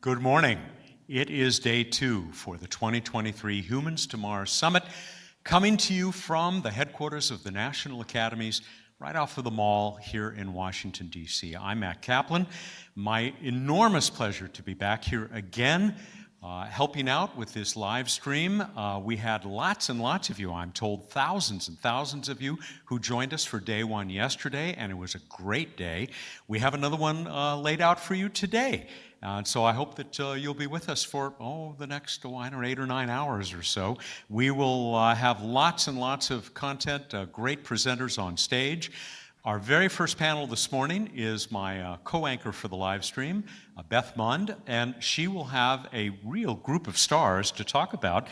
Good morning. It is day 2 for the 2023 Humans to Mars Summit, coming to you from the headquarters of the National Academies right off of the mall here in Washington, D.C. I'm Matt Kaplan. My enormous pleasure to be back here again, helping out with this live stream. We had lots and lots of you, I'm told thousands and thousands of you who joined us for day 1 yesterday, and it was a great day. We have another one laid out for you today. And so I hope that you'll be with us for, the next 8 or 9 hours or so. We will have lots and lots of content, great presenters on stage. Our very first panel this morning is my co-anchor for the live stream, Beth Mund, and she will have a real group of stars to talk about.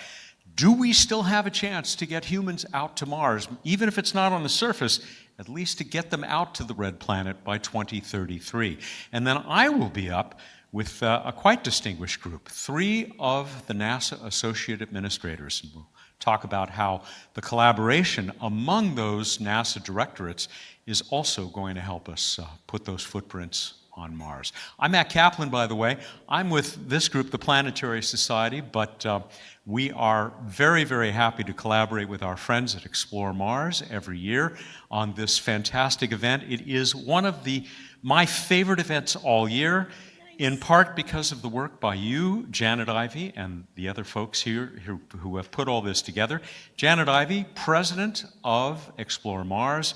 Do we still have a chance to get humans out to Mars, even if it's not on the surface, at least to get them out to the red planet by 2033? And then I will be up with a quite distinguished group, 3 of the NASA Associate Administrators. And we'll talk about how the collaboration among those NASA directorates is also going to help us put those footprints on Mars. I'm Matt Kaplan, by the way. I'm with this group, the Planetary Society, but we are very, very happy to collaborate with our friends at Explore Mars every year on this fantastic event. It is one of my favorite events all year, in part because of the work by you, Janet Ivey, and the other folks here who have put all this together. Janet Ivey, president of Explore Mars,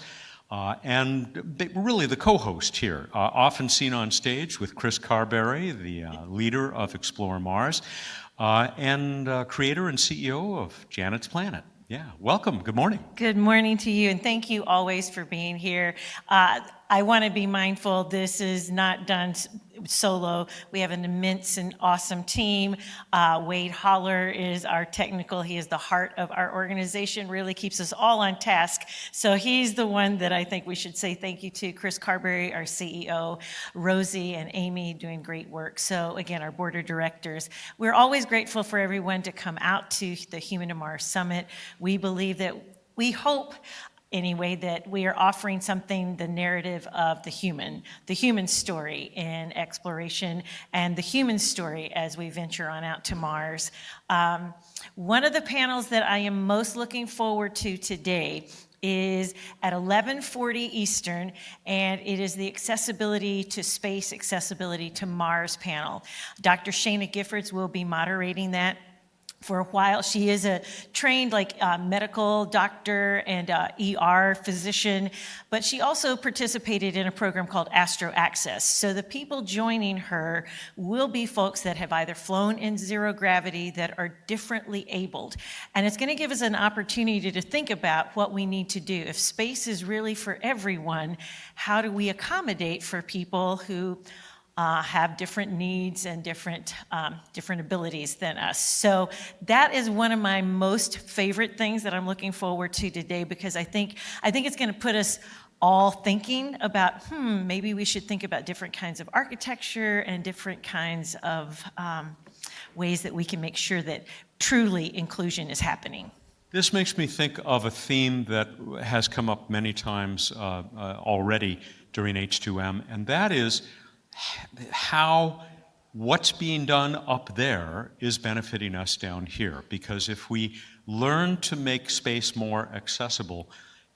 and really the co-host here, often seen on stage with Chris Carberry, the leader of Explore Mars, and creator and CEO of Janet's Planet. Yeah, welcome. Good morning. Good morning to you, and thank you always for being here. I want to be mindful this is not done solo. We have an immense and awesome team. Wade Holler is our technical. He is the heart of our organization, really keeps us all on task. So he's the one that I think we should say thank you to. Chris Carberry, our CEO, Rosie and Amy doing great work. So again, our board of directors. We're always grateful for everyone to come out to the Human to Mars Summit. We believe that, we hope anyway, that we are offering something, the narrative of the human story in exploration and the human story as we venture on out to Mars. One of the panels that I am most looking forward to today is at 11:40 Eastern, and it is the Accessibility to Space, Accessibility to Mars panel. Dr. Shana Giffords will be moderating that. For a while, she is a trained medical doctor and ER physician, but she also participated in a program called Astro Access. So the people joining her will be folks that have either flown in zero gravity, that are differently abled. And it's going to give us an opportunity to think about what we need to do. If space is really for everyone, how do we accommodate for people who have different needs and different abilities than us. So that is one of my most favorite things that I'm looking forward to today, because I think it's going to put us all thinking about, maybe we should think about different kinds of architecture and different kinds of ways that we can make sure that truly inclusion is happening. This makes me think of a theme that has come up many times already during H2M, and that is how what's being done up there is benefiting us down here. Because if we learn to make space more accessible,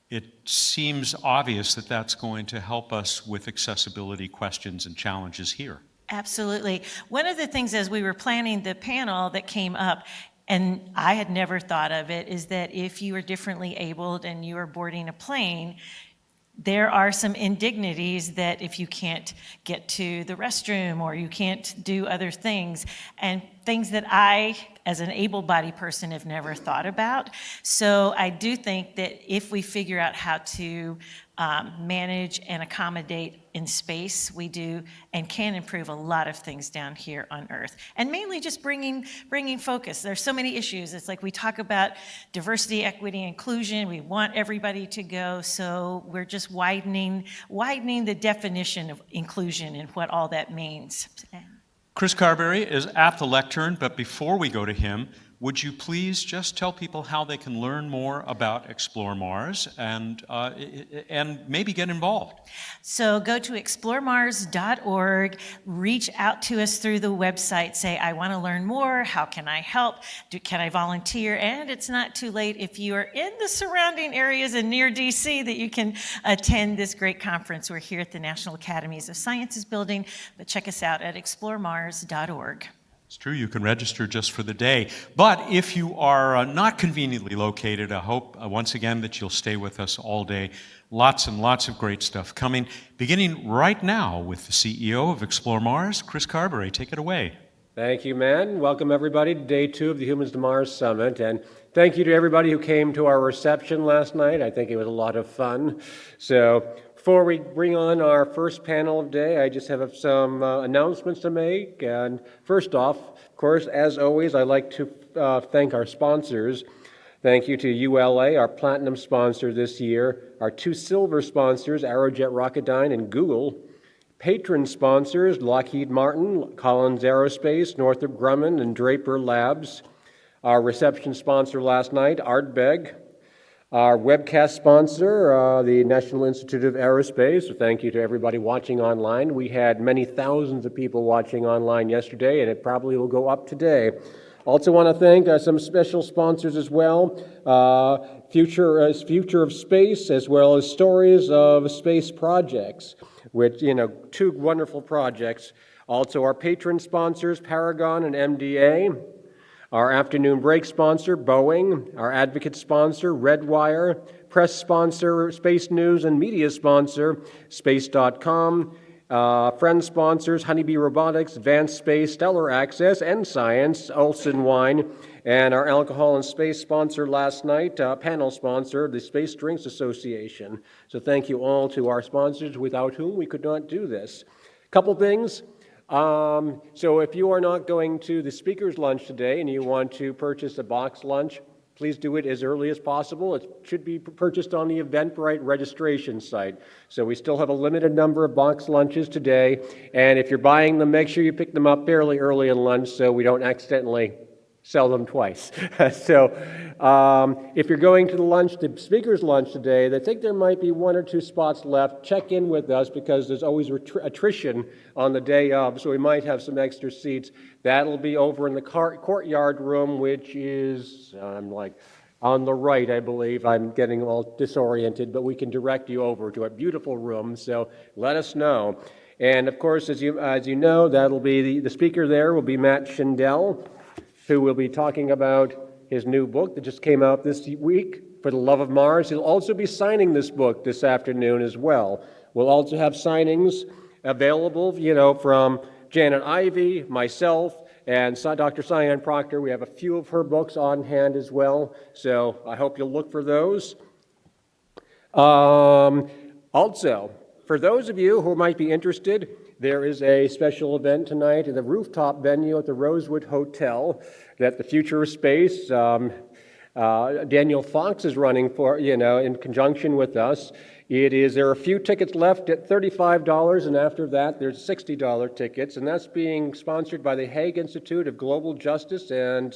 it seems obvious that that's going to help us with accessibility questions and challenges here. Absolutely. One of the things as we were planning the panel that came up, and I had never thought of it, is that if you are differently abled and you are boarding a plane, there are some indignities that if you can't get to the restroom or you can't do other things, and things that I, as an able-bodied person, have never thought about. So I do think that if we figure out how to manage and accommodate in space, we do and can improve a lot of things down here on Earth. And mainly just bringing focus. There's so many issues. It's like we talk about diversity, equity, inclusion. We want everybody to go, so we're just widening the definition of inclusion and what all that means. Chris Carberry is at the lectern, but before we go to him, would you please just tell people how they can learn more about Explore Mars and maybe get involved? So go to exploremars.org, reach out to us through the website, say, I want to learn more, how can I help, can I volunteer? And it's not too late if you are in the surrounding areas and near DC that you can attend this great conference. We're here at the National Academies of Sciences building, but check us out at exploremars.org. It's true, you can register just for the day. But if you are not conveniently located, I hope once again that you'll stay with us all day. Lots and lots of great stuff coming, beginning right now with the CEO of Explore Mars, Chris Carberry. Take it away. Thank you, Matt. Welcome, everybody, to Day 2 of the Humans to Mars Summit. And thank you to everybody who came to our reception last night. I think it was a lot of fun. So before we bring on our first panel of the day, I just have some announcements to make. And first off, of course, as always, I'd like to thank our sponsors. Thank you to ULA, our platinum sponsor this year, our 2 silver sponsors, Aerojet Rocketdyne and Google, patron sponsors, Lockheed Martin, Collins Aerospace, Northrop Grumman, and Draper Labs, our reception sponsor last night, Ardbeg, our webcast sponsor, the National Institute of Aerospace. So thank you to everybody watching online. We had many thousands of people watching online yesterday, and it probably will go up today. Also want to thank some special sponsors as well, Future of Space, as well as Stories of Space Projects, which, 2 wonderful projects. Also our patron sponsors, Paragon and MDA, our afternoon break sponsor, Boeing, our advocate sponsor, Redwire, press sponsor, Space News and media sponsor, Space.com, friend sponsors, Honeybee Robotics, Advanced Space, Stellar Access, and Science, Olson Wine, and our alcohol and space sponsor last night, panel sponsor, the Space Drinks Association. So thank you all to our sponsors, without whom we could not do this. Couple things. So if you are not going to the speaker's lunch today and you want to purchase a box lunch, please do it as early as possible. It should be purchased on the Eventbrite registration site. So we still have a limited number of box lunches today. And if you're buying them, make sure you pick them up fairly early in lunch so we don't accidentally sell them twice. So if you're going to the speaker's lunch today, I think there might be 1 or 2 spots left. Check in with us because there's always attrition on the day of, so we might have some extra seats. That'll be over in the courtyard room, which is, on the right, I believe. I'm getting all disoriented, but we can direct you over to a beautiful room, so let us know. And of course, as you know, that'll be the speaker there will be Matt Schindel, who will be talking about his new book that just came out this week, For the Love of Mars. He'll also be signing this book this afternoon as well. We'll also have signings available, from Janet Ivey, myself, and Dr. Cyan Proctor. We have a few of her books on hand as well, so I hope you'll look for those. Also, for those of you who might be interested, there is a special event tonight in the rooftop venue at the Rosewood Hotel that the Future of Space, Daniel Fox is running for, in conjunction with us. There are a few tickets left at $35, and after that, there's $60 tickets, and that's being sponsored by the Hague Institute of Global Justice and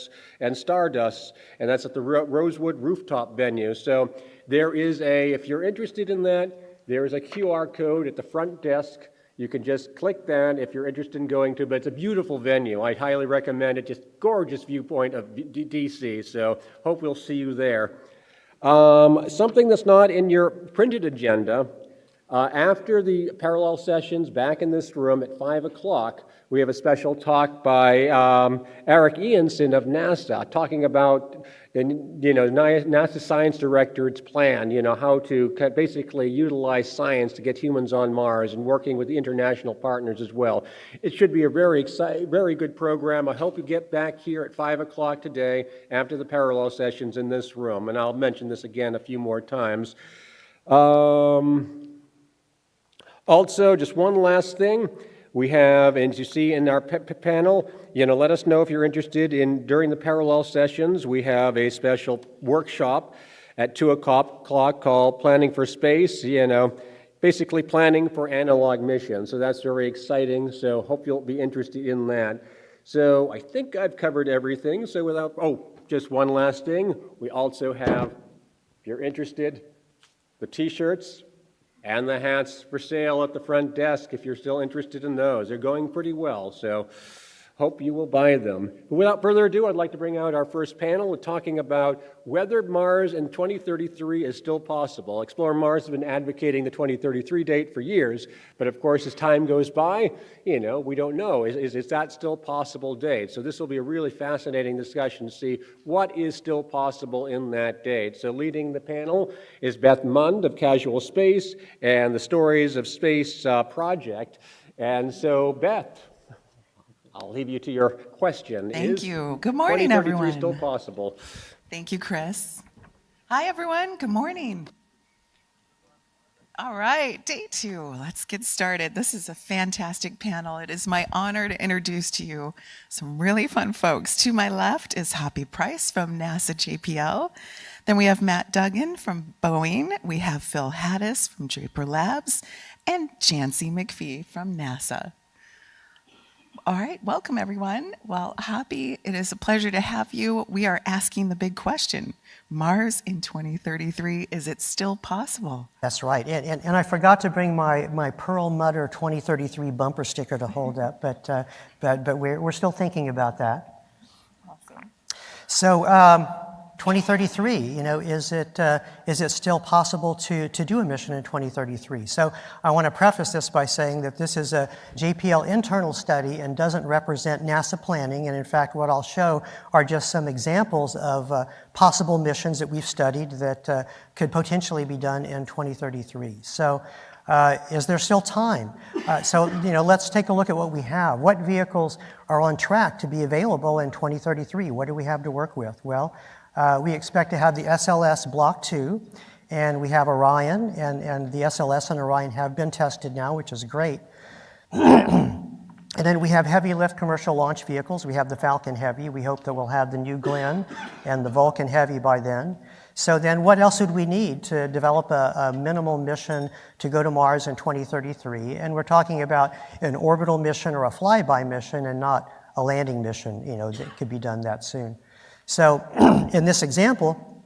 Stardust, and that's at the Rosewood rooftop venue. So there is if you're interested in that, there is a QR code at the front desk. You can just click that if you're interested in going to, but it's a beautiful venue. I highly recommend it, just gorgeous viewpoint of DC, so hope we'll see you there. Something that's not in your printed agenda, after the parallel sessions back in this room at 5 o'clock, we have a special talk by Eric Ianson of NASA, talking about NASA Science Directorate's plan, how to basically utilize science to get humans on Mars and working with the international partners as well. It should be a very good program. I hope you get back here at 5 o'clock today after the parallel sessions in this room, and I'll mention this again a few more times. Also, just one last thing. We have, as you see in our panel, let us know if you're interested in, during the parallel sessions, we have a special workshop at 2 o'clock called Planning for Space, basically planning for analog missions. So that's very exciting, so hope you'll be interested in that. So I think I've covered everything, so just one last thing. We also have, if you're interested, the t-shirts and the hats for sale at the front desk if you're still interested in those. They're going pretty well, so hope you will buy them. But without further ado, I'd like to bring out our first panel talking about whether Mars in 2033 is still possible. Explore Mars has been advocating the 2033 date for years, but of course, as time goes by, we don't know. Is that still possible date? So this will be a really fascinating discussion to see what is still possible in that date. So leading the panel is Beth Mund of Casual Space and the Stories of Space project. And so, Beth, I'll leave you to your question. Thank you. Good morning, 2033 everyone. still possible? Thank you, Chris. Hi, everyone. Good morning. All right, day 2. Let's get started. This is a fantastic panel. It is my honor to introduce to you some really fun folks. To my left is Hoppy Price from NASA JPL. Then we have Matt Duggan from Boeing. We have Phil Haddis from Draper Labs and Jancy McPhee from NASA. All right, welcome everyone. Well, Hoppy, it is a pleasure to have you. We are asking the big question. Mars in 2033, is it still possible? That's right. And I forgot to bring my Pearl Mutter 2033 bumper sticker to hold up, but we're still thinking about that. Awesome. So 2033, is it still possible to do a mission in 2033? So I want to preface this by saying that this is a JPL internal study and doesn't represent NASA planning. And in fact, what I'll show are just some examples of possible missions that we've studied that could potentially be done in 2033. So is there still time? Let's take a look at what we have. What vehicles are on track to be available in 2033? What do we have to work with? Well, we expect to have the SLS Block 2, and we have Orion, and the SLS and Orion have been tested now, which is great. And then we have heavy lift commercial launch vehicles. We have the Falcon Heavy. We hope that we'll have the New Glenn and the Vulcan Heavy by then. So then what else would we need to develop a minimal mission to go to Mars in 2033? And we're talking about an orbital mission or a flyby mission and not a landing mission, that could be done that soon. So in this example,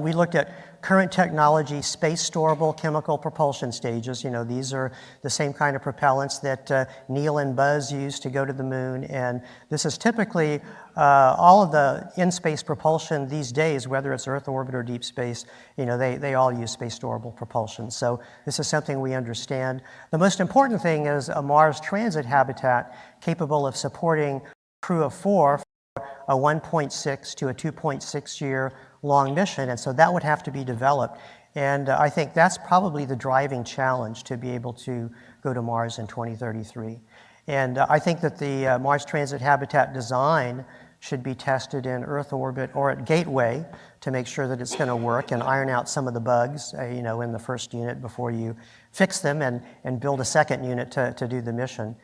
we looked at current technology, space storable chemical propulsion stages. These are the same kind of propellants that Neil and Buzz used to go to the moon. And this is typically all of the in-space propulsion these days, whether it's Earth orbit or deep space, they all use space storable propulsion. So this is something we understand. The most important thing is a Mars transit habitat capable of supporting a crew of 4 a 1.6 to a 2.6 year long mission, and so that would have to be developed. And I think that's probably the driving challenge to be able to go to Mars in 2033. And I think that the Mars Transit Habitat design should be tested in Earth orbit or at Gateway to make sure that it's going to work and iron out some of the bugs, in the first unit before you fix them and build a second unit to do the mission.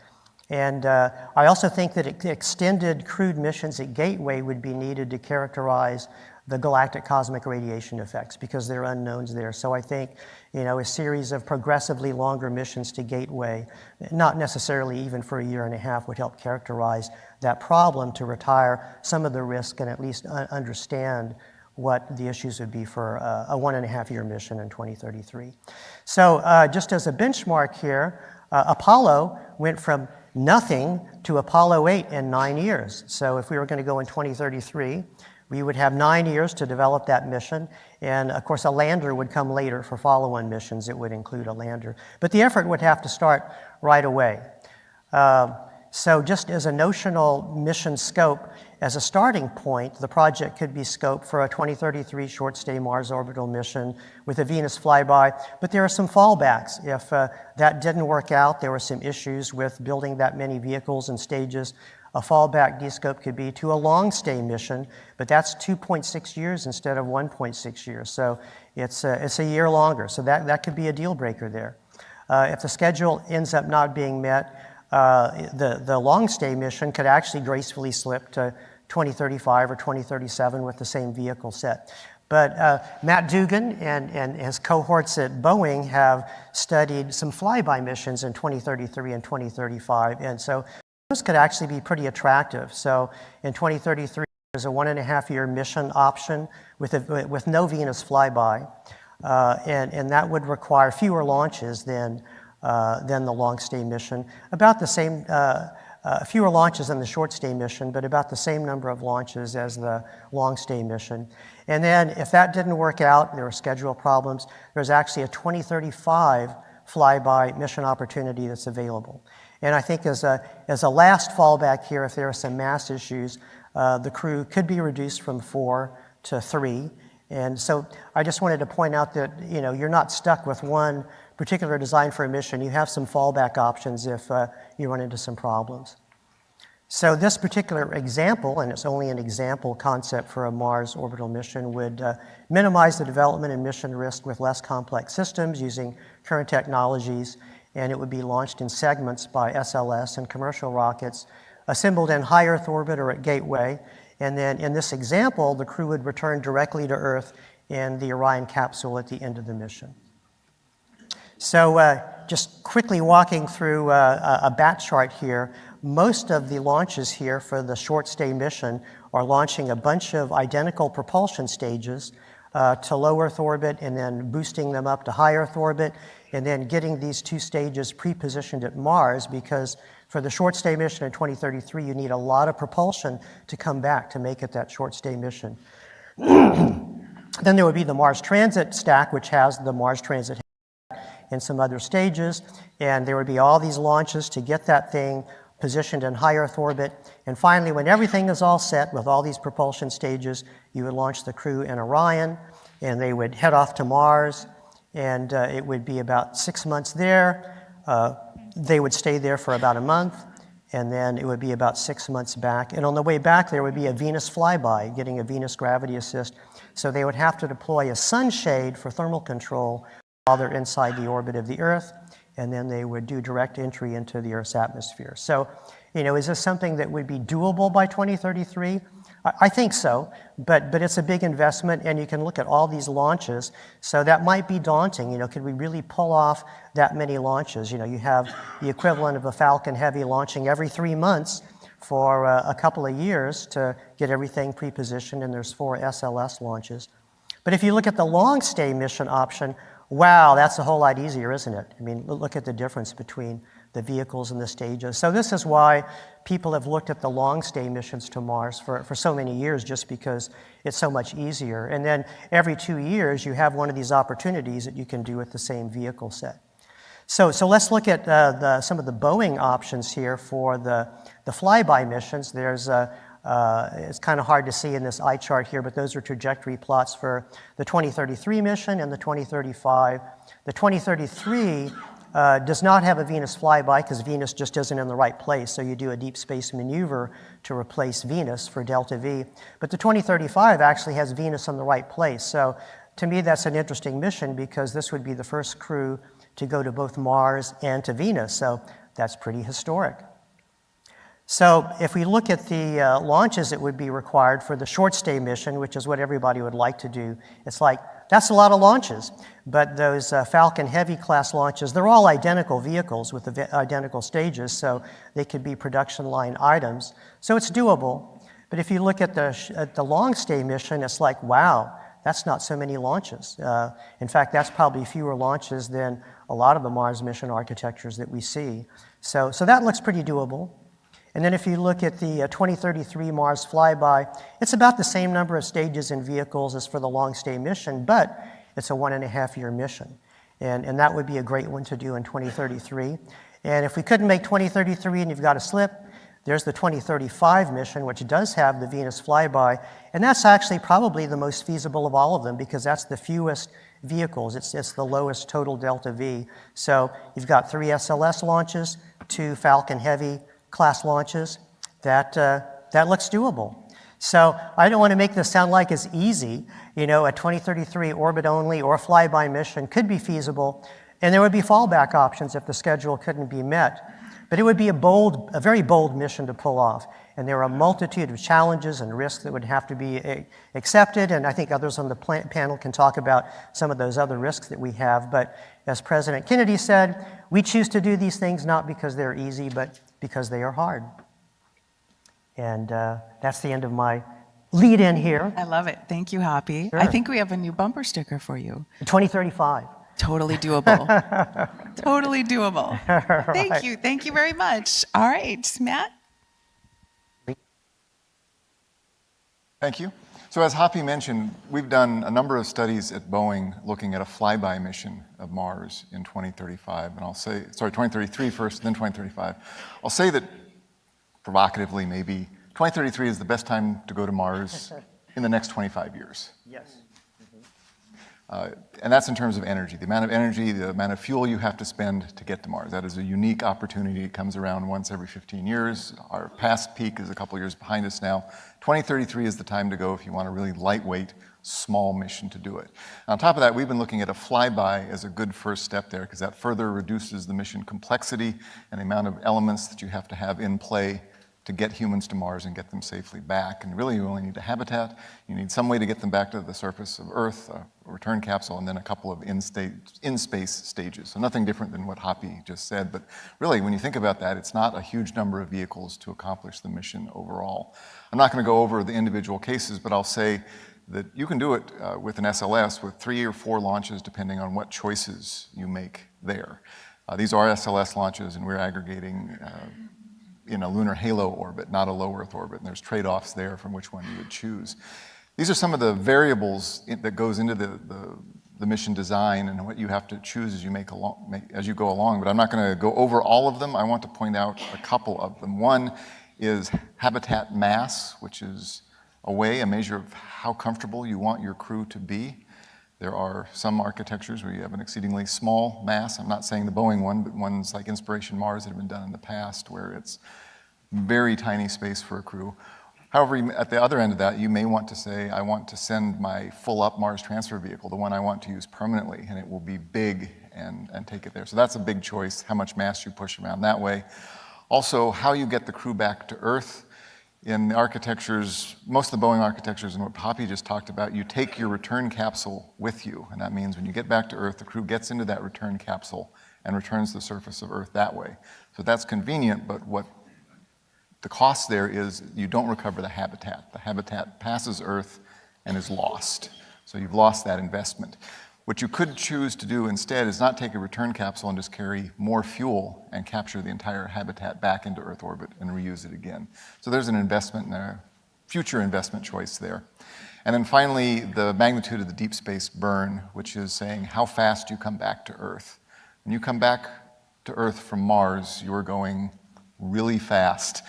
And I also think that extended crewed missions at Gateway would be needed to characterize the galactic cosmic radiation effects because there are unknowns there. So I think, a series of progressively longer missions to Gateway, not necessarily even for a year and a half, would help characterize that problem to retire some of the risk and at least understand what the issues would be for a 1.5 year mission in 2033. So just as a benchmark here, Apollo went from nothing to Apollo 8 in 9 years. So if we were going to go in 2033, we would have 9 years to develop that mission. And of course, a lander would come later for follow-on missions. It would include a lander. But the effort would have to start right away. So just as a notional mission scope, as a starting point, the project could be scoped for a 2033 short-stay Mars orbital mission with a Venus flyby, but there are some fallbacks. If that didn't work out, there were some issues with building that many vehicles and stages. A fallback descope could be to a long-stay mission, but that's 2.6 years instead of 1.6 years, so it's a year longer, so that could be a deal breaker there. If the schedule ends up not being met, the long-stay mission could actually gracefully slip to 2035 or 2037 with the same vehicle set. But Matt Duggan and his cohorts at Boeing have studied some flyby missions in 2033 and 2035, and so those could actually be pretty attractive. So in 2033, There's a 1.5-year mission option with no Venus flyby, and that would require fewer launches than the long stay mission. About the same, fewer launches than the short stay mission, but about the same number of launches as the long stay mission. And then if that didn't work out, there were schedule problems, there's actually a 2035 flyby mission opportunity that's available. And I think as a last fallback here, if there are some mass issues, the crew could be reduced from 4 to 3. And so I just wanted to point out that, you know, you're not stuck with one particular design for a mission. You have some fallback options if you run into some problems. So this particular example, and it's only an example concept for a Mars orbital mission, would minimize the development and mission risk with less complex systems using current technologies, and it would be launched in segments by SLS and commercial rockets, assembled in high Earth orbit or at Gateway. And then in this example, the crew would return directly to Earth in the Orion capsule at the end of the mission. So just quickly walking through a bat chart here, most of the launches here for the short stay mission are launching a bunch of identical propulsion stages to low Earth orbit and then boosting them up to high Earth orbit and then getting these 2 stages pre-positioned at Mars, because for the short stay mission in 2033, you need a lot of propulsion to come back to make it that short stay mission. Then there would be the Mars Transit stack, which has the Mars Transit and some other stages, and there would be all these launches to get that thing positioned in high Earth orbit. And finally, when everything is all set with all these propulsion stages, you would launch the crew in Orion, and they would head off to Mars, and it would be about 6 months there. They would stay there for about a month, and then it would be about 6 months back. And on the way back, there would be a Venus flyby, getting a Venus gravity assist. So they would have to deploy a sunshade for thermal control while they're inside the orbit of the Earth, and then they would do direct entry into the Earth's atmosphere. So, you know, is this something that would be doable by 2033? I think so, but it's a big investment, and you can look at all these launches, so that might be daunting. You know, could we really pull off that many launches? You know, you have the equivalent of a Falcon Heavy launching every 3 months for a couple of years to get everything pre-positioned, and there's 4 SLS launches. But if you look at the long stay mission option, wow, that's a whole lot easier, isn't it? I mean, look at the difference between the vehicles and the stages. So this is why people have looked at the long stay missions to Mars for so many years, just because it's so much easier. And then every 2 years, you have one of these opportunities that you can do with the same vehicle set. So let's look at some of the Boeing options here for the flyby missions. There's it's kind of hard to see in this eye chart here, but those are trajectory plots for the 2033 mission and the 2035. The 2033 does not have a Venus flyby because Venus just isn't in the right place, so you do a deep space maneuver to replace Venus for Delta V. But the 2035 actually has Venus in the right place, so to me that's an interesting mission because this would be the first crew to go to both Mars and to Venus, so that's pretty historic. So if we look at the launches that would be required for the short stay mission, which is what everybody would like to do, it's like, that's a lot of launches. But those Falcon Heavy class launches, they're all identical vehicles with identical stages, so they could be production line items. So it's doable. But if you look at the long stay mission, it's like, wow, that's not so many launches. In fact, that's probably fewer launches than a lot of the Mars mission architectures that we see. So that looks pretty doable. And then if you look at the 2033 Mars flyby, it's about the same number of stages and vehicles as for the long stay mission, but it's a 1.5-year mission. And that would be a great one to do in 2033. And if we couldn't make 2033 and you've got a slip, there's the 2035 mission, which does have the Venus flyby. And that's actually probably the most feasible of all of them because that's the fewest vehicles. It's the lowest total delta V. So you've got 3 SLS launches, 2 Falcon Heavy class launches. That looks doable. So I don't want to make this sound like it's easy. You know, a 2033 orbit only or flyby mission could be feasible, and there would be fallback options if the schedule couldn't be met. But it would be a very bold mission to pull off, and there are a multitude of challenges and risks that would have to be accepted, and I think others on the panel can talk about some of those other risks that we have. But as President Kennedy said, we choose to do these things not because they're easy, but because they are hard. And that's the end of my lead in here. I love it. Thank you, Hoppy. Sure. I think we have a new bumper sticker for you. 2035. Totally doable. Totally doable. Thank you. Thank you very much. All right, Matt. Thank you. So as Hoppy mentioned, we've done a number of studies at Boeing looking at a flyby mission of Mars in 2035. And I'll say, 2033 first, then 2035. I'll say that provocatively, maybe 2033 is the best time to go to Mars in the next 25 years. Yes. And that's in terms of energy, the amount of fuel you have to spend to get to Mars. That is a unique opportunity. It comes around once every 15 years. Our past peak is a couple years behind us now. 2033 is the time to go if you want a really lightweight, small mission to do it. On top of that, we've been looking at a flyby as a good first step there, because that further reduces the mission complexity and the amount of elements that you have to have in play to get humans to Mars and get them safely back. And really, you only need a habitat. You need some way to get them back to the surface of Earth, a return capsule, and then a couple of in-space stages. So nothing different than what Hoppy just said. But really, when you think about that, it's not a huge number of vehicles to accomplish the mission overall. I'm not going to go over the individual cases, but I'll say that you can do it with an SLS with 3 or 4 launches, depending on what choices you make there. These are SLS launches, and we're aggregating in a lunar halo orbit, not a low Earth orbit, and there's trade-offs there from which one you would choose. These are some of the variables that goes into the mission design and what you have to choose as you go along, but I'm not going to go over all of them. I want to point out a couple of them. One is habitat mass, which is a measure of how comfortable you want your crew to be. There are some architectures where you have an exceedingly small mass. I'm not saying the Boeing one, but ones like Inspiration Mars that have been done in the past where it's very tiny space for a crew. However, at the other end of that, you may want to say, I want to send my full-up Mars transfer vehicle, the one I want to use permanently, and it will be big and take it there. So that's a big choice, how much mass you push around that way. Also, how you get the crew back to Earth. In the architectures, most of the Boeing architectures and what Hoppy just talked about, you take your return capsule with you. And that means when you get back to Earth, the crew gets into that return capsule and returns to the surface of Earth that way. So that's convenient, but what the cost there is you don't recover the habitat. The habitat passes Earth and is lost. So you've lost that investment. What you could choose to do instead is not take a return capsule and just carry more fuel and capture the entire habitat back into Earth orbit and reuse it again. So there's an investment and a future investment choice there. And then finally, the magnitude of the deep space burn, which is saying how fast you come back to Earth. When you come back to Earth from Mars, you're going really fast,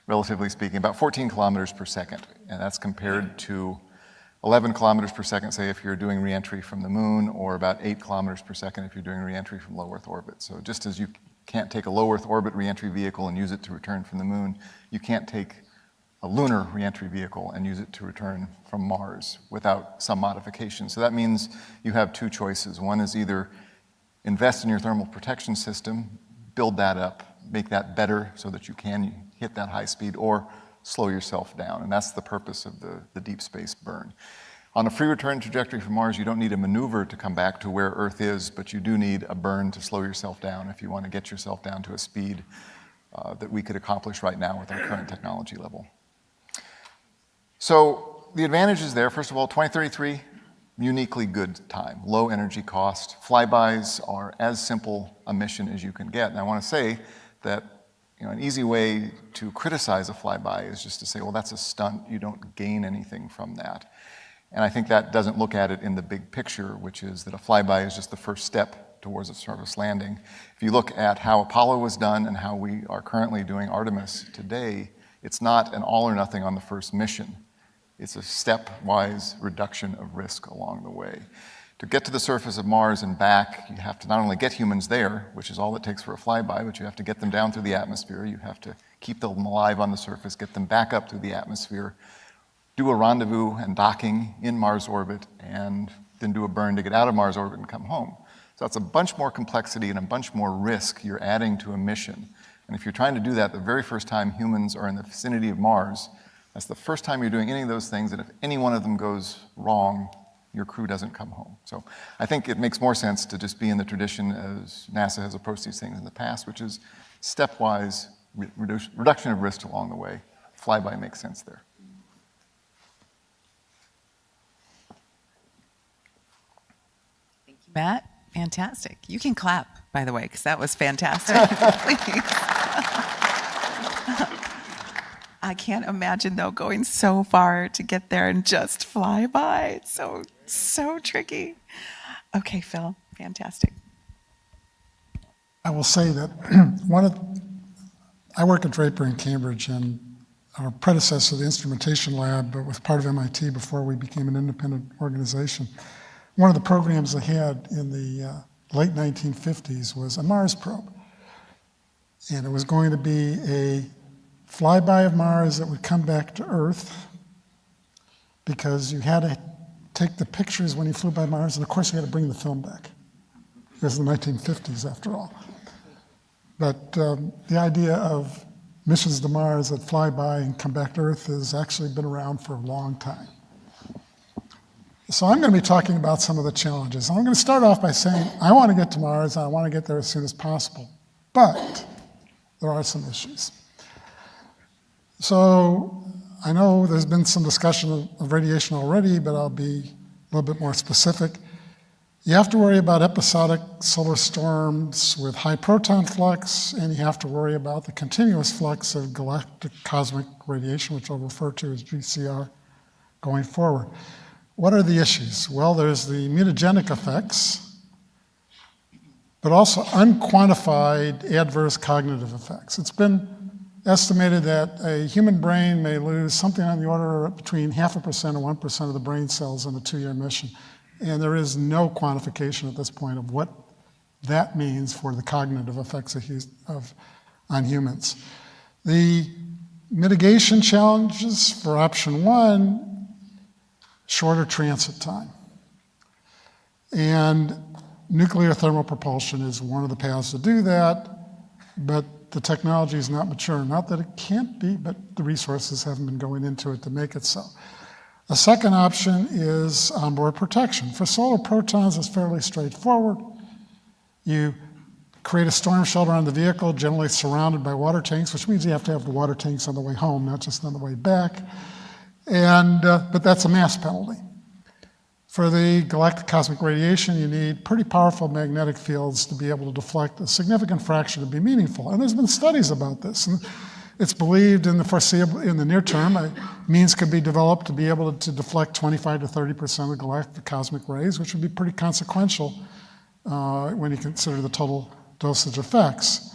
relatively speaking, about 14 kilometers per second. And that's compared to 11 kilometers per second, say, if you're doing reentry from the moon, or about 8 kilometers per second if you're doing reentry from low Earth orbit. So just as you can't take a low Earth orbit reentry vehicle and use it to return from the moon, you can't take a lunar reentry vehicle and use it to return from Mars without some modification. So that means you have 2 choices. One is either invest in your thermal protection system, build that up, make that better so that you can hit that high speed, or slow yourself down, and that's the purpose of the deep space burn. On a free return trajectory from Mars, you don't need a maneuver to come back to where Earth is, but you do need a burn to slow yourself down if you want to get yourself down to a speed that we could accomplish right now with our current technology level. So the advantages there, first of all, 2033, uniquely good time, low energy cost. Flybys are as simple a mission as you can get, and I want to say that an easy way to criticize a flyby is just to say, well, that's a stunt. You don't gain anything from that. And I think that doesn't look at it in the big picture, which is that a flyby is just the first step towards a surface landing. If you look at how Apollo was done and how we are currently doing Artemis today, it's not an all or nothing on the first mission. It's a stepwise reduction of risk along the way. To get to the surface of Mars and back, you have to not only get humans there, which is all it takes for a flyby, but you have to get them down through the atmosphere. You have to keep them alive on the surface, get them back up through the atmosphere, do a rendezvous and docking in Mars orbit, and then do a burn to get out of Mars orbit and come home. So that's a bunch more complexity and a bunch more risk you're adding to a mission. And if you're trying to do that the very first time humans are in the vicinity of Mars, that's the first time you're doing any of those things, and if any one of them goes wrong, your crew doesn't come home. So I think it makes more sense to just be in the tradition as NASA has approached these things in the past, which is stepwise reduction of risk along the way. Flyby makes sense there. Matt, fantastic. You can clap, by the way, because that was fantastic. Please. I can't imagine, though, going so far to get there and just fly by. It's so tricky. Okay, Phil, fantastic. I will say that I work at Draper in Cambridge, and our predecessor, the instrumentation lab, was part of MIT before we became an independent organization. One of the programs they had in the late 1950s was a Mars probe. And it was going to be a flyby of Mars that would come back to Earth, because you had to take the pictures when you flew by Mars, and of course you had to bring the film back. It was the 1950s, after all. But the idea of missions to Mars that fly by and come back to Earth has actually been around for a long time. So I'm going to be talking about some of the challenges. I'm going to start off by saying I want to get to Mars, and I want to get there as soon as possible. But there are some issues. So I know there's been some discussion of radiation already, but I'll be a little bit more specific. You have to worry about episodic solar storms with high proton flux, and you have to worry about the continuous flux of galactic cosmic radiation, which I'll refer to as GCR, going forward. What are the issues? Well, there's the mutagenic effects, but also unquantified adverse cognitive effects. It's been estimated that a human brain may lose something on the order of between 0.5% and 1% of the brain cells in a 2-year mission. And there is no quantification at this point of what that means for the cognitive effects on humans. The mitigation challenges for option 1, shorter transit time. And nuclear thermal propulsion is one of the paths to do that, but the technology is not mature. Not that it can't be, but the resources haven't been going into it to make it so. A second option is onboard protection. For solar protons, it's fairly straightforward. You create a storm shelter on the vehicle, generally surrounded by water tanks, which means you have to have the water tanks on the way home, not just on the way back. But that's a mass penalty. For the galactic cosmic radiation, you need pretty powerful magnetic fields to be able to deflect a significant fraction to be meaningful. And there's been studies about this. And it's believed in the near term, means could be developed to be able to deflect 25 to 30% of galactic cosmic rays, which would be pretty consequential when you consider the total dosage effects.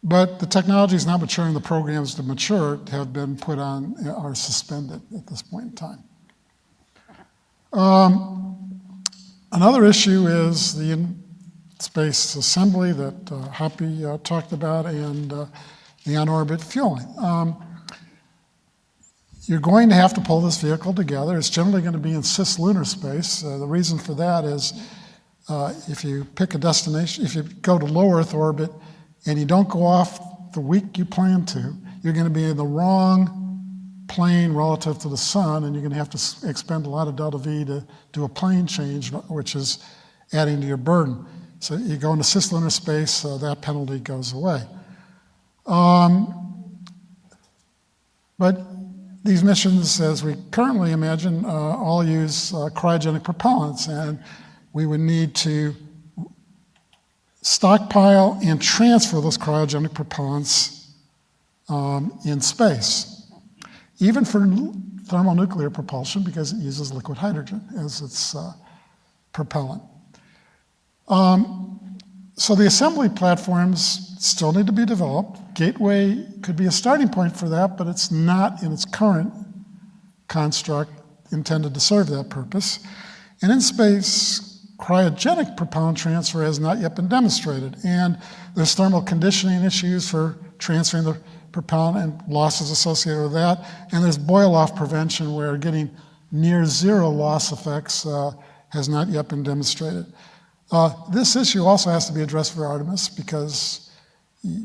But the technology is not mature, and the programs to mature have been put on, are suspended at this point in time. Another issue is the in-space assembly that Hoppy talked about, and the on-orbit fueling. You're going to have to pull this vehicle together. It's generally going to be in cislunar space. The reason for that is if you pick a destination, if you go to low Earth orbit and you don't go off the week you plan to, you're going to be in the wrong plane relative to the sun, and you're going to have to expend a lot of delta V to do a plane change, which is adding to your burden. So you go into cislunar space, that penalty goes away. But these missions, as we currently imagine, all use cryogenic propellants, and we would need to stockpile and transfer those cryogenic propellants in space. Even for thermonuclear propulsion, because it uses liquid hydrogen as its propellant. So the assembly platforms still need to be developed. Gateway could be a starting point for that, but it's not in its current construct intended to serve that purpose. And in space, cryogenic propellant transfer has not yet been demonstrated. And there's thermal conditioning issues for transferring the propellant and losses associated with that. And there's boil-off prevention, where getting near zero loss effects has not yet been demonstrated. This issue also has to be addressed for Artemis, because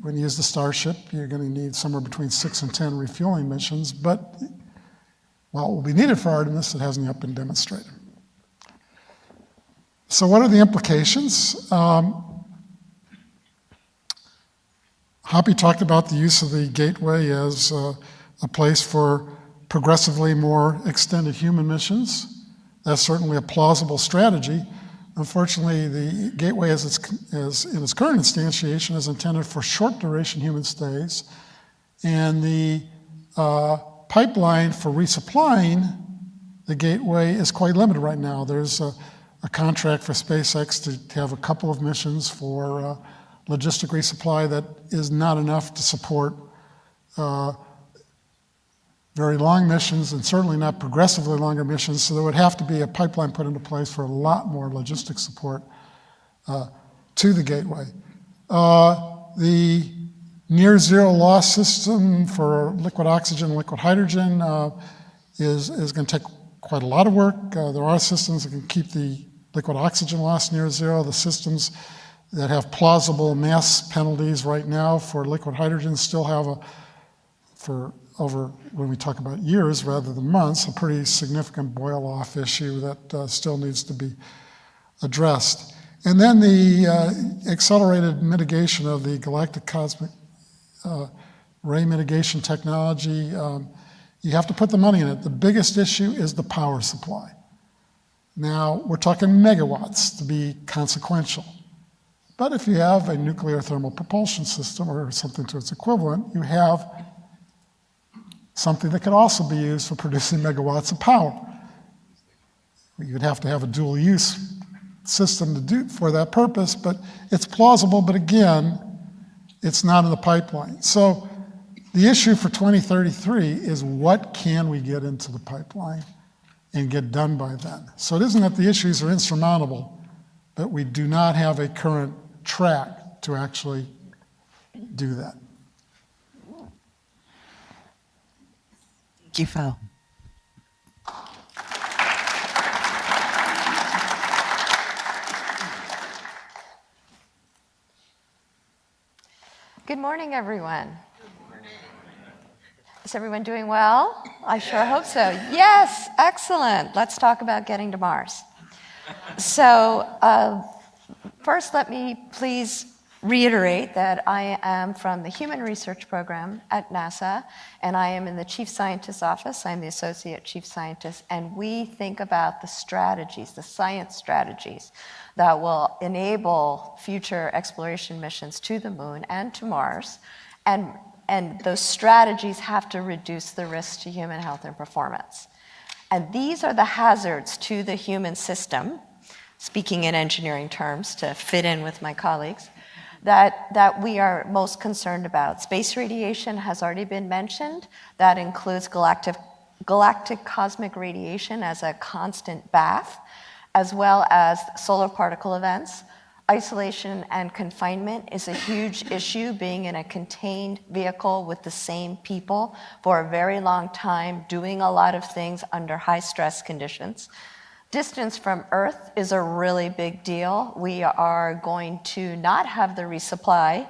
when you use the Starship, you're going to need somewhere between 6 and 10 refueling missions. But while it will be needed for Artemis, it hasn't yet been demonstrated. So what are the implications? Hoppy talked about the use of the Gateway as a place for progressively more extended human missions. That's certainly a plausible strategy. Unfortunately, the Gateway as in its current instantiation is intended for short duration human stays, and the pipeline for resupplying the Gateway is quite limited right now. There's a contract for SpaceX to have a couple of missions for logistic resupply that is not enough to support very long missions, and certainly not progressively longer missions, so there would have to be a pipeline put into place for a lot more logistic support to the Gateway. The near zero loss system for liquid oxygen and liquid hydrogen is going to take quite a lot of work. There are systems that can keep the liquid oxygen loss near zero. The systems that have plausible mass penalties right now for liquid hydrogen still have when we talk about years rather than months, a pretty significant boil-off issue that still needs to be addressed. And then the accelerated mitigation of the galactic cosmic ray mitigation technology, you have to put the money in it. The biggest issue is the power supply. Now, we're talking megawatts to be consequential. But if you have a nuclear thermal propulsion system or something to its equivalent, you have something that could also be used for producing megawatts of power. You'd have to have a dual use system to do for that purpose, but it's plausible, but again, it's not in the pipeline. So the issue for 2033 is what can we get into the pipeline and get done by then. So it isn't that the issues are insurmountable, but we do not have a current track to actually do that. Thank you, Phil. Good morning, everyone. Is everyone doing well? I sure hope so. Yes, excellent. Let's talk about getting to Mars. So first, let me please reiterate that I am from the Human Research Program at NASA, and I am in the Chief Scientist's office. I'm the Associate Chief Scientist, and we think about the strategies, the science strategies that will enable future exploration missions to the moon and to Mars, and those strategies have to reduce the risk to human health and performance. And these are the hazards to the human system, speaking in engineering terms to fit in with my colleagues, that we are most concerned about. Space radiation has already been mentioned. That includes galactic cosmic radiation as a constant bath, as well as solar particle events. Isolation and confinement is a huge issue, being in a contained vehicle with the same people for a very long time, doing a lot of things under high stress conditions. Distance from Earth is a really big deal. We are going to not have the resupply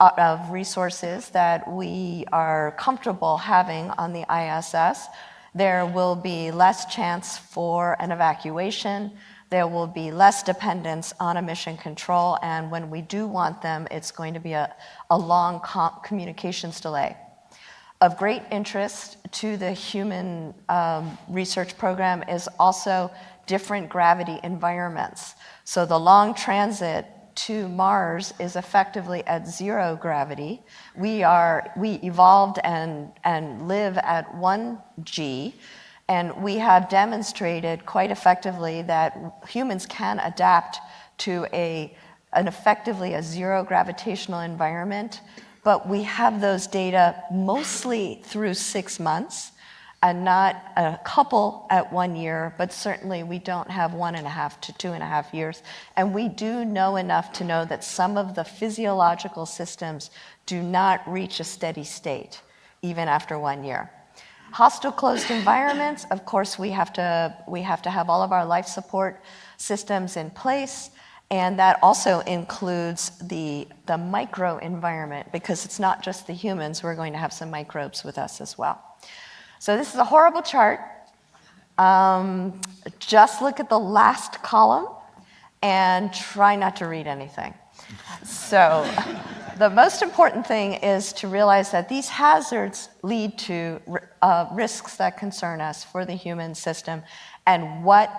of resources that we are comfortable having on the ISS. There will be less chance for an evacuation. There will be less dependence on a mission control, and when we do want them, it's going to be a long communications delay. Of great interest to the Human Research Program is also different gravity environments. So the long transit to Mars is effectively at zero gravity. We evolved and live at 1G, and we have demonstrated quite effectively that humans can adapt to an effectively a zero gravitational environment, but we have those data mostly through 6 months, and not a couple at 1 year, but certainly we don't have 1.5 to 2.5 years. And we do know enough to know that some of the physiological systems do not reach a steady state, even after 1 year. Hostile closed environments, of course, we have to have all of our life support systems in place, and that also includes the micro environment, because it's not just the humans, we're going to have some microbes with us as well. So this is a horrible chart. Just look at the last column and try not to read anything. So the most important thing is to realize that these hazards lead to risks that concern us for the human system, and what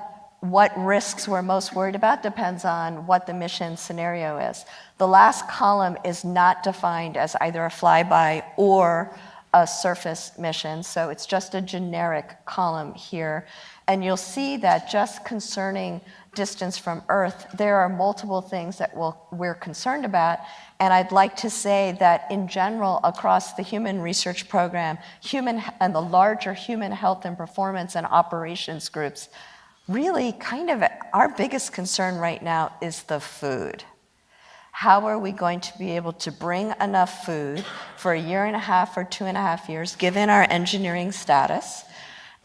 what risks we're most worried about depends on what the mission scenario is. The last column is not defined as either a flyby or a surface mission, so it's just a generic column here. And you'll see that just concerning distance from Earth, there are multiple things that we're concerned about. And I'd like to say that in general, across the human research program, and the larger human health and performance and operations groups, really kind of our biggest concern right now is the food. How are we going to be able to bring enough food for a year and a half or 2.5 years, given our engineering status,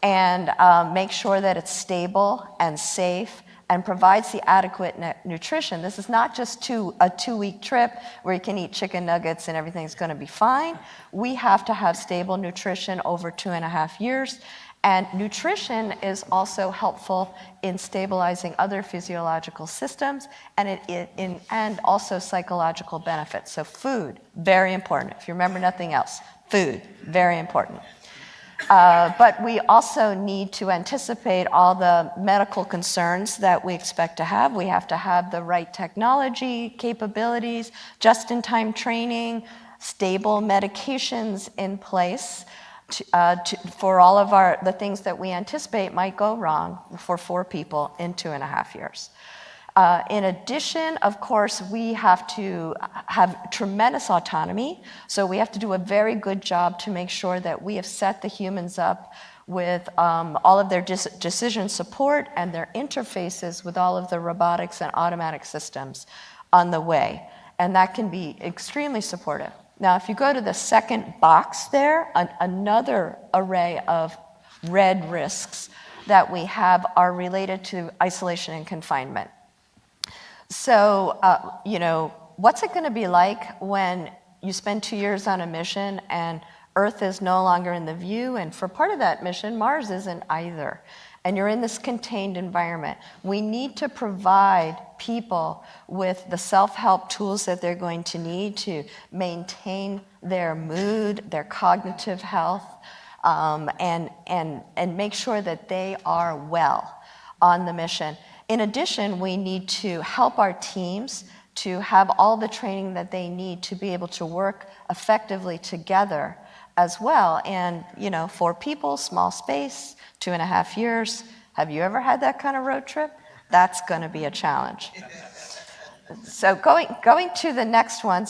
and make sure that it's stable and safe and provides the adequate nutrition. This is not just a 2-week trip where you can eat chicken nuggets and everything's gonna be fine. We have to have stable nutrition over 2.5 years. And nutrition is also helpful in stabilizing other physiological systems and also psychological benefits. So food, very important. If you remember nothing else, food, very important. But we also need to anticipate all the medical concerns that we expect to have. We have to have the right technology, capabilities, just-in-time training, stable medications in place for all of the things that we anticipate might go wrong for 4 people in 2.5 years. In addition, of course, we have to have tremendous autonomy. So we have to do a very good job to make sure that we have set the humans up with all of their decision support and their interfaces with all of the robotics and automatic systems on the way. And that can be extremely supportive. Now, if you go to the second box there, another array of red risks that we have are related to isolation and confinement. So, what's it going to be like when you spend 2 years on a mission and Earth is no longer in the view, and for part of that mission, Mars isn't either, and you're in this contained environment? We need to provide people with the self-help tools that they're going to need to maintain their mood, their cognitive health, and make sure that they are well on the mission. In addition, we need to help our teams to have all the training that they need to be able to work effectively together as well. And, 4 people, small space, 2.5 years. Have you ever had that kind of road trip? That's going to be a challenge. So going to the next one,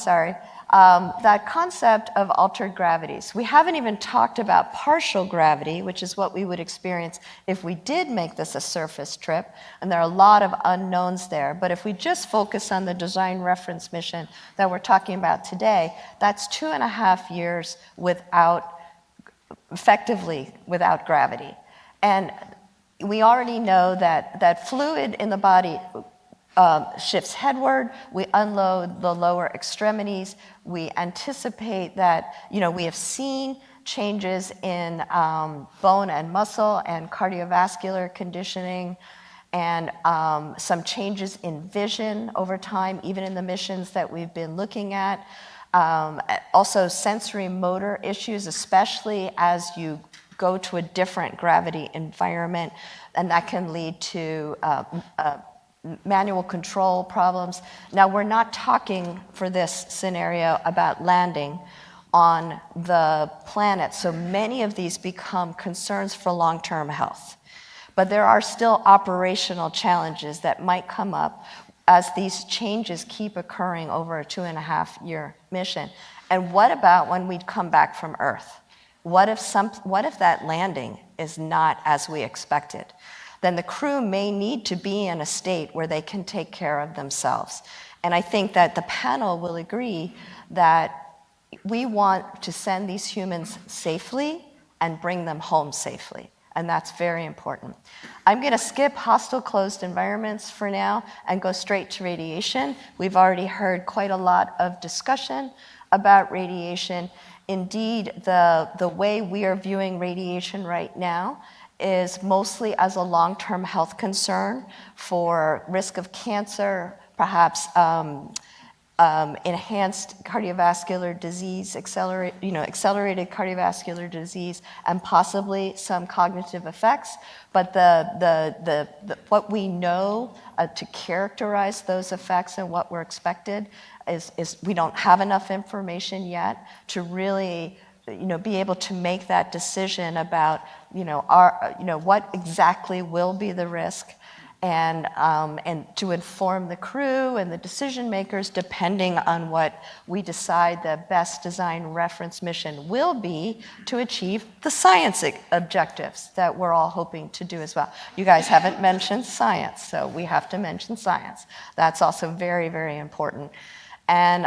that concept of altered gravities. We haven't even talked about partial gravity, which is what we would experience if we did make this a surface trip, and there are a lot of unknowns there. But if we just focus on the design reference mission that we're talking about today, that's 2.5 years effectively without gravity. And we already know that fluid in the body shifts headward. We unload the lower extremities. We anticipate that, we have seen changes in bone and muscle and cardiovascular conditioning, and some changes in vision over time, even in the missions that we've been looking at. Also sensory motor issues, especially as you go to a different gravity environment, and that can lead to manual control problems. Now, we're not talking for this scenario about landing on the planet, so many of these become concerns for long-term health. But there are still operational challenges that might come up as these changes keep occurring over a 2.5-year mission. And what about when we come back from Earth? What if that landing is not as we expected? Then the crew may need to be in a state where they can take care of themselves. And I think that the panel will agree that we want to send these humans safely and bring them home safely. And that's very important. I'm going to skip hostile closed environments for now and go straight to radiation. We've already heard quite a lot of discussion about radiation. Indeed, the way we are viewing radiation right now is mostly as a long-term health concern for risk of cancer, perhaps enhanced cardiovascular disease, accelerated cardiovascular disease, and possibly some cognitive effects. But what we know to characterize those effects and what we're expected is we don't have enough information yet to really be able to make that decision about what exactly will be the risk, and to inform the crew and the decision makers depending on what we decide the best design reference mission will be to achieve the science objectives that we're all hoping to do as well. You guys haven't mentioned science, so we have to mention science. That's also very, very important. And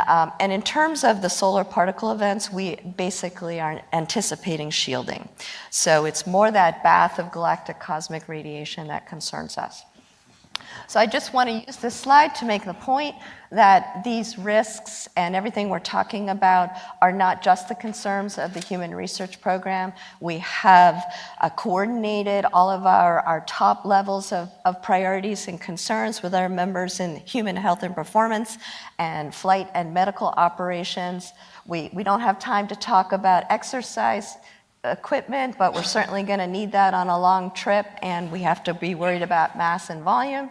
in terms of the solar particle events, we basically are anticipating shielding. So it's more that bath of galactic cosmic radiation that concerns us. So I just want to use this slide to make the point that these risks and everything we're talking about are not just the concerns of the Human Research Program. We have coordinated all of our top levels of priorities and concerns with our members in human health and performance and flight and medical operations. We don't have time to talk about exercise equipment, but we're certainly going to need that on a long trip, and we have to be worried about mass and volume.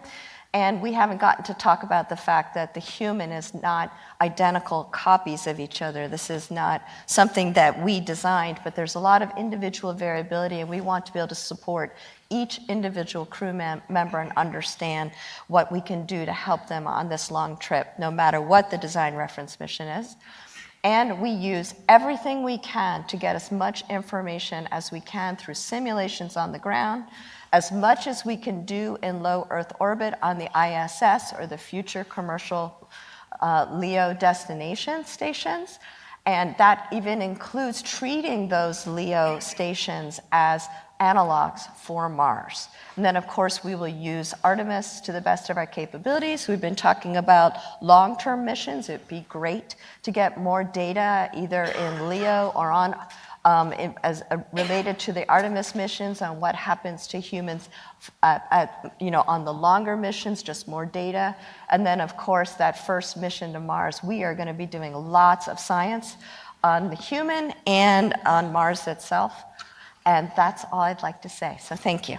And we haven't gotten to talk about the fact that the human is not identical copies of each other. This is not something that we designed, but there's a lot of individual variability, and we want to be able to support each individual crew member and understand what we can do to help them on this long trip, no matter what the design reference mission is. And we use everything we can to get as much information as we can through simulations on the ground, as much as we can do in low Earth orbit on the ISS or the future commercial LEO destination stations. And that even includes treating those LEO stations as analogs for Mars. And then, of course, we will use Artemis to the best of our capabilities. We've been talking about long-term missions. It'd be great to get more data either in LEO or on related to the Artemis missions on what happens to humans on the longer missions, just more data. And then, of course, that first mission to Mars, we are going to be doing lots of science on the human and on Mars itself. And that's all I'd like to say. So thank you.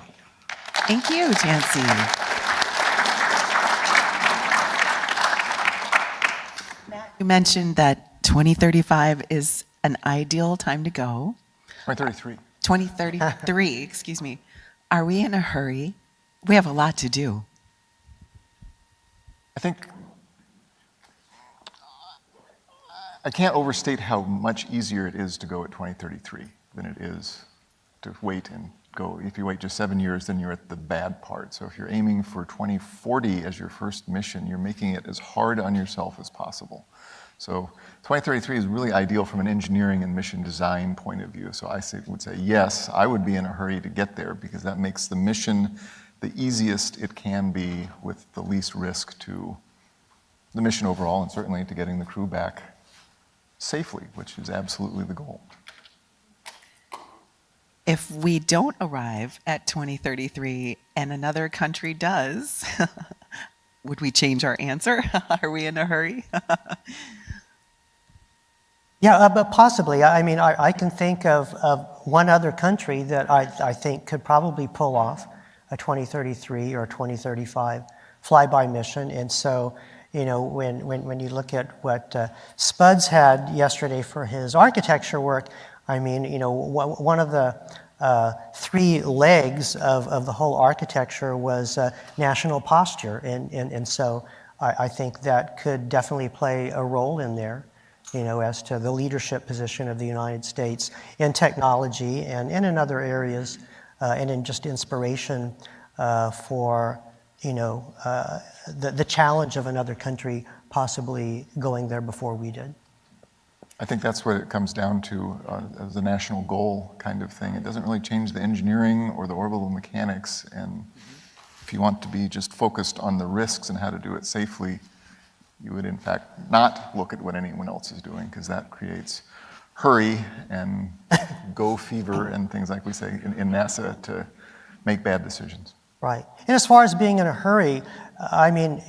Thank you, Jancy. You mentioned that 2035 is an ideal time to go. 2033. 2033, excuse me. Are we in a hurry? We have a lot to do. I think I can't overstate how much easier it is to go at 2033 than it is to wait and go. If you wait just 7 years, then you're at the bad part. So if you're aiming for 2040 as your first mission, you're making it as hard on yourself as possible. So 2033 is really ideal from an engineering and mission design point of view. So I would say, yes, I would be in a hurry to get there because that makes the mission the easiest it can be with the least risk to the mission overall, and certainly to getting the crew back safely, which is absolutely the goal. If we don't arrive at 2033 and another country does, would we change our answer? Are we in a hurry? Yeah, but possibly. I mean, I can think of one other country that I think could probably pull off a 2033 or 2035 flyby mission. And so, when you look at what Spuds had yesterday for his architecture work, I mean, one of the three legs of the whole architecture was national posture. And so I think that could definitely play a role in there, as to the leadership position of the United States in technology and in other areas, and in just inspiration for, the challenge of another country possibly going there before we did. I think that's what it comes down to as a national goal kind of thing. It doesn't really change the engineering or the orbital mechanics. And if you want to be just focused on the risks and how to do it safely, you would in fact not look at what anyone else is doing, because that creates hurry and go fever and things like we say in NASA to make bad decisions. Right. And as far as being in a hurry, I mean,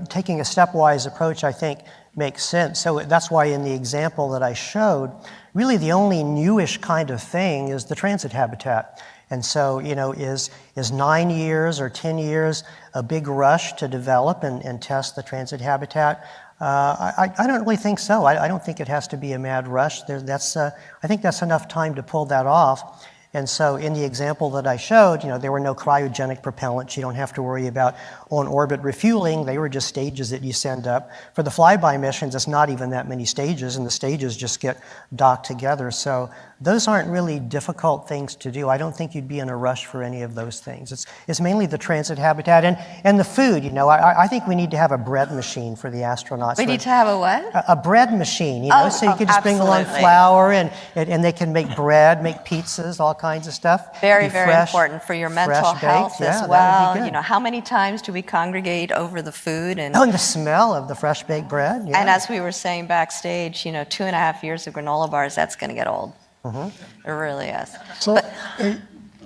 taking a stepwise approach, I think makes sense. So that's why in the example that I showed, really the only newish kind of thing is the transit habitat. And so, is 9 years or 10 years a big rush to develop and test the transit habitat? I don't really think so. I don't think it has to be a mad rush. I think that's enough time to pull that off. And so in the example that I showed, there were no cryogenic propellants. You don't have to worry about on-orbit refueling. They were just stages that you send up. For the flyby missions, it's not even that many stages, and the stages just get docked together. So those aren't really difficult things to do. I don't think you'd be in a rush for any of those things. It's mainly the transit habitat and the food. I think we need to have a bread machine for the astronauts. We need to have a what? A bread machine, so you could just bring along absolutely. flour and they can make bread, make pizzas, all kinds of stuff. Very, Be very fresh- important for your mental fresh baked. health Yeah, as that would be well. good. How many times do we congregate over the food? And Oh, and the smell of the fresh baked bread. Yeah. And as we were saying backstage, 2.5 years of granola bars, that's going to get old. It really is. So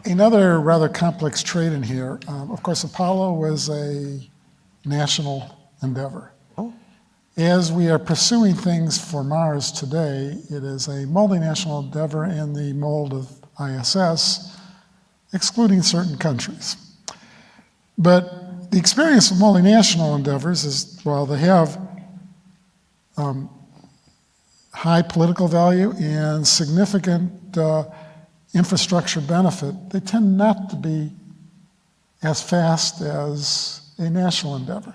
another rather complex trait in here, of course, Apollo was a national endeavor. As we are pursuing things for Mars today, it is a multinational endeavor in the mold of ISS, excluding certain countries. But the experience of multinational endeavors is, while they have high political value and significant infrastructure benefit, they tend not to be as fast as a national endeavor.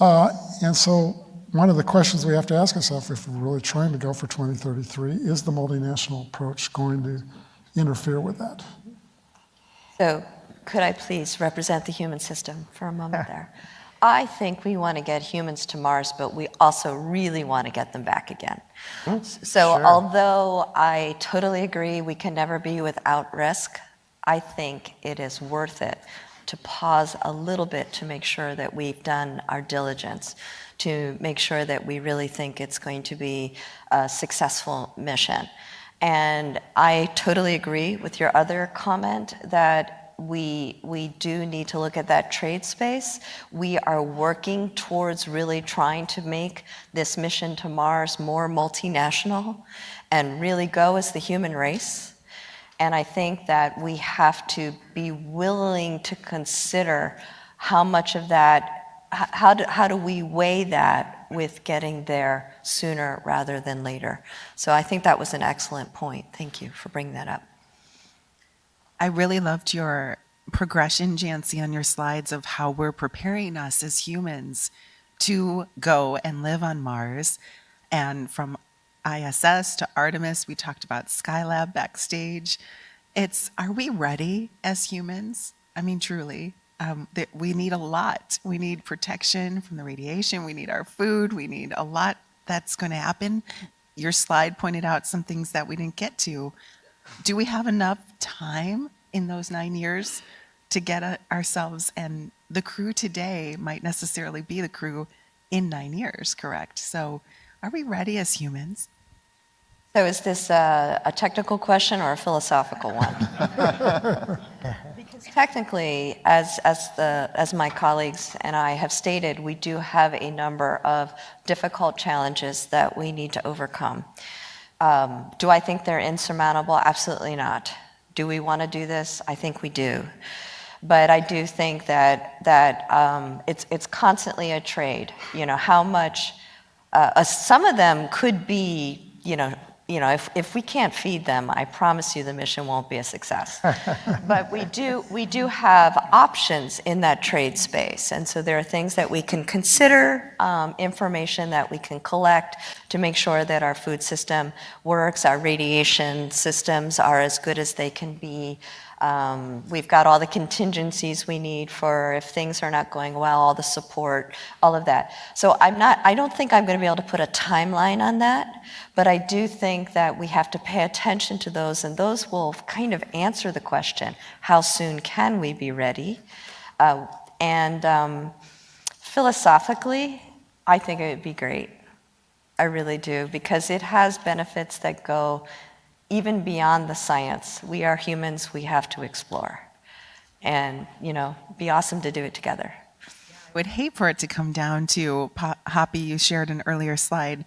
And so one of the questions we have to ask ourselves if we're really trying to go for 2033, is the multinational approach going to interfere with that? So could I please represent the human system for a moment there? I think we want to get humans to Mars, but we also really want to get them back again. So sure. although I totally agree we can never be without risk, I think it is worth it to pause a little bit to make sure that we've done our diligence, to make sure that we really think it's going to be a successful mission. And I totally agree with your other comment that we do need to look at that trade space. We are working towards really trying to make this mission to Mars more multinational and really go as the human race. And I think that we have to be willing to consider how much of that, how do we weigh that with getting there sooner rather than later. So I think that was an excellent point. Thank you for bringing that up. I really loved your progression, Jancy, on your slides of how we're preparing us as humans to go and live on Mars. And from ISS to Artemis, we talked about Skylab backstage. Are we ready as humans? I mean, truly, we need a lot. We need protection from the radiation. We need our food. We need a lot that's going to happen. Your slide pointed out some things that we didn't get to. Do we have enough time in those 9 years to get ourselves, and the crew today might necessarily be the crew in 9 years, correct? So are we ready as humans? So is this a technical question or a philosophical one? Because technically, as my colleagues and I have stated, we do have a number of difficult challenges that we need to overcome. Do I think they're insurmountable? Absolutely not. Do we want to do this? I think we do. But I do think that it's constantly a trade. How much, some of them could be, if we can't feed them, I promise you the mission won't be a success. But we do have options in that trade space. And so there are things that we can consider, information that we can collect to make sure that our food system works, our radiation systems are as good as they can be. We've got all the contingencies we need for if things are not going well, all the support, all of that. So I don't think I'm going to be able to put a timeline on that, but I do think that we have to pay attention to those, and those will kind of answer the question, how soon can we be ready? Philosophically, I think it would be great. I really do, because it has benefits that go even beyond the science. We are humans, we have to explore. And, be awesome to do it together. would hate for it to come down to, Hoppy, you shared an earlier slide,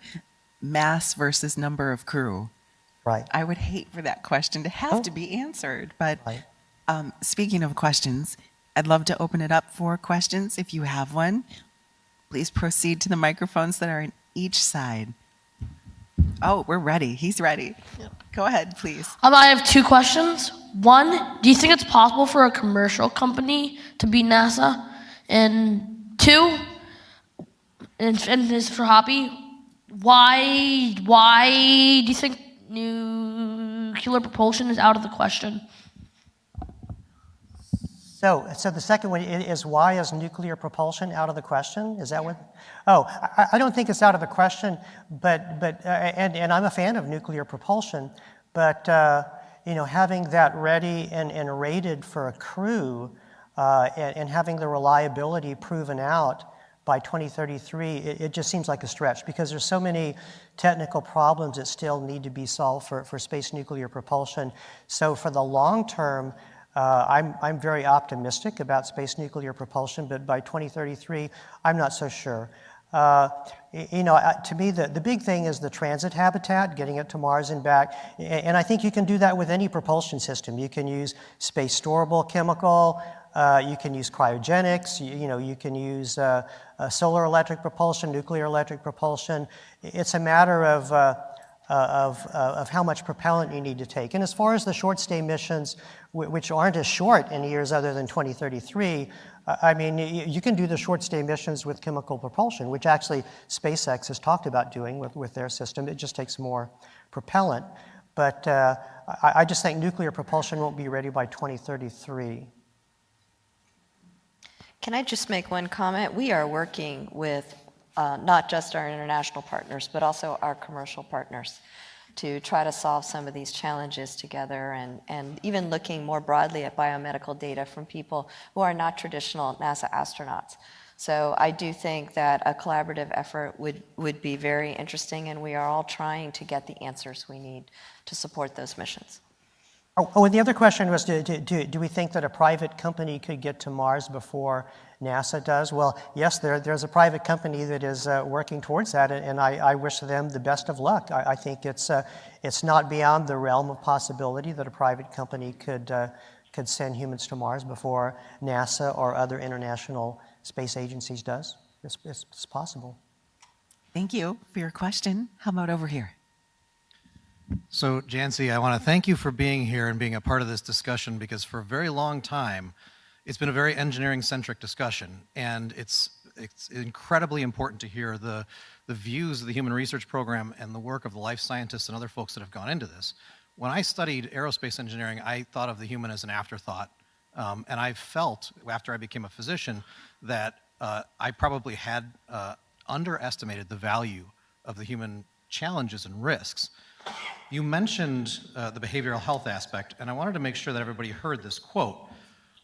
mass versus number of crew. Right. I would hate for that question to have to be answered. But Right. speaking of questions, I'd love to open it up for questions. If you have one, please proceed to the microphones that are on each side. Oh, we're ready. He's ready. Go ahead, please. I have two questions. One, do you think it's possible for a commercial company to beat NASA? And two, and this is for Hoppy, why do you think nuclear propulsion is out of the question? So the second one is, why is nuclear propulsion out of the question? Is that what? Oh, I don't think it's out of the question, and I'm a fan of nuclear propulsion, but having that ready and rated for a crew, and having the reliability proven out by 2033, it just seems like a stretch, because there's so many technical problems that still need to be solved for space nuclear propulsion. So for the long term, I'm very optimistic about space nuclear propulsion, but by 2033, I'm not so sure. To me, the big thing is the transit habitat, getting it to Mars and back. And I think you can do that with any propulsion system. You can use space storable chemical, you can use cryogenics, you can use solar electric propulsion, nuclear electric propulsion. It's a matter of how much propellant you need to take. And as far as the short stay missions, which aren't as short in years other than 2033, I mean, you can do the short stay missions with chemical propulsion, which actually SpaceX has talked about doing with their system. It just takes more propellant. But I just think nuclear propulsion won't be ready by 2033. Can I just make one comment? We are working with not just our international partners, but also our commercial partners to try to solve some of these challenges together, and even looking more broadly at biomedical data from people who are not traditional NASA astronauts. So I do think that a collaborative effort would be very interesting, and we are all trying to get the answers we need to support those missions. Oh, and the other question was, do we think that a private company could get to Mars before NASA does? Well, yes, there's a private company that is working towards that, and I wish them the best of luck. I think it's not beyond the realm of possibility that a private company could send humans to Mars before NASA or other international space agencies does. It's possible. Thank you for your question. How about over here? So, Jancy, I want to thank you for being here and being a part of this discussion, because for a very long time, it's been a very engineering-centric discussion, and it's incredibly important to hear the views of the Human Research Program and the work of the life scientists and other folks that have gone into this. When I studied aerospace engineering, I thought of the human as an afterthought, and I felt, after I became a physician, that I probably had underestimated the value of the human challenges and risks. You mentioned the behavioral health aspect, and I wanted to make sure that everybody heard this quote.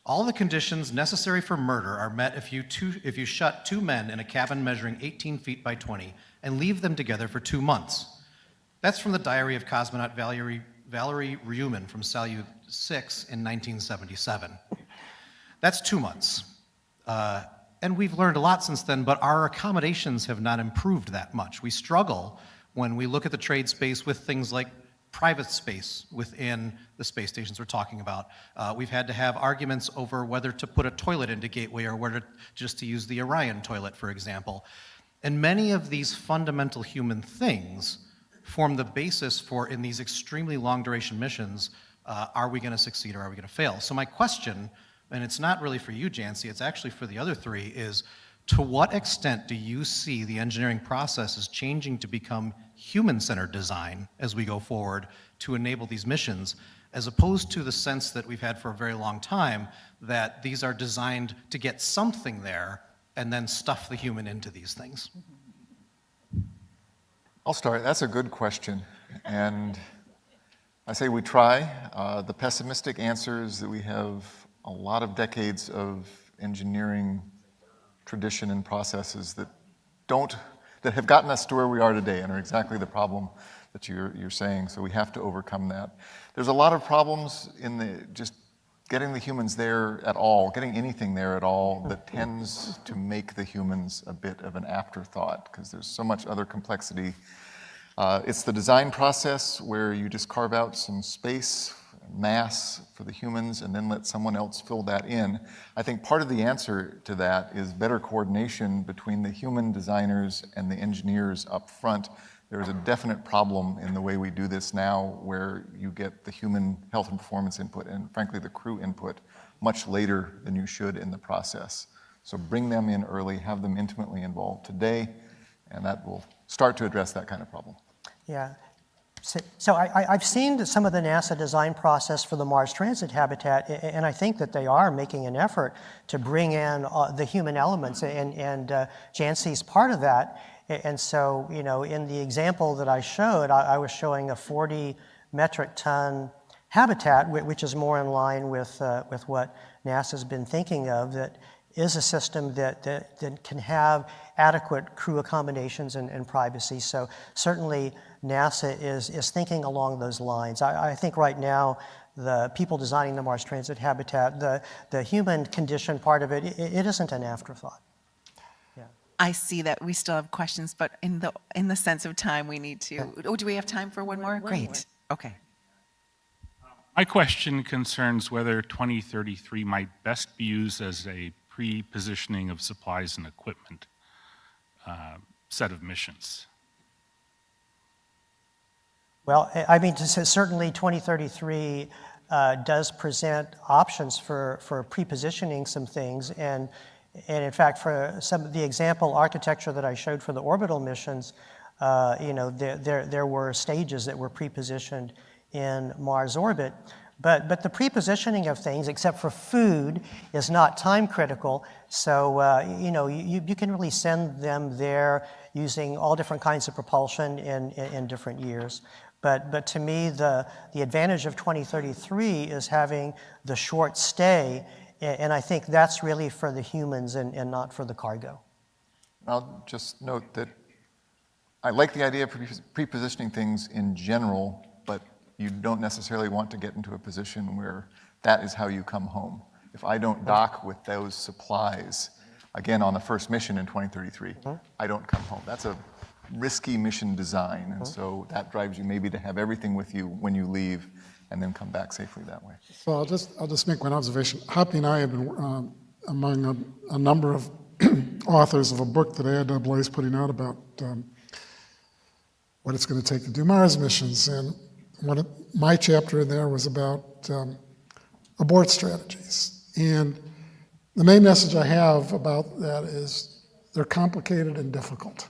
All the conditions necessary for murder are met if you shut two men in a cabin measuring 18 feet by 20 and leave them together for 2 months. That's from the diary of cosmonaut Valery Ryumin from Salyut 6 in 1977. That's 2 months. And we've learned a lot since then, but our accommodations have not improved that much. We struggle when we look at the trade space with things like private space within the space stations we're talking about. We've had to have arguments over whether to put a toilet into Gateway or whether just to use the Orion toilet, for example. And many of these fundamental human things form the basis for, in these extremely long duration missions, are we gonna succeed or are we gonna fail? So my question, and it's not really for you, Jancy, it's actually for the other three, is to what extent do you see the engineering process is changing to become human-centered design as we go forward to enable these missions, as opposed to the sense that we've had for a very long time that these are designed to get something there and then stuff the human into these things? I'll start. That's a good question. And I say we try. The pessimistic answer is that we have a lot of decades of engineering tradition and processes that have gotten us to where we are today and are exactly the problem that you're saying. So we have to overcome that. There's a lot of problems in the just getting the humans there at all, getting anything there at all, that tends to make the humans a bit of an afterthought because there's so much other complexity. It's the design process where you just carve out some space, mass for the humans, and then let someone else fill that in. I think part of the answer to that is better coordination between the human designers and the engineers up front. There is a definite problem in the way we do this now where you get the human health and performance input and frankly the crew input much later than you should in the process. So bring them in early, have them intimately involved today, and that will start to address that kind of problem. Yeah. So I've seen some of the NASA design process for the Mars Transit Habitat, and I think that they are making an effort to bring in the human elements, and Jansi's part of that. And so, you know, in the example that I showed, I was showing a 40 metric ton habitat, which is more in line with what NASA's been thinking of, that is a system that can have adequate crew accommodations and privacy. So certainly NASA is thinking along those lines. I think right now, the people designing the Mars Transit Habitat, the human condition part of it, it isn't an afterthought. I see that we still have questions, but in the sense of time, we need to. Oh, do we have time for one more? Great. Okay. My question concerns whether 2033 might best be used as a pre-positioning of supplies and equipment set of missions. Well, I mean, certainly 2033 does present options for pre-positioning some things, and in fact, for some of the example architecture that I showed for the orbital missions, you know, there were stages that were pre-positioned in Mars orbit. But the pre-positioning of things, except for food, is not time critical. So, you know, you can really send them there using all different kinds of propulsion in different years. But to me, the advantage of 2033 is having the short stay, and I think that's really for the humans and not for the cargo. I'll just note that I like the idea of pre-positioning things in general, but you don't necessarily want to get into a position where that is how you come home. If I don't dock with those supplies, again, on the first mission in 2033, I don't come home. That's a risky mission design, and so that drives you maybe to have everything with you when you leave and then come back safely that way. So I'll just make one observation. Hoppy and I have been among a number of authors of a book that AIAA is putting out about what it's going to take to do Mars missions, and my chapter in there was about abort strategies. And the main message I have about that is they're complicated and difficult.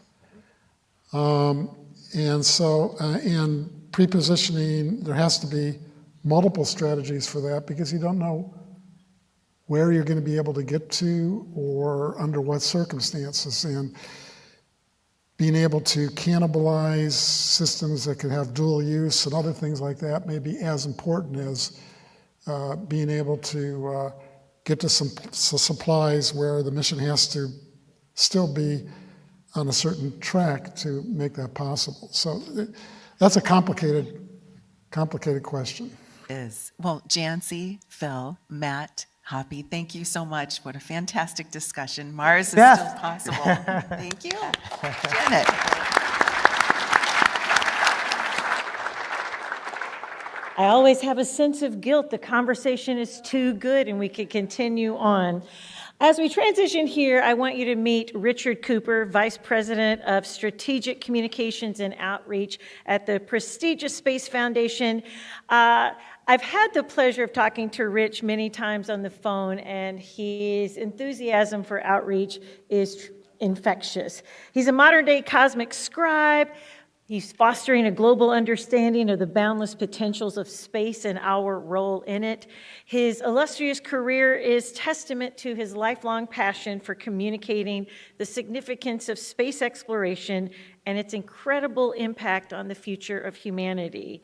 And so, in pre-positioning, there has to be multiple strategies for that because you don't know where you're going to be able to get to or under what circumstances. And being able to cannibalize systems that can have dual use and other things like that may be as important as being able to get to some supplies where the mission has to still be on a certain track to make that possible. So that's a complicated question. It is. Well, Jansi, Phil, Matt, Hoppy, thank you so much. What a fantastic discussion. Mars is still possible. Thank you. Janet. I always have a sense of guilt. The conversation is too good and we could continue on. As we transition here, I want you to meet Richard Cooper, Vice President of Strategic Communications and Outreach at the prestigious Space Foundation. I've had the pleasure of talking to Rich many times on the phone, and his enthusiasm for outreach is infectious. He's a modern-day cosmic scribe. He's fostering a global understanding of the boundless potentials of space and our role in it. His illustrious career is testament to his lifelong passion for communicating the significance of space exploration and its incredible impact on the future of humanity.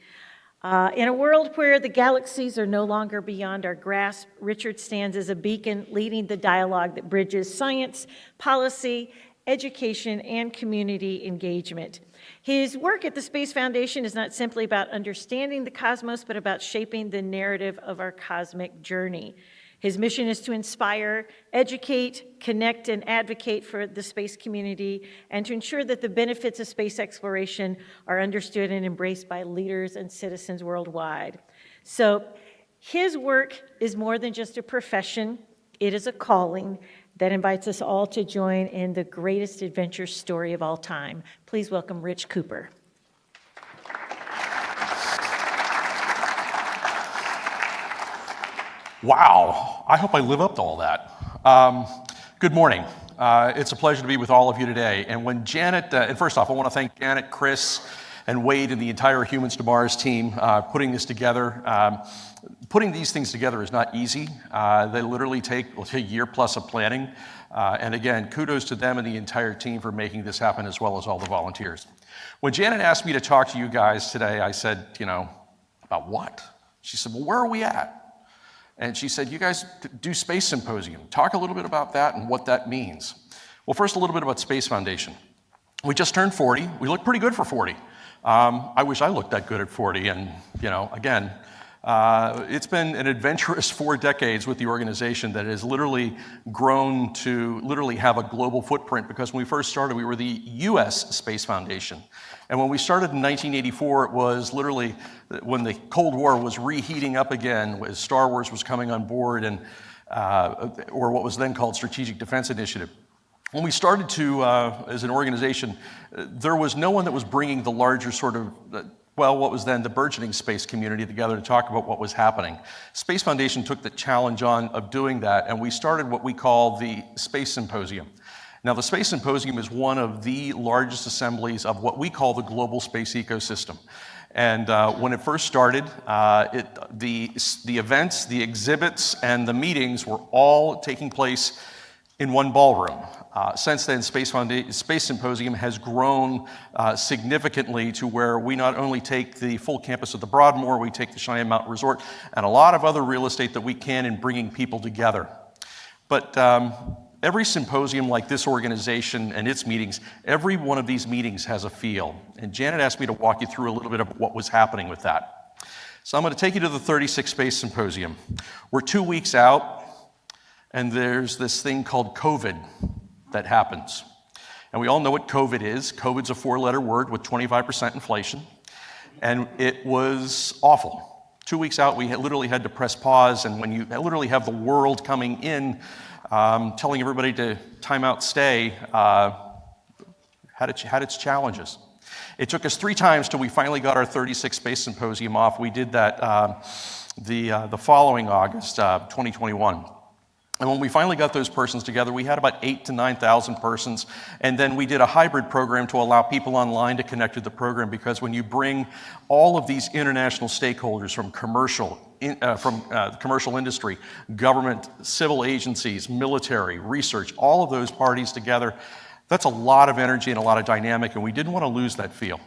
In a world where the galaxies are no longer beyond our grasp, Richard stands as a beacon leading the dialogue that bridges science, policy, education, and community engagement. His work at the Space Foundation is not simply about understanding the cosmos, but about shaping the narrative of our cosmic journey. His mission is to inspire, educate, connect, and advocate for the space community, and to ensure that the benefits of space exploration are understood and embraced by leaders and citizens worldwide. So his work is more than just a profession. It is a calling that invites us all to join in the greatest adventure story of all time. Please welcome Rich Cooper. Wow, I hope I live up to all that. Good morning. It's a pleasure to be with all of you today. And when Janet, and first off, I want to thank Janet, Chris, and Wade and the entire Humans to Mars team putting this together. Putting these things together is not easy. They literally take a year plus of planning. And again, kudos to them and the entire team for making this happen, as well as all the volunteers. When Janet asked me to talk to you guys today, I said, about what? She said, well, where are we at? And she said, you guys do Space Symposium. Talk a little bit about that and what that means. Well, first, a little bit about Space Foundation. We just turned 40. We look pretty good for 40. I wish I looked that good at 40. And, again, it's been an adventurous 4 decades with the organization that has literally grown to literally have a global footprint, because when we first started, we were the U.S. Space Foundation. And when we started in 1984, it was literally when the Cold War was reheating up again, as Star Wars was coming on board, and or what was then called Strategic Defense Initiative. When we started to, as an organization, there was no one that was bringing the larger sort of, what was then the burgeoning space community together to talk about what was happening. Space Foundation took the challenge on of doing that, and we started what we call the Space Symposium. Now, the Space Symposium is one of the largest assemblies of what we call the global space ecosystem. And when it first started, the events, the exhibits, and the meetings were all taking place in one ballroom. Since then, Space Symposium has grown significantly to where we not only take the full campus of the Broadmoor, we take the Cheyenne Mountain Resort, and a lot of other real estate that we can in bringing people together. But every symposium like this organization and its meetings, every one of these meetings has a feel. And Janet asked me to walk you through a little bit of what was happening with that. So I'm going to take you to the 36th Space Symposium. We're 2 weeks out, and there's this thing called COVID that happens. And we all know what COVID is. COVID's a 4-letter word with 25% inflation. And it was awful. 2 weeks out, we literally had to press pause, and when you literally have the world coming in, telling everybody to time out, stay, had its challenges. It took us 3 times till we finally got our 36th Space Symposium off. We did that the following August, 2021. And when we finally got those persons together, we had about 8,000 to 9,000 persons. And then we did a hybrid program to allow people online to connect to the program, because when you bring all of these international stakeholders from commercial industry, government, civil agencies, military, research, all of those parties together, that's a lot of energy and a lot of dynamic, and we didn't want to lose that feel.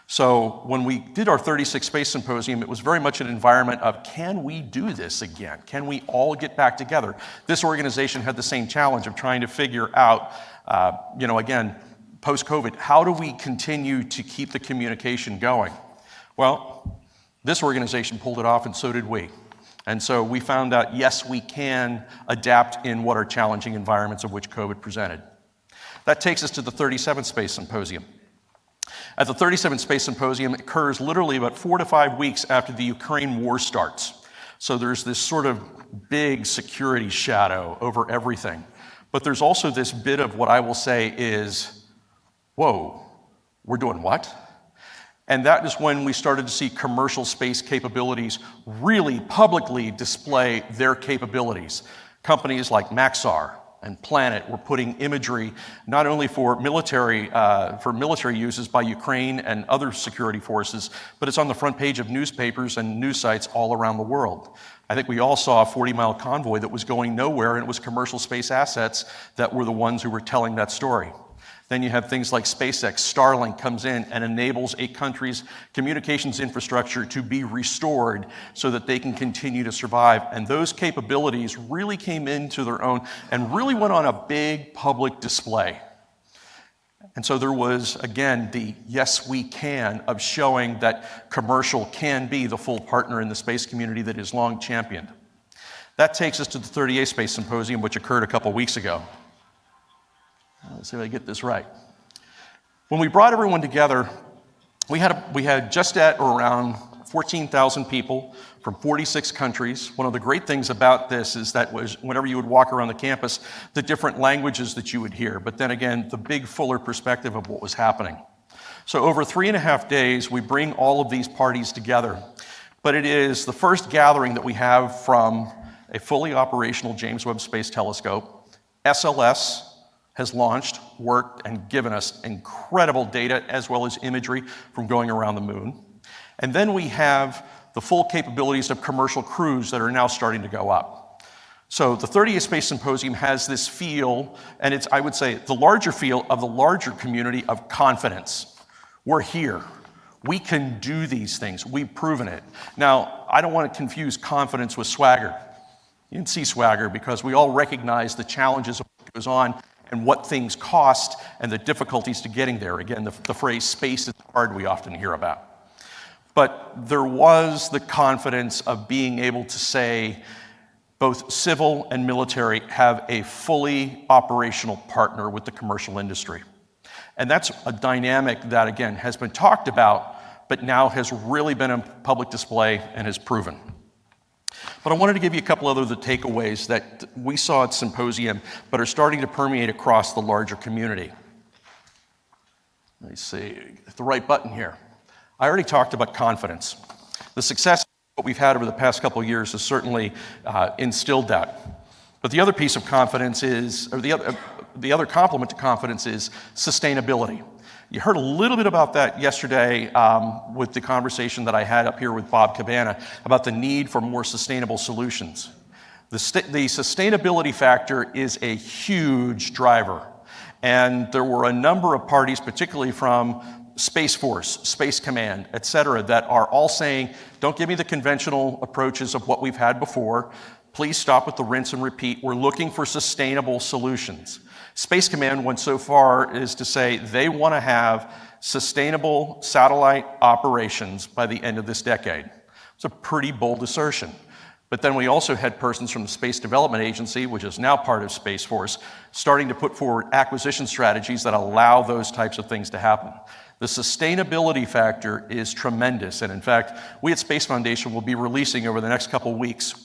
So when we did our 36th Space Symposium, it was very much an environment of, can we do this again? Can we all get back together? This organization had the same challenge of trying to figure out, again, post-COVID, how do we continue to keep the communication going? Well, this organization pulled it off, and so did we. And so we found out, yes, we can adapt in what are challenging environments of which COVID presented. That takes us to the 37th Space Symposium. At the 37th Space Symposium, it occurs literally about 4 to 5 weeks after the Ukraine war starts. So there's this sort of big security shadow over everything. But there's also this bit of what I will say is, whoa, we're doing what? And that is when we started to see commercial space capabilities really publicly display their capabilities. Companies like Maxar and Planet were putting imagery not only for military uses by Ukraine and other security forces, but it's on the front page of newspapers and news sites all around the world. I think we all saw a 40-mile convoy that was going nowhere, and it was commercial space assets that were the ones who were telling that story. Then you have things like SpaceX. Starlink comes in and enables a country's communications infrastructure to be restored so that they can continue to survive. And those capabilities really came into their own and really went on a big public display. And so there was, again, the yes, we can of showing that commercial can be the full partner in the space community that is long championed. That takes us to the 38th Space Symposium, which occurred a couple weeks ago. Let's see if I get this right. When we brought everyone together, we had just at or around 14,000 people from 46 countries. One of the great things about this is that whenever you would walk around the campus, the different languages that you would hear, but then again, the big fuller perspective of what was happening. So over 3.5 days, we bring all of these parties together, but it is the first gathering that we have from a fully operational James Webb Space Telescope. SLS has launched, worked, and given us incredible data as well as imagery from going around the moon. And then we have the full capabilities of commercial crews that are now starting to go up. So the 30th Space Symposium has this feel, and it's, I would say, the larger feel of the larger community of confidence. We're here. We can do these things. We've proven it. Now, I don't want to confuse confidence with swagger. You can see swagger because we all recognize the challenges of what goes on and what things cost and the difficulties to getting there. Again, the phrase space is hard we often hear about. But there was the confidence of being able to say both civil and military have a fully operational partner with the commercial industry. And that's a dynamic that, again, has been talked about, but now has really been on public display and is proven. But I wanted to give you a couple other takeaways that we saw at Symposium, but are starting to permeate across the larger community. Let me see, hit the right button here. I already talked about confidence. The success of what we've had over the past couple of years has certainly instilled that. But the other piece of confidence is, or the other complement to confidence is sustainability. You heard a little bit about that yesterday with the conversation that I had up here with Bob Cabana about the need for more sustainable solutions. The sustainability factor is a huge driver. And there were a number of parties, particularly from Space Force, Space Command, et cetera, that are all saying, don't give me the conventional approaches of what we've had before. Please stop with the rinse and repeat. We're looking for sustainable solutions. Space Command went so far as to say they want to have sustainable satellite operations by the end of this decade. It's a pretty bold assertion. But then we also had persons from the Space Development Agency, which is now part of Space Force, starting to put forward acquisition strategies that allow those types of things to happen. The sustainability factor is tremendous. And in fact, we at Space Foundation will be releasing over the next couple of weeks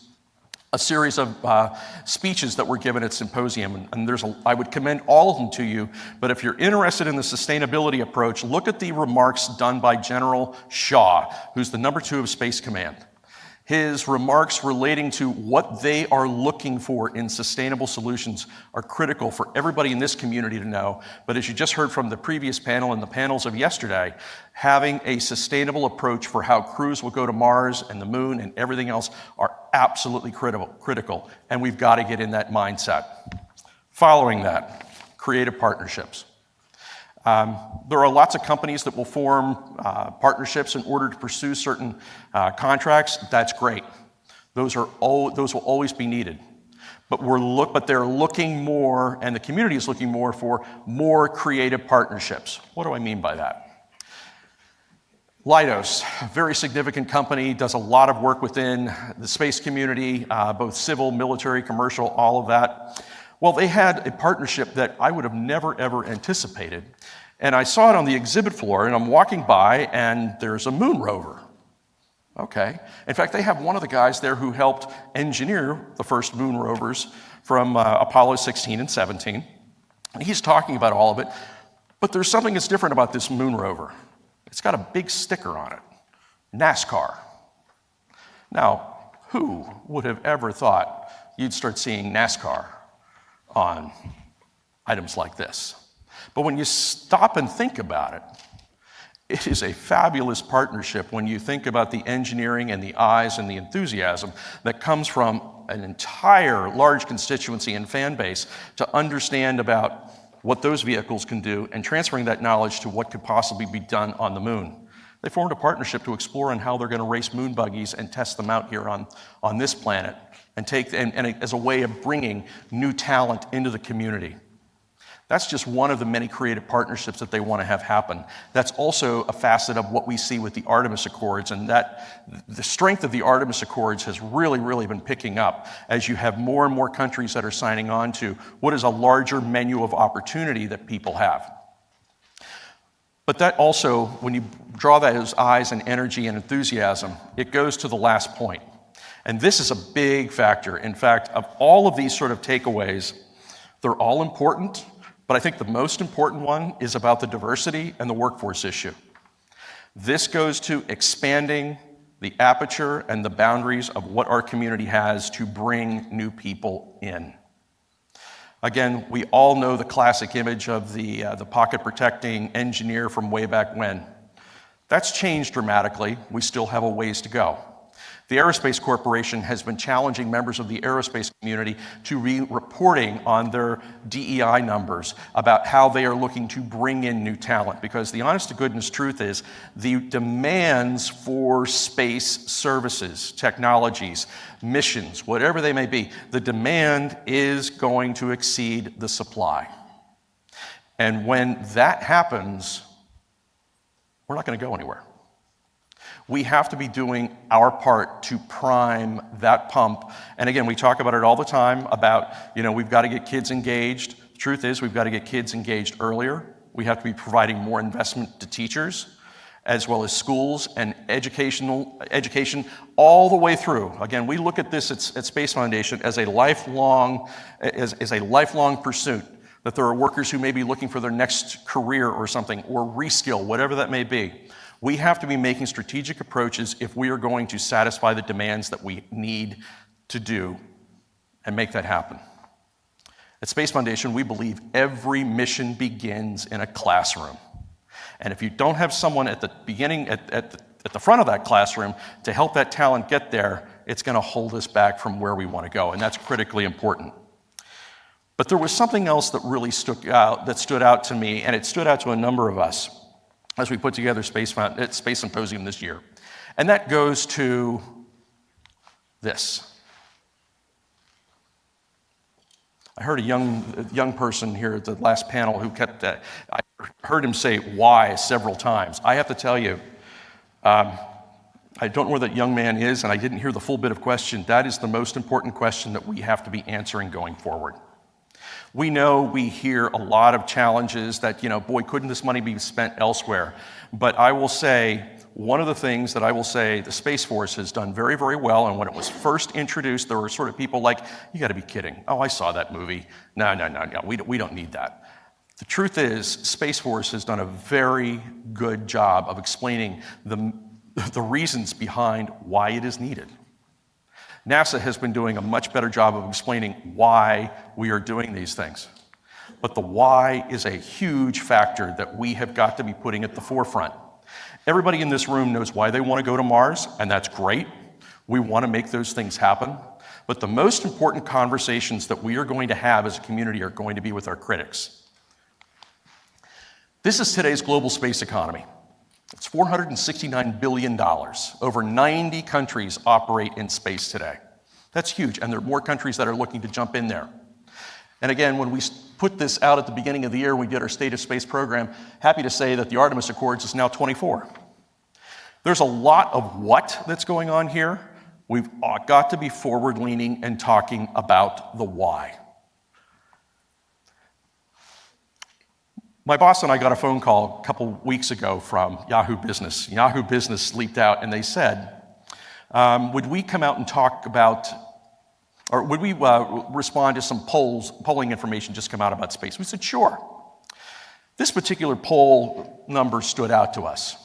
a series of speeches that were given at Symposium. And I would commend all of them to you. But if you're interested in the sustainability approach, look at the remarks done by General Shaw, who's the #2 of Space Command. His remarks relating to what they are looking for in sustainable solutions are critical for everybody in this community to know. But as you just heard from the previous panel and the panels of yesterday, having a sustainable approach for how crews will go to Mars and the moon and everything else are absolutely critical. And we've got to get in that mindset. Following that, creative partnerships. There are lots of companies that will form partnerships in order to pursue certain contracts. That's great. Those will always be needed. But they're looking more, and the community is looking more for more creative partnerships. What do I mean by that? Leidos, a very significant company, does a lot of work within the space community, both civil, military, commercial, all of that. Well, they had a partnership that I would have never, ever anticipated. And I saw it on the exhibit floor, and I'm walking by, and there's a moon rover. Okay. In fact, they have one of the guys there who helped engineer the first moon rovers from Apollo 16 and 17. And he's talking about all of it. But there's something that's different about this moon rover. It's got a big sticker on it, NASCAR. Now, who would have ever thought you'd start seeing NASCAR on items like this? But when you stop and think about it, it is a fabulous partnership when you think about the engineering and the eyes and the enthusiasm that comes from an entire large constituency and fan base to understand about what those vehicles can do and transferring that knowledge to what could possibly be done on the moon. They formed a partnership to explore on how they're going to race moon buggies and test them out here on this planet and as a way of bringing new talent into the community. That's just one of the many creative partnerships that they want to have happen. That's also a facet of what we see with the Artemis Accords, and that the strength of the Artemis Accords has really, really been picking up as you have more and more countries that are signing on to what is a larger menu of opportunity that people have. But that also, when you draw those eyes and energy and enthusiasm, it goes to the last point. And this is a big factor. In fact, of all of these sort of takeaways, they're all important. But I think the most important one is about the diversity and the workforce issue. This goes to expanding the aperture and the boundaries of what our community has to bring new people in. Again, we all know the classic image of the pocket protecting engineer from way back when. That's changed dramatically. We still have a ways to go. The Aerospace Corporation has been challenging members of the aerospace community to be reporting on their DEI numbers about how they are looking to bring in new talent, because the honest to goodness truth is the demands for space services, technologies, missions, whatever they may be, the demand is going to exceed the supply. And when that happens, we're not going to go anywhere. We have to be doing our part to prime that pump. And again, we talk about it all the time about, we've got to get kids engaged. The truth is, we've got to get kids engaged earlier. We have to be providing more investment to teachers, as well as schools and education all the way through. Again, we look at this at Space Foundation as a lifelong pursuit, that there are workers who may be looking for their next career or something, or reskill, whatever that may be. We have to be making strategic approaches if we are going to satisfy the demands that we need to do and make that happen. At Space Foundation, we believe every mission begins in a classroom. And if you don't have someone at the beginning, at the front of that classroom to help that talent get there, it's going to hold us back from where we want to go, and that's critically important. But there was something else that really stood out to me, and it stood out to a number of us as we put together Space Symposium this year. And that goes to this. I heard a young person here at the last panel who I heard him say why several times. I have to tell you, I don't know where that young man is, and I didn't hear the full bit of question. That is the most important question that we have to be answering going forward. We know, we hear a lot of challenges that, boy, couldn't this money be spent elsewhere? But I will say, one of the things that I will say the Space Force has done very, very well, and when it was first introduced, there were sort of people like, you gotta be kidding. Oh, I saw that movie. No, we don't need that. The truth is, Space Force has done a very good job of explaining the reasons behind why it is needed. NASA has been doing a much better job of explaining why we are doing these things. But the why is a huge factor that we have got to be putting at the forefront. Everybody in this room knows why they want to go to Mars, and that's great. We want to make those things happen. But the most important conversations that we are going to have as a community are going to be with our critics. This is today's global space economy. It's $469 billion. Over 90 countries operate in space today. That's huge, and there are more countries that are looking to jump in there. And again, when we put this out at the beginning of the year, we did our State of Space program, happy to say that the Artemis Accords is now 24. There's a lot of what that's going on here. We've got to be forward-leaning and talking about the why. My boss and I got a phone call a couple weeks ago from Yahoo Business. Yahoo Business leaped out and they said, would we come out and talk about, or would we respond to some polling information just come out about space? We said, sure. This particular poll number stood out to us.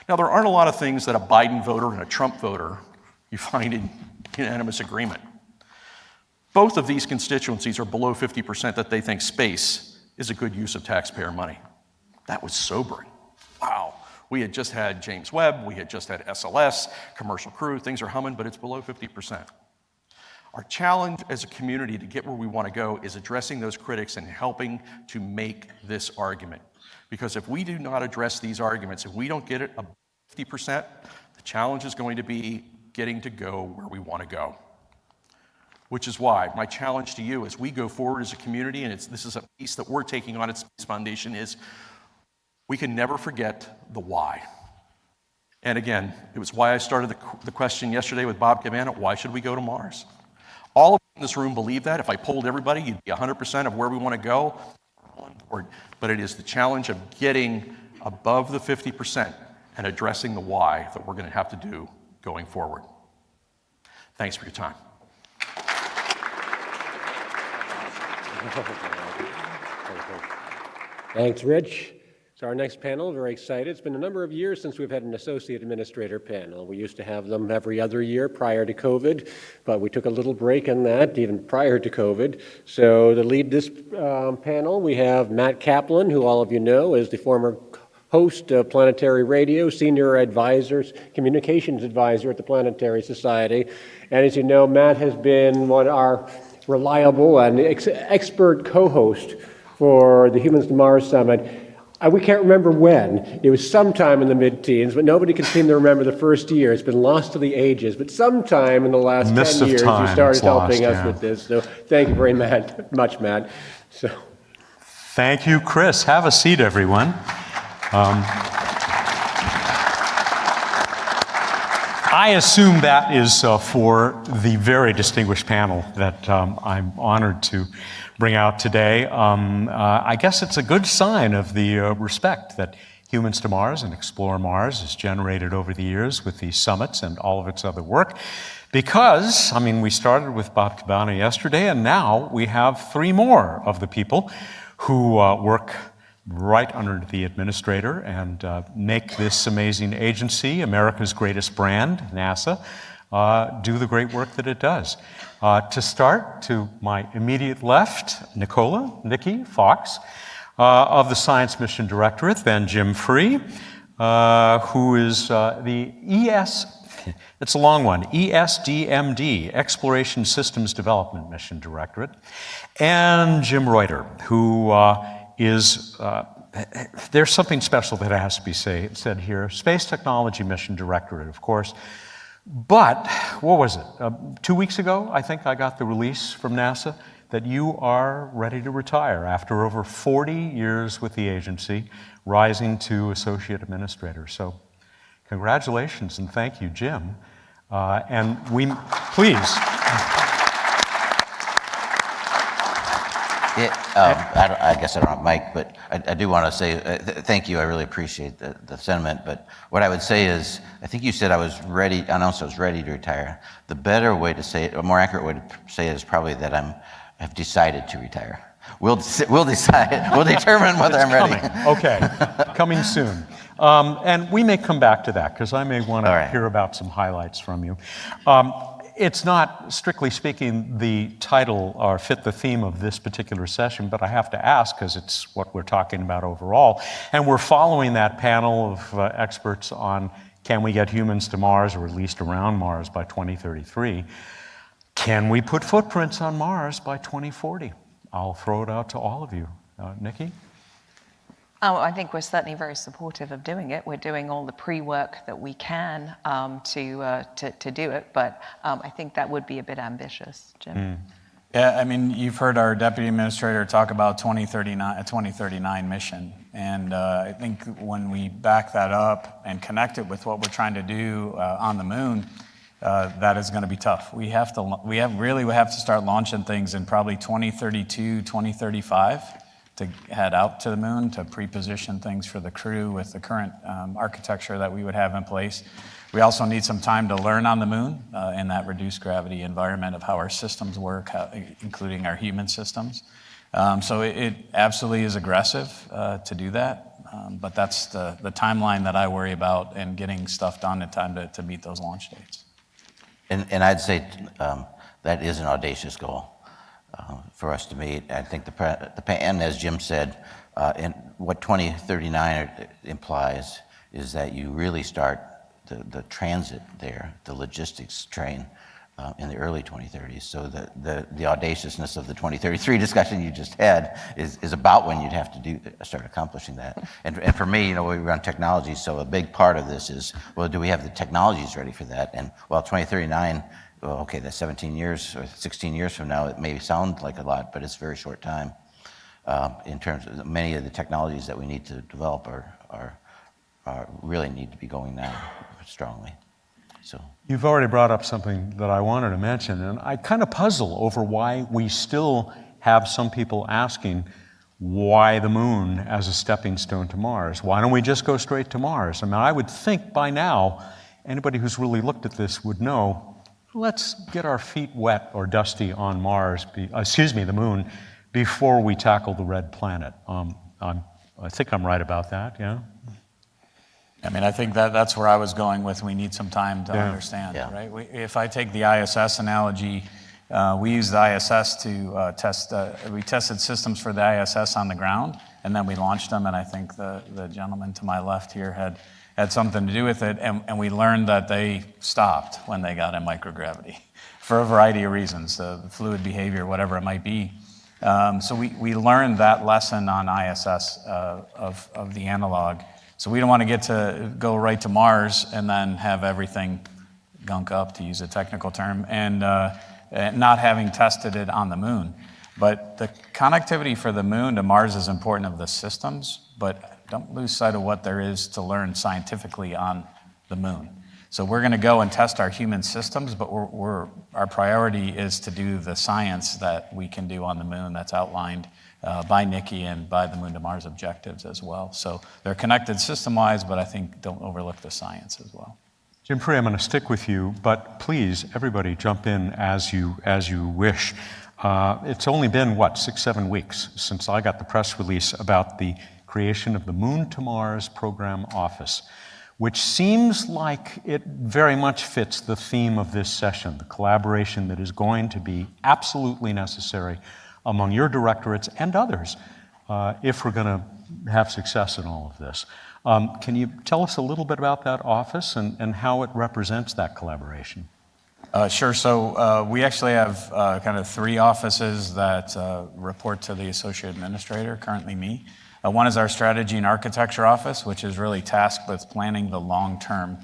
Now, there aren't a lot of things that a Biden voter and a Trump voter you find in unanimous agreement. Both of these constituencies are below 50% that they think space is a good use of taxpayer money. That was sobering. Wow. We had just had James Webb, we had just had SLS, Commercial Crew, things are humming, but it's below 50%. Our challenge as a community to get where we want to go is addressing those critics and helping to make this argument. Because if we do not address these arguments, if we don't get it above 50%, the challenge is going to be getting to go where we want to go. which is why my challenge to you as we go forward as a community, and this is a piece that we're taking on at Space Foundation, is we can never forget the why. And again, it was why I started the question yesterday with Bob Cabana, why should we go to Mars? All of you in this room believe that. If I polled everybody, you'd be 100% of where we want to go. But it is the challenge of getting above the 50% and addressing the why that we're going to have to do going forward. Thanks for your time. Thanks, Rich. So our next panel, very excited. It's been a number of years since we've had an associate administrator panel. We used to have them every other year prior to COVID, but we took a little break on that even prior to COVID. So to lead this panel, we have Matt Kaplan, who all of you know is the former host of Planetary Radio, senior advisor, communications advisor at the Planetary Society. And as you know, Matt has been one of our reliable and expert co-host for the Humans to Mars Summit. We can't remember when. It was sometime in the mid-teens, but nobody can seem to remember the first year. It's been lost to the ages. But sometime in the last 10 years, you started helping us with this. So thank you very much, Matt. So, Thank you, Chris. Have a seat, everyone. I assume that is for the very distinguished panel that I'm honored to bring out today. I guess it's a good sign of the respect that Humans to Mars and Explore Mars has generated over the years with these summits and all of its other work. Because, I mean, we started with Bob Cabana yesterday, and now we have 3 more of the people who work right under the administrator and make this amazing agency, America's greatest brand, NASA, do the great work that it does. To start, to my immediate left, Nikki Fox of the Science Mission Directorate, then Jim Free, who is the it's a long one, ESDMD, Exploration Systems Development Mission Directorate, and Jim Reuter, who is, there's something special that has to be said here, Space Technology Mission Directorate, of course. But, what was it? 2 weeks ago, I think I got the release from NASA that you are ready to retire after over 40 years with the agency, rising to Associate Administrator. So, congratulations and thank you, Jim. And please. I guess I don't have a mic, but I do want to say thank you. I really appreciate the sentiment. But what I would say is, I think you said I announced I was ready to retire. The better way to say it, a more accurate way to say it is probably that have decided to retire. We'll decide. We'll determine whether I'm ready. Okay, coming soon. And we may come back to that because I may want to hear about some highlights from you. It's not, strictly speaking, the title or fit the theme of this particular session, but I have to ask because it's what we're talking about overall. And we're following that panel of experts on can we get humans to Mars or at least around Mars by 2033? Can we put footprints on Mars by 2040? I'll throw it out to all of you. Nikki? Oh, I think we're certainly very supportive of doing it. We're doing all the pre-work that we can to do it, but I think that would be a bit ambitious, Jim. Yeah, I mean, you've heard our deputy administrator talk about a 2039 mission, and I think when we back that up and connect it with what we're trying to do on the moon, that is going to be tough. We have to start launching things in probably 2032, 2035. To head out to the moon, to pre-position things for the crew with the current architecture that we would have in place. We also need some time to learn on the moon in that reduced gravity environment of how our systems work, including our human systems. So it absolutely is aggressive to do that, but that's the timeline that I worry about and getting stuff done in time to meet those launch dates. And I'd say that is an audacious goal. For us to meet. I think and as Jim said, and what 2039 implies is that you really start the transit there, the logistics train in the early 2030s. So the audaciousness of the 2033 discussion you just had is about when you'd have to start accomplishing that. And for me, we run technology, so a big part of this is, well, do we have the technologies ready for that? And well, 2039 well, okay, that's 17 years or 16 years from now. It may sound like a lot, but it's a very short time. In terms of many of the technologies that we need to develop are really need to be going now strongly. So You've already brought up something that I wanted to mention, and I kind of puzzle over why we still have some people asking why the moon as a stepping stone to Mars. Why don't we just go straight to Mars? I mean, I would think by now anybody who's really looked at this would know, let's get our feet wet or dusty on Mars, the moon, before we tackle the red planet. I think I'm right about that, yeah? I mean, I think that's where I was going with we need some time to understand, right? If I take the ISS analogy, we used the ISS to we tested systems for the ISS on the ground, and then we launched them, and I think the gentleman to my left here had something to do with it, and we learned that they stopped when they got in microgravity for a variety of reasons, the fluid behavior, whatever it might be. So we learned that lesson on ISS of the analog. So we don't want to go right to Mars and then have everything gunk up, to use a technical term, and not having tested it on the moon. But the connectivity for the moon to Mars is important of the systems, but don't lose sight of what there is to learn scientifically on the moon. So we're going to go and test our human systems, but our priority is to do the science that we can do on the moon that's outlined by Nikki and by the Moon to Mars objectives as well. So they're connected system-wise, but I think don't overlook the science as well. Jim Free, I'm going to stick with you, but please, everybody jump in as you wish. It's only been, 6-7 weeks since I got the press release about the creation of the Moon to Mars Program Office, which seems like it very much fits the theme of this session, the collaboration that is going to be absolutely necessary among your directorates and others if we're going to have success in all of this. Can you tell us a little bit about that office and how it represents that collaboration? Sure. So we actually have kind of 3 offices that report to the Associate Administrator, currently me. One is our Strategy and Architecture Office, which is really tasked with planning the long-term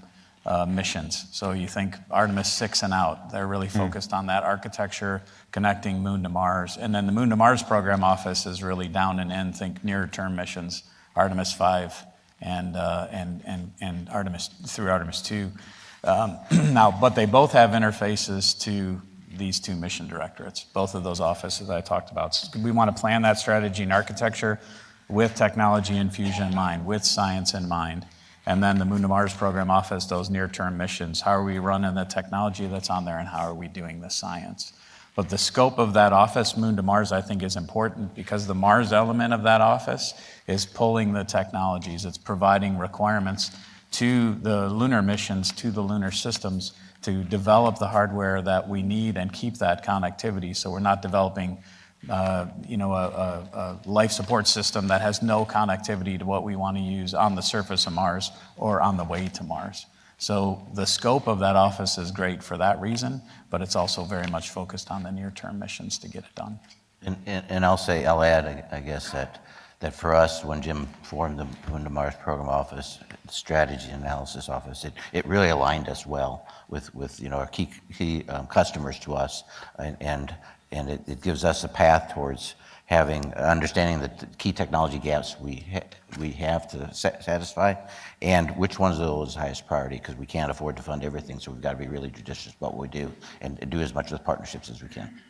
missions. So you think Artemis 6 and out, they're really focused on that architecture, connecting Moon to Mars. And then the Moon to Mars Program Office is really down and in, think near-term missions, Artemis 5 and Artemis through Artemis 2. Now, but they both have interfaces to these 2 mission directorates, both of those offices I talked about. So we want to plan that strategy and architecture with technology infusion in mind, with science in mind. And then the Moon to Mars Program Office, those near-term missions. How are we running the technology that's on there, and how are we doing the science? But the scope of that office, Moon to Mars, I think is important because the Mars element of that office is pulling the technologies. It's providing requirements to the lunar missions, to the lunar systems, to develop the hardware that we need and keep that connectivity. So we're not developing a life support system that has no connectivity to what we want to use on the surface of Mars or on the way to Mars. So the scope of that office is great for that reason, but it's also very much focused on the near-term missions to get it done. And I'll add, I guess, that for us, when Jim formed the Moon to Mars Program Office, the Strategy Analysis Office, it really aligned us well with our key customers to us, and it gives us a path towards understanding the key technology gaps we have to satisfy, and which ones of those is highest priority, because we can't afford to fund everything, so we've got to be really judicious about what we do and do as much with partnerships as we can.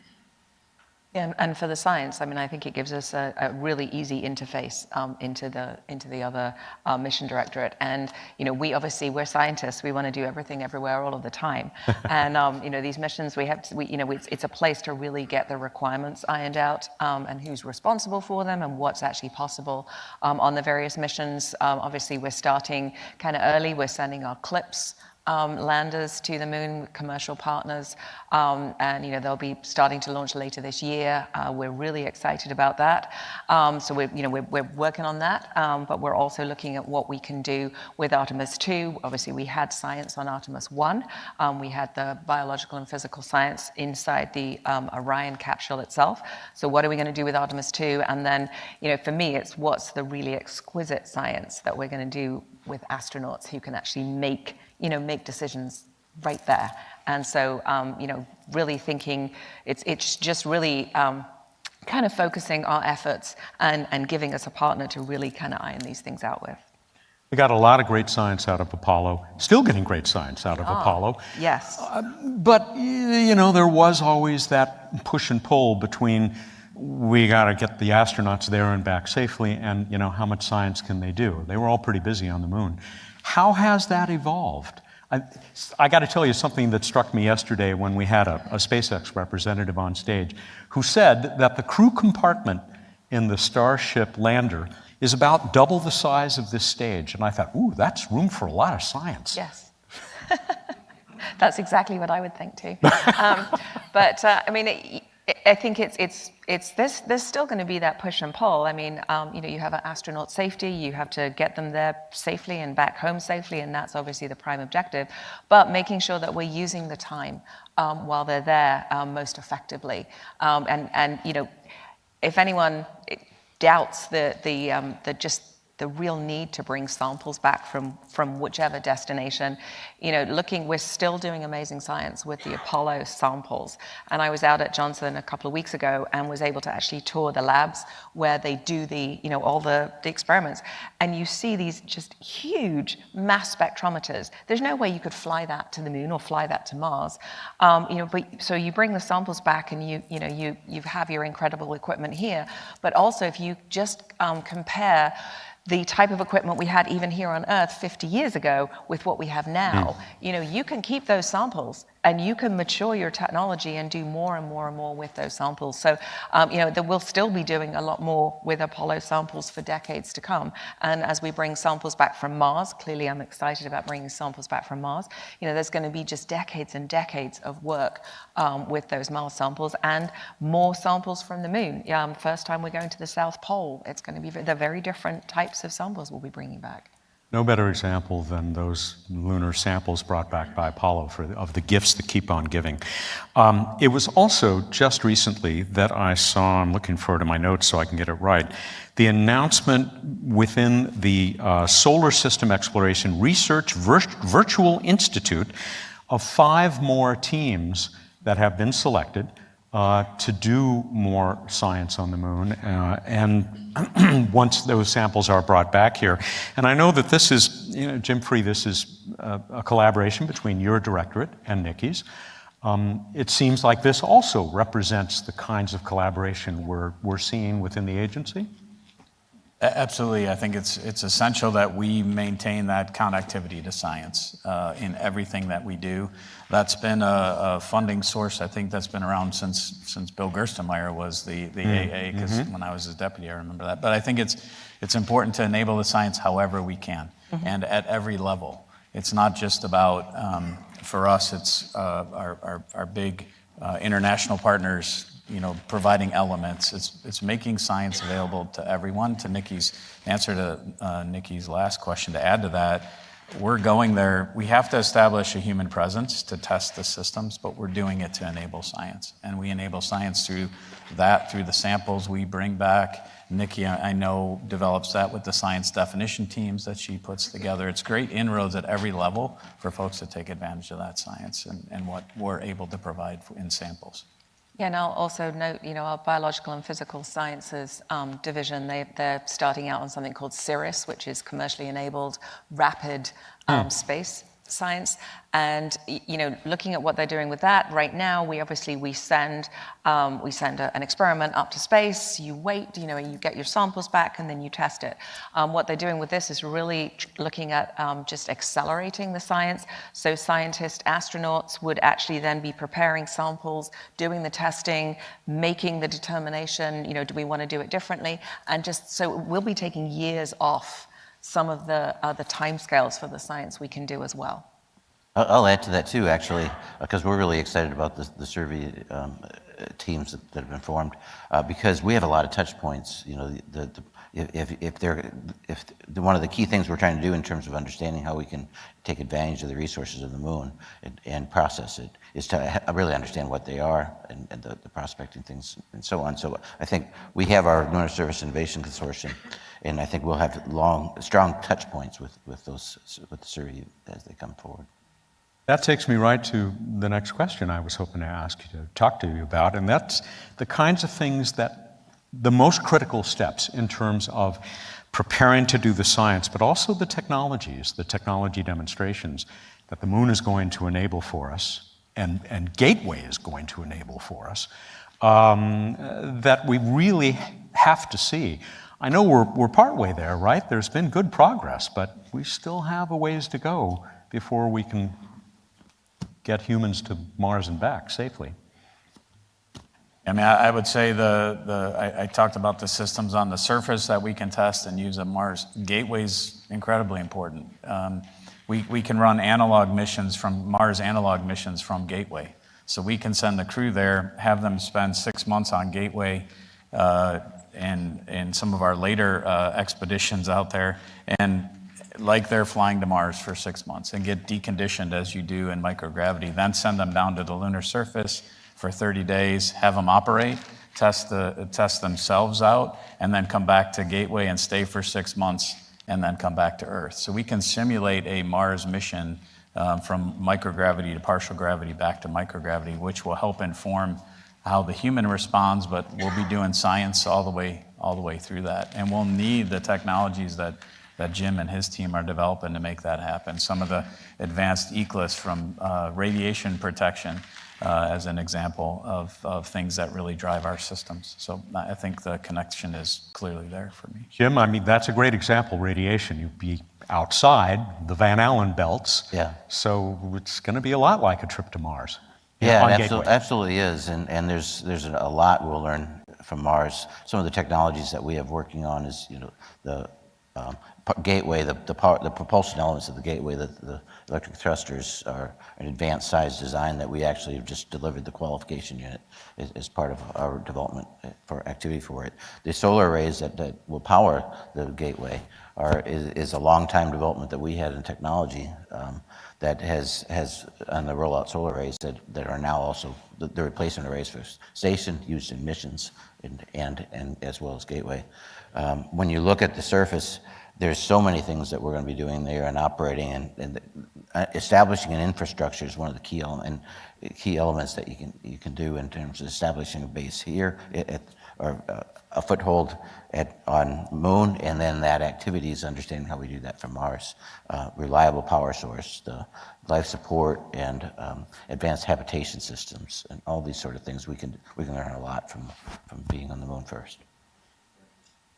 Yeah, and for the science, I mean, I think it gives us a really easy interface into the other mission directorate. And we're scientists. We want to do everything, everywhere, all of the time. And these missions, it's a place to really get the requirements ironed out and who's responsible for them and what's actually possible on the various missions. Obviously, we're starting kind of early. We're sending our CLIPS landers to the moon with commercial partners, and they'll be starting to launch later this year. We're really excited about that. So we're working on that, but we're also looking at what we can do with Artemis 2. Obviously, we had science on Artemis 1. We had the biological and physical science inside the Orion capsule itself. So what are we going to do with Artemis 2? And then, for me, it's what's the really exquisite science that we're going to do with astronauts who can actually make decisions right there. And so, really thinking it's just really kind of focusing our efforts and giving us a partner to really kind of iron these things out with. We got a lot of great science out of Apollo, still getting great science out of Apollo. Yes. But, there was always that push and pull between we got to get the astronauts there and back safely and, how much science can they do? They were all pretty busy on the moon. How has that evolved? I got to tell you something that struck me yesterday when we had a SpaceX representative on stage who said that the crew compartment in the Starship lander is about double the size of this stage. And I thought, ooh, that's room for a lot of science. Yes. That's exactly what I would think too. I think there's still going to be that push and pull. You have astronaut safety, you have to get them there safely and back home safely, and that's obviously the prime objective. But making sure that we're using the time while they're there most effectively. If anyone doubts the real need to bring samples back from whichever destination, we're still doing amazing science with the Apollo samples. And I was out at Johnson a couple of weeks ago and was able to actually tour the labs where they do all the experiments. And you see these just huge mass spectrometers. There's no way you could fly that to the moon or fly that to Mars. So you bring the samples back and you have your incredible equipment here. But also if you just compare the type of equipment we had even here on Earth 50 years ago with what we have now, you can keep those samples and you can mature your technology and do more and more and more with those samples. So, we'll still be doing a lot more with Apollo samples for decades to come. And as we bring samples back from Mars, clearly I'm excited about bringing samples back from Mars, there's going to be just decades and decades of work with those Mars samples and more samples from the moon. First time we're going to the South Pole, it's going to be the very different types of samples we'll be bringing back. No better example than those lunar samples brought back by Apollo of the gifts that keep on giving. It was also just recently that I saw, I'm looking forward to my notes so I can get it right, the announcement within the Solar System Exploration Research Virtual Institute of 5 more teams that have been selected to do more science on the moon, and once those samples are brought back here. And I know that this is, Jim Free, this is a collaboration between your directorate and Nikki's. It seems like this also represents the kinds of collaboration we're seeing within the agency. Absolutely. I think it's essential that we maintain that connectivity to science in everything that we do. That's been a funding source, I think, that's been around since Bill Gerstenmaier was the AA, because when I was his deputy, I remember that. But I think it's important to enable the science however we can and at every level. It's not just about, for us, it's our big international partners, providing elements. It's making science available to everyone. To Nikki's answer to Nikki's last question, to add to that, we're going there. We have to establish a human presence to test the systems, but we're doing it to enable science. And we enable science through the samples we bring back. Nikki, I know, develops that with the science definition teams that she puts together. It's great inroads at every level for folks to take advantage of that science and what we're able to provide in samples. Yeah, and I'll also note, our biological and physical sciences division, they're starting out on something called CIRRUS, which is commercially enabled rapid space science. And, looking at what they're doing with that right now, we send an experiment up to space, you wait, you get your samples back and then you test it. What they're doing with this is really looking at just accelerating the science. So scientists, astronauts would actually then be preparing samples, doing the testing, making the determination, do we want to do it differently? And just so we'll be taking years off some of the timescales for the science we can do as well. I'll add to that too, actually, because we're really excited about the survey teams that have been formed, because we have a lot of touch points. If one of the key things we're trying to do in terms of understanding how we can take advantage of the resources of the moon and process it is to really understand what they are and the prospecting things and so on. So I think we have our Lunar Service Innovation Consortium, and I think we'll have strong touch points with the survey as they come forward. That takes me right to the next question I was hoping to ask you to talk to you about, and that's the kinds of things that the most critical steps in terms of preparing to do the science, but also the technologies, the technology demonstrations that the moon is going to enable for us, and Gateway is going to enable for us, that we really have to see. I know we're partway there, right? There's been good progress, but we still have a ways to go before we can get humans to Mars and back safely. I mean, I would say I talked about the systems on the surface that we can test and use at Mars. Gateway's incredibly important. We can run analog missions from Mars, analog missions from Gateway. So we can send the crew there, have them spend 6 months on Gateway, and some of our later expeditions out there, and like they're flying to Mars for 6 months and get deconditioned as you do in microgravity, then send them down to the lunar surface for 30 days, have them operate, test themselves out, and then come back to Gateway and stay for 6 months, and then come back to Earth. So we can simulate a Mars mission from microgravity to partial gravity back to microgravity, which will help inform how the human responds, but we'll be doing science all the way through that. And we'll need the technologies that Jim and his team are developing to make that happen. Some of the advanced ECLS from radiation protection as an example of things that really drive our systems. So I think the connection is clearly there for me. Jim, I mean, that's a great example, radiation. You'd be outside the Van Allen belts. Yeah. So it's going to be a lot like a trip to Mars. Yeah, on it Gateway. absolutely is, and there's a lot we'll learn from Mars. Some of the technologies that we have working on is, the Gateway, the propulsion elements of the Gateway, the electric thrusters are an advanced size design that we actually have just delivered the qualification unit as part of our development for activity for it. The solar arrays that will power the Gateway is a long time development that we had in technology that has on the rollout solar arrays that are now also the replacement arrays for station used in missions and as well as Gateway. When you look at the surface, there's so many things that we're going to be doing there and operating and establishing an infrastructure is one of the key elements that you can do in terms of establishing a base here or a foothold on Moon, and then that activity is understanding how we do that from Mars. Reliable power source, the life support, and advanced habitation systems, and all these sort of things. We can learn a lot from being on the Moon first.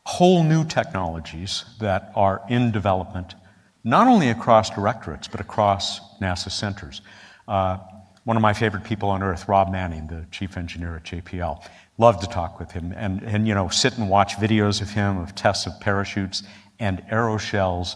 Whole new technologies that are in development, not only across directorates, but across NASA centers. One of my favorite people on Earth, Rob Manning, the chief engineer at JPL, love to talk with him and sit and watch videos of him of tests of parachutes and aeroshells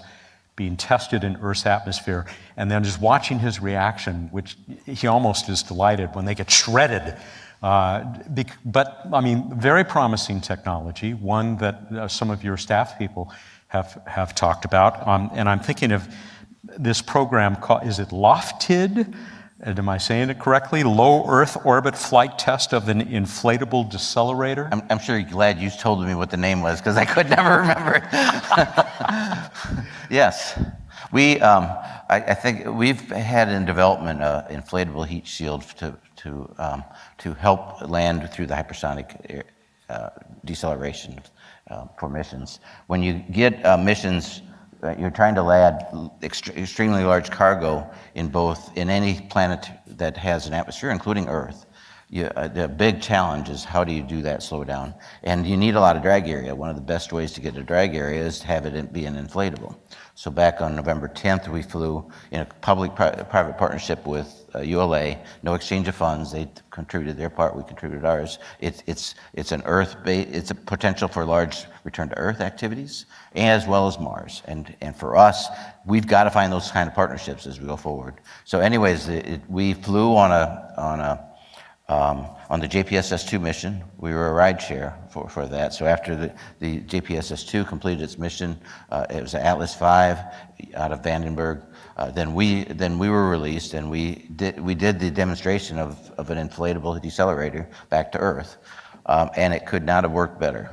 being tested in Earth's atmosphere, and then just watching his reaction, which he almost is delighted when they get shredded. But I mean, very promising technology, one that some of your staff people have talked about. And I'm thinking of this program called, is it LOFTID? Am I saying it correctly? Low Earth Orbit Flight Test of an Inflatable Decelerator? I'm sure you're glad you told me what the name was, because I could never remember it. Yes. I think we've had in development an inflatable heat shield to help land through the hypersonic deceleration for missions. When you get missions, you're trying to land extremely large cargo in any planet that has an atmosphere, including Earth. The big challenge is how do you do that slow down? And you need a lot of drag area. One of the best ways to get a drag area is to have it be an inflatable. So back on November 10th, we flew in a public-private partnership with ULA, no exchange of funds. They contributed their part, we contributed ours. It's a potential for large return to Earth activities, as well as Mars. And for us, we've got to find those kind of partnerships as we go forward. So anyways, we flew on the JPSS-2 mission. We were a ride share for that. So after the JPSS-2 completed its mission, it was Atlas V out of Vandenberg. Then we were released, and we did the demonstration of an inflatable decelerator back to Earth. and it could not have worked better.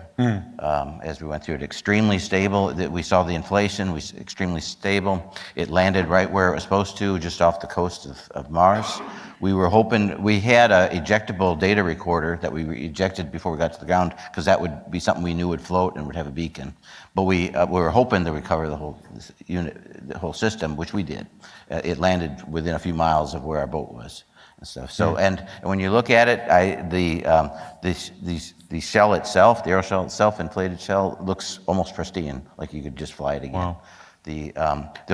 As we went through it, extremely stable. We saw the inflation, extremely stable. It landed right where it was supposed to, just off the coast of Mars. We were hoping, we had an ejectable data recorder that we ejected before we got to the ground, because that would be something we knew would float and would have a beacon. But we were hoping to recover the whole unit, the whole system, which we did. It landed within a few miles of where our boat was and stuff. So, and when you look at it, the shell itself, the aeroshell itself, inflated shell, looks almost pristine, like you could just fly it again. Wow. The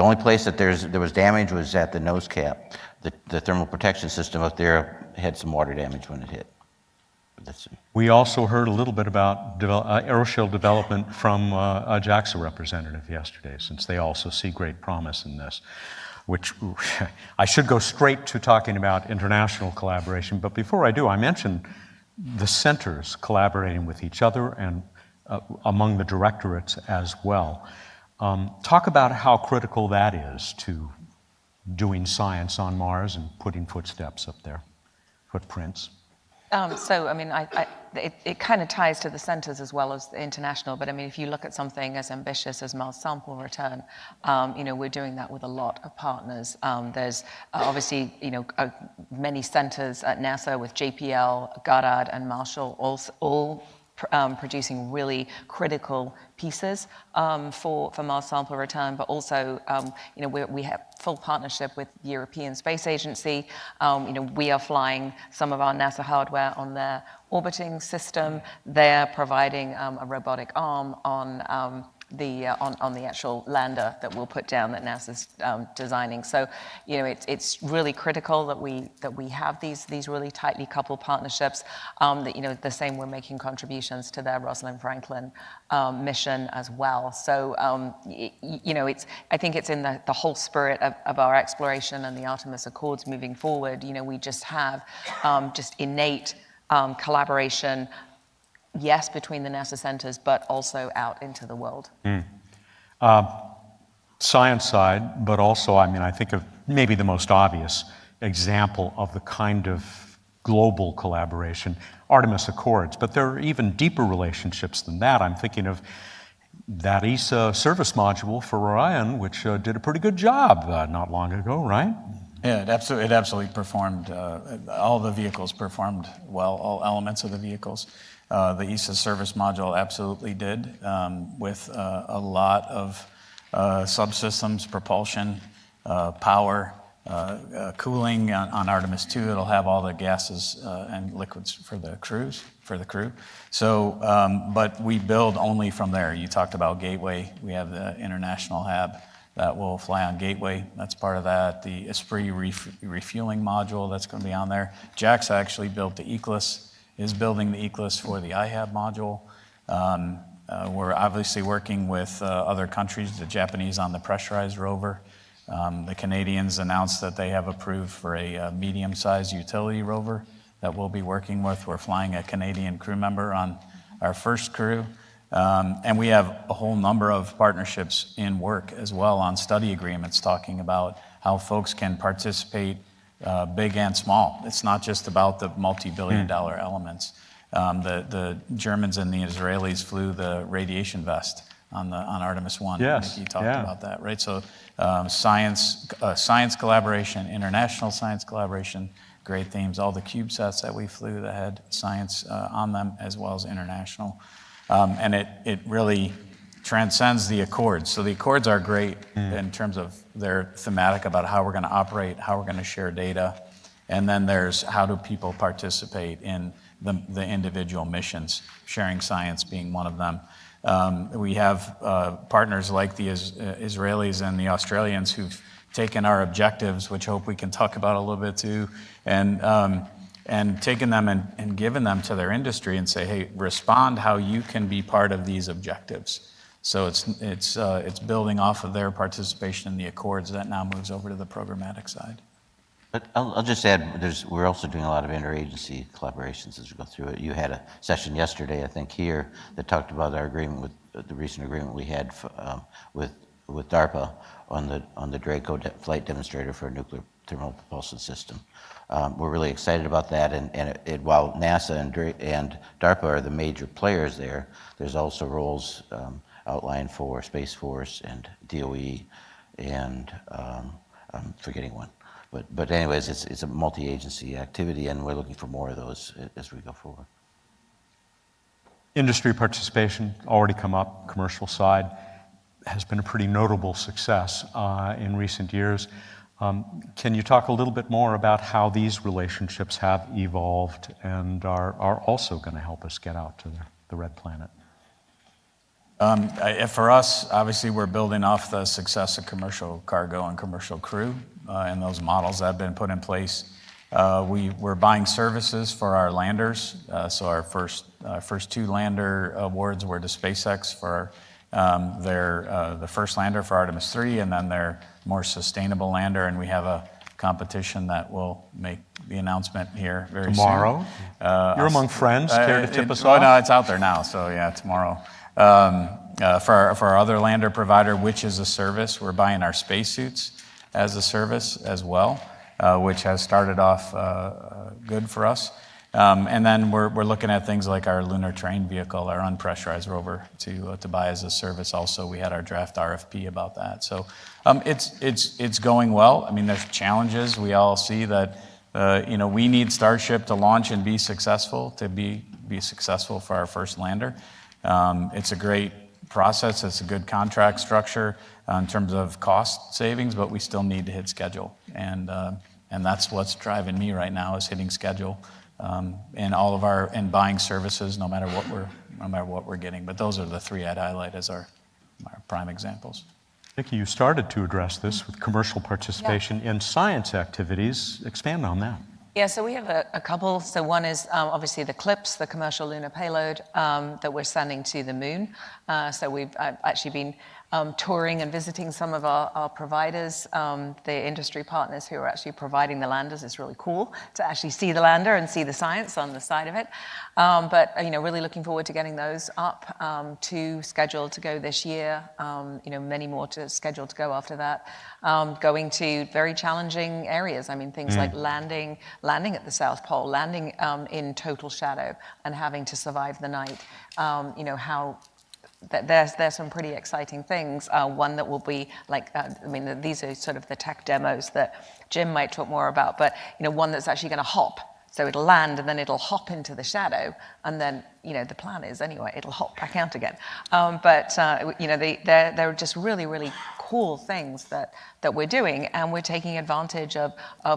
only place that there was damage was at the nose cap. The thermal protection system up there had some water damage when it hit. We also heard a little bit about aeroshell development from a JAXA representative yesterday, since they also see great promise in this, which I should go straight to talking about international collaboration. But before I do, I mentioned the centers collaborating with each other and among the directorates as well. Talk about how critical that is to doing science on Mars and putting footsteps up there, footprints. So, I mean, it kind of ties to the centers as well as the international, but I mean, if you look at something as ambitious as Mars sample return, you know, we're doing that with a lot of partners. There's obviously, you know, many centers at NASA with JPL, Goddard, and Marshall, all producing really critical pieces for Mars sample return, but also, you know, we have full partnership with the European Space Agency. You know, we are flying some of our NASA hardware on their orbiting system. They're providing a robotic arm on the actual lander that we'll put down that NASA's designing. So, you know, it's really critical that we have these really tightly coupled partnerships. That, you know, the same, we're making contributions to their Rosalind Franklin mission as well. So, you know, I think it's in the whole spirit of our exploration and the Artemis Accords moving forward. You know, we just have just innate collaboration. Yes, between the NASA centers, but also out into the world. Science side, but also, I mean, I think of maybe the most obvious example of the kind of global collaboration, Artemis Accords, but there are even deeper relationships than that. I'm thinking of that ESA service module for Orion, which did a pretty good job not long ago, right? Yeah, it absolutely performed, all the vehicles performed well, all elements of the vehicles. The ESA service module absolutely did, with a lot of subsystems, propulsion, power, cooling on Artemis 2. It'll have all the gases and liquids for the crew. So, but we build only from there. You talked about Gateway. We have the International Hab that will fly on Gateway. That's part of that. The Esprit refueling module that's going to be on there. JAXA actually built the ECLSS. Is building the ECLSS for the IHAB module. We're obviously working with other countries, the Japanese on the pressurized rover. The Canadians announced that they have approved for a medium-sized utility rover that we'll be working with. We're flying a Canadian crew member on our first crew. And we have a whole number of partnerships in work as well on study agreements talking about how folks can participate big and small. It's not just about the multi-billion-dollar elements. The Germans and the Israelis flew the radiation vest on Artemis 1. Yes, I think you talked about that, right? So science collaboration, international science collaboration, great themes. All the CubeSats that we flew that had science on them, as well as international. And it really transcends the Accords. So the Accords are great in terms of their thematic about how we're going to operate, how we're going to share data, and then there's how do people participate in the individual missions, sharing science being one of them. We have partners like the Israelis and the Australians who've taken our objectives, which I hope we can talk about a little bit too, and taken them and given them to their industry and say, hey, respond how you can be part of these objectives. So it's building off of their participation in the Accords that now moves over to the programmatic side. But I'll just add, we're also doing a lot of interagency collaborations as we go through it. You had a session yesterday, I think, here that talked about our agreement with the recent agreement we had with with DARPA on the Draco flight demonstrator for a nuclear thermal propulsion system. We're really excited about that, and while NASA and DARPA are the major players there, there's also roles outlined for Space Force and DOE, and I'm forgetting one. But anyways, it's a multi-agency activity, and we're looking for more of those as we go forward. Industry participation, already come up, commercial side, has been a pretty notable success in recent years. Can you talk a little bit more about how these relationships have evolved and are also going to help us get out to the red planet? For us, obviously, we're building off the success of commercial cargo and commercial crew and those models that have been put in place. We're buying services for our landers. So our first 2 lander awards were to SpaceX for the first lander for Artemis 3, and then their more sustainable lander. And we have a competition that will make the announcement here very tomorrow. Soon. You're among friends. Care to tip us off? off? No, it's out there now. So yeah, tomorrow. For our other lander provider, which is a service, we're buying our spacesuits as a service as well, which has started off good for us. And then we're looking at things like our lunar terrain vehicle, our unpressurized rover, to buy as a service. Also, we had our draft RFP about that. So it's going well. I mean, there's challenges. We all see that we need Starship to launch and be successful, to be successful for our first lander. It's a great process. It's a good contract structure in terms of cost savings, but we still need to hit schedule. And that's what's driving me right now, is hitting schedule in all of our buying services, no matter what we're getting. But those are the 3 I'd highlight as our prime examples. Nikki, you started to address this with commercial participation in science activities. Expand on that. Yeah, so we have a couple. So one is obviously the CLIPS, the commercial lunar payload that we're sending to the moon. So we've actually been touring and visiting some of our providers, the industry partners who are actually providing the landers. It's really cool to actually see the lander and see the science on the side of it. But really looking forward to getting those up to scheduled to go this year. Many more scheduled to go after that. Going to very challenging areas. I mean, things like landing at the South Pole, landing in total shadow and having to survive the night. There's some pretty exciting things. One that will be like, these are sort of the tech demos that Jim might talk more about, but one that's actually going to hop. So it'll land and then it'll hop into the shadow, and then the plan is anyway it'll hop back out again. They're just really, really cool things that we're doing, and we're taking advantage of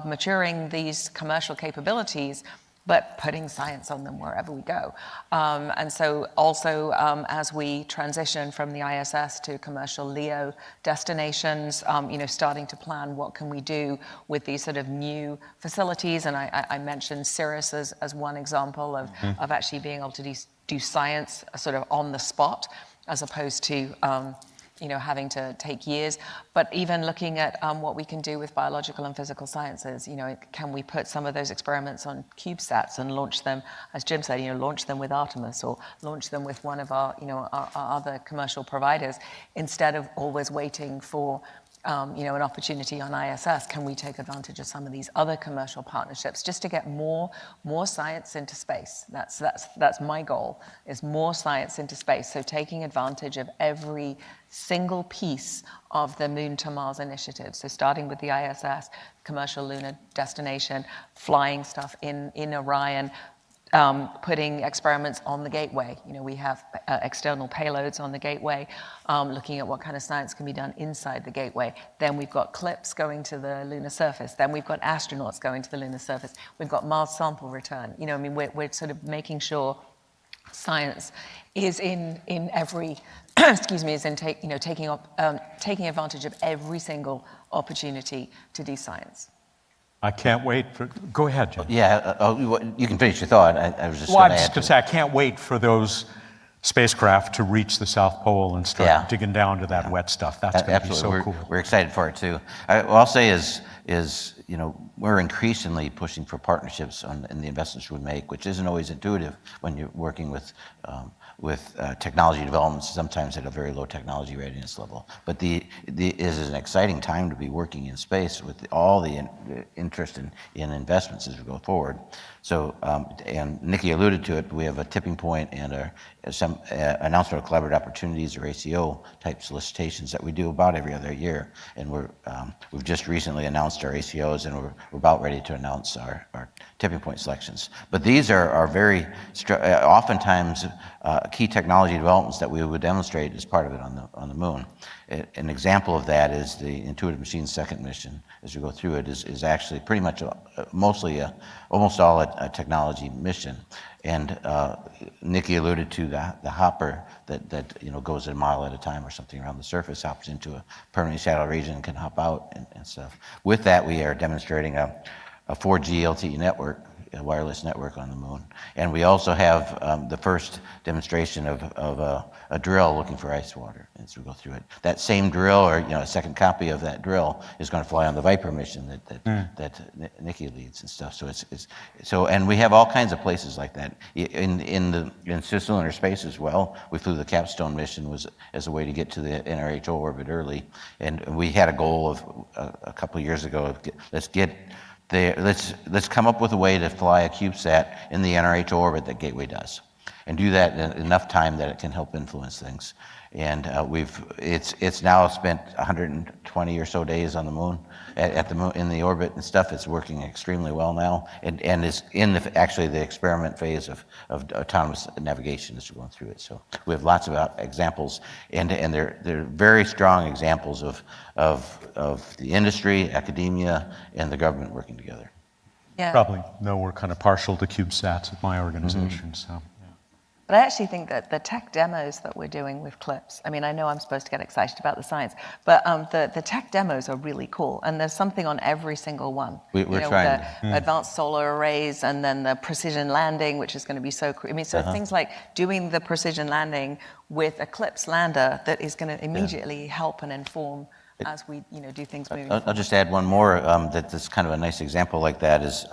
maturing these commercial capabilities, but putting science on them wherever we go. And so also as we transition from the ISS to commercial LEO destinations, starting to plan what can we do with these sort of new facilities. And I mentioned Cirrus as one example of actually being able to do science sort of on the spot, as opposed to having to take years, but even looking at what we can do with biological and physical sciences. Can we put some of those experiments on CubeSats and launch them, as Jim said, launch them with Artemis or launch them with one of our other commercial providers, instead of always waiting for an opportunity on ISS? Can we take advantage of some of these other commercial partnerships just to get more science into space? That's my goal, is more science into space. So taking advantage of every single piece of the Moon to Mars initiative. So starting with the ISS, commercial lunar destination, flying stuff in Orion, putting experiments on the Gateway. We have external payloads on the Gateway, looking at what kind of science can be done inside the Gateway. Then we've got CLIPS going to the lunar surface. Then we've got astronauts going to the lunar surface. We've got Mars sample return. We're sort of making sure science is in every, taking advantage of every single opportunity to do science. I can't wait for, go ahead, Jim. Yeah, you can finish your thought. I was just Well, going I was to just going to say, I can't wait for those spacecraft to reach the South Pole and start digging down to that wet stuff. That's going to be so cool. We're excited for it too. What I'll say is we're increasingly pushing for partnerships in the investments we make, which isn't always intuitive when you're working with technology developments, sometimes at a very low technology readiness level. But it is an exciting time to be working in space with all the interest in investments as we go forward. So, and Nikki alluded to it, we have a tipping point and some announcement of collaborative opportunities, or ACO type solicitations that we do about every other year. And we've just recently announced our ACOs, and we're about ready to announce our tipping point selections. But these are very, oftentimes key technology developments that we would demonstrate as part of it on the moon. An example of that is the Intuitive Machines second mission. As we go through it, is actually pretty much almost all a technology mission. And Nikki alluded to the hopper that goes a mile at a time or something around the surface, hops into a permanently shallow region and can hop out and stuff. With that, we are demonstrating a 4G LTE network, a wireless network on the moon. And we also have the first demonstration of a drill looking for ice water as we go through it. That same drill, or a second copy of that drill, is going to fly on the Viper mission that Nikki leads and stuff. So and we have all kinds of places like that in cislunar space as well. We flew the Capstone mission as a way to get to the NRHO orbit early, and we had a goal of a couple of years ago of let's come up with a way to fly a CubeSat in the NRHO orbit that Gateway does, and do that in enough time that it can help influence things. And it's now spent 120 or so days on the moon, at the moon, in the orbit and stuff. It's working extremely well now, and is in actually the experiment phase of autonomous navigation as we're going through it. So we have lots of examples, and they're very strong examples of the industry, academia, and the government working together. Yeah. Probably know we're kind of partial to CubeSats at my organization, so. But I actually think that the tech demos that we're doing with CLIPS, I mean, I know I'm supposed to get excited about the science, but the tech demos are really cool, and there's something on every single one. We're trying. The advanced solar arrays, and then the precision landing, which is going to be so cool. I mean, so things like doing the precision landing with a CLIPS lander that is going to immediately help and inform as we do things moving forward. I'll just add one more that's kind of a nice example like that is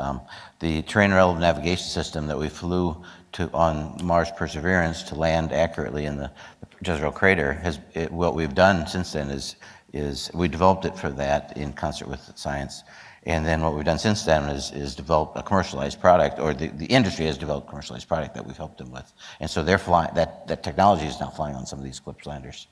the terrain relevant navigation system that we flew on Mars Perseverance to land accurately in the Jezero crater. What we've done since then is we developed it for that in concert with science. And then what we've done since then is develop a commercialized product, or the industry has developed a commercialized product that we've helped them with. And so they're flying, that technology is now flying on some of these CLIPS landers.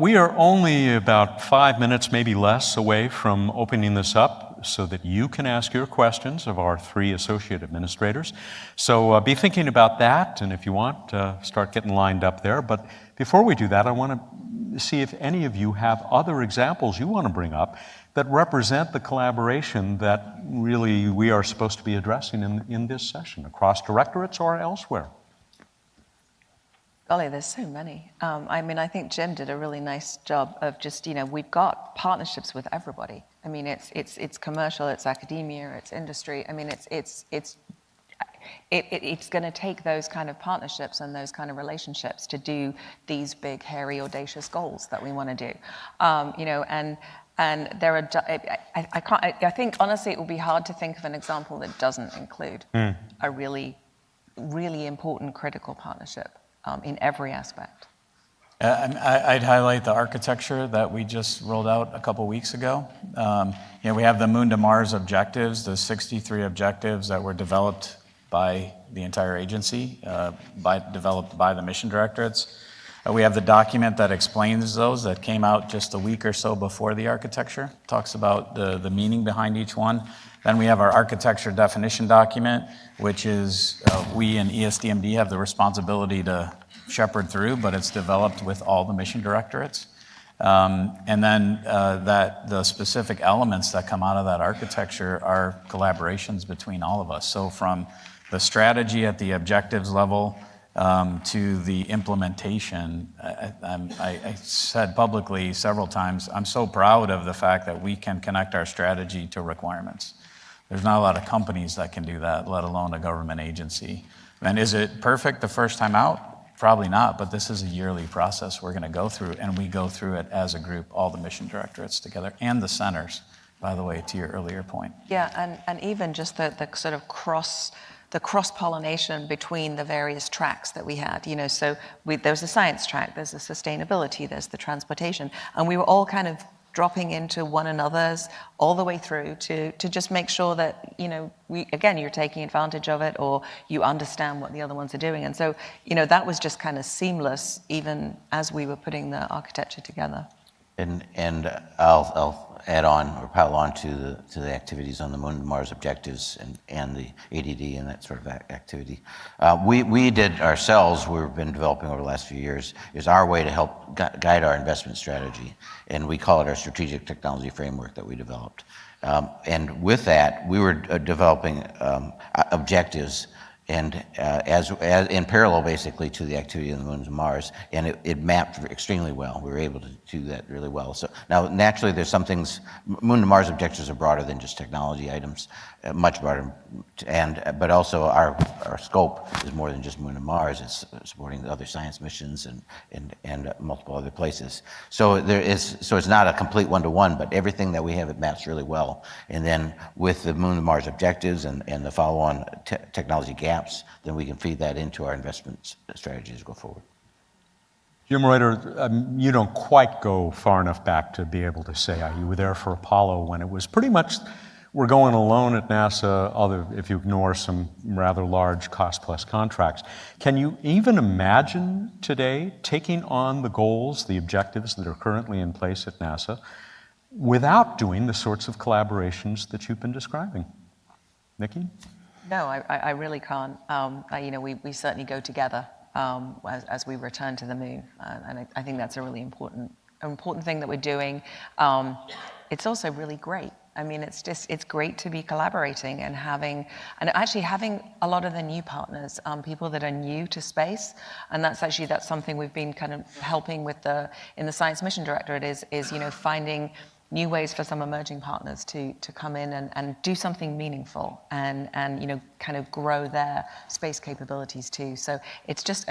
We are only about 5 minutes, maybe less, away from opening this up so that you can ask your questions of our 3 associate administrators. So be thinking about that, and if you want, start getting lined up there. But before we do that, I want to see if any of you have other examples you want to bring up that represent the collaboration that really we are supposed to be addressing in this session, across directorates or elsewhere. Golly, there's so many. I mean, I think Jim did a really nice job of just, we've got partnerships with everybody. I mean, it's commercial, it's academia, it's industry. I mean, it's going to take those kind of partnerships and those kind of relationships to do these big, hairy, audacious goals that we want to do. And there are, I think honestly, it will be hard to think of an example that doesn't include a really, really important, critical partnership. In every aspect. I'd highlight the architecture that we just rolled out a couple weeks ago. We have the Moon to Mars objectives, the 63 objectives that were developed by the entire agency, developed by the mission directorates. We have the document that explains those that came out just a week or so before the architecture, talks about the meaning behind each one. Then we have our architecture definition document, which is we and ESDMD have the responsibility to shepherd through, but it's developed with all the mission directorates. And then the specific elements that come out of that architecture are collaborations between all of us. So from the strategy at the objectives level to the implementation, I said publicly several times, I'm so proud of the fact that we can connect our strategy to requirements. There's not a lot of companies that can do that, let alone a government agency. And is it perfect the first time out? Probably not, but this is a yearly process we're going to go through, and we go through it as a group, all the mission directorates together, and the centers, by the way, to your earlier point. Yeah, and even just the sort of the cross-pollination between the various tracks that we had. So there was the science track, there's the sustainability, there's the transportation, and we were all kind of dropping into one another's all the way through to just make sure that, you're taking advantage of it or you understand what the other ones are doing. And so, that was just kind of seamless even as we were putting the architecture together. And I'll add on or pile on to the activities on the Moon to Mars objectives and the ADD and that sort of activity. We did ourselves, we've been developing over the last few years, is our way to help guide our investment strategy. And we call it our strategic technology framework that we developed. And with that, we were developing objectives and as in parallel basically to the activity on the Moon to Mars, and it mapped extremely well. We were able to do that really well. So now naturally there's some things, Moon to Mars objectives are broader than just technology items, much broader, but also our scope is more than just Moon to Mars. It's supporting the other science missions and multiple other places. So it's not a complete one-to-one, but everything that we have, it maps really well. And then with the Moon to Mars objectives and the follow-on technology gaps, then we can feed that into our investment strategies go forward. Jim Reuter, you don't quite go far enough back to be able to say you were there for Apollo when it was pretty much, we're going alone at NASA, if you ignore some rather large cost-plus contracts. Can you even imagine today taking on the goals, the objectives that are currently in place at NASA without doing the sorts of collaborations that you've been describing? Nikki? No, I really can't. We certainly go together as we return to the moon, and I think that's a really important thing that we're doing. It's also really great. I mean, it's great to be collaborating and actually having a lot of the new partners, people that are new to space, and that's something we've been kind of helping with in the Science Mission Directorate is finding new ways for some emerging partners to come in and do something meaningful and kind of grow their space capabilities too. So it's just,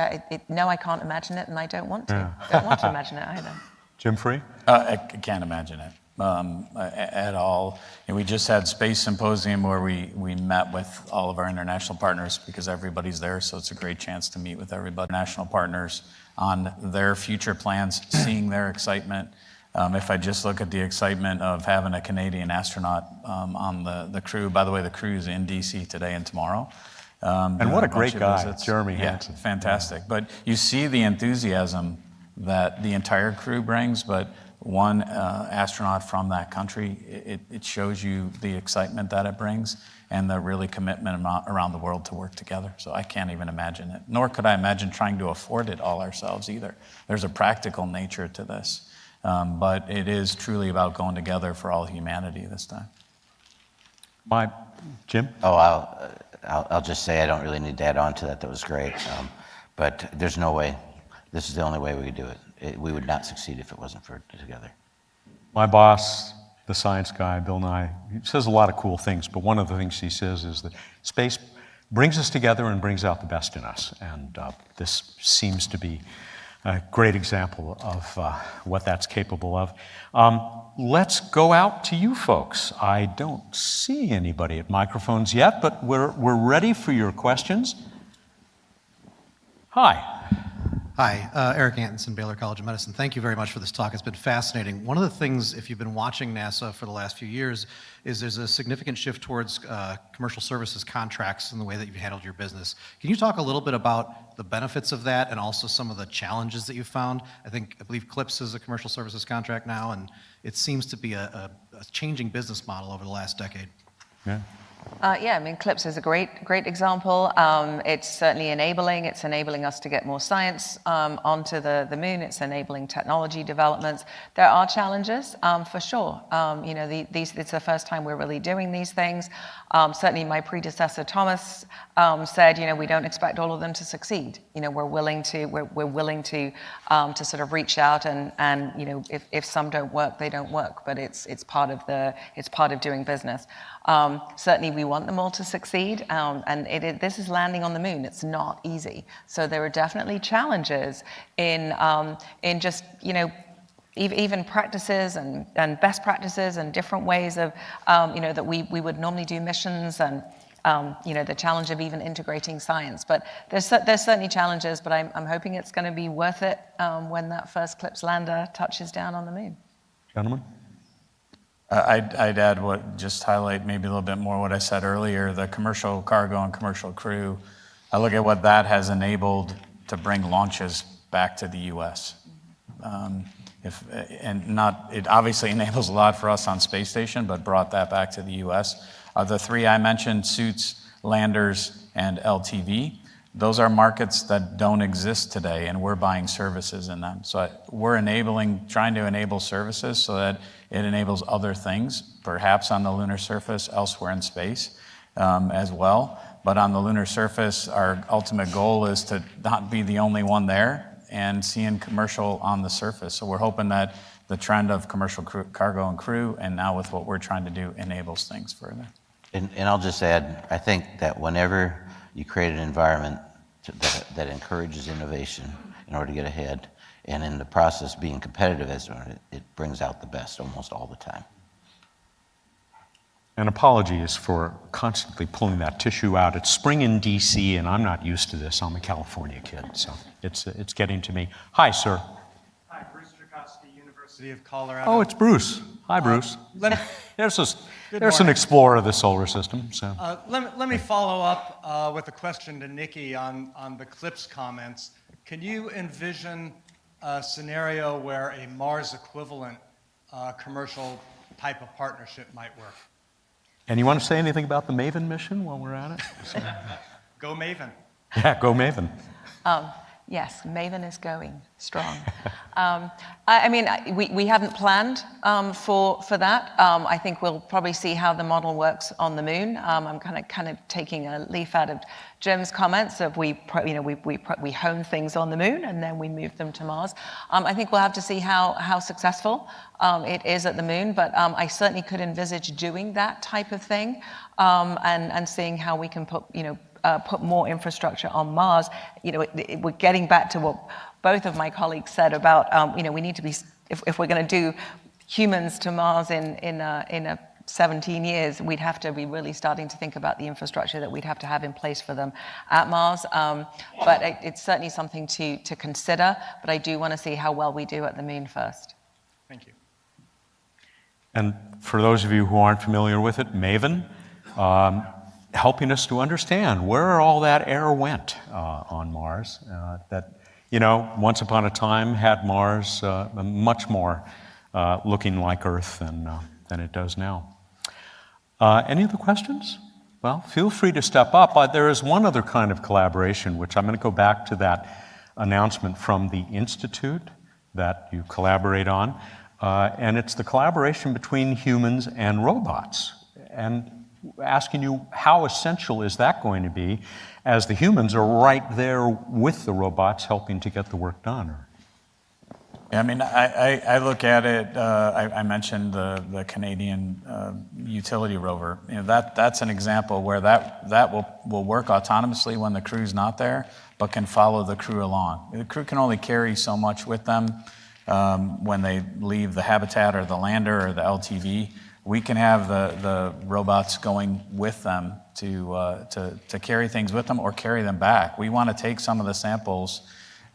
no, I can't imagine it, and I don't want to. Yeah. Don't want to imagine it either. Jim Free? I can't imagine it at all. We just had Space Symposium where we met with all of our international partners because everybody's there, so it's a great chance to meet with everybody. National partners on their future plans, seeing their excitement. If I just look at the excitement of having a Canadian astronaut on the crew, by the way, the crew's in DC today and tomorrow. And what a great guy, Jeremy Hansen. Yeah, fantastic. But you see the enthusiasm that the entire crew brings, but one astronaut from that country, it shows you the excitement that it brings and the really commitment around the world to work together. So I can't even imagine it. Nor could I imagine trying to afford it all ourselves either. There's a practical nature to this. But it is truly about going together for all humanity this time. Jim? Oh, I'll just say I don't really need to add on to that. That was great. But there's no way. This is the only way we could do it. We would not succeed if it wasn't for together. My boss, the science guy, Bill Nye, he says a lot of cool things, but one of the things he says is that space brings us together and brings out the best in us. And this seems to be a great example of what that's capable of. Let's go out to you folks. I don't see anybody at microphones yet, but we're ready for your questions. Hi. Hi, Eric Antonson, Baylor College of Medicine. Thank you very much for this talk. It's been fascinating. One of the things, if you've been watching NASA for the last few years, is there's a significant shift towards commercial services contracts in the way that you've handled your business. Can you talk a little bit about the benefits of that and also some of the challenges that you've found? I believe CLPS is a commercial services contract now, and it seems to be a changing business model over the last decade. Yeah. I mean, CLPS is a great example. It's certainly enabling. It's enabling us to get more science onto the moon. It's enabling technology developments. There are challenges, for sure. It's the first time we're really doing these things. Certainly my predecessor, Thomas, said, we don't expect all of them to succeed. We're willing to sort of reach out and if some don't work, they don't work, but it's part of doing business. Certainly we want them all to succeed, and this is landing on the moon. It's not easy. So there are definitely challenges in just, even practices and best practices and different ways of, that we would normally do missions and the challenge of even integrating science. But there's certainly challenges, but I'm hoping it's going to be worth it when that first CLPS lander touches down on the moon. Gentlemen? I'd add just highlight maybe a little bit more what I said earlier, the commercial cargo and commercial crew. I look at what that has enabled to bring launches back to the U.S. It obviously enables a lot for us on space station, but brought that back to the U.S. The three I mentioned, suits, landers, and LTV, those are markets that don't exist today, and we're buying services in them. So we're trying to enable services so that it enables other things, perhaps on the lunar surface, elsewhere in space as well. But on the lunar surface, our ultimate goal is to not be the only one there and seeing commercial on the surface. So we're hoping that the trend of commercial cargo and crew, and now with what we're trying to do, enables things further. And I'll just add, I think that whenever you create an environment that encourages innovation in order to get ahead, and in the process being competitive, it brings out the best almost all the time. And apologies for constantly pulling that tissue out. It's spring in DC, and I'm not used to this. I'm a California kid, so it's getting to me. Hi, sir. Hi, Bruce Joukowsky, University of Colorado. Oh, it's Bruce. Hi, Bruce. There's an explorer of the solar system. So Let me follow up with a question to Nikki on the CLPS comments. Can you envision a scenario where a Mars equivalent commercial type of partnership might work? And you want to say anything about the MAVEN mission while we're at it? Go Maven. Yeah, go MAVEN. Yes, Maven is going strong. I mean, we haven't planned for that. I think we'll probably see how the model works on the moon. I'm kind of taking a leaf out of Jim's comments of we hone things on the moon and then we move them to Mars. I think we'll have to see how successful it is at the moon, but I certainly could envisage doing that type of thing and seeing how we can put more infrastructure on Mars. We're getting back to what both of my colleagues said about, we need to be, if we're going to do humans to Mars in 17 years, we'd have to be really starting to think about the infrastructure that we'd have to have in place for them at Mars. But it's certainly something to consider, but I do want to see how well we do at the moon first. Thank you. And for those of you who aren't familiar with it, MAVEN, helping us to understand where all that air went on Mars that, once upon a time had Mars much more looking like Earth than it does now. Any other questions? Well, feel free to step up. There is one other kind of collaboration, which I'm going to go back to that announcement from the Institute that you collaborate on, and it's the collaboration between humans and robots. And asking you, how essential is that going to be as the humans are right there with the robots helping to get the work done? Yeah, I mean, I look at it, I mentioned the Canadian utility rover. That's an example where that will work autonomously when the crew's not there, but can follow the crew along. The crew can only carry so much with them when they leave the habitat or the lander or the LTV. We can have the robots going with them to carry things with them or carry them back. We want to take some of the samples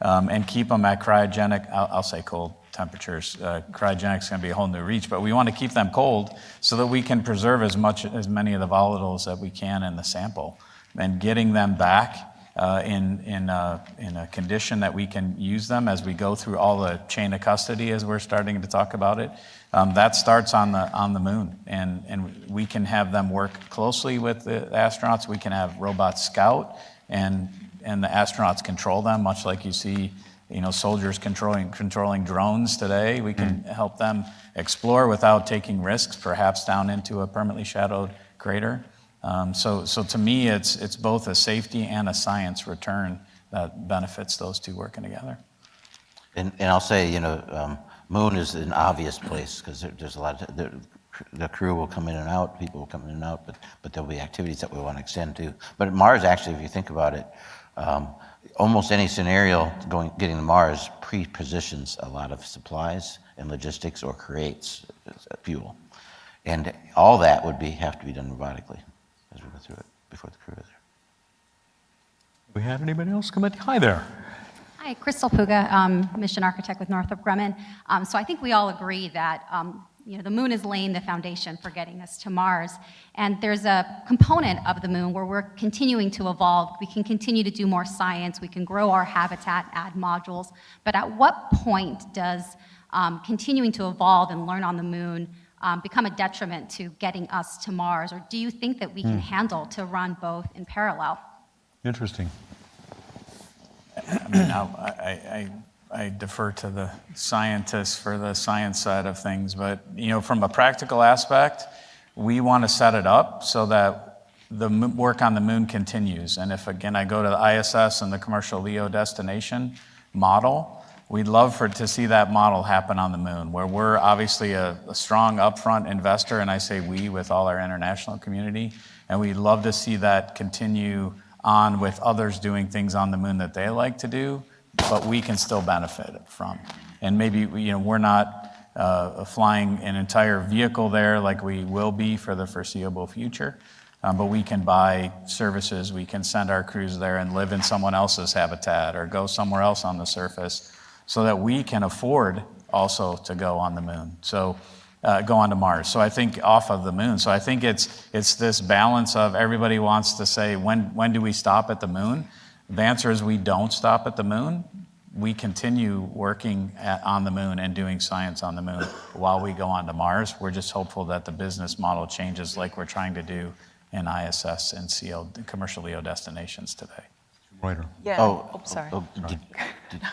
and keep them at cryogenic, I'll say cold temperatures. Cryogenic's going to be a whole new reach, but we want to keep them cold so that we can preserve as many of the volatiles that we can in the sample. And getting them back in a condition that we can use them as we go through all the chain of custody, as we're starting to talk about it. That starts on the moon, and we can have them work closely with the astronauts. We can have robots scout, and the astronauts control them, much like you see, soldiers controlling drones today. We can help them explore without taking risks, perhaps down into a permanently shadowed crater. So to me, it's both a safety and a science return that benefits those two working together. And I'll say, moon is an obvious place because there's a lot of, the crew will come in and out, people will come in and out, but there'll be activities that we want to extend to. But at Mars, actually, if you think about it, almost any scenario getting to Mars pre-positions a lot of supplies and logistics or creates fuel. And all that would have to be done robotically as we go through it. for the crew there. We have anybody else come in? Hi there. Hi, Crystal Puga, mission architect with Northrop Grumman. So I think we all agree that the moon is laying the foundation for getting us to Mars. And there's a component of the moon where we're continuing to evolve. We can continue to do more science. We can grow our habitat, add modules. But at what point does continuing to evolve and learn on the moon become a detriment to getting us to Mars? Or do you think that we can handle to run both in parallel? Interesting. I mean, I defer to the scientists for the science side of things, but from a practical aspect, we want to set it up so that the work on the moon continues. And if again I go to the ISS and the commercial LEO destination model, we'd love to see that model happen on the moon, where we're obviously a strong upfront investor, and I say we with all our international community, and we'd love to see that continue on with others doing things on the moon that they like to do, but we can still benefit from. And maybe we're not flying an entire vehicle there like we will be for the foreseeable future, but we can buy services, we can send our crews there and live in someone else's habitat or go somewhere else on the surface so that we can afford also to go on the moon. So go on to Mars. So I think off of the moon. So I think it's this balance of everybody wants to say, when do we stop at the moon? The answer is we don't stop at the moon. We continue working on the moon and doing science on the moon while we go on to Mars. We're just hopeful that the business model changes like we're trying to do in ISS and commercial LEO destinations today. Reuter. Yeah. Sorry.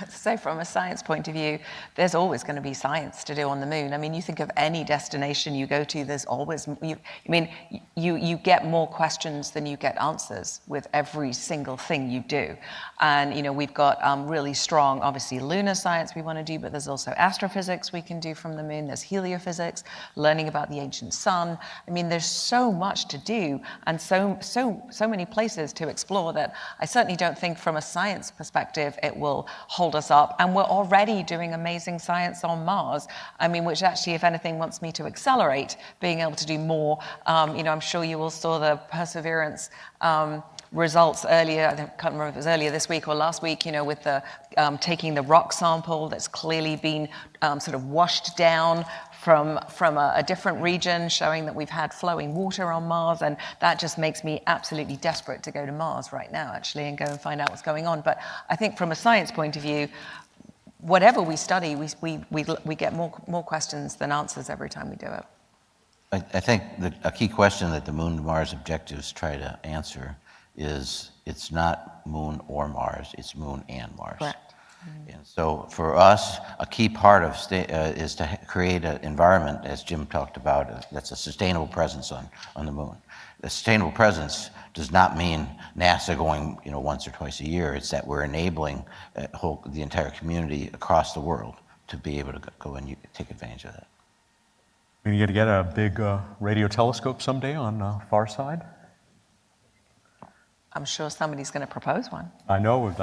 So from a science point of view, there's always going to be science to do on the moon. I mean, you think of any destination you go to, there's always, you get more questions than you get answers with every single thing you do. And, we've got really strong, obviously, lunar science we want to do, but there's also astrophysics we can do from the moon. There's heliophysics, learning about the ancient sun. I mean, there's so much to do and so many places to explore that I certainly don't think from a science perspective it will hold us up. And we're already doing amazing science on Mars, which actually, if anything, wants me to accelerate being able to do more. I'm sure you all saw the Perseverance results earlier. I can't remember if it was earlier this week or last week, with the taking the rock sample that's clearly been sort of washed down from a different region, showing that we've had flowing water on Mars, and that just makes me absolutely desperate to go to Mars right now, actually, and go and find out what's going on. But I think from a science point of view, whatever we study, we get more questions than answers every time we do it. I think a key question that the Moon to Mars objectives try to answer is it's not Moon or Mars, it's Moon and Mars. Correct. And so for us, a key part of is to create an environment, as Jim talked about, that's a sustainable presence on the moon. The sustainable presence does not mean NASA going once or twice a year. It's that we're enabling the entire community across the world to be able to go and take advantage of that. Are you going to get a big radio telescope someday on far side? I'm sure somebody's going to propose one. I know,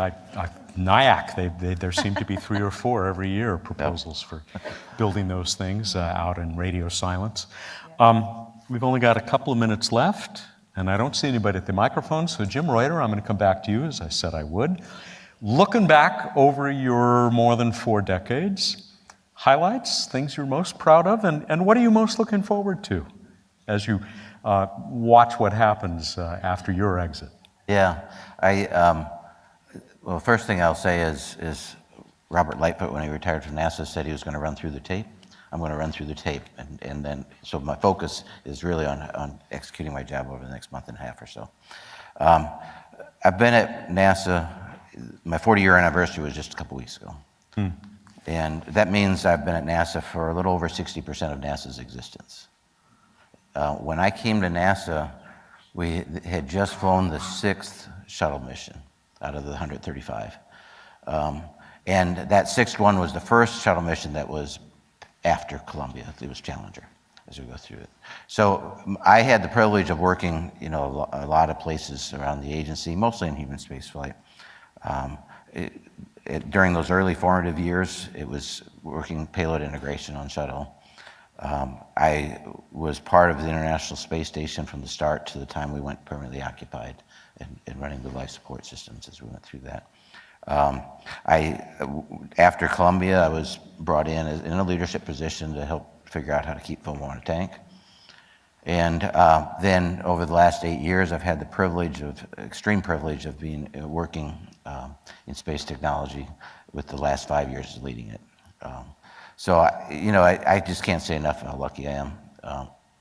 NIAC, there seem to be 3 or 4 every year proposals for building those things out in radio silence. We've only got a couple of minutes left, and I don't see anybody at the microphone, so Jim Reuter, I'm going to come back to you, as I said I would. Looking back over your more than 4 decades, highlights, things you're most proud of, and what are you most looking forward to as you watch what happens after your exit? Yeah, well, first thing I'll say is Robert Lightfoot, when he retired from NASA, said he was going to run through the tape. I'm going to run through the tape, and then, so my focus is really on executing my job over the next month and a half or so. I've been at NASA, my 40-year anniversary was just a couple weeks ago. And that means I've been at NASA for a little over 60% of NASA's existence. When I came to NASA, we had just flown the 6th shuttle mission out of the 135. And that 6th one was the first shuttle mission that was after Columbia. It was Challenger, as we go through it. So I had the privilege of working, a lot of places around the agency, mostly in human spaceflight. During those early formative years, it was working payload integration on shuttle. I was part of the International Space Station from the start to the time we went permanently occupied and running the life support systems as we went through that. After Columbia, I was brought in a leadership position to help figure out how to keep foam on a tank. And then over the last 8 years, I've had the extreme privilege of working in space technology, with the last 5 years leading it. So, I just can't say enough how lucky I am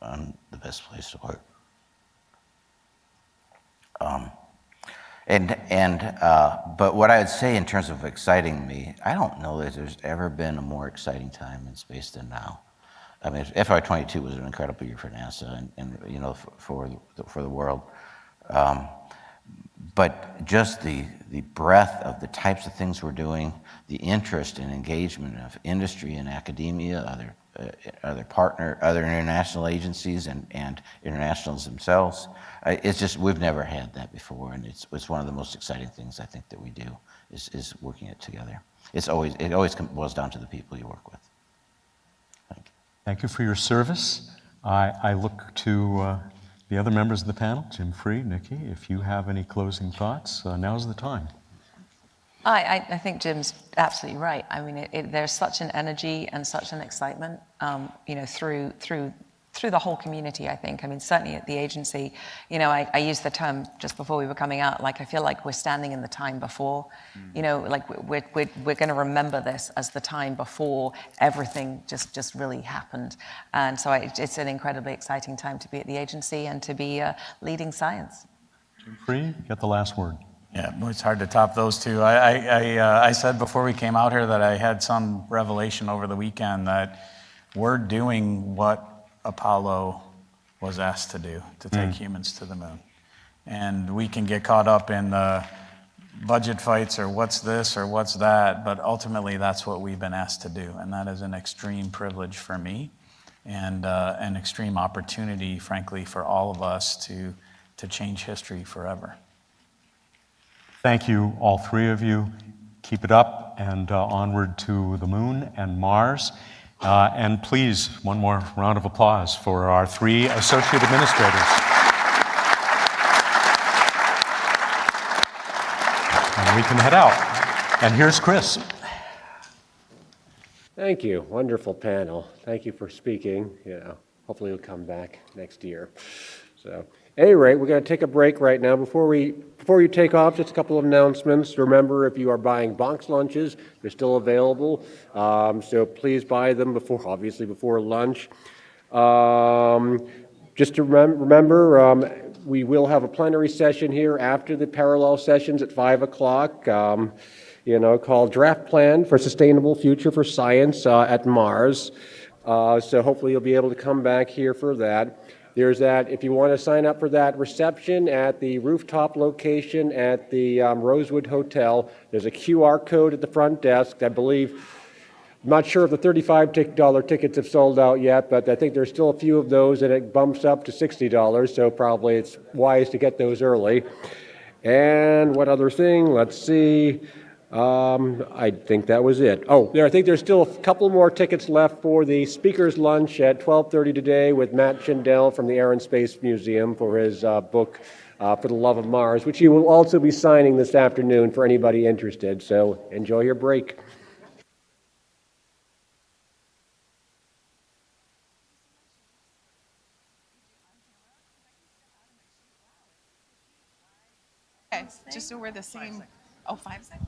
on the best place to work. But what I would say in terms of exciting me, I don't know that there's ever been a more exciting time in space than now. I mean, FY22 was an incredible year for NASA and for the world. But just the breadth of the types of things we're doing, the interest and engagement of industry and academia, other international agencies and internationals themselves, it's just, we've never had that before, and it's one of the most exciting things I think that we do is working it together. It always boils down to the people you work with. Thank you for your service. I look to the other members of the panel, Jim Free, Nikki, if you have any closing thoughts, now's the time. I think Jim's absolutely right. I mean, there's such an energy and such an excitement, through the whole community, I think. I mean, certainly at the agency, I used the term just before we were coming out, like, I feel like we're standing in the time before, like we're going to remember this as the time before everything just really happened. And so it's an incredibly exciting time to be at the agency and to be leading science. Jim Free, you got the last word. Yeah, it's hard to top those two. I said before we came out here that I had some revelation over the weekend that we're doing what Apollo was asked to do, to take humans to the moon. And we can get caught up in the budget fights or what's this or what's that, but ultimately that's what we've been asked to do. And that is an extreme privilege for me and an extreme opportunity, frankly, for all of us to change history forever. Thank you, all three of you. Keep it up and onward to the moon and Mars. And please, one more round of applause for our three associate administrators. And we can head out. And here's Chris. Thank you. Wonderful panel. Thank you for speaking. Hopefully you'll come back next year. So, at any rate, we're going to take a break right now. Before you take off, just a couple of announcements. Remember, if you are buying box lunches, they're still available. So please buy them before lunch. Just to remember, we will have a plenary session here after the parallel sessions at 5 o'clock. Called Draft Plan for Sustainable Future for Science at Mars. So hopefully you'll be able to come back here for that. There's that, if you want to sign up for that reception at the rooftop location at the Rosewood Hotel, there's a QR code at the front desk. I believe, I'm not sure if the $35 tickets have sold out yet, but I think there's still a few of those, and it bumps up to $60, so probably it's wise to get those early. And what other thing? Let's see. I think that was it. I think there's still a couple more tickets left for the speaker's lunch at 12:30 today with Matt Schindel from the Air and Space Museum for his book, For the Love of Mars, which he will also be signing this afternoon for anybody interested. So enjoy your break. Okay, just so we're the same. 5 seconds.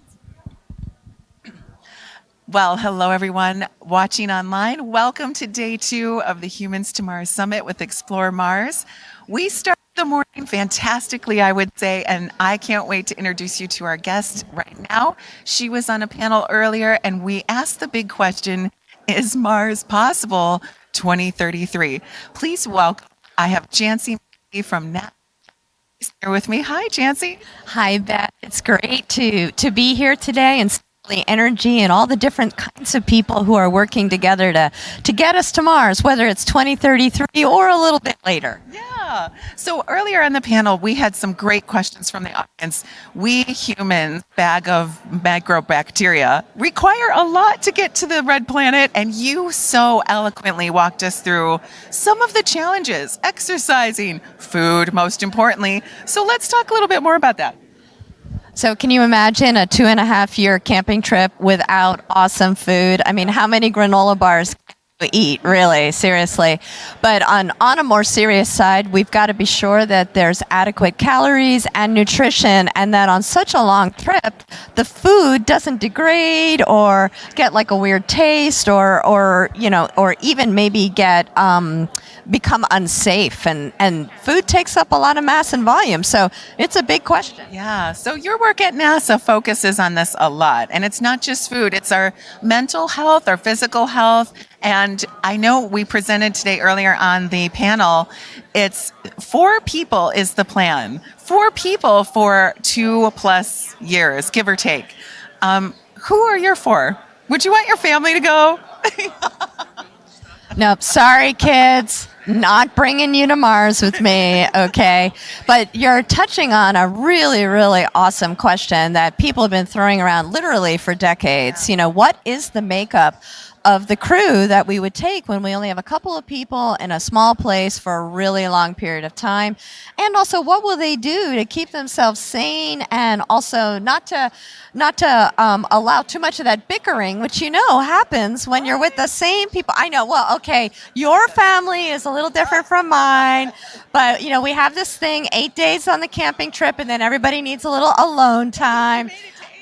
Well, hello everyone watching online. Welcome to day 2 of the Humans to Mars Summit with Explore Mars. We started the morning fantastically, I would say, and I can't wait to introduce you to our guest right now. She was on a panel earlier, and we asked the big question, is Mars possible 2033? Please welcome, I have Jancy from NASA here with me. Hi, Jancy. Hi, Beth. It's great to be here today and the energy and all the different kinds of people who are working together to get us to Mars, whether it's 2033 or a little bit later. Yeah. So earlier on the panel, we had some great questions from the audience. We humans, bag of microbacteria, require a lot to get to the red planet, and you so eloquently walked us through some of the challenges, exercising, food, most importantly. So let's talk a little bit more about that. So can you imagine a 2.5-year camping trip without awesome food? I mean, how many granola bars can you eat, really, seriously? But on a more serious side, we've got to be sure that there's adequate calories and nutrition, and that on such a long trip, the food doesn't degrade or get like a weird taste or even maybe get become unsafe, and food takes up a lot of mass and volume, so it's a big question. Yeah, so your work at NASA focuses on this a lot, and it's not just food, it's our mental health, our physical health, and I know we presented today earlier on the panel, it's 4 people is the plan, 4 people for 2+ years, give or take. Who are your 4? Would you want your family to go? Nope, sorry kids, not bringing you to Mars with me, okay? But you're touching on a really, really awesome question that people have been throwing around literally for decades. What is the makeup of the crew that we would take when we only have a couple of people in a small place for a really long period of time? And also, what will they do to keep themselves sane and also not to allow too much of that bickering, which happens when you're with the same people. I know, well, okay, your family is a little different from mine, but we have this thing, 8 days on the camping trip, and then everybody needs a little alone time.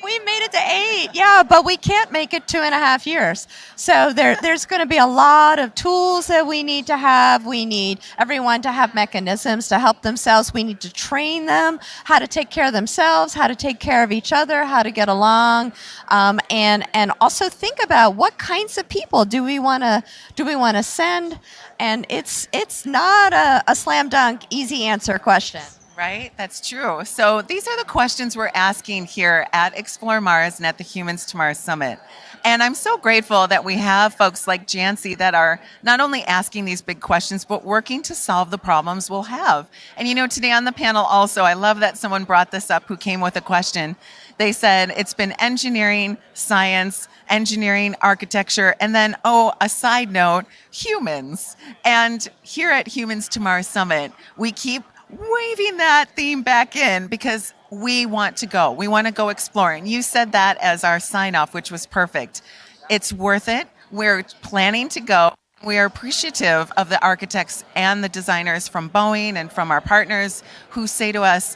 We made it to 8, yeah, but we can't make it 2.5 years. So there's going to be a lot of tools that we need to have. We need everyone to have mechanisms to help themselves. We need to train them how to take care of themselves, how to take care of each other, how to get along, and also think about what kinds of people do we want to send. And it's not a slam dunk, easy answer question. Right, that's true. So these are the questions we're asking here at Explore Mars and at the Humans to Mars Summit. And I'm so grateful that we have folks like Jancy that are not only asking these big questions, but working to solve the problems we'll have. And today on the panel also, I love that someone brought this up who came with a question. They said it's been engineering, science, engineering, architecture, and then, a side note, humans. And here at Humans to Mars Summit, we keep waving that theme back in because we want to go. We want to go exploring. You said that as our sign off, which was perfect. It's worth it. We're planning to go. We are appreciative of the architects and the designers from Boeing and from our partners who say to us,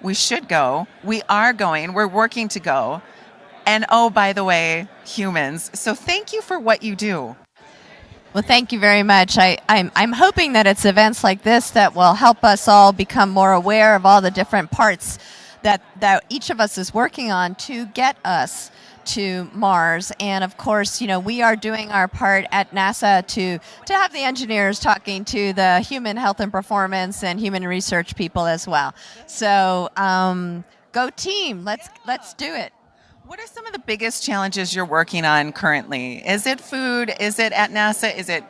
we should go. We are going. We're working to go. And by the way, humans. So thank you for what you do. Well, thank you very much. I'm hoping that it's events like this that will help us all become more aware of all the different parts that each of us is working on to get us to Mars. And of course, we are doing our part at NASA to have the engineers talking to the human health and performance and human research people as well. So go team, let's do it. What are some of the biggest challenges you're working on currently? Is it food? Is it at NASA?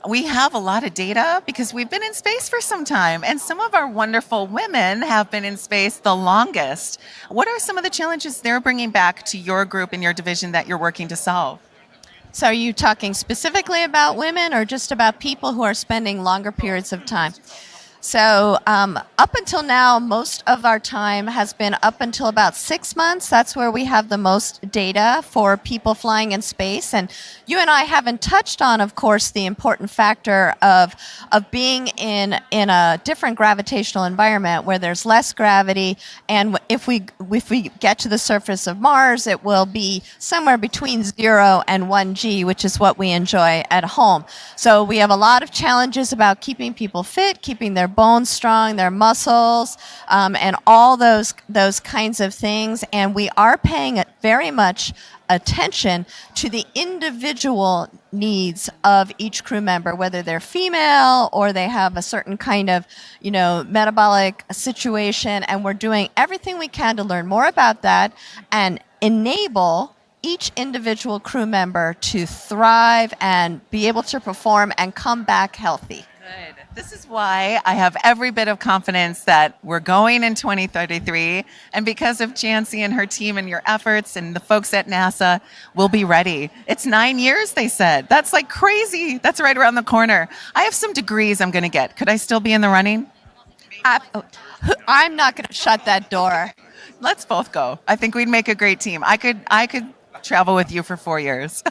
We have a lot of data because we've been in space for some time, and some of our wonderful women have been in space the longest. What are some of the challenges they're bringing back to your group and your division that you're working to solve? So are you talking specifically about women or just about people who are spending longer periods of time? So up until now, most of our time has been up until about 6 months. That's where we have the most data for people flying in space. And you and I haven't touched on, of course, the important factor of being in a different gravitational environment where there's less gravity. And if we get to the surface of Mars, it will be somewhere between 0 and 1G, which is what we enjoy at home. So we have a lot of challenges about keeping people fit, keeping their bones strong, their muscles, and all those kinds of things. And we are paying very much attention to the individual needs of each crew member, whether they're female or they have a certain kind of, metabolic situation. And we're doing everything we can to learn more about that and enable each individual crew member to thrive and be able to perform and come back healthy. Good. This is why I have every bit of confidence that we're going in 2033. And because of Jancy and her team and your efforts and the folks at NASA, we'll be ready. It's 9 years, they said. That's like crazy. That's right around the corner. I have some degrees I'm going to get. Could I still be in the running? I'm not going to shut that door. Let's both go. I think we'd make a great team. I could travel with you for 4 years.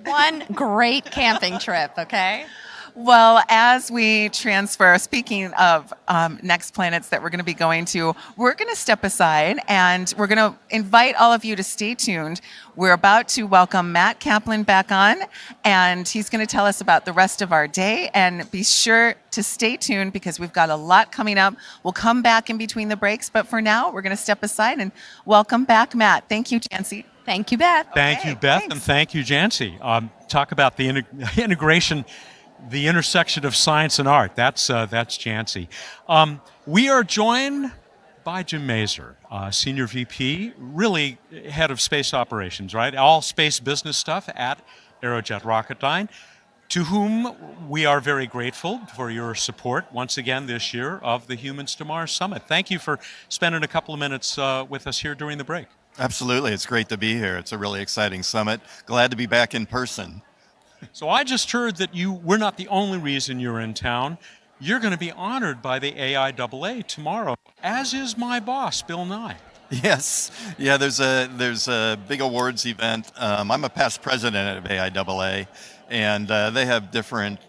One great camping trip, okay? Well, as we transfer, speaking of next planets that we're going to be going to, we're going to step aside and we're going to invite all of you to stay tuned. We're about to welcome Matt Kaplan back on, and he's going to tell us about the rest of our day. And be sure to stay tuned because we've got a lot coming up. We'll come back in between the breaks, but for now, we're going to step aside and welcome back Matt. Thank you, Jancy. Thank you, Beth. Thank you, Beth, and thank you, Jancy. Talk about the integration, the intersection of science and art. That's Jancy. We are joined by Jim Mazur, Senior VP, really head of space operations, right? All space business stuff at Aerojet Rocketdyne, to whom we are very grateful for your support once again this year of the Humans to Mars Summit. Thank you for spending a couple of minutes with us here during the break. Absolutely. It's great to be here. It's a really exciting summit. Glad to be back in person. So I just heard that we're not the only reason you're in town. You're going to be honored by the AIAA tomorrow, as is my boss, Bill Nye. Yes. Yeah, there's a big awards event. I'm a past president of AIAA, and they have different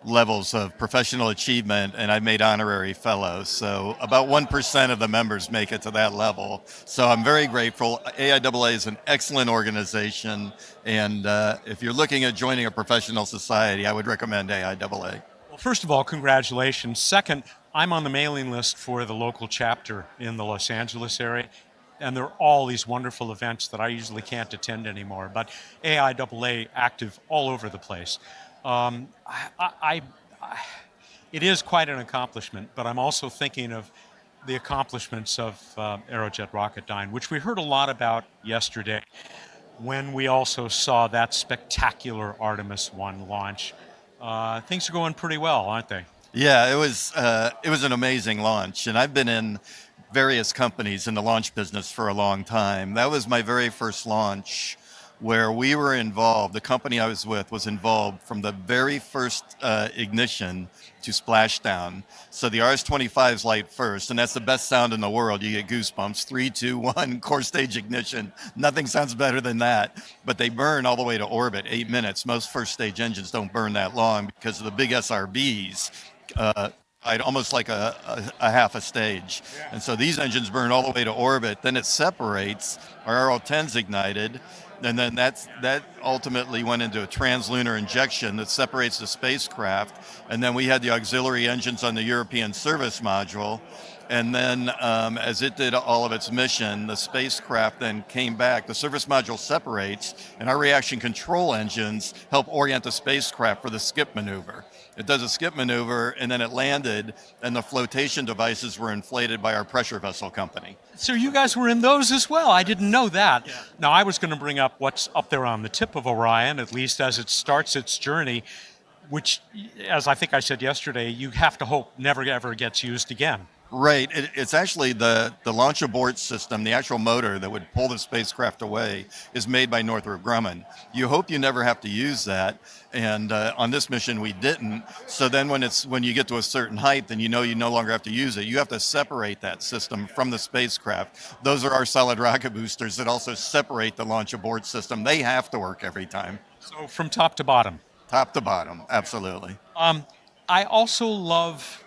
levels of professional achievement, and I made honorary fellows. So about 1% of the members make it to that level. So I'm very grateful. AIAA is an excellent organization, and if you're looking at joining a professional society, I would recommend AIAA. Well, first of all, congratulations. Second, I'm on the mailing list for the local chapter in the Los Angeles area, and there are all these wonderful events that I usually can't attend anymore, but AIAA active all over the place. It is quite an accomplishment, but I'm also thinking of the accomplishments of Aerojet Rocketdyne, which we heard a lot about yesterday when we also saw that spectacular Artemis 1 launch. Things are going pretty well, aren't they? Yeah, it was an amazing launch, and I've been in various companies in the launch business for a long time. That was my very first launch where we were involved. The company I was with was involved from the very first ignition to splashdown. So the RS-25s light first, and that's the best sound in the world. You get goosebumps. 3, 2, 1, core stage ignition. Nothing sounds better than that. But they burn all the way to orbit, 8 minutes. Most first stage engines don't burn that long because of the big SRBs. Almost like a half a stage. And so these engines burn all the way to orbit. Then it separates. Our RL-10's ignited. And then that ultimately went into a translunar injection that separates the spacecraft. And then we had the auxiliary engines on the European service module. And then as it did all of its mission, the spacecraft then came back. The service module separates, and our reaction control engines help orient the spacecraft for the skip maneuver. It does a skip maneuver, and then it landed, and the flotation devices were inflated by our pressure vessel company. So you guys were in those as well. I didn't know that. Yeah. Now, I was going to bring up what's up there on the tip of Orion, at least as it starts its journey, which, as I think I said yesterday, you have to hope never ever gets used again. Right. It's actually the launch abort system, the actual motor that would pull the spacecraft away, is made by Northrop Grumman. You hope you never have to use that, and on this mission we didn't. So then when you get to a certain height, then you know you no longer have to use it. You have to separate that system from the spacecraft. Those are our solid rocket boosters that also separate the launch abort system. They have to work every time. So from top to bottom? Top to bottom, absolutely. I also love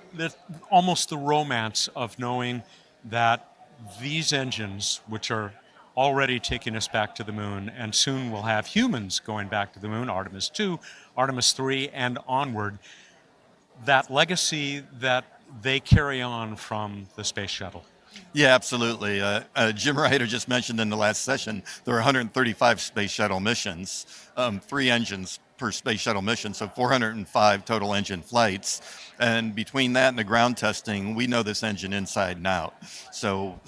almost the romance of knowing that these engines, which are already taking us back to the moon, and soon we'll have humans going back to the moon, Artemis 2, Artemis 3, and onward, that legacy that they carry on from the space shuttle. Yeah, absolutely. Jim Ryder just mentioned in the last session, there are 135 space shuttle missions, 3 engines per space shuttle mission, so 405 total engine flights. And between that and the ground testing, we know this engine inside and out. So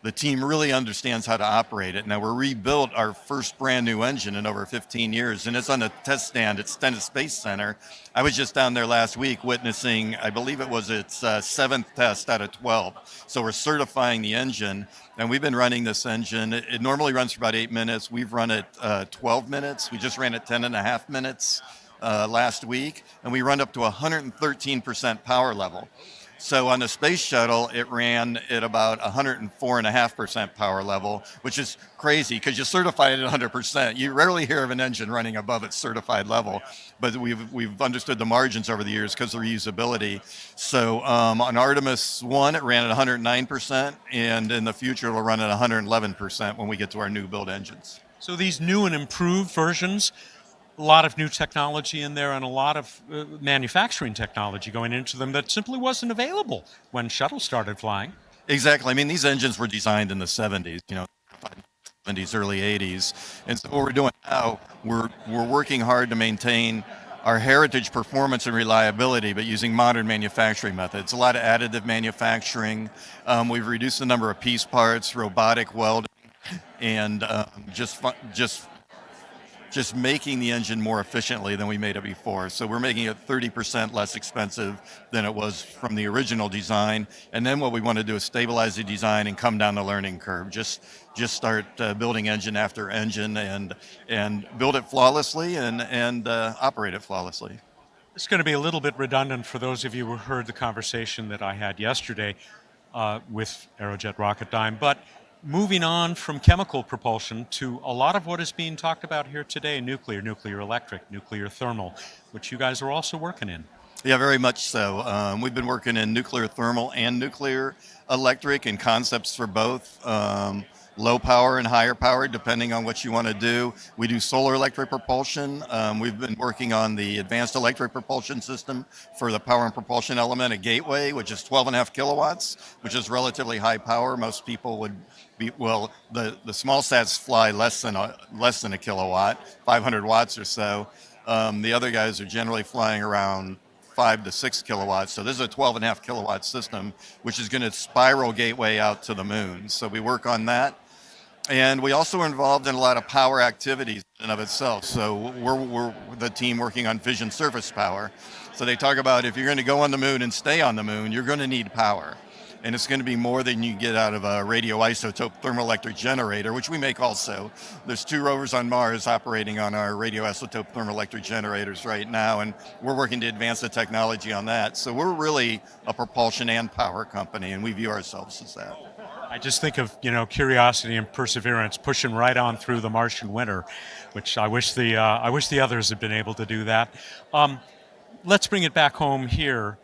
the team really understands how to operate it. Now, we rebuilt our first brand new engine in over 15 years, and it's on a test stand at Stennis Space Center. I was just down there last week witnessing, I believe it was its 7th test out of 12. So we're certifying the engine, and we've been running this engine. It normally runs for about 8 minutes. We've run it 12 minutes. We just ran it 10.5 minutes last week, and we run up to 113% power level. So on the space shuttle, it ran at about 104.5% power level, which is crazy because you certify it at 100%. You rarely hear of an engine running above its certified level, but we've understood the margins over the years because of reusability. So on Artemis 1, it ran at 109%, and in the future, it'll run at 111% when we get to our new build engines. So these new and improved versions, a lot of new technology in there and a lot of manufacturing technology going into them that simply wasn't available when shuttle started flying. Exactly. I mean, these engines were designed in the 70s, 70s, early 80s. And so what we're doing now, we're working hard to maintain our heritage performance and reliability, but using modern manufacturing methods. A lot of additive manufacturing. We've reduced the number of piece parts, robotic welding, and just making the engine more efficiently than we made it before. So we're making it 30% less expensive than it was from the original design. And then what we want to do is stabilize the design and come down the learning curve. Just start building engine after engine and build it flawlessly and operate it flawlessly. It's going to be a little bit redundant for those of you who heard the conversation that I had yesterday with Aerojet Rocketdyne, but moving on from chemical propulsion to a lot of what is being talked about here today, nuclear electric, nuclear thermal, which you guys are also working in. Yeah, very much so. We've been working in nuclear thermal and nuclear electric and concepts for both. Low power and higher power, depending on what you want to do. We do solar electric propulsion. We've been working on the advanced electric propulsion system for the power and propulsion element at Gateway, which is 12.5 kilowatts, which is relatively high power. Most people would be, well, the small sats fly less than a kilowatt, 500 watts or so. The other guys are generally flying around 5 to 6 kilowatts. So this is a 12.5 kilowatt system, which is going to spiral Gateway out to the moon. So we work on that. And we also are involved in a lot of power activities in and of itself. So we're the team working on fission surface power. So they talk about if you're going to go on the moon and stay on the moon, you're going to need power. And it's going to be more than you get out of a radioisotope thermoelectric generator, which we make also. There's 2 rovers on Mars operating on our radioisotope thermoelectric generators right now, and we're working to advance the technology on that. So we're really a propulsion and power company, and we view ourselves as that. I just think of, curiosity and perseverance pushing right on through the Martian winter, which I wish the others had been able to do that. Let's bring it back home here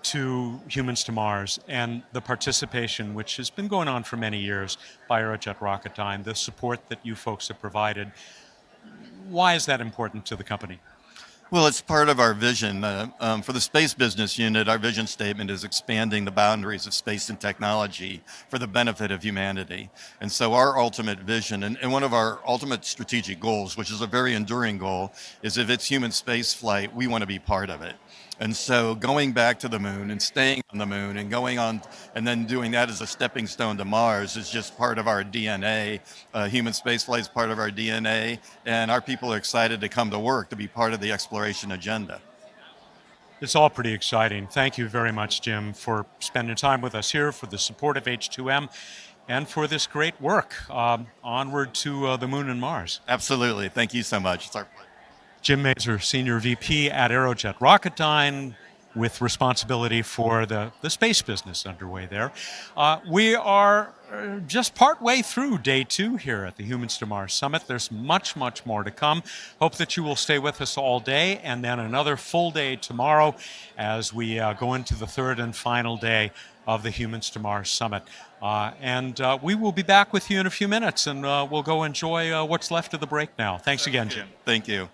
to Humans to Mars and the participation, which has been going on for many years by Aerojet Rocketdyne, the support that you folks have provided. Why is that important to the company? Well, it's part of our vision. For the space business unit, our vision statement is expanding the boundaries of space and technology for the benefit of humanity. And so our ultimate vision, and one of our ultimate strategic goals, which is a very enduring goal, is if it's human space flight, we want to be part of it. And so going back to the moon and staying on the moon and going on and then doing that as a stepping stone to Mars is just part of our DNA. Human spaceflight is part of our DNA, and our people are excited to come to work to be part of the exploration agenda. It's all pretty exciting. Thank you very much, Jim, for spending time with us here, for the support of H2M, and for this great work. Onward to the moon and Mars. Absolutely. Thank you so much. It's our pleasure. Jim Mazur, Senior VP at Aerojet Rocketdyne, with responsibility for the space business underway there. We are just partway through day 2 here at the Humans to Mars Summit. There's much, much more to come. Hope that you will stay with us all day, and then another full day tomorrow as we go into the 3rd and final day of the Humans to Mars Summit. And we will be back with you in a few minutes, and we'll go enjoy what's left of the break now. Thanks again, Jim. Thank you.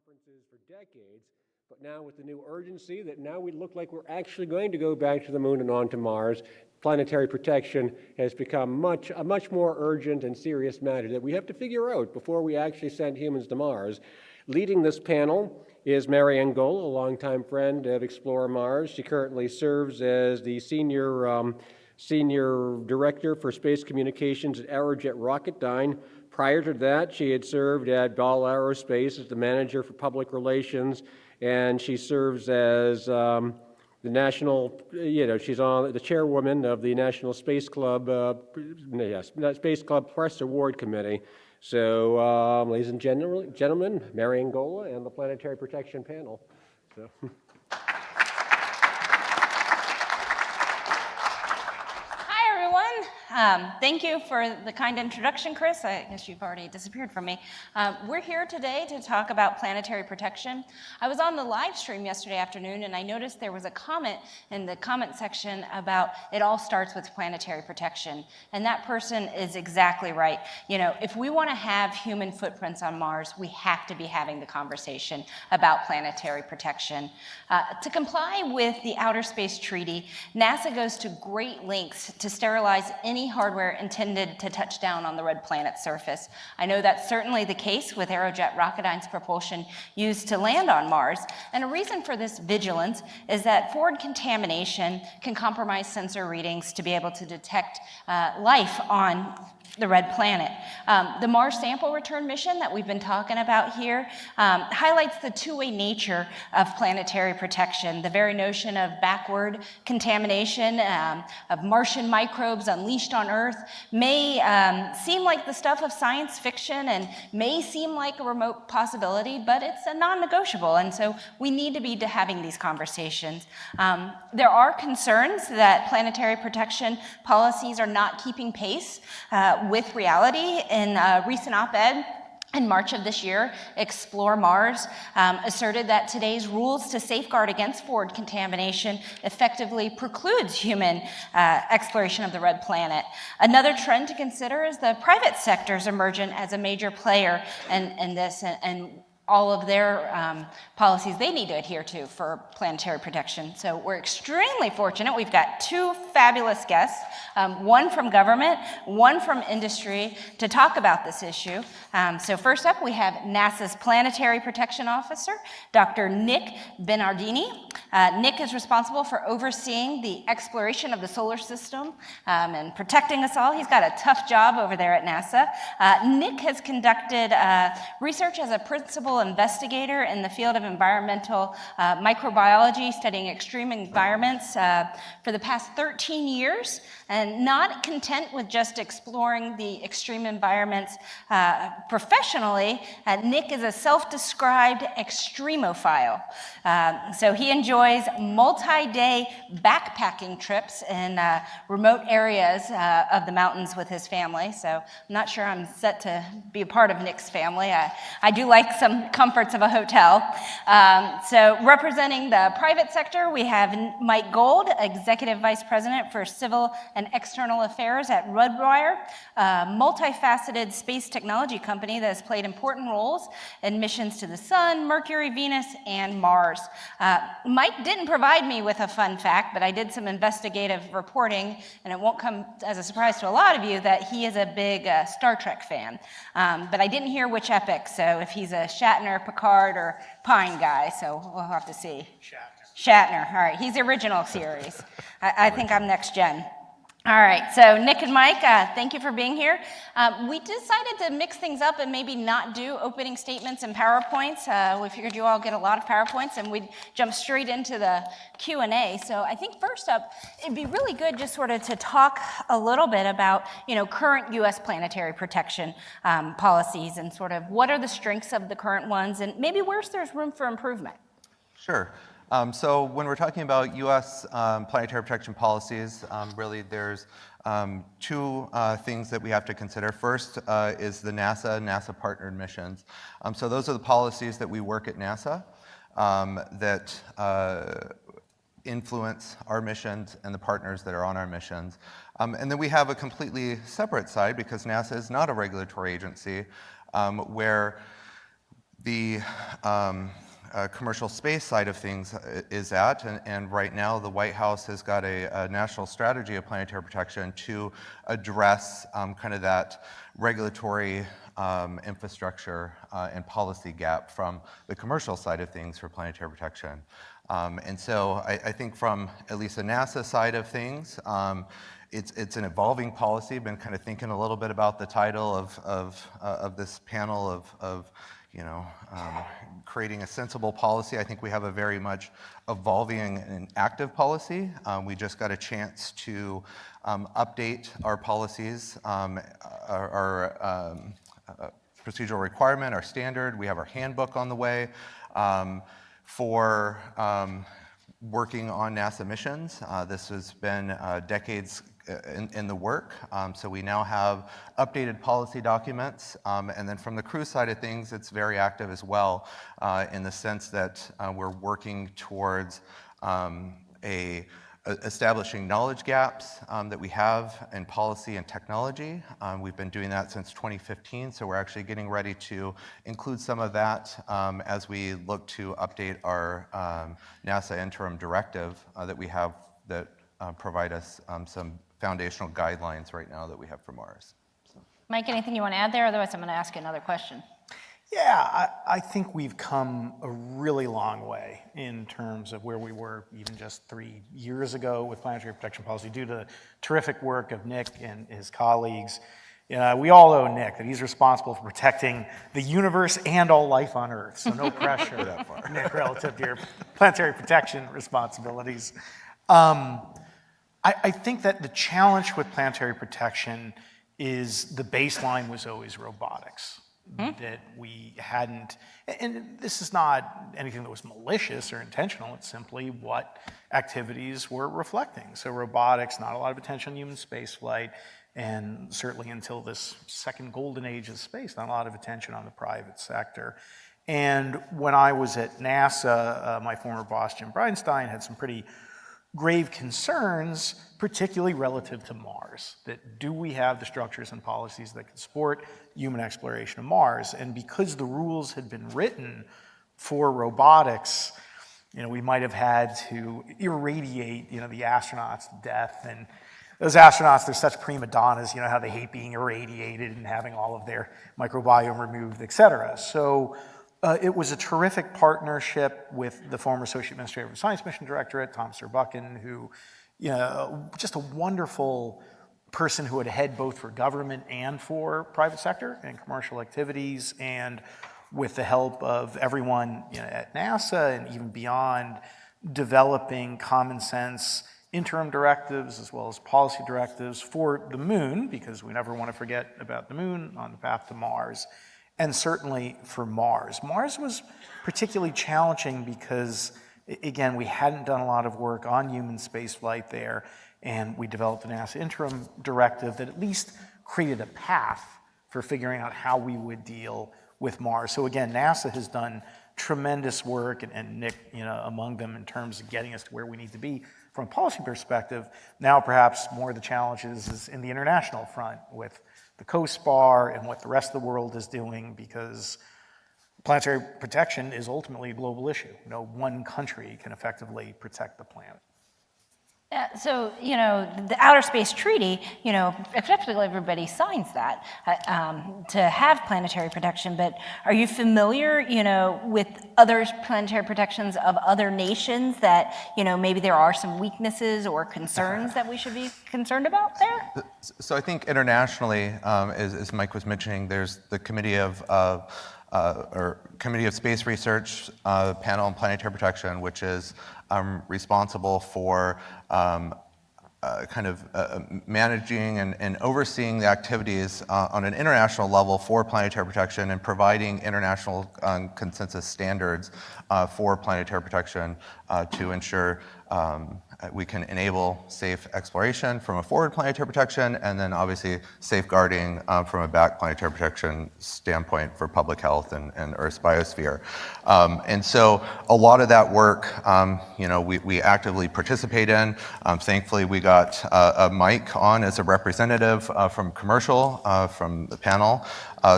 conferences for decades, but now with the new urgency that now we look like we're actually going to go back to the moon and on to Mars, planetary protection has become a much more urgent and serious matter that we have to figure out before we actually send humans to Mars. Leading this panel is Marianne Gola, a longtime friend of Explore Mars. She currently serves as the Senior Director for Space Communications at Aerojet Rocketdyne. Prior to that, she had served at Ball Aerospace as the Manager for Public Relations, and she serves as the national, she's on the chairwoman of the National Space Club, Space Club Press Award Committee. So, ladies and gentlemen, Marianne Gola and the Planetary Protection Panel. So. Thank you for the kind introduction, Chris. I guess you've already disappeared from me. We're here today to talk about planetary protection. I was on the live stream yesterday afternoon, and I noticed there was a comment in the comment section about it all starts with planetary protection. And that person is exactly right. If we want to have human footprints on Mars, we have to be having the conversation about planetary protection. To comply with the Outer Space Treaty, NASA goes to great lengths to sterilize any hardware intended to touch down on the red planet's surface. I know that's certainly the case with Aerojet Rocketdyne's propulsion used to land on Mars. And a reason for this vigilance is that forward contamination can compromise sensor readings to be able to detect life on the red planet. The Mars sample return mission that we've been talking about here highlights the two-way nature of planetary protection. The very notion of backward contamination of Martian microbes unleashed on Earth may seem like the stuff of science fiction and may seem like a remote possibility, but it's a non-negotiable, and so we need to be having these conversations. There are concerns that planetary protection policies are not keeping pace with reality. In a recent op-ed in March of this year, Explore Mars asserted that today's rules to safeguard against forward contamination effectively precludes human exploration of the red planet. Another trend to consider is the private sector's emergence as a major player in this, and all of their policies they need to adhere to for planetary protection. So we're extremely fortunate. We've got two fabulous guests, one from government, one from industry, to talk about this issue. So first up, we have NASA's Planetary Protection Officer, Dr. Nick Bernardini. Nick is responsible for overseeing the exploration of the solar system and protecting us all. He's got a tough job over there at NASA. Nick has conducted research as a principal investigator in the field of environmental microbiology, studying extreme environments for the past 13 years. And not content with just exploring the extreme environments professionally, Nick is a self-described extremophile. So he enjoys multi-day backpacking trips in remote areas of the mountains with his family. So I'm not sure I'm set to be a part of Nick's family. I do like some comforts of a hotel. So representing the private sector, we have Mike Gold, Executive Vice President for Civil and External Affairs at Redwire, a multifaceted space technology company that has played important roles in missions to the Sun, Mercury, Venus, and Mars. Mike didn't provide me with a fun fact, but I did some investigative reporting, and it won't come as a surprise to a lot of you that he is a big Star Trek fan. But I didn't hear which epic, so if he's a Shatner, Picard, or Pine guy, so we'll have to see. Shatner, all right, he's the original series. I think I'm next gen. All right, so Nick and Mike, thank you for being here. We decided to mix things up and maybe not do opening statements and PowerPoints. We figured you all get a lot of PowerPoints, and we'd jump straight into the Q&A. So I think first up, it'd be really good just sort of to talk a little bit about, current U.S. planetary protection policies and sort of what are the strengths of the current ones and maybe where's there's room for improvement. Sure. So when we're talking about U.S. planetary protection policies, really there's two things that we have to consider. First is the NASA partnered missions. So those are the policies that we work at NASA that influence our missions and the partners that are on our missions. And then we have a completely separate side because NASA is not a regulatory agency where the commercial space side of things is at, and right now the White House has got a national strategy of planetary protection to address kind of that regulatory infrastructure and policy gap from the commercial side of things for planetary protection. And so I think from at least the NASA side of things, it's an evolving policy. Been kind of thinking a little bit about the title of this panel of creating a sensible policy. I think we have a very much evolving and active policy. We just got a chance to update our policies, our procedural requirement, our standard. We have our handbook on the way for working on NASA missions. This has been decades in the work. So we now have updated policy documents. And then from the crew side of things, it's very active as well in the sense that we're working towards establishing knowledge gaps that we have in policy and technology. We've been doing that since 2015, so we're actually getting ready to include some of that as we look to update our NASA interim directive that we have that provide us some foundational guidelines right now that we have for Mars. Mike, anything you want to add there? Otherwise, I'm going to ask you another question. Yeah, I think we've come a really long way in terms of where we were even just 3 years ago with planetary protection policy due to the terrific work of Nick and his colleagues. We all owe Nick that he's responsible for protecting the universe and all life on Earth, so no pressure, that far. Nick, relative to your planetary protection responsibilities. I think that the challenge with planetary protection is the baseline was always robotics. That we hadn't, and this is not anything that was malicious or intentional, it's simply what activities were reflecting. So robotics, not a lot of attention on human spaceflight, and certainly until this second golden age of space, not a lot of attention on the private sector. And when I was at NASA, my former boss, Jim Bridenstine, had some pretty grave concerns, particularly relative to Mars, that do we have the structures and policies that can support human exploration of Mars? And because the rules had been written for robotics, we might have had to irradiate, the astronauts to death. And those astronauts, they're such prima donnas, how they hate being irradiated and having all of their microbiome removed, et cetera. So it was a terrific partnership with the former Associate Administrator of the Science Mission Directorate, Tom Sirbuckin, who, just a wonderful person who had a head both for government and for private sector and commercial activities, and with the help of everyone at NASA and even beyond, developing common sense interim directives as well as policy directives for the moon, because we never want to forget about the moon on the path to Mars. And certainly for Mars. Mars was particularly challenging because, again, we hadn't done a lot of work on human spaceflight there, and we developed a NASA interim directive that at least created a path for figuring out how we would deal with Mars. So again, NASA has done tremendous work, and Nick, among them, in terms of getting us to where we need to be from a policy perspective. Now perhaps more of the challenges is in the international front with the COSPAR and what the rest of the world is doing, because planetary protection is ultimately a global issue. No one country can effectively protect the planet. So, the Outer Space Treaty, effectively everybody signs that to have planetary protection, but are you familiar, with other planetary protections of other nations that, maybe there are some weaknesses or concerns that we should be concerned about there? So I think internationally, as Mike was mentioning, there's the Committee of Space Research Panel on Planetary Protection, which is responsible for managing and overseeing the activities on an international level for planetary protection and providing international consensus standards for planetary protection to ensure we can enable safe exploration from a forward planetary protection, and then obviously safeguarding from a back planetary protection standpoint for public health and Earth's biosphere. And so a lot of that work, we actively participate in. Thankfully, we got a mic on as a representative from commercial, from the panel.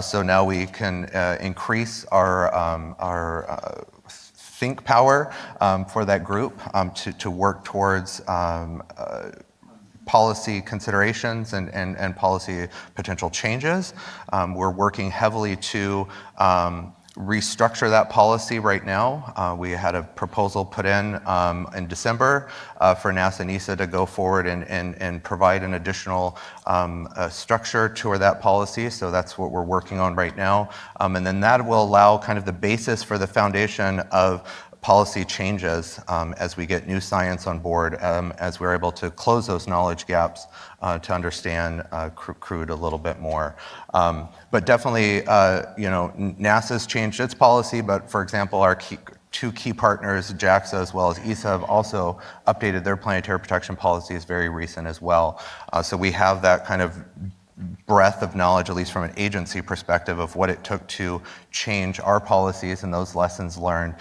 So now we can increase our think power for that group to work towards policy considerations and policy potential changes. We're working heavily to restructure that policy right now. We had a proposal put in December for NASA and ESA to go forward and provide an additional structure to that policy. So that's what we're working on right now. And then that will allow kind of the basis for the foundation of policy changes as we get new science on board, as we're able to close those knowledge gaps to understand crude a little bit more. But definitely, NASA's changed its policy, but for example, our two key partners, JAXA as well as ESA, have also updated their planetary protection policies very recent as well. So we have that kind of breadth of knowledge, at least from an agency perspective, of what it took to change our policies and those lessons learned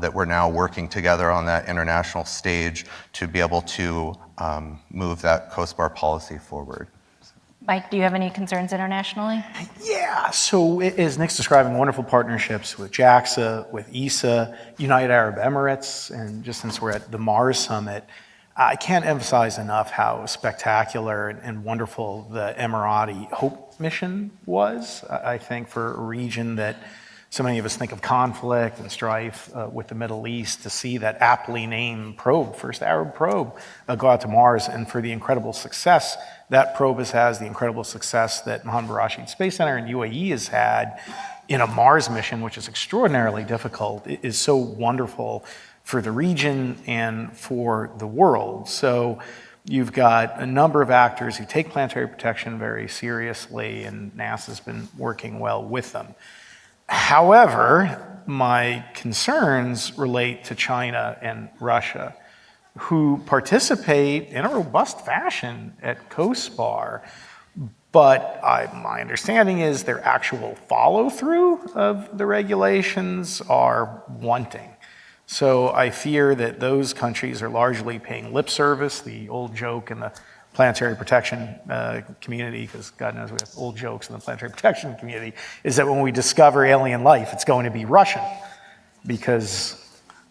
that we're now working together on that international stage to be able to move that COSPAR policy forward. Mike, do you have any concerns internationally? Yeah, so as Nick's describing, wonderful partnerships with JAXA, with ESA, United Arab Emirates, and just since we're at the Mars Summit, I can't emphasize enough how spectacular and wonderful the Emirati HOPE mission was. I think for a region that so many of us think of conflict and strife with the Middle East, to see that aptly named probe, first Arab probe, go out to Mars, and for the incredible success that probe has, the incredible success that Mohammed Rashid Space Center and UAE has had in a Mars mission, which is extraordinarily difficult, is so wonderful for the region and for the world. So you've got a number of actors who take planetary protection very seriously, and NASA's been working well with them. However, my concerns relate to China and Russia, who participate in a robust fashion at COSPAR, but my understanding is their actual follow-through of the regulations are wanting. So I fear that those countries are largely paying lip service, the old joke in the planetary protection community, because God knows we have old jokes in the planetary protection community, is that when we discover alien life, it's going to be Russian, because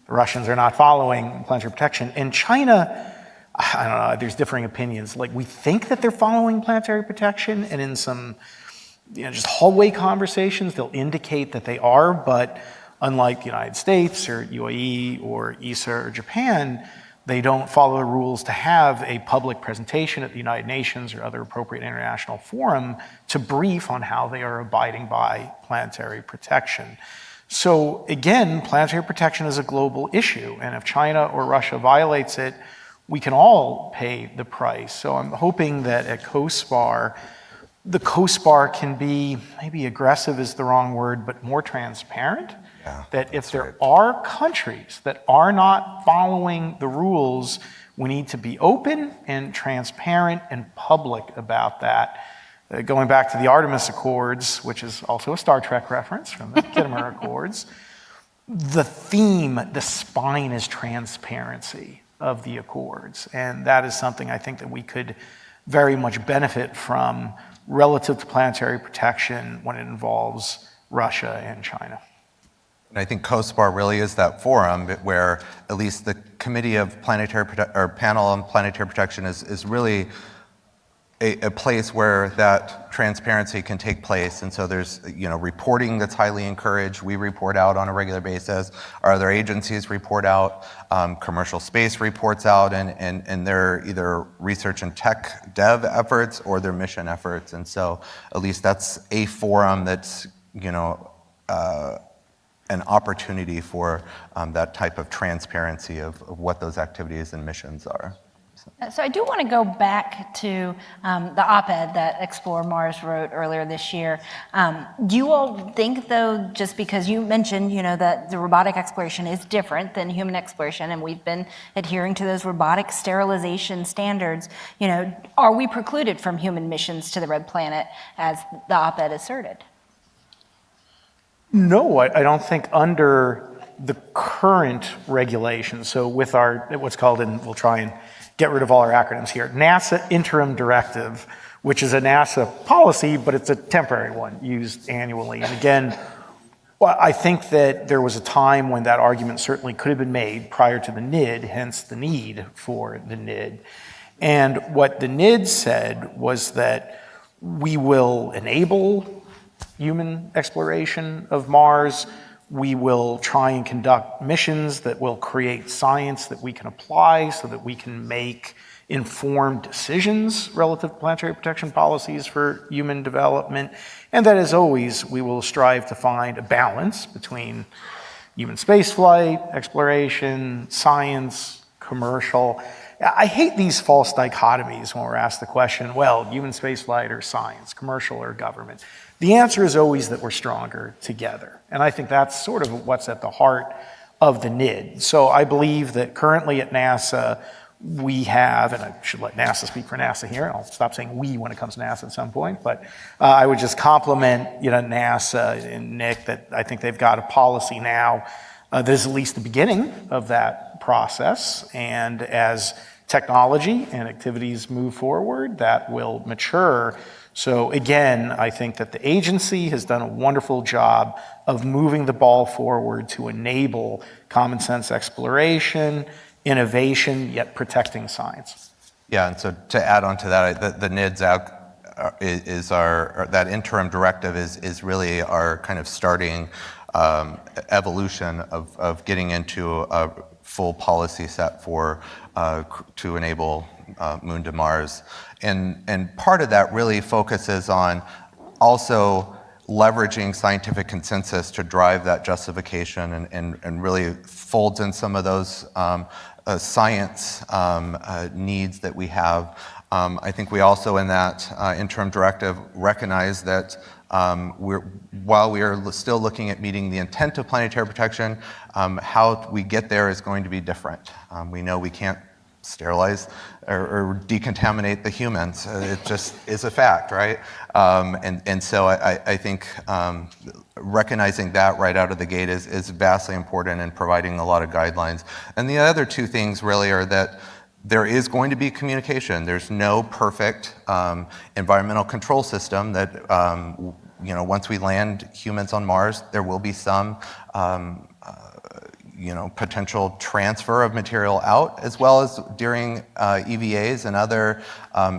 the Russians are not following planetary protection. And China, I don't know, there's differing opinions. Like, we think that they're following planetary protection, and in some just hallway conversations, they'll indicate that they are, but unlike the United States or UAE or ESA or Japan, they don't follow the rules to have a public presentation at the United Nations or other appropriate international forum to brief on how they are abiding by planetary protection. So again, planetary protection is a global issue, and if China or Russia violates it, we can all pay the price. So I'm hoping that at COSPAR, the COSPAR can be, maybe aggressive is the wrong word, but more transparent. That if there are countries that are not following the rules, we need to be open and transparent and public about that. Going back to the Artemis Accords, which is also a Star Trek reference from the Khitomer Accords, the theme, the spine is transparency of the Accords. And that is something I think that we could very much benefit from relative to planetary protection when it involves Russia and China. And I think COSPAR really is that forum where at least the Committee of Planetary or Panel on Planetary Protection is really a place where that transparency can take place. And so there's reporting that's highly encouraged. We report out on a regular basis. Our other agencies report out. Commercial space reports out, and their either research and tech dev efforts or their mission efforts. And so at least that's a forum that's an opportunity for that type of transparency of what those activities and missions are. So I do want to go back to the op-ed that Explore Mars wrote earlier this year. Do you all think, though, just because you mentioned, that the robotic exploration is different than human exploration, and we've been adhering to those robotic sterilization standards, are we precluded from human missions to the Red Planet, as the op-ed asserted? No, I don't think under the current regulations. So with our, what's called, and we'll try and get rid of all our acronyms here, NASA Interim Directive, which is a NASA policy, but it's a temporary one used annually. And again, well, I think that there was a time when that argument certainly could have been made prior to the NID, hence the need for the NID. And what the NID said was that we will enable human exploration of Mars. We will try and conduct missions that will create science that we can apply so that we can make informed decisions relative to planetary protection policies for human development. And that, as always, we will strive to find a balance between human spaceflight, exploration, science, commercial. I hate these false dichotomies when we're asked the question, well, human spaceflight or science, commercial or government. The answer is always that we're stronger together. And I think that's sort of what's at the heart of the NID. So I believe that currently at NASA, we have, and I should let NASA speak for NASA here, I'll stop saying we when it comes to NASA at some point, but I would just compliment NASA and Nick that I think they've got a policy now that is at least the beginning of that process. And as technology and activities move forward, that will mature. So again, I think that the agency has done a wonderful job of moving the ball forward to enable common sense exploration, innovation, yet protecting science. Yeah, and so to add on to that, the NIDS is our, that interim directive is really our kind of starting evolution of getting into a full policy set for to enable Moon to Mars. And part of that really focuses on also leveraging scientific consensus to drive that justification and really folds in some of those science needs that we have. I think we also in that interim directive recognize that while we are still looking at meeting the intent of planetary protection, how we get there is going to be different. We know we can't sterilize or decontaminate the humans. It just is a fact, right? And so I think recognizing that right out of the gate is vastly important in providing a lot of guidelines. And the other two things really are that there is going to be communication. There's no perfect environmental control system that, once we land humans on Mars, there will be some potential transfer of material out, as well as during EVAs and other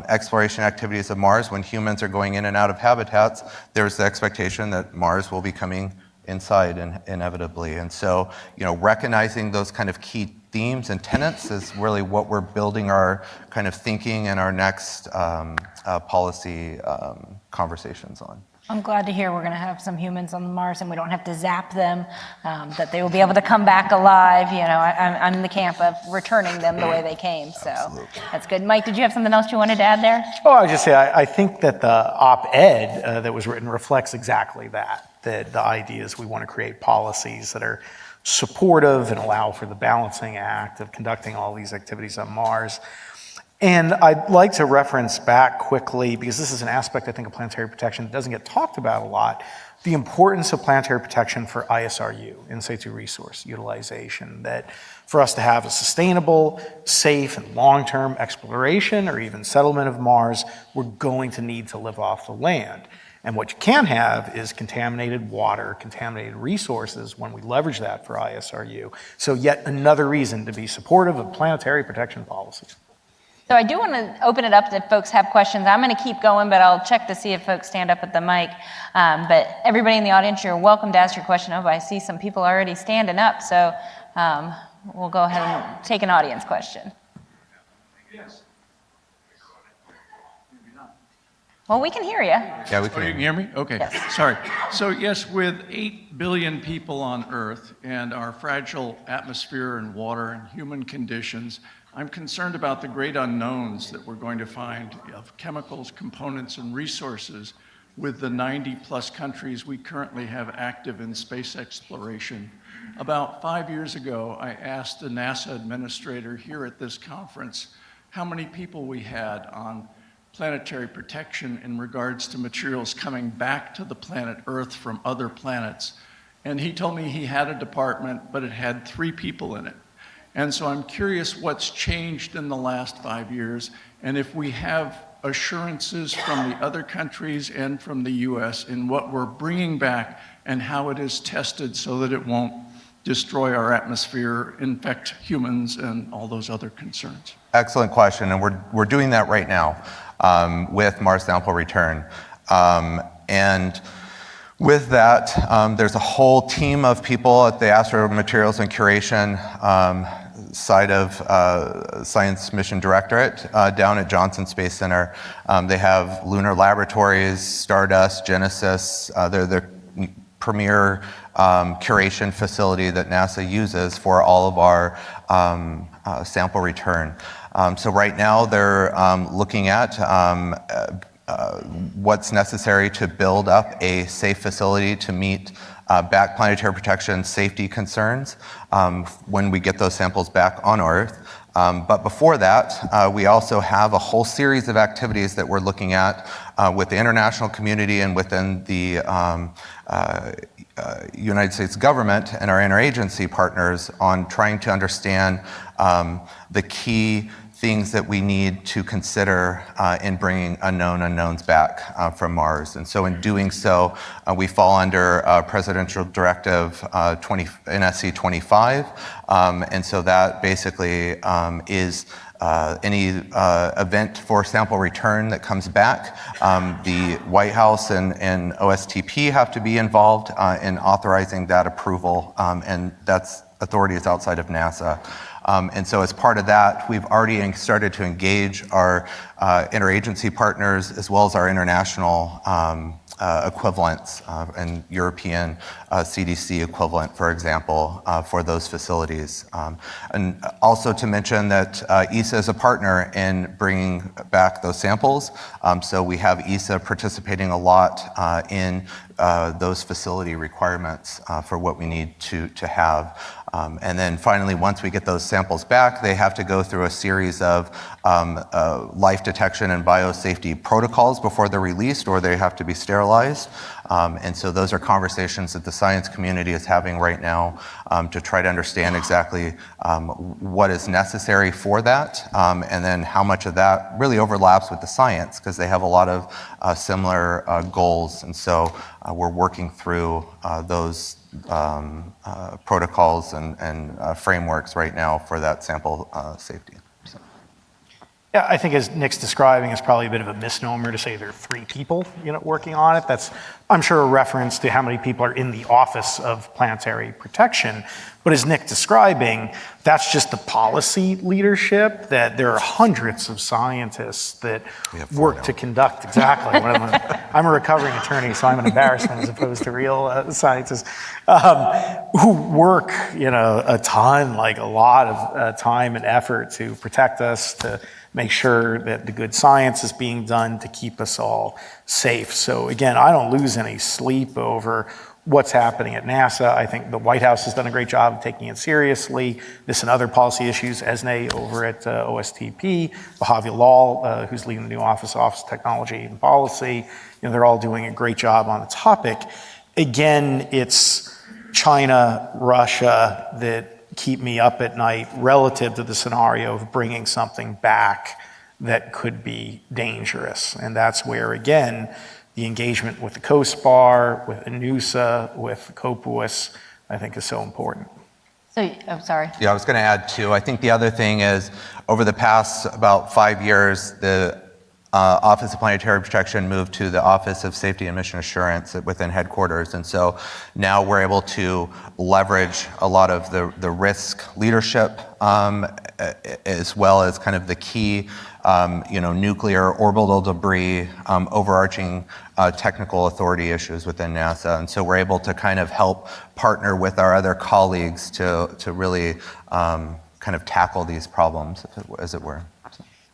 exploration activities of Mars. When humans are going in and out of habitats, there's the expectation that Mars will be coming inside inevitably. And so, recognizing those kind of key themes and tenets is really what we're building our kind of thinking and our next policy conversations on. I'm glad to hear we're going to have some humans on Mars and we don't have to zap them, that they will be able to come back alive. I'm in the camp of returning them the way they came, so absolutely. That's good. Mike, did you have something else you wanted to add there? Oh, I just say I think that the op-ed that was written reflects exactly that the idea is we want to create policies that are supportive and allow for the balancing act of conducting all these activities on Mars. And I'd like to reference back quickly, because this is an aspect, I think, of planetary protection that doesn't get talked about a lot, the importance of planetary protection for ISRU, in situ resource utilization, that for us to have a sustainable, safe, and long-term exploration or even settlement of Mars, we're going to need to live off the land. And what you can't have is contaminated water, contaminated resources when we leverage that for ISRU. So yet another reason to be supportive of planetary protection policies. So I do want to open it up if folks have questions. I'm going to keep going, but I'll check to see if folks stand up at the mic. But everybody in the audience, you're welcome to ask your question. Oh, I see some people already standing up, so we'll go ahead and take an audience question. Yes. Well, we can hear you. Yeah, we can. You can hear me? Okay. Yes. Sorry. So yes, with 8 billion people on Earth and our fragile atmosphere and water and human conditions, I'm concerned about the great unknowns that we're going to find of chemicals, components, and resources with the 90-plus countries we currently have active in space exploration. About 5 years ago, I asked a NASA administrator here at this conference how many people we had on planetary protection in regards to materials coming back to the planet Earth from other planets. And he told me he had a department, but it had 3 people in it. And so I'm curious what's changed in the last 5 years, and if we have assurances from the other countries and from the US in what we're bringing back and how it is tested so that it won't destroy our atmosphere, infect humans, and all those other concerns. Excellent question, and we're doing that right now with Mars sample return. And with that, there's a whole team of people at the Astro Materials and Curation side of Science Mission Directorate down at Johnson Space Center. They have Lunar Laboratories, Stardust, Genesis. They're the premier curation facility that NASA uses for all of our sample return. So right now they're looking at what's necessary to build up a safe facility to meet back planetary protection safety concerns when we get those samples back on Earth. But before that, we also have a whole series of activities that we're looking at with the international community and within the United States government and our interagency partners on trying to understand the key things that we need to consider in bringing unknown unknowns back from Mars. And so in doing so, we fall under Presidential Directive NSC 25. And so that basically is any event for sample return that comes back. The White House and OSTP have to be involved in authorizing that approval, and that's authority is outside of NASA. And so as part of that, we've already started to engage our interagency partners as well as our international equivalents and European CDC equivalent, for example, for those facilities. And also to mention that ESA is a partner in bringing back those samples. So we have ESA participating a lot in those facility requirements for what we need to have. And then finally, once we get those samples back, they have to go through a series of life detection and biosafety protocols before they're released, or they have to be sterilized. And so those are conversations that the science community is having right now to try to understand exactly what is necessary for that, and then how much of that really overlaps with the science, because they have a lot of similar goals. And so we're working through those protocols and frameworks right now for that sample safety. So. Yeah, I think as Nick's describing, it's probably a bit of a misnomer to say there are 3 people, working on it. That's, I'm sure, a reference to how many people are in the Office of Planetary Protection. But as Nick describing, that's just the policy leadership, that there are hundreds of scientists that work to conduct, exactly. I'm a recovering attorney, so I'm an embarrassment as opposed to real scientists, who work, a ton, like a lot of time and effort to protect us, to make sure that the good science is being done to keep us all safe. So again, I don't lose any sleep over what's happening at NASA. I think the White House has done a great job of taking it seriously. This and other policy issues, Esne over at OSTP, Bahavi Lal, who's leading the new Office of Technology and Policy, they're all doing a great job on the topic. Again, it's China, Russia that keep me up at night relative to the scenario of bringing something back that could be dangerous. And that's where, again, the engagement with the COSPAR, with ANUSA, with COPUOS, I think is so important. So, I'm sorry. Yeah, I was going to add too. I think the other thing is, over the past about 5 years, the Office of Planetary Protection moved to the Office of Safety and Mission Assurance within headquarters. And so now we're able to leverage a lot of the risk leadership as well as kind of the key nuclear orbital debris, overarching technical authority issues within NASA. And so we're able to kind of help partner with our other colleagues to really kind of tackle these problems, as it were.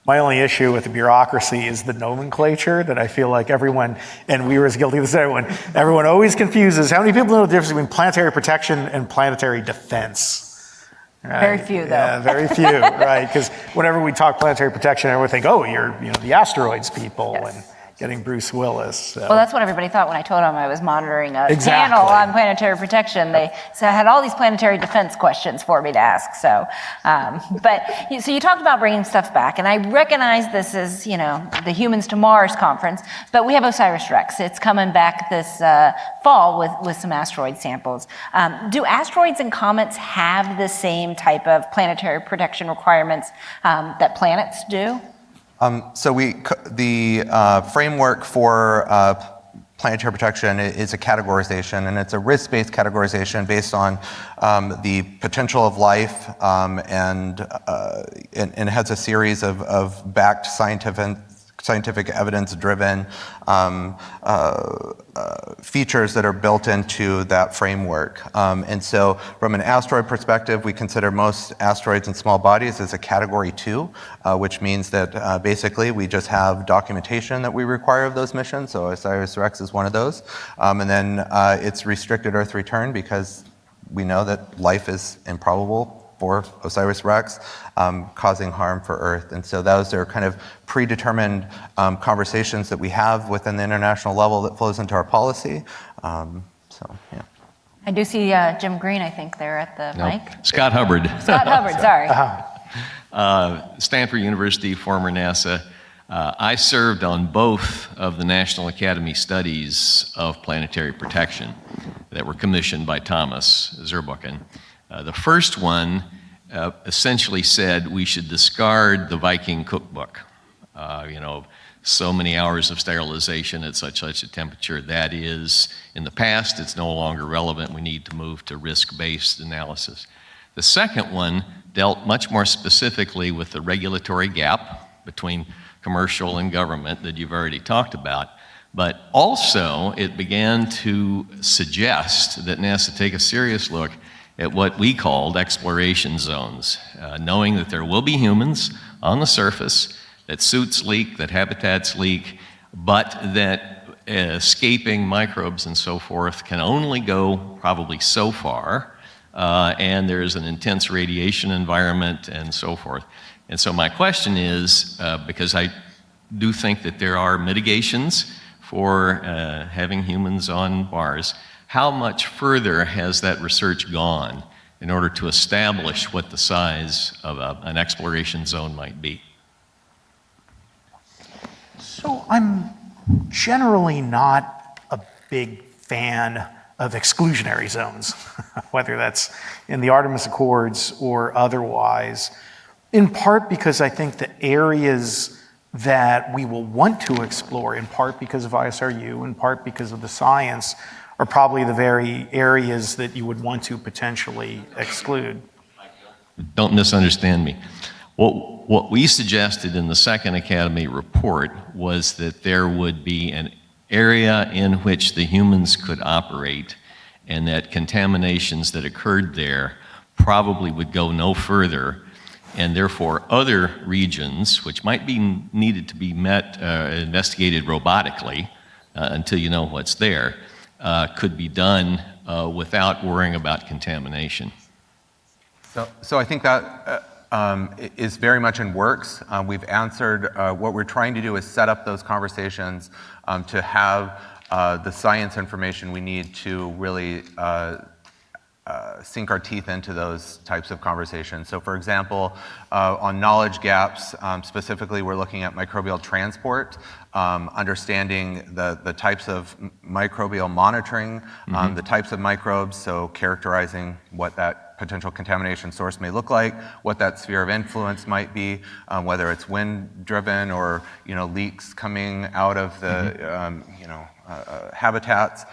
My only issue with the bureaucracy is the nomenclature that I feel like everyone, and we were as guilty as everyone always confuses. How many people know the difference between planetary protection and planetary defense? Right? Very few, though. Yeah, very few, right? Because whenever we talk planetary protection, everyone think, oh, you're the asteroids people, Yes. and getting Bruce Willis. So. Well, that's what everybody thought when I told them I was monitoring a Exactly. panel on planetary protection. They had all these planetary defense questions for me to ask. So, so you talked about bringing stuff back, and I recognize this is, the Humans to Mars conference, but we have OSIRIS-REx. It's coming back this fall with some asteroid samples. Do asteroids and comets have the same type of planetary protection requirements that planets do? So the framework for planetary protection is a categorization, and it's a risk-based categorization based on the potential of life, and it has a series of backed scientific evidence-driven features that are built into that framework. And so from an asteroid perspective, we consider most asteroids and small bodies as a category 2, which means that basically we just have documentation that we require of those missions. So OSIRIS-REx is one of those. And then it's restricted Earth return because we know that life is improbable for OSIRIS-REx, causing harm for Earth. And so those are kind of predetermined conversations that we have within the international level that flows into our policy. Yeah. I do see Jim Green, I think, there at the mic. Scott Hubbard. Scott Hubbard, sorry. Stanford University, former NASA. I served on both of the National Academy studies of planetary protection that were commissioned by Thomas Zurbuchen. The first one essentially said we should discard the Viking cookbook. So many hours of sterilization at such a temperature. That is, in the past, it's no longer relevant. We need to move to risk-based analysis. The second one dealt much more specifically with the regulatory gap between commercial and government that you've already talked about. But also, it began to suggest that NASA take a serious look at what we called exploration zones, knowing that there will be humans on the surface, that suits leak, that habitats leak, but that escaping microbes and so forth can only go probably so far, and there's an intense radiation environment and so forth. And so my question is, because I do think that there are mitigations for having humans on Mars, how much further has that research gone in order to establish what the size of an exploration zone might be? So I'm generally not a big fan of exclusionary zones, whether that's in the Artemis Accords or otherwise, in part because I think the areas that we will want to explore, in part because of ISRU, in part because of the science, are probably the very areas that you would want to potentially exclude. Don't misunderstand me. What we suggested in the second Academy report was that there would be an area in which the humans could operate, and that contaminations that occurred there probably would go no further, and therefore other regions, which might be needed to be investigated robotically until you know what's there, could be done without worrying about contamination. So I think that is very much in works. We've answered, what we're trying to do is set up those conversations to have the science information we need to really sink our teeth into those types of conversations. So for example, on knowledge gaps, specifically we're looking at microbial transport, understanding the types of microbial monitoring, the types of microbes, so characterizing what that potential contamination source may look like, what that sphere of influence might be, whether it's wind-driven or leaks coming out of the habitats.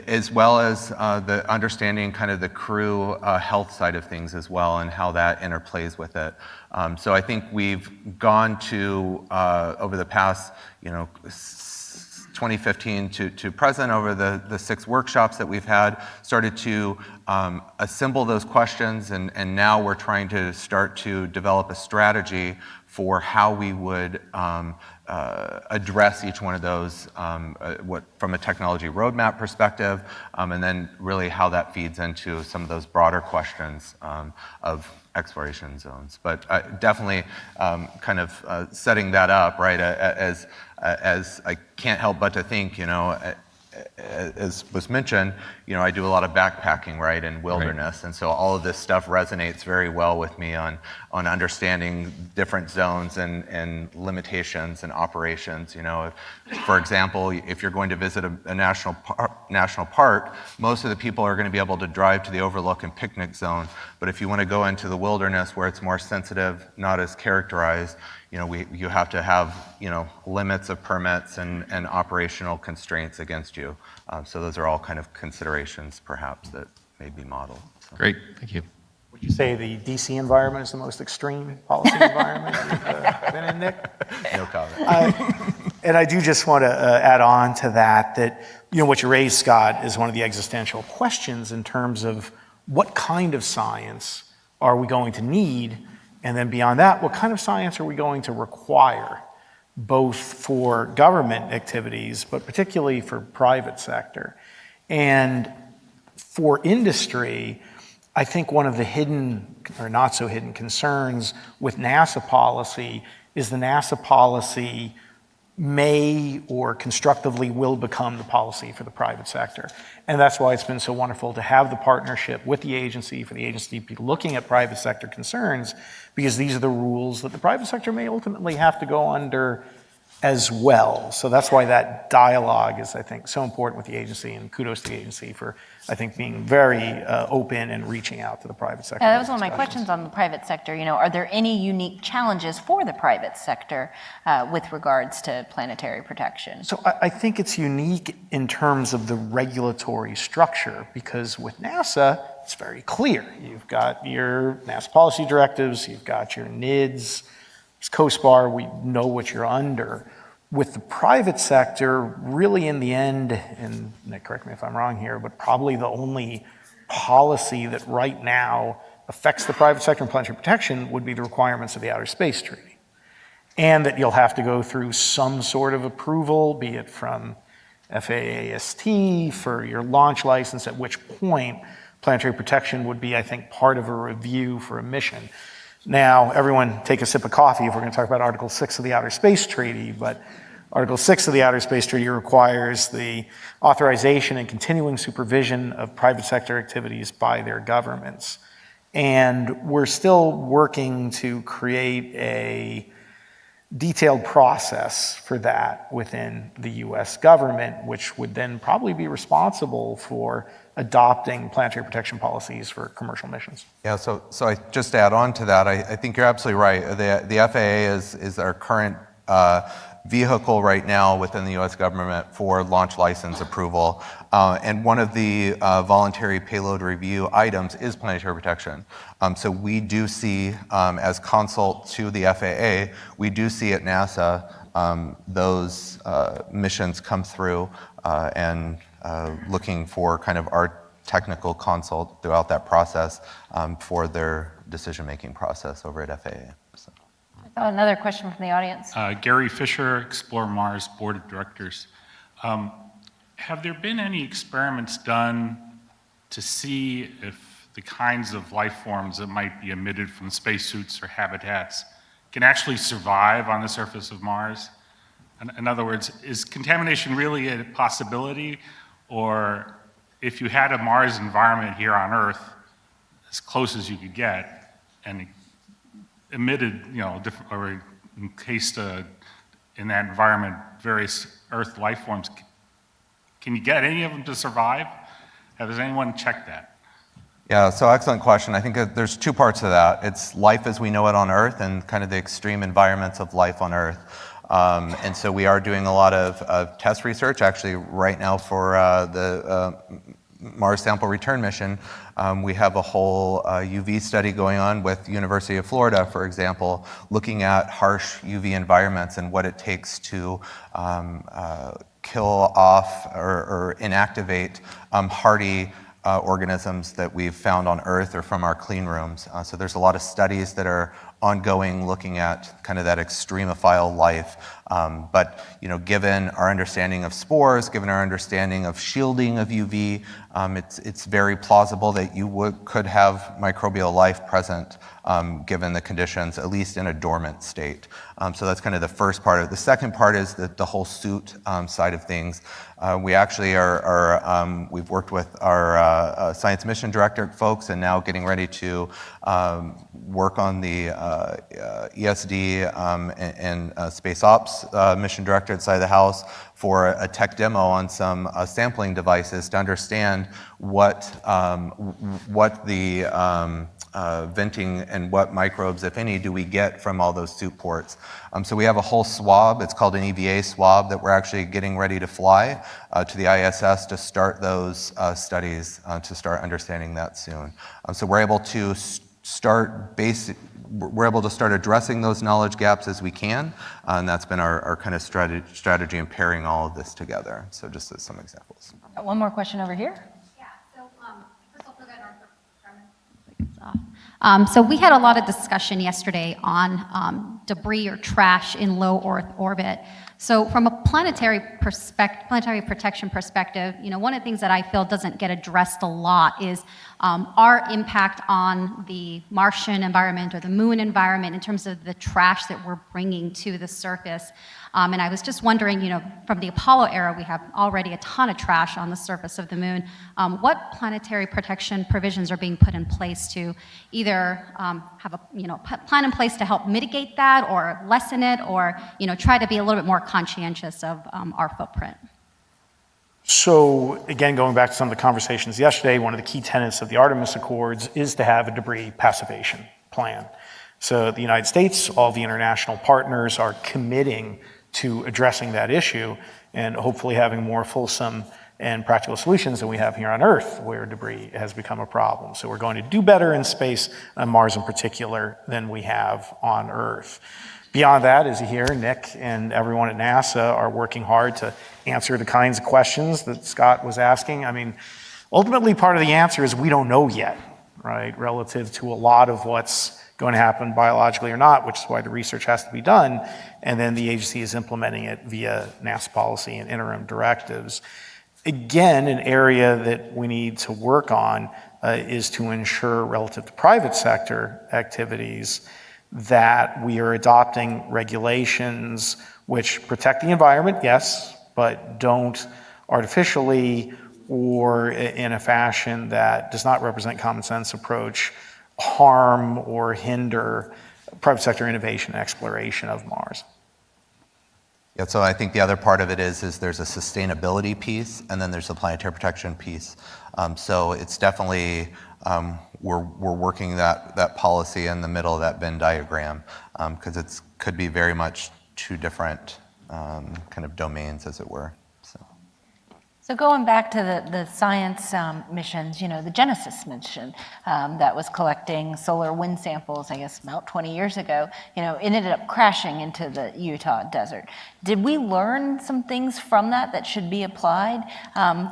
As well as the understanding kind of the crew health side of things as well, and how that interplays with it. So I think we've gone to, over the past 2015 to present, over the 6 workshops that we've had, started to assemble those questions, and now we're trying to start to develop a strategy for how we would address each one of those from a technology roadmap perspective, and then really how that feeds into some of those broader questions of exploration zones. But definitely kind of setting that up, right, as I can't help but to think, as was mentioned, I do a lot of backpacking, right, in wilderness, and so all of this stuff resonates very well with me on understanding different zones and limitations and operations. For example, if you're going to visit a national park, most of the people are going to be able to drive to the overlook and picnic zone, but if you want to go into the wilderness where it's more sensitive, not as characterized, you have to have, limits of permits and operational constraints against you. So those are all kind of considerations, perhaps, that may be modeled. So. Great, thank you. Would you say the DC environment is the most extreme policy environment you've been in, Nick? No comment. And I do just want to add on to that what you raised, Scott, is one of the existential questions in terms of what kind of science are we going to need, and then beyond that, what kind of science are we going to require, both for government activities, but particularly for private sector. And for industry, I think one of the hidden or not so hidden concerns with NASA policy is the NASA policy may or constructively will become the policy for the private sector. And that's why it's been so wonderful to have the partnership with the agency, for the agency to be looking at private sector concerns, because these are the rules that the private sector may ultimately have to go under as well. So that's why that dialogue is, I think, so important with the agency, and kudos to the agency for, I think, being very open and reaching out to the private sector. Yeah, that was one of my questions on the private sector. Are there any unique challenges for the private sector with regards to planetary protection? So I think it's unique in terms of the regulatory structure, because with NASA, it's very clear. You've got your NASA policy directives, you've got your NIDS, COSPAR, we know what you're under. With the private sector, really in the end, and Nick, correct me if I'm wrong here, but probably the only policy that right now affects the private sector in planetary protection would be the requirements of the Outer Space Treaty. And that you'll have to go through some sort of approval, be it from FAA-ST for your launch license, at which point planetary protection would be, I think, part of a review for a mission. Now, everyone take a sip of coffee if we're going to talk about Article 6 of the Outer Space Treaty, but Article 6 of the Outer Space Treaty requires the authorization and continuing supervision of private sector activities by their governments. And we're still working to create a detailed process for that within the US government, which would then probably be responsible for adopting planetary protection policies for commercial missions. Yeah, so I just add on to that, I think you're absolutely right. The FAA is our current vehicle right now within the US government for launch license approval. And one of the voluntary payload review items is planetary protection. So we do see, as consult to the FAA, we do see at NASA those missions come through and looking for kind of our technical consult throughout that process for their decision-making process over at FAA. So. Another question from the audience. Gary Fisher, Explore Mars Board of Directors. Have there been any experiments done to see if the kinds of life forms that might be emitted from spacesuits or habitats can actually survive on the surface of Mars? In other words, is contamination really a possibility? Or if you had a Mars environment here on Earth, as close as you could get, and emitted, or encased in that environment various Earth life forms, can you get any of them to survive? Has anyone checked that? Yeah, so excellent question. I think that there's two parts to that. It's life as we know it on Earth and kind of the extreme environments of life on Earth. And so we are doing a lot of test research, actually right now for the Mars Sample Return Mission. We have a whole UV study going on with University of Florida, for example, looking at harsh UV environments and what it takes to kill off or inactivate hardy organisms that we've found on Earth or from our clean rooms. So there's a lot of studies that are ongoing looking at kind of that extremophile life. But given our understanding of spores, given our understanding of shielding of UV, it's very plausible that you could have microbial life present given the conditions, at least in a dormant state. So that's kind of the first part of it. The second part is the whole suit side of things. We actually we've worked with our science mission director folks and now getting ready to work on the ESD and Space Ops mission director inside the House for a tech demo on some sampling devices to understand what the venting and what microbes, if any, do we get from all those soup ports. So we have a whole swab, it's called an EVA swab, that we're actually getting ready to fly to the ISS to start those studies, to start understanding that soon. So we're able to start addressing those knowledge gaps as we can, and that's been our kind of strategy in pairing all of this together. So just as some examples. One more question over here. So we had a lot of discussion yesterday on debris or trash in low Earth orbit. So from a planetary protection perspective, one of the things that I feel doesn't get addressed a lot is our impact on the Martian environment or the moon environment in terms of the trash that we're bringing to the surface. And I was just wondering, from the Apollo era, we have already a ton of trash on the surface of the moon. What planetary protection provisions are being put in place to either have a plan in place to help mitigate that or lessen it, or try to be a little bit more conscientious of our footprint? So again, going back to some of the conversations yesterday, one of the key tenets of the Artemis Accords is to have a debris passivation plan. So the United States, all the international partners are committing to addressing that issue and hopefully having more fulsome and practical solutions than we have here on Earth, where debris has become a problem. So we're going to do better in space, on Mars in particular, than we have on Earth. Beyond that, as you hear, Nick and everyone at NASA are working hard to answer the kinds of questions that Scott was asking. I mean, ultimately part of the answer is we don't know yet, right, relative to a lot of what's going to happen biologically or not, which is why the research has to be done, and then the agency is implementing it via NASA policy and interim directives. Again, an area that we need to work on is to ensure, relative to private sector activities, that we are adopting regulations which protect the environment, yes, but don't artificially or in a fashion that does not represent common sense approach harm or hinder private sector innovation and exploration of Mars. Yeah, so I think the other part of it is there's a sustainability piece and then there's a planetary protection piece. So it's definitely, we're working that policy in the middle of that Venn diagram because it could be very much two different kind of domains, as it were. So going back to the science missions, the Genesis mission that was collecting solar wind samples, I guess about 20 years ago, it ended up crashing into the Utah desert. Did we learn some things from that should be applied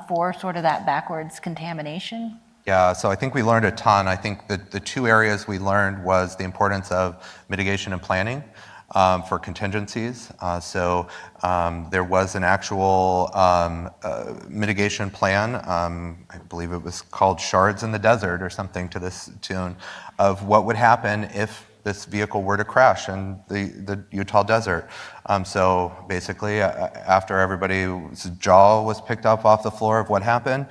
for sort of that backwards contamination? Yeah, so I think we learned a ton. I think that the two areas we learned was the importance of mitigation and planning. For contingencies. So there was an actual mitigation plan, I believe it was called Shards in the Desert or something to this tune, of what would happen if this vehicle were to crash in the Utah desert. So basically, after everybody's jaw was picked up off the floor of what happened,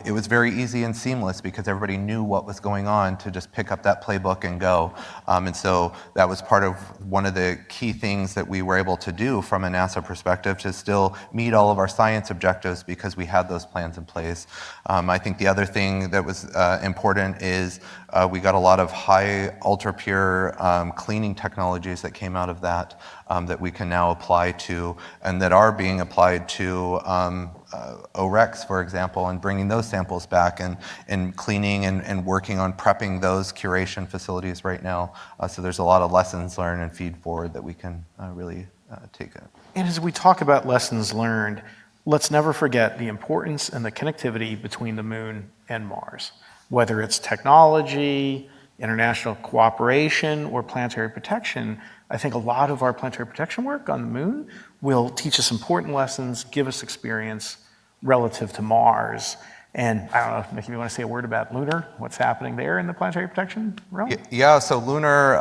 it was very easy and seamless because everybody knew what was going on to just pick up that playbook and go. And so that was part of one of the key things that we were able to do from a NASA perspective to still meet all of our science objectives because we had those plans in place. I think the other thing that was important is we got a lot of high ultra-pure cleaning technologies that came out of that that we can now apply to and that are being applied to OREX, for example, and bringing those samples back and cleaning and working on prepping those curation facilities right now. So there's a lot of lessons learned and feed forward that we can really take. And as we talk about lessons learned, let's never forget the importance and the connectivity between the moon and Mars, whether it's technology, international cooperation, or planetary protection. I think a lot of our planetary protection work on the moon will teach us important lessons, give us experience relative to Mars. And I don't know, Nikki, if you want to say a word about lunar, what's happening there in the planetary protection realm? Yeah, so lunar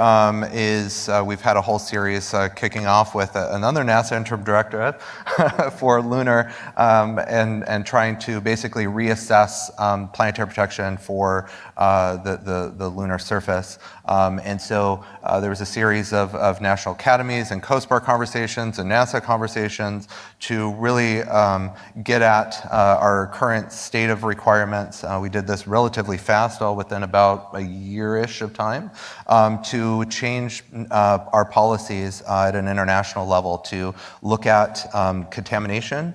we've had a whole series kicking off with another NASA interim directorate for lunar and trying to basically reassess planetary protection for the lunar surface. And so there was a series of national academies and Coast Guard conversations and NASA conversations to really get at our current state of requirements. We did this relatively fast, all within about a year-ish of time, to change our policies at an international level to look at contamination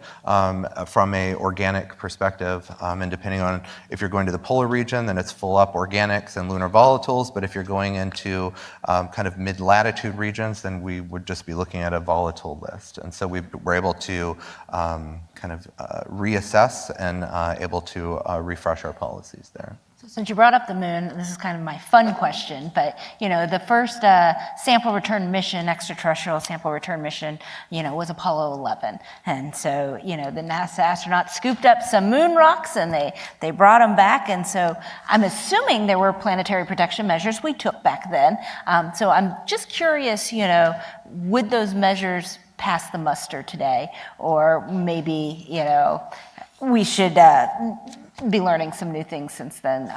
from a organic perspective. And depending on if you're going to the polar region, then it's full up organics and lunar volatiles. But if you're going into kind of mid-latitude regions, then we would just be looking at a volatile list. And so we were able to kind of reassess and able to refresh our policies there. So since you brought up the moon, this is kind of my fun question, but the first sample return mission, extraterrestrial sample return mission, was Apollo 11. And so, the NASA astronauts scooped up some moon rocks and they brought them back. And so I'm assuming there were planetary protection measures we took back then. So I'm just curious, would those measures pass the muster today? Or maybe, we should be learning some new things since then.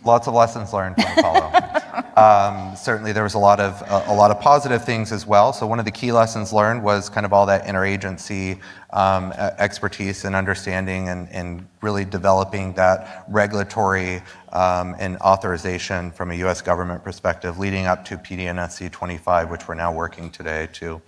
Lots of lessons learned from Apollo. Certainly, there was a lot of positive things as well. So one of the key lessons learned was kind of all that interagency expertise and understanding, and really developing that regulatory and authorization from a U.S. government perspective, leading up to PDNSC 25, which we're now working today to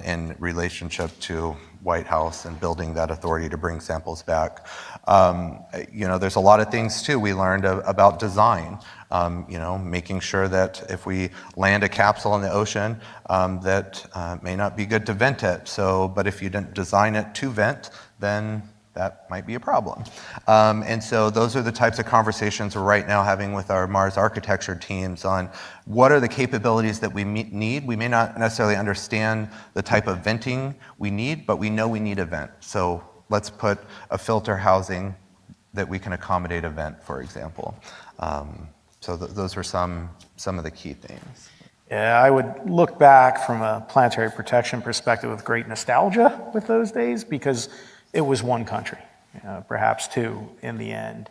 in relationship to White House and building that authority to bring samples back. There's a lot of things too we learned about design. Making sure that if we land a capsule in the ocean, that may not be good to vent it. But if you didn't design it to vent, then that might be a problem. And so those are the types of conversations we're right now having with our Mars architecture teams on what are the capabilities that we need. We may not necessarily understand the type of venting we need, but we know we need a vent. So let's put a filter housing that we can accommodate a vent, for example. So those are some of the key things. Yeah, I would look back from a planetary protection perspective with great nostalgia with those days, because it was one country, perhaps two in the end.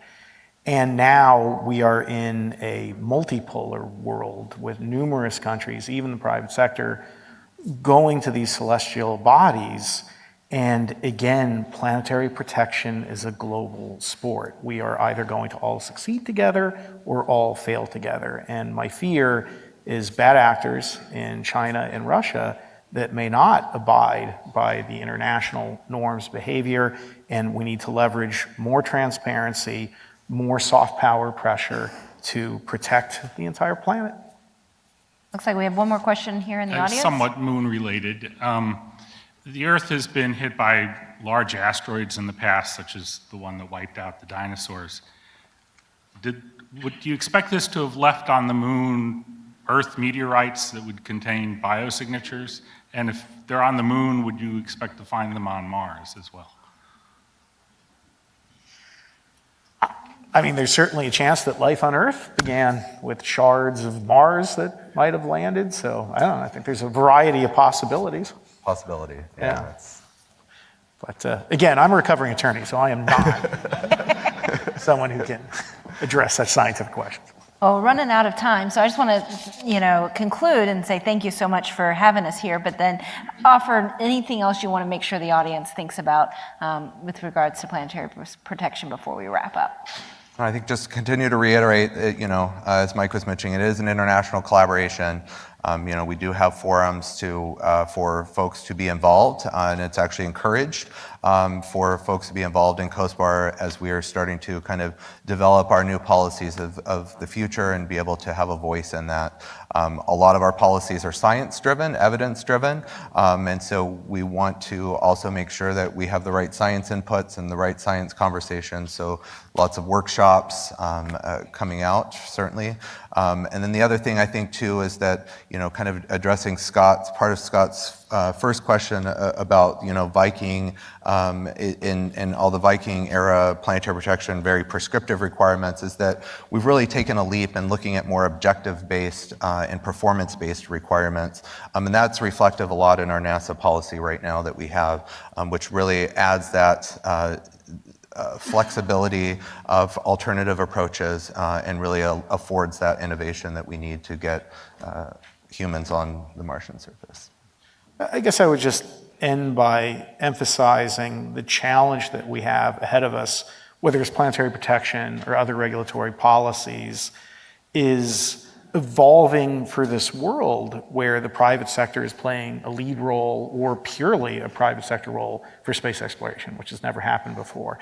And now we are in a multipolar world with numerous countries, even the private sector, going to these celestial bodies. And again, planetary protection is a global sport. We are either going to all succeed together or all fail together. And my fear is bad actors in China and Russia that may not abide by the international norms behavior, and we need to leverage more transparency, more soft power pressure to protect the entire planet. Looks like we have one more question here in the audience. Somewhat moon related. The Earth has been hit by large asteroids in the past, such as the one that wiped out the dinosaurs. Would you expect this to have left on the moon Earth meteorites that would contain biosignatures? And if they're on the moon, would you expect to find them on Mars as well? I mean, there's certainly a chance that life on Earth began with shards of Mars that might have landed. So I don't know, I think there's a variety of possibilities. Yeah. But again, I'm a recovering attorney, so I am not someone who can address such scientific questions. Well, we're running out of time, so I just want to, conclude and say thank you so much for having us here, but then offer anything else you want to make sure the audience thinks about with regards to planetary protection before we wrap up. I think just continue to reiterate, as Mike was mentioning, it is an international collaboration. We do have forums for folks to be involved, and it's actually encouraged. for folks to be involved in COSBAR as we are starting to kind of develop our new policies of the future and be able to have a voice in that. A lot of our policies are science-driven, evidence-driven, and so we want to also make sure that we have the right science inputs and the right science conversations, so lots of workshops coming out, certainly. And then the other thing I think too is that, kind of addressing part of Scott's first question about, Viking in all the Viking era planetary protection, very prescriptive requirements, is that we've really taken a leap in looking at more objective-based and performance-based requirements. And that's reflective a lot in our NASA policy right now that we have, which really adds that flexibility of alternative approaches and really affords that innovation that we need to get humans on the Martian surface. I guess I would just end by emphasizing the challenge that we have ahead of us, whether it's planetary protection or other regulatory policies, is evolving for this world where the private sector is playing a lead role or purely a private sector role for space exploration, which has never happened before.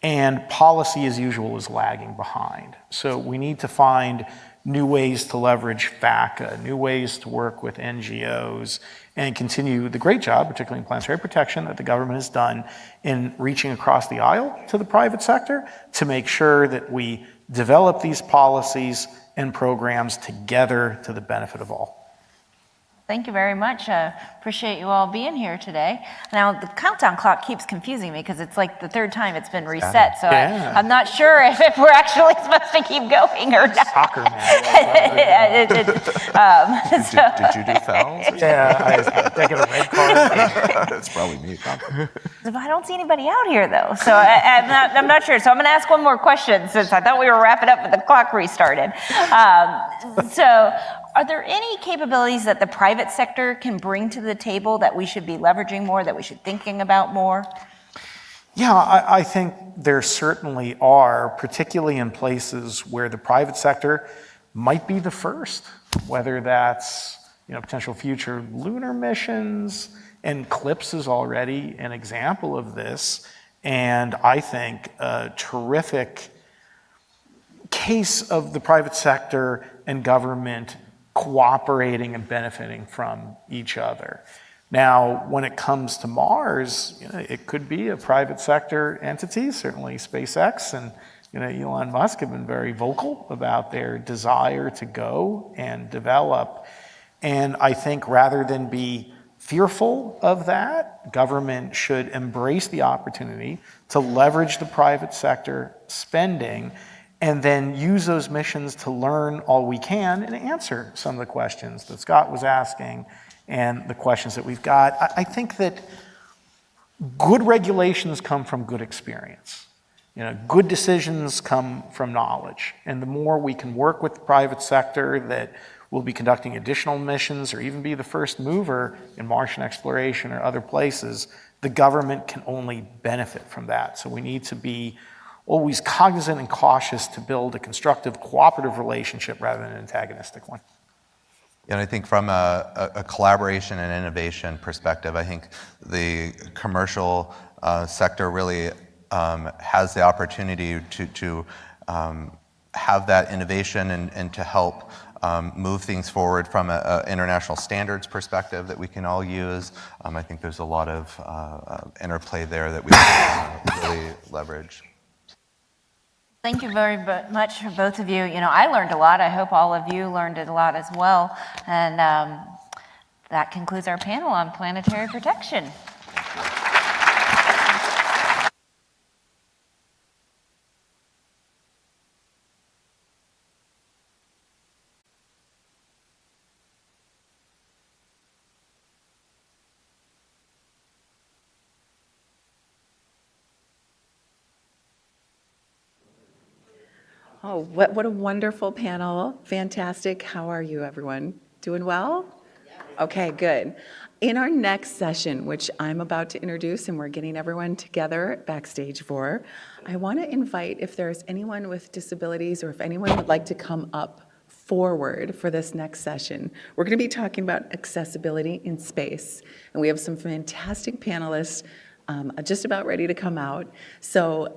And policy, as usual, is lagging behind. So we need to find new ways to leverage FACA, new ways to work with NGOs, and continue the great job, particularly in planetary protection, that the government has done in reaching across the aisle to the private sector to make sure that we develop these policies and programs together to the benefit of all. Thank you very much. Appreciate you all being here today. Now, the countdown clock keeps confusing me because it's like the third time it's been reset. So Yeah. I'm not sure if we're actually supposed to keep going or not. Soccer Did you do fouls? Yeah, I get a red card. That's probably me. I don't see anybody out here though, so I'm not sure. So I'm going to ask one more question since I thought we were wrapping up, but the clock restarted. So are there any capabilities that the private sector can bring to the table that we should be leveraging more, that we should be thinking about more? Yeah, I think there certainly are, particularly in places where the private sector might be the first, whether that's potential future lunar missions, and CLIPS is already an example of this, and I think a terrific case of the private sector and government cooperating and benefiting from each other. Now, when it comes to Mars, it could be a private sector entity, certainly SpaceX and Elon Musk have been very vocal about their desire to go and develop. And I think rather than be fearful of that, government should embrace the opportunity to leverage the private sector spending and then use those missions to learn all we can and answer some of the questions that Scott was asking and the questions that we've got. I think that good regulations come from good experience. Good decisions come from knowledge. And the more we can work with the private sector that will be conducting additional missions or even be the first mover in Martian exploration or other places, the government can only benefit from that. So we need to be always cognizant and cautious to build a constructive, cooperative relationship rather than an antagonistic one. And I think from a collaboration and innovation perspective, I think the commercial sector really has the opportunity to have that innovation and to help move things forward from an international standards perspective that we can all use. I think there's a lot of interplay there that we can really leverage. Thank you very much for both of you. I learned a lot. I hope all of you learned a lot as well. And that concludes our panel on planetary protection. Oh, what a wonderful panel. Fantastic. How are you, everyone? Doing well? Okay, good. In our next session, which I'm about to introduce and we're getting everyone together backstage for, I want to invite if there's anyone with disabilities or if anyone would like to come up forward for this next session. We're going to be talking about accessibility in space, and we have some fantastic panelists just about ready to come out. So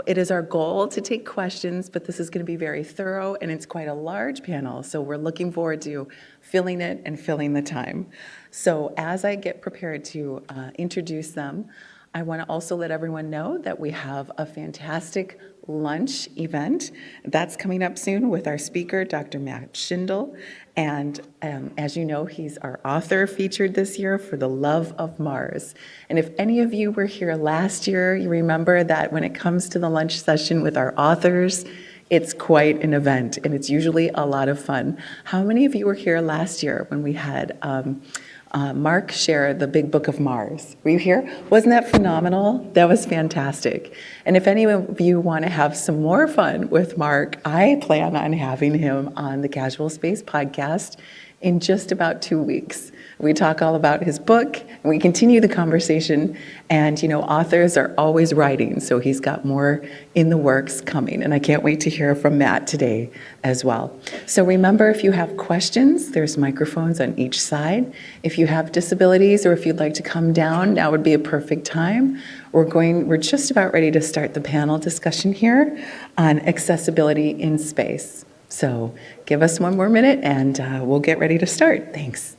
it is our goal to take questions, but this is going to be very thorough, and it's quite a large panel. So we're looking forward to filling it and filling the time. So as I get prepared to introduce them, I want to also let everyone know that we have a fantastic lunch event that's coming up soon with our speaker, Dr. Matt Schindel. And as you know, he's our author featured this year for The Love of Mars. And if any of you were here last year, you remember that when it comes to the lunch session with our authors, it's quite an event, and it's usually a lot of fun. How many of you were here last year when we had Mark share the Big Book of Mars? Were you here? Wasn't that phenomenal? That was fantastic. And if any of you want to have some more fun with Mark, I plan on having him on the Casual Space podcast in just about 2 weeks. We talk all about his book, and we continue the conversation. And, authors are always writing, so he's got more in the works coming. And I can't wait to hear from Matt today as well. So remember, if you have questions, there's microphones on each side. If you have disabilities or if you'd like to come down, now would be a perfect time. We're just about ready to start the panel discussion here on accessibility in space. So give us one more minute and we'll get ready to start. Thanks.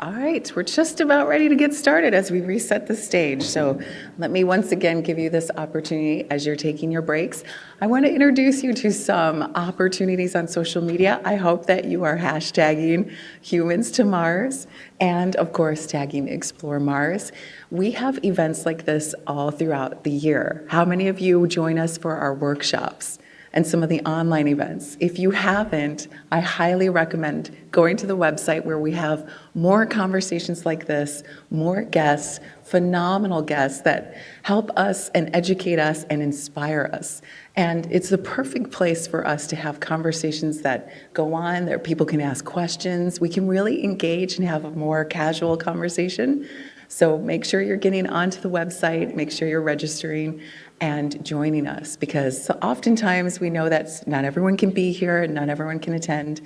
All right, we're just about ready to get started as we reset the stage. So let me once again give you this opportunity as you're taking your breaks. I want to introduce you to some opportunities on social media. I hope that you are hashtagging Humans to Mars and, of course, tagging Explore Mars. We have events like this all throughout the year. How many of you join us for our workshops and some of the online events? If you haven't, I highly recommend going to the website where we have more conversations like this, more guests, phenomenal guests that help us and educate us and inspire us. And it's the perfect place for us to have conversations that go on, that people can ask questions. We can really engage and have a more casual conversation. So make sure you're getting onto the website, make sure you're registering and joining us, because oftentimes we know that not everyone can be here and not everyone can attend,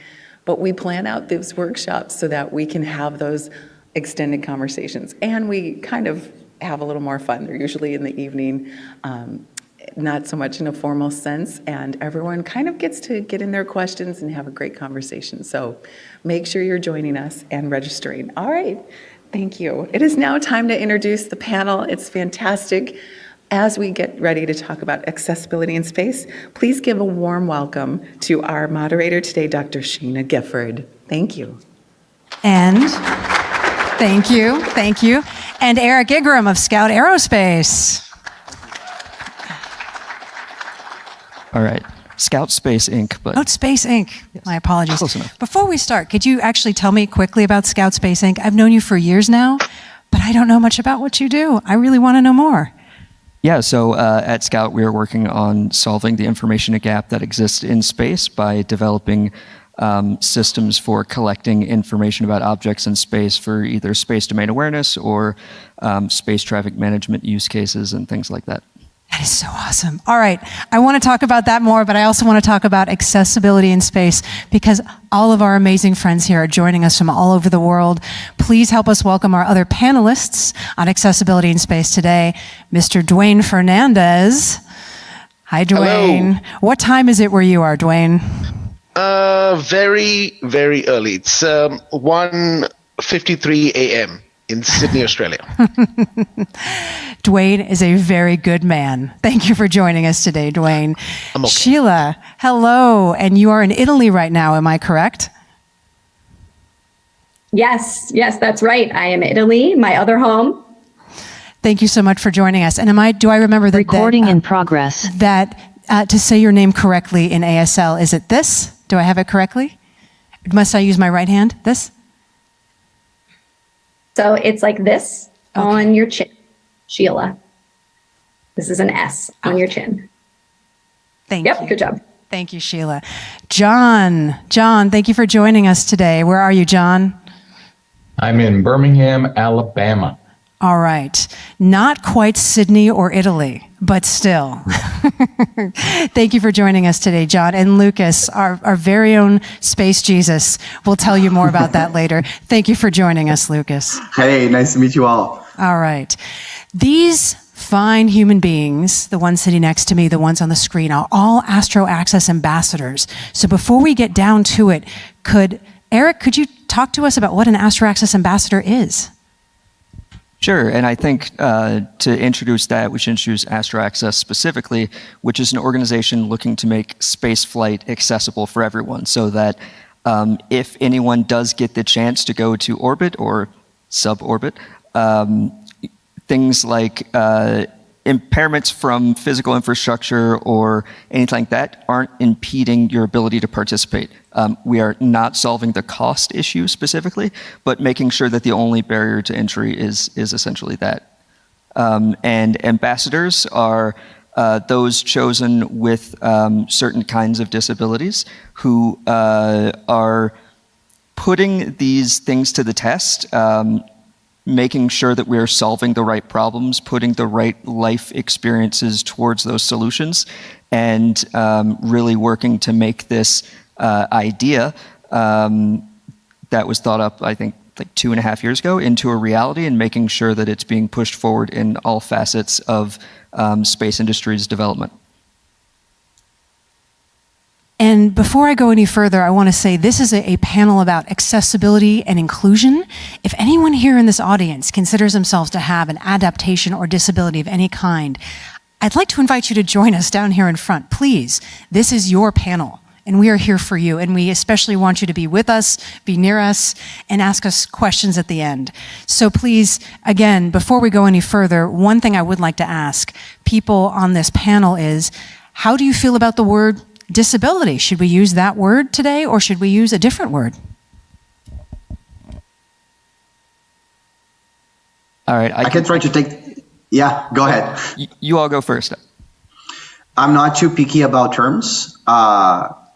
but we plan out those workshops so that we can have those extended conversations. And we kind of have a little more fun. They're usually in the evening, not so much in a formal sense, and everyone kind of gets to get in their questions and have a great conversation. So make sure you're joining us and registering. All right, thank you. It is now time to introduce the panel. It's fantastic. As we get ready to talk about accessibility in space, please give a warm welcome to our moderator today, Dr. Sheena Gifford. Thank you. And thank you. And Eric Igram of Scout Aerospace. All right, Scout Space Inc. But Scout Space Inc. Yes. My apologies. Close enough. Before we start, could you actually tell me quickly about Scout Space Inc.? I've known you for years now, but I don't know much about what you do. I really want to know more. yeah, so at Scout, we are working on solving the information gap that exists in space by developing systems for collecting information about objects in space for either space domain awareness or space traffic management use cases and things like that. That is so awesome. All right, I want to talk about that more, but I also want to talk about accessibility in space because all of our amazing friends here are joining us from all over the world. Please help us welcome our other panelists on accessibility in space today. Mr. Dwayne Fernandez. Hi, Dwayne. Hello. What time is it where you are, Dwayne? Very, very early. It's 1:53 a.m. in Sydney, Australia. Dwayne is a very good man. Thank you for joining us today, Dwayne. I'm okay. Sheila, hello. And you are in Italy right now, am I correct? Yes, that's right. I am Italy, my other home. Thank you so much for joining us. And do I remember that? Recording in progress. That to say your name correctly in ASL, is it this? Do I have it correctly? Must I use my right hand? This? So it's like this on your chin, Sheila. This is an S on your chin. Thank you. Yep, good job. Thank you, Sheila. John, thank you for joining us today. Where are you, John? I'm in Birmingham, Alabama. All right. Not quite Sydney or Italy, but still. Thank you for joining us today, John. And Lucas, our very own Space Jesus, will tell you more about that later. Thank you for joining us, Lucas. Hey, nice to meet you all. All right. These fine human beings, the ones sitting next to me, the ones on the screen, are all Astro Access ambassadors. So before we get down to it, Eric, could you talk to us about what an Astro Access ambassador is? Sure, and I think to introduce that, we should introduce Astro Access specifically, which is an organization looking to make space flight accessible for everyone, so that if anyone does get the chance to go to orbit or suborbit, things like impairments from physical infrastructure or anything like that aren't impeding your ability to participate. We are not solving the cost issue specifically, but making sure that the only barrier to entry is essentially that. And ambassadors are those chosen with certain kinds of disabilities who are putting these things to the test, making sure that we're solving the right problems, putting the right life experiences towards those solutions, and really working to make this idea that was thought up, I think, like 2.5 years ago into a reality, and making sure that it's being pushed forward in all facets of space industry's development. And before I go any further, I want to say this is a panel about accessibility and inclusion. If anyone here in this audience considers themselves to have an adaptation or disability of any kind, I'd like to invite you to join us down here in front. Please, this is your panel, and we are here for you. And we especially want you to be with us, be near us, and ask us questions at the end. So please, again, before we go any further, one thing I would like to ask people on this panel is, how do you feel about the word disability? Should we use that word today, or should we use a different word? All right. I can try to take, yeah, go ahead. You all go first. I'm not too picky about terms.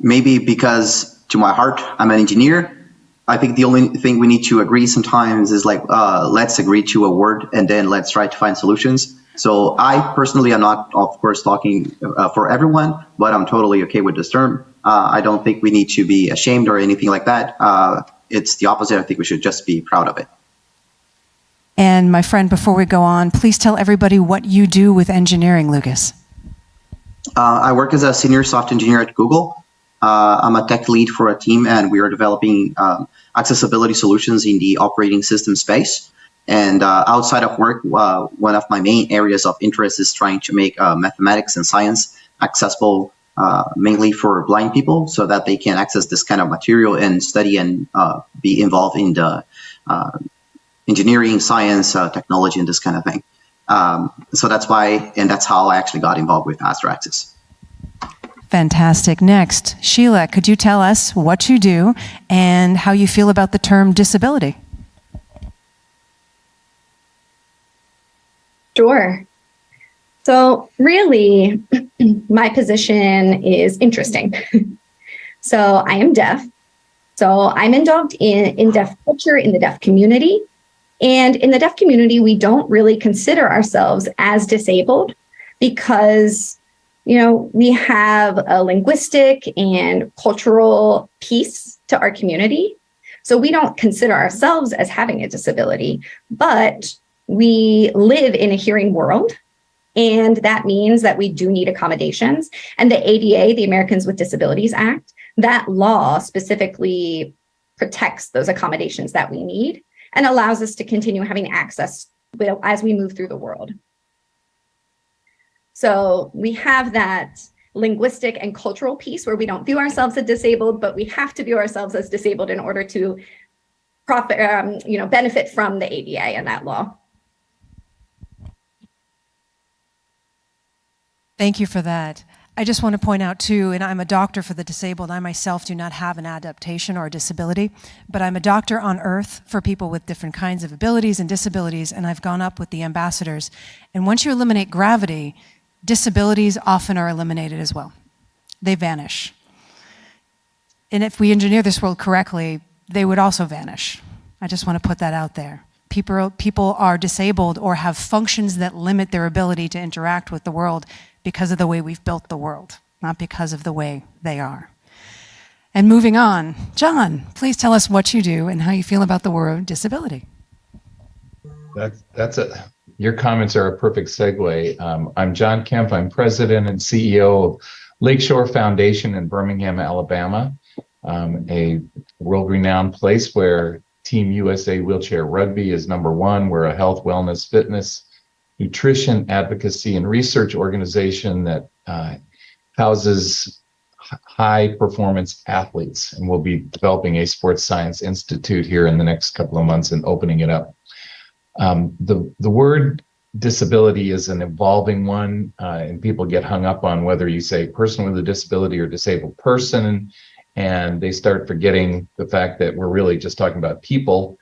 Maybe because to my heart, I'm an engineer. I think the only thing we need to agree sometimes is like, let's agree to a word and then let's try to find solutions. So I personally am not, of course, talking for everyone, but I'm totally okay with this term. I don't think we need to be ashamed or anything like that. It's the opposite. I think we should just be proud of it. And my friend, before we go on, please tell everybody what you do with engineering, Lucas. I work as a senior software engineer at Google. I'm a tech lead for a team, and we are developing accessibility solutions in the operating system space. And outside of work, one of my main areas of interest is trying to make mathematics and science accessible mainly for blind people so that they can access this kind of material and study and be involved in the engineering, science, technology, and this kind of thing. So that's why, and that's how I actually got involved with Astro Access. Fantastic. Next, Sheila, could you tell us what you do and how you feel about the term disability? Sure. So really, my position is interesting. So I am deaf. So I'm involved in deaf culture, in the deaf community. And in the deaf community, we don't really consider ourselves as disabled because, you know, we have a linguistic and cultural piece to our community. So we don't consider ourselves as having a disability, but we live in a hearing world, and that means that we do need accommodations. And the ADA, the Americans with Disabilities Act, that law specifically protects those accommodations that we need and allows us to continue having access as we move through the world. So we have that linguistic and cultural piece where we don't view ourselves as disabled, but we have to view ourselves as disabled in order to benefit from the ADA and that law. Thank you for that. I just want to point out too, and I'm a doctor for the disabled. I myself do not have an adaptation or a disability, but I'm a doctor on earth for people with different kinds of abilities and disabilities, and I've gone up with the ambassadors. And once you eliminate gravity, disabilities often are eliminated as well. They vanish. And if we engineer this world correctly, they would also vanish. I just want to put that out there. People are disabled or have functions that limit their ability to interact with the world because of the way we've built the world, not because of the way they are. And moving on, John, please tell us what you do and how you feel about the word disability. Your comments are a perfect segue. I'm John Kemp. I'm president and CEO of Lakeshore Foundation in Birmingham, Alabama, a world-renowned place where Team USA Wheelchair Rugby is #1. We're a health, wellness, fitness, nutrition, advocacy, and research organization that houses high-performance athletes, and we'll be developing a sports science institute here in the next couple of months and opening it up. The word disability is an evolving one, and people get hung up on whether you say person with a disability or disabled person, and they start forgetting the fact that we're really just talking about people.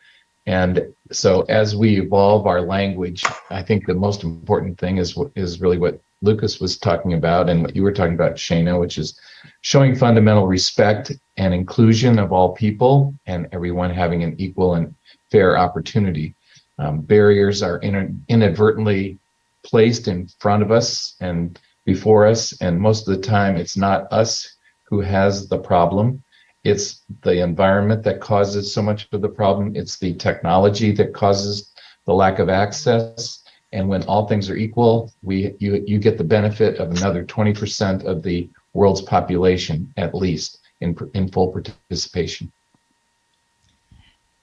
And so as we evolve our language, I think the most important thing is really what Lucas was talking about and what you were talking about, Shana, which is showing fundamental respect and inclusion of all people and everyone having an equal and fair opportunity. Barriers are inadvertently placed in front of us and before us, and most of the time it's not us who has the problem. It's the environment that causes so much of the problem. It's the technology that causes the lack of access. And when all things are equal, you get the benefit of another 20% of the world's population, at least, in full participation.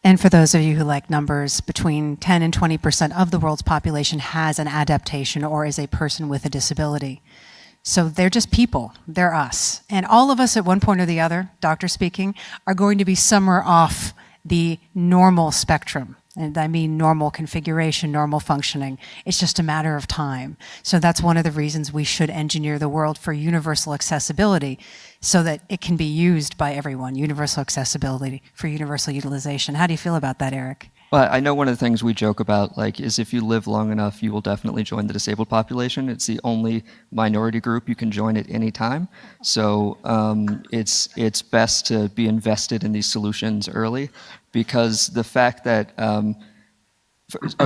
And for those of you who like numbers, between 10 and 20% of the world's population has an adaptation or is a person with a disability. So they're just people, they're us. And all of us at one point or the other, doctor speaking, are going to be somewhere off the normal spectrum. And I mean normal configuration, normal functioning. It's just a matter of time. So that's one of the reasons we should engineer the world for universal accessibility so that it can be used by everyone, universal accessibility for universal utilization. How do you feel about that, Eric? Well, I know one of the things we joke about, is if you live long enough, you will definitely join the disabled population. It's the only minority group you can join at any time. So it's best to be invested in these solutions early, because the fact that,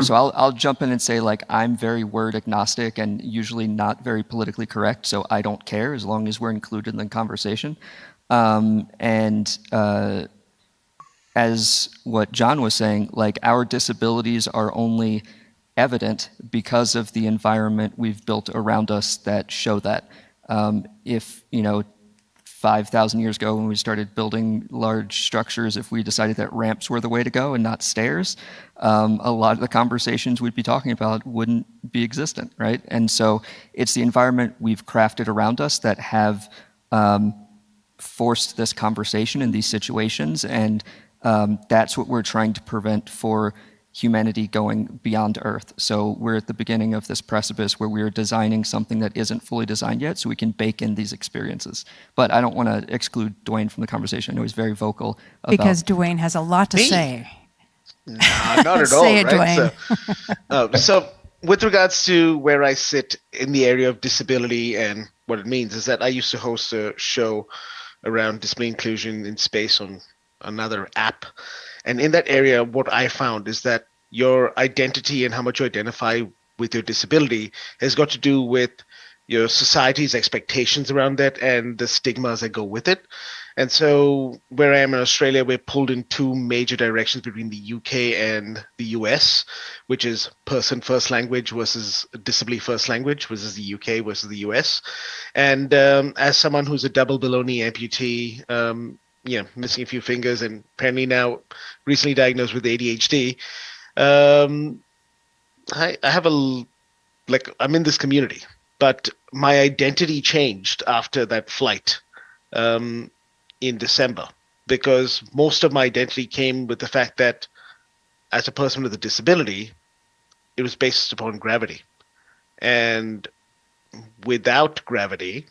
so I'll jump in and say, I'm very word agnostic and usually not very politically correct, so I don't care as long as we're included in the conversation. As what John was saying, our disabilities are only evident because of the environment we've built around us that show that. If, 5,000 years ago when we started building large structures, if we decided that ramps were the way to go and not stairs, a lot of the conversations we'd be talking about wouldn't be existent, right? And so it's the environment we've crafted around us that have forced this conversation in these situations, and that's what we're trying to prevent for humanity going beyond Earth. So we're at the beginning of this precipice where we're designing something that isn't fully designed yet so we can bake in these experiences. But I don't want to exclude Dwayne from the conversation. I know he's very vocal about... Because Dwayne has a lot to Me? say. Nah, not at all, Say it, right? Dwayne. So with regards to where I sit in the area of disability and what it means is that I used to host a show around disability inclusion in space on another app. And in that area, what I found is that your identity and how much you identify with your disability has got to do with your society's expectations around that and the stigmas that go with it. And so where I am in Australia, we're pulled in two major directions between the UK and the US, which is person first language versus disability first language versus the UK versus the US. And as someone who's a double below knee amputee, missing a few fingers and apparently now recently diagnosed with ADHD, I have I'm in this community, but my identity changed after that flight in December. because most of my identity came with the fact that as a person with a disability, it was based upon gravity. And without gravity,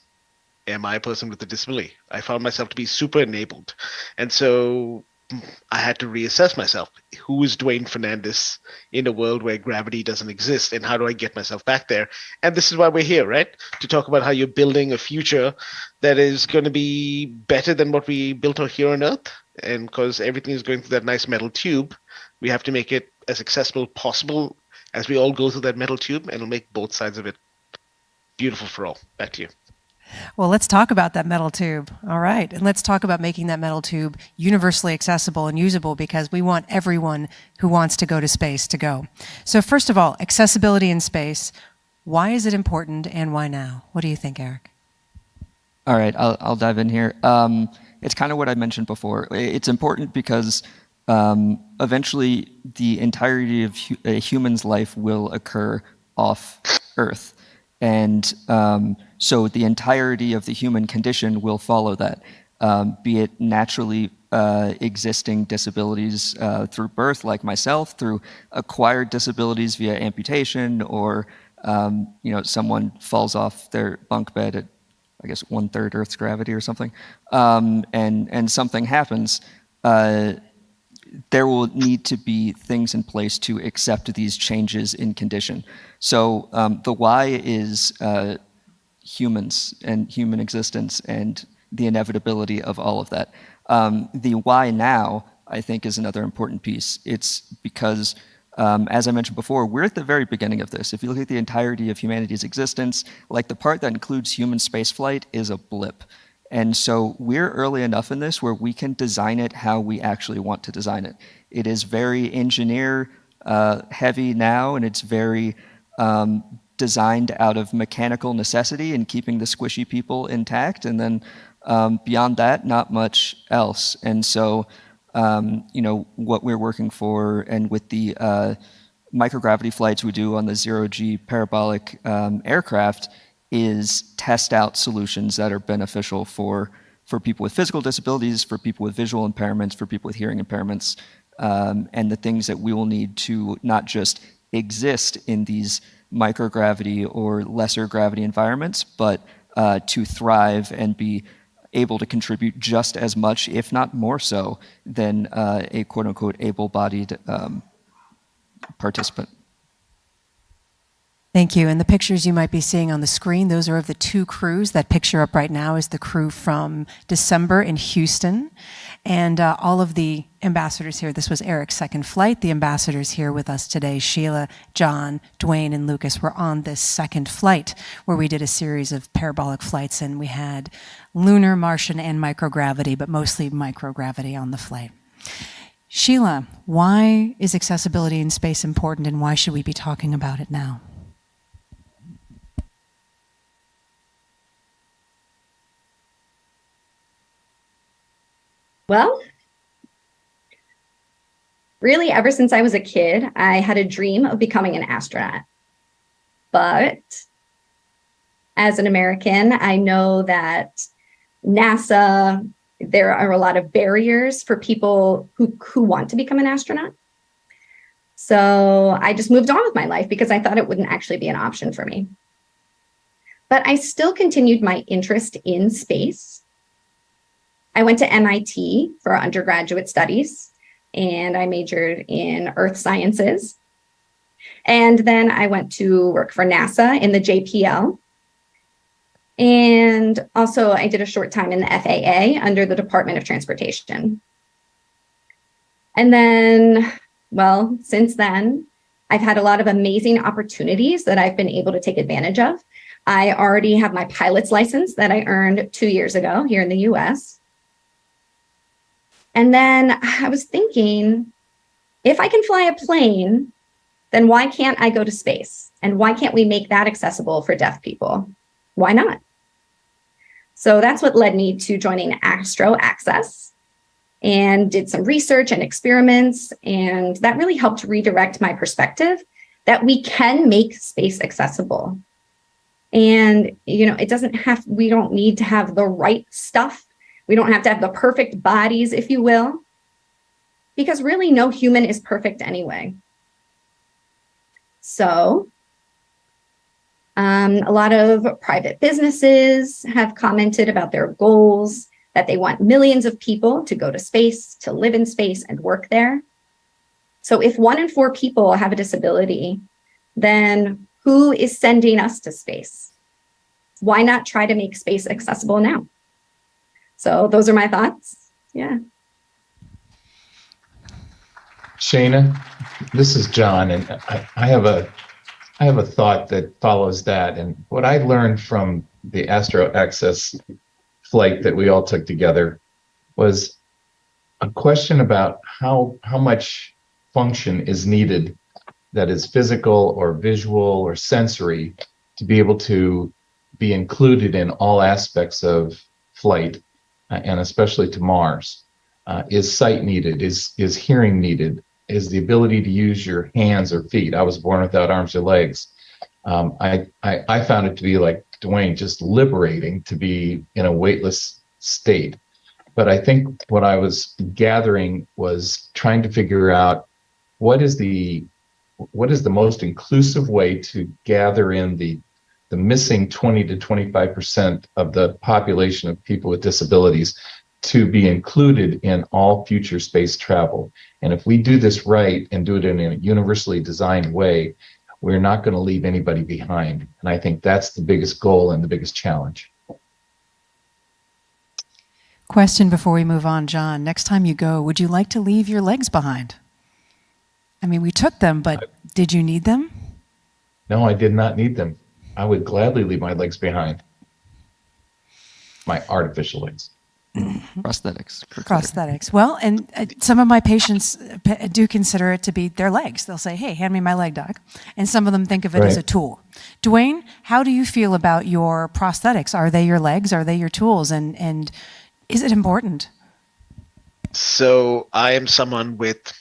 am I a person with a disability? I found myself to be super enabled. And so I had to reassess myself. Who is Dwayne Fernandez in a world where gravity doesn't exist? And how do I get myself back there? And this is why we're here, right? To talk about how you're building a future that is going to be better than what we built here on Earth. And because everything is going through that nice metal tube, we have to make it as accessible possible as we all go through that metal tube, and it'll make both sides of it beautiful for all. Back to you. Well, let's talk about that metal tube. All right. And let's talk about making that metal tube universally accessible and usable, because we want everyone who wants to go to space to go. So first of all, accessibility in space. Why is it important and why now? What do you think, Eric? All right, I'll dive in here. It's kind of what I mentioned before. It's important because eventually the entirety of a human's life will occur off Earth. And so the entirety of the human condition will follow that, be it naturally existing disabilities through birth, like myself, through acquired disabilities via amputation, or someone falls off their bunk bed at, I guess, 1/3 Earth's gravity or something, and something happens. There will need to be things in place to accept these changes in condition. So the why is humans and human existence and the inevitability of all of that. The why now, I think, is another important piece. It's because, as I mentioned before, we're at the very beginning of this. If you look at the entirety of humanity's existence, like the part that includes human spaceflight is a blip. And so we're early enough in this where we can design it how we actually want to design it. It is very engineer heavy now, and it's very designed out of mechanical necessity and keeping the squishy people intact. And then beyond that, not much else. And so, what we're working for, and with the microgravity flights we do on the zero-G parabolic aircraft, is test out solutions that are beneficial for people with physical disabilities, for people with visual impairments, for people with hearing impairments, and the things that we will need to not just exist in these microgravity or lesser gravity environments, but to thrive and be able to contribute just as much, if not more so, than a quote-unquote able-bodied participant. Thank you. And the pictures you might be seeing on the screen, those are of the two crews. That picture up right now is the crew from December in Houston. And all of the ambassadors here, this was Eric's second flight. The ambassadors here with us today, Sheila, John, Dwayne, and Lucas, were on this second flight where we did a series of parabolic flights, and we had lunar, Martian, and microgravity, but mostly microgravity on the flight. Sheila, why is accessibility in space important, and why should we be talking about it now? Well, really, ever since I was a kid, I had a dream of becoming an astronaut. But as an American, I know that NASA, there are a lot of barriers for people who want to become an astronaut. So I just moved on with my life because I thought it wouldn't actually be an option for me. But I still continued my interest in space. I went to MIT for undergraduate studies, and I majored in earth sciences. And then I went to work for NASA in the JPL. And also I did a short time in the FAA under the Department of Transportation. And then, well, since then, I've had a lot of amazing opportunities that I've been able to take advantage of. I already have my pilot's license that I earned 2 years ago here in the US. And then I was thinking, if I can fly a plane, then why can't I go to space? And why can't we make that accessible for deaf people? Why not? So that's what led me to joining Astro Access, and did some research and experiments. And that really helped redirect my perspective that we can make space accessible. And, we don't need to have the right stuff. We don't have to have the perfect bodies, if you will, because really no human is perfect anyway. So a lot of private businesses have commented about their goals, that they want millions of people to go to space, to live in space and work there. So if 1 in 4 people have a disability, then who is sending us to space? Why not try to make space accessible now? So those are my thoughts. Yeah. Shana, this is John, and I have a thought that follows that. And what I learned from the Astro Access flight that we all took together was a question about how much function is needed, that is physical or visual or sensory, to be able to be included in all aspects of flight, and especially to Mars. Is sight needed? Is hearing needed? Is the ability to use your hands or feet? I was born without arms or legs. I found it to be, like Dwayne, just liberating to be in a weightless state. But I think what I was gathering was trying to figure out what is the most inclusive way to gather in the missing 20 to 25% of the population of people with disabilities to be included in all future space travel. And if we do this right and do it in a universally designed way, we're not going to leave anybody behind. And I think that's the biggest goal and the biggest challenge. Question before we move on, John. Next time you go, would you like to leave your legs behind? I mean, we took them, but did you need them? No, I did not need them. I would gladly leave my legs behind. My artificial legs. Prosthetics. Prosthetics. Well, and some of my patients do consider it to be their legs. They'll say, hey, hand me my leg, doc. And some of them think of it as a tool. Dwayne, how do you feel about your prosthetics? Are they your legs? Are they your tools? And is it important? So I am someone with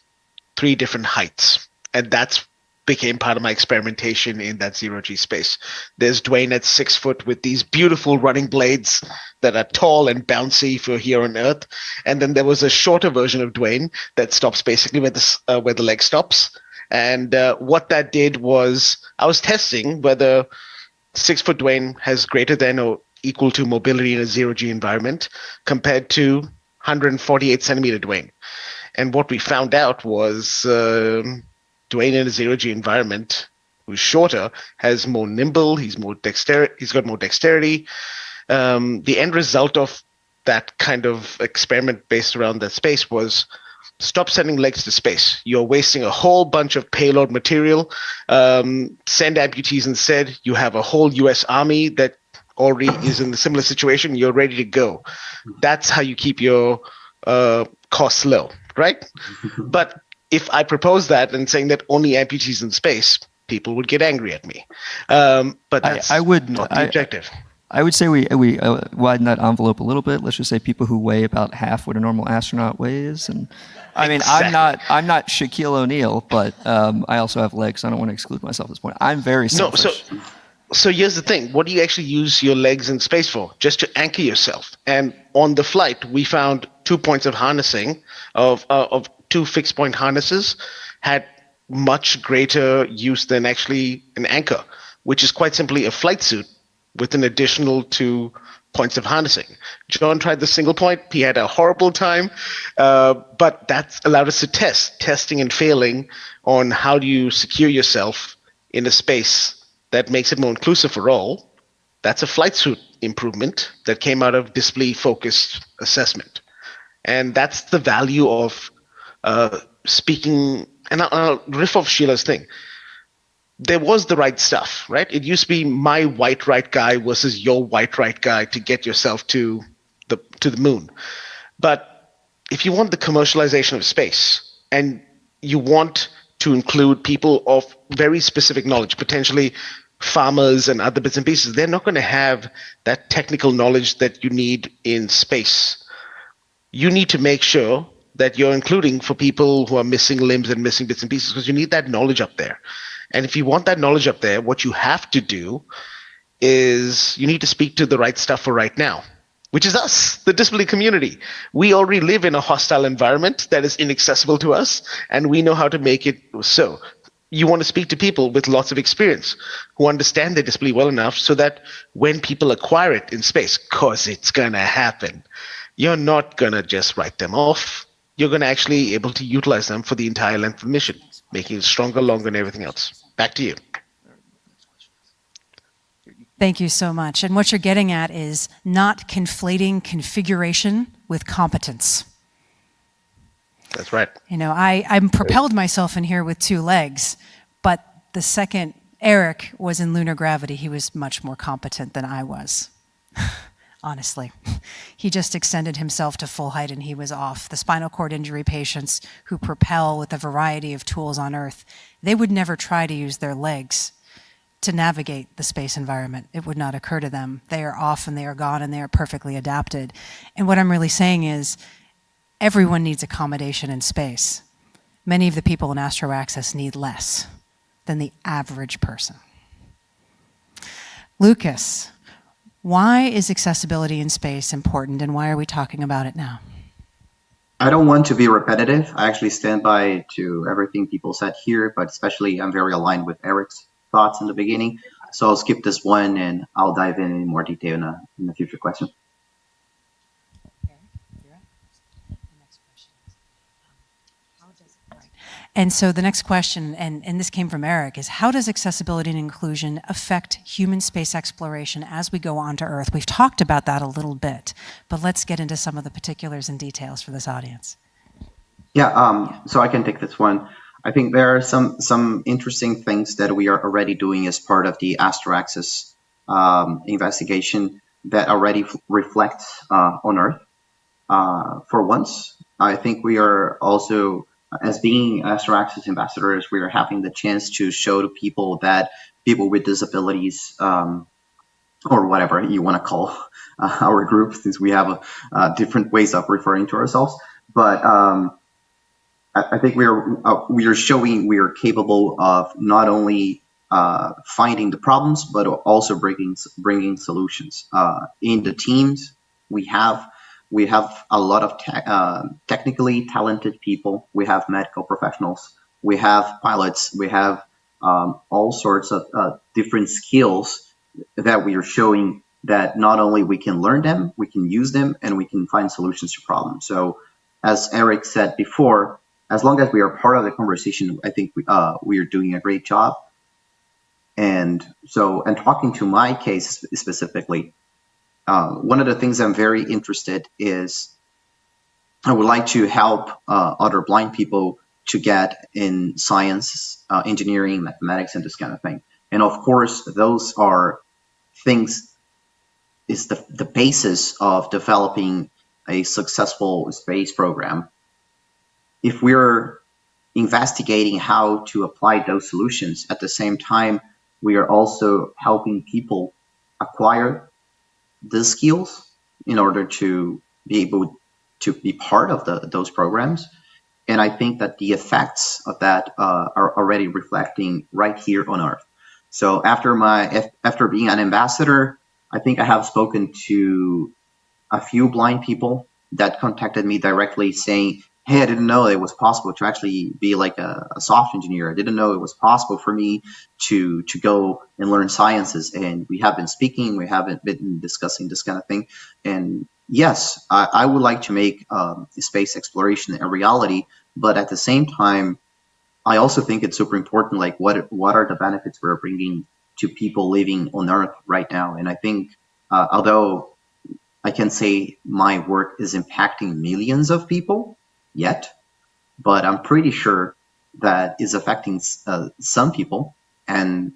3 different heights, and that's became part of my experimentation in that zero-G space. There's Dwayne at 6 foot with these beautiful running blades that are tall and bouncy for here on Earth. And then there was a shorter version of Dwayne that stops basically where the leg stops. And what that did was I was testing whether 6 foot Dwayne has greater than or equal to mobility in a zero-G environment compared to 148 centimeter Dwayne. And what we found out was Dwayne in a zero-G environment, who's shorter, has more nimble, he's got more dexterity. The end result of that kind of experiment based around that space was stop sending legs to space. You're wasting a whole bunch of payload material. Send amputees instead. You have a whole US Army that already is in a similar situation. You're ready to go. That's how you keep your costs low, right? But if I propose that and saying that only amputees in space, people would get angry at me. But that's not the objective. I would say we widen that envelope a little bit. Let's just say people who weigh about half what a normal astronaut weighs. And I mean, exactly. I'm not Shaquille O'Neal, but I also have legs. I don't want to exclude myself at this point. I'm very selfish. So here's the thing. What do you actually use your legs in space for? Just to anchor yourself. And on the flight, we found 2 points of harnessing of 2 fixed point harnesses had much greater use than actually an anchor, which is quite simply a flight suit with an additional 2 points of harnessing. John tried the single point. He had a horrible time, but that's allowed us to testing and failing on how do you secure yourself in a space that makes it more inclusive for all. That's a flight suit improvement that came out of display-focused assessment. And that's the value of speaking, and I'll riff off Sheila's thing. There was the right stuff, right? It used to be my white right guy versus your white right guy to get yourself to the moon. But if you want the commercialization of space and you want to include people of very specific knowledge, potentially farmers and other bits and pieces, they're not going to have that technical knowledge that you need in space. You need to make sure that you're including for people who are missing limbs and missing bits and pieces, because you need that knowledge up there. And if you want that knowledge up there, what you have to do is you need to speak to the right stuff for right now. which is us, the disability community. We already live in a hostile environment that is inaccessible to us, and we know how to make it so. You want to speak to people with lots of experience who understand their disability well enough so that when people acquire it in space, because it's going to happen, you're not going to just write them off. You're going to actually able to utilize them for the entire length of the mission, making it stronger, longer, and everything else. Back to you. Thank you so much. And what you're getting at is not conflating configuration with competence. That's right. You know, I'm propelled myself in here with 2 legs, but the second Eric was in lunar gravity, he was much more competent than I was. Honestly. He just extended himself to full height and he was off. The spinal cord injury patients who propel with a variety of tools on Earth, they would never try to use their legs to navigate the space environment. It would not occur to them. They are off and they are gone and they are perfectly adapted. And what I'm really saying is, everyone needs accommodation in space. Many of the people in Astro Access need less than the average person. Lucas, why is accessibility in space important and why are we talking about it now? I don't want to be repetitive. I actually stand by to everything people said here, but especially I'm very aligned with Eric's thoughts in the beginning. So I'll skip this one and I'll dive in more detail in a future question. And so the next question, and this came from Eric, is how does accessibility and inclusion affect human space exploration as we go on to Earth? We've talked about that a little bit, but let's get into some of the particulars and details for this audience. Yeah, so I can take this one. I think there are some interesting things that we are already doing as part of the Astro Access investigation that already reflects on Earth. For once, I think we are also, as being Astro Access ambassadors, we are having the chance to show to people that people with disabilities, or whatever you want to call our group, since we have different ways of referring to ourselves. But I think we are showing we are capable of not only finding the problems, but also bringing solutions. In the teams, we have a lot of technically talented people. We have medical professionals. We have pilots. We have all sorts of different skills that we are showing that not only we can learn them, we can use them, and we can find solutions to problems. So as Eric said before, as long as we are part of the conversation, I think we are doing a great job. And talking to my case specifically, one of the things I'm very interested is I would like to help other blind people to get in science, engineering, mathematics, and this kind of thing. And of course, those are things, is the basis of developing a successful space program. If we're investigating how to apply those solutions, at the same time, we are also helping people acquire the skills in order to be able to be part of those programs. And I think that the effects of that are already reflecting right here on Earth. So after being an ambassador, I think I have spoken to a few blind people that contacted me directly saying, hey, I didn't know it was possible to actually be like a soft engineer. I didn't know it was possible for me to go and learn sciences. And we have been speaking, we haven't been discussing this kind of thing. And yes, I would like to make space exploration a reality, but at the same time, I also think it's super important, like what are the benefits we're bringing to people living on Earth right now. And I think, although I can say my work is impacting millions of people yet, but I'm pretty sure that is affecting some people, and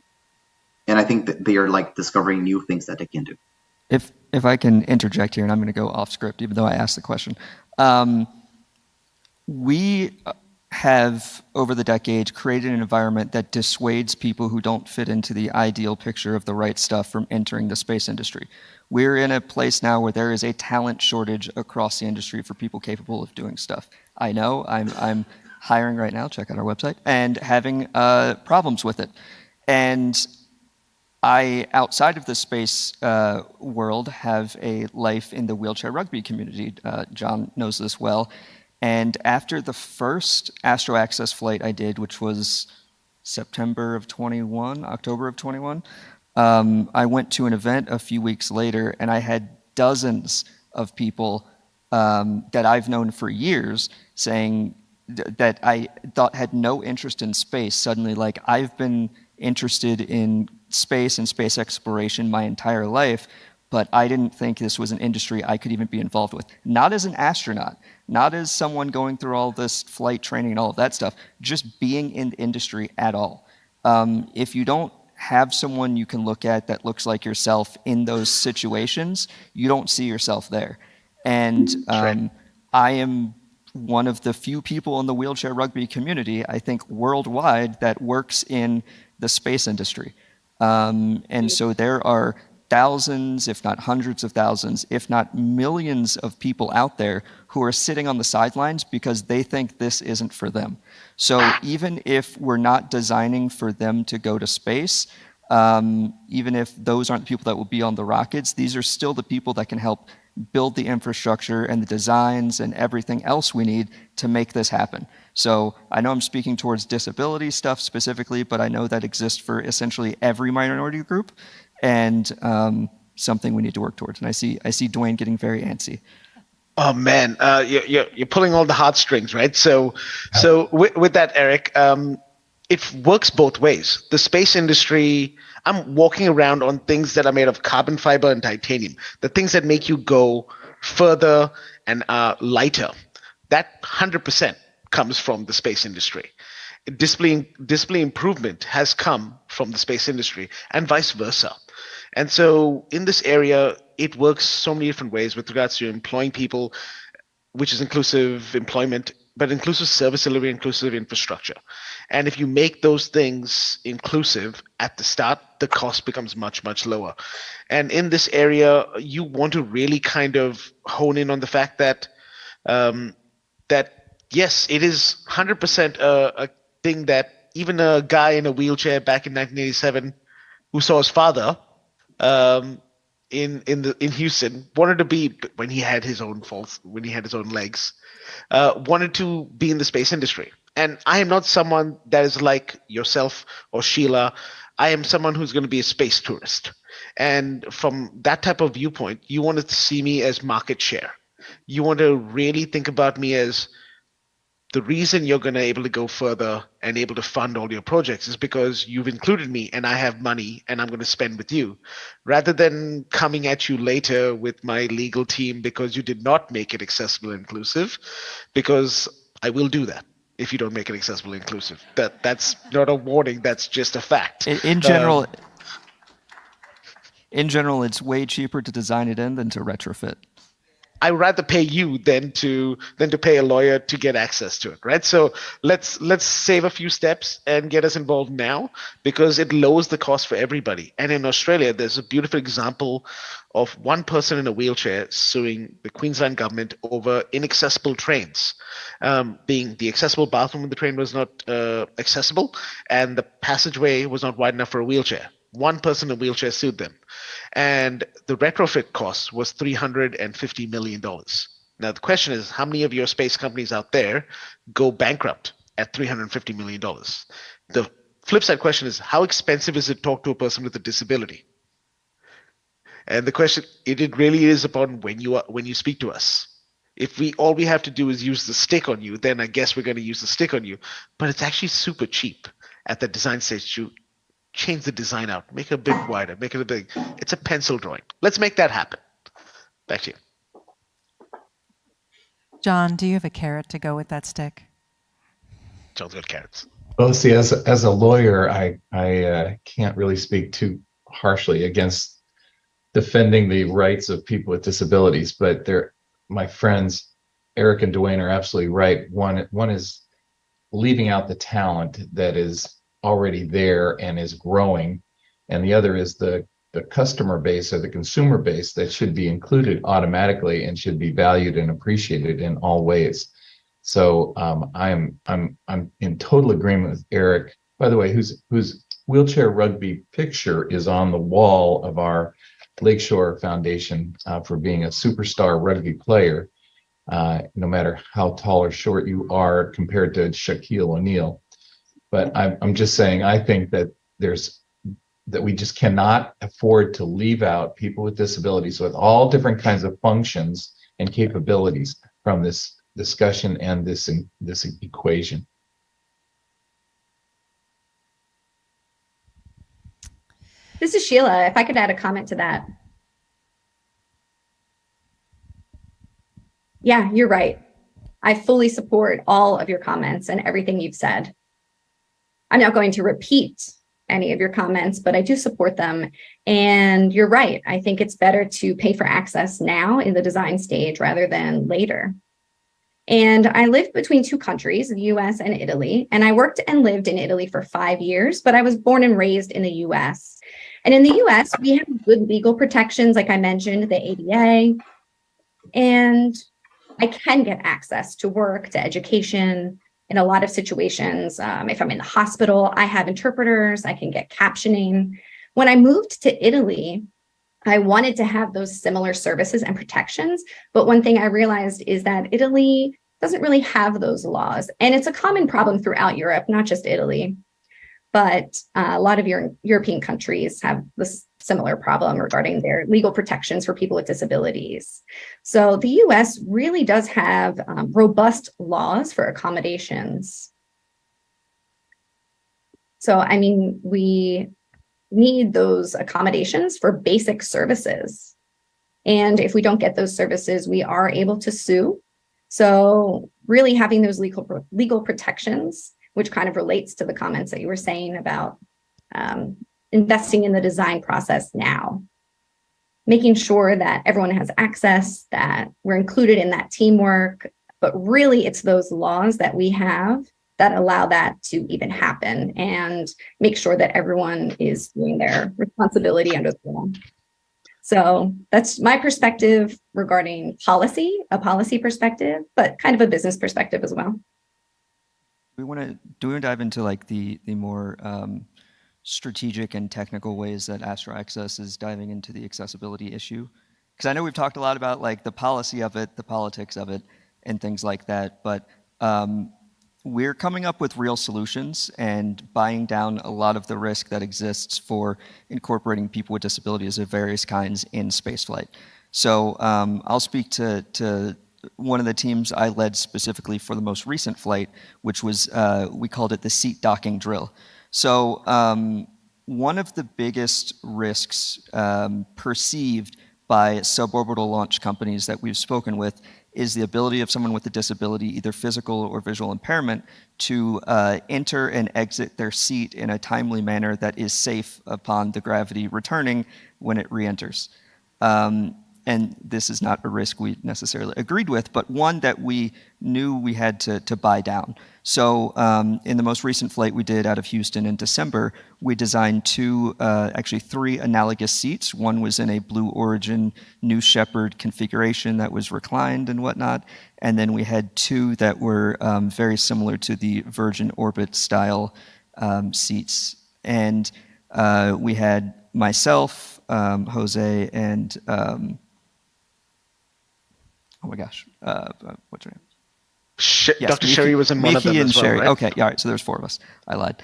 I think that they are like discovering new things that they can do. If I can interject here, and I'm going to go off script, even though I asked the question. We have, over the decades, created an environment that dissuades people who don't fit into the ideal picture of the right stuff from entering the space industry. We're in a place now where there is a talent shortage across the industry for people capable of doing stuff. I know, I'm hiring right now, check out our website, and having problems with it. And I, outside of the space world, have a life in the wheelchair rugby community. John knows this well. And after the first Astro Access flight I did, which was October of 21, I went to an event a few weeks later, and I had dozens of people that I've known for years saying that I thought had no interest in space, suddenly like, I've been interested in space and space exploration my entire life, but I didn't think this was an industry I could even be involved with. Not as an astronaut, not as someone going through all this flight training and all of that stuff, just being in the industry at all. If you don't have someone you can look at that looks like yourself in those situations, you don't see yourself there. And I am one of the few people in the wheelchair rugby community, I think worldwide, that works in the space industry. And so there are thousands, if not hundreds of thousands, if not millions of people out there who are sitting on the sidelines because they think this isn't for them. So even if we're not designing for them to go to space, even if those aren't the people that will be on the rockets, these are still the people that can help build the infrastructure and the designs and everything else we need to make this happen. So I know I'm speaking towards disability stuff specifically, but I know that exists for essentially every minority group, and something we need to work towards. And I see Dwayne getting very antsy. Oh man, you're pulling all the heartstrings, right? So with that, Eric, it works both ways. The space industry, I'm walking around on things that are made of carbon fiber and titanium, the things that make you go further and lighter. That 100% comes from the space industry. Display improvement has come from the space industry, and vice versa. And so in this area, it works so many different ways with regards to employing people, which is inclusive employment, but inclusive service delivery, inclusive infrastructure. And if you make those things inclusive at the start, the cost becomes much, much lower. And in this area, you want to really kind of hone in on the fact that yes, it is 100% a thing that even a guy in a wheelchair back in 1987 who saw his father in Houston wanted to be, when he had his own legs, wanted to be in the space industry. And I am not someone that is like yourself or Sheila. I am someone who's going to be a space tourist. And from that type of viewpoint, you want to see me as market share. You want to really think about me as the reason you're going to able to go further and able to fund all your projects is because you've included me and I have money and I'm going to spend with you, rather than coming at you later with my legal team because you did not make it accessible and inclusive, because I will do that if you don't make it accessible and inclusive. That's not a warning, that's just a fact. In general, it's way cheaper to design it in than to retrofit. I'd rather pay you than to pay a lawyer to get access to it, right? So let's save a few steps and get us involved now, because it lowers the cost for everybody. And in Australia, there's a beautiful example of one person in a wheelchair suing the Queensland government over inaccessible trains, being the accessible bathroom in the train was not accessible and the passageway was not wide enough for a wheelchair. One person in a wheelchair sued them, and the retrofit cost was $350 million. Now, the question is, how many of your space companies out there go bankrupt at $350 million? The flip side question is, how expensive is it to talk to a person with a disability? And the question, it really is upon when you speak to us. If all we have to do is use the stick on you, then I guess we're going to use the stick on you. But it's actually super cheap at the design stage to change the design out, make it a bit wider, make it a big. It's a pencil drawing. Let's make that happen. Back to you. John, do you have a carrot to go with that stick? John's got carrots. Well, see, as a lawyer, I can't really speak too harshly against defending the rights of people with disabilities, but my friends Eric and Dwayne are absolutely right. One is leaving out the talent that is already there and is growing, and the other is the customer base or the consumer base that should be included automatically and should be valued and appreciated in all ways. So I'm in total agreement with Eric. By the way, who's wheelchair rugby picture is on the wall of our Lakeshore Foundation for being a superstar rugby player, no matter how tall or short you are compared to Shaquille O'Neal. But I'm just saying, I think that we just cannot afford to leave out people with disabilities with all different kinds of functions and capabilities from this discussion and this equation. This is Sheila. If I could add a comment to that. Yeah, you're right. I fully support all of your comments and everything you've said. I'm not going to repeat any of your comments, but I do support them. And you're right. I think it's better to pay for access now in the design stage rather than later. And I lived between two countries, the US and Italy. And I worked and lived in Italy for 5 years, but I was born and raised in the US. And in the US, we have good legal protections, like I mentioned, the ADA. And I can get access to work, to education in a lot of situations. If I'm in the hospital, I have interpreters, I can get captioning. When I moved to Italy, I wanted to have those similar services and protections. But one thing I realized is that Italy doesn't really have those laws. And it's a common problem throughout Europe, not just Italy. But a lot of European countries have this similar problem regarding their legal protections for people with disabilities. So the US really does have robust laws for accommodations. So, I mean, we need those accommodations for basic services. And if we don't get those services, we are able to sue. So really having those legal protections, which kind of relates to the comments that you were saying about investing in the design process now, making sure that everyone has access, that we're included in that teamwork, but really it's those laws that we have that allow that to even happen and make sure that everyone is doing their responsibility under the law. So that's my perspective regarding policy, a policy perspective, but kind of a business perspective as well. Do we want to dive into like the more strategic and technical ways that Astro Access is diving into the accessibility issue? Because I know we've talked a lot about like the policy of it, the politics of it, and things like that, but we're coming up with real solutions and buying down a lot of the risk that exists for incorporating people with disabilities of various kinds in spaceflight. So I'll speak to one of the teams I led specifically for the most recent flight, which was, we called it the seat docking drill. So one of the biggest risks perceived by suborbital launch companies that we've spoken with is the ability of someone with a disability, either physical or visual impairment, to enter and exit their seat in a timely manner that is safe upon the gravity returning when it re-enters. And this is not a risk we necessarily agreed with, but one that we knew we had to buy down. So in the most recent flight we did out of Houston in December, we designed actually three analogous seats. One was in a Blue Origin New Shepard configuration that was reclined and whatnot. And then we had two that were very similar to the Virgin Orbit style seats. And we had myself, Jose, and oh my gosh, what's her name? Yes, Dr. Sherry was in one of them and as well, Sherry. right? Okay, yeah, all right, so there's four of us. I lied.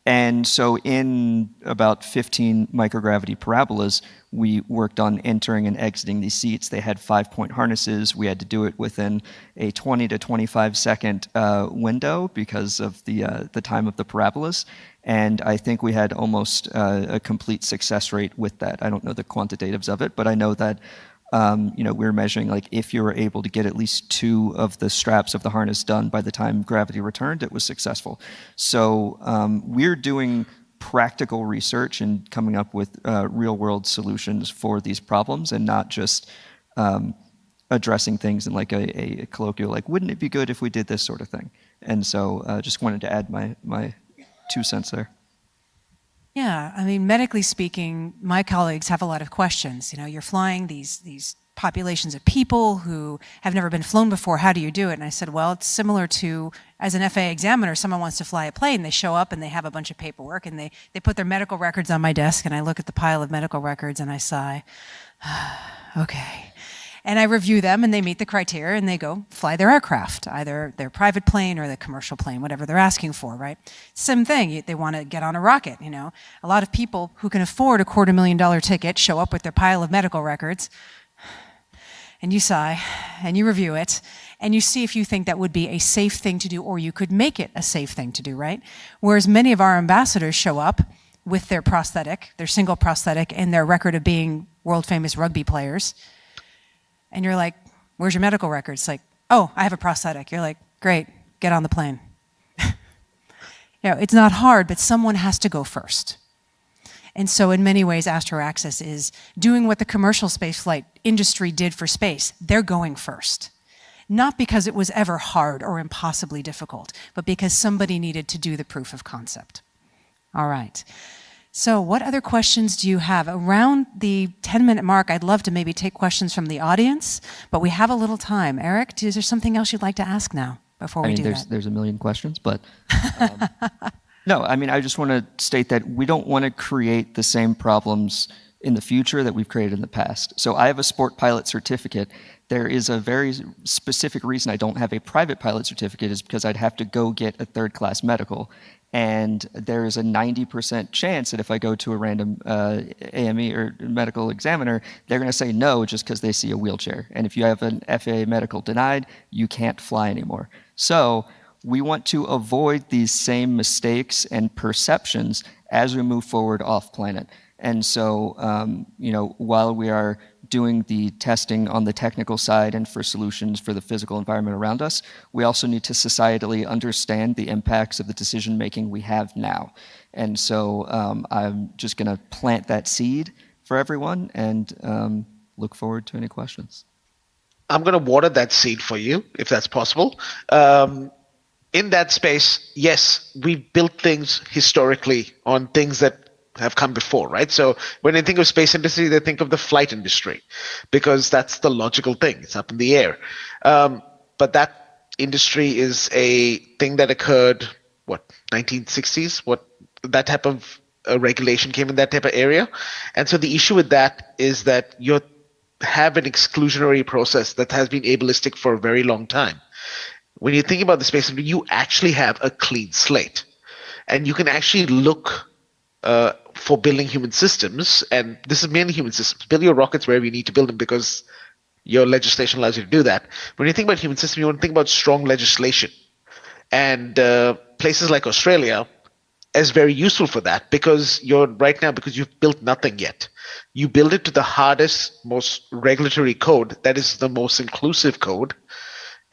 And so in about 15 microgravity parabolas, we worked on entering and exiting these seats. They had 5-point harnesses. We had to do it within a 20 to 25 second window because of the time of the parabolas. And I think we had almost a complete success rate with that. I don't know the quantitatives of it, but I know that we were measuring like if you were able to get at least 2 of the straps of the harness done by the time gravity returned, it was successful. So we're doing practical research and coming up with real world solutions for these problems and not just addressing things in like a colloquial, like, wouldn't it be good if we did this sort of thing? And so just wanted to add my 2 cents there. Yeah, I mean, medically speaking, my colleagues have a lot of questions. You know, you're flying these populations of people who have never been flown before. How do you do it? And I said, well, it's similar to, as an FAA examiner, someone wants to fly a plane. They show up and they have a bunch of paperwork and they put their medical records on my desk, and I look at the pile of medical records and I sigh, okay. And I review them and they meet the criteria and they go fly their aircraft, either their private plane or the commercial plane, whatever they're asking for, right? Same thing, they want to get on a rocket, you know. A lot of people who can afford a $250,000 ticket show up with their pile of medical records, and you sigh and you review it and you see if you think that would be a safe thing to do or you could make it a safe thing to do, right? Whereas many of our ambassadors show up with their prosthetic, their single prosthetic, and their record of being world famous rugby players. And you're like, where's your medical record? It's like, oh, I have a prosthetic. You're like, great, get on the plane. It's not hard, but someone has to go first. And so in many ways, Astro Access is doing what the commercial spaceflight industry did for space. They're going first. Not because it was ever hard or impossibly difficult, but because somebody needed to do the proof of concept. All right. So what other questions do you have? Around the 10-minute mark, I'd love to maybe take questions from the audience, but we have a little time. Eric, is there something else you'd like to ask now before we do that? There's a million questions, but no, I mean, I just want to state that we don't want to create the same problems in the future that we've created in the past. So I have a sport pilot certificate. There is a very specific reason I don't have a private pilot certificate is because I'd have to go get a third-class medical. And there is a 90% chance that if I go to a random AME or medical examiner, they're going to say no just because they see a wheelchair. And if you have an FAA medical denied, you can't fly anymore. So we want to avoid these same mistakes and perceptions as we move forward off planet. And so, while we are doing the testing on the technical side and for solutions for the physical environment around us, we also need to societally understand the impacts of the decision making we have now. And so I'm just going to plant that seed for everyone and look forward to any questions. I'm going to water that seed for you, if that's possible. In that space, yes, we built things historically on things that have come before, right? So when they think of space industry, they think of the flight industry because that's the logical thing. It's up in the air. But that industry is a thing that occurred, 1960s? That type of regulation came in that type of area. And so the issue with that is that you have an exclusionary process that has been ableistic for a very long time. When you think about the space industry, you actually have a clean slate. And you can actually look for building human systems, and this is mainly human systems. Build your rockets wherever you need to build them because your legislation allows you to do that. When you think about human systems, you want to think about strong legislation. And places like Australia is very useful for that because because you've built nothing yet. You build it to the hardest, most regulatory code that is the most inclusive code,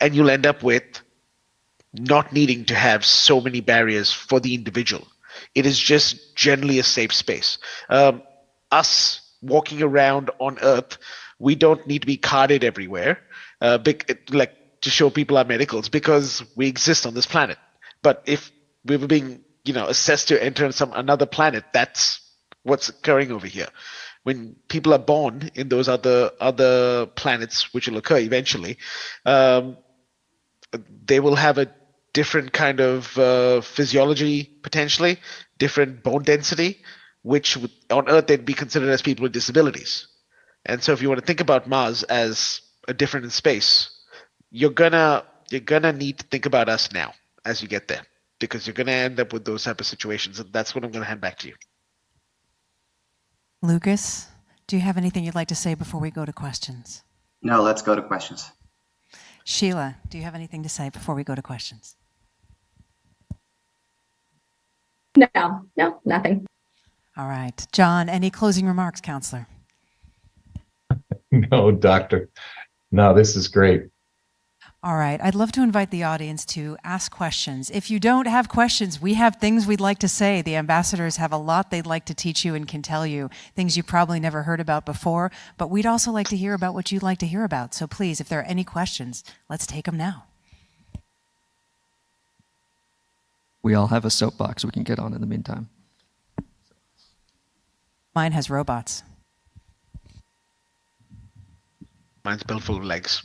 and you'll end up with not needing to have so many barriers for the individual. It is just generally a safe space. Us walking around on Earth, we don't need to be carded everywhere, to show people our medicals because we exist on this planet. But if we were being, assessed to enter another planet, that's what's occurring over here. When people are born in those other planets, which will occur eventually, they will have a different kind of physiology, potentially, different bone density, which on Earth they'd be considered as people with disabilities. And so if you want to think about Mars as a different in space, you're gonna need to think about us now as you get there, because you're gonna end up with those type of situations. And that's what I'm gonna hand back to you. Lucas, do you have anything you'd like to say before we go to questions? No, let's go to questions. Sheila, do you have anything to say before we go to questions? No, nothing. All right. John, any closing remarks, counselor? No, doctor. No, this is great. All right. I'd love to invite the audience to ask questions. If you don't have questions, we have things we'd like to say. The ambassadors have a lot they'd like to teach you and can tell you, things you probably never heard about before, but we'd also like to hear about what you'd like to hear about. So please, if there are any questions, let's take them now. We all have a soapbox we can get on in the meantime. Mine has robots. Mine's built full of legs.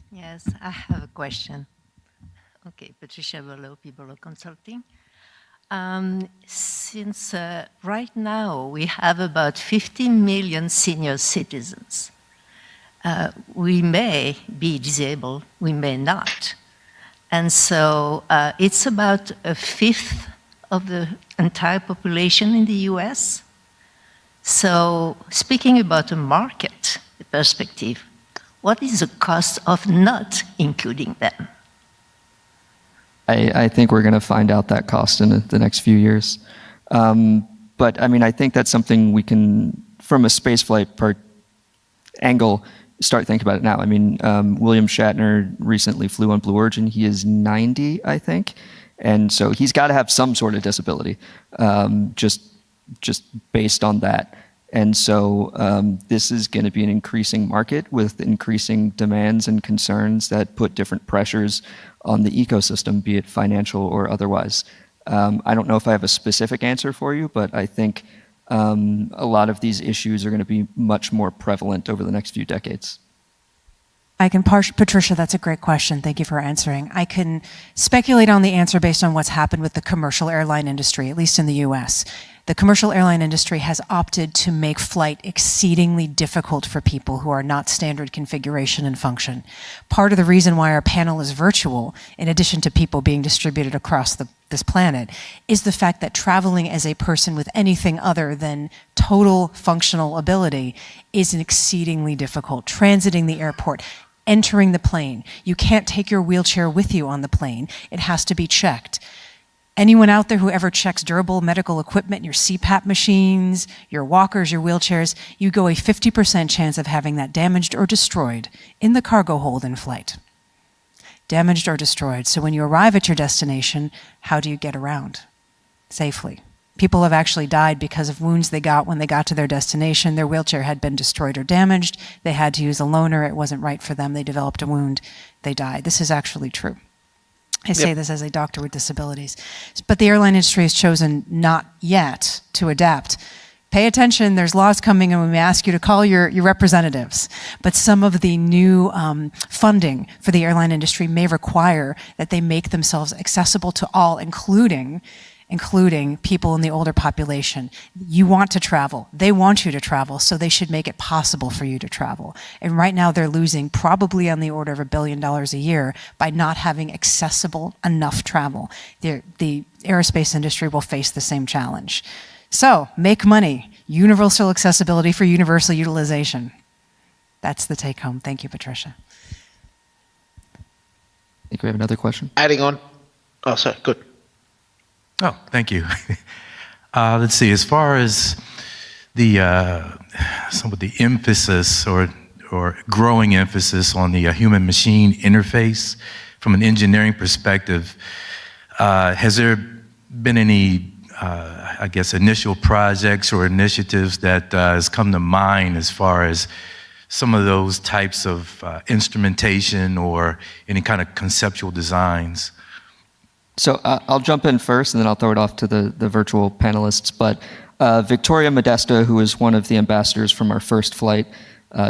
Yes, I have a question. Okay, Patricia Bello, People Consulting. Since right now we have about 15 million senior citizens, we may be disabled, we may not. And so it's about a fifth of the entire population in the US. So speaking about a market perspective, what is the cost of not including them? I think we're going to find out that cost in the next few years. But I mean, I think that's something we can, from a spaceflight angle, start thinking about it now. I mean, William Shatner recently flew on Blue Origin. He is 90, I think. And so he's got to have some sort of disability, just based on that. And so this is going to be an increasing market with increasing demands and concerns that put different pressures on the ecosystem, be it financial or otherwise. I don't know if I have a specific answer for you, but I think a lot of these issues are going to be much more prevalent over the next few decades. Patricia, that's a great question. Thank you for answering. I can speculate on the answer based on what's happened with the commercial airline industry, at least in the US. The commercial airline industry has opted to make flight exceedingly difficult for people who are not standard configuration and function. Part of the reason why our panel is virtual, in addition to people being distributed across this planet, is the fact that traveling as a person with anything other than total functional ability is exceedingly difficult. Transiting the airport, entering the plane. You can't take your wheelchair with you on the plane. It has to be checked. Anyone out there who ever checks durable medical equipment, your CPAP machines, your walkers, your wheelchairs, you go a 50% chance of having that damaged or destroyed in the cargo hold in flight. Damaged or destroyed. So when you arrive at your destination, how do you get around safely? People have actually died because of wounds they got when they got to their destination. Their wheelchair had been destroyed or damaged. They had to use a loaner. It wasn't right for them. They developed a wound. They died. This is actually true. I say this as a doctor with disabilities. But the airline industry has chosen not yet to adapt. Pay attention, there's laws coming, and we may ask you to call your representatives. But some of the new funding for the airline industry may require that they make themselves accessible to all, including people in the older population. You want to travel. They want you to travel, so they should make it possible for you to travel. And right now they're losing probably on the order of $1 billion a year by not having accessible enough travel. The aerospace industry will face the same challenge. So, make money. Universal accessibility for universal utilization. That's the take home. Thank you, Patricia. I think we have another question. Adding on. Oh, sorry. Good. Oh, thank you. Let's see. As far as the some of the emphasis or growing emphasis on the human-machine interface from an engineering perspective, has there been any, I guess, initial projects or initiatives that has come to mind as far as some of those types of instrumentation or any kind of conceptual designs? So I'll jump in first, and then I'll throw it off to the virtual panelists. But Victoria Modesta, who is one of the ambassadors from our first flight,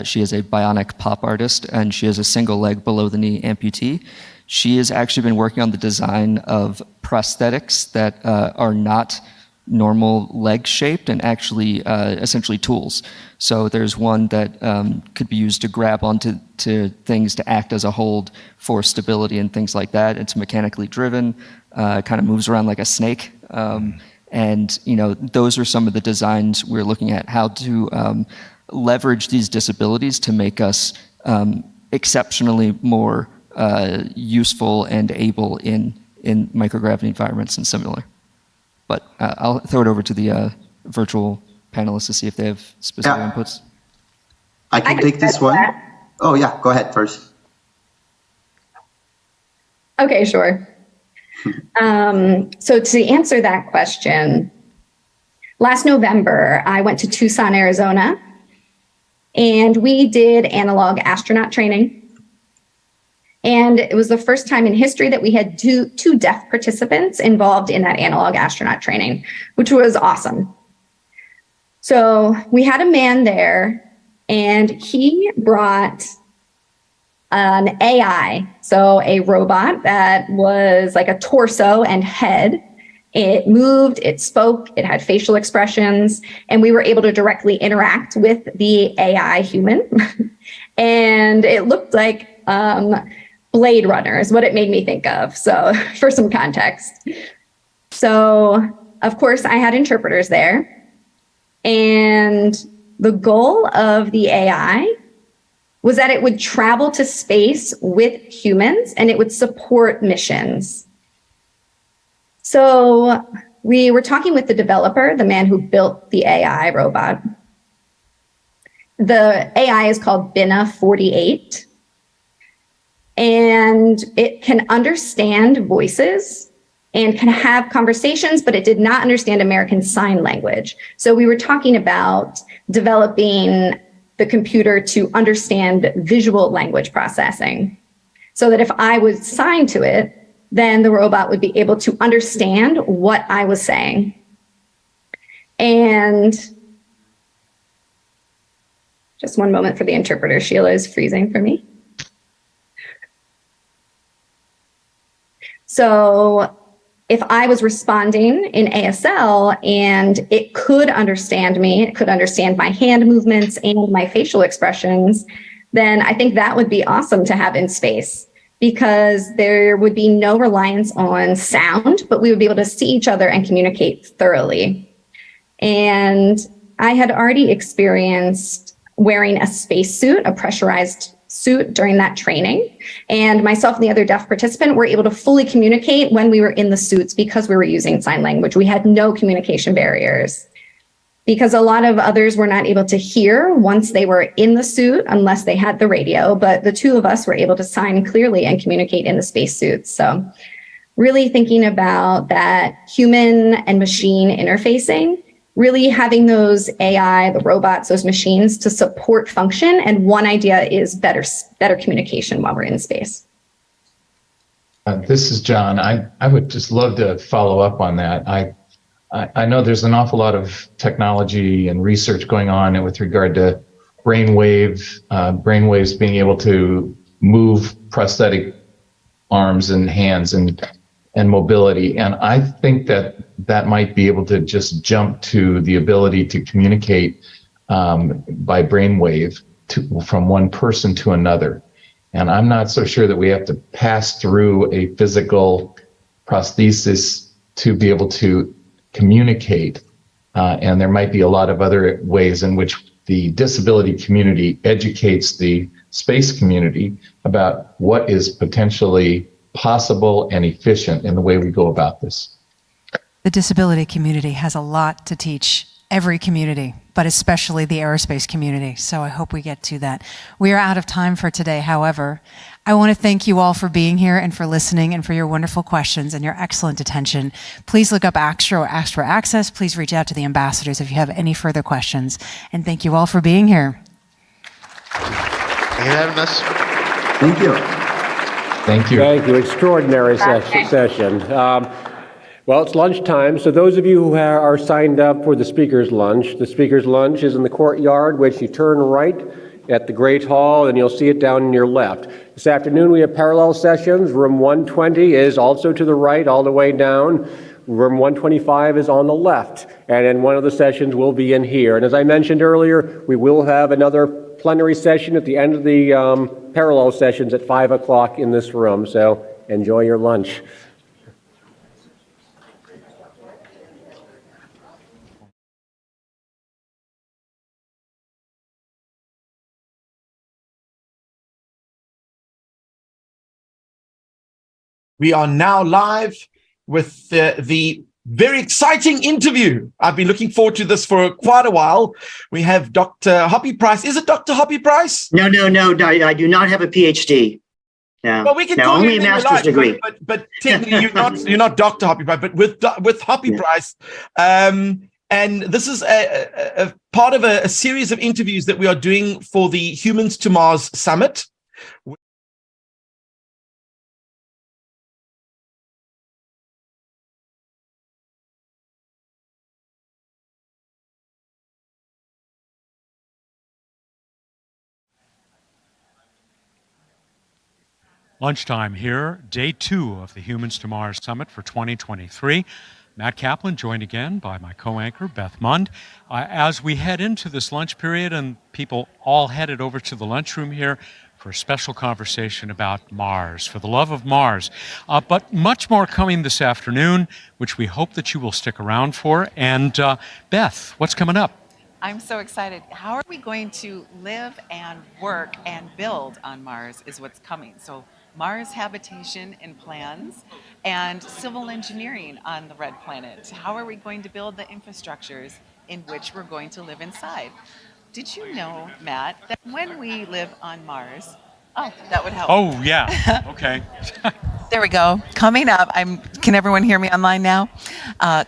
she is a bionic pop artist, and she is a single leg below the knee amputee. She has actually been working on the design of prosthetics that are not normal leg shaped and actually essentially tools. So there's one that could be used to grab onto things to act as a hold for stability and things like that. It's mechanically driven, kind of moves around like a snake. And those are some of the designs we're looking at, how to leverage these disabilities to make us exceptionally more useful and able in microgravity environments and similar. But I'll throw it over to the virtual panelists to see if they have specific inputs. I can take this one. Oh, yeah, go ahead first. Okay, sure. So to answer that question, last November, I went to Tucson, Arizona, and we did analog astronaut training. And it was the first time in history that we had two deaf participants involved in that analog astronaut training, which was awesome. So we had a man there, and he brought an AI, so a robot that was like a torso and head. It moved, it spoke, it had facial expressions, and we were able to directly interact with the AI human. And it looked like Blade Runner is what it made me think of. So for some context. So of course I had interpreters there. And the goal of the AI was that it would travel to space with humans and it would support missions. So we were talking with the developer, the man who built the AI robot. The AI is called Bina 48. And it can understand voices and can have conversations, but it did not understand American Sign Language. So we were talking about developing the computer to understand visual language processing, so that if I was signed to it, then the robot would be able to understand what I was saying. And just one moment for the interpreter. Sheila is freezing for me. So if I was responding in ASL and it could understand me, it could understand my hand movements and my facial expressions, then I think that would be awesome to have in space, because there would be no reliance on sound, but we would be able to see each other and communicate thoroughly. And I had already experienced wearing a spacesuit, a pressurized suit during that training. And myself and the other deaf participant were able to fully communicate when we were in the suits because we were using sign language. We had no communication barriers, because a lot of others were not able to hear once they were in the suit unless they had the radio. But the two of us were able to sign clearly and communicate in the spacesuits. So really thinking about that human and machine interfacing, really having those AI, the robots, those machines to support function. And one idea is better communication while we're in space. This is John. I would just love to follow up on that. I know there's an awful lot of technology and research going on with regard to brainwaves being able to move prosthetic arms and hands and mobility. And I think that might be able to just jump to the ability to communicate by brainwave from one person to another. And I'm not so sure that we have to pass through a physical prosthesis to be able to communicate. And there might be a lot of other ways in which the disability community educates the space community about what is potentially possible and efficient in the way we go about this. The disability community has a lot to teach every community, but especially the aerospace community. So I hope we get to that. We are out of time for today. However, I want to thank you all for being here and for listening and for your wonderful questions and your excellent attention. Please look up AXTRA or AXTRA Access. Please reach out to the ambassadors if you have any further questions. And thank you all for being here. Thank you for having us. Thank you. Thank you. Thank you. Extraordinary session. Well, it's lunchtime, so those of you who are signed up for the speaker's lunch is in the courtyard, which you turn right at the Great Hall, and you'll see it down in your left. This afternoon we have parallel sessions. Room 120 is also to the right, all the way down. Room 125 is on the left, and then one of the sessions will be in here. And as I mentioned earlier, we will have another plenary session at the end of the parallel sessions at 5 o'clock in this room, so enjoy your lunch. We are now live with the very exciting interview. I've been looking forward to this for quite a while. We have Dr. Hoppy Price. Is it Dr. Hoppy Price? No, I do not have a PhD. No, well, we can no, call only you a master's degree. But technically, you're not Dr. Hoppy Price. But with Hoppy Price, and this is a part of a series of interviews that we are doing for the Humans to Mars Summit. Lunchtime here, day 2 of the Humans to Mars Summit for 2023. Matt Kaplan, joined again by my co-anchor, Beth Mund. As we head into this lunch period, and people all headed over to the lunchroom here for a special conversation about Mars, for the love of Mars. But much more coming this afternoon, which we hope that you will stick around for. And Beth, what's coming up? I'm so excited. How are we going to live and work and build on Mars is what's coming. So Mars habitation and plans and civil engineering on the red planet. How are we going to build the infrastructures in which we're going to live inside? Did you know, Matt, that when we live on Mars, that would help. Oh, yeah. Okay. There we go. Coming up, can everyone hear me online now?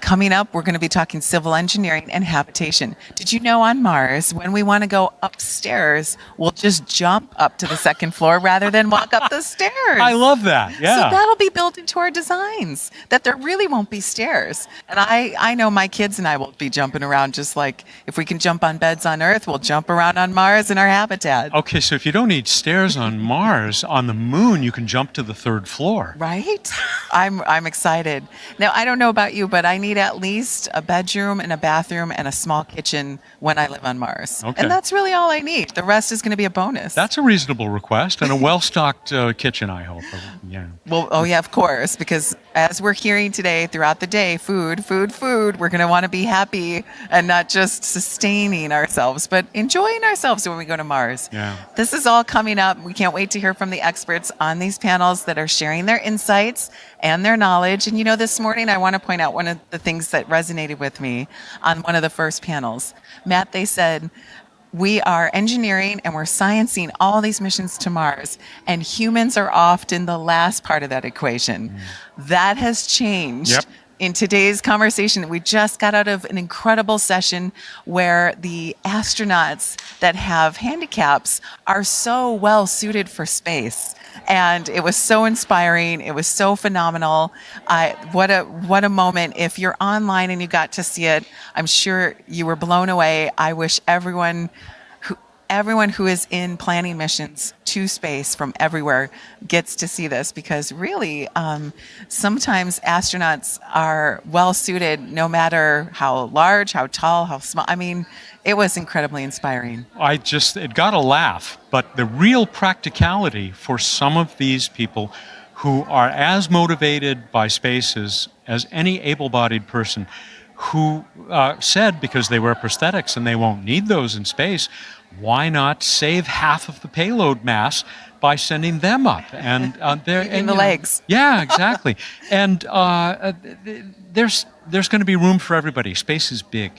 Coming up, we're going to be talking civil engineering and habitation. Did you know on Mars, when we want to go upstairs, we'll just jump up to the second floor rather than walk up the stairs? I love that. Yeah. So that'll be built into our designs, that there really won't be stairs. And I know my kids and I will be jumping around, just like if we can jump on beds on Earth, we'll jump around on Mars in our habitat. Okay, so if you don't need stairs on Mars, on the moon, you can jump to the 3rd floor. Right? I'm excited. Now, I don't know about you, but I need at least a bedroom and a bathroom and a small kitchen when I live on Mars. Okay. And that's really all I need. The rest is going to be a bonus. That's a reasonable request, and a well-stocked kitchen, I hope. Yeah. Well, oh yeah, of course, because as we're hearing today throughout the day, food, we're going to want to be happy and not just sustaining ourselves, but enjoying ourselves when we go to Mars. Yeah. This is all coming up. We can't wait to hear from the experts on these panels that are sharing their insights and their knowledge. And this morning I want to point out one of the things that resonated with me on one of the first panels. Matt, they said, we are engineering and we're sciencing all these missions to Mars, and humans are often the last part of that equation. That has changed. Yep. In today's conversation, we just got out of an incredible session where the astronauts that have handicaps are so well suited for space. And it was so inspiring. It was so phenomenal. What a moment. If you're online and you got to see it, I'm sure you were blown away. I wish everyone who is in planning missions to space from everywhere gets to see this, because really, sometimes astronauts are well suited no matter how large, how tall, how small. I mean, it was incredibly inspiring. It got a laugh, but the real practicality for some of these people who are as motivated by space as any able-bodied person, who said, because they wear prosthetics and they won't need those in space, why not save half of the payload mass by sending them up? And in the legs. Yeah, exactly. And there's going to be room for everybody. Space is big.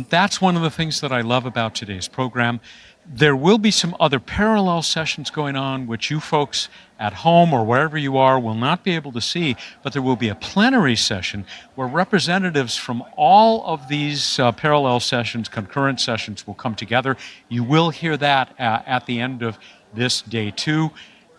That's one of the things that I love about today's program. There will be some other parallel sessions going on, which you folks at home or wherever you are will not be able to see, but there will be a plenary session where representatives from all of these parallel sessions, concurrent sessions, will come together. You will hear that at the end of this day 2,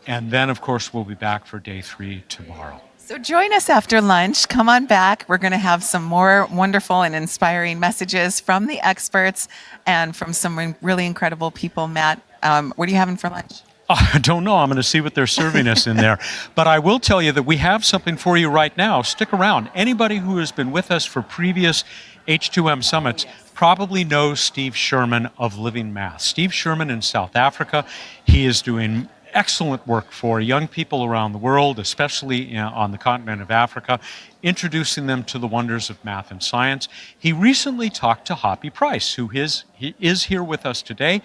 and then, of course, we'll be back for day 3 tomorrow. So join us after lunch. Come on back. We're going to have some more wonderful and inspiring messages from the experts and from some really incredible people. Matt, what are you having for lunch? I don't know. I'm going to see what they're serving us in there. But I will tell you that we have something for you right now. Stick around. Anybody who has been with us for previous H2M summits probably knows Steve Sherman of Living Math. Steve Sherman in South Africa. He is doing excellent work for young people around the world, especially on the continent of Africa, introducing them to the wonders of math and science. He recently talked to Hoppy Price, who he is here with us today,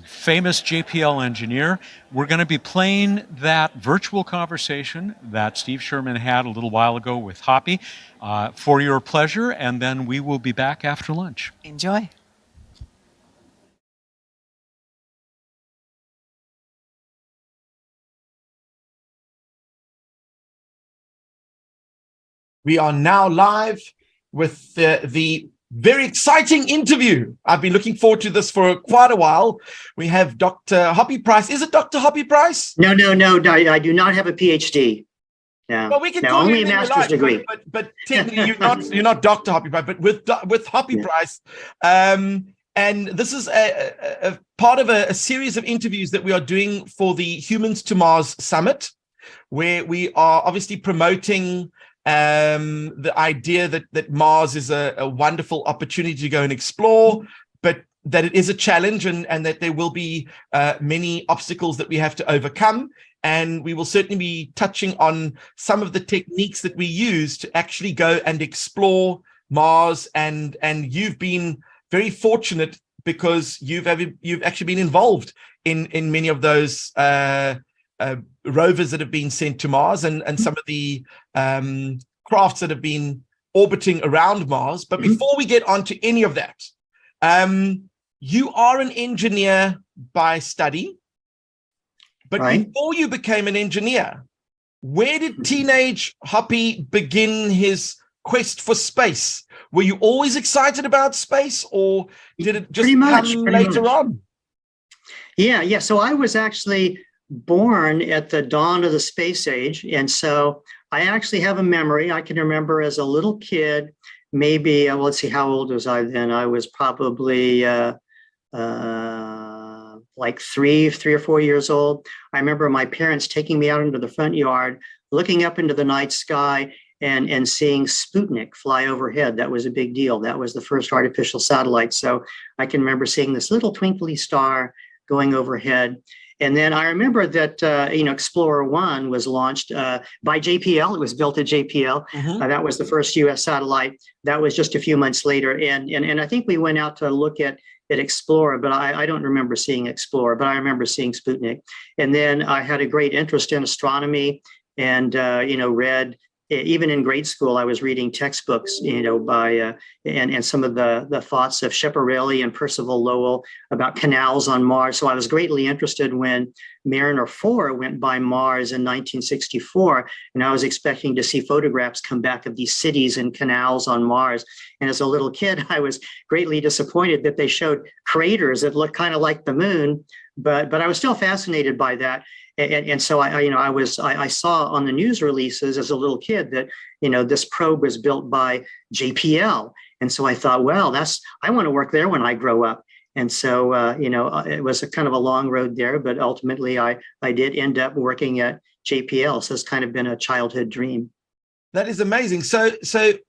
famous JPL engineer. We're going to be playing that virtual conversation that Steve Sherman had a little while ago with Hoppy for your pleasure, and then we will be back after lunch. Enjoy. We are now live with the very exciting interview. I've been looking forward to this for quite a while. We have Dr. Hoppy Price. Is it Dr. Hoppy Price? No. I do not have a PhD. No, well, we can no, call only you a master's degree. But technically, you're not Dr. Hoppy Price, but with Hoppy Price. And And this is a part of a series of interviews that we are doing for the Humans to Mars Summit, where we are obviously promoting the idea that Mars is a wonderful opportunity to go and explore, but that it is a challenge and that there will be many obstacles that we have to overcome. And we will certainly be touching on some of the techniques that we use to actually go and explore Mars. And you've been very fortunate because you've actually been involved in many of those rovers that have been sent to Mars and some of the crafts that have been orbiting around Mars. But before we get on to any of that, you are an engineer by study. But before you became an engineer, where did teenage Hoppy begin his quest for space? Were you always excited about space, or did it just come later on? Yeah. So I was actually born at the dawn of the space age. And so I actually have a memory. I can remember as a little kid, maybe, let's see, how old was I then? I was probably like three or 4 years old. I remember my parents taking me out into the front yard, looking up into the night sky and seeing Sputnik fly overhead. That was a big deal. That was the first artificial satellite. So I can remember seeing this little twinkly star going overhead. And then I remember that, Explorer 1 was launched by JPL. It was built at JPL. That was the first US satellite. That was just a few months later. And I think we went out to look at Explorer, but I don't remember seeing Explorer, but I remember seeing Sputnik. And then I had a great interest in astronomy and, read, even in grade school, I was reading textbooks, by and some of the thoughts of Schiaparelli and Percival Lowell about canals on Mars. So I was greatly interested when Mariner 4 went by Mars in 1964, and I was expecting to see photographs come back of these cities and canals on Mars. And as a little kid, I was greatly disappointed that they showed craters that looked kind of like the moon, but I was still fascinated by that. And so I saw on the news releases as a little kid that, this probe was built by JPL. And so I thought, well, I want to work there when I grow up. And so, it was a kind of a long road there, but ultimately I did end up working at JPL. So it's kind of been a childhood dream. That is amazing. So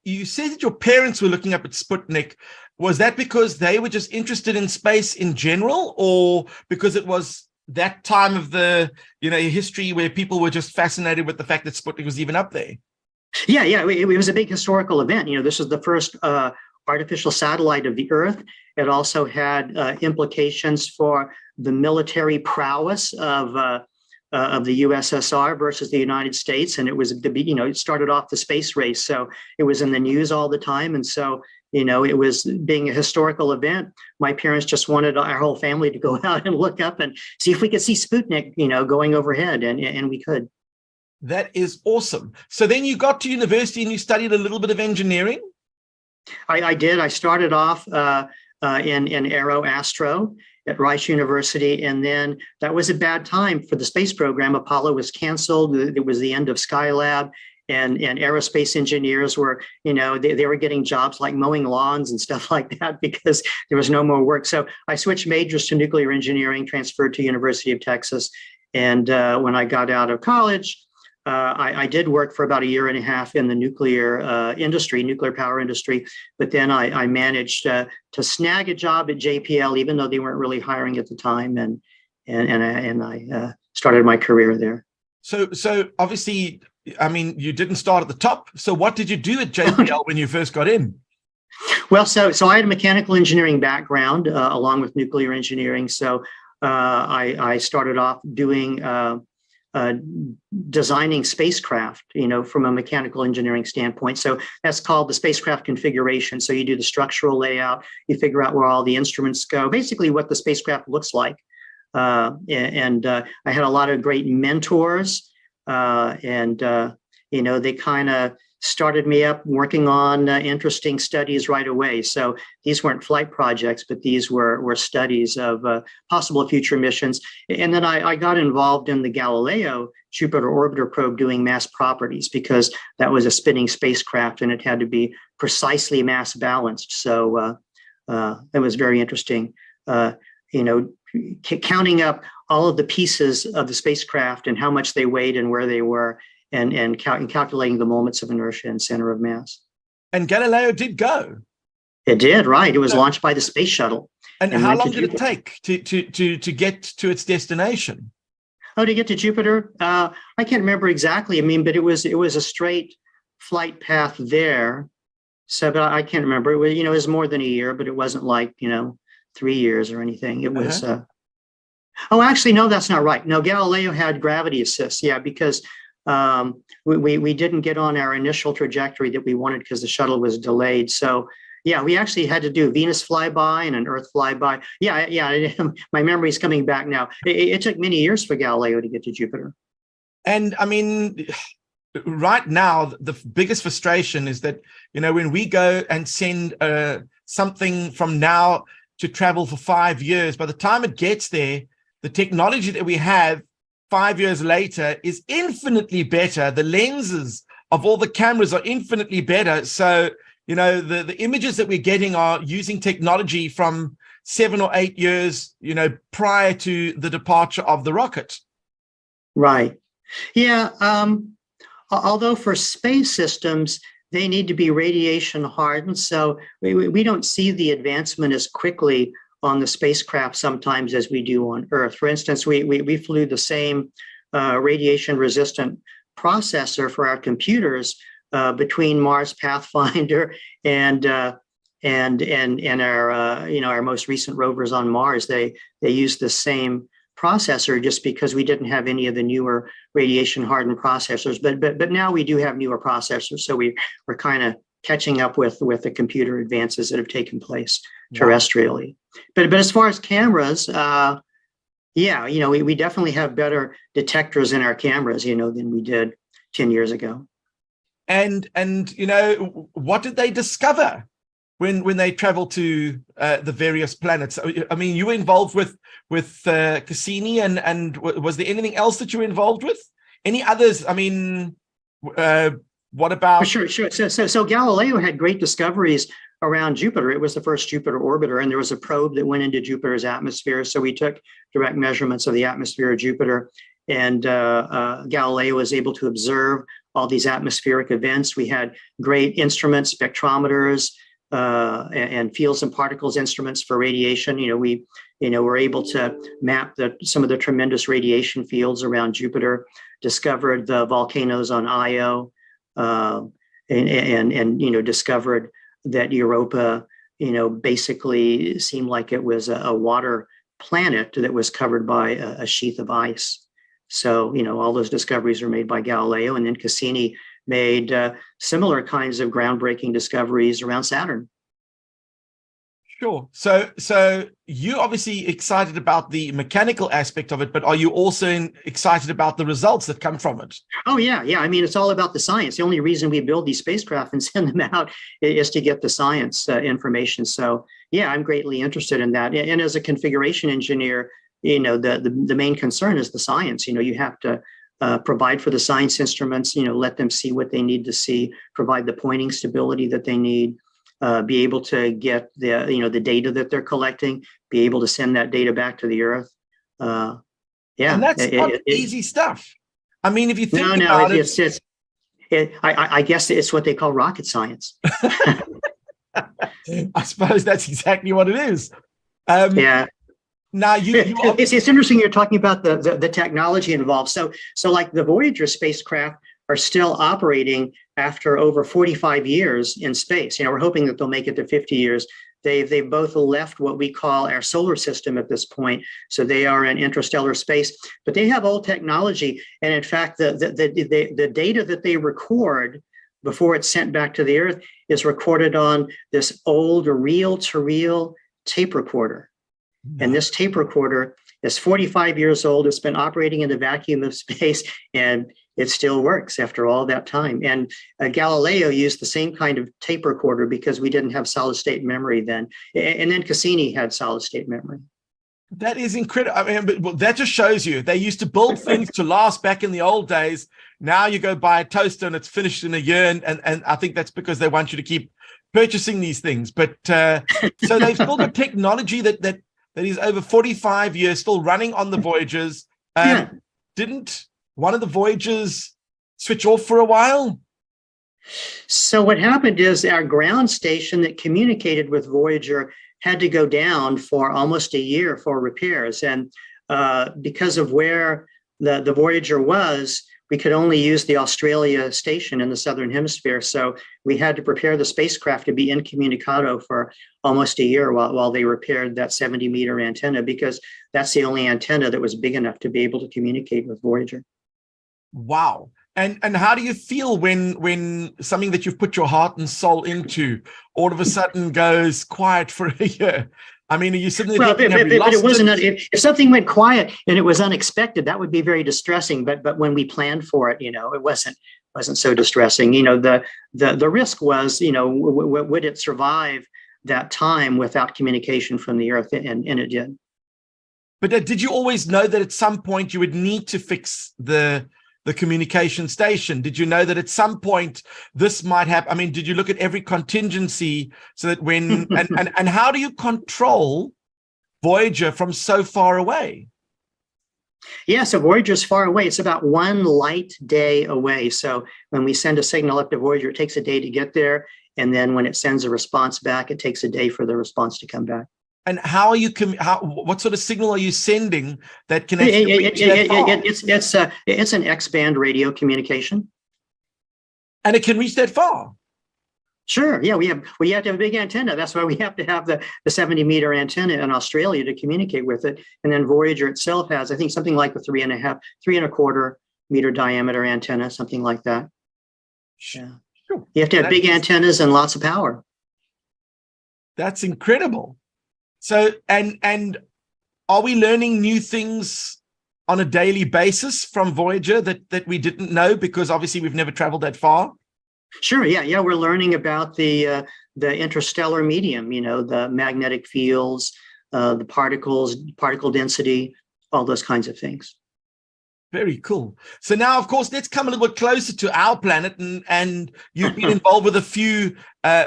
you said that your parents were looking up at Sputnik. Was that because they were just interested in space in general, or because it was that time of the history where people were just fascinated with the fact that Sputnik was even up there? Yeah, it was a big historical event. This was the first artificial satellite of the Earth. It also had implications for the military prowess of the USSR versus the United States, and it was it started off the space race, so it was in the news all the time, and so. It was being a historical event. My parents just wanted our whole family to go out and look up and see if we could see Sputnik, going overhead, and we could. That is awesome. So then you got to university and you studied a little bit of engineering? I did. I started off in Aero Astro at Rice University, and then that was a bad time for the space program. Apollo was canceled. It was the end of Skylab. And aerospace engineers were, they were getting jobs like mowing lawns and stuff like that because there was no more work. So I switched majors to nuclear engineering, transferred to University of Texas. And when I got out of college, I did work for about a year and a half in the nuclear power industry. But then I managed to snag a job at JPL, even though they weren't really hiring at the time. And I started my career there. So obviously, you didn't start at the top. So what did you do at JPL when you first got in? Well, so I had a mechanical engineering background along with nuclear engineering. So I started off doing designing spacecraft, from a mechanical engineering standpoint. So that's called the spacecraft configuration. So you do the structural layout, you figure out where all the instruments go, basically what the spacecraft looks like. I had a lot of great mentors. They kind of started me up working on interesting studies right away. So these weren't flight projects, but these were studies of possible future missions. And then I got involved in the Galileo Jupiter Orbiter probe doing mass properties because that was a spinning spacecraft and it had to be precisely mass balanced. So It was very interesting. Counting up all of the pieces of the spacecraft and how much they weighed and where they were, and calculating the moments of inertia and center of mass. And Galileo did go. It did, right? It was launched by the space shuttle. And how long did it take to get to its destination? Oh, to get to Jupiter? I can't remember exactly. I mean, but it was a straight flight path there. So, but I can't remember. It was, it was more than a year, but it wasn't like, 3 years or anything. It was, oh, actually, no, that's not right. No, Galileo had gravity assist. Yeah, because we didn't get on our initial trajectory that we wanted because the shuttle was delayed. So yeah, we actually had to do Venus flyby and an Earth flyby. Yeah. My memory's coming back now. It took many years for Galileo to get to Jupiter. And I mean, right now, the biggest frustration is that, when we go and send something from now to travel for 5 years, by the time it gets there, the technology that we have 5 years later is infinitely better. The lenses of all the cameras are infinitely better. So, the images that we're getting are using technology from 7 or 8 years, prior to the departure of the rocket. Right. Yeah. Although for space systems, they need to be radiation hardened. So we don't see the advancement as quickly on the spacecraft sometimes as we do on Earth. For instance, we flew the same radiation resistant processor for our computers between Mars Pathfinder and our our most recent rovers on Mars. They used the same processor just because we didn't have any of the newer radiation hardened processors. But now we do have newer processors, so we're kind of catching up with the computer advances that have taken place terrestrially. But as far as cameras, we definitely have better detectors in our cameras, than we did 10 years ago. And what did they discover when they traveled to the various planets? I mean, you were involved with Cassini, and was there anything else that you were involved with? Any others? I mean, what about? Sure. So Galileo had great discoveries around Jupiter. It was the first Jupiter orbiter, and there was a probe that went into Jupiter's atmosphere. So we took direct measurements of the atmosphere of Jupiter, and Galileo was able to observe all these atmospheric events. We had great instruments, spectrometers, and fields and particles instruments for radiation. We were able to map some of the tremendous radiation fields around Jupiter, discovered the volcanoes on Io, and discovered that Europa, basically seemed like it was a water planet that was covered by a sheath of ice. So, all those discoveries were made by Galileo, and then Cassini made similar kinds of groundbreaking discoveries around Saturn. Sure. So you're obviously excited about the mechanical aspect of it, but are you also excited about the results that come from it? Oh, yeah. I mean, it's all about the science. The only reason we build these spacecraft and send them out is to get the science information. So, yeah, I'm greatly interested in that. And as a configuration engineer, the main concern is the science. You have to provide for the science instruments, let them see what they need to see, provide the pointing stability that they need. Be able to get the data that they're collecting, be able to send that data back to the Earth. And that's not easy stuff. I mean, if you think about it, I guess it's what they call rocket science. I suppose that's exactly what it is. Yeah. Now it's interesting you're talking about the technology involved. So like the Voyager spacecraft are still operating after over 45 years in space. We're hoping that they'll make it to 50 years. They've both left what we call our solar system at this point. So they are in interstellar space, but they have old technology. And in fact, the data that they record before it's sent back to the Earth is recorded on this old reel-to-reel tape recorder. And this tape recorder is 45 years old. It's been operating in the vacuum of space, and it still works after all that time. And Galileo used the same kind of tape recorder because we didn't have solid state memory then. And then Cassini had solid state memory. That is incredible. I mean, that just shows you they used to build things to last back in the old days. Now you go buy a toaster and it's finished in a year. And I think that's because they want you to keep purchasing these things. But so they've still got technology that is over 45 years still running on the Voyagers. Didn't one of the Voyagers switch off for a while? So what happened is our ground station that communicated with Voyager had to go down for almost a year for repairs. And because of where the Voyager was, we could only use the Australia station in the Southern Hemisphere. So we had to prepare the spacecraft to be incommunicado for almost a year while they repaired that 70-meter antenna, because that's the only antenna that was big enough to be able to communicate with Voyager. Wow. And how do you feel when something that you've put your heart and soul into all of a sudden goes quiet for a year? I mean, are you sitting there thinking, but it wasn't. If something went quiet and it was unexpected, that would be very distressing. But when we planned for it, it wasn't so distressing. The risk was, would it survive that time without communication from the Earth? And it did. But did you always know that at some point you would need to fix the communication station? Did you know that at some point this might happen? I mean, did you look at every contingency so that when and how do you control Voyager from so far away? Yeah, so Voyager's far away. It's about one light day away. So when we send a signal up to Voyager, it takes a day to get there. And then when it sends a response back, it takes a day for the response to come back. And how are you? What sort of signal are you sending that can actually reach that far? It's an X-band radio communication, and it can reach that far. Sure. Yeah, we have to have a big antenna. That's why we have to have the 70-meter antenna in Australia to communicate with it. And then Voyager itself has, I think, something like a 3.25 meter diameter antenna, something like that. Yeah. Sure. You have to have big antennas and lots of power. That's incredible. So, and are we learning new things on a daily basis from Voyager that we didn't know, because obviously we've never traveled that far? Sure. Yeah. We're learning about the interstellar medium, the magnetic fields, the particles, particle density, all those kinds of things. Very cool. So now, of course, let's come a little bit closer to our planet, and you've been involved with a few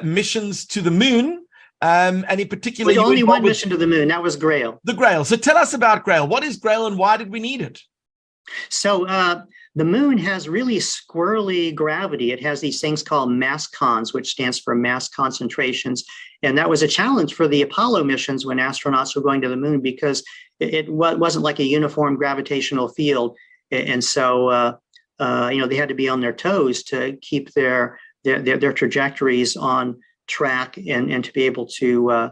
missions to the moon. And in particular, only one mission to the moon. That was Grail. The Grail. So tell us about Grail. What is Grail and why did we need it? So the moon has really squirrely gravity. It has these things called mass cons, which stands for mass concentrations. And that was a challenge for the Apollo missions when astronauts were going to the moon, because it wasn't like a uniform gravitational field. And so, they had to be on their toes to keep their trajectories on track and to be able to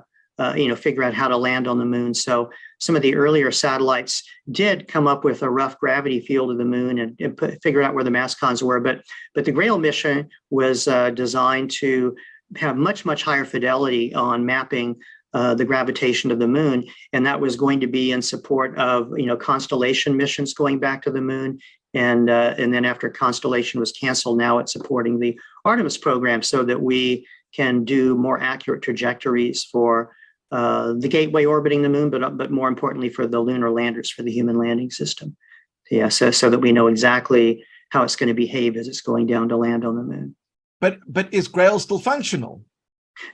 figure out how to land on the moon. So some of the earlier satellites did come up with a rough gravity field of the moon and figure out where the mass cons were. But the Grail mission was designed to have much higher fidelity on mapping the gravitation of the moon, and that was going to be in support of Constellation missions going back to the moon. And then after Constellation was canceled, now it's supporting the Artemis program so that we can do more accurate trajectories for the Gateway orbiting the moon, but more importantly for the lunar landers, for the human landing system. Yeah, so that we know exactly how it's going to behave as it's going down to land on the moon. But is Grail still functional?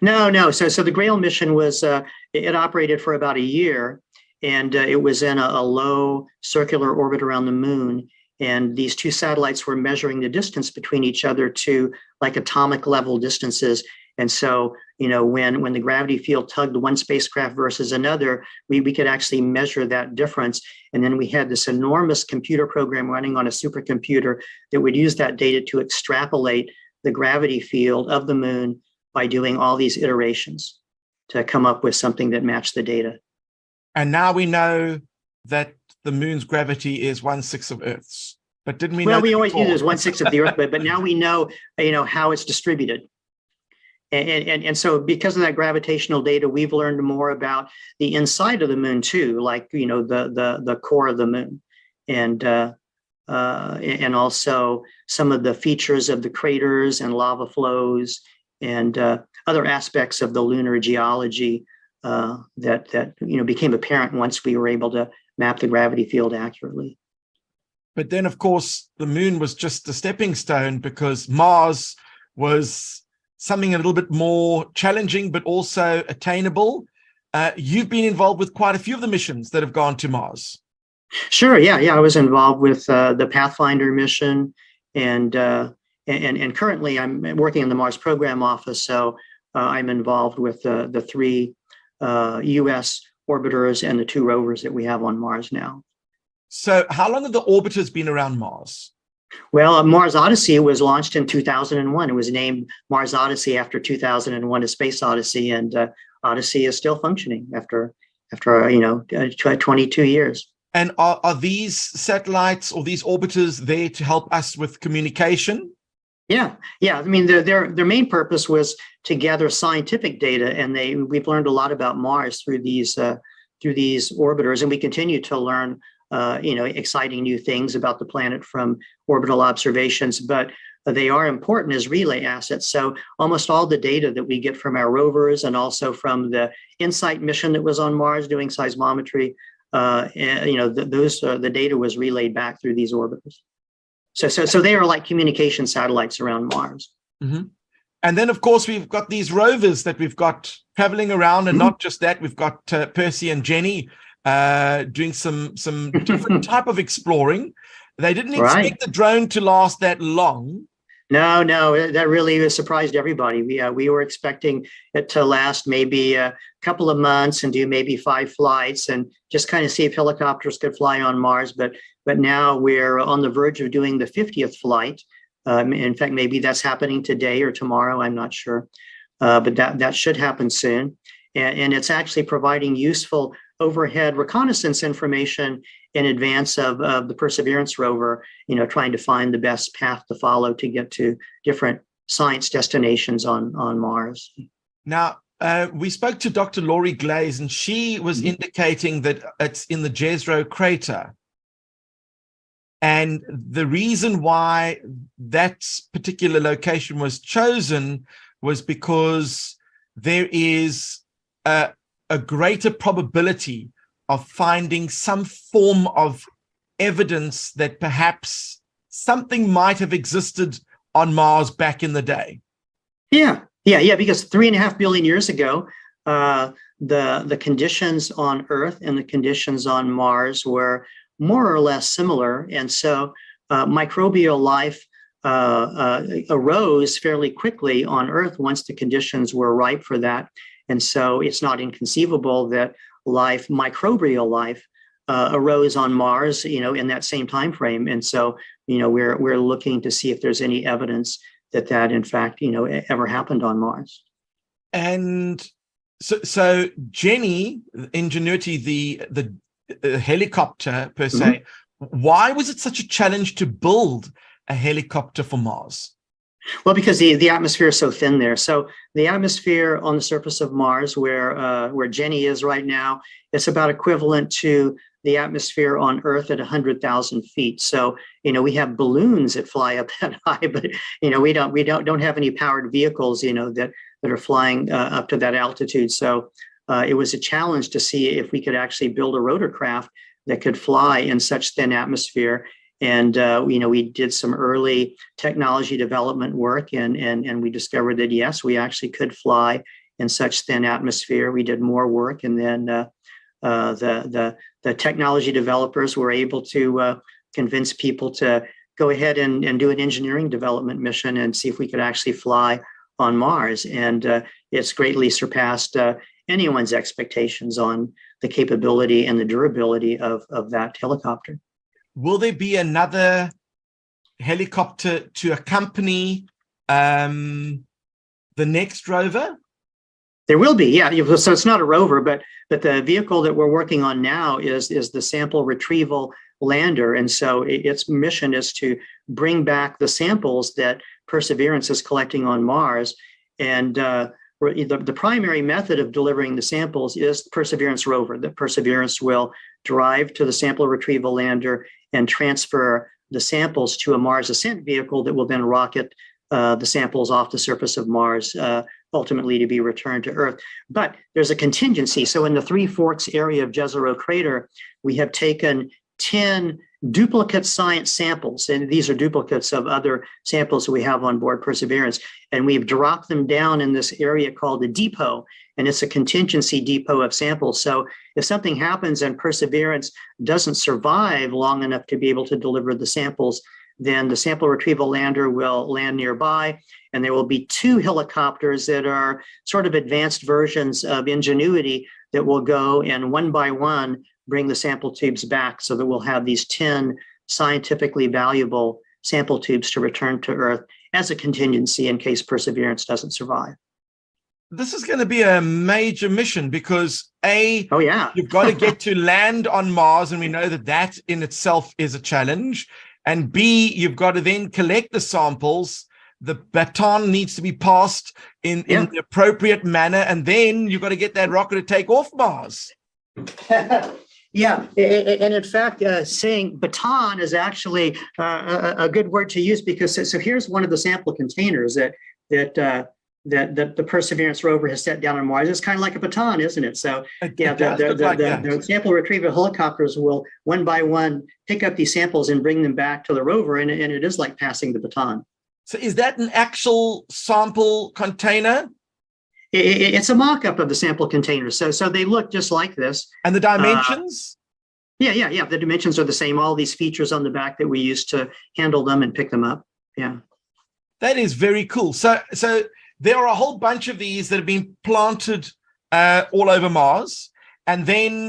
No. So the Grail mission was it operated for about a year, and it was in a low circular orbit around the moon. And these two satellites were measuring the distance between each other to like atomic level distances. And so, when the gravity field tugged one spacecraft versus another, we could actually measure that difference. And then we had this enormous computer program running on a supercomputer that would use that data to extrapolate the gravity field of the moon by doing all these iterations to come up with something that matched the data. And now we know that the moon's gravity is 1/6 of Earth's. But didn't we know? Well, we always knew it was 1/6 of the Earth, but now we know, how it's distributed. And so because of that gravitational data, we've learned more about the inside of the moon too, like, the core of the moon, and also some of the features of the craters and lava flows and other aspects of the lunar geology that became apparent once we were able to map the gravity field accurately. But then, of course, the moon was just a stepping stone, because Mars was something a little bit more challenging, but also attainable. You've been involved with quite a few of the missions that have gone to Mars. Sure. Yeah. I was involved with the Pathfinder mission, and currently I'm working in the Mars Program Office. So I'm involved with the 3 U.S. orbiters and the 2 rovers that we have on Mars now. So how long have the orbiters been around Mars? Well, Mars Odyssey was launched in 2001. It was named Mars Odyssey after 2001: A Space Odyssey, and Odyssey is still functioning after 22 years. And are these satellites or these orbiters there to help us with communication? Yeah. I mean, their main purpose was to gather scientific data, and we've learned a lot about Mars through these orbiters, and we continue to learn exciting new things about the planet from orbital observations. But they are important as relay assets. So almost all the data that we get from our rovers, and also from the InSight mission that was on Mars doing seismometry, the data was relayed back through these orbiters. So they are like communication satellites around Mars. Mm-hmm. And then, of course, we've got these rovers that we've got traveling around, and not just that, we've got Percy and Jenny doing some different type of exploring. They didn't expect the drone to last that long. No, that really surprised everybody. We were expecting it to last maybe a couple of months and do maybe 5 flights and just kind of see if helicopters could fly on Mars. But now we're on the verge of doing the 50th flight. In fact, maybe that's happening today or tomorrow. I'm not sure, but that should happen soon. And it's actually providing useful overhead reconnaissance information in advance of the Perseverance rover, trying to find the best path to follow to get to different science destinations on Mars. Now, we spoke to Dr. Laurie Glaze, and she was indicating that it's in the Jezero crater. And the reason why that particular location was chosen was because there is a greater probability of finding some form of evidence that perhaps something might have existed on Mars back in the day. Yeah, because 3.5 billion years ago, the conditions on Earth and the conditions on Mars were more or less similar. And so microbial life arose fairly quickly on Earth once the conditions were ripe for that. And so it's not inconceivable that microbial life, arose on Mars, in that same time frame. And so, we're looking to see if there's any evidence that in fact, ever happened on Mars. And so Jenny, Ingenuity, the helicopter per se, why was it such a challenge to build a helicopter for Mars? Well, because the atmosphere is so thin there. So the atmosphere on the surface of Mars, where Jenny is right now, it's about equivalent to the atmosphere on Earth at 100,000 feet. So we have balloons that fly up that high, but we don't have any powered vehicles that are flying up to that altitude. So it was a challenge to see if we could actually build a rotorcraft that could fly in such thin atmosphere. And we did some early technology development work, and we discovered that yes, we actually could fly in such thin atmosphere. We did more work, and then the technology developers were able to convince people to go ahead and do an engineering development mission and see if we could actually fly on Mars. And it's greatly surpassed anyone's expectations on the capability and the durability of that helicopter. Will there be another helicopter to accompany the next rover? There will be, yeah. So it's not a rover, but the vehicle that we're working on now is the sample retrieval lander. And so its mission is to bring back the samples that Perseverance is collecting on Mars. And the primary method of delivering the samples is the Perseverance rover. The Perseverance will drive to the sample retrieval lander and transfer the samples to a Mars ascent vehicle that will then rocket the samples off the surface of Mars, ultimately to be returned to Earth. But there's a contingency. So in the Three Forks area of Jezero crater, we have taken 10 duplicate science samples, and these are duplicates of other samples that we have on board Perseverance, and we've dropped them down in this area called the depot, and it's a contingency depot of samples. So if something happens and Perseverance doesn't survive long enough to be able to deliver the samples, then the sample retrieval lander will land nearby, and there will be 2 helicopters that are sort of advanced versions of Ingenuity that will go and one by one bring the sample tubes back, so that we'll have these 10 scientifically valuable sample tubes to return to Earth as a contingency in case Perseverance doesn't survive. This is going to be a major mission because oh yeah, you've got to get to land on Mars, and we know that that in itself is a challenge. And B, you've got to then collect the samples. The baton needs to be passed in the appropriate manner, and then you've got to get that rocket to take off Mars. Yeah, and in fact, saying baton is actually a good word to use, because so here's one of the sample containers that the Perseverance rover has set down on Mars. It's kind of like a baton, isn't it? So yeah, the sample retrieval helicopters will one by one pick up these samples and bring them back to the rover, and it is like passing the baton. So is that an actual sample container? It's a mock-up of the sample container. So they look just like this. And the dimensions? Yeah. The dimensions are the same. All these features on the back that we use to handle them and pick them up. Yeah. That is very cool. So there are a whole bunch of these that have been planted all over Mars. And then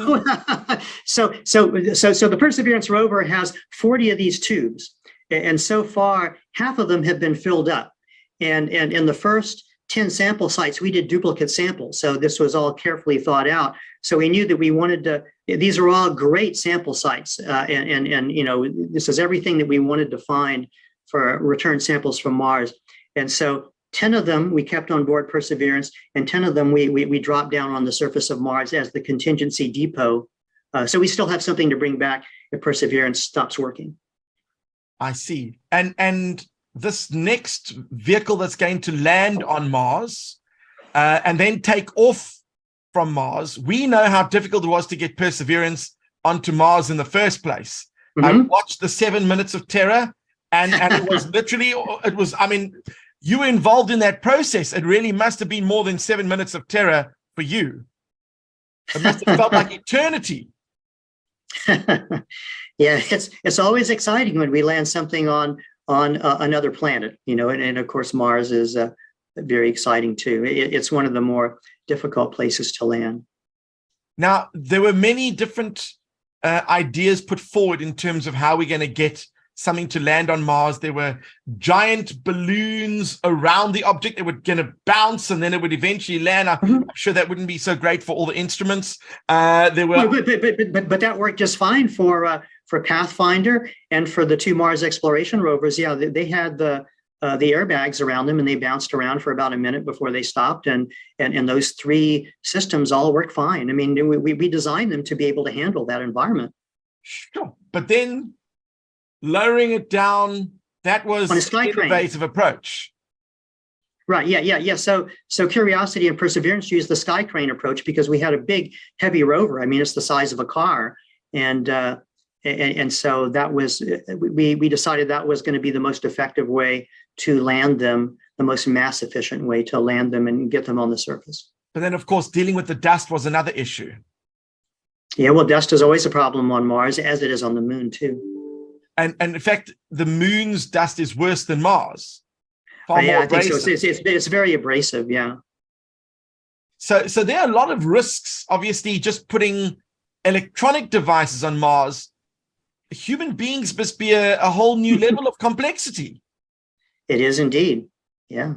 so the Perseverance rover has 40 of these tubes. And so far, half of them have been filled up. And in the first 10 sample sites, we did duplicate samples. So this was all carefully thought out. So we knew that we wanted to, these are all great sample sites. And you know, this is everything that we wanted to find for return samples from Mars. And so 10 of them we kept on board Perseverance, and 10 of them we dropped down on the surface of Mars as the contingency depot. So we still have something to bring back if Perseverance stops working. I see. And this next vehicle that's going to land on Mars and then take off from Mars, we know how difficult it was to get Perseverance onto Mars in the first place. I watched the 7 minutes of terror, and it was literally, I mean, you were involved in that process. It really must have been more than 7 minutes of terror for you. It must have felt like eternity. Yeah, it's always exciting when we land something on another planet, you know, and of course Mars is very exciting too. It's one of the more difficult places to land. Now, there were many different ideas put forward in terms of how we're going to get something to land on Mars. There were giant balloons around the object that were going to bounce, and then it would eventually land. I'm sure that wouldn't be so great for all the instruments. There were, but that worked just fine for Pathfinder and for the 2 Mars exploration rovers. Yeah, they had the airbags around them, and they bounced around for about a minute before they stopped. And those 3 systems all worked fine. I mean, we designed them to be able to handle that environment. Sure, but then lowering it down, that was an innovative approach. Right. Yeah. So Curiosity and Perseverance used the sky crane approach because we had a big, heavy rover. I mean, it's the size of a car, and so that was we decided that was going to be the most effective way to land them, the most mass efficient way to land them and get them on the surface. But then, of course, dealing with the dust was another issue. Yeah, well, dust is always a problem on Mars, as it is on the moon too. And in fact, the moon's dust is worse than Mars. Yeah, I think so. It's very abrasive. Yeah. So there are a lot of risks. Obviously, just putting electronic devices on Mars, human beings must be a whole new level of complexity. It is indeed. Yeah.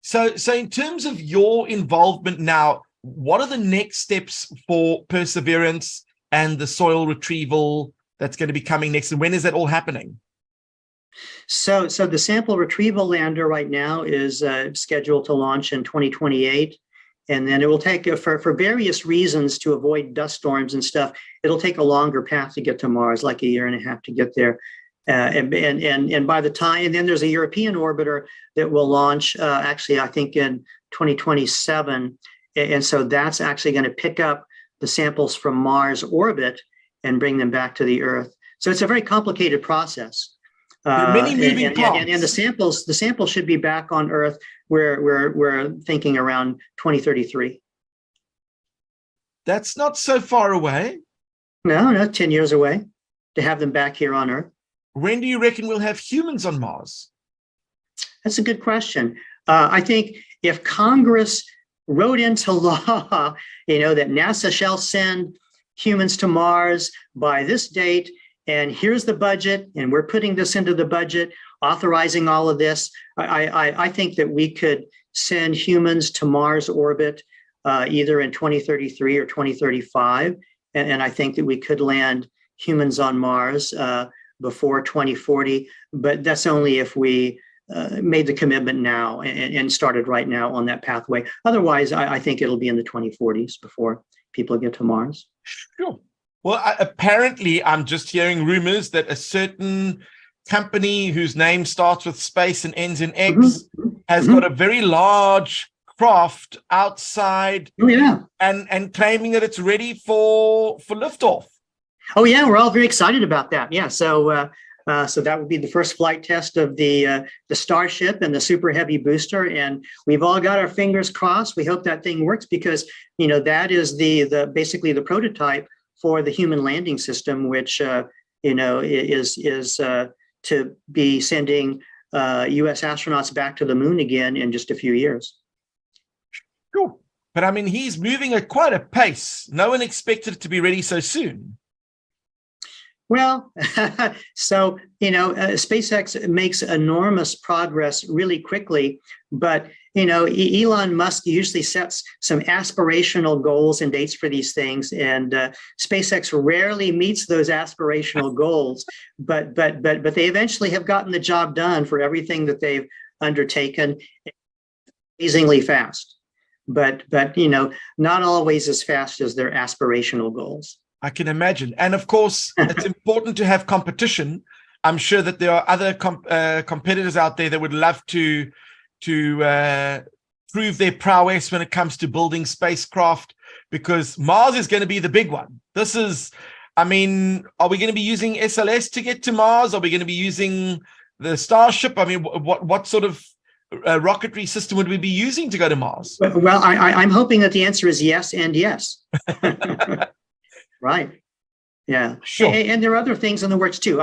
So in terms of your involvement now, what are the next steps for Perseverance and the soil retrieval that's going to be coming next, and when is that all happening? So the sample retrieval lander right now is scheduled to launch in 2028, and then it will take for various reasons to avoid dust storms and stuff. It'll take a longer path to get to Mars, like 1.5 years to get there. And by the time, and then there's a European orbiter that will launch actually, I think in 2027, and so that's actually going to pick up the samples from Mars orbit and bring them back to the Earth. So it's a very complicated process. There are many moving and parts. the samples should be back on Earth. We're thinking around 2033. That's not so far away. No, 10 years away to have them back here on Earth. When do you reckon we'll have humans on Mars? That's a good question. I think if Congress wrote into law, that NASA shall send humans to Mars by this date, and here's the budget, and we're putting this into the budget, authorizing all of this, I think that we could send humans to Mars orbit either in 2033 or 2035. And I think that we could land humans on Mars before 2040, but that's only if we made the commitment now and started right now on that pathway. Otherwise, I think it'll be in the 2040s before people get to Mars. Sure. Well, apparently, I'm just hearing rumors that a certain company whose name starts with space and ends in X has got a very large craft outside and claiming that it's ready for liftoff. Oh, yeah, we're all very excited about that. Yeah, so that would be the first flight test of the Starship and the Super Heavy booster, and we've all got our fingers crossed. We hope that thing works because that is the basically the prototype for the human landing system, which is to be sending U.S. astronauts back to the moon again in just a few years. Sure, but I mean he's moving at quite a pace. No one expected it to be ready so soon. Well, so, SpaceX makes enormous progress really quickly, but, Elon Musk usually sets some aspirational goals and dates for these things, and SpaceX rarely meets those aspirational goals, but they eventually have gotten the job done for everything that they've undertaken amazingly fast, but not always as fast as their aspirational goals. I can imagine. And of course, it's important to have competition. I'm sure that there are other competitors out there that would love to prove their prowess when it comes to building spacecraft, because Mars is going to be the big one. This is, are we going to be using SLS to get to Mars? Are we going to be using the Starship? What sort of rocketry system would we be using to go to Mars? Well, I'm hoping that the answer is yes and yes. Right. Yeah. Sure. And there are other things in the works too.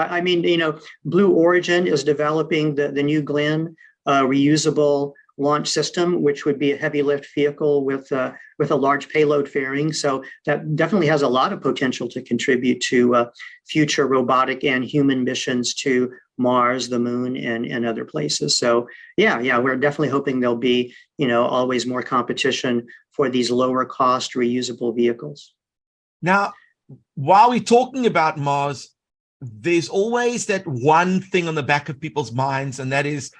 Blue Origin is developing the New Glenn reusable launch system, which would be a heavy lift vehicle with a large payload fairing. So that definitely has a lot of potential to contribute to future robotic and human missions to Mars, the moon, and other places. So yeah, we're definitely hoping there'll be, always more competition for these lower cost reusable vehicles. Now, while we're talking about Mars, there's always that one thing on the back of people's minds, and that is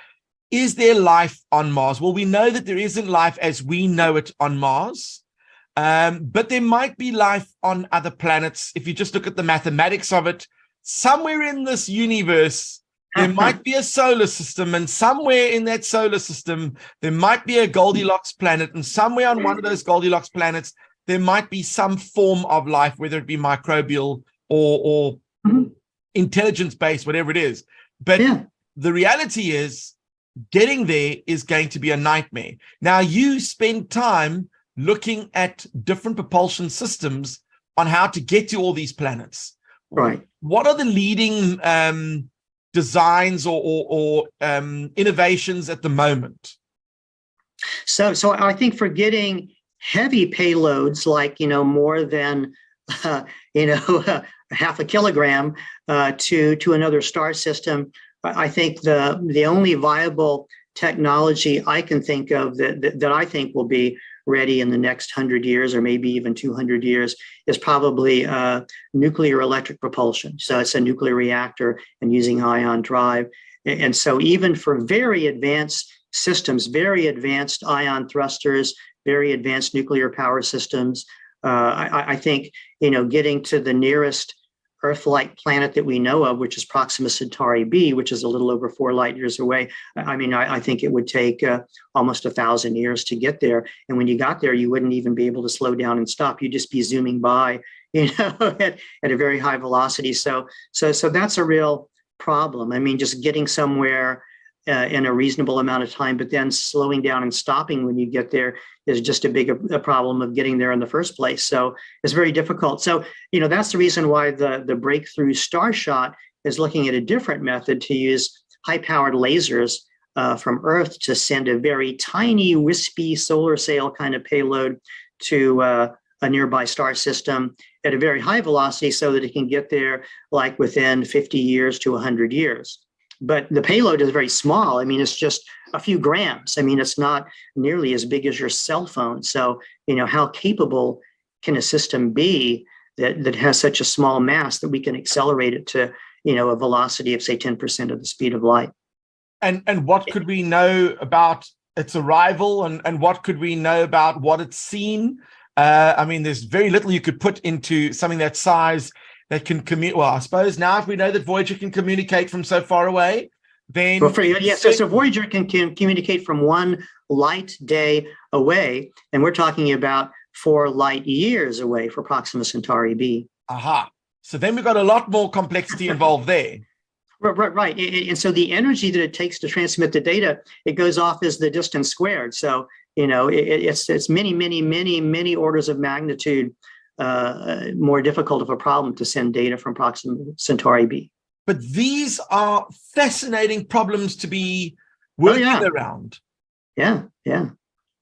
there life on Mars? Well, we know that there isn't life as we know it on Mars, but there might be life on other planets. If you just look at the mathematics of it, somewhere in this universe, there might be a solar system, and somewhere in that solar system, there might be a Goldilocks planet, and somewhere on one of those Goldilocks planets, there might be some form of life, whether it be microbial or intelligence-based, whatever it is. But the reality is getting there is going to be a nightmare. Now, you spend time looking at different propulsion systems on how to get to all these planets. Right. What are the leading designs or innovations at the moment? So I think for getting heavy payloads, like, more than, half a kilogram to another star system, I think the only viable technology I can think of that I think will be ready in the next 100 years or maybe even 200 years is probably nuclear electric propulsion. So it's a nuclear reactor and using ion drive. And so even for very advanced systems, very advanced ion thrusters, very advanced nuclear power systems, I think, getting to the nearest Earth-like planet that we know of, which is Proxima Centauri b, which is a little over 4 light years away. I think it would take almost 1,000 years to get there. And when you got there, you wouldn't even be able to slow down and stop. You'd just be zooming by at a very high velocity. So that's a real problem. I mean, just getting somewhere in a reasonable amount of time, but then slowing down and stopping when you get there is just a problem of getting there in the first place. So it's very difficult. So, that's the reason why the Breakthrough Starshot is looking at a different method to use high-powered lasers from Earth to send a very tiny, wispy solar sail kind of payload to a nearby star system at a very high velocity so that it can get there like within 50 years to 100 years. But the payload is very small. I mean, it's just a few grams. I mean, it's not nearly as big as your cell phone. So, how capable can a system be that has such a small mass that we can accelerate it to, a velocity of, say, 10% of the speed of light? And what could we know about its arrival, and what could we know about what it's seen? I mean, there's very little you could put into something that size that can communicate. Well, I suppose now if we know that Voyager can communicate from so far away, then... Well, so Voyager can communicate from 1 light day away, and we're talking about 4 light years away for Proxima Centauri b. Aha. So then we've got a lot more complexity involved there. Right. And so the energy that it takes to transmit the data, it goes off as the distance squared. So, it's many orders of magnitude more difficult of a problem to send data from Proxima Centauri b. But these are fascinating problems to be working around. Yeah.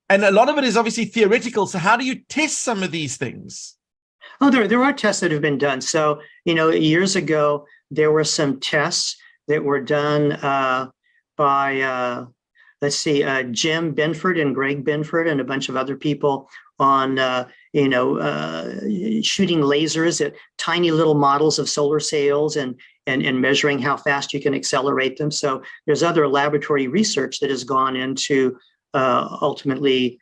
And a lot of it is obviously theoretical. So how do you test some of these things? Oh, there are tests that have been done. So, years ago, there were some tests that were done by, Jim Benford and Greg Benford and a bunch of other people on, shooting lasers at tiny little models of solar sails and measuring how fast you can accelerate them. So there's other laboratory research that has gone into ultimately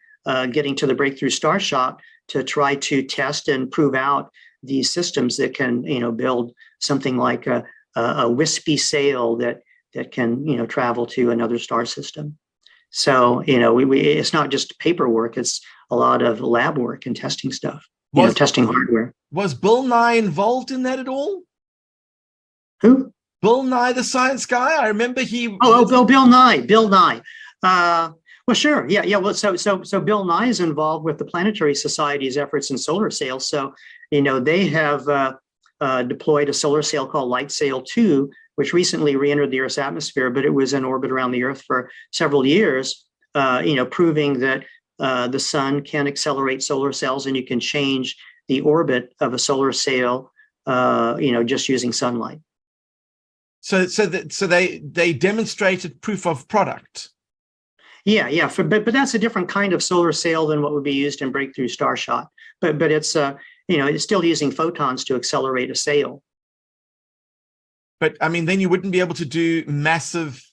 getting to the Breakthrough Starshot to try to test and prove out these systems that can, build something like a wispy sail that can, travel to another star system. So, it's not just paperwork, it's a lot of lab work and testing stuff, testing hardware. Was Bill Nye involved in that at all? Who? Bill Nye, the science guy? I remember he... Bill Nye. Well, sure. Yeah. Well, so Bill Nye is involved with the Planetary Society's efforts in solar sails. So, they have deployed a solar sail called LightSail 2, which recently re-entered the Earth's atmosphere, but it was in orbit around the Earth for several years, proving that the sun can accelerate solar sails and you can change the orbit of a solar sail, just using sunlight. So they demonstrated proof of product. Yeah. But that's a different kind of solar sail than what would be used in Breakthrough Starshot. But it's it's still using photons to accelerate a sail. But I mean, then you wouldn't be able to do massive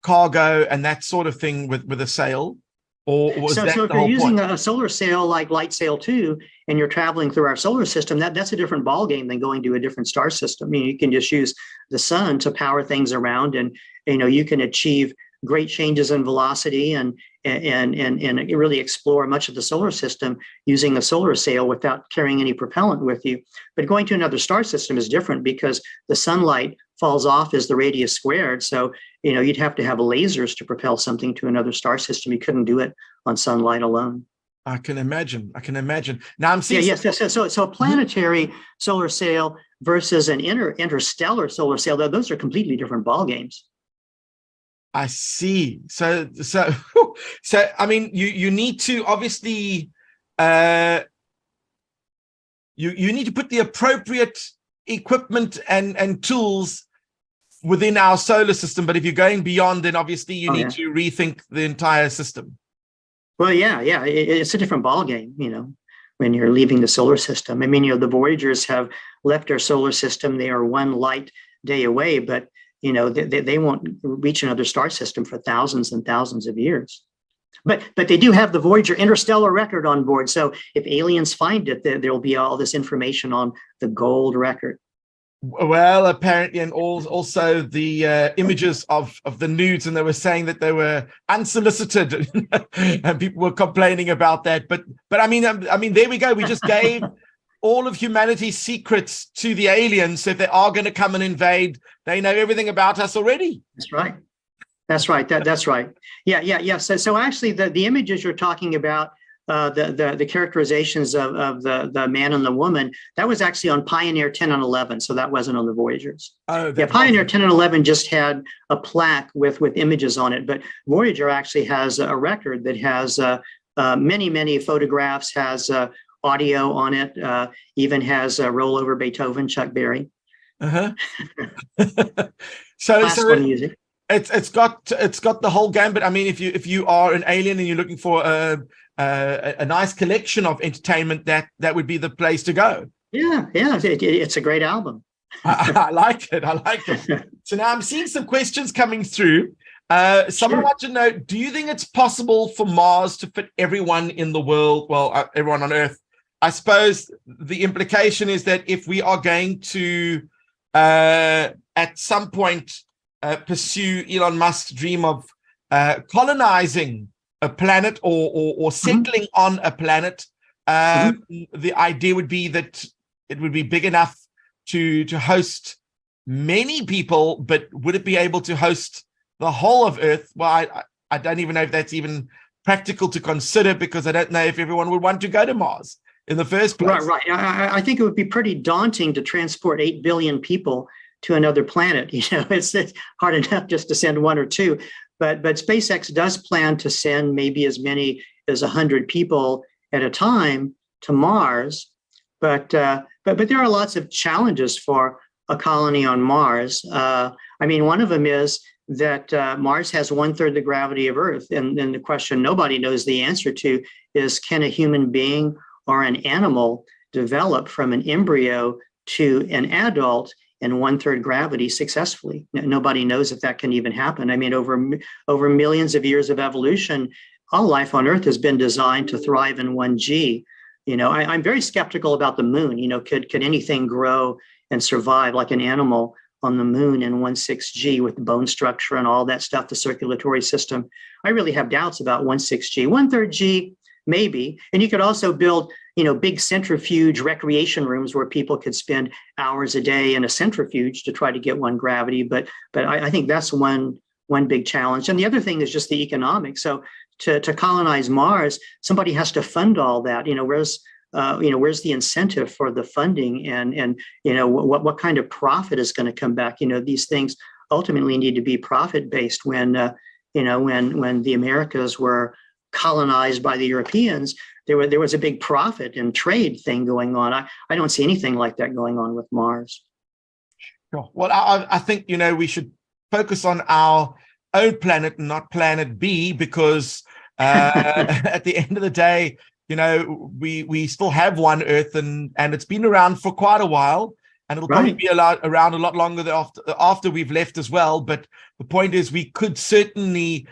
cargo and that sort of thing with a sail, or was that the whole point? So if you're using a solar sail like LightSail 2 and you're traveling through our solar system, that's a different ballgame than going to a different star system. I mean, you can just use the sun to power things around, and you can achieve great changes in velocity and really explore much of the solar system using a solar sail without carrying any propellant with you. But going to another star system is different because the sunlight falls off as the radius squared. So, you'd have to have lasers to propel something to another star system. You couldn't do it on sunlight alone. I can imagine. Now I'm seeing. Yes. So a planetary solar sail versus an interstellar solar sail, those are completely different ball games. I see. So I mean, you need to obviously you need to put the appropriate equipment and tools within our solar system. But if you're going beyond, then obviously you need to rethink the entire system. Well, yeah, it's a different ball game, when you're leaving the solar system. I mean, the Voyagers have left our solar system. They are 1 light day away, but they won't reach another star system for thousands and thousands of years. But they do have the Voyager interstellar record on board. So if aliens find it, there will be all this information on the gold record. Well, apparently, and also the images of the nudes, and they were saying that they were unsolicited, and people were complaining about that. But I mean, there we go. We just gave all of humanity's secrets to the aliens. So if they are going to come and invade, they know everything about us already. That's right. That's right. That's right. Yeah. So actually, the images you're talking about, the characterizations of the man and the woman, that was actually on Pioneer 10 and 11. So that wasn't on the Voyagers. Oh, yeah, Pioneer 10 and 11 just had a plaque with images on it, but Voyager actually has a record that has many photographs, has audio on it, even has rollover Beethoven, Chuck Berry. So classical music. It's got the whole gambit. I mean, if you are an alien and you're looking for a nice collection of entertainment, that would be the place to go. Yeah, it's a great album. I like it. So now I'm seeing some questions coming through. Someone wants to know, do you think it's possible for Mars to fit everyone in the world? Well, everyone on Earth. I suppose the implication is that if we are going to, at some point, pursue Elon Musk's dream of colonizing a planet or settling on a planet, the idea would be that it would be big enough to host many people, but would it be able to host the whole of Earth? Well, I don't even know if that's even practical to consider, because I don't know if everyone would want to go to Mars in the first place. Right. I think it would be pretty daunting to transport 8 billion people to another planet. It's hard enough just to send 1 or 2, but SpaceX does plan to send maybe as many as 100 people at a time to Mars. But there are lots of challenges for a colony on Mars. I mean, one of them is that Mars has 1/3 the gravity of Earth, and the question nobody knows the answer to is, can a human being or an animal develop from an embryo to an adult in 1/3 gravity successfully? Nobody knows if that can even happen. I mean, over millions of years of evolution, all life on Earth has been designed to thrive in 1G. I'm very skeptical about the moon. Could anything grow and survive like an animal on the moon in 1/6G with the bone structure and all that stuff, the circulatory system? I really have doubts about 1/6G. 1/3 G, maybe. And you could also build, big centrifuge recreation rooms where people could spend hours a day in a centrifuge to try to get 1 gravity. But I think that's one big challenge. And the other thing is just the economics. So to colonize Mars, somebody has to fund all that. Where's the incentive for the funding, and what kind of profit is going to come back? These things ultimately need to be profit based. When the Americas were colonized by the Europeans, there was a big profit and trade thing going on. I don't see anything like that going on with Mars. Sure. Well, I think we should focus on our own planet and not planet B, because at the end of the day, we still have one Earth, and it's been around for quite a while, and it'll probably be around a lot longer after we've left as well. But the point is, we could certainly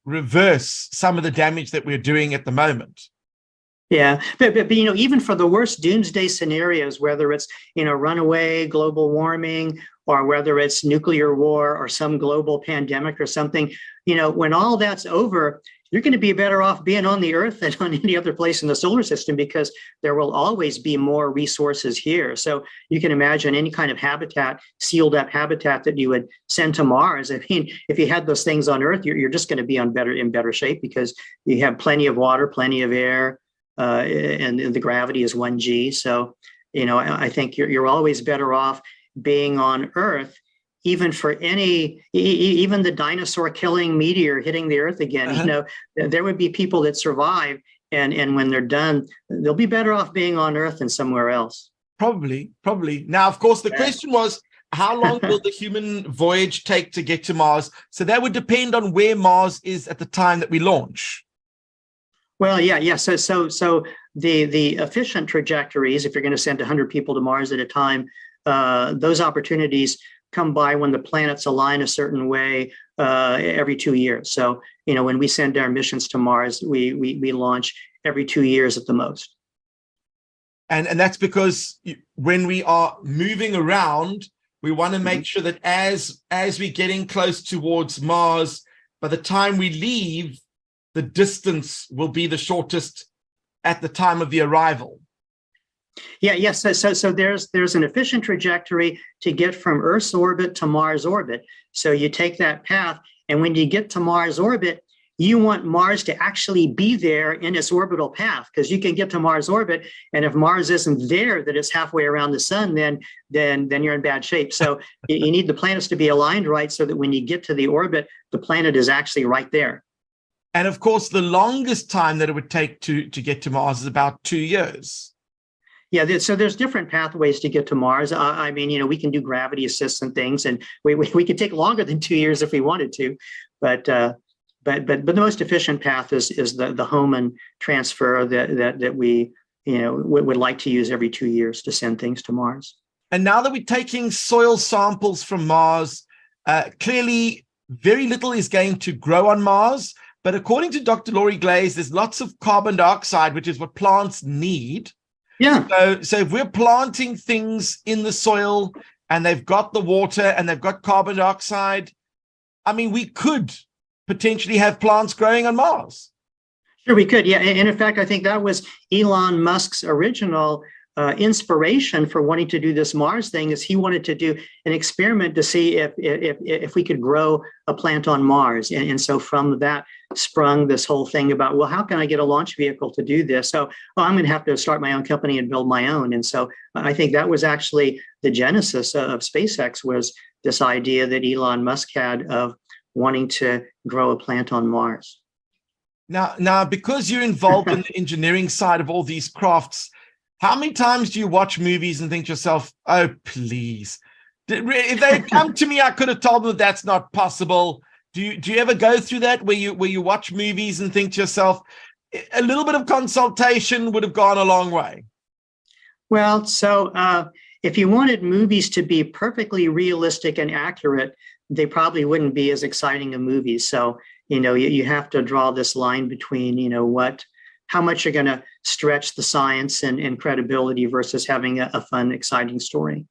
reverse some of the damage that we're doing at the moment. Yeah, but even for the worst doomsday scenarios, whether it's runaway global warming, or whether it's nuclear war or some global pandemic or something, when all that's over, you're going to be better off being on the Earth than on any other place in the solar system, because there will always be more resources here. So you can imagine any kind of habitat, sealed up habitat that you would send to Mars. I mean, if you had those things on Earth, you're just going to be in better shape, because you have plenty of water, plenty of air, and the gravity is 1G. So, I think you're always better off being on Earth, even for even the dinosaur killing meteor hitting the Earth again. There would be people that survive, and when they're done, they'll be better off being on Earth than somewhere else. Probably. Now, of course, the question was, how long will the human voyage take to get to Mars? So that would depend on where Mars is at the time that we launch. Well, yeah. So the efficient trajectories, if you're going to send 100 people to Mars at a time, those opportunities come by when the planets align a certain way every 2 years. So, when we send our missions to Mars, we launch every 2 years at the most. And that's because when we are moving around, we want to make sure that as we're getting close towards Mars, by the time we leave, the distance will be the shortest at the time of the arrival. Yes. So there's an efficient trajectory to get from Earth's orbit to Mars orbit. So you take that path, and when you get to Mars orbit, you want Mars to actually be there in its orbital path, because you can get to Mars orbit, and if Mars isn't there, that it's halfway around the sun, then you're in bad shape. So you need the planets to be aligned right, so that when you get to the orbit, the planet is actually right there. And of course, the longest time that it would take to get to Mars is about 2 years. Yeah, so there's different pathways to get to Mars. I mean, we can do gravity assist and things, and we could take longer than 2 years if we wanted to, but the most efficient path is the Hohmann transfer that we would like to use every 2 years to send things to Mars. And now that we're taking soil samples from Mars, clearly very little is going to grow on Mars. But according to Dr. Laurie Glaze, there's lots of carbon dioxide, which is what plants need. Yeah. So if we're planting things in the soil and they've got the water and they've got carbon dioxide, I mean, we could potentially have plants growing on Mars. Sure, we could. Yeah. And in fact, I think that was Elon Musk's original inspiration for wanting to do this Mars thing, is he wanted to do an experiment to see if we could grow a plant on Mars. And so from that sprung this whole thing about, well, how can I get a launch vehicle to do this? So I'm going to have to start my own company and build my own. And so I think that was actually the genesis of SpaceX, was this idea that Elon Musk had of wanting to grow a plant on Mars. Now, because you're involved in the engineering side of all these crafts, how many times do you watch movies and think to yourself, oh, please, if they come to me, I could have told them that that's not possible. Do you ever go through that where you watch movies and think to yourself, a little bit of consultation would have gone a long way? Well, so if you wanted movies to be perfectly realistic and accurate, they probably wouldn't be as exciting a movie. So, you have to draw this line between, how much you're going to stretch the science and credibility versus having a fun, exciting story.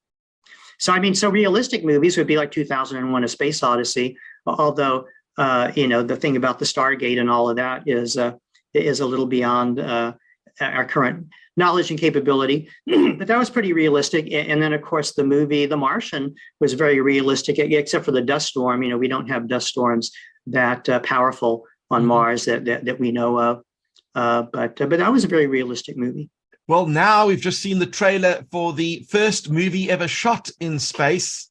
So, I mean, so realistic movies would be like 2001: A Space Odyssey, although, the thing about the Stargate and all of that is a little beyond our current knowledge and capability, but that was pretty realistic. And then, of course, the movie The Martian was very realistic, except for the dust storm. We don't have dust storms that powerful on Mars that we know of. But that was a very realistic movie. Well, now we've just seen the trailer for the first movie ever shot in space.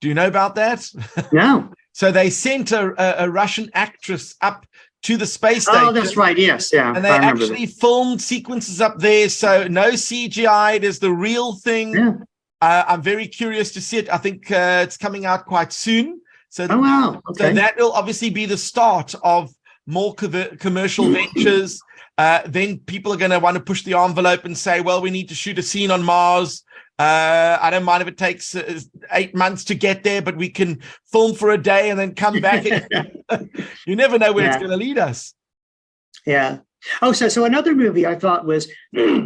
Do you know about that? No. So they sent a Russian actress up to the space station. Oh, that's right. Yes. Yeah. And they actually filmed sequences up there. So no CGI. It is the real thing. Yeah. I'm very curious to see it. I think it's coming out quite soon. So, oh, wow. Okay. So that will obviously be the start of more commercial ventures. Then people are going to want to push the envelope and say, well, we need to shoot a scene on Mars. I don't mind if it takes 8 months to get there, but we can film for a day and then come back. You never know where it's going to lead us. Yeah. Oh, so another movie I thought was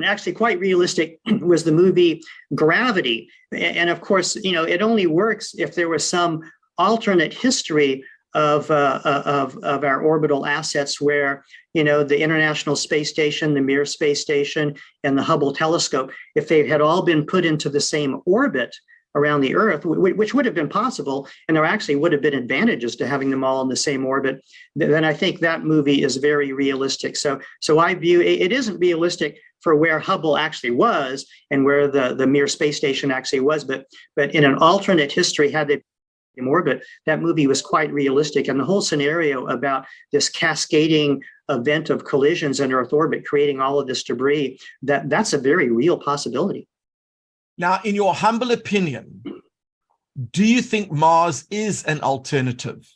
actually quite realistic was the movie Gravity. And of course, it only works if there was some alternate history of our orbital assets where, the International Space Station, the Mir Space Station, and the Hubble telescope, if they had all been put into the same orbit around the Earth, which would have been possible, and there actually would have been advantages to having them all in the same orbit, then I think that movie is very realistic. So I view it isn't realistic for where Hubble actually was and where the Mir Space Station actually was, but in an alternate history, had they in orbit, that movie was quite realistic. And the whole scenario about this cascading event of collisions in Earth orbit, creating all of this debris, that's a very real possibility. Now, in your humble opinion, do you think Mars is an alternative?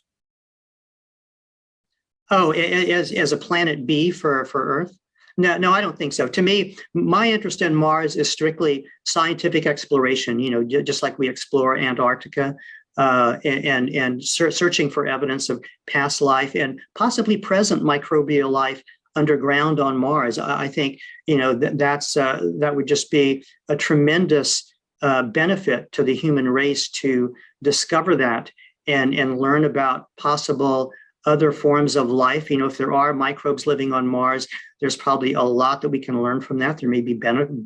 Oh, as a planet B for Earth? No, I don't think so. To me, my interest in Mars is strictly scientific exploration, just like we explore Antarctica. And searching for evidence of past life and possibly present microbial life underground on Mars. I think, that would just be a tremendous benefit to the human race to discover that and learn about possible other forms of life. If there are microbes living on Mars, there's probably a lot that we can learn from that. There may be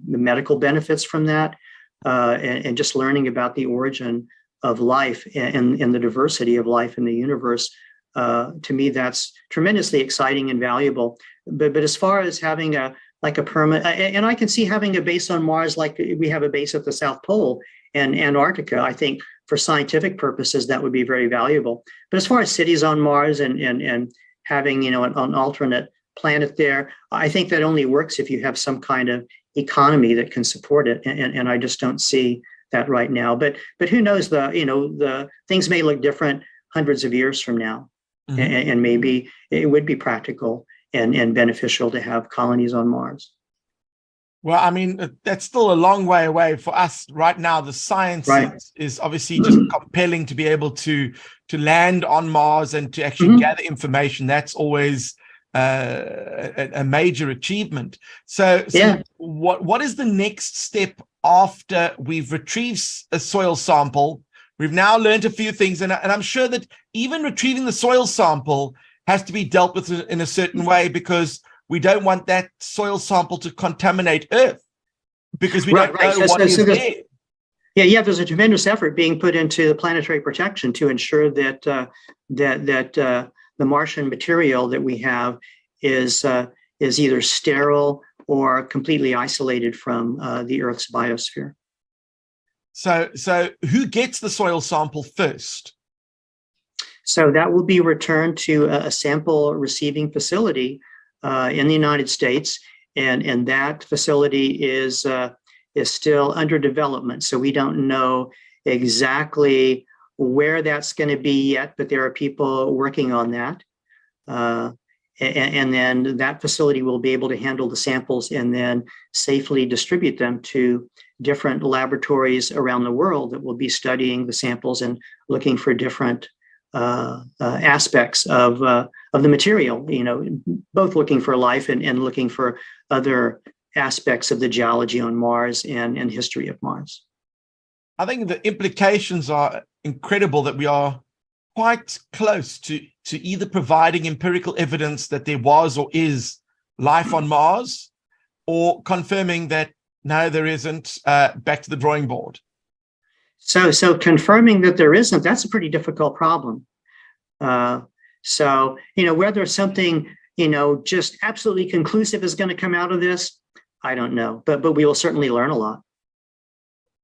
medical benefits from that, and just learning about the origin of life and the diversity of life in the universe. To me, that's tremendously exciting and valuable. But as far as having a permanent, and I can see having a base on Mars like we have a base at the South Pole and Antarctica. I think for scientific purposes, that would be very valuable. But as far as cities on Mars and having, an alternate planet there, I think that only works if you have some kind of economy that can support it. And I just don't see that right now. But who knows, the things may look different hundreds of years from now. Mm-hmm. And maybe it would be practical and beneficial to have colonies on Mars. Well, I mean, that's still a long way away for us right now. The science is obviously just compelling to be able to land on Mars and to actually gather information. That's always a major achievement. So what is the next step after we've retrieved a soil sample? We've now learned a few things, and I'm sure that even retrieving the soil sample has to be dealt with in a certain way, because we don't want that soil sample to contaminate Earth, because we don't know what is there. Yeah, there's a tremendous effort being put into planetary protection to ensure that the Martian material that we have is either sterile or completely isolated from the Earth's biosphere. So who gets the soil sample first? So that will be returned to a sample receiving facility in the United States, and that facility is still under development. So we don't know exactly where that's going to be yet, but there are people working on that. And then that facility will be able to handle the samples and then safely distribute them to different laboratories around the world that will be studying the samples and looking for different aspects of the material, both looking for life and looking for other aspects of the geology on Mars and history of Mars. I think the implications are incredible, that we are quite close to either providing empirical evidence that there was or is life on Mars, or confirming that no, there isn't, back to the drawing board. So confirming that there isn't, that's a pretty difficult problem. Whether something, just absolutely conclusive is going to come out of this, I don't know, but we will certainly learn a lot.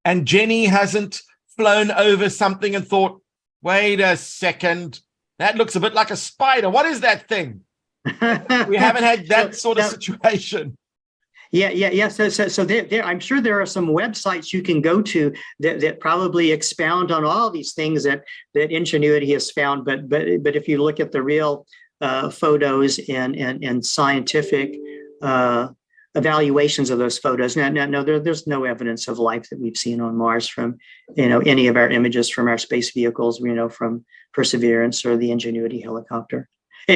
And Jenny hasn't flown over something and thought, wait a second, that looks a bit like a spider. What is that thing? We haven't had that sort of situation. Yeah. So there, I'm sure there are some websites you can go to that probably expound on all these things that Ingenuity has found. But if you look at the real photos and scientific evaluations of those photos, there's no evidence of life that we've seen on Mars from any of our images from our space vehicles, from Perseverance or the Ingenuity helicopter.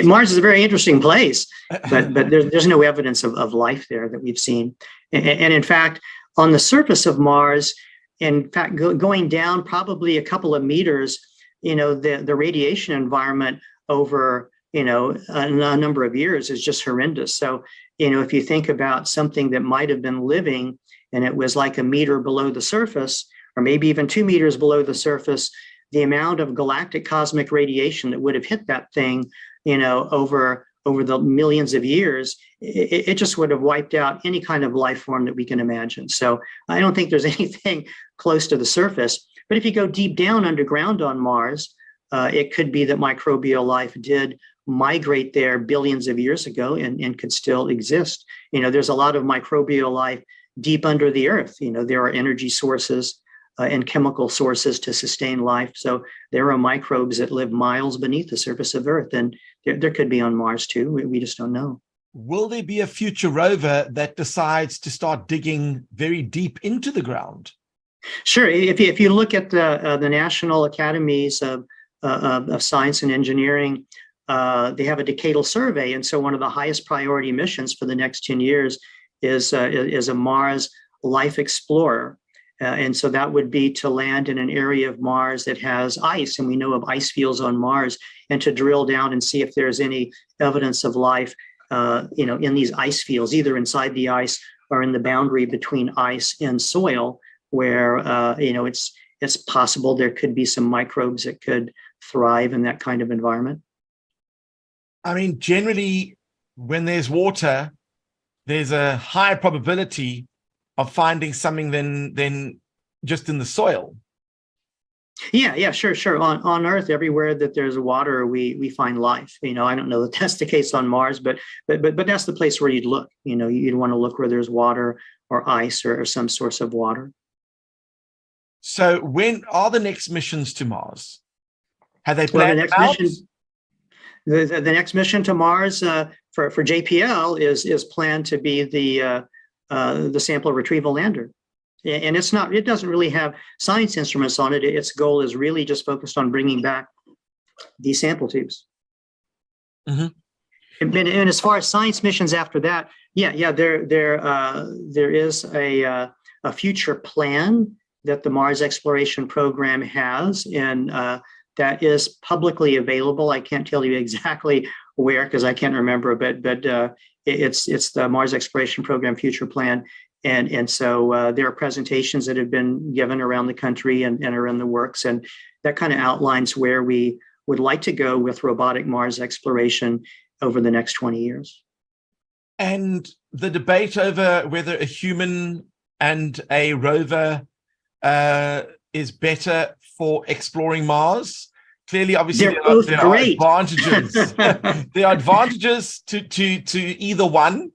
Mars is a very interesting place, but there's no evidence of life there that we've seen. And in fact, on the surface of Mars, in fact, going down probably a couple of meters, the radiation environment over, a number of years is just horrendous. So, if you think about something that might have been living and it was like a meter below the surface, or maybe even 2 meters below the surface, the amount of galactic cosmic radiation that would have hit that thing, over the millions of years, it just would have wiped out any kind of life form that we can imagine. So I don't think there's anything close to the surface. But if you go deep down underground on Mars, it could be that microbial life did migrate there billions of years ago and could still exist. There's a lot of microbial life deep under the Earth. There are energy sources and chemical sources to sustain life. So there are microbes that live miles beneath the surface of Earth, and there could be on Mars too. We just don't know. Will there be a future rover that decides to start digging very deep into the ground? Sure. If you look at the National Academies of Science and Engineering they have a decadal survey. And so one of the highest priority missions for the next 10 years is a Mars Life Explorer. And so that would be to land in an area of Mars that has ice, and we know of ice fields on Mars, and to drill down and see if there's any evidence of life, in these ice fields, either inside the ice or in the boundary between ice and soil, where it's possible there could be some microbes that could thrive in that kind of environment. I mean, generally, when there's water, there's a higher probability of finding something than just in the soil. Yeah, sure. On Earth, everywhere that there's water, we find life. I don't know that that's the case on Mars, but that's the place where you'd look. You'd want to look where there's water or ice or some source of water. So when are the next missions to Mars? Have they planned the next mission to Mars for JPL is planned to be the sample retrieval lander. And it doesn't really have science instruments on it. Its goal is really just focused on bringing back these sample tubes. Mm-hmm. And as far as science missions after that, there is a future plan that the Mars exploration program has, and that is publicly available. I can't tell you exactly where because I can't remember, but it's the Mars exploration program future plan. And so there are presentations that have been given around the country and are in the works, and that kind of outlines where we would like to go with robotic Mars exploration over the next 20 years. And the debate over whether a human and a rover is better for exploring Mars. Clearly, obviously, there are advantages. There are advantages to either one.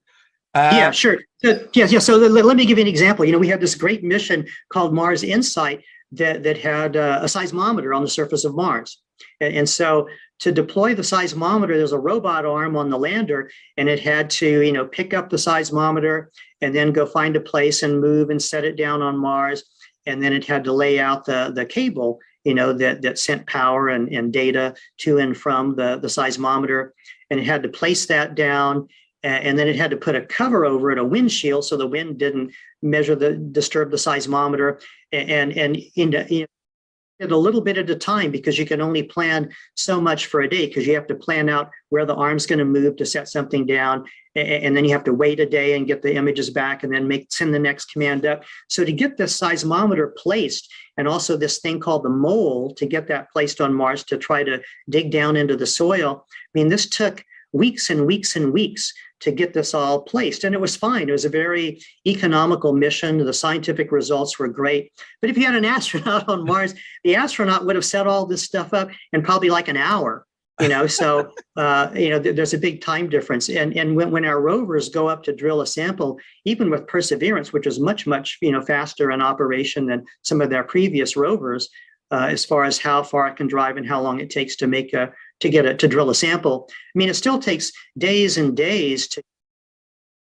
Yeah, sure. So let me give you an example. We had this great mission called Mars Insight that had a seismometer on the surface of Mars. And so to deploy the seismometer, there's a robot arm on the lander, and it had to, pick up the seismometer and then go find a place and move and set it down on Mars. And then it had to lay out the cable, that sent power and data to and from the seismometer. And it had to place that down. And then it had to put a cover over it, a windshield, so the wind didn't disturb the seismometer. And a little bit at a time, because you can only plan so much for a day, because you have to plan out where the arm's going to move to set something down. And then you have to wait a day and get the images back and then send the next command up. So to get this seismometer placed, and also this thing called the mole, to get that placed on Mars to try to dig down into the soil, this took weeks and weeks and weeks to get this all placed. And it was fine. It was a very economical mission. The scientific results were great. But if you had an astronaut on Mars, the astronaut would have set all this stuff up in probably like an hour. So there's a big time difference. And when our rovers go up to drill a sample, even with Perseverance, which is much faster in operation than some of their previous rovers, as far as how far it can drive and how long it takes to to drill a sample. It still takes days and days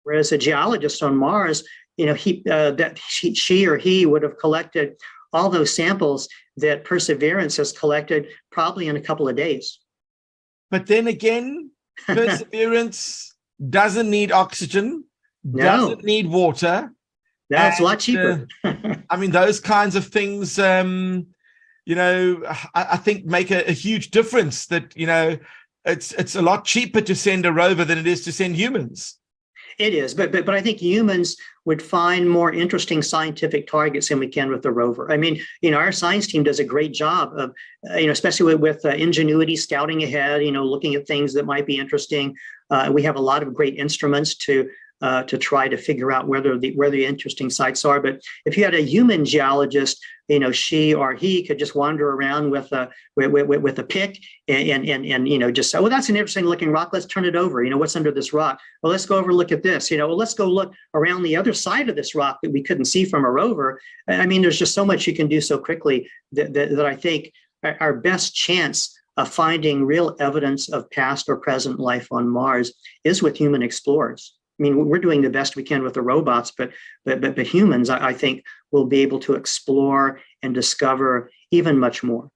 whereas a geologist on Mars, she or he would have collected all those samples that Perseverance has collected probably in a couple of days. But then again, Perseverance doesn't need oxygen, doesn't need water. That's a lot cheaper. Those kinds of things, I think make a huge difference. That it's a lot cheaper to send a rover than it is to send humans. It is, but I think humans would find more interesting scientific targets than we can with the rover. Our science team does a great job of, especially with Ingenuity, scouting ahead, looking at things that might be interesting. We have a lot of great instruments to try to figure out where the interesting sites are. But if you had a human geologist, she or he could just wander around with a pick and just say, well, that's an interesting looking rock. Let's turn it over. What's under this rock? Well, let's go over and look at this. Well, let's go look around the other side of this rock that we couldn't see from a rover. There's just so much you can do so quickly that I think our best chance of finding real evidence of past or present life on Mars is with human explorers. We're doing the best we can with the robots, but humans, I think, will be able to explore and discover even much more.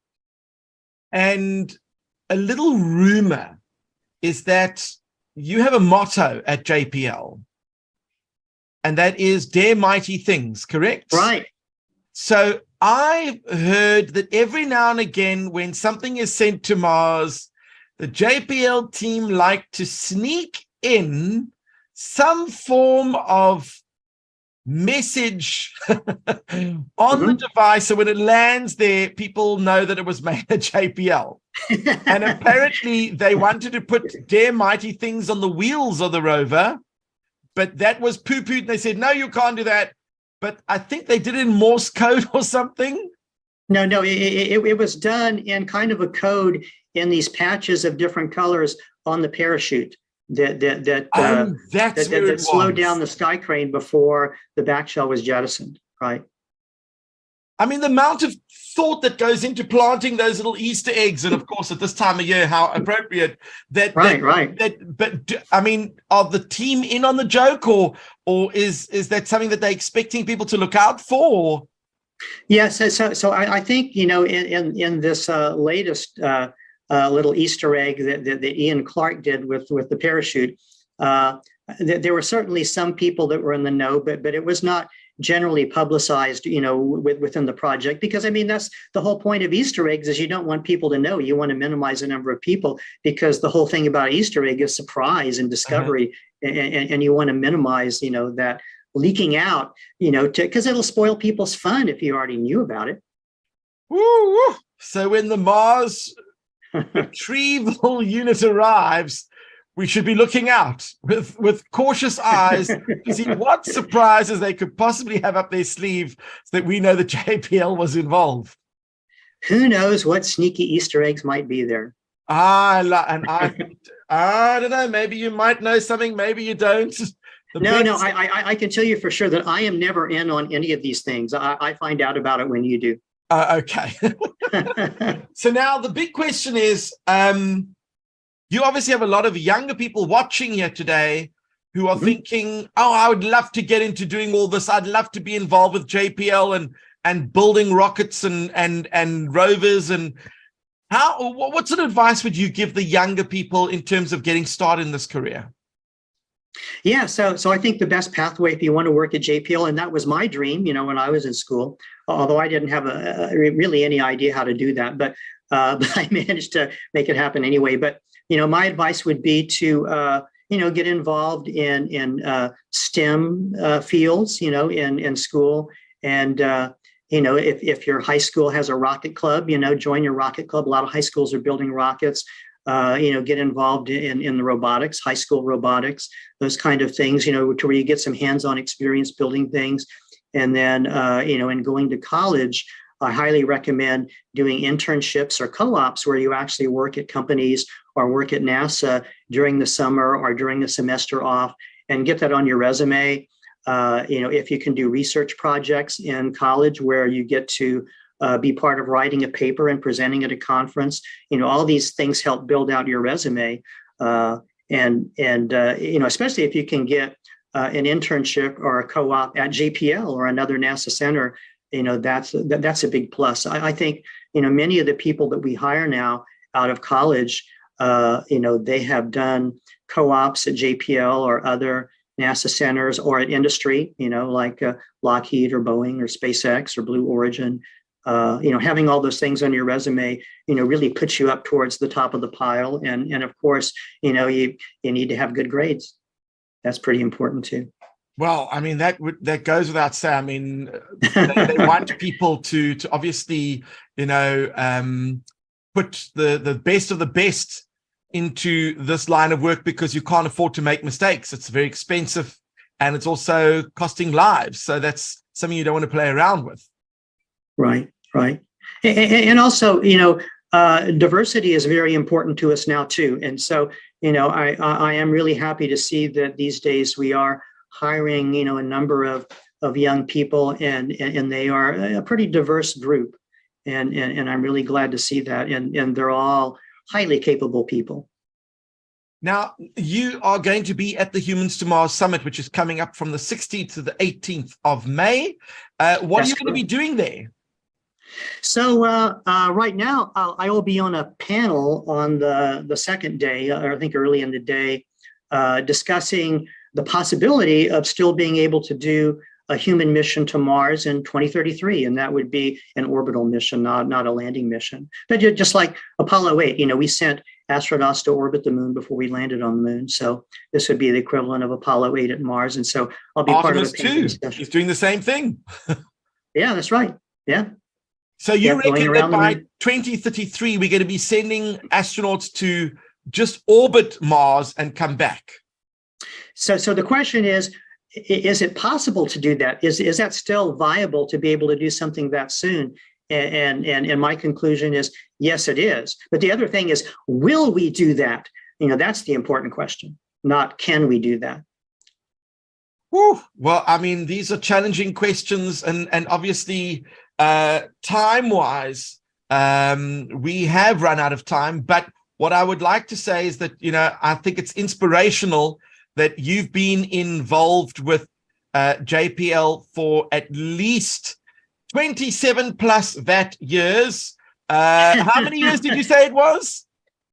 And a little rumor is that you have a motto at JPL, and that is dare mighty things, correct? Right. So I've heard that every now and again, when something is sent to Mars, the JPL team like to sneak in some form of message on the device, so when it lands there, people know that it was made at JPL. And apparently they wanted to put dare mighty things on the wheels of the rover, but that was poo-pooed, and they said, no, you can't do that. But I think they did it in Morse code or something. No, it was done in kind of a code in these patches of different colors on the parachute that slowed down the sky crane before the back shell was jettisoned, right? I mean, the amount of thought that goes into planting those little Easter eggs, and of course, at this time of year, how appropriate that. But I mean, are the team in on the joke, or is that something that they're expecting people to look out for? Yes, so I think, you know, in this latest little Easter egg that Ian Clark did with the parachute, there were certainly some people that were in the know, but it was not generally publicized, you know, within the project, because I mean, that's the whole point of Easter eggs, is you don't want people to know. You want to minimize the number of people, because the whole thing about Easter egg is surprise and discovery, and you want to minimize, you know, that leaking out, you know, because it'll spoil people's fun if you already knew about it. Woo! So when the Mars retrieval unit arrives, we should be looking out with cautious eyes to see what surprises they could possibly have up their sleeve, so that we know that JPL was involved. Who knows what sneaky Easter eggs might be there? I don't know. Maybe you might know something. Maybe you don't. No, I can tell you for sure that I am never in on any of these things. I find out about it when you do. Okay. So now the big question is, you obviously have a lot of younger people watching here today who are thinking, oh, I would love to get into doing all this. I'd love to be involved with JPL and building rockets and rovers. And what sort of advice would you give the younger people in terms of getting started in this career? Yeah, so I think the best pathway, if you want to work at JPL, and that was my dream, you know, when I was in school, although I didn't have really any idea how to do that, but I managed to make it happen anyway. But you know, my advice would be to you know, get involved in STEM fields, you know, in school, and you know, if your high school has a rocket club, you know, join your rocket club. A lot of high schools are building rockets. You know, get involved in the robotics, high school robotics, those kind of things, you know, to where you get some hands-on experience building things. And then, you know, in going to college, I highly recommend doing internships or co-ops where you actually work at companies or work at NASA during the summer or during the semester off, and get that on your resume. You know, if you can do research projects in college where you get to be part of writing a paper and presenting at a conference, you know, all these things help build out your resume. And you know, especially if you can get an internship or a co-op at JPL or another NASA center, you know, that's a big plus. I think, you know, many of the people that we hire now out of college, you know, they have done co-ops at JPL or other NASA centers, or at industry, you know, like Lockheed or Boeing or SpaceX or Blue Origin. You know, having all those things on your resume, you know, really puts you up towards the top of the pile. And of course, you know, you need to have good grades. That's pretty important too. Well, I mean, that goes without saying. I mean, they want people to obviously, you know, put the best of the best into this line of work, because you can't afford to make mistakes. It's very expensive, and it's also costing lives. So that's something you don't want to play around with. Right. And also, you know, diversity is very important to us now too. And so, you know, I am really happy to see that these days we are hiring, you know, a number of young people, and they are a pretty diverse group. And I'm really glad to see that. And they're all highly capable people. Now, you are going to be at the Humans to Mars Summit, which is coming up from the 16th to the 18th of May. What are you going to be doing there? So right now, I will be on a panel on the second day, or I think early in the day, discussing the possibility of still being able to do a human mission to Mars in 2033, and that would be an orbital mission, not a landing mission. But just like Apollo 8, we sent astronauts to orbit the moon before we landed on the moon. So this would be the equivalent of Apollo 8 at Mars, and so I'll be Artemis part of a panel 2 discussion. is doing the same thing. Yeah, that's right. Yeah. So you Yeah, going reckon that around the by moon. 2033, we're going to be sending astronauts to just orbit Mars and come back? So the question is it possible to do that? Is that still viable to be able to do something that soon? And my conclusion is, yes, it is. But the other thing is, will we do that? That's the important question, not can we do that? Whew. Well, I mean, these are challenging questions, and obviously, time-wise, we have run out of time. But what I would like to say is that, I think it's inspirational that you've been involved with JPL for at least 27 plus that years. How many years did you say it was?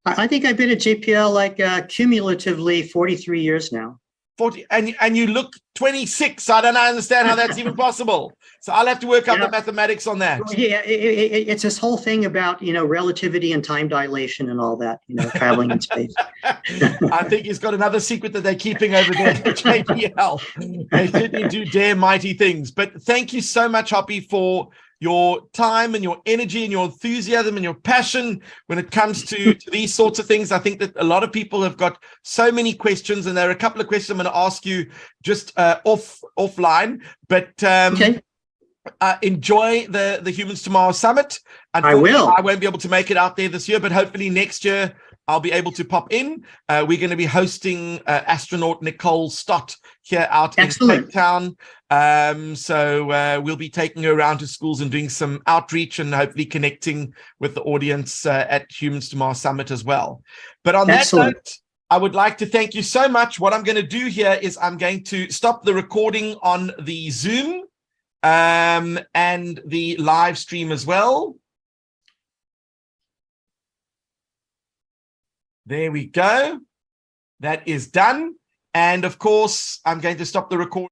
I think I've been at JPL like cumulatively 43 years now. 40, and you look 26. I don't understand how that's even possible. So I'll have to work out the mathematics on that. Yeah, it's this whole thing about, relativity and time dilation and all that, traveling in space. I think he's got another secret that they're keeping over there at JPL. They certainly do dare mighty things. But thank you so much, Hoppy, for your time and your energy and your enthusiasm and your passion when it comes to these sorts of things. I think that a lot of people have got so many questions, and there are a couple of questions I'm going to ask you just offline. But enjoy the Humans to Mars Summit. I will. I won't be able to make it out there this year, but hopefully next year I'll be able to pop in. We're going to be hosting astronaut Nicole Stott here out in Cape Town. So we'll be taking her around to schools and doing some outreach and hopefully connecting with the audience at Humans to Mars Summit as well. But on that note, I would like to thank you so much. What I'm going to do here is I'm going to stop the recording on the Zoom and the live stream as well. There we go. That is done. And of course, I'm going to stop the recording.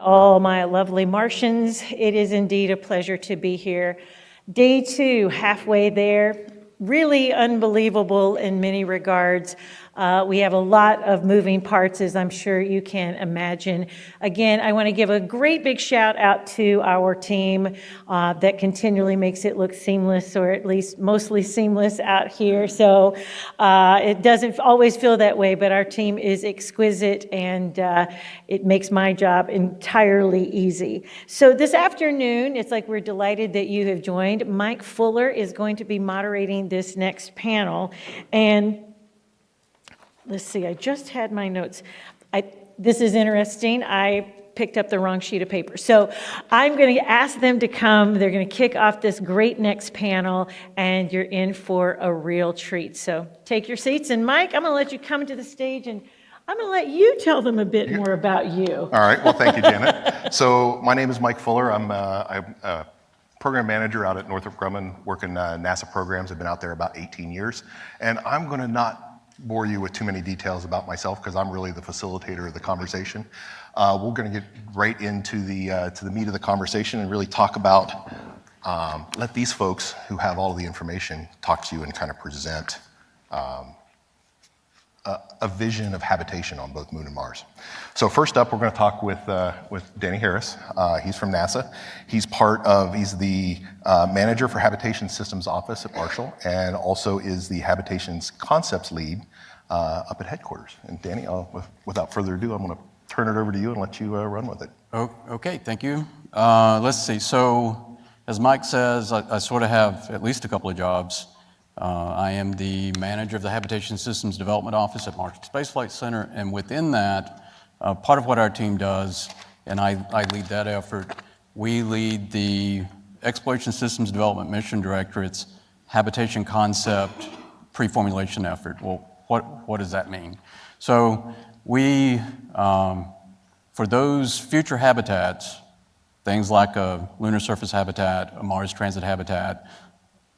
All my lovely Martians, it is indeed a pleasure to be here. Day 2, halfway there, really unbelievable in many regards. We have a lot of moving parts, as I'm sure you can imagine. Again, I want to give a great big shout out to our team that continually makes it look seamless, or at least mostly seamless out here. So it doesn't always feel that way, but our team is exquisite, and it makes my job entirely easy. So this afternoon, it's like we're delighted that you have joined. Mike Fuller is going to be moderating this next panel, and let's see, I just had my notes. This is interesting. I picked up the wrong sheet of paper. So I'm going to ask them to come. They're going to kick off this great next panel, and you're in for a real treat. So take your seats. And Mike, I'm going to let you come to the stage, and I'm going to let you tell them a bit more about you. All right. Well, thank you, Janet. So my name is Mike Fuller. I'm a program manager out at Northrop Grumman, working NASA programs. I've been out there about 18 years. And I'm going to not bore you with too many details about myself, because I'm really the facilitator of the conversation. We're going to get right into the meat of the conversation and really talk about, let these folks who have all of the information talk to you and kind of present a vision of habitation on both Moon and Mars. So first up, we're going to talk with Danny Harris. He's from NASA. He's the manager for Habitation Systems Office at Marshall, and also is the Habitations Concepts lead up at headquarters. And Danny, without further ado, I'm going to turn it over to you and let you run with it. Okay, thank you. Let's see. So as Mike says, I sort of have at least a couple of jobs. I am the manager of the Habitation Systems Development Office at Marshall Space Flight Center, and within that, part of what our team does, and I lead that effort, we lead the Exploration Systems Development Mission Directorate's Habitation Concept pre-formulation effort. Well, what does that mean? So we, for those future habitats, things like a lunar surface habitat, a Mars transit habitat,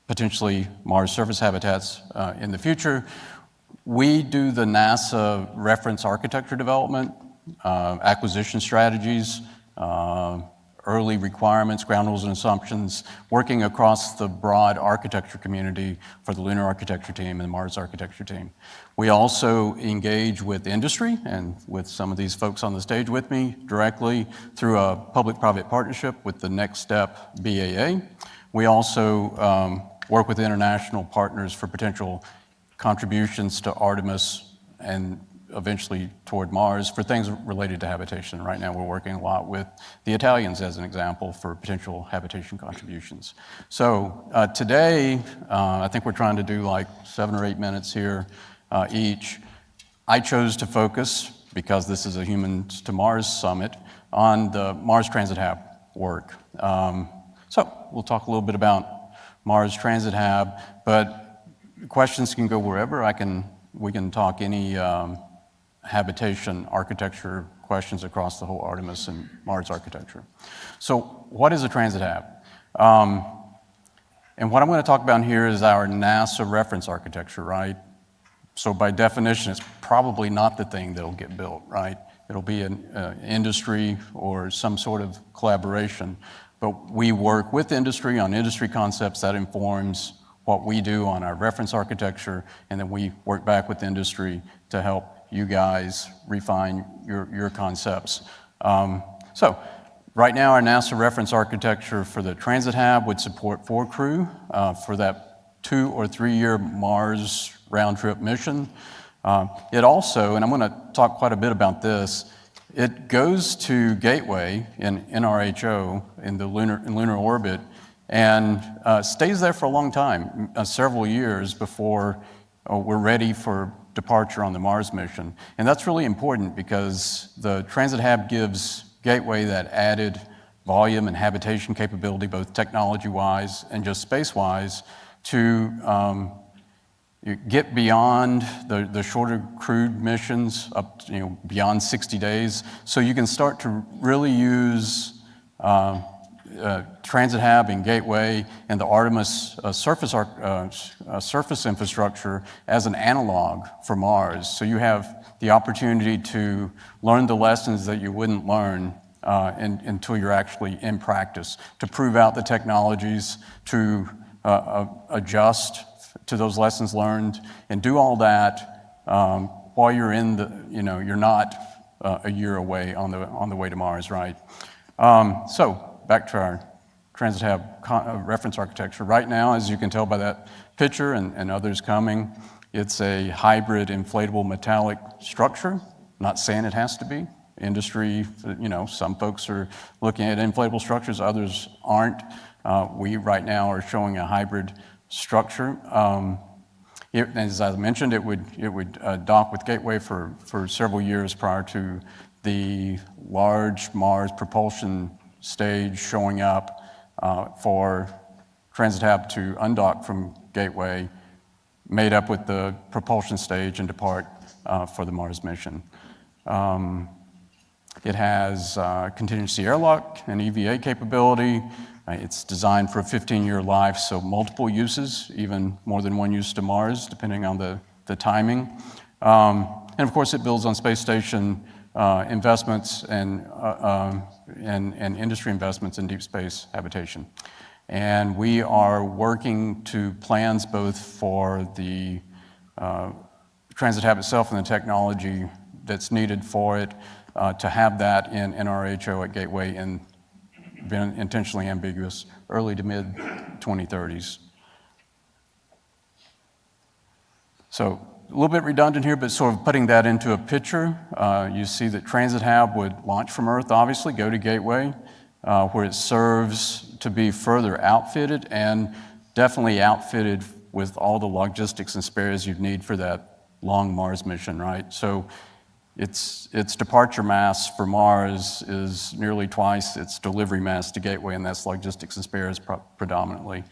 potentially Mars surface habitats in the future, we do the NASA reference architecture development, acquisition strategies, early requirements, ground rules and assumptions, working across the broad architecture community for the lunar architecture team and the Mars architecture team. We also engage with industry and with some of these folks on the stage with me directly through a public-private partnership with the Next Step BAA. We also work with international partners for potential contributions to Artemis and eventually toward Mars for things related to habitation. Right now we're working a lot with the Italians as an example for potential habitation contributions. So today, I think we're trying to do like 7 or 8 minutes here each. I chose to focus, because this is a Humans to Mars Summit, on the Mars Transit Hub work. So we'll talk a little bit about Mars Transit Hub, but questions can go wherever. We can talk any habitation architecture questions across the whole Artemis and Mars architecture. So what is a transit hub? And what I'm going to talk about here is our NASA reference architecture, right? So by definition, it's probably not the thing that'll get built, right? It'll be an industry or some sort of collaboration. But we work with industry on industry concepts that informs what we do on our reference architecture, and then we work back with industry to help you guys refine your concepts. So right now, our NASA reference architecture for the transit hub would support 4 crew for that 2 or 3 year Mars round trip mission. It also, and I'm going to talk quite a bit about this, it goes to Gateway in NRHO in lunar orbit and stays there for a long time, several years before we're ready for departure on the Mars mission. And that's really important because the transit hub gives Gateway that added volume and habitation capability, both technology-wise and just space-wise, to get beyond the shorter crewed missions up to, beyond 60 days. So you can start to really use transit hub and Gateway and the Artemis surface infrastructure as an analog for Mars. So you have the opportunity to learn the lessons that you wouldn't learn until you're actually in practice, to prove out the technologies, to adjust to those lessons learned, and do all that while you're in the, you're not a year away on the way to Mars, right? So back to our Transit Hab reference architecture. Right now, as you can tell by that picture and others coming, it's a hybrid inflatable metallic structure. Not saying it has to be. Industry, some folks are looking at inflatable structures, others aren't. We right now are showing a hybrid structure. As I mentioned, it would dock with Gateway for several years prior to the large Mars propulsion stage showing up for Transit Hab to undock from Gateway, made up with the propulsion stage and depart for the Mars mission. It has contingency airlock and EVA capability. It's designed for a 15-year life, so multiple uses, even more than one use to Mars, depending on the timing. And of course, it builds on space station investments and industry investments in deep space habitation. And we are working to plans both for the Transit Hab itself and the technology that's needed for it to have that in NRHO at Gateway in been intentionally ambiguous, early to mid 2030s. So a little bit redundant here, but sort of putting that into a picture, you see that Transit Hab would launch from Earth, obviously, go to Gateway, where it serves to be further outfitted and definitely outfitted with all the logistics and spares you'd need for that long Mars mission, right? So its departure mass for Mars is nearly twice its delivery mass to Gateway, and that's logistics and spares predominantly.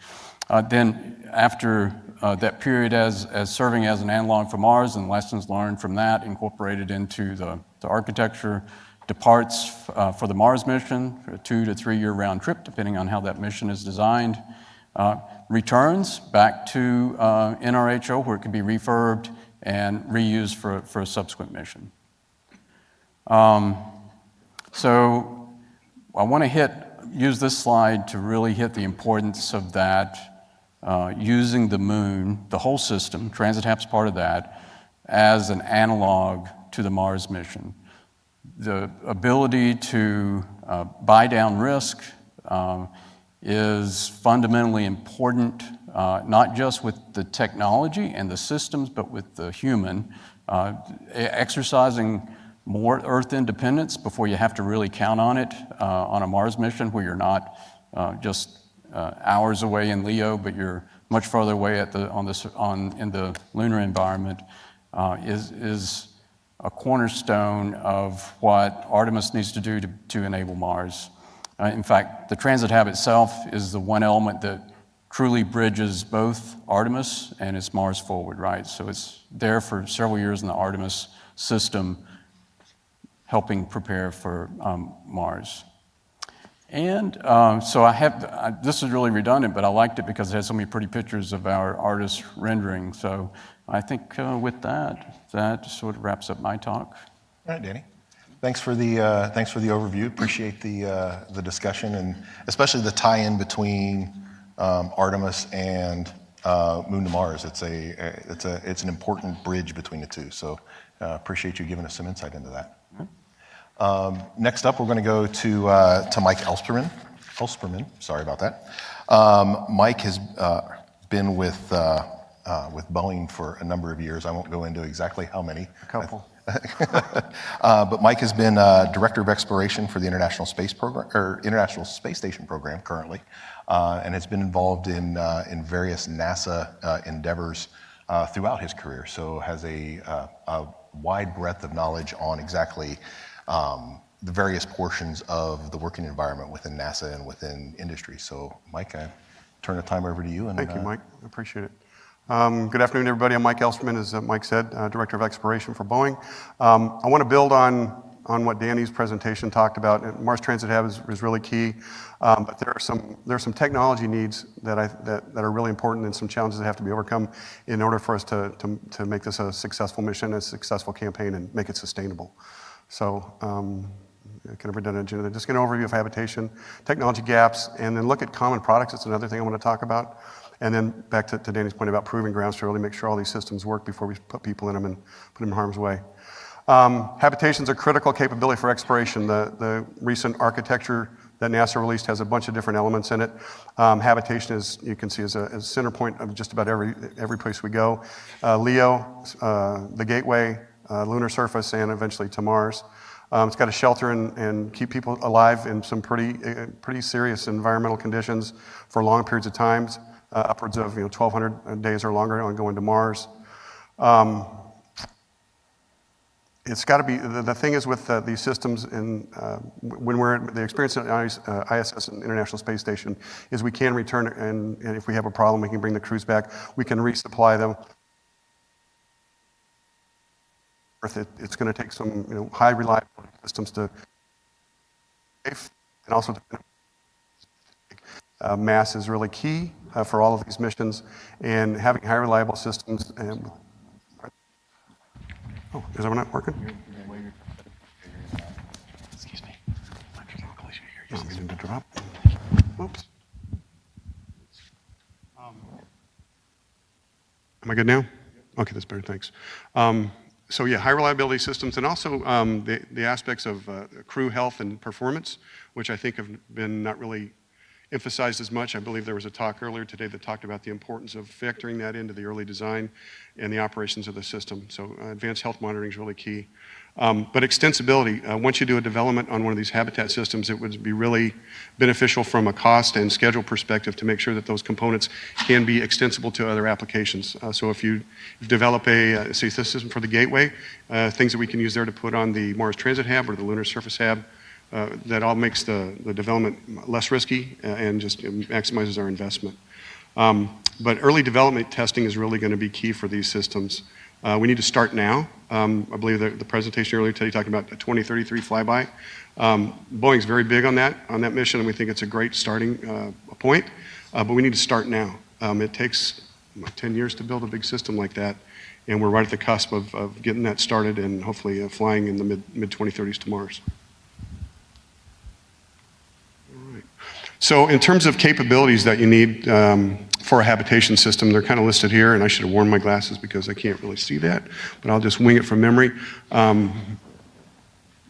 Then after that period as serving as an analog for Mars and lessons learned from that incorporated into the architecture, departs for the Mars mission for a 2 to 3 year round trip, depending on how that mission is designed, returns back to NRHO where it can be refurbed and reused for a subsequent mission. So I want to use this slide to really hit the importance of that, using the Moon, the whole system, Transit Hab's part of that, as an analog to the Mars mission. The ability to buy down risk is fundamentally important, not just with the technology and the systems, but with the human. Exercising more Earth independence before you have to really count on it on a Mars mission where you're not just hours away in LEO, but you're much farther away in the lunar environment is a cornerstone of what Artemis needs to do to enable Mars. In fact, the Transit Hab itself is the one element that truly bridges both Artemis and its Mars forward, right? So it's there for several years in the Artemis system, helping prepare for Mars. And so this is really redundant, but I liked it because it has so many pretty pictures of our artist rendering. So I think with that sort of wraps up my talk. All right, Danny. Thanks for the overview. Appreciate the discussion and especially the tie-in between Artemis and Moon to Mars. It's an important bridge between the two. So appreciate you giving us some insight into that. Next up, we're going to go to Mike Elsperman. Sorry about that. Mike has been with Boeing for a number of years. I won't go into exactly how many. A couple. But Mike has been Director of Exploration for the International Space Station program currently, and has been involved in various NASA endeavors throughout his career. So has a wide breadth of knowledge on exactly the various portions of the working environment within NASA and within industry. So Mike, I turn the time over to you. Thank you, Mike. I appreciate it. Good afternoon, everybody. I'm Mike Elsperman, as Mike said, Director of Exploration for Boeing. I want to build on what Danny's presentation talked about. Mars Transit Hab is really key, but there are some technology needs that are really important and some challenges that have to be overcome in order for us to make this a successful mission, a successful campaign, and make it sustainable. So kind of redundant agenda. Just get an overview of habitation, technology gaps, and then look at common products. That's another thing I want to talk about. And then back to Danny's point about proving grounds to really make sure all these systems work before we put people in them and put them in harm's way. Habitation's a critical capability for exploration. The recent architecture that NASA released has a bunch of different elements in it. Habitation, is, you can see, is a center point of just about every place we go. LEO, the Gateway, lunar surface, and eventually to Mars. It's got to shelter and keep people alive in some pretty serious environmental conditions for long periods of time, upwards of 1,200 days or longer on going to Mars. It's got to be, the thing is with these systems, and when we're the experience at ISS and International Space Station is we can return, and if we have a problem, we can bring the crews back. We can resupply them. It's going to take some high reliability systems to safe, and also mass is really key for all of these missions, and having high reliable systems. And oh, is that one not working? Excuse me. No, we didn't drop. Oops. Am I good now? Okay, that's better. Thanks. So yeah, high reliability systems, and also the aspects of crew health and performance, which I think have been not really emphasized as much. I believe there was a talk earlier today that talked about the importance of factoring that into the early design and the operations of the system. So advanced health monitoring is really key. But extensibility, once you do a development on one of these habitat systems, it would be really beneficial from a cost and schedule perspective to make sure that those components can be extensible to other applications. So if you develop a system for the Gateway, things that we can use there to put on the Mars Transit Hab or the Lunar Surface Hab, that all makes the development less risky and just maximizes our investment. But early development testing is really going to be key for these systems. We need to start now. I believe the presentation earlier today talking about a 2033 flyby. Boeing's very big on that mission, and we think it's a great starting point, but we need to start now. It takes 10 years to build a big system like that, and we're right at the cusp of getting that started and hopefully flying in the mid-2030s to Mars. So in terms of capabilities that you need for a habitation system, they're kind of listed here, and I should have worn my glasses because I can't really see that, but I'll just wing it from memory.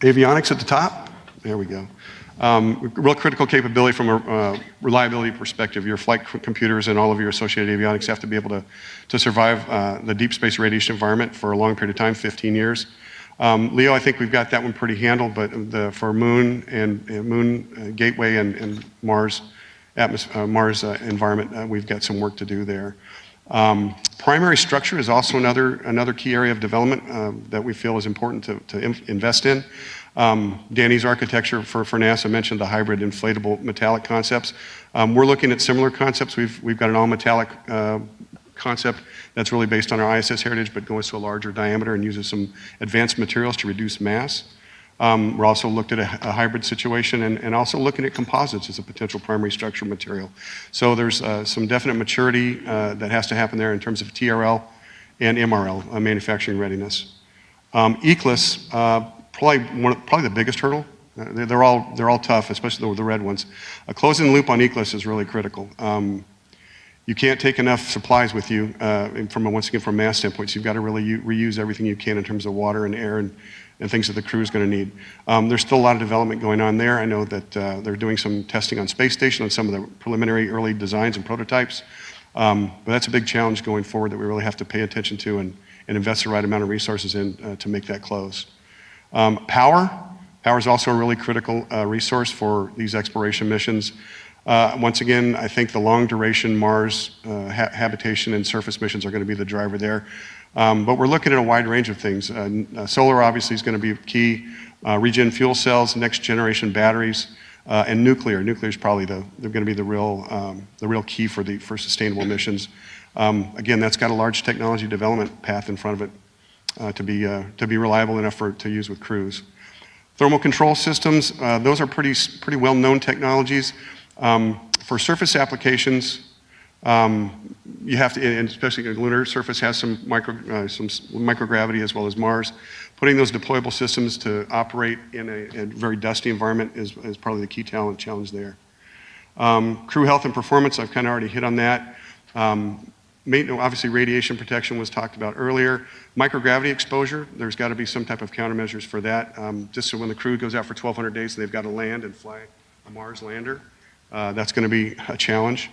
Avionics at the top, there we go. Real critical capability from a reliability perspective. Your flight computers and all of your associated avionics have to be able to survive the deep space radiation environment for a long period of time, 15 years. LEO, I think we've got that one pretty handled, but for Moon and Moon Gateway and Mars environment, we've got some work to do there. Primary structure is also another key area of development that we feel is important to invest in. Danny's architecture for NASA mentioned the hybrid inflatable metallic concepts. We're looking at similar concepts. We've got an all metallic concept that's really based on our ISS heritage, but goes to a larger diameter and uses some advanced materials to reduce mass. We're also looked at a hybrid situation and also looking at composites as a potential primary structure material. So there's some definite maturity that has to happen there in terms of TRL and MRL, manufacturing readiness. ECLSS, probably the biggest hurdle. They're all tough, especially the red ones. Closing the loop on ECLSS is really critical. You can't take enough supplies with you once again, from a mass standpoint, so you've got to really reuse everything you can in terms of water and air and things that the crew is going to need. There's still a lot of development going on there. I know that they're doing some testing on Space Station on some of the preliminary early designs and prototypes, but that's a big challenge going forward that we really have to pay attention to and invest the right amount of resources in to make that close. Power is also a really critical resource for these exploration missions. Once again, I think the long duration Mars habitation and surface missions are going to be the driver there. But we're looking at a wide range of things. Solar obviously is going to be key. Regen fuel cells, next generation batteries, and nuclear. Nuclear is probably they're going to be the real key for sustainable missions. Again, that's got a large technology development path in front of it to be reliable enough to use with crews. Thermal control systems, those are pretty well-known technologies. For surface applications, You have to, and especially the lunar surface has some microgravity as well as Mars. Putting those deployable systems to operate in a very dusty environment is probably the key challenge there. Crew health and performance, I've kind of already hit on that. Obviously, radiation protection was talked about earlier. Microgravity exposure, there's got to be some type of countermeasures for that. Just so when the crew goes out for 1,200 days, they've got to land and fly a Mars lander. That's going to be a challenge.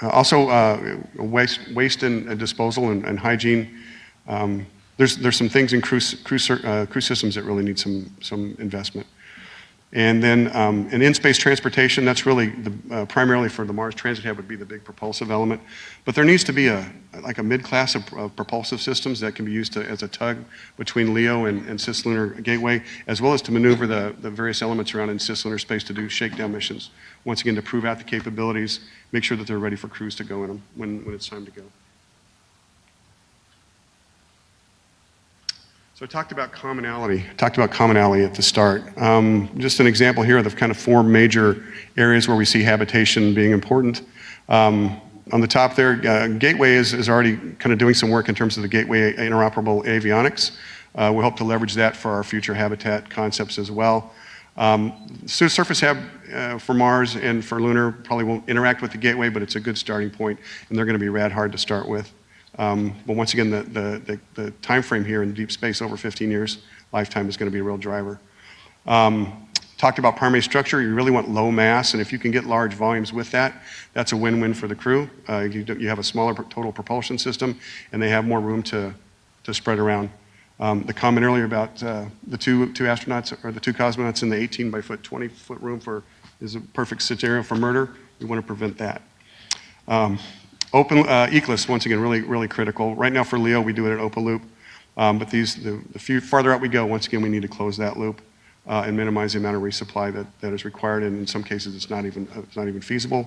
Also, waste and disposal and hygiene. There's some things in crew systems that really need some investment. And then in-space transportation, that's really primarily for the Mars Transit Hab would be the big propulsive element. But there needs to be like a mid-class of propulsive systems that can be used as a tug between LEO and cislunar gateway, as well as to maneuver the various elements around in cislunar space to do shakedown missions. Once again, to prove out the capabilities, make sure that they're ready for crews to go in them when it's time to go. So I talked about commonality at the start. Just an example here of the kind of 4 major areas where we see habitation being important. On the top there, Gateway is already kind of doing some work in terms of the Gateway interoperable avionics. We hope to leverage that for our future habitat concepts as well. Surface Hab for Mars and for Lunar probably won't interact with the Gateway, but it's a good starting point, and they're going to be rad hard to start with. But once again, the time frame here in deep space, over 15 years lifetime, is going to be a real driver. Talked about primary structure. You really want low mass, and if you can get large volumes with that, that's a win-win for the crew. You have a smaller total propulsion system, and they have more room to spread around. The comment earlier about the two astronauts or the 2 cosmonauts in the 18 by 20 foot room is a perfect scenario for murder. We want to prevent that. Open ECLSS, once again, really critical. Right now for LEO, we do it at open loop, but the farther out we go, once again, we need to close that loop and minimize the amount of resupply that is required, and in some cases, it's not even feasible.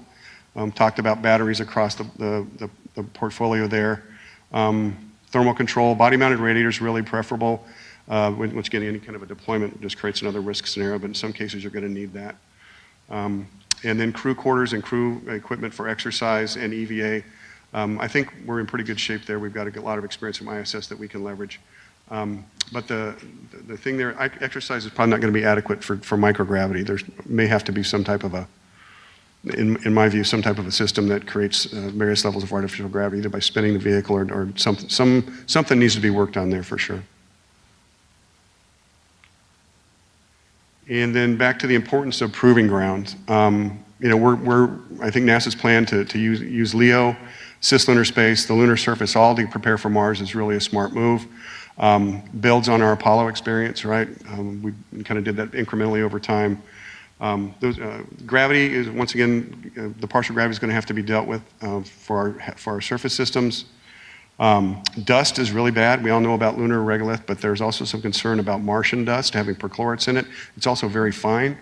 Talked about batteries across the portfolio there. Thermal control, body-mounted radiators really preferable. Once again, any kind of a deployment just creates another risk scenario, but in some cases, you're going to need that. And then crew quarters and crew equipment for exercise and EVA. I think we're in pretty good shape there. We've got a lot of experience from ISS that we can leverage. But the thing there, exercise is probably not going to be adequate for microgravity. There may have to be some type of in my view, some type of a system that creates various levels of artificial gravity, either by spinning the vehicle or something needs to be worked on there for sure. And then back to the importance of proving ground. I think NASA's plan to use LEO, cislunar space, the lunar surface, all to prepare for Mars is really a smart move. Builds on our Apollo experience, right? We kind of did that incrementally over time. Gravity is, once again, the partial gravity is going to have to be dealt with for our surface systems. Dust is really bad. We all know about lunar regolith, but there's also some concern about Martian dust having perchlorates in it. It's also very fine,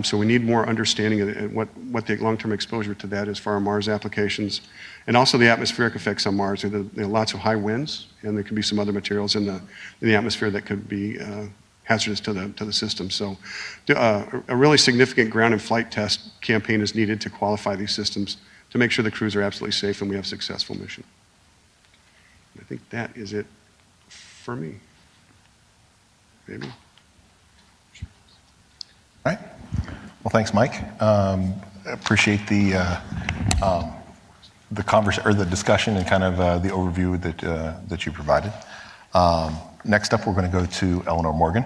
so we need more understanding of what the long-term exposure to that is for our Mars applications, and also the atmospheric effects on Mars. There are lots of high winds, and there could be some other materials in the atmosphere that could be hazardous to the system. So, a really significant ground and flight test campaign is needed to qualify these systems to make sure the crews are absolutely safe and we have a successful mission. I think that is it for me. Maybe. All right. Well, thanks, Mike. Appreciate the discussion and kind of the overview that you provided. Next up, we're going to go to Eleanor Morgan.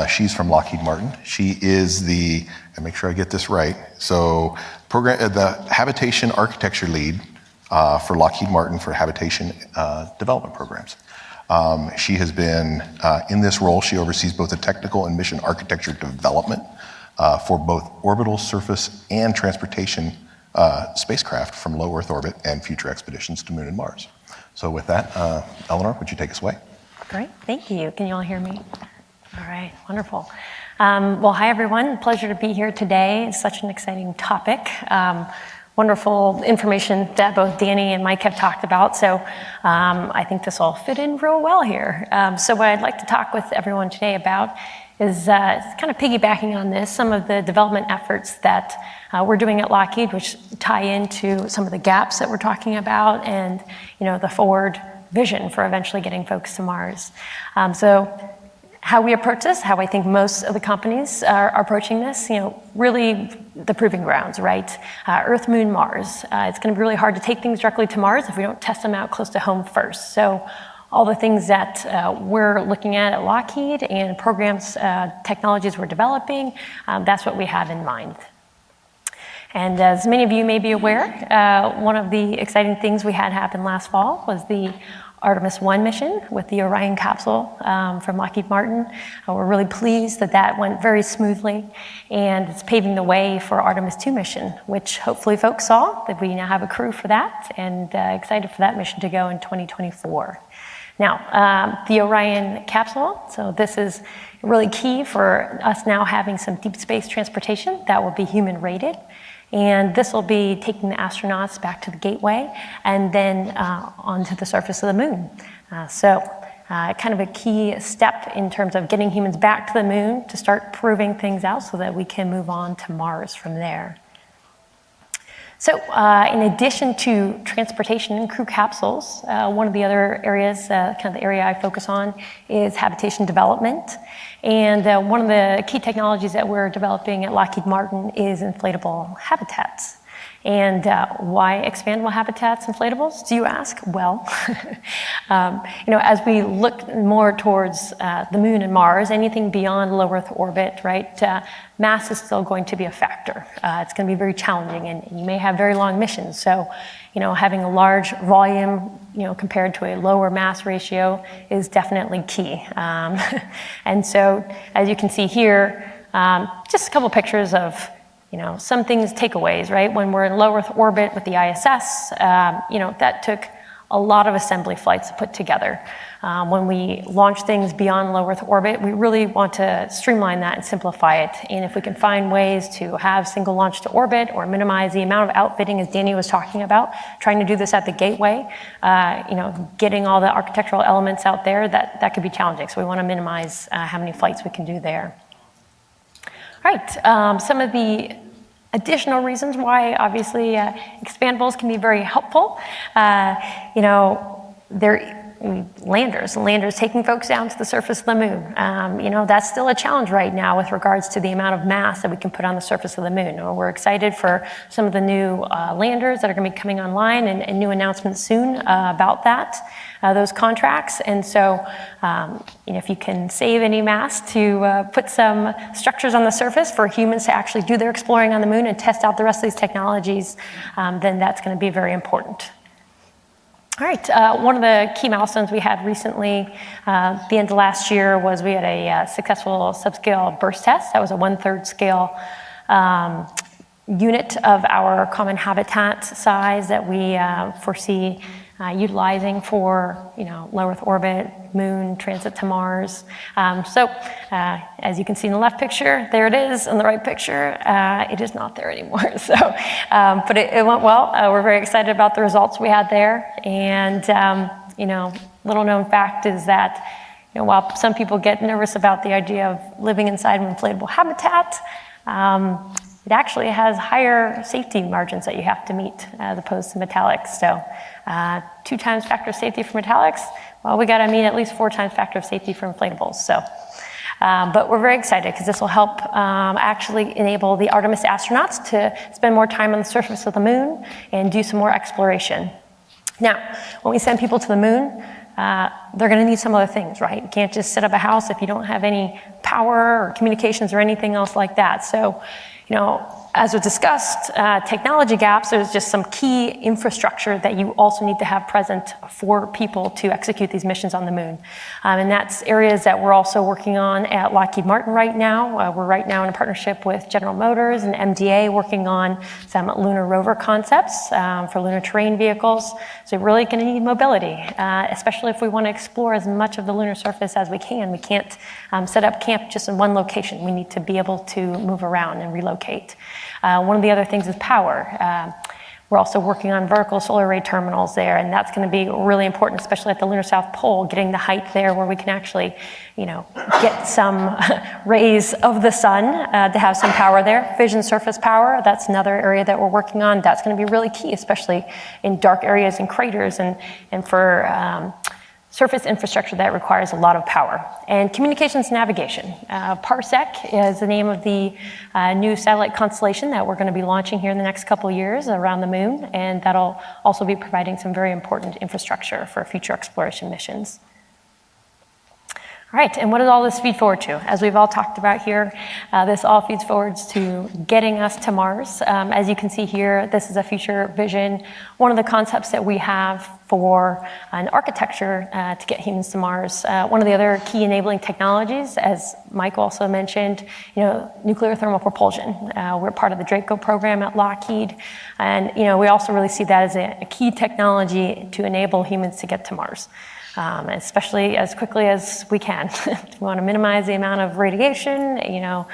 She's from Lockheed Martin. She is and make sure I get this right, so the Habitation Architecture Lead for Lockheed Martin for habitation development programs. She has been in this role. She oversees both the technical and mission architecture development for both orbital, surface, and transportation spacecraft from low Earth orbit and future expeditions to Moon and Mars. So with that, Eleanor, would you take us away? Great, thank you. Can you all hear me? All right, wonderful. Well, hi everyone. Pleasure to be here today. It's such an exciting topic. Wonderful information that both Danny and Mike have talked about. So I think this all fit in real well here. So what I'd like to talk with everyone today about is kind of piggybacking on this, some of the development efforts that we're doing at Lockheed, which tie into some of the gaps that we're talking about and, the forward vision for eventually getting folks to Mars. So how we approach this, how I think most of the companies are approaching this, really the proving grounds, right? Earth, Moon, Mars. It's going to be really hard to take things directly to Mars if we don't test them out close to home first. So all the things that we're looking at Lockheed and programs, technologies we're developing, that's what we have in mind. And as many of you may be aware, one of the exciting things we had happen last fall was the Artemis 1 mission with the Orion capsule from Lockheed Martin. We're really pleased that that went very smoothly, and it's paving the way for Artemis 2 mission, which hopefully folks saw, that we now have a crew for that, and excited for that mission to go in 2024. Now, the Orion capsule, so this is really key for us now having some deep space transportation that will be human rated. And this will be taking the astronauts back to the gateway and then onto the surface of the moon. Kind of a key step in terms of getting humans back to the moon to start proving things out so that we can move on to Mars from there. So in addition to transportation and crew capsules, one of the other areas, kind of the area I focus on, is habitation development. And one of the key technologies that we're developing at Lockheed Martin is inflatable habitats. And why expandable habitats, inflatables, do you ask? Well, as we look more towards the moon and Mars, anything beyond low Earth orbit, right, mass is still going to be a factor. It's going to be very challenging, and you may have very long missions. So, having a large volume, compared to a lower mass ratio is definitely key. And so, as you can see here, just a couple pictures of some things, takeaways, right? When we're in low Earth orbit with the ISS, that took a lot of assembly flights to put together. When we launch things beyond low Earth orbit, we really want to streamline that and simplify it. And if we can find ways to have single launch to orbit or minimize the amount of outfitting, as Danny was talking about, trying to do this at the gateway, getting all the architectural elements out there, that could be challenging. So we want to minimize how many flights we can do there. All right, some of the additional reasons why obviously expandables can be very helpful. Landers taking folks down to the surface of the moon. That's still a challenge right now with regards to the amount of mass that we can put on the surface of the moon. We're excited for some of the new landers that are going to be coming online and new announcements soon about that, those contracts. And so, if you can save any mass to put some structures on the surface for humans to actually do their exploring on the moon and test out the rest of these technologies, then that's going to be very important. All right, one of the key milestones we had recently, the end of last year, was we had a successful subscale burst test. That was a 1/3 scale unit of our common habitat size that we foresee utilizing for, low Earth orbit, moon, transit to Mars. As you can see in the left picture, there it is. In the right picture, it is not there anymore. But it went well. We're very excited about the results we had there. And, little known fact is that, while some people get nervous about the idea of living inside an inflatable habitat, it actually has higher safety margins that you have to meet as opposed to metallics. So 2 times factor of safety for metallics. Well, we got to meet at least 4 times factor of safety for inflatables. So, but we're very excited because this will help actually enable the Artemis astronauts to spend more time on the surface of the moon and do some more exploration. Now, when we send people to the moon, they're going to need some other things, right? You can't just set up a house if you don't have any power or communications or anything else like that. So, as was discussed, technology gaps, there's just some key infrastructure that you also need to have present for people to execute these missions on the moon. And that's areas that we're also working on at Lockheed Martin right now. We're right now in a partnership with General Motors and MDA working on some lunar rover concepts for lunar terrain vehicles. So we're really going to need mobility, especially if we want to explore as much of the lunar surface as we can. We can't set up camp just in one location. We need to be able to move around and relocate. One of the other things is power. We're also working on vertical solar array terminals there, and that's going to be really important, especially at the lunar south pole, getting the height there where we can actually, get some rays of the sun to have some power there. Fission surface power, that's another area that we're working on. That's going to be really key, especially in dark areas and craters and for surface infrastructure that requires a lot of power. And communications navigation. Parsec is the name of the new satellite constellation that we're going to be launching here in the next couple of years around the moon, and that'll also be providing some very important infrastructure for future exploration missions. All right, and what does all this feed forward to? As we've all talked about here, this all feeds forwards to getting us to Mars. As you can see here, this is a future vision. One of the concepts that we have for an architecture to get humans to Mars. One of the other key enabling technologies, as Mike also mentioned, nuclear thermal propulsion. We're part of the Draco program at Lockheed, and we also really see that as a key technology to enable humans to get to Mars. Especially as quickly as we can. We want to minimize the amount of radiation, the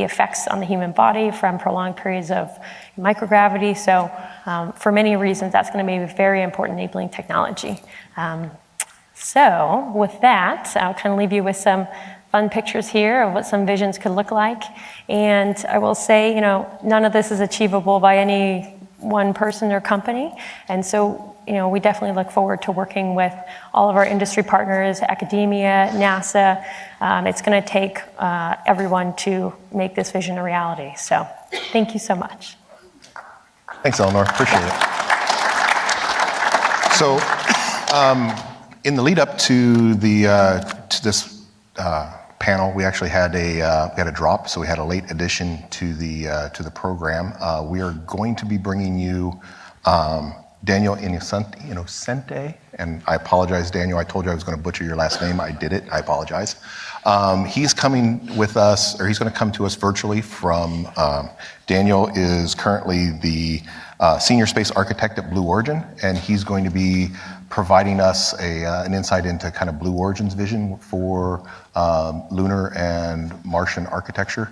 effects on the human body from prolonged periods of microgravity. So for many reasons, that's going to be a very important enabling technology. So with that, I'll kind of leave you with some fun pictures here of what some visions could look like. And I will say, none of this is achievable by any one person or company. And so, we definitely look forward to working with all of our industry partners, academia, NASA. It's going to take everyone to make this vision a reality. So thank you so much. Thanks, Eleanor. Appreciate it. So in the lead up to this panel, we actually had a drop, so we had a late addition to the program. We are going to be bringing you Daniel Innocente, and I apologize, Daniel. I told you I was going to butcher your last name. I did it. I apologize. He's coming with us, or he's going to come to us virtually from. Daniel is currently the senior space architect at Blue Origin, and he's going to be providing us an insight into kind of Blue Origin's vision for lunar and Martian architecture.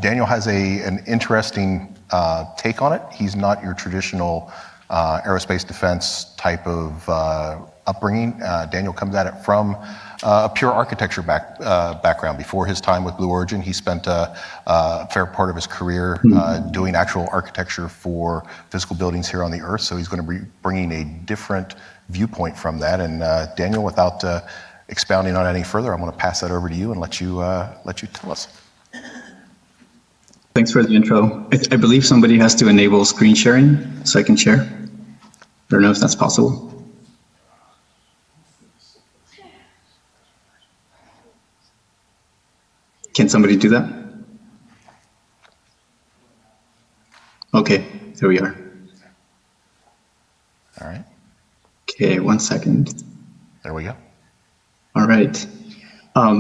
Daniel has an interesting take on it. He's not your traditional aerospace defense type of upbringing. Daniel comes at it from a pure architecture background. Before his time with Blue Origin, he spent a fair part of his career doing actual architecture for physical buildings here on the Earth. So he's going to be bringing a different viewpoint from that. And Daniel, without expounding on it any further, I'm going to pass that over to you and let you tell us. Thanks for the intro. I believe somebody has to enable screen sharing so I can share. I don't know if that's possible. Can somebody do that? Okay, there we are. All right. Okay, 1 second. There we go. All right.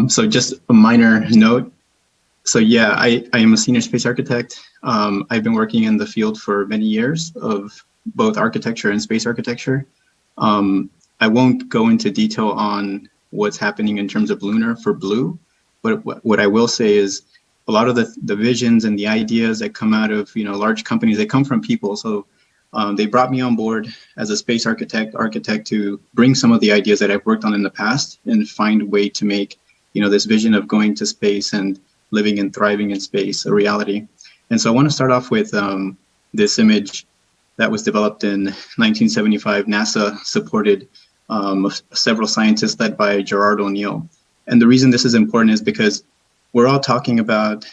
So just a minor note. So yeah, I am a senior space architect. I've been working in the field for many years of both architecture and space architecture. I won't go into detail on what's happening in terms of lunar for Blue, but what I will say is a lot of the visions and the ideas that come out of large companies, they come from people. So they brought me on board as a space architect to bring some of the ideas that I've worked on in the past and find a way to make this vision of going to space and living and thriving in space a reality. And so I want to start off with this image that was developed in 1975. NASA supported several scientists led by Gerard O'Neill. And the reason this is important is because we're all talking about,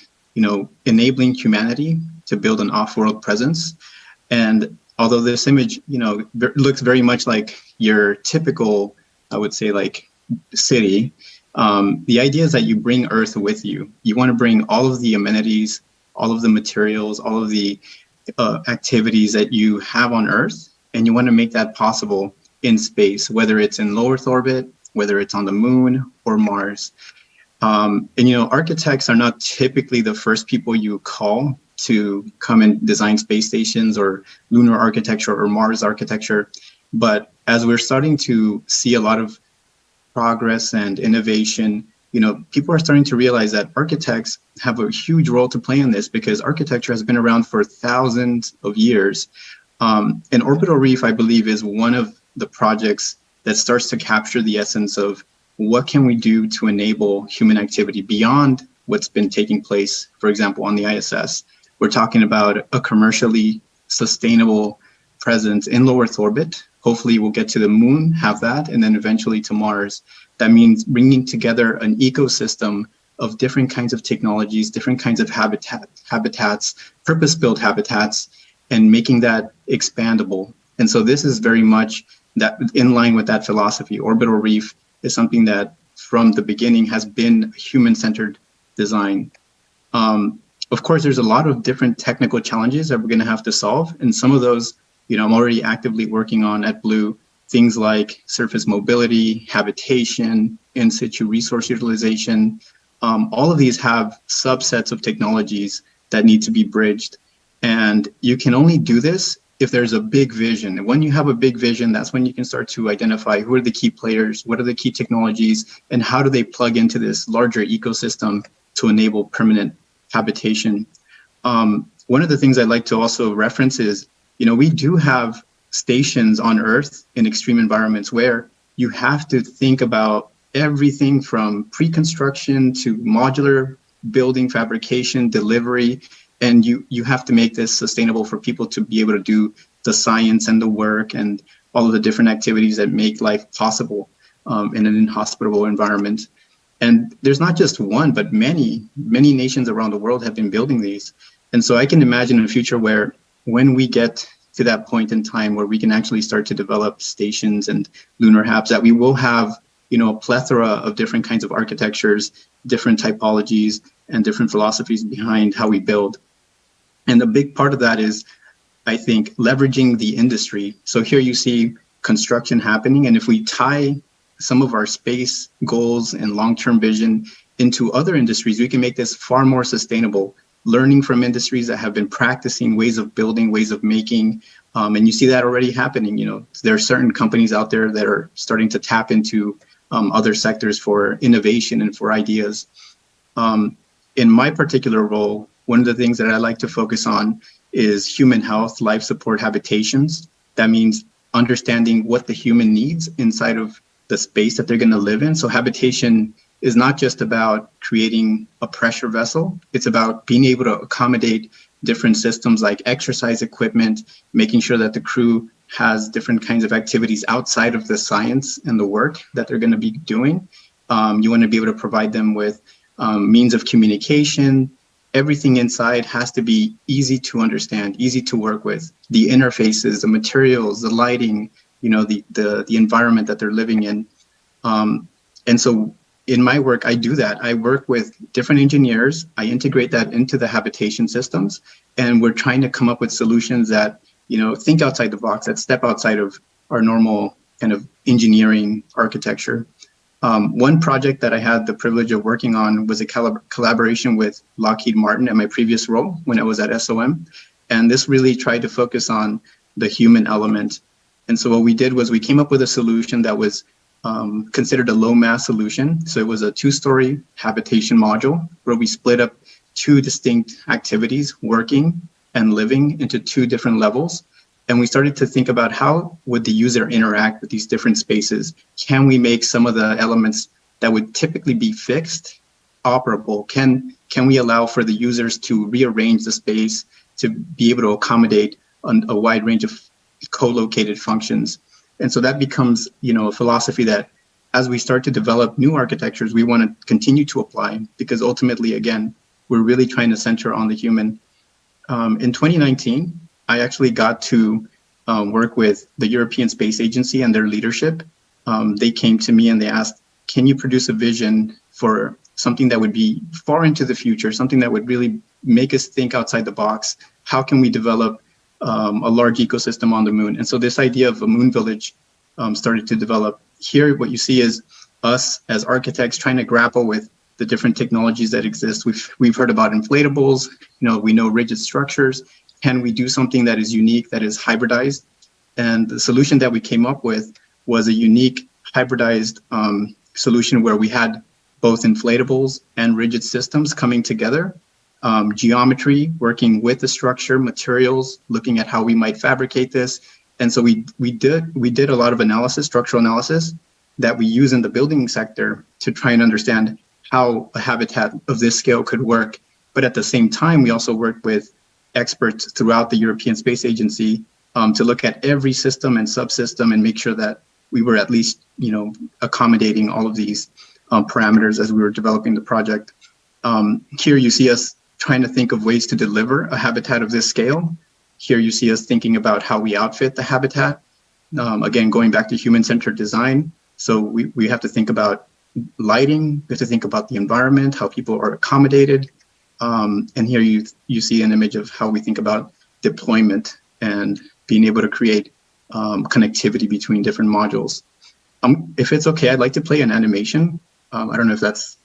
enabling humanity to build an off-world presence. And although this image, looks very much like your typical, I would say, like city, the idea is that you bring Earth with you. You want to bring all of the amenities, all of the materials, all of the activities that you have on Earth, and you want to make that possible in space, whether it's in low Earth orbit, whether it's on the moon or Mars. And architects are not typically the first people you call to come and design space stations or lunar architecture or Mars architecture. But as we're starting to see a lot of progress and innovation, people are starting to realize that architects have a huge role to play in this, because architecture has been around for thousands of years. An orbital reef, I believe, is one of the projects that starts to capture the essence of what can we do to enable human activity beyond what's been taking place, for example, on the ISS. We're talking about a commercially sustainable presence in low Earth orbit. Hopefully we'll get to the moon, have that, and then eventually to Mars. That means bringing together an ecosystem of different kinds of technologies, different kinds of habitats, purpose-built habitats, and making that expandable. And so this is very much that in line with that philosophy. Orbital reef is something that from the beginning has been human-centered design. Of course, there's a lot of different technical challenges that we're going to have to solve. And some of those, I'm already actively working on at Blue, things like surface mobility, habitation, in situ resource utilization. All of these have subsets of technologies that need to be bridged. And you can only do this if there's a big vision. And when you have a big vision, that's when you can start to identify who are the key players, what are the key technologies, and how do they plug into this larger ecosystem to enable permanent habitation. One of the things I'd like to also reference is, we do have stations on Earth in extreme environments where you have to think about everything from pre-construction to modular building, fabrication, delivery, and you have to make this sustainable for people to be able to do the science and the work and all of the different activities that make life possible in an inhospitable environment. And there's not just one, but many nations around the world have been building these. And so I can imagine a future where when we get to that point in time where we can actually start to develop stations and lunar hubs, that we will have, a plethora of different kinds of architectures, different typologies, and different philosophies behind how we build. And a big part of that is, I think, leveraging the industry. So here you see construction happening, and if we tie some of our space goals and long-term vision into other industries, we can make this far more sustainable, learning from industries that have been practicing ways of building, ways of making, and you see that already happening. There are certain companies out there that are starting to tap into other sectors for innovation and for ideas. In my particular role, one of the things that I like to focus on is human health, life support habitations. That means understanding what the human needs inside of the space that they're going to live in. So habitation is not just about creating a pressure vessel. It's about being able to accommodate different systems like exercise equipment, making sure that the crew has different kinds of activities outside of the science and the work that they're going to be doing. You want to be able to provide them with means of communication. Everything inside has to be easy to understand, easy to work with. The interfaces, the materials, the lighting, the environment that they're living in. And so in my work, I do that. I work with different engineers. I integrate that into the habitation systems, and we're trying to come up with solutions that, think outside the box, that step outside of our normal kind of engineering architecture. One project that I had the privilege of working on was a collaboration with Lockheed Martin at my previous role when I was at SOM. And this really tried to focus on the human element. And so what we did was we came up with a solution that was considered a low mass solution. So it was a 2-story habitation module where we split up 2 distinct activities, working and living, into 2 different levels. And we started to think about how would the user interact with these different spaces? Can we make some of the elements that would typically be fixed operable? Can we allow for the users to rearrange the space to be able to accommodate a wide range of co-located functions? And so that becomes, a philosophy that as we start to develop new architectures, we want to continue to apply, because ultimately, again, we're really trying to center on the human. In 2019, I actually got to work with the European Space Agency and their leadership. They came to me and they asked, can you produce a vision for something that would be far into the future, something that would really make us think outside the box? How can we develop a large ecosystem on the moon? And so this idea of a moon village started to develop. Here, what you see is us as architects trying to grapple with the different technologies that exist. We've heard about inflatables, we know rigid structures. Can we do something that is unique, that is hybridized? And the solution that we came up with was a unique hybridized solution where we had both inflatables and rigid systems coming together. geometry, working with the structure, materials, looking at how we might fabricate this. And so we did a lot of analysis, structural analysis, that we use in the building sector to try and understand how a habitat of this scale could work. But at the same time, we also worked with experts throughout the European Space Agency to look at every system and subsystem and make sure that we were at least, accommodating all of these parameters as we were developing the project. Here you see us trying to think of ways to deliver a habitat of this scale. Here you see us thinking about how we outfit the habitat. Again, going back to human-centered design. So we have to think about lighting, we have to think about the environment, how people are accommodated. And here you see an image of how we think about deployment and being able to create connectivity between different modules. If it's okay, I'd like to play an animation. I don't know if that's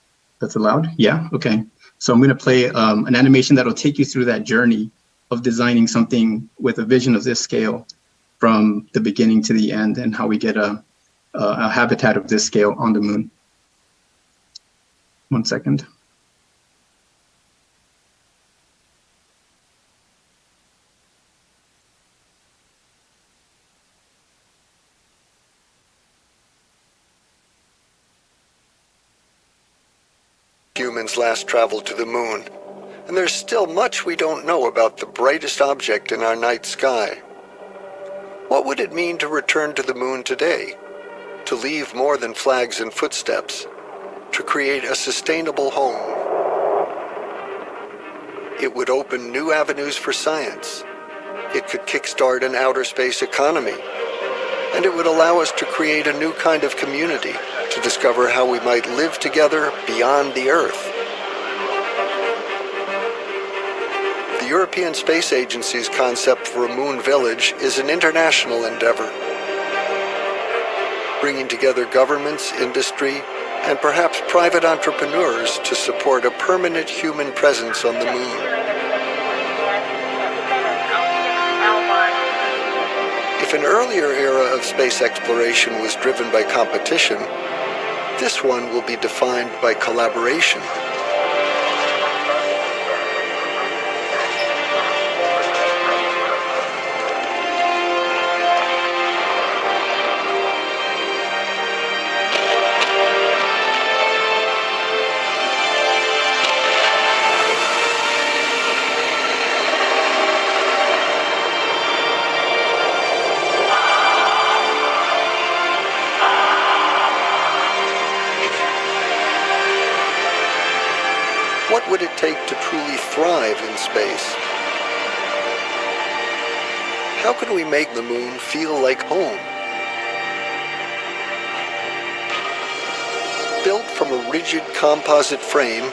allowed. Yeah, okay. So I'm gonna play an animation that'll take you through that journey of designing something with a vision of this scale from the beginning to the end, and how we get a habitat of this scale on the moon. 1 second. Humans last traveled to the moon, and there's still much we don't know about the brightest object in our night sky. What would it mean to return to the moon today? To leave more than flags and footsteps? To create a sustainable home? It would open new avenues for science. It could kickstart an outer space economy. And it would allow us to create a new kind of community, to discover how we might live together beyond the Earth. The European Space Agency's concept for a moon village is an international endeavor, bringing together governments, industry, and perhaps private entrepreneurs to support a permanent human presence on the moon. If an earlier era of space exploration was driven by competition, this one will be defined by collaboration. What would it take to truly thrive in space? How can we make the moon feel like home? Built from a rigid composite frame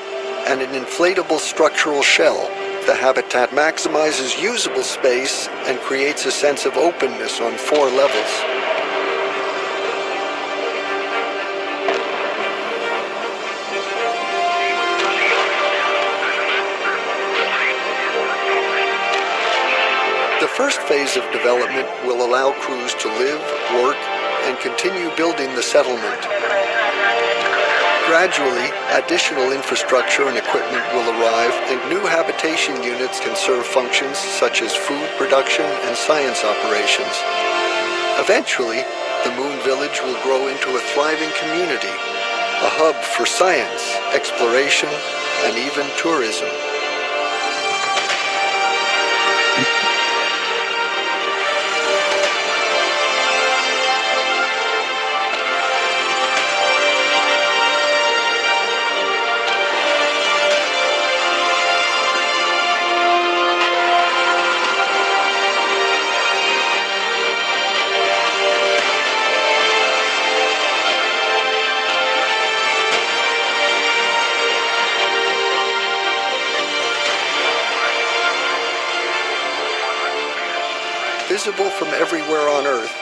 and an inflatable structural shell, the habitat maximizes usable space and creates a sense of openness on 4 levels. The first phase of development will allow crews to live, work, and continue building the settlement. Gradually, additional infrastructure and equipment will arrive, and new habitation units can serve functions such as food production and science operations. Eventually, the Moon Village will grow into a thriving community, a hub for science, exploration, and even tourism. Visible from everywhere on Earth,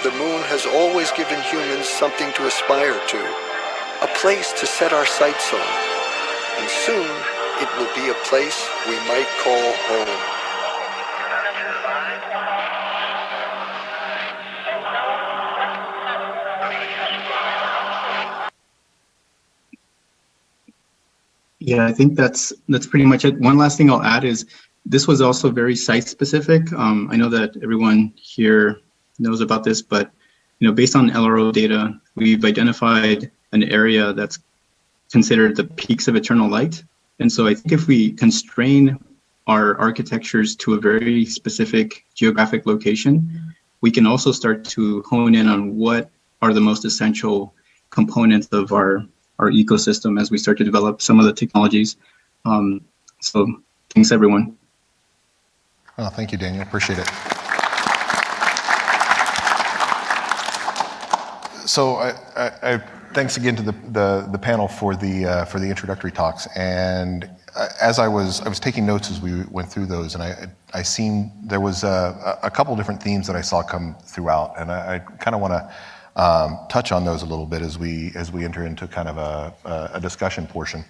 the moon has always given humans something to aspire to, a place to set our sights on, and soon it will be a place we might call home. Yeah, I think that's pretty much it. One last thing I'll add is this was also very site specific. I know that everyone here knows about this, but based on LRO data, we've identified an area that's considered the peaks of eternal light. And so I think if we constrain our architectures to a very specific geographic location, we can also start to hone in on what are the most essential components of our ecosystem as we start to develop some of the technologies. So thanks, everyone. Oh, thank you, Daniel. Appreciate it. So I thanks again to the panel for the introductory talks. And as I was taking notes as we went through those, and I seen there was a couple different themes that I saw come throughout, and I kind of want to touch on those a little bit as we enter into kind of a discussion portion.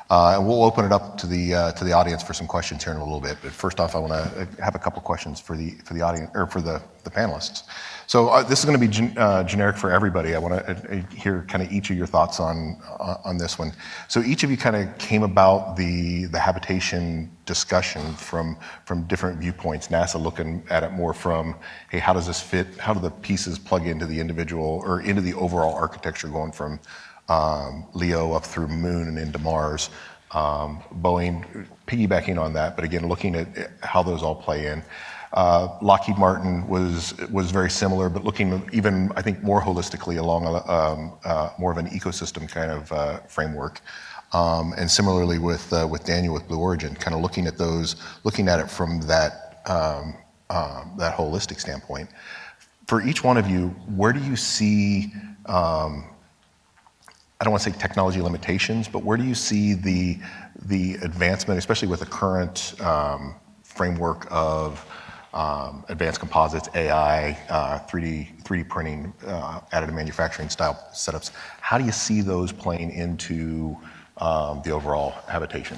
And we'll open it up to the audience for some questions here in a little bit. But first off, I want to have a couple questions for the audience or for the panelists. So this is going to be generic for everybody. I want to hear kind of each of your thoughts on this one. So each of you kind of came about the habitation discussion from different viewpoints. NASA looking at it more from, hey, how does this fit? How do the pieces plug into the individual or into the overall architecture going from LEO up through Moon and into Mars? Boeing piggybacking on that, but again, looking at how those all play in. Lockheed Martin was very similar, but looking even, I think, more holistically along more of an ecosystem kind of framework. And similarly with Daniel with Blue Origin, kind of looking at it from that holistic standpoint. For each one of you, where do you see, I don't want to say technology limitations, but where do you see the advancement, especially with the current framework of advanced composites, AI, 3D printing, additive manufacturing style setups? How do you see those playing into the overall habitation?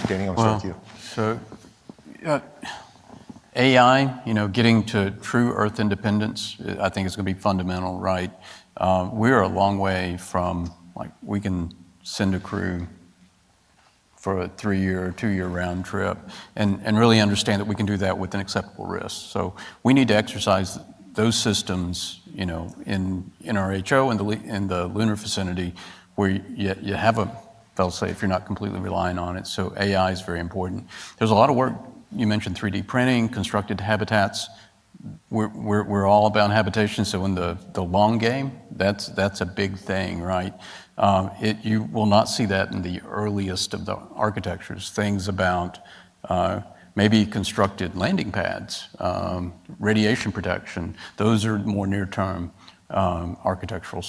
Danny, I'll start with you. So AI, getting to true Earth independence, I think is going to be fundamental, right? We're a long way from, we can send a crew for a 3-year or 2-year round trip and really understand that we can do that with an acceptable risk. So we need to exercise those systems, in NRHO in the lunar vicinity where you have a fail-safe, you're not completely relying on it. So AI is very important. There's a lot of work. You mentioned 3D printing, constructed habitats. We're all about habitation. So in the long game, that's a big thing, right? You will not see that in the earliest of the architectures. Things about maybe constructed landing pads, radiation protection. Those are more near-term architectural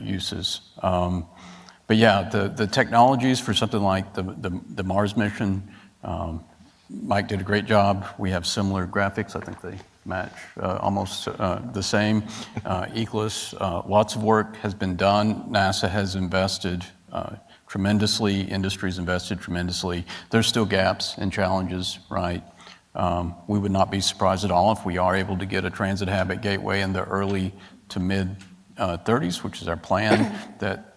uses. But yeah, the technologies for something like the Mars mission, Mike did a great job. We have similar graphics. I think they match almost the same. ECLSS, lots of work has been done. NASA has invested tremendously. Industry's invested tremendously. There's still gaps and challenges, right? We would not be surprised at all if we are able to get a transit habit gateway in the early to mid 30s, which is our plan, that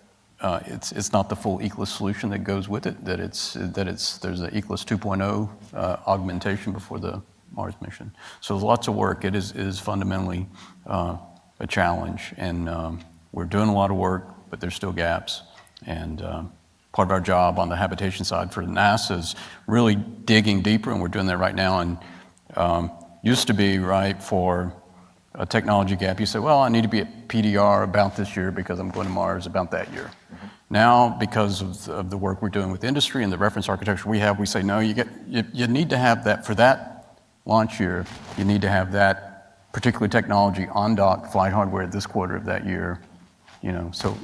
it's not the full ECLSS solution that goes with it, there's an ECLSS 2.0 augmentation before the Mars mission. So there's lots of work. It is fundamentally a challenge, and we're doing a lot of work, but there's still gaps. And part of our job on the habitation side for NASA is really digging deeper, and we're doing that right now. And used to be, right, for a technology gap, you say, well, I need to be at PDR about this year because I'm going to Mars about that year. Mm-hmm. Now, because of the work we're doing with industry and the reference architecture we say, no, you need to have that for that launch year. You need to have that particular technology on dock flight hardware this quarter of that year. So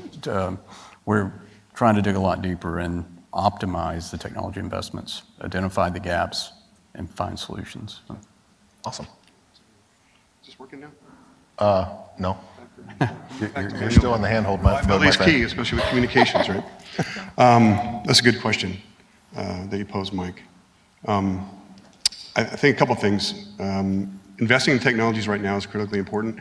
we're trying to dig a lot deeper and optimize the technology investments, identify the gaps, and find solutions. Awesome. Is this working now? No. You're still on the handhold mode. Reliability is key, especially with communications, right? That's a good question that you posed, Mike. I think a couple things. investing in technologies right now is critically important.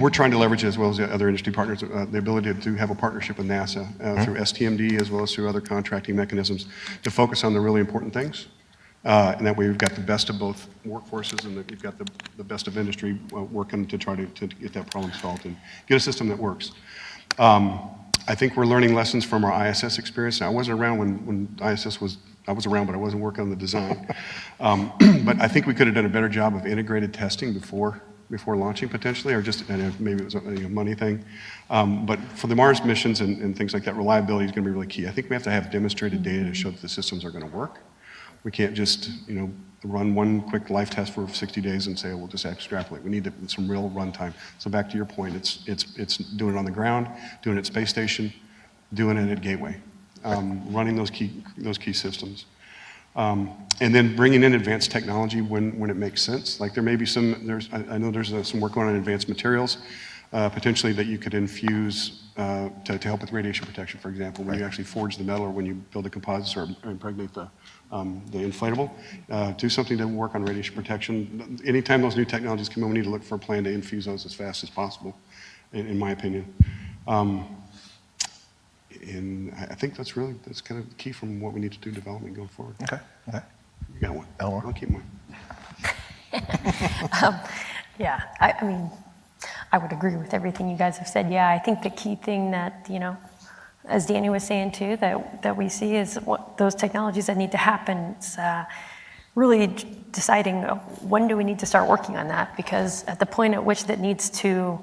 We're trying to leverage, as well as the other industry partners, the ability to have a partnership with NASA through STMD, as well as through other contracting mechanisms, to focus on the really important things. And that way we've got the best of both workforces, and that we've got the best of industry working to try to get that problem solved and get a system that works. I think we're learning lessons from our ISS experience. Now, I wasn't around when ISS was, I was around, but I wasn't working on the design. But I think we could have done a better job of integrated testing before launching potentially, or just maybe it was a money thing. But for the Mars missions and things like that, reliability is going to be really key. I think we have to have demonstrated data to show that the systems are going to work. We can't just run one quick life test for 60 days and say, oh, we'll just extrapolate. We need some real runtime. So back to your point, it's doing it on the ground, doing it at space station, doing it at Gateway, running those key systems. And then bringing in advanced technology when it makes sense. Like there may be I know there's some work going on advanced materials, potentially that you could infuse to help with radiation protection, for example, when you actually forge the metal or when you build the composites or impregnate the inflatable. Do something to work on radiation protection. Anytime those new technologies come in, we need to look for a plan to infuse those as fast as possible, in my opinion. And I think that's kind of key from what we need to do development going forward. Okay. You got one. Eleanor? I'll keep mine. Yeah, I mean, I would agree with everything you guys have said. Yeah, I think the key thing that, as Danny was saying too, that we see is what those technologies that need to happen. It's really deciding when do we need to start working on that, because at the point at which that needs to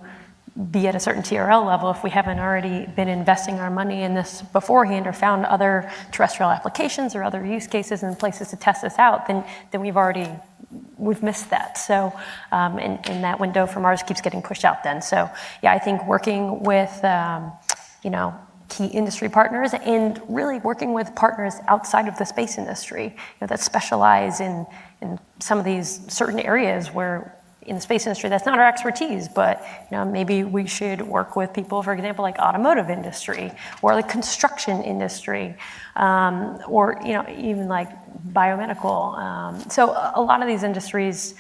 be at a certain TRL level, if we haven't already been investing our money in this beforehand or found other terrestrial applications or other use cases and places to test this out, then we've missed that. So, and that window for Mars keeps getting pushed out then. So yeah, I think working with, key industry partners and really working with partners outside of the space industry, that specialize in some of these certain areas where in the space industry, that's not our expertise, but maybe we should work with people, for example, like automotive industry or the construction industry, or even like biomedical. So a lot of these industries,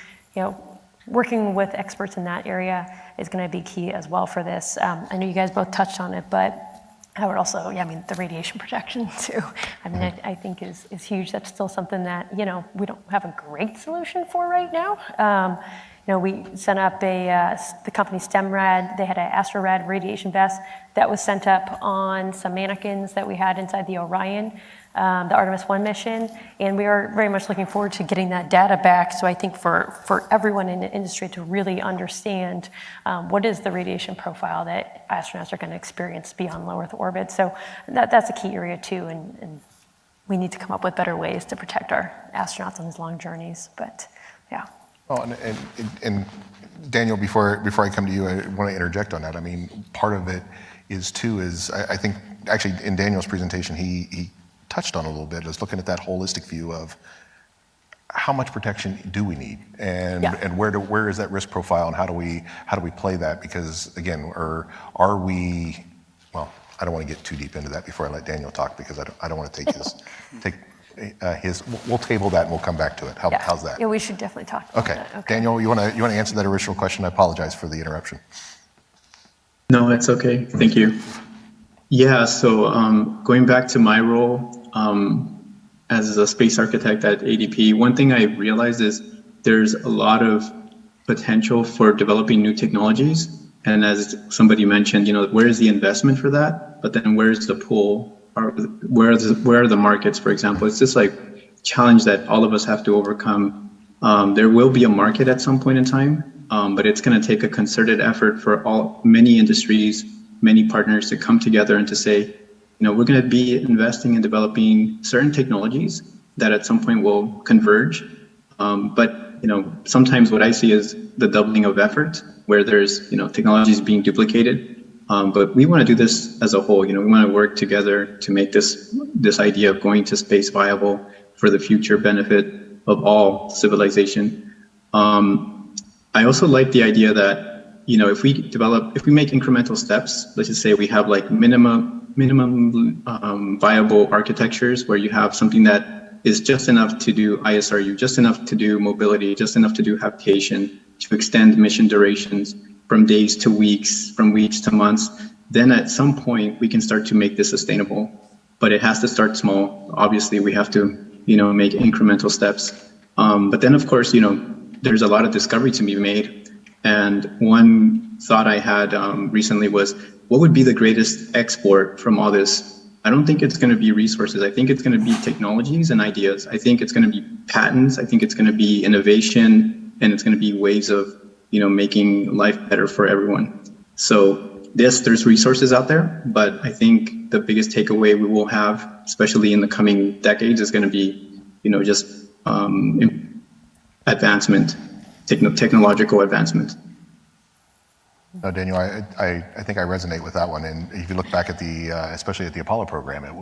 working with experts in that area is going to be key as well for this. I know you guys both touched on it, but I would also, the radiation protection too. I think is huge. That's still something that we don't have a great solution for right now. We sent up the company STEMRAD. They had an AstroRad radiation vest that was sent up on some mannequins that we had inside the Orion, the Artemis 1 mission. And we are very much looking forward to getting that data back. So I think for everyone in the industry to really understand what is the radiation profile that astronauts are going to experience beyond low Earth orbit. So that's a key area too. And we need to come up with better ways to protect our astronauts on these long journeys. But yeah. Oh, and Daniel, before I come to you, I want to interject on that. I mean, part of it is I think actually in Daniel's presentation, he touched on a little bit, is looking at that holistic view of how much protection do we need, and where is that risk profile, and how do we play that? Because again, are we? Well, I don't want to get too deep into that before I let Daniel talk, because I don't want to take his. We'll table that and we'll come back to it. How's that? Yeah, we should definitely talk about that. Okay. Daniel, you want to answer that original question? I apologize for the interruption. No, it's okay. Thank you. Yeah, so going back to my role as a space architect at ADP, one thing I realized is there's a lot of potential for developing new technologies. And as somebody mentioned, where is the investment for that? But then where's the pool? Or where are the markets, for example? It's just like challenge that all of us have to overcome. There will be a market at some point in time, but it's going to take a concerted effort for many industries, many partners to come together and to say, we're going to be investing in developing certain technologies that at some point will converge. But sometimes what I see is the doubling of effort, where there's technologies being duplicated. But we want to do this as a whole. We want to work together to make this idea of going to space viable for the future benefit of all civilization. I also like the idea that if we make incremental steps, let's just say we have like minimum viable architectures where you have something that is just enough to do ISRU, just enough to do mobility, just enough to do habitation, to extend mission durations from days to weeks, from weeks to months, then at some point we can start to make this sustainable. But it has to start small. Obviously, we have to, make incremental steps. But then, of course, there's a lot of discovery to be made. And one thought I had recently was, what would be the greatest export from all this? I don't think it's going to be resources. I think it's going to be technologies and ideas. I think it's going to be patents. I think it's going to be innovation, and it's going to be ways of, making life better for everyone. So there's resources out there, but I think the biggest takeaway we will have, especially in the coming decades, is going to be, just advancement, technological advancement. No, Daniel, I think I resonate with that one. And if you look back at especially at the Apollo program, there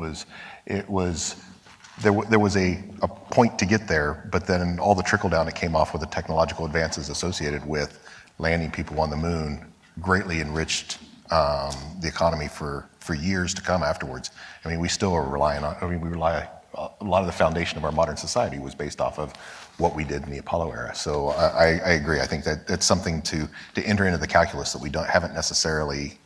was a point to get there, but then all the trickle down that came off with the technological advances associated with landing people on the moon greatly enriched the economy for years to come afterwards. I mean, we still are relying on, a lot of the foundation of our modern society was based off of what we did in the Apollo era. So I agree. I think that it's something to enter into the calculus that we haven't necessarily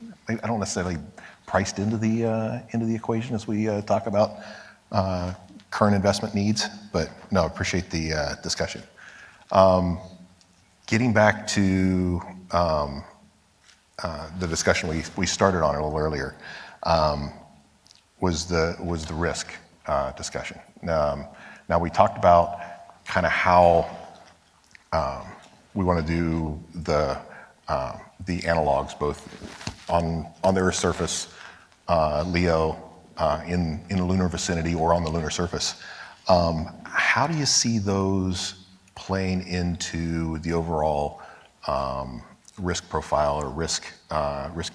priced into the equation as we talk about current investment needs. But no, appreciate the discussion. Getting back to the discussion we started on a little earlier was the risk discussion. Now we talked about kind of how we want to do the analogs both on the Earth's surface, LEO, in the lunar vicinity or on the lunar surface. How do you see those playing into the overall risk profile or risk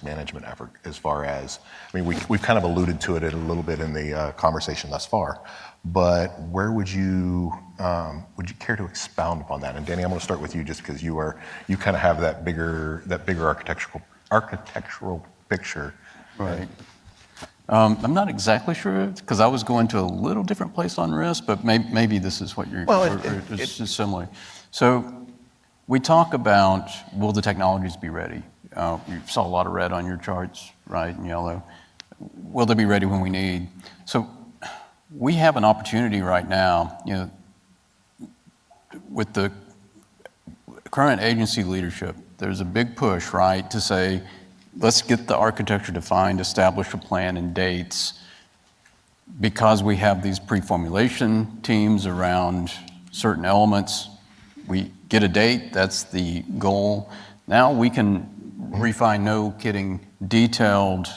management effort? As far as, we've kind of alluded to it a little bit in the conversation thus far, but where would you care to expound upon that? And Danny, I'm going to start with you just because you kind of have that bigger architectural picture. Right. I'm not exactly sure because I was going to a little different place on risk, but maybe this is what you're. Well, it's similar. So we talk about, will the technologies be ready? You saw a lot of red on your charts, right, and yellow. Will they be ready when we need? So we have an opportunity right now, with the current agency leadership, there's a big push, right, to say, let's get the architecture defined, establish a plan and dates, because we have these pre-formulation teams around certain elements. We get a date, that's the goal. Now we can refine, no kidding, detailed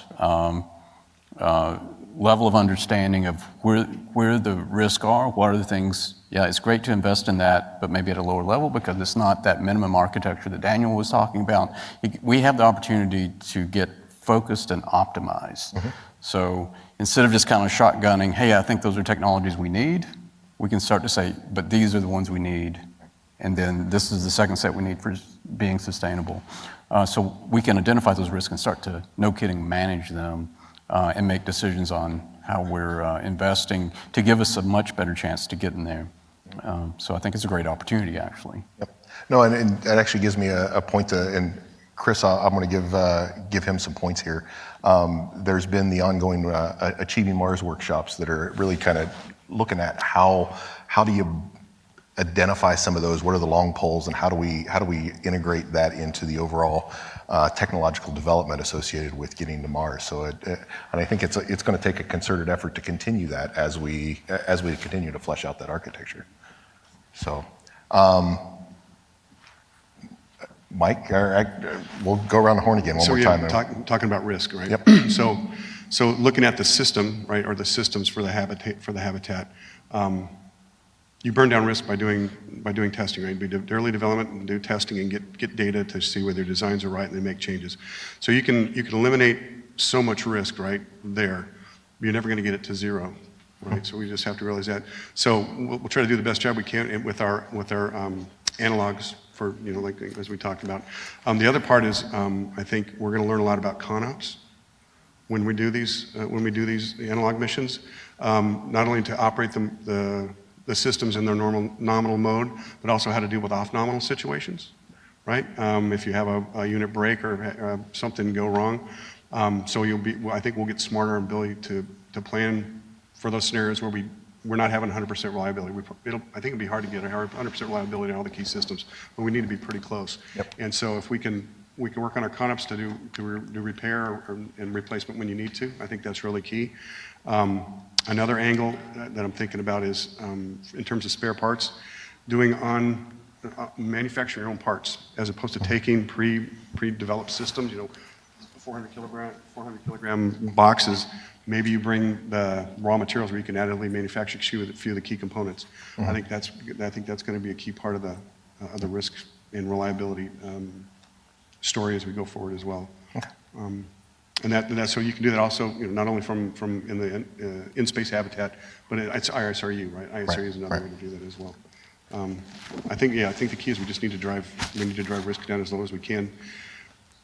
level of understanding of where the risks are, what are the things. Yeah, it's great to invest in that, but maybe at a lower level because it's not that minimum architecture that Daniel was talking about. We have the opportunity to get focused and optimized. Mm-hmm. So instead of just kind of shotgunning, hey, I think those are technologies we need, we can start to say, but these are the ones we need. And then this is the second set we need for being sustainable. So we can identify those risks and start to, no kidding, manage them and make decisions on how we're investing to give us a much better chance to get in there. So I think it's a great opportunity, actually. Yep. No, and that actually gives me a point to, and Chris, I'm going to give him some points here. There's been the ongoing Achieving Mars workshops that are really kind of looking at how do you identify some of those, what are the long poles, and how do we integrate that into the overall technological development associated with getting to Mars. So, and I think it's going to take a concerted effort to continue that as we continue to flesh out that architecture. So, Mike, we'll go around the horn again one more time. Talking about risk, right? Yep. So looking at the system, right, or the systems for the habitat. You burn down risk by doing testing, right? We do early development and do testing and get data to see whether designs are right and then make changes. So you can eliminate so much risk right there. You're never going to get it to zero, right? So we just have to realize that. So we'll try to do the best job we can with our analogs for, like as we talked about. The other part is I think we're going to learn a lot about conouts when we do these analog missions. Not only to operate the the systems in their nominal mode, but also how to deal with off-nominal situations, right? If you have a unit break or something go wrong. So I think we'll get smarter in ability to plan for those scenarios where we're not having 100% reliability. I think it'd be hard to get 100% reliability in all the key systems, but we need to be pretty close. Yep. And so if we can work on our ConOps to do repair and replacement when you need to. I think that's really key. Another angle that I'm thinking about is in terms of spare parts, doing manufacturing your own parts as opposed to taking pre-developed systems. 400 kilogram boxes. Maybe you bring the raw materials where you can additively manufacture a few of the key components. Mm-hmm. I think that's going to be a key part of the risk and reliability story as we go forward as well. Okay. And that so you can do that also, not only from in the in-space habitat, but it's ISRU, right? ISRU is another way to do that as well. I think the key is we need to drive risk down as low as we can.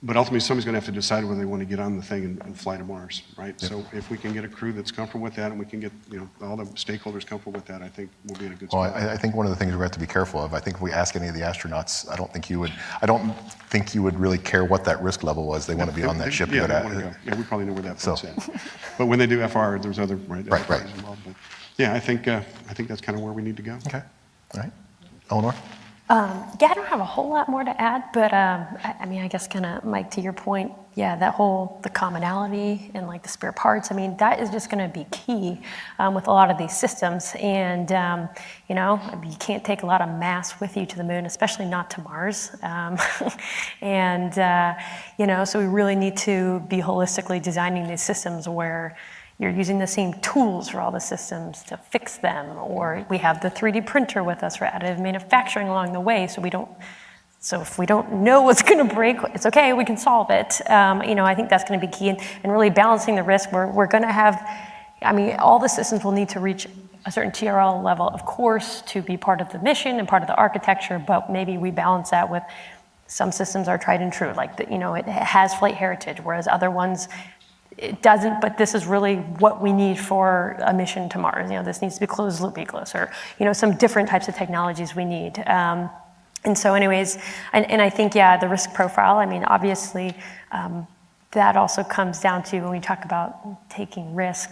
But ultimately, somebody's going to have to decide whether they want to get on the thing and fly to Mars, right? Yep. So if we can get a crew that's comfortable with that, and we can get all the stakeholders comfortable with that, I think we'll be in a good spot. Well, I think one of the things we have to be careful of. I think if we ask any of the astronauts, I don't think you would really care what that risk level was. They want to be on that ship. Yeah, we probably know where that point's at. But when they do FR, there's other right. involved. But yeah, I think that's kind of where we need to go. Okay. All right. Eleanor? I don't have a whole lot more to add, but I guess kind of, Mike, to your point, the commonality and like the spare parts, that is just going to be key with a lot of these systems. And, you can't take a lot of mass with you to the moon, especially not to Mars. So we really need to be holistically designing these systems where you're using the same tools for all the systems to fix them, or we have the 3D printer with us for additive manufacturing along the way, so if we don't know what's going to break, it's okay, we can solve it. I think that's going to be key, and really balancing the risk. We're going to have, all the systems will need to reach a certain TRL level, of course, to be part of the mission and part of the architecture, but maybe we balance that with some systems are tried and true, like it has flight heritage, whereas other ones, it doesn't, but this is really what we need for a mission to Mars. This needs to be closed loop egress, or some different types of technologies we need. And so anyways, and I think, the risk profile, obviously, that also comes down to when we talk about taking risk.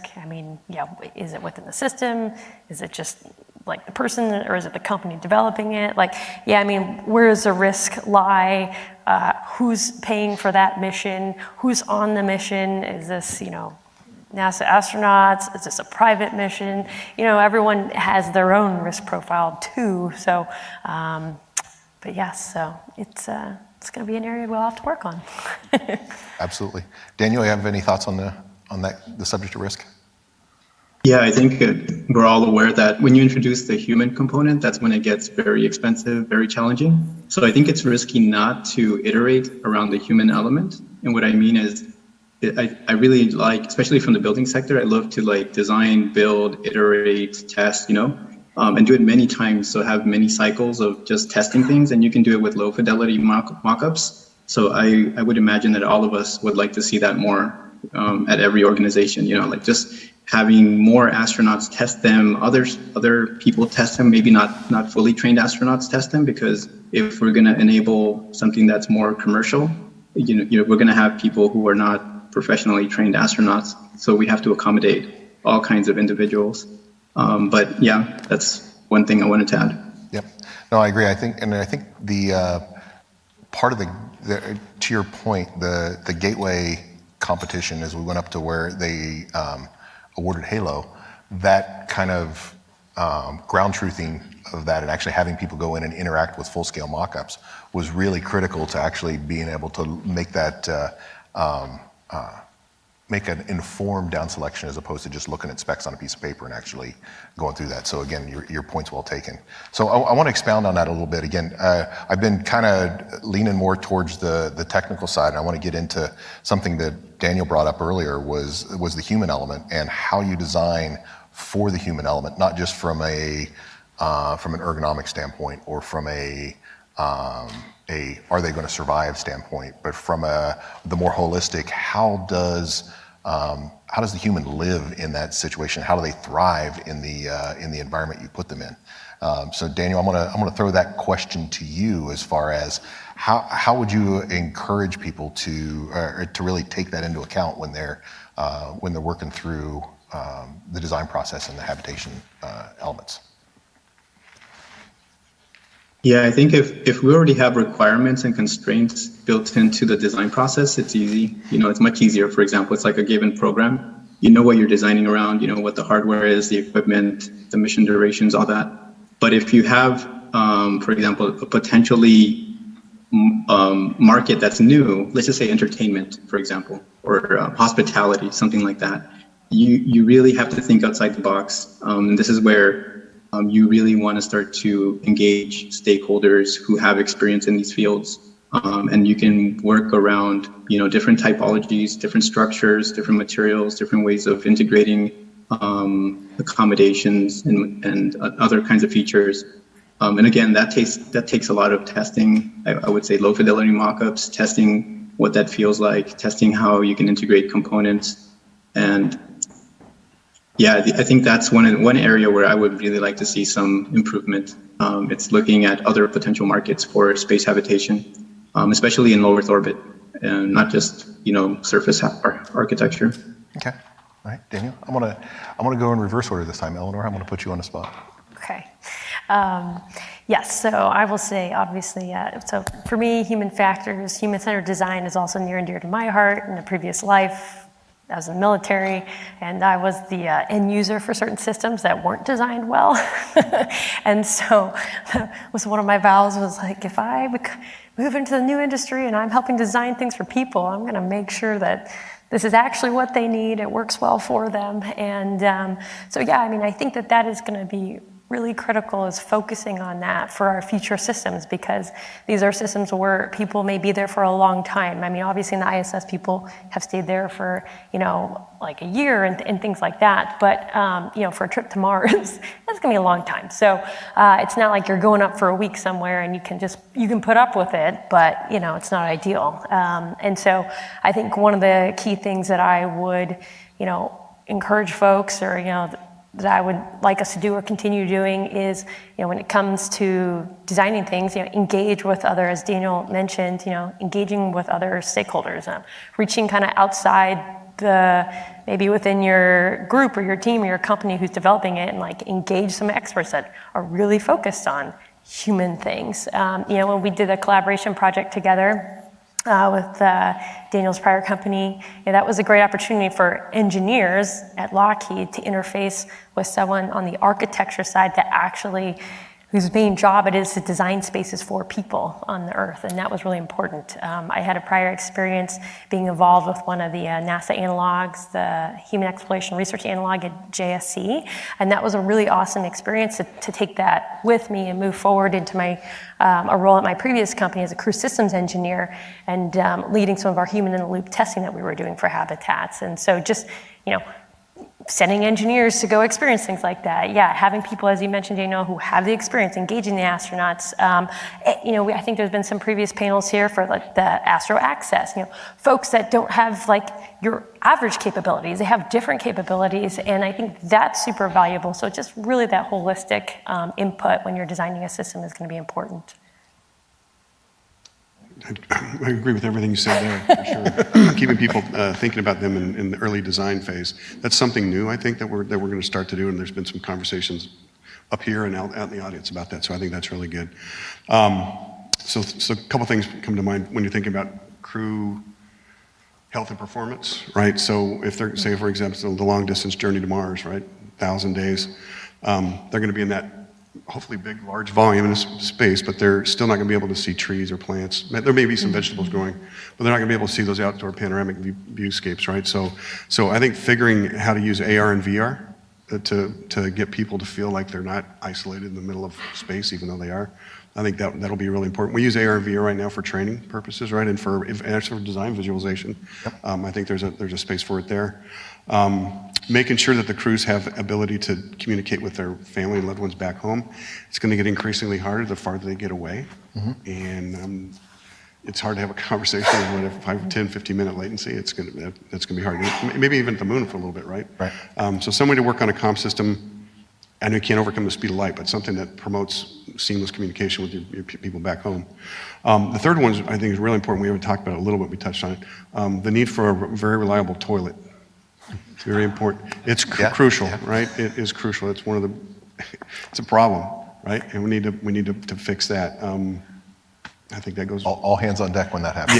Is it within the system? Is it just like the person, or is it the company developing it? Where does the risk lie? Who's paying for that mission? Who's on the mission? Is this, NASA astronauts? Is this a private mission? Everyone has their own risk profile too. So, but yes, so it's going to be an area we'll have to work on. Absolutely. Daniel, you have any thoughts on the subject of risk? Yeah, I think we're all aware that when you introduce the human component, that's when it gets very expensive, very challenging. So I think it's risky not to iterate around the human element. And what I mean is, I really like, especially from the building sector, I love to design, build, iterate, test, and do it many times. So have many cycles of just testing things, and you can do it with low fidelity mock-ups. So I would imagine that all of us would like to see that more at every organization, just having more astronauts test them, other people test them, maybe not fully trained astronauts test them, because if we're going to enable something that's more commercial, we're going to have people who are not professionally trained astronauts. So we have to accommodate all kinds of individuals. But yeah, that's one thing I wanted to add. Yep. No, I agree. I think the part of the to your point, the gateway competition, as we went up to where they awarded Halo, that kind of ground truthing of that and actually having people go in and interact with full-scale mock-ups was really critical to actually being able to make that make an informed down selection as opposed to just looking at specs on a piece of paper and actually going through that. So again, your point's well taken. So I want to expound on that a little bit. Again, I've been kind of leaning more towards the technical side, and I want to get into something that Daniel brought up earlier was the human element and how you design for the human element, not just from an ergonomic standpoint or from a are they going to survive standpoint, but from the more holistic, how how does the human live in that situation? How do they thrive in the environment you put them in? So Daniel, I'm gonna throw that question to you as far as how would you encourage people to really take that into account when they're working through the design process and the habitation elements? Yeah, I think if we already have requirements and constraints built into the design process, it's easy. It's much easier. For example, it's like a given program. You know what you're designing around, you know what the hardware is, the equipment, the mission durations, all that. But if you have, for example, a potentially market that's new, let's just say entertainment, for example, or hospitality, something like that, you really have to think outside the box. And this is where you really want to start to engage stakeholders who have experience in these fields. And you can work around, different typologies, different structures, different materials, different ways of integrating accommodations and other kinds of features. And again, that takes a lot of testing. I would say low fidelity mockups, testing what that feels like, testing how you can integrate components. And yeah, I think that's one area where I would really like to see some improvement. It's looking at other potential markets for space habitation, especially in low Earth orbit, and not just surface architecture. Okay, all right, Daniel. I'm gonna go in reverse order this time. Eleanor, I'm gonna put you on the spot. Okay. Yes, so I will say, obviously, so for me, human factors, human-centered design is also near and dear to my heart. In a previous life, I was in the military, and I was the end user for certain systems that weren't designed well. And so was one of my vows was like, if I move into the new industry and I'm helping design things for people, I'm going to make sure that this is actually what they need, it works well for them. And so, yeah, I think that is going to be really critical, is focusing on that for our future systems, because these are systems where people may be there for a long time. Obviously in the ISS, people have stayed there for, like a year and things like that. But, for a trip to Mars, that's gonna be a long time. So it's not like you're going up for a week somewhere and you can put up with it, but, it's not ideal. And so I think one of the key things that I would, encourage folks, or, that I would like us to do or continue doing is, when it comes to designing things, engage with other, as Daniel mentioned, engaging with other stakeholders, reaching kind of outside maybe within your group or your team or your company who's developing it, and engage some experts that are really focused on human things. When we did a collaboration project together, with Daniel's prior company, that was a great opportunity for engineers at Lockheed to interface with someone on the architecture side whose main job it is to design spaces for people on the Earth, and that was really important. I had a prior experience being involved with one of the NASA analogs, the Human Exploration Research Analog at JSC, and that was a really awesome experience to take that with me and move forward into a role at my previous company as a crew systems engineer, and leading some of our human-in-the-loop testing that we were doing for habitats. And so just, sending engineers to go experience things like that. Yeah, having people, as you mentioned, Daniel, who have the experience, engaging the astronauts. I think there's been some previous panels here for the Astro Access. Folks that don't have your average capabilities, they have different capabilities, and I think that's super valuable. So just really that holistic input when you're designing a system is going to be important. I agree with everything you said there, for sure. Keeping people thinking about them in the early design phase. That's something new, I think, that we're going to start to do, and there's been some conversations up here and out in the audience about that, so I think that's really good. So a couple things come to mind when you're thinking about crew health and performance, right? So if they're, say, for example, the long distance journey to Mars, right, 1,000 days, they're going to be in that hopefully big, large volume in space, but they're still not going to be able to see trees or plants. There may be some vegetables growing, but they're not going to be able to see those outdoor panoramic viewscapes, right? So I think figuring how to use AR and VR to get people to feel like they're not isolated in the middle of space, even though they are, I think that'll be really important. We use AR and VR right now for training purposes, right, and for design visualization. Yep. I think there's a space for it there. Making sure that the crews have ability to communicate with their family and loved ones back home. It's going to get increasingly harder the farther they get away. Mm-hmm. And it's hard to have a conversation with a 5, 10, 15-minute latency. That's going to be hard. Maybe even at the moon for a little bit, right? Right. So some way to work on a comm system. I know you can't overcome the speed of light, but something that promotes seamless communication with your people back home. The third one, I think, is really important. We haven't talked about it a little bit. We touched on it. The need for a very reliable toilet. It's very important. It's crucial, right? It is crucial. It's one of the. It's a problem, right? And we need to fix that. I think that goes. All hands on deck when that happens.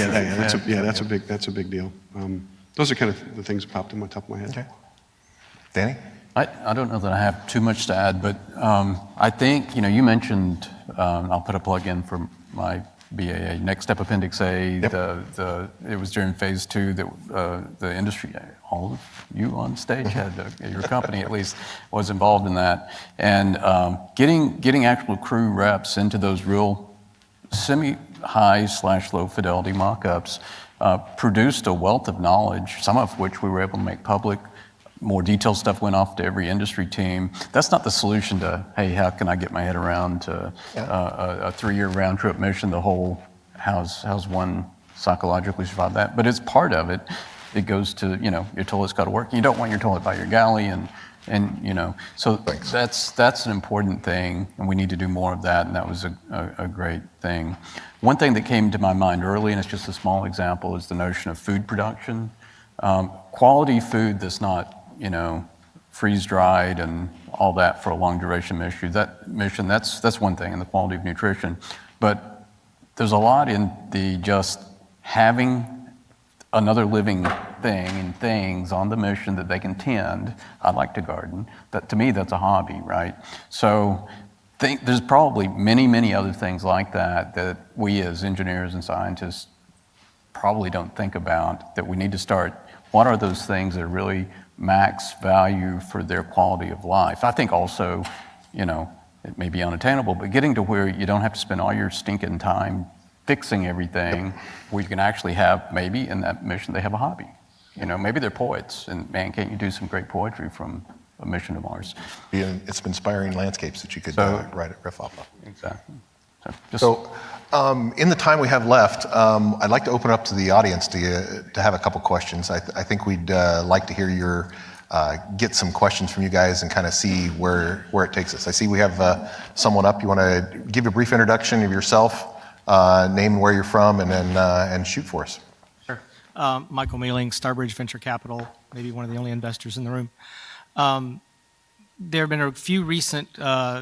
That's a big deal. Those are kind of the things that popped in my top of my head. Okay. Danny? I don't know that I have too much to add, but I think, you mentioned, I'll put a plug in for my BAA, Next Step Appendix A. It was during phase 2 that the industry, all of you on stage had, your company at least, was involved in that. And getting actual crew reps into those real semi-high/low fidelity mock-ups produced a wealth of knowledge, some of which we were able to make public. More detailed stuff went off to every industry team. That's not the solution to, hey, how can I get my head around a 3-year round trip mission, the whole, how's one psychologically survive that? But it's part of it. It goes to, your toilet's got to work. You don't want your toilet by your galley and so that's an important thing, and we need to do more of that, and that was a great thing. One thing that came to my mind early, and it's just a small example, is the notion of food production. Quality food that's not, freeze-dried and all that for a long duration mission. That's one thing, and the quality of nutrition. But there's a lot in the just having another living thing and things on the mission that they can tend. I like to garden. That, to me, that's a hobby, right? So there's probably many, many other things like that we as engineers and scientists probably don't think about, that we need to start. What are those things that really max value for their quality of life? I think also, it may be unattainable, but getting to where you don't have to spend all your stinking time fixing everything, where you can actually have, maybe in that mission, they have a hobby. Maybe they're poets, and man, can't you do some great poetry from a mission to Mars? It's inspiring landscapes that you could write a riff off of. Exactly. In the time we have left, I'd like to open up to the audience to have a couple questions. I think we'd like to hear get some questions from you guys and kind of see where it takes us. I see we have someone up. You want to give a brief introduction of yourself, name where you're from, and then and shoot for us. Sure. Michael Mealing, Starbridge Venture Capital, maybe one of the only investors in the room. There have been a few recent,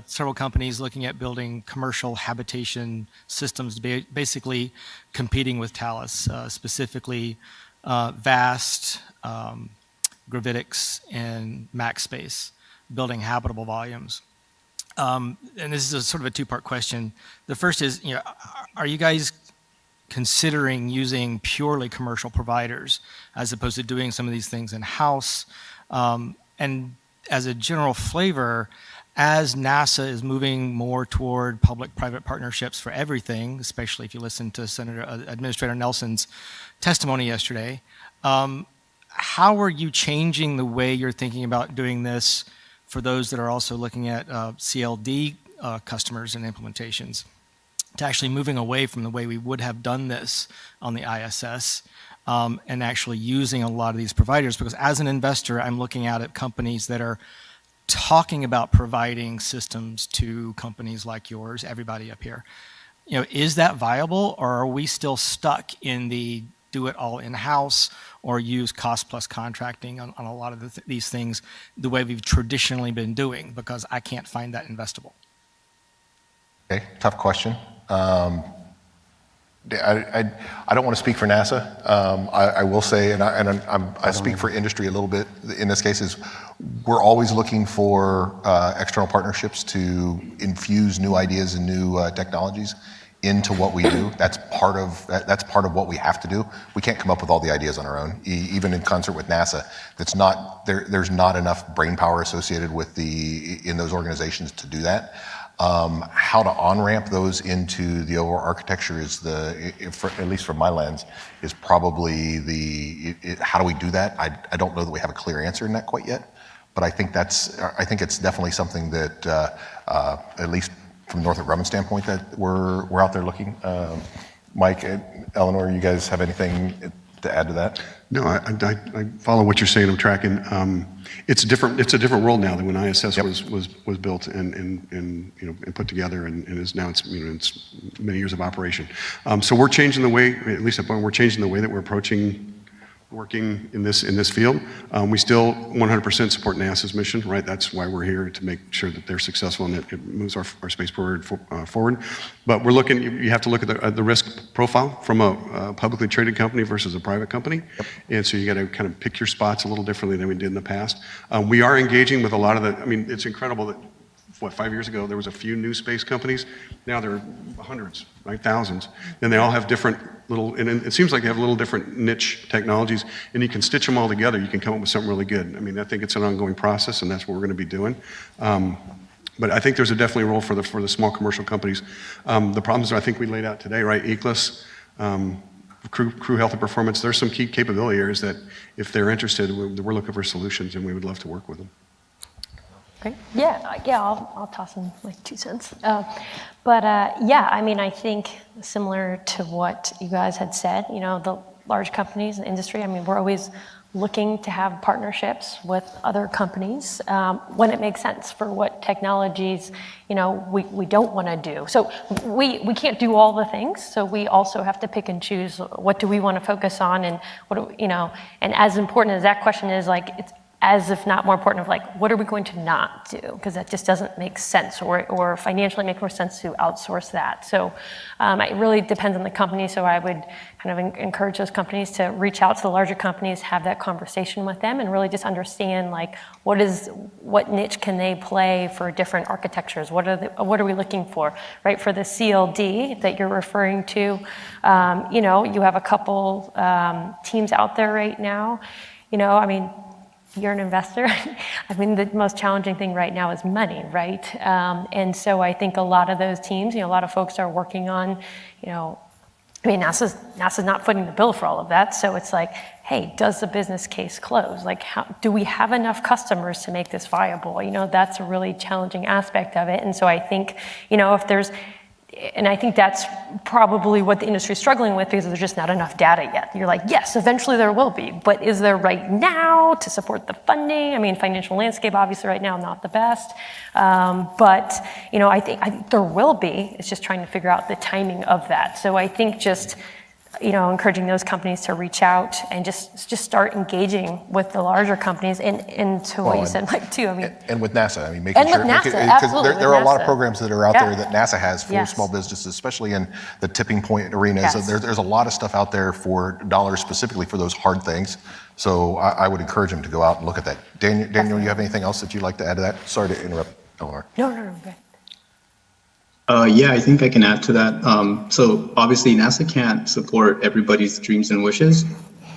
several companies looking at building commercial habitation systems, basically competing with Thales, specifically VAST, Gravitics, and MaxSpace, building habitable volumes. And this is a sort of a two-part question. The first is, are you guys considering using purely commercial providers as opposed to doing some of these things in-house? And as a general flavor, as NASA is moving more toward public-private partnerships for everything, especially if you listen to Administrator Nelson's testimony yesterday, how are you changing the way you're thinking about doing this for those that are also looking at CLD customers and implementations, to actually moving away from the way we would have done this on the ISS? And actually using a lot of these providers, because as an investor, I'm looking at companies that are talking about providing systems to companies like yours, everybody up here. Is that viable, or are we still stuck in the do it all in-house or use cost plus contracting on a lot of these things the way we've traditionally been doing? Because I can't find that investable. Okay, tough question. I don't want to speak for NASA. I will say, and I speak for industry a little bit in this case, is we're always looking for external partnerships to infuse new ideas and new technologies into what we do. That's part of what we have to do. We can't come up with all the ideas on our own, even in concert with NASA. There's not enough brain power associated in those organizations to do that. How to on-ramp those into the overall architecture is at least from my lens, is probably how do we do that? I don't know that we have a clear answer in that quite yet, but I think it's definitely something that, at least from Northrop Grumman standpoint, that we're out there looking. Mike, Eleanor, you guys have anything to add to that? No, I follow what you're saying. I'm tracking. It's a different world now than when ISS was built and put together and is now it's many years of operation. So we're changing the way, at least at Boeing, we're changing the way that we're approaching working in this field. We still 100% support NASA's mission, right? That's why we're here, to make sure that they're successful and it moves our space forward. But we're looking, you have to look at the risk profile from a publicly traded company versus a private company. And so you got to kind of pick your spots a little differently than we did in the past. We are engaging with a lot of it's incredible that 5 years ago, there was a few new space companies. Now there are hundreds, right? Thousands. And they all have different and it seems like they have little different niche technologies, and you can stitch them all together. You can come up with something really good. I think it's an ongoing process, and that's what we're going to be doing. But I think there's definitely a role for the small commercial companies. The problems I think we laid out today, right? ECLS, crew health and performance, there's some key capability areas that if they're interested, we're looking for solutions, and we would love to work with them. Great. Yeah, I'll toss in like 2 cents. I think similar to what you guys had said, the large companies in the industry, we're always looking to have partnerships with other companies when it makes sense for what technologies, we don't want to do. So we can't do all the things. So we also have to pick and choose what do we want to focus on, and and as important as that question is, it's as if not more important of what are we going to not do? Because that just doesn't make sense, or financially make more sense to outsource that. So it really depends on the company. So I would kind of encourage those companies to reach out to the larger companies, have that conversation with them, and really just understand what niche can they play for different architectures? What are we looking for, right? For the CLD that you're referring to, you have a couple teams out there right now. You're an investor. The most challenging thing right now is money, right? And so I think a lot of those teams, a lot of folks are working on, NASA's not footing the bill for all of that. So it's hey, does the business case close? Do we have enough customers to make this viable? That's a really challenging aspect of it. And so I think, if there's, and I think that's probably what the industry is struggling with, because there's just not enough data yet. You're yes, eventually there will be, but is there right now to support the funding? Financial landscape, obviously right now, not the best. But, I think there will be. It's just trying to figure out the timing of that. So I think just, encouraging those companies to reach out and just start engaging with the larger companies, and to what you said, Mike, too. And with NASA, making and sure, with NASA, absolutely, there are a lot of programs that are out there that NASA has for Yes. small businesses, especially in the tipping point arena. Yes. So there's a lot of stuff out there for dollars specifically for those hard things. So I would encourage them to go out and look at that. Daniel, you have anything else that you'd like to add to that? Sorry to interrupt, Eleanor. No, good. I think I can add to that. So obviously NASA can't support everybody's dreams and wishes,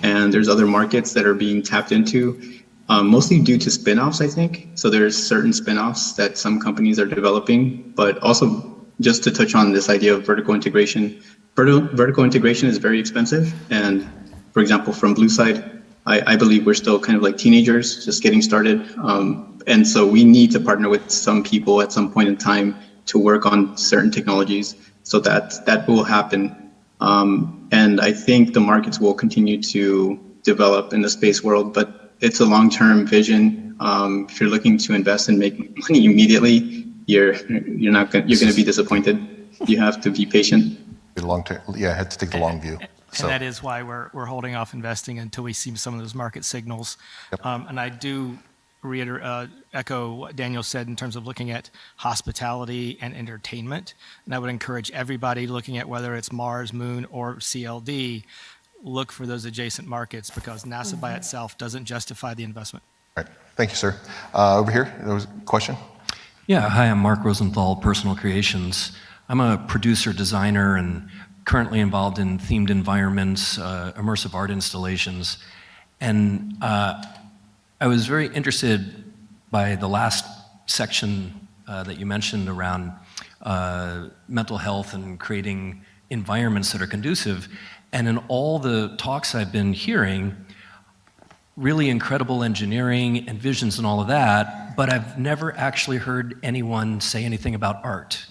and there's other markets that are being tapped into, mostly due to spin-offs, I think. So there's certain spin-offs that some companies are developing, but also just to touch on this idea of vertical integration. Vertical integration is very expensive, and for example, from Blue Side, I believe we're still kind of like teenagers, just getting started. And so we need to partner with some people at some point in time to work on certain technologies, so that will happen. And I think the markets will continue to develop in the space world, but it's a long-term vision. If you're looking to invest and make money immediately, you're going to be disappointed. You have to be patient. Have to take the long view. And that is why we're holding off investing until we see some of those market signals. And I do echo what Daniel said in terms of looking at hospitality and entertainment. And I would encourage everybody looking at whether it's Mars, Moon, or CLD, look for those adjacent markets, because NASA by itself doesn't justify the investment. All right. Thank you, sir. Over here, there was a question. Yeah, hi, I'm Mark Rosenthal, Personal Creations. I'm a producer, designer, and currently involved in themed environments, immersive art installations. And I was very interested by the last section that you mentioned around mental health and creating environments that are conducive. And in all the talks I've been hearing, really incredible engineering and visions and all of that, but I've never actually heard anyone say anything about art.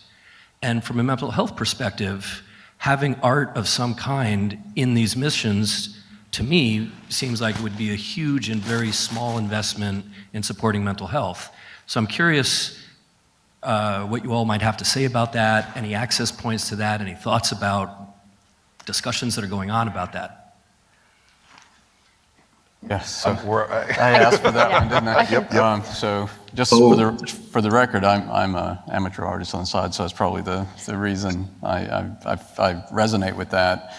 And from a mental health perspective, having art of some kind in these missions, to me, seems like it would be a huge and very small investment in supporting mental health. So I'm curious what you all might have to say about that, any access points to that, any thoughts about discussions that are going on about that. Yes, so I asked for that one, didn't I? Yep. So just for the record, I'm an amateur artist on the side, so that's probably the reason I resonate with that.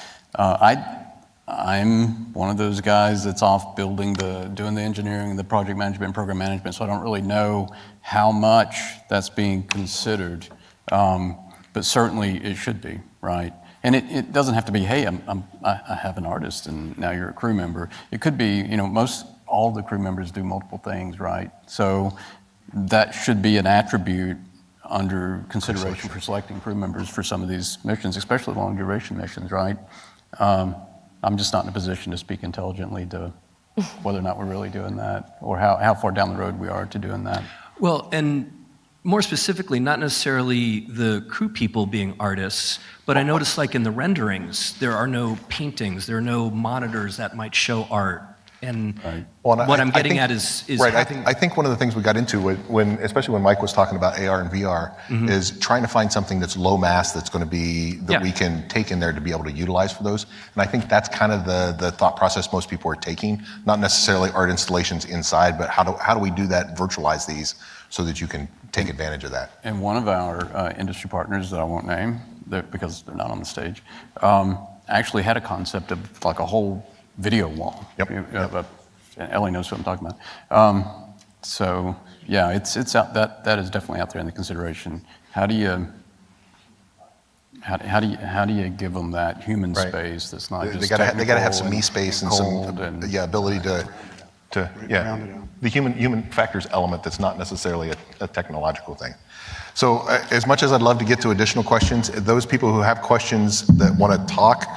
I'm one of those guys that's off doing the engineering, the project management, program management, so I don't really know how much that's being considered, but certainly it should be, right? And it doesn't have to be, hey, I have an artist and now you're a crew member. It could be, all the crew members do multiple things, right? So that should be an attribute under consideration for selecting crew members for some of these missions, especially long duration missions, right? I'm just not in a position to speak intelligently to whether or not we're really doing that or how far down the road we are to doing that. Well, and more specifically, not necessarily the crew people being artists, but I noticed like in the renderings, there are no paintings, there are no monitors that might show art. And what I'm getting at is right. I think one of the things we got into especially when Mike was talking about AR and VR, is trying to find something that's low mass that's going to be that we can take in there to be able to utilize for those. And I think that's kind of the thought process most people are taking, not necessarily art installations inside, but how do we do that, virtualize these so that you can take advantage of that. And one of our industry partners that I won't name because they're not on the stage, actually had a concept of like a whole video wall. Ellie knows what I'm talking about. So yeah, it's out. That is definitely out there in the consideration. How do you give them that human space that's not just they got to have some me space and some ability to the human factors element that's not necessarily a technological thing. So as much as I'd love to get to additional questions, those people who have questions that want to talk,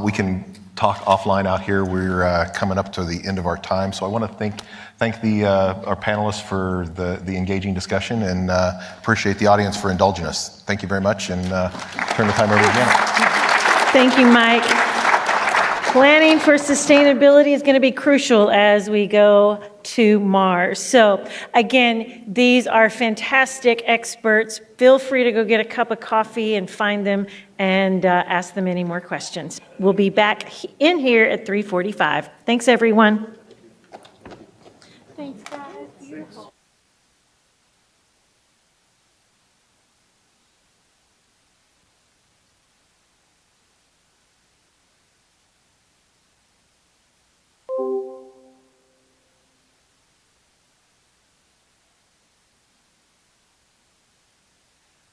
we can talk offline out here. We're coming up to the end of our time, so I want to thank our panelists for the engaging discussion and appreciate the audience for indulging us. Thank you very much, and turn the time over to Janet. Thank you, Mike. Planning for sustainability is going to be crucial as we go to Mars. So again, these are fantastic experts. Feel free to go get a cup of coffee and find them and ask them any more questions. We'll be back in here at 3:45. Thanks, everyone. Thanks, guys. Beautiful.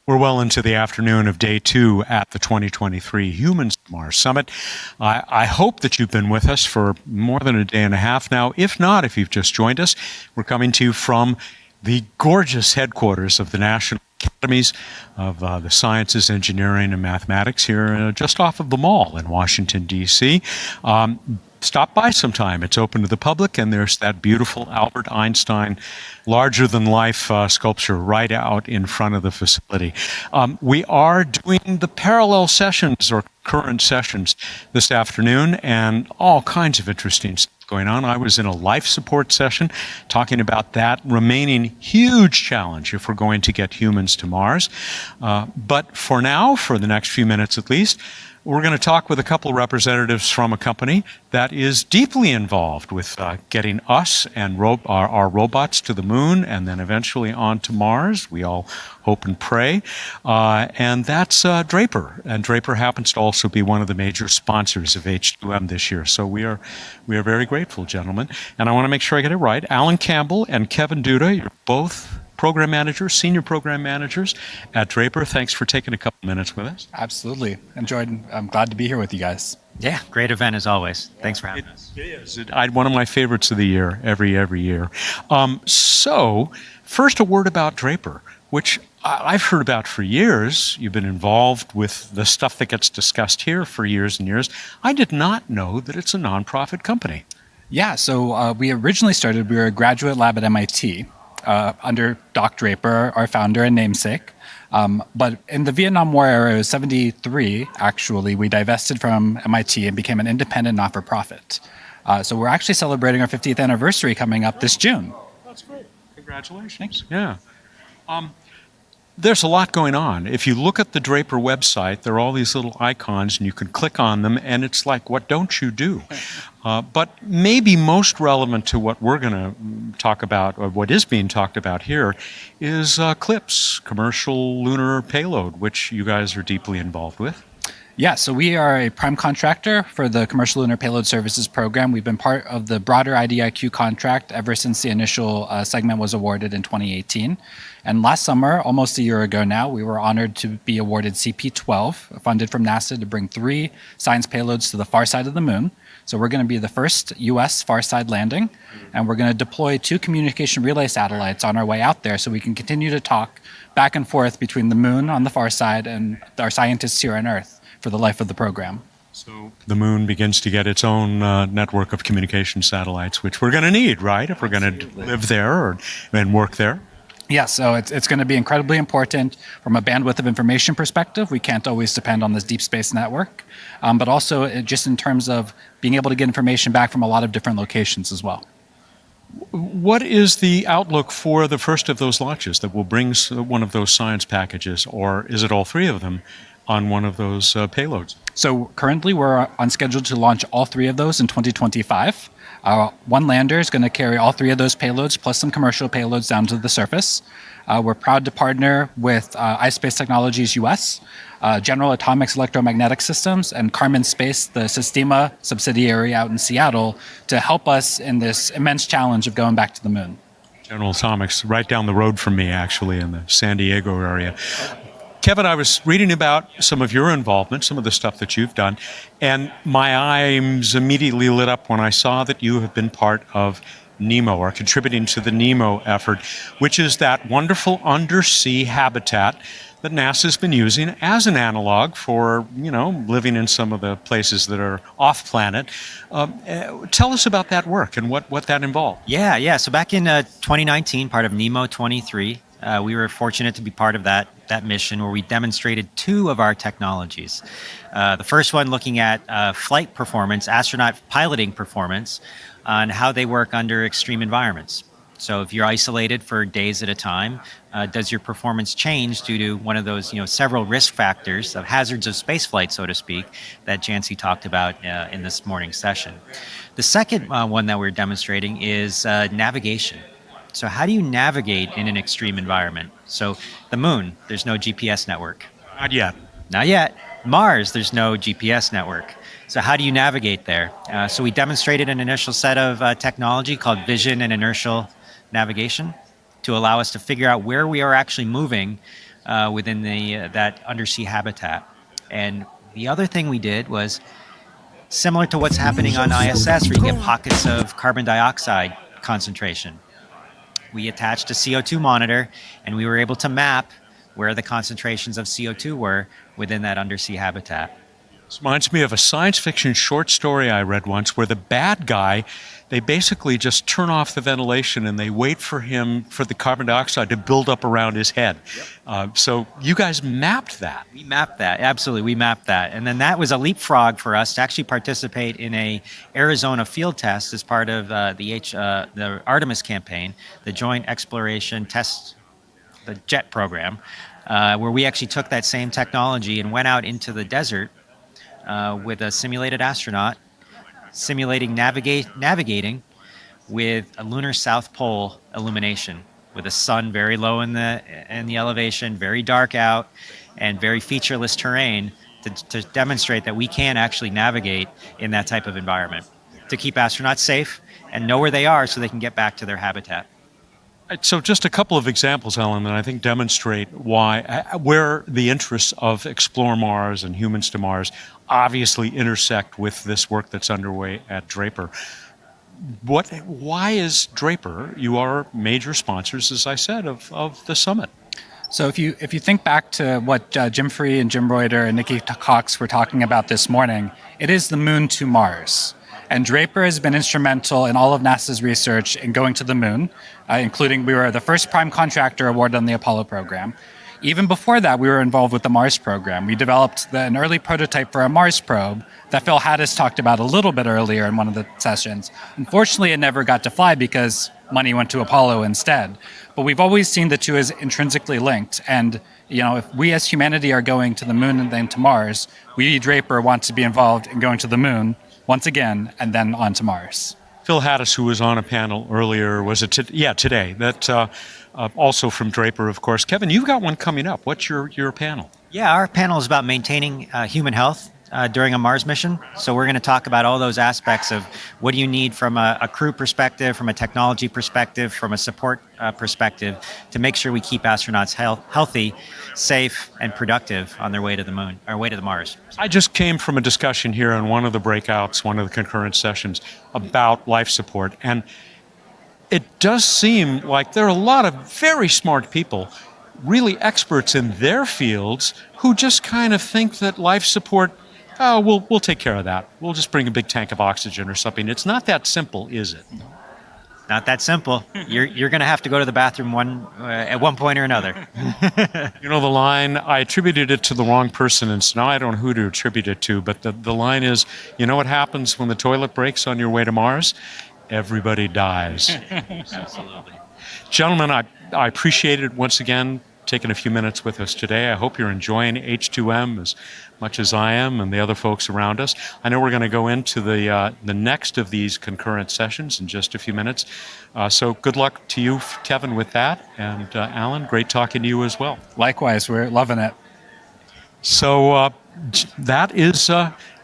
We're well into the afternoon of day 2 at the 2023 Humans to Mars Summit. I hope that you've been with us for more than a day and a half now. If not, if you've just joined us, we're coming to you from the gorgeous headquarters of the National Academies of the Sciences, Engineering, and Mathematics here just off of the Mall in Washington, D.C. Stop by sometime. It's open to the public, and there's that beautiful Albert Einstein larger-than-life sculpture right out in front of the facility. We are doing the parallel sessions or current sessions this afternoon, and all kinds of interesting stuff going on. I was in a life support session talking about that remaining huge challenge if we're going to get humans to Mars. But for now, for the next few minutes at least, we're going to talk with a couple of representatives from a company that is deeply involved with getting us and our robots to the moon and then eventually on to Mars. We all hope and pray. And that's Draper. And Draper happens to also be one of the major sponsors of H2M this year. So we are very grateful, gentlemen. And I want to make sure I get it right. Alan Campbell and Kevin Duda, you're both program managers, senior program managers at Draper. Thanks for taking a couple minutes with us. Absolutely. I'm glad to be here with you guys. Yeah, great event as always. Thanks for having us. It is. One of my favorites of the year, every year. So, first a word about Draper, which I've heard about for years. You've been involved with the stuff that gets discussed here for years and years. I did not know that it's a nonprofit company. Yeah, so we originally we were a graduate lab at MIT. under Doc Draper, our founder and namesake. But in the Vietnam War era, it was 73, actually, we divested from MIT and became an independent not-for-profit. So we're actually celebrating our 50th anniversary coming up this June. That's great. Congratulations. Yeah. There's a lot going on. If you look at the Draper website, there are all these little icons, and you can click on them, and it's like, what don't you do? But maybe most relevant to what we're going to talk about, or what is being talked about here, is CLPS, Commercial Lunar Payload, which you guys are deeply involved with. Yeah, so we are a prime contractor for the Commercial Lunar Payload Services program. We've been part of the broader IDIQ contract ever since the initial segment was awarded in 2018. And last summer, almost a year ago now, we were honored to be awarded CP-12, funded from NASA to bring 3 science payloads to the far side of the moon. So we're going to be the first U.S. far side landing, and we're going to deploy 2 communication relay satellites on our way out there so we can continue to talk back and forth between the moon on the far side and our scientists here on Earth for the life of the program. So the moon begins to get its own network of communication satellites, which we're going to need, right, if we're going to live there and work there? Yeah, so it's going to be incredibly important from a bandwidth of information perspective. We can't always depend on this deep space network, but also just in terms of being able to get information back from a lot of different locations as well. What is the outlook for the first of those launches that will bring one of those science packages, or is it all 3 of them on one of those payloads? So currently we're on schedule to launch all 3 of those in 2025. One lander is going to carry all 3 of those payloads plus some commercial payloads down to the surface. We're proud to partner with iSpace Technologies US, General Atomics Electromagnetic Systems, and Karman Space, the Sistema subsidiary out in Seattle, to help us in this immense challenge of going back to the moon. General Atomics, right down the road from me, actually, in the San Diego area. Kevin, I was reading about some of your involvement, some of the stuff that you've done, and my eyes immediately lit up when I saw that you have been part of NEMO, or contributing to the NEMO effort, which is that wonderful undersea habitat that NASA's been using as an analog for, living in some of the places that are off-planet. Tell us about that work and what that involved. Yeah. So back in 2019, part of NEMO 23, we were fortunate to be part of that mission where we demonstrated 2 of our technologies. The first one looking at flight performance, astronaut piloting performance, on how they work under extreme environments. So if you're isolated for days at a time, does your performance change due to one of those, several risk factors of hazards of spaceflight, so to speak, that Jancy talked about in this morning's session. The second one that we're demonstrating is navigation. So how do you navigate in an extreme environment? So the moon, there's no GPS network. Not yet. Not yet. Mars, there's no GPS network. So how do you navigate there? So we demonstrated an initial set of technology called vision and inertial navigation to allow us to figure out where we are actually moving within that undersea habitat. And the other thing we did was similar to what's happening on ISS, where you get pockets of carbon dioxide concentration. We attached a CO2 monitor, and we were able to map where the concentrations of CO2 were within that undersea habitat. This reminds me of a science fiction short story I read once where the bad guy, they basically just turn off the ventilation and they wait for the carbon dioxide to build up around his head. So you guys mapped that. We mapped that, absolutely, we mapped that. And then that was a leapfrog for us to actually participate in a Arizona field test as part of the Artemis campaign, the Joint Exploration Test, the JET program, where we actually took that same technology and went out into the desert with a simulated astronaut, simulating navigating with a lunar South Pole illumination, with the sun very low in the elevation, very dark out, and very featureless terrain to demonstrate that we can actually navigate in that type of environment to keep astronauts safe and know where they are so they can get back to their habitat. So just a couple of examples, Ellen, that I think demonstrate where the interests of Explore Mars and Humans to Mars obviously intersect with this work that's underway at Draper. Why is Draper, you are major sponsors, as I said, of the summit? So if you think back to what Jim Free and Jim Reuter and Nikki Cox were talking about this morning, it is the moon to Mars. And Draper has been instrumental in all of NASA's research in going to the moon, including we were the first prime contractor awarded on the Apollo program. Even before that, we were involved with the Mars program. We developed an early prototype for a Mars probe that Phil Haddis talked about a little bit earlier in one of the sessions. Unfortunately, it never got to fly because money went to Apollo instead. But we've always seen the two as intrinsically linked. And if we as humanity are going to the moon and then to Mars, we, Draper, want to be involved in going to the moon once again and then on to Mars. Phil Haddis, who was on a panel earlier, was it today? That also from Draper, of course. Kevin, you've got one coming up. What's your panel? Yeah, our panel is about maintaining human health during a Mars mission. So we're going to talk about all those aspects of what do you need from a crew perspective, from a technology perspective, from a support perspective, to make sure we keep astronauts healthy, safe, and productive on their way to the moon, or way to the Mars. I just came from a discussion here in one of the breakouts, one of the concurrent sessions, about life support. And it does seem like there are a lot of very smart people, really experts in their fields, who just kind of think that life support, we'll take care of that. We'll just bring a big tank of oxygen or something. It's not that simple, is it? Not that simple. You're going to have to go to the bathroom at one point or another. The line, I attributed it to the wrong person, and so now I don't know who to attribute it to, but the line is, you know what happens when the toilet breaks on your way to Mars? Everybody dies. Absolutely. Gentlemen, I appreciate it once again, taking a few minutes with us today. I hope you're enjoying H2M as much as I am and the other folks around us. I know we're going to go into the next of these concurrent sessions in just a few minutes. So good luck to you, Kevin, with that. And Alan, great talking to you as well. Likewise, we're loving it. So that is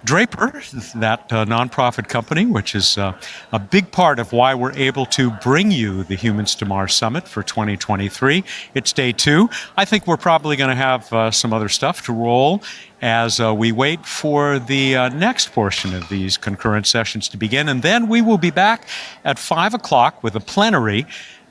Draper, that nonprofit company, which is a big part of why we're able to bring you the Humans to Mars Summit for 2023. It's day 2. I think we're probably going to have some other stuff to roll as we wait for the next portion of these concurrent sessions to begin. And then we will be back at 5 o'clock with a plenary.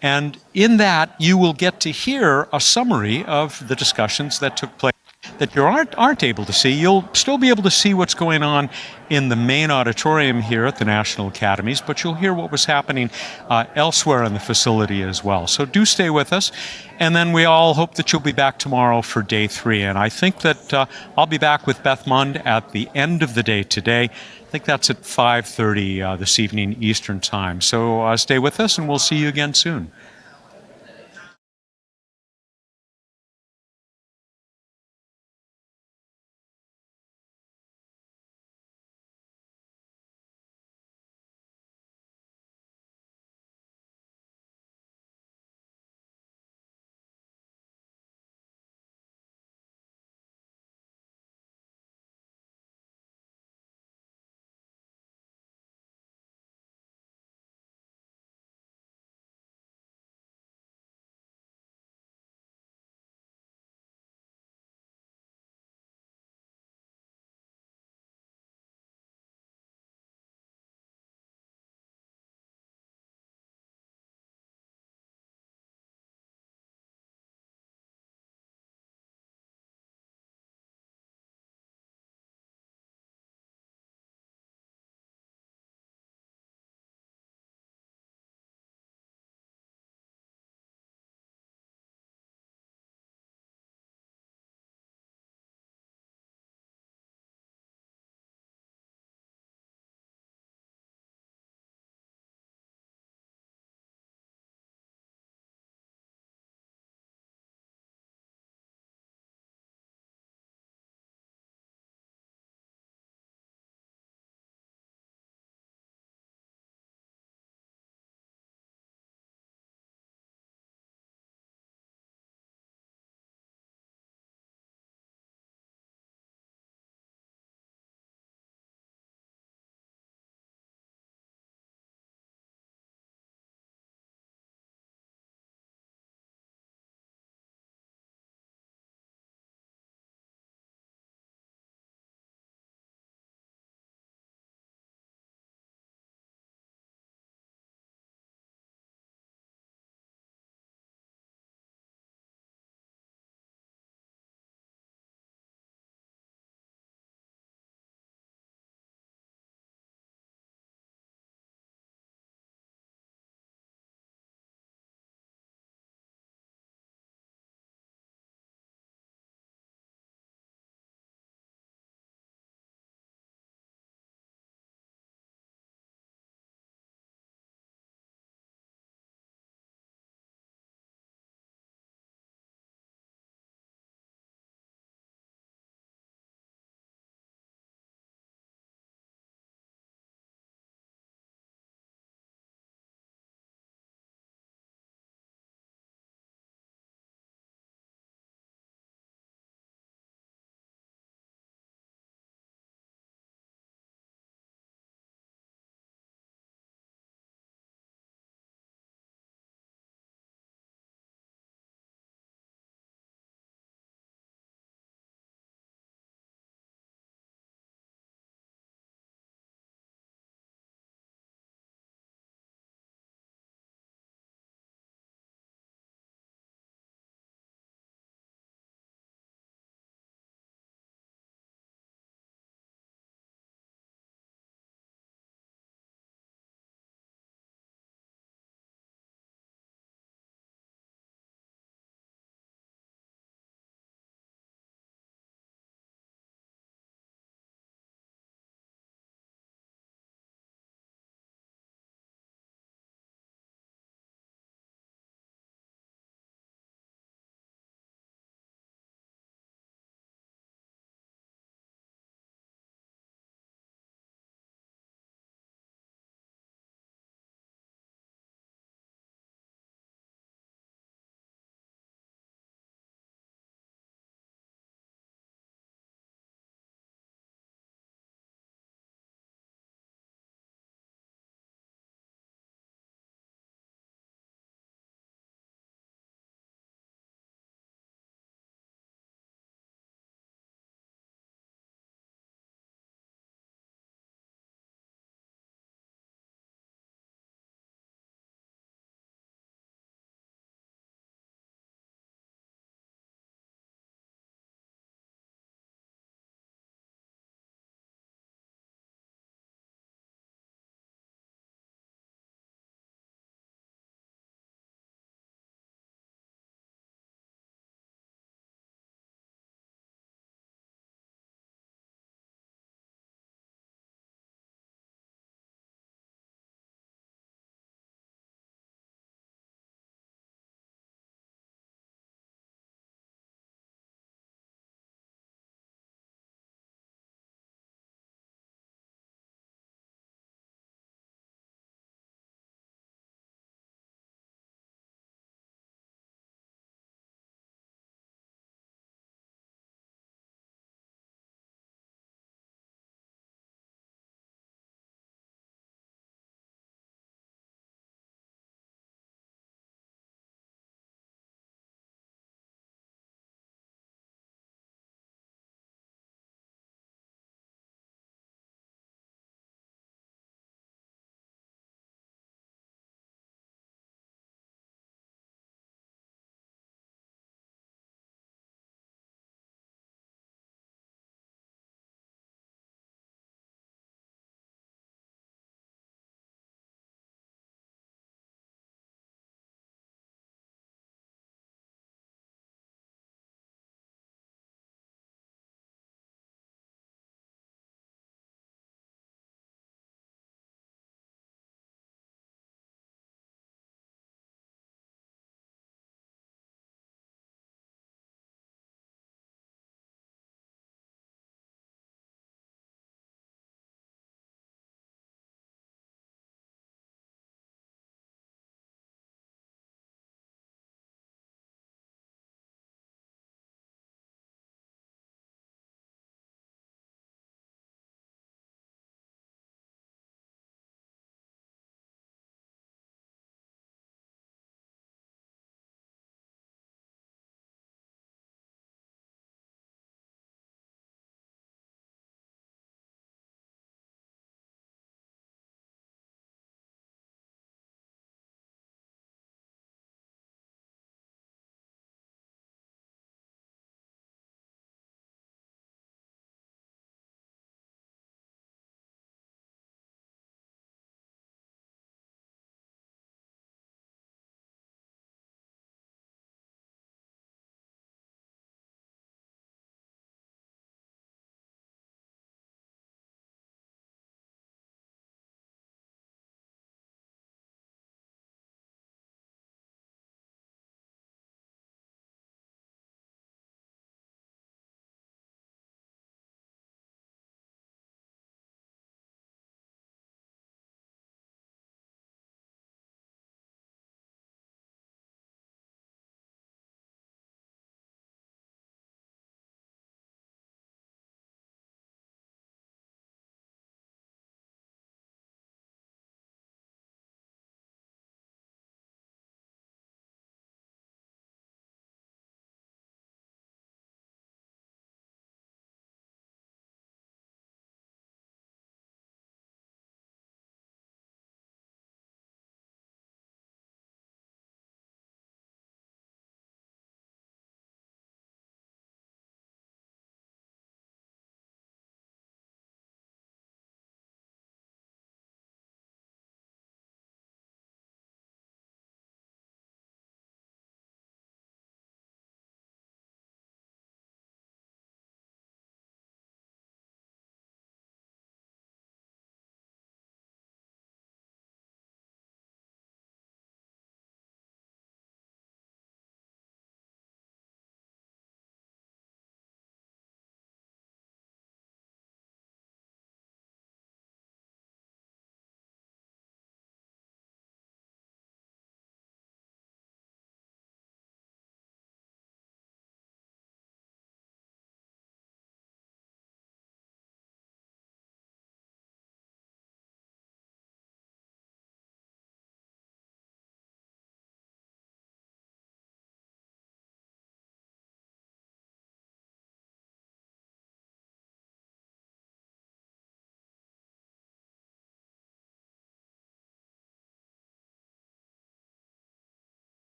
And in that, you will get to hear a summary of the discussions that took place that you aren't able to see. You'll still be able to see what's going on in the main auditorium here at the National Academies, but you'll hear what was happening elsewhere in the facility as well. So do stay with us. And then we all hope that you'll be back tomorrow for day 3. And I think that I'll be back with Beth Mund at the end of the day today. I think that's at 5:30 this evening Eastern Time. So stay with us, and we'll see you again soon.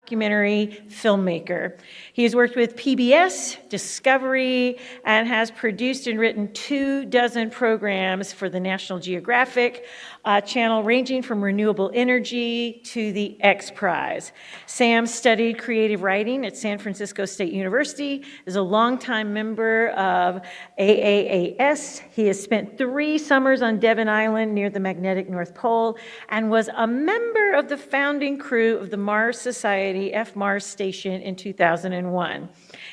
documentary filmmaker. He has worked with PBS, Discovery, and has produced and written 24 programs for the National Geographic channel, ranging from renewable energy to the X Prize. Sam studied creative writing at San Francisco State University, is a longtime member of AAAS. He has spent 3 summers on Devon Island near the magnetic North Pole and was a member of the founding crew of the Mars Society F-Mars station in 2001.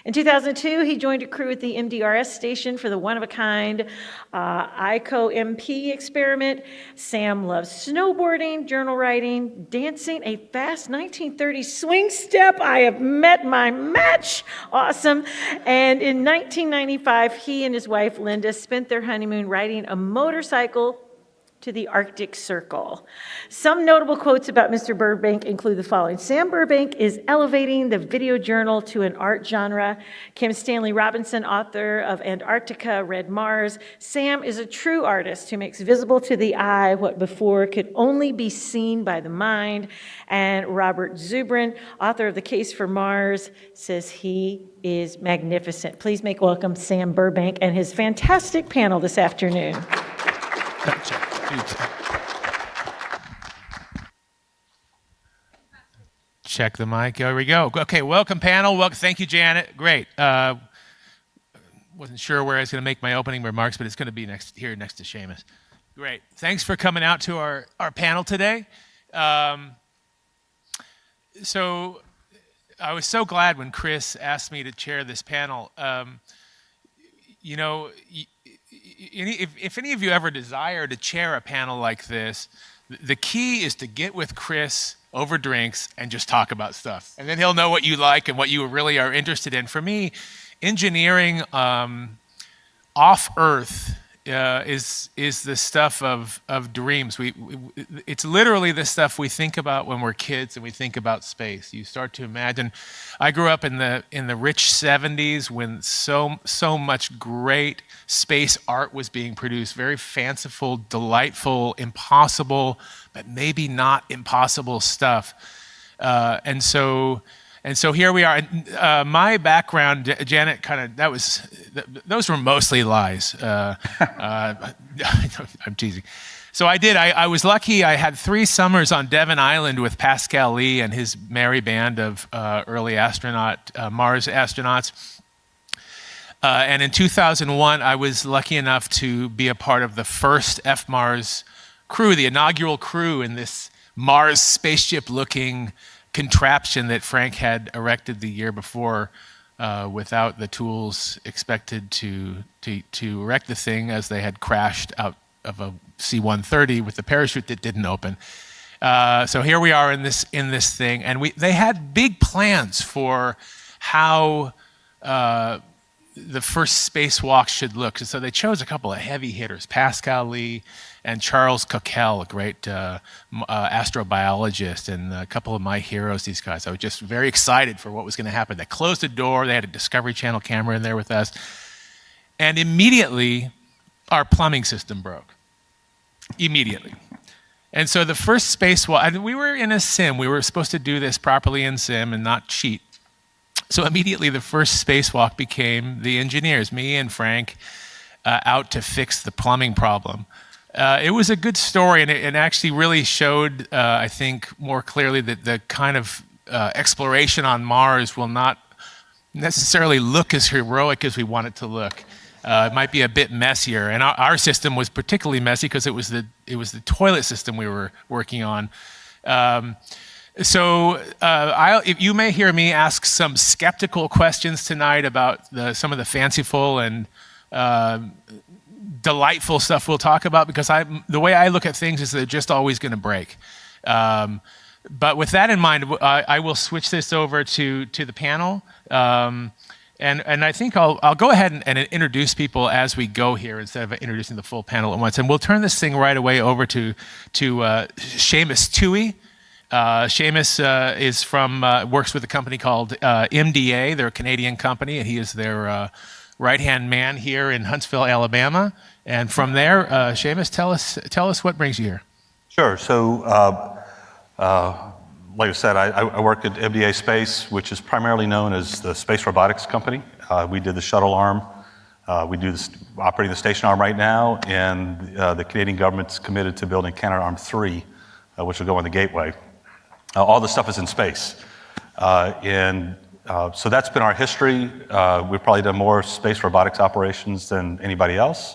In 2002, he joined a crew at the MDRS station for the one-of-a-kind ICO-MP experiment. Sam loves snowboarding, journal writing, dancing a fast 1930s swing step. I have met my match. Awesome. And in 1995, he and his wife, Linda, spent their honeymoon riding a motorcycle to the Arctic Circle. Some notable quotes about Mr. Burbank include the following. Sam Burbank is elevating the video journal to an art genre. Kim Stanley Robinson, author of Antarctica, Red Mars. Sam is a true artist who makes visible to the eye what before could only be seen by the mind. And Robert Zubrin, author of The Case for Mars, says he is magnificent. Please make welcome Sam Burbank and his fantastic panel this afternoon. Check the mic. There we go. Okay, welcome panel. Welcome. Thank you, Janet. Great. Wasn't sure where I was going to make my opening remarks, but it's going to be next to Seamus. Great. Thanks for coming out to our panel today. So I was so glad when Chris asked me to chair this panel. You know, if any of you ever desire to chair a panel like this, the key is to get with Chris over drinks and just talk about stuff. And then he'll know what you like and what you really are interested in. For me, engineering off Earth is the stuff of dreams. It's literally the stuff we think about when we're kids and we think about space. You start to imagine. I grew up in the rich 70s when so much great space art was being produced. Very fanciful, delightful, impossible, but maybe not impossible stuff. And so here we are. My background, Janet, those were mostly lies. I'm teasing. So I was lucky. I had 3 summers on Devon Island with Pascal Lee and his merry band of early Mars astronauts. And in 2001, I was lucky enough to be a part of the first F-Mars crew, the inaugural crew in this Mars spaceship-looking contraption that Frank had erected the year before without the tools expected to erect the thing, as they had crashed out of a C-130 with the parachute that didn't open. So here we are in this thing, and they had big plans for how the first spacewalk should look. So they chose a couple of heavy hitters, Pascal Lee and Charles Coquelle, a great astrobiologist, and a couple of my heroes, these guys. I was just very excited for what was going to happen. They closed the door. They had a Discovery Channel camera in there with us. And immediately, our plumbing system broke. Immediately. And so the first spacewalk, we were in a sim. We were supposed to do this properly in sim and not cheat. So immediately the first spacewalk became the engineers, me and Frank, out to fix the plumbing problem. It was a good story, and it actually really showed, I think, more clearly that the kind of exploration on Mars will not necessarily look as heroic as we want it to look. It might be a bit messier, and our system was particularly messy because it was the toilet system we were working on. So you may hear me ask some skeptical questions tonight about some of the fanciful and delightful stuff we'll talk about, because the way I look at things is they're just always going to break. But with that in mind, I will switch this over to the panel. And I think I'll go ahead and introduce people as we go here instead of introducing the full panel at once. And we'll turn this thing right away over to Seamus Toohey. Seamus works with a company called MDA. They're a Canadian company, and he is their right-hand man here in Huntsville, Alabama. And from there, Seamus, tell us what brings you here. Sure. So like I said, I work at MDA Space, which is primarily known as the Space Robotics Company. We did the shuttle arm. We do operating the station arm right now, and the Canadian government's committed to building Canadarm3, which will go on the Gateway. All the stuff is in space. So that's been our history. We've probably done more space robotics operations than anybody else.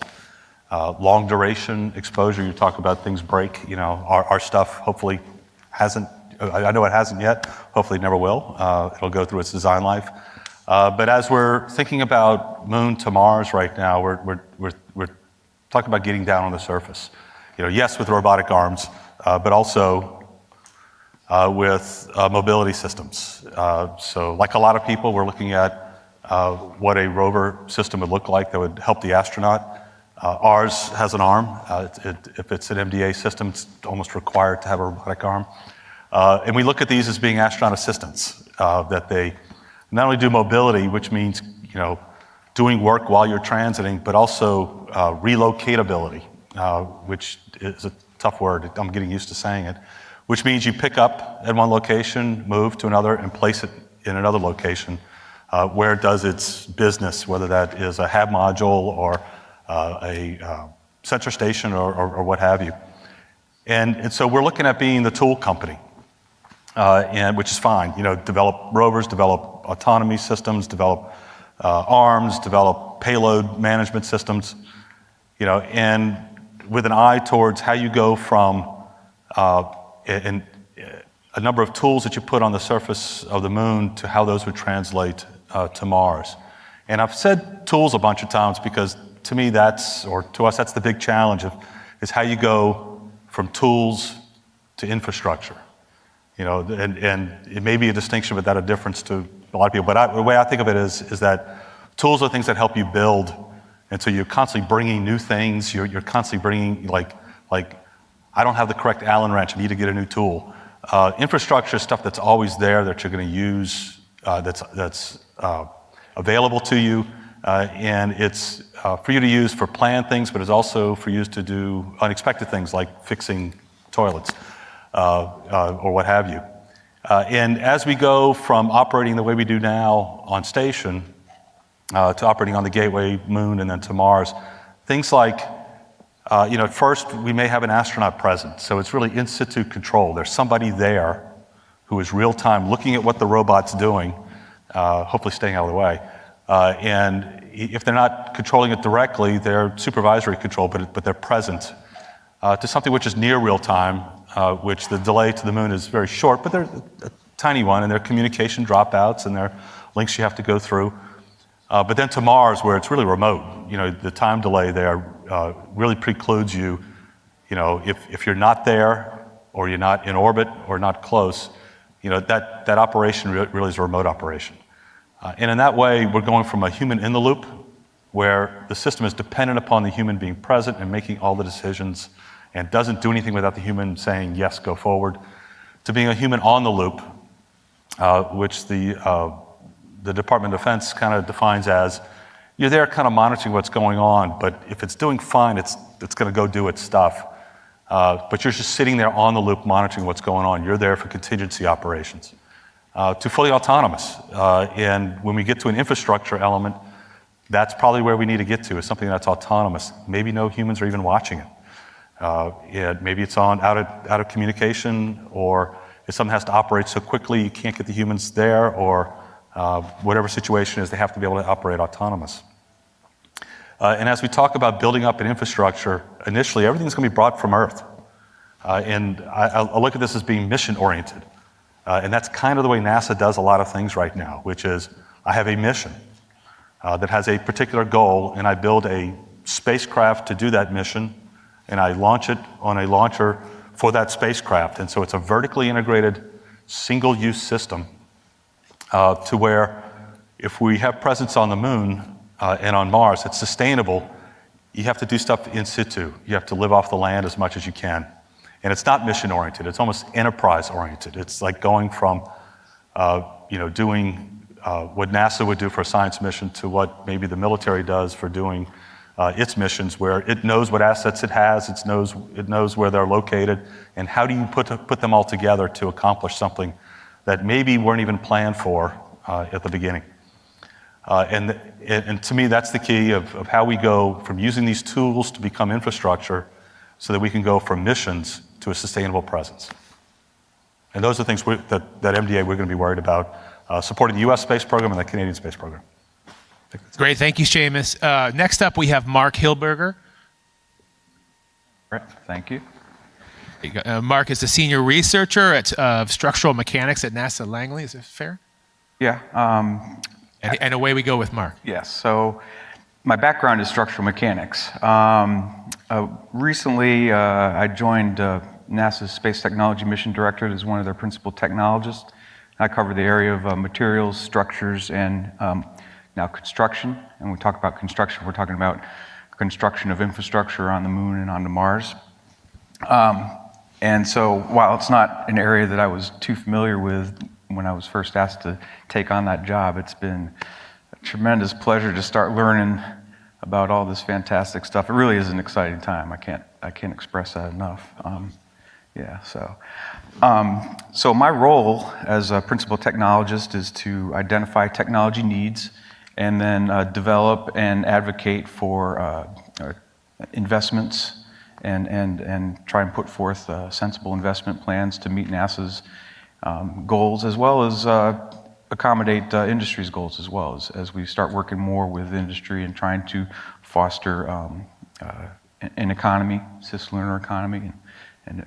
Long duration exposure, you talk about things break, our stuff hopefully hasn't, I know it hasn't yet, hopefully it never will. It'll go through its design life. But as we're thinking about Moon to Mars right now, we're talking about getting down on the surface. Yes, with robotic arms, but also with mobility systems. So like a lot of people, we're looking at what a rover system would look like that would help the astronaut. Ours has an arm. If it's an MDA system, it's almost required to have a robotic arm. And we look at these as being astronaut assistants, that they not only do mobility, which means doing work while you're transiting, but also relocatability, which is a tough word. I'm getting used to saying it. Which means you pick up at one location, move to another, and place it in another location where it does its business, whether that is a HAB module or a sensor station or what have you. And so we're looking at being the tool company, and which is fine. Develop rovers, develop autonomy systems, develop arms, develop payload management systems, and with an eye towards how you go from and a number of tools that you put on the surface of the Moon to how those would translate to Mars. And I've said tools a bunch of times because to me to us that's the big challenge is how you go from tools to infrastructure. And it may be a distinction without a difference to a lot of people, but the way I think of it is that tools are things that help you build, and so you're constantly bringing new things, you're constantly bringing like I don't have the correct Allen wrench, I need to get a new tool. Infrastructure is stuff that's always there that you're going to use, that's available to you, and it's for you to use for planned things, but it's also for you to do unexpected things like fixing toilets or what have you. And as we go from operating the way we do now on station to operating on the Gateway, Moon, and then to Mars, things like at first, we may have an astronaut present, so it's really in situ control. There's somebody there who is real time looking at what the robot's doing, hopefully staying out of the way. And if they're not controlling it directly, they're supervisory control, but they're present to something which is near real time, which the delay to the Moon is very short, but they're a tiny one, and there are communication dropouts, and there are links you have to go through. But then to Mars, where it's really remote, the time delay there really precludes you, if you're not there or you're not in orbit or not close, that operation really is a remote operation. And in that way, we're going from a human in the loop, where the system is dependent upon the human being present and making all the decisions and doesn't do anything without the human saying, yes, go forward, to being a human on the loop, which the Department of Defense kind of defines as you're there kind of monitoring what's going on, but if it's doing fine, it's going to go do its stuff. But you're just sitting there on the loop monitoring what's going on. You're there for contingency operations. To fully autonomous. And when we get to an infrastructure element, that's probably where we need to get to, is something that's autonomous. Maybe no humans are even watching it. Maybe it's out of communication, or if something has to operate so quickly you can't get the humans there, or whatever situation is, they have to be able to operate autonomous. And as we talk about building up an infrastructure, initially everything's going to be brought from Earth. And I look at this as being mission-oriented. And that's kind of the way NASA does a lot of things right now, which is I have a mission that has a particular goal, and I build a spacecraft to do that mission, and I launch it on a launcher for that spacecraft. And so it's a vertically integrated, single-use system to where if we have presence on the Moon and on Mars, it's sustainable. You have to do stuff in situ. You have to live off the land as much as you can. And it's not mission-oriented. It's almost enterprise-oriented. It's like going from, doing what NASA would do for a science mission to what maybe the military does for doing its missions, where it knows what assets it has, it knows where they're located, and how do you put them all together to accomplish something that maybe weren't even planned for at the beginning. And to me, that's the key of how we go from using these tools to become infrastructure so that we can go from missions to a sustainable presence. And those are things that MDA we're going to be worried about, supporting the US space program and the Canadian space program. Great, thank you, Seamus. Next up, we have Mark Hilberger. Right, thank you. Mark is the senior researcher at structural mechanics at NASA Langley. Is it fair? Yeah. And away we go with Mark. Yes. So my background is structural mechanics. Recently, I joined NASA's Space Technology Mission Directorate as one of their principal technologists. I cover the area of materials, structures, and now construction. And when we talk about construction, we're talking about construction of infrastructure on the moon and onto Mars. And so while it's not an area that I was too familiar with when I was first asked to take on that job, it's been a tremendous pleasure to start learning about all this fantastic stuff. It really is an exciting time. I can't express that enough. So my role as a principal technologist is to identify technology needs and then develop and advocate for investments and try and put forth sensible investment plans to meet NASA's goals, as well as accommodate industry's goals as well, as we start working more with industry and trying to foster an economy, cislunar economy,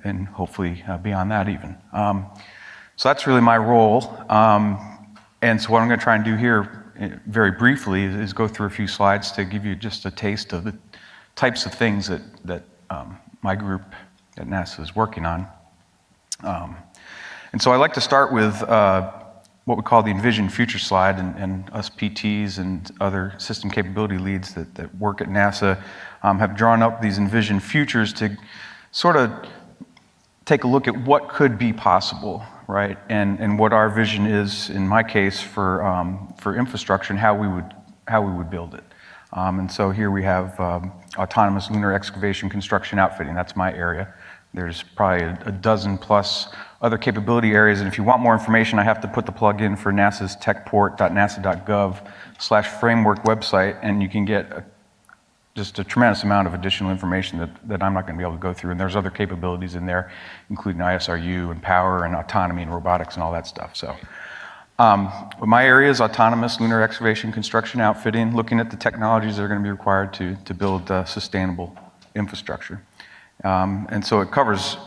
and hopefully beyond that even. So that's really my role. And so what I'm going to try and do here very briefly is go through a few slides to give you just a taste of the types of things that my group at NASA is working on. And so I like to start with what we call the Envision Future slide, and us PTs and other system capability leads that work at NASA have drawn up these Envision Futures to sort of take a look at what could be possible, right? And what our vision is, in my case, for infrastructure and how we would build it. And so here we have autonomous lunar excavation, construction, outfitting. That's my area. There's probably a dozen plus other capability areas, and if you want more information, I have to put the plug in for NASA's techport.nasa.gov/framework website, and you can get just a tremendous amount of additional information that I'm not going to be able to go through. And there's other capabilities in there, including ISRU and power and autonomy and robotics and all that stuff. So my area is autonomous lunar excavation, construction, outfitting, looking at the technologies that are going to be required to build sustainable infrastructure. And so it covers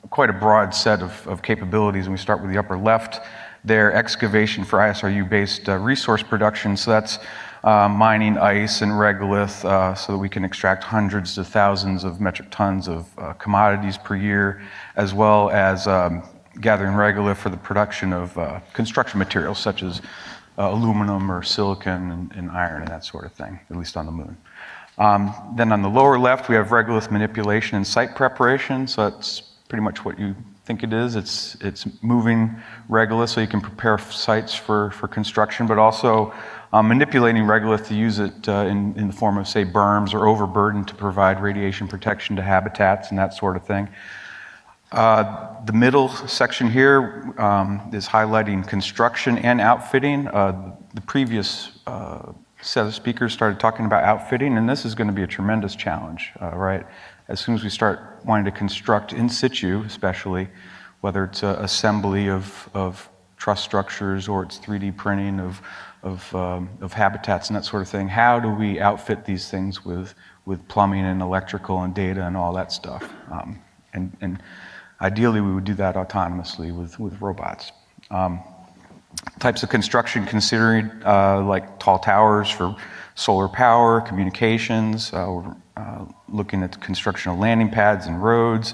quite a broad set of capabilities, and we start with the upper left there, excavation for ISRU-based resource production. So that's mining ice and regolith so that we can extract hundreds to thousands of metric tons of commodities per year, as well as gathering regolith for the production of construction materials such as aluminum or silicon and iron and that sort of thing, at least on the moon. Then on the lower left, we have regolith manipulation and site preparation. So that's pretty much what you think it is. It's moving regolith so you can prepare sites for construction, but also manipulating regolith to use it in the form of, say, berms or overburden to provide radiation protection to habitats and that sort of thing. The middle section here is highlighting construction and outfitting. The previous set of speakers started talking about outfitting, and this is going to be a tremendous challenge, right? As soon as we start wanting to construct in situ, especially, whether it's assembly of truss structures or it's 3D printing of habitats and that sort of thing, how do we outfit these things with plumbing and electrical and data and all that stuff? And ideally, we would do that autonomously with robots. Types of construction considering like tall towers for solar power, communications, looking at the construction of landing pads and roads,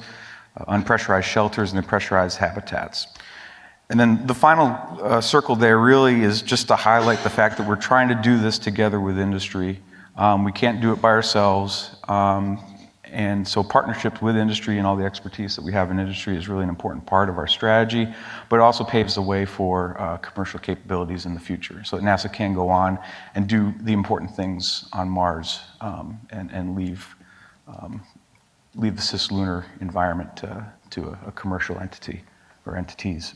unpressurized shelters and then pressurized habitats. And then the final circle there really is just to highlight the fact that we're trying to do this together with industry. We can't do it by ourselves. And so partnerships with industry and all the expertise that we have in industry is really an important part of our strategy, but it also paves the way for commercial capabilities in the future so that NASA can go on and do the important things on Mars and leave the cislunar environment to a commercial entity or entities.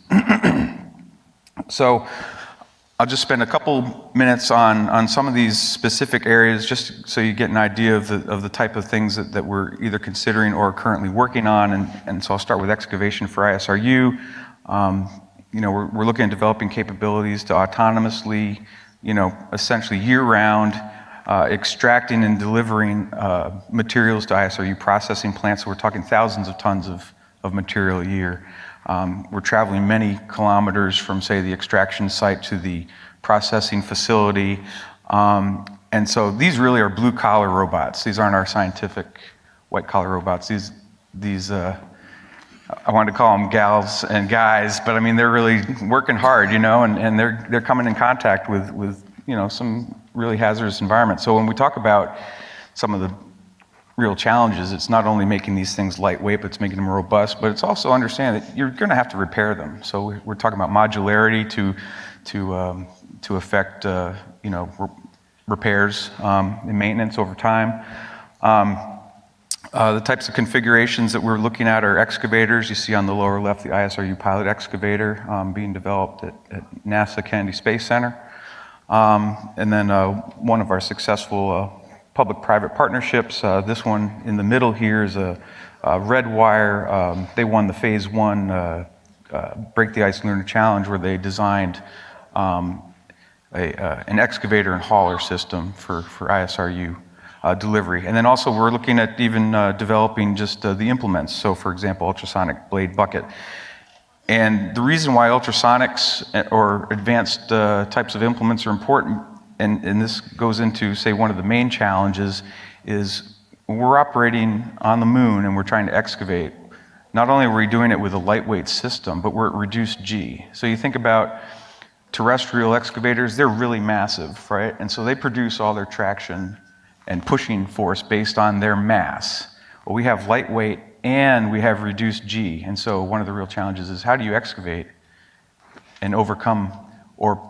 So I'll just spend a couple minutes on some of these specific areas just so you get an idea of the type of things that we're either considering or currently working on. And so I'll start with excavation for ISRU. We're looking at developing capabilities to autonomously, essentially year-round, extracting and delivering materials to ISRU processing plants. So we're talking thousands of tons of material a year. We're traveling many kilometers from, say, the extraction site to the processing facility. And so these really are blue-collar robots. These aren't our scientific white-collar robots. These I wanted to call them gals and guys, but I mean, they're really working hard, and they're coming in contact with some really hazardous environments. So when we talk about some of the real challenges, it's not only making these things lightweight, but it's making them robust, but it's also understanding that you're going to have to repair them. So we're talking about modularity to affect repairs and maintenance over time. The types of configurations that we're looking at are excavators. You see on the lower left the ISRU pilot excavator being developed at NASA Kennedy Space Center. And then one of our successful public-private partnerships. This one in the middle here is a Redwire. They won the Phase 1 Break the Ice Lunar Challenge, where they designed an excavator and hauler system for ISRU delivery. And then also we're looking at even developing just the implements. So for example, ultrasonic blade bucket. And the reason why ultrasonics or advanced types of implements are important, and this goes into, say, one of the main challenges, is when we're operating on the moon and we're trying to excavate, not only are we doing it with a lightweight system, but we're at reduced G. So you think about terrestrial excavators, they're really massive, right? And so they produce all their traction and pushing force based on their mass. Well, we have lightweight and we have reduced G. And so one of the real challenges is how do you excavate and overcome or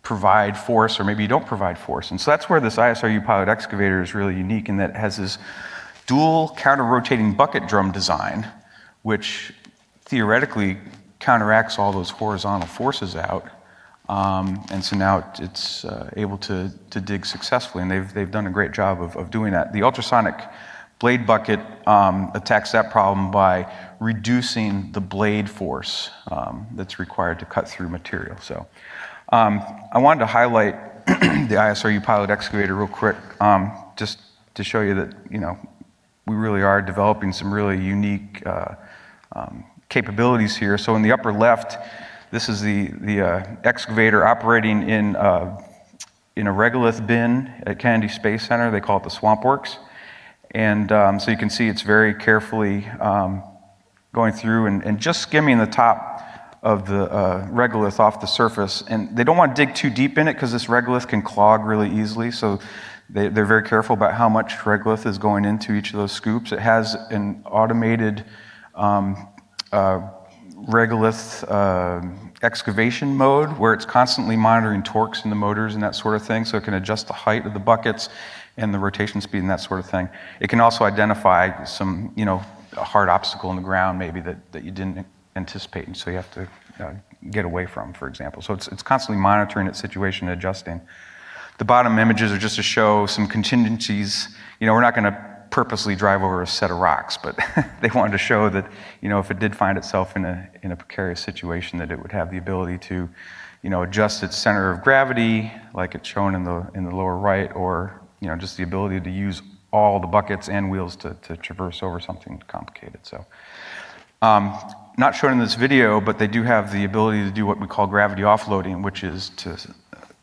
provide force, or maybe you don't provide force. And so that's where this ISRU pilot excavator is really unique, in that it has this dual counter-rotating bucket drum design, which theoretically counteracts all those horizontal forces out. And so now it's able to dig successfully, and they've done a great job of doing that. The ultrasonic blade bucket attacks that problem by reducing the blade force that's required to cut through material. So I wanted to highlight the ISRU pilot excavator real quick, just to show you that we really are developing some really unique capabilities here. So in the upper left, this is the excavator operating in a regolith bin at Kennedy Space Center. They call it the Swamp Works. And so you can see it's very carefully going through and just skimming the top of the regolith off the surface. And they don't want to dig too deep in it because this regolith can clog really easily. So they're very careful about how much regolith is going into each of those scoops. It has an automated regolith excavation mode where it's constantly monitoring torques in the motors and that sort of thing, so it can adjust the height of the buckets and the rotation speed and that sort of thing. It can also identify some, a hard obstacle in the ground maybe that you didn't anticipate, and so you have to get away from, for example. So it's constantly monitoring its situation and adjusting. The bottom images are just to show some contingencies. We're not going to purposely drive over a set of rocks, but they wanted to show that, if it did find itself in a precarious situation, that it would have the ability to, adjust its center of gravity, like it's shown in the lower right, or, just the ability to use all the buckets and wheels to traverse over something complicated. So, not shown in this video, but they do have the ability to do what we call gravity offloading, which is to,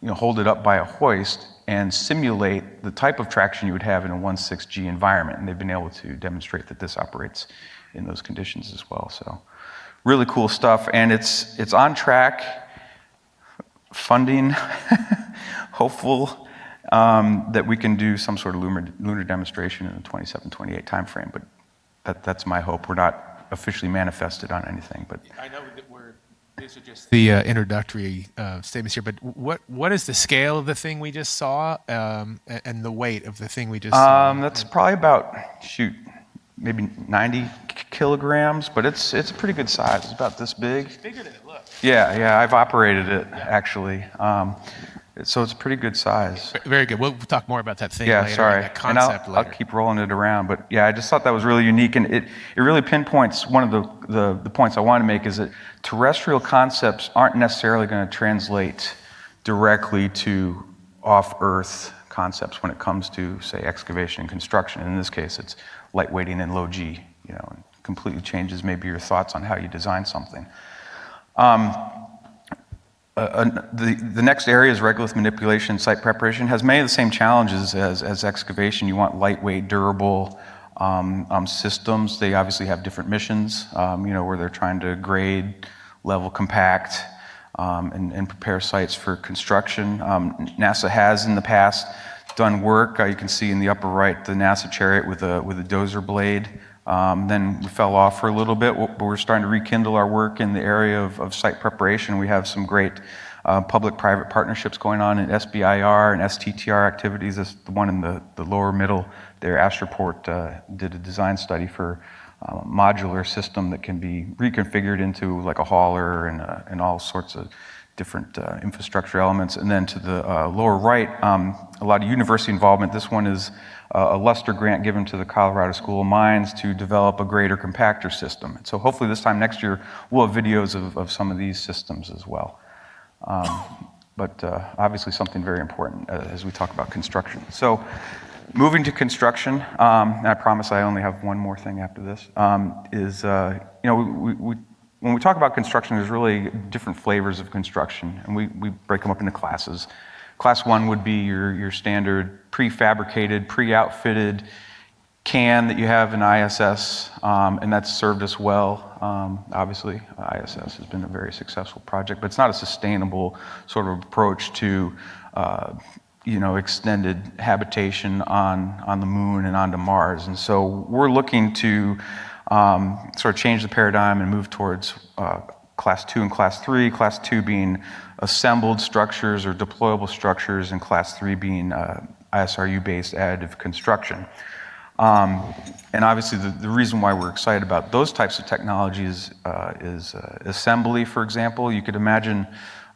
hold it up by a hoist and simulate the type of traction you would have in a 1/6 G environment. And they've been able to demonstrate that this operates in those conditions as well. So really cool stuff. And it's on track, funding, hopeful. that we can do some sort of lunar demonstration in the 27-28 timeframe. But that's my hope. We're not officially manifested on anything. But I know that these are just the introductory statements here, but what is the scale of the thing we just saw, and the weight of the thing we just saw? That's probably about, maybe 90 kilograms, but it's a pretty good size. It's about this big. It's bigger than it looks. Yeah, I've operated it actually. So it's a pretty good size. Very good. We'll talk more about that thing Yeah, later. sorry. That concept and I'll keep rolling it around. But yeah, I just thought that was really unique. And it really pinpoints one of the points I want to make is that terrestrial concepts aren't necessarily going to translate directly to off-Earth concepts when it comes to, say, excavation and construction. In this case, it's lightweighting and low G, and completely changes maybe your thoughts on how you design something. The next area is regolith manipulation, site preparation. Has many of the same challenges as excavation. You want lightweight, durable systems. They obviously have different missions, where they're trying to grade, level, compact, and prepare sites for construction. NASA has in the past done work. You can see in the upper right the NASA Chariot with a dozer blade. Then we fell off for a little bit, but we're starting to rekindle our work in the area of site preparation. We have some great public-private partnerships going on in SBIR and STTR activities. This, the one in the lower middle there, Astroport did a design study for a modular system that can be reconfigured into like a hauler and all sorts of different infrastructure elements. And then to the lower right, a lot of university involvement. This one is a Luster grant given to the Colorado School of Mines to develop a grader compactor system. So hopefully this time next year, we'll have videos of some of these systems as well. But obviously something very important as we talk about construction. So moving to construction, and I promise I only have one more thing after this, when we talk about construction, there's really different flavors of construction, and we break them up into classes. Class 1 would be your standard prefabricated, pre-outfitted can that you have in ISS, and that's served us well. Obviously, ISS has been a very successful project, but it's not a sustainable sort of approach to extended habitation on the moon and onto Mars. And so we're looking to sort of change the paradigm and move towards Class 2 and Class 3, Class 2 being assembled structures or deployable structures, and Class 3 being ISRU-based additive construction. And obviously the reason why we're excited about those types of technologies is assembly, for example. You could imagine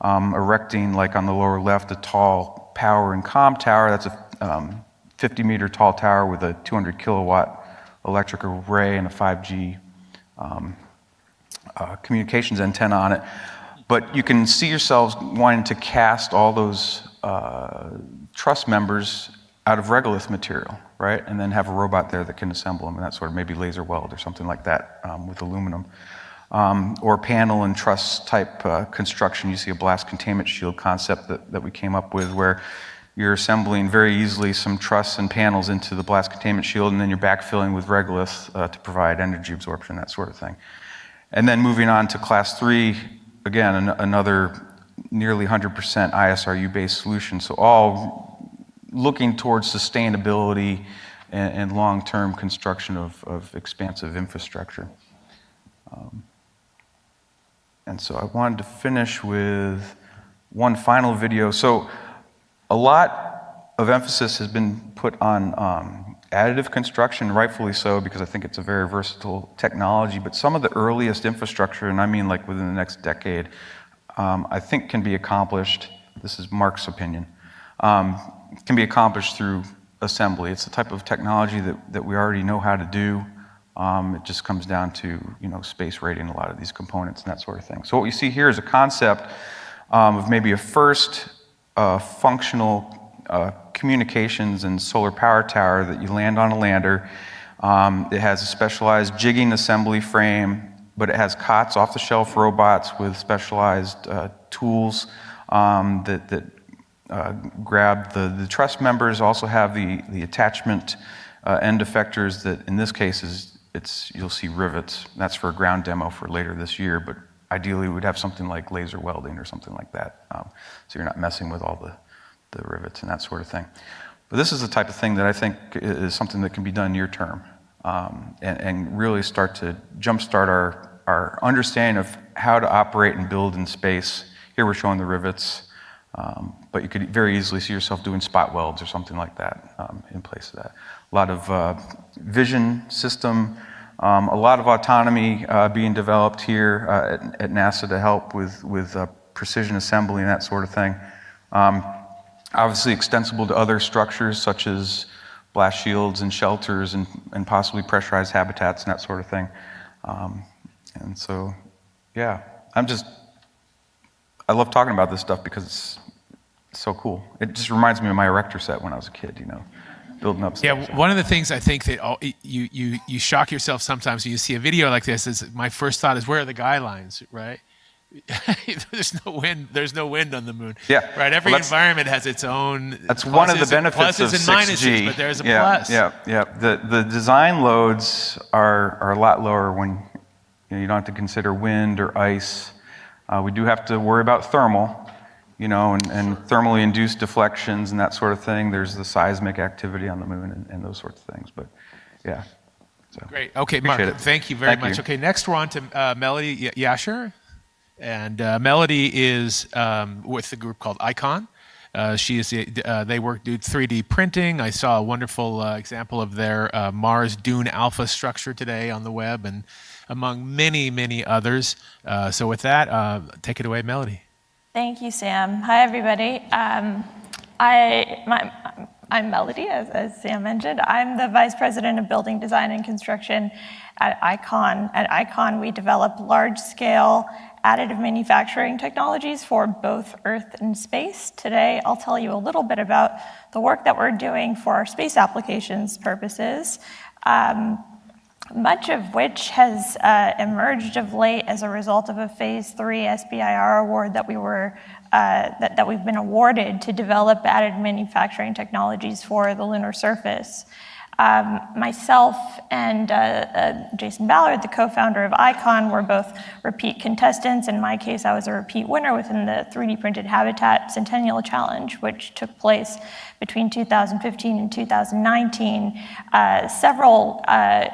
erecting, like on the lower left, a tall power and comm tower. That's a 50-meter tall tower with a 200 kilowatt electric array and a 5G communications antenna on it. But you can see yourselves wanting to cast all those truss members out of regolith material, right? And then have a robot there that can assemble them, and that sort of maybe laser weld or something like that with aluminum. Or panel and truss type construction. You see a blast containment shield concept that we came up with, where you're assembling very easily some truss and panels into the blast containment shield, and then you're backfilling with regolith to provide energy absorption, that sort of thing. And then moving on to Class 3, again, another nearly 100% ISRU-based solution. So all looking towards sustainability and long-term construction of expansive infrastructure. And so I wanted to finish with one final video. So a lot of emphasis has been put on additive construction, rightfully so, because I think it's a very versatile technology. But some of the earliest infrastructure, and I mean like within the next decade, I think can be accomplished, this is Mark's opinion, can be accomplished through assembly. It's the type of technology that we already know how to do. It just comes down to space rating a lot of these components and that sort of thing. So what you see here is a concept of maybe a first functional communications and solar power tower that you land on a lander. It has a specialized jigging assembly frame, but it has COTS, off-the-shelf robots with specialized tools that grab the truss members. Also have the attachment end effectors that in this case you'll see rivets. That's for a ground demo for later this year, but ideally we'd have something like laser welding or something like that. So you're not messing with all the the rivets and that sort of thing. But this is the type of thing that I think is something that can be done near term, and really start to jumpstart our understanding of how to operate and build in space. Here we're showing the rivets, but you could very easily see yourself doing spot welds or something like that in place of that. A lot of vision system, a lot of autonomy being developed here at NASA to help with precision assembly and that sort of thing. Obviously extensible to other structures such as blast shields and shelters and possibly pressurized habitats and that sort of thing. And so, yeah, I love talking about this stuff because it's so cool. It just reminds me of my Erector set when I was a kid, you know, building up stuff. Yeah, one of the things I think that you shock yourself sometimes when you see a video like this is my first thought is, where are the guy lines, right? There's no wind on the moon. Yeah. Right. Every environment has its own. That's one of the benefits of 6G. Minuses, but there's a plus. Yeah. The design loads are a lot lower when you don't have to consider wind or ice. We do have to worry about thermal, and thermally induced deflections and that sort of thing. There's the seismic activity on the moon and those sorts of things. But yeah. So, great. Okay, Mark. Thank you very much. Okay, next we're on to Melody Yasher. And Melody is with the group called ICON. They do 3D printing. I saw a wonderful example of their Mars Dune Alpha structure today on the web, and among many, many others. So with that, take it away, Melody. Thank you, Sam. Hi, everybody. I'm Melody, as Sam mentioned. I'm the Vice President of Building Design and Construction at ICON. At ICON, we develop large-scale additive manufacturing technologies for both Earth and space. Today, I'll tell you a little bit about the work that we're doing for our space applications purposes, much of which has emerged of late as a result of a Phase 3 SBIR award that we've been awarded to develop additive manufacturing technologies for the lunar surface. Myself and Jason Ballard, the co-founder of ICON, were both repeat contestants. In my case, I was a repeat winner within the 3D Printed Habitat Centennial Challenge, which took place between 2015 and 2019. Several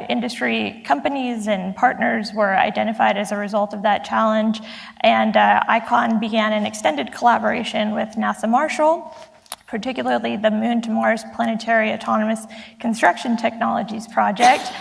industry companies and partners were identified as a result of that challenge, and ICON began an extended collaboration with NASA Marshall, particularly the Moon to Mars Planetary Autonomous Construction Technologies project,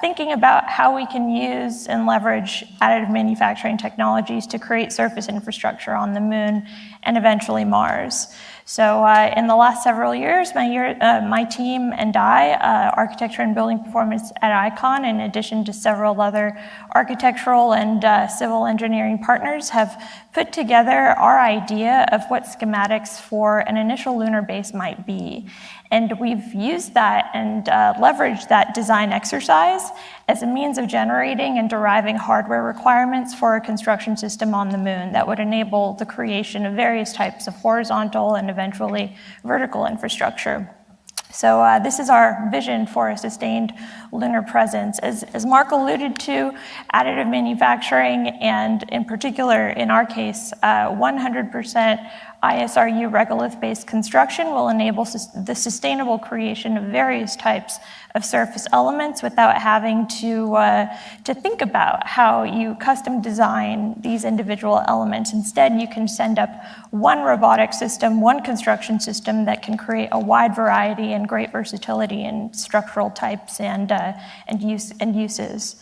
thinking about how we can use and leverage additive manufacturing technologies to create surface infrastructure on the Moon and eventually Mars. So in the last several years, my team and I, architecture and building performance at ICON, in addition to several other architectural and civil engineering partners, have put together our idea of what schematics for an initial lunar base might be. And we've used that and leveraged that design exercise as a means of generating and deriving hardware requirements for a construction system on the Moon that would enable the creation of various types of horizontal and eventually vertical infrastructure. So this is our vision for a sustained lunar presence. As Mark alluded to, additive manufacturing, and in particular, in our case, 100% ISRU regolith-based construction will enable the sustainable creation of various types of surface elements without having to think about how you custom design these individual elements. Instead, you can send up one robotic system, one construction system that can create a wide variety and great versatility in structural types and uses.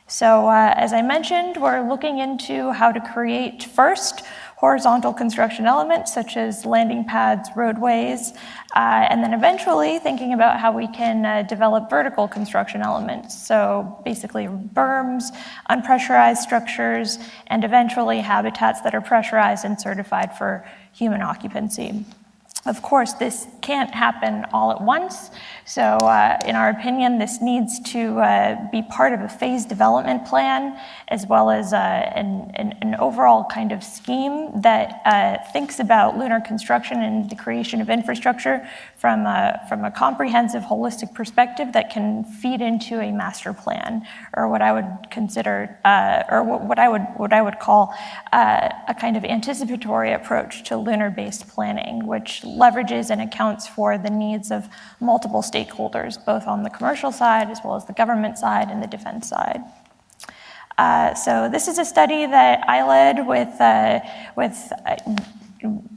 So as I mentioned, we're looking into how to create first horizontal construction elements such as landing pads, roadways, and then eventually thinking about how we can develop vertical construction elements. So basically berms, unpressurized structures, and eventually habitats that are pressurized and certified for human occupancy. Of course, this can't happen all at once. So in our opinion, this needs to be part of a phased development plan, as well as an overall kind of scheme that thinks about lunar construction and the creation of infrastructure from a comprehensive, holistic perspective that can feed into a master plan, or what I would consider, or what I would call a kind of anticipatory approach to lunar-based planning, which leverages and accounts for the needs of multiple stakeholders, both on the commercial side as well as the government side and the defense side. So this is a study that I led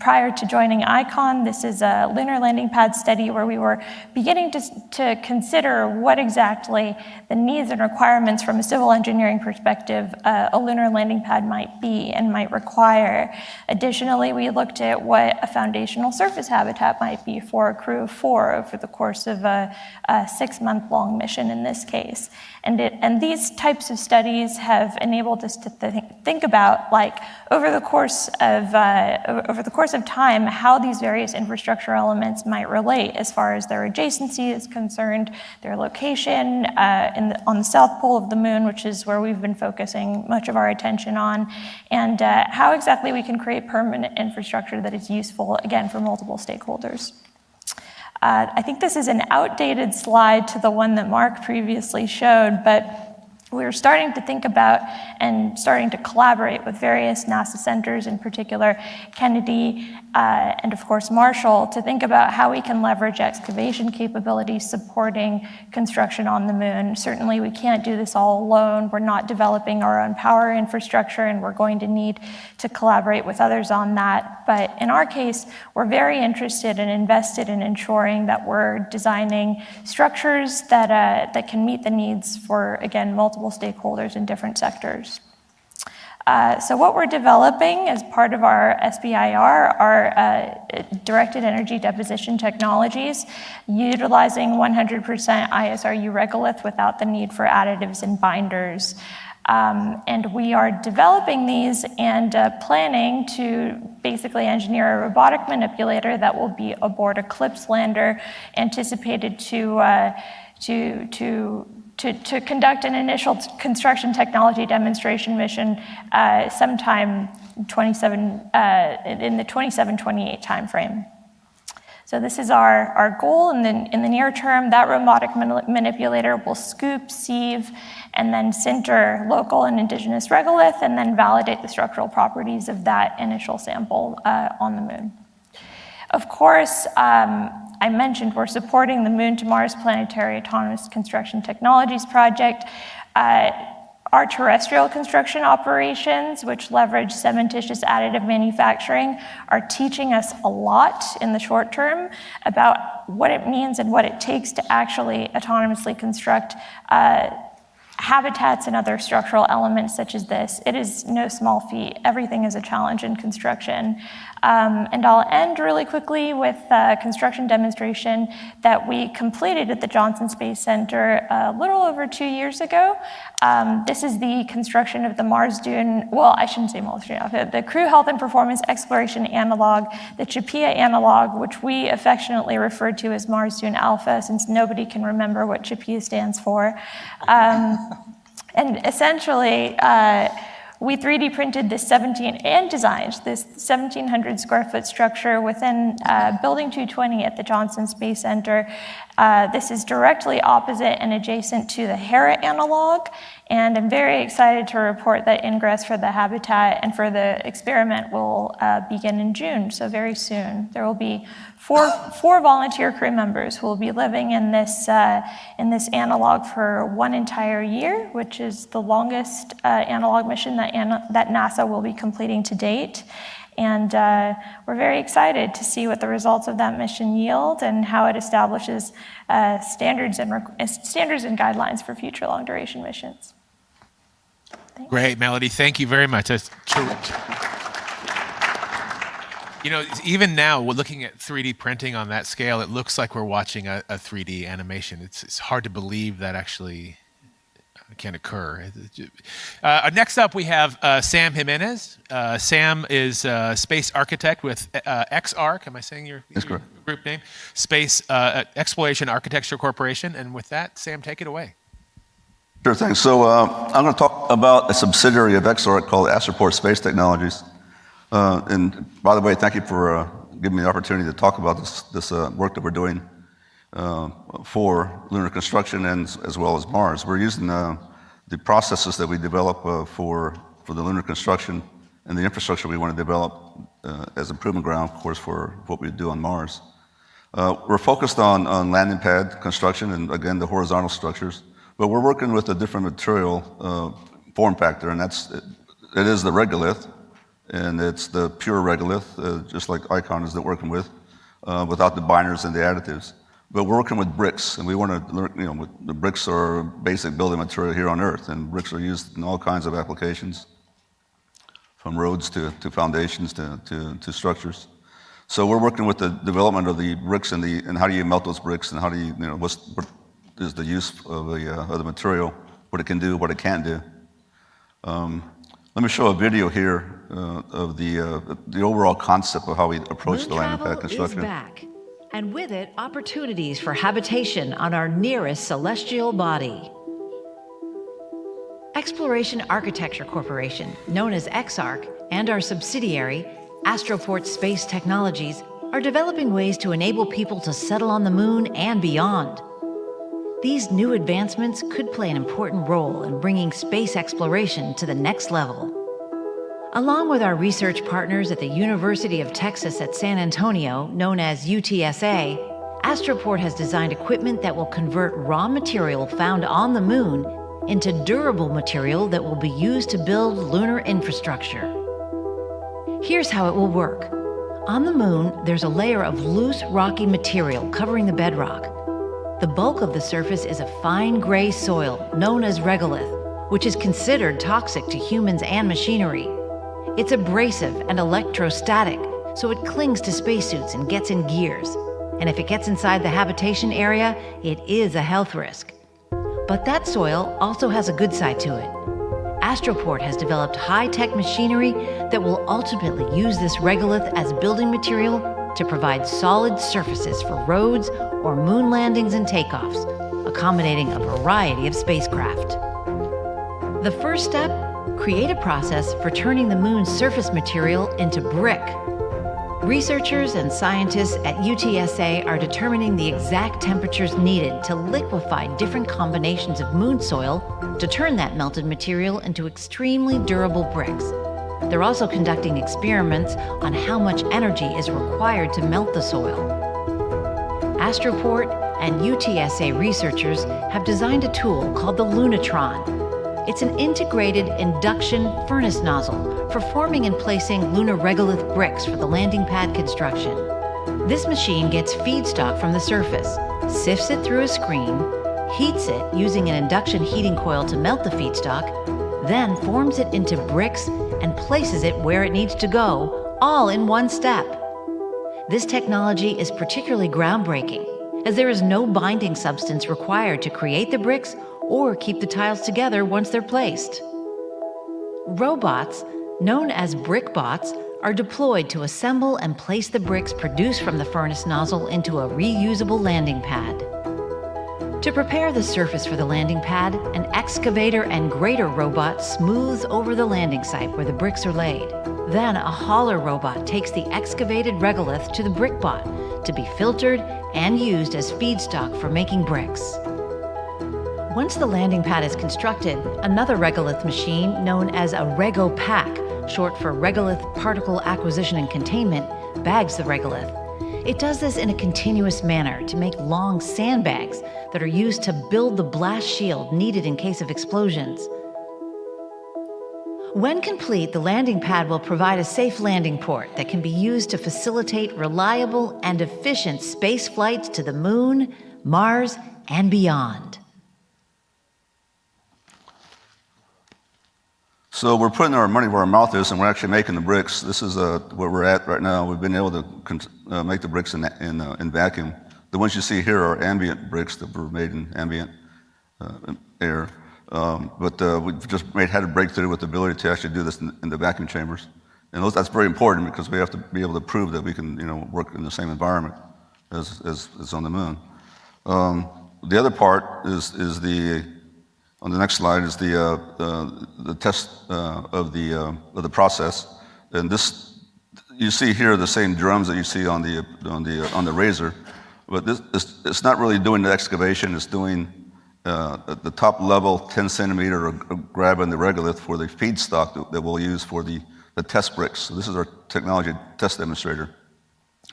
prior to joining ICON. This is a lunar landing pad study where we were beginning to consider what exactly the needs and requirements from a civil engineering perspective a lunar landing pad might be and might require. Additionally, we looked at what a foundational surface habitat might be for a crew of 4 over the course of a 6-month-long mission in this case. And these types of studies have enabled us to think about, like, over the course of time, how these various infrastructure elements might relate as far as their adjacency is concerned, their location on the south pole of the moon, which is where we've been focusing much of our attention on, and how exactly we can create permanent infrastructure that is useful, again, for multiple stakeholders. I think this is an outdated slide to the one that Mark previously showed, but we were starting to think about and starting to collaborate with various NASA centers, in particular Kennedy and of course Marshall, to think about how we can leverage excavation capabilities supporting construction on the moon. Certainly we can't do this all alone. We're not developing our own power infrastructure, and we're going to need to collaborate with others on that. But in our case, we're very interested and invested in ensuring that we're designing structures that can meet the needs for, again, multiple stakeholders in different sectors. So what we're developing as part of our SBIR are directed energy deposition technologies, utilizing 100% ISRU regolith without the need for additives and binders. And we are developing these and planning to basically engineer a robotic manipulator that will be aboard a CLPS lander, anticipated to conduct an initial construction technology demonstration mission sometime in the 27-28 timeframe. So this is our goal in the near term. That robotic manipulator will scoop, sieve, and then sinter local and indigenous regolith, and then validate the structural properties of that initial sample on the moon. Of course, I mentioned we're supporting the Moon to Mars Planetary Autonomous Construction Technologies Project. Our terrestrial construction operations, which leverage cementitious additive manufacturing, are teaching us a lot in the short term about what it means and what it takes to actually autonomously construct habitats and other structural elements such as this. It is no small feat. Everything is a challenge in construction. And I'll end really quickly with a construction demonstration that we completed at the Johnson Space Center a little over 2 years ago. This is the construction of the Mars Dune, well, I shouldn't say Mars Dune, the Crew Health and Performance Exploration Analog, the CHAPEA analog, which we affectionately refer to as Mars Dune Alpha, since nobody can remember what CHAPEA stands for. And essentially, we 3D printed this designed this 1,700 square foot structure within Building 220 at the Johnson Space Center. This is directly opposite and adjacent to the Hera analog, and I'm very excited to report that ingress for the habitat and for the experiment will begin in June, so very soon. There will be four volunteer crew members who will be living in this analog for 1 entire year, which is the longest analog mission that NASA will be completing to date. And we're very excited to see what the results of that mission yield and how it establishes standards and guidelines for future long-duration missions. Thanks. Great, Melody. Thank you very much. That's terrific. You know, even now, we're looking at 3D printing on that scale. It looks like we're watching a 3D animation. It's hard to believe that actually can occur. Next up, we have Sam Jimenez. Sam is a space architect with XARC. Am I saying your group name? Space Exploration Architecture Corporation. And with that, Sam, take it away. Sure thing. So I'm going to talk about a subsidiary of XARC called Astroport Space Technologies. And by the way, thank you for giving me the opportunity to talk about this work that we're doing for lunar construction and as well as Mars. We're using the processes that we develop for the lunar construction and the infrastructure we want to develop as a proving ground, of course, for what we do on Mars. We're focused on landing pad construction and, again, the horizontal structures, but we're working with a different material form factor, and it is the regolith, and it's the pure regolith, just like Icon is working with, without the binders and the additives. But we're working with bricks, and we want to learn, the bricks are basic building material here on Earth, and bricks are used in all kinds of applications, from roads to foundations to structures. So we're working with the development of the bricks and how do you melt those bricks, and how do you, what is the use of the material, what it can do, what it can't do. Let me show a video here of the overall concept of how we approach the landing pad construction. Is back, and with it, opportunities for habitation on our nearest celestial body. Exploration Architecture Corporation, known as EXARC, and our subsidiary, Astroport Space Technologies, are developing ways to enable people to settle on the moon and beyond. These new advancements could play an important role in bringing space exploration to the next level. Along with our research partners at the University of Texas at San Antonio, known as UTSA, Astroport has designed equipment that will convert raw material found on the moon into durable material that will be used to build lunar infrastructure. Here's how it will work. On the moon, there's a layer of loose, rocky material covering the bedrock. The bulk of the surface is a fine gray soil known as regolith, which is considered toxic to humans and machinery. It's abrasive and electrostatic, so it clings to spacesuits and gets in gears. And if it gets inside the habitation area, it is a health risk. But that soil also has a good side to it. Astroport has developed high-tech machinery that will ultimately use this regolith as building material to provide solid surfaces for roads or moon landings and takeoffs, accommodating a variety of spacecraft. The first step, create a process for turning the moon's surface material into brick. Researchers and scientists at UTSA are determining the exact temperatures needed to liquefy different combinations of moon soil to turn that melted material into extremely durable bricks. They're also conducting experiments on how much energy is required to melt the soil. Astroport and UTSA researchers have designed a tool called the Lunatron. It's an integrated induction furnace nozzle for forming and placing lunar regolith bricks for the landing pad construction. This machine gets feedstock from the surface, sifts it through a screen, heats it using an induction heating coil to melt the feedstock, then forms it into bricks and places it where it needs to go, all in one step. This technology is particularly groundbreaking, as there is no binding substance required to create the bricks or keep the tiles together once they're placed. Robots, known as BrickBots, are deployed to assemble and place the bricks produced from the furnace nozzle into a reusable landing pad. To prepare the surface for the landing pad, an excavator and grader robot smooths over the landing site where the bricks are laid. Then a hauler robot takes the excavated regolith to the BrickBot to be filtered and used as feedstock for making bricks. Once the landing pad is constructed, another regolith machine known as a RegoPack, short for Regolith Particle Acquisition and Containment, bags the regolith. It does this in a continuous manner to make long sandbags that are used to build the blast shield needed in case of explosions. When complete, the landing pad will provide a safe landing port that can be used to facilitate reliable and efficient space flights to the moon, Mars, and beyond. So we're putting our money where our mouth is, and we're actually making the bricks. This is where we're at right now. We've been able to make the bricks in vacuum. The ones you see here are ambient bricks that were made in ambient air. But we've just had a breakthrough with the ability to actually do this in the vacuum chambers. And that's very important because we have to be able to prove that we can work in the same environment as on the moon. The other part is on the next slide is the test of the process, and this you see here the same drums that you see on the Razor, but it's not really doing the excavation. It's doing at the top level 10 centimeter of grabbing the regolith for the feedstock that we'll use for the the test bricks. So this is our technology test demonstrator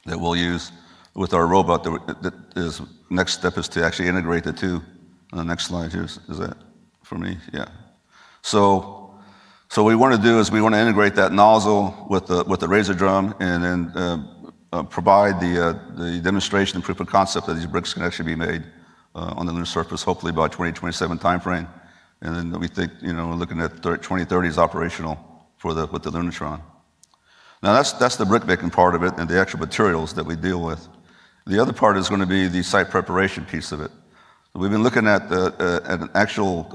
that we'll use with our robot. That is, next step is to actually integrate the two. On the next slide here, is that for me? Yeah. So what we want to do is we want to integrate that nozzle with the razor drum, and then provide the demonstration and proof of concept that these bricks can actually be made on the lunar surface, hopefully by 2027 timeframe. And then we think, we're looking at 2030 is operational with the Lunatron. Now that's the brick making part of it and the actual materials that we deal with. The other part is going to be the site preparation piece of it. So we've been looking at an actual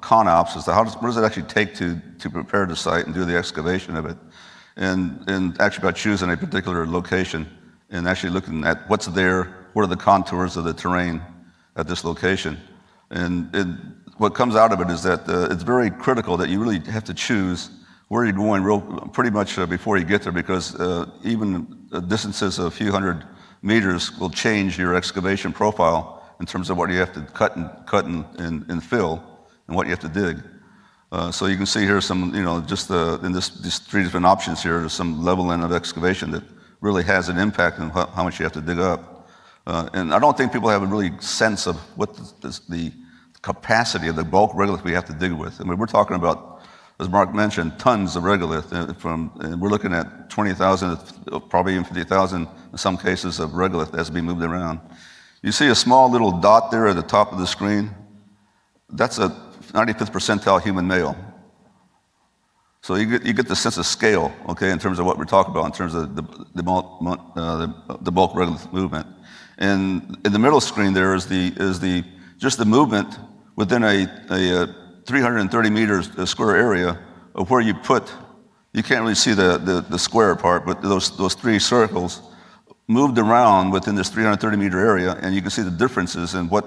ConOps as to what does it actually take to prepare the site and do the excavation of it, and actually by choosing a particular location and actually looking at what's there, what are the contours of the terrain at this location. And what comes out of it is that it's very critical that you really have to choose where you're going pretty much before you get there, because even distances of a few hundred meters will change your excavation profile in terms of what you have to cut and fill and what you have to dig. So you can see here some, just in these three different options here, there's some leveling of excavation that really has an impact on how much you have to dig up. And I don't think people have a really sense of what the capacity of the bulk regolith we have to dig with. I mean, we're talking about, as Mark mentioned, tons of regolith, and we're looking at 20,000, probably even 50,000 in some cases of regolith that has to be moved around. You see a small little dot there at the top of the screen? That's a 95th percentile human male. So you get the sense of scale, okay, in terms of what we're talking about, in terms of the bulk regolith movement. And in the middle screen there is just the movement within a 330 meters square area of where you can't really see the square part, but those three circles moved around within this 330 meter area, and you can see the differences in what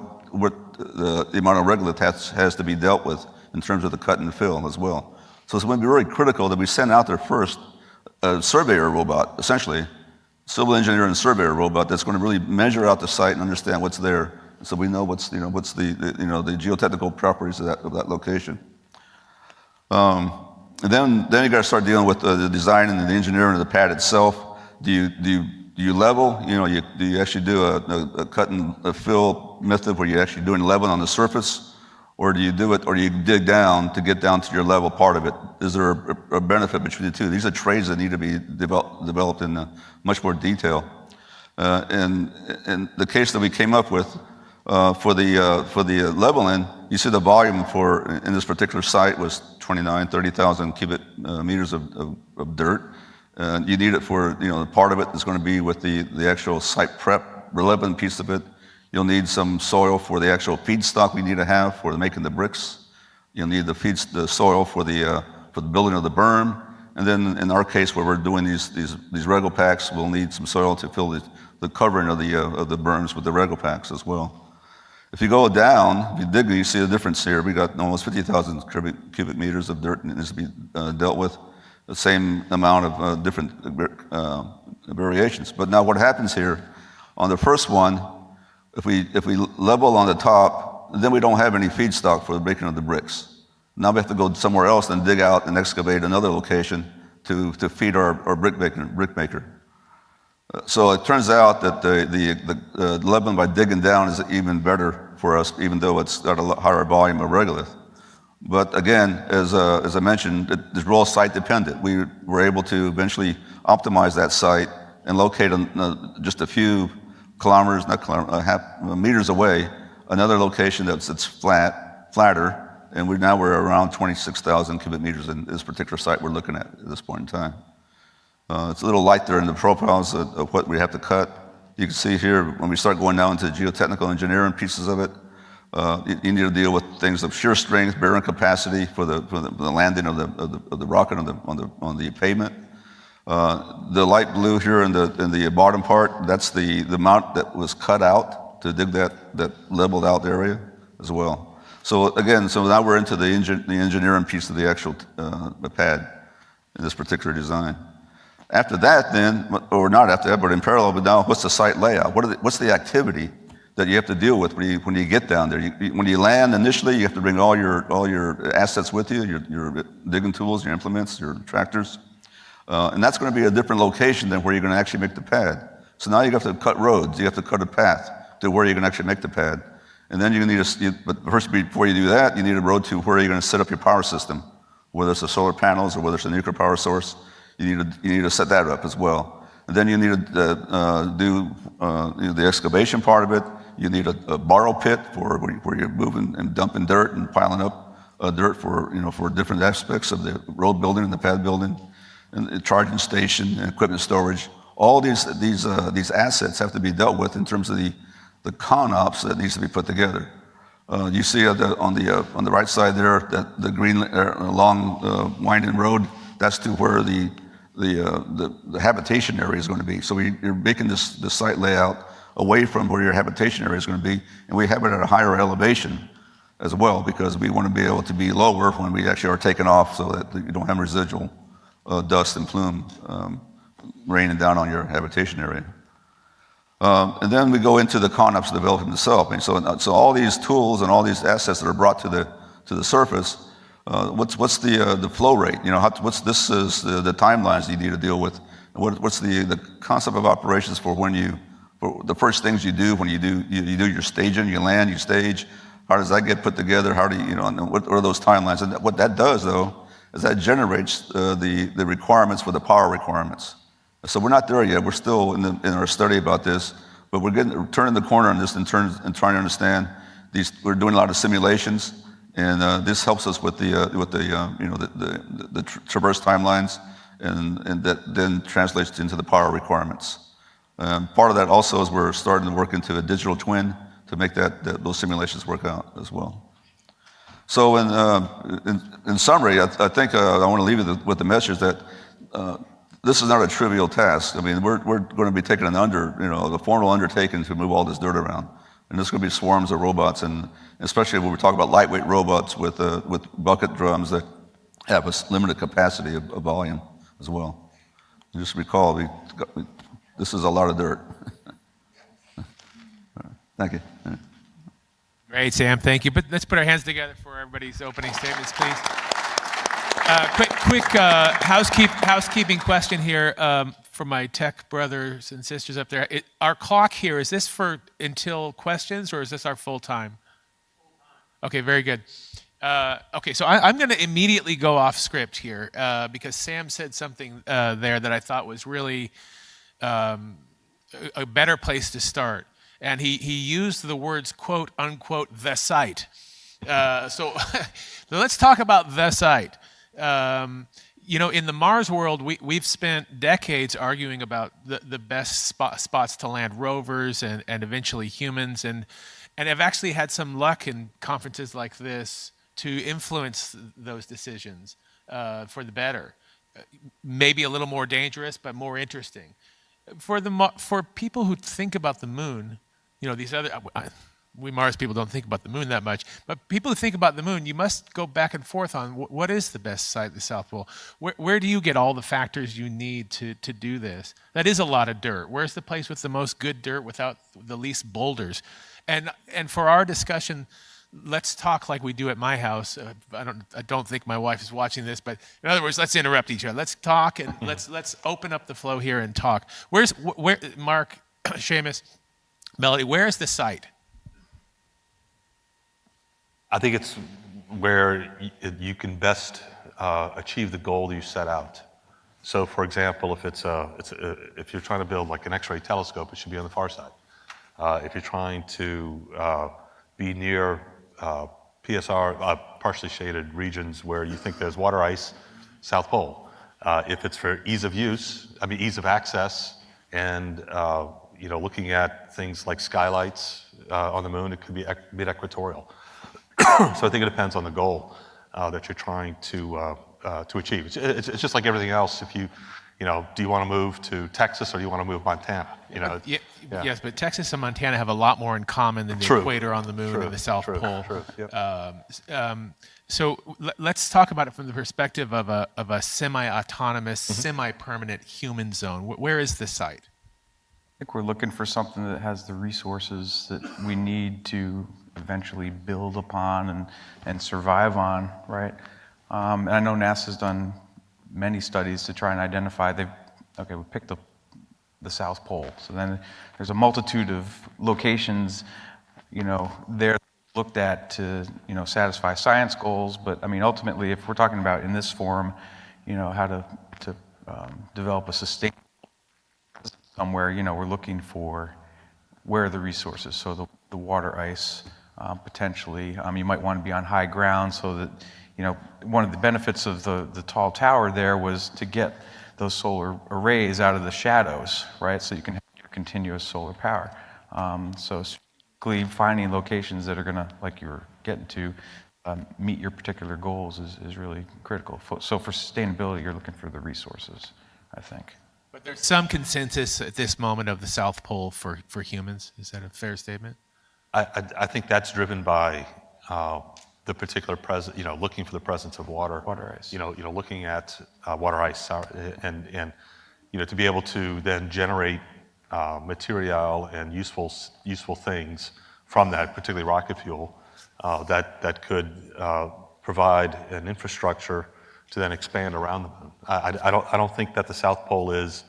the amount of regolith has to be dealt with in terms of the cut and fill as well. So it's going to be very critical that we send out there first a surveyor robot, essentially, civil engineer and surveyor robot that's going to really measure out the site and understand what's there, so we know what's the geotechnical properties of that location. And then you got to start dealing with the design and the engineering of the pad itself. Do you level? Do you actually do a cut and a fill method where you're actually doing leveling on the surface, or do you dig down to get down to your level part of it? Is there a benefit between the two? These are trades that need to be developed in much more detail. And the case that we came up with for the leveling, you see the volume in this particular site was 30,000 cubic meters of dirt. You need it for, part of it is going to be with the actual site prep, relevant piece of it. You'll need some soil for the actual feedstock we need to have for making the bricks. You'll need the soil for the building of the berm. And then in our case, where we're doing these regol packs, we'll need some soil to fill the covering of the berms with the regol packs as well. If you go down, if you dig, you see the difference here. We got almost 50,000 cubic meters of dirt that needs to be dealt with. The same amount of different variations. But now what happens here, on the first one, if we level on the top, then we don't have any feedstock for the making of the bricks. Now we have to go somewhere else and dig out and excavate another location to feed our brick maker. So it turns out that the leveling by digging down is even better for us, even though it's got a higher volume of regolith. But again, as I mentioned, it's all site dependent. We were able to eventually optimize that site and locate just a few meters away, another location that's flatter, and we're around 26,000 cubic meters in this particular site we're looking at this point in time. It's a little light there in the profiles of what we have to cut. You can see here when we start going down into geotechnical engineering pieces of it, you need to deal with things of shear strength, bearing capacity for the landing of the rocket on the pavement. The light blue here in the bottom part, that's the amount that was cut out to dig that leveled out area as well. So again, now we're into the engineering piece of the actual pad in this particular design. After that, then, or not after that, but in parallel, but now what's the site layout? What's the activity that you have to deal with when you get down there? When you land initially, you have to bring all your assets with you, your digging tools, your implements, your tractors. And that's going to be a different location than where you're going to actually make the pad. So now you have to cut roads. You have to cut a path to where you're going to actually make the pad. And then you need but first, before you do that, you need a road to where you're going to set up your power system, whether it's the solar panels or whether it's a nuclear power source. You need to set that up as well. And then you need to do the excavation part of it. You need a borrow pit for where you're moving and dumping dirt and piling up dirt for different aspects of the road building and the pad building, and the charging station and equipment storage. All these assets have to be dealt with in terms of the ConOps that needs to be put together. You see on the right side there that the green long winding road. That's to where the habitation area is going to be. So you're making the site layout away from where your habitation area is going to be, and we have it at a higher elevation as well, because we want to be able to be lower when we actually are taking off, so that you don't have residual dust and plume raining down on your habitation area. And then we go into the ConOps development itself. And so all these tools and all these assets that are brought to the surface, what's the flow rate? What's the timelines you need to deal with? What's the concept of operations for for the first things you do when you do your staging, you land, you stage. How does that get put together? How do and what are those timelines? And what that does, though, is that generates the requirements for the power requirements. So we're not there yet. We're still in our study about this, but we're turning the corner on this and trying to understand these. We're doing a lot of simulations, and this helps us with the traverse timelines, and that then translates into the power requirements. Part of that also is we're starting to work into a digital twin to make those simulations work out as well. So in summary, I think I want to leave you with the message that this is not a trivial task. I mean, we're going to be taking a formal undertaking to move all this dirt around. And there's going to be swarms of robots, and especially when we talk about lightweight robots with bucket drums that have a limited capacity of volume as well. And just recall, this is a lot of dirt. Thank you. Great, Sam. Thank you. But let's put our hands together for everybody's opening statements, please. Quick housekeeping question here for my tech brothers and sisters up there. Our clock here, is this for until questions, or is this our full time? Okay, very good. Okay, so I'm going to immediately go off script here because Sam said something there that I thought was really a better place to start. And he used the words, quote, unquote, the site. So let's talk about the site. In the Mars world, we've spent decades arguing about the best spots to land rovers and eventually humans, and have actually had some luck in conferences like this to influence those decisions for the better. Maybe a little more dangerous, but more interesting. For people who think about the moon, we Mars people don't think about the moon that much, but people who think about the moon, you must go back and forth on what is the best site at the South Pole. Where do you get all the factors you need to do this? That is a lot of dirt. Where's the place with the most good dirt without the least boulders? And for our discussion, let's talk like we do at my house. I don't think my wife is watching this, but in other words, let's interrupt each other. Let's talk and let's open up the flow here and talk. Where Mark, Seamus, Melody, where is the site? I think it's where you can best achieve the goal you set out. So, for example, if you're trying to build like an X-ray telescope, it should be on the far side. If you're trying to be near PSR, partially shaded regions where you think there's water ice, South Pole. If it's for ease of access, and looking at things like skylights on the moon, it could be mid-equatorial. So I think it depends on the goal that you're trying to achieve. It's just like everything else. If do you want to move to Texas or do you want to move to Montana? Yes, but Texas and Montana have a lot more in common than the equator on the moon or the South Pole. Yep. So let's talk about it from the perspective of a semi-autonomous, semi-permanent human zone. Where is the site? I think we're looking for something that has the resources that we need to eventually build upon and survive on, right? And I know NASA's done many studies to try and identify, okay, we picked the South Pole. So then there's a multitude of locations, there looked at to, satisfy science goals. But I mean, ultimately, if we're talking about in this forum, how to develop a sustainable somewhere, we're looking for where are the resources. So the water ice, potentially, you might want to be on high ground so that, one of the benefits of the tall tower there was to get those solar arrays out of the shadows, right? So you can have your continuous solar power. So finding locations that are going to, like you were getting to, meet your particular goals is really critical. So for sustainability, you're looking for the resources, I think. But there's some consensus at this moment of the South Pole for humans. Is that a fair statement? I think that's driven by the particular looking for the presence of water ice. Looking at water ice, and to be able to then generate material and useful things from that, particularly rocket fuel, that could provide an infrastructure to then expand around the moon. I don't think that the South Pole is,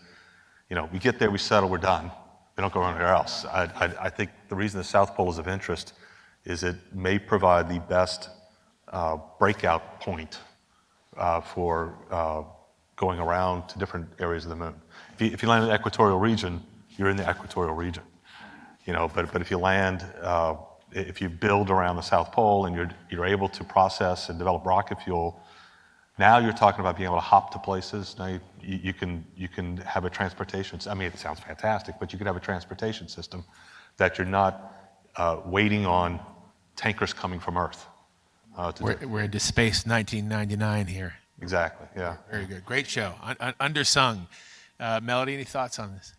we get there, we settle, we're done. We don't go anywhere else. I think the reason the South Pole is of interest is it may provide the best breakout point for going around to different areas of the moon. If you land in the equatorial region, you're in the equatorial region. But if you land, if you build around the South Pole and you're able to process and develop rocket fuel, now you're talking about being able to hop to places. Now you can have a transportation. I mean, it sounds fantastic, but you could have a transportation system that you're not waiting on tankers coming from Earth. We're into space 1999 here. Exactly. Yeah. Very good. Great show. Undersung. Melody, any thoughts on this?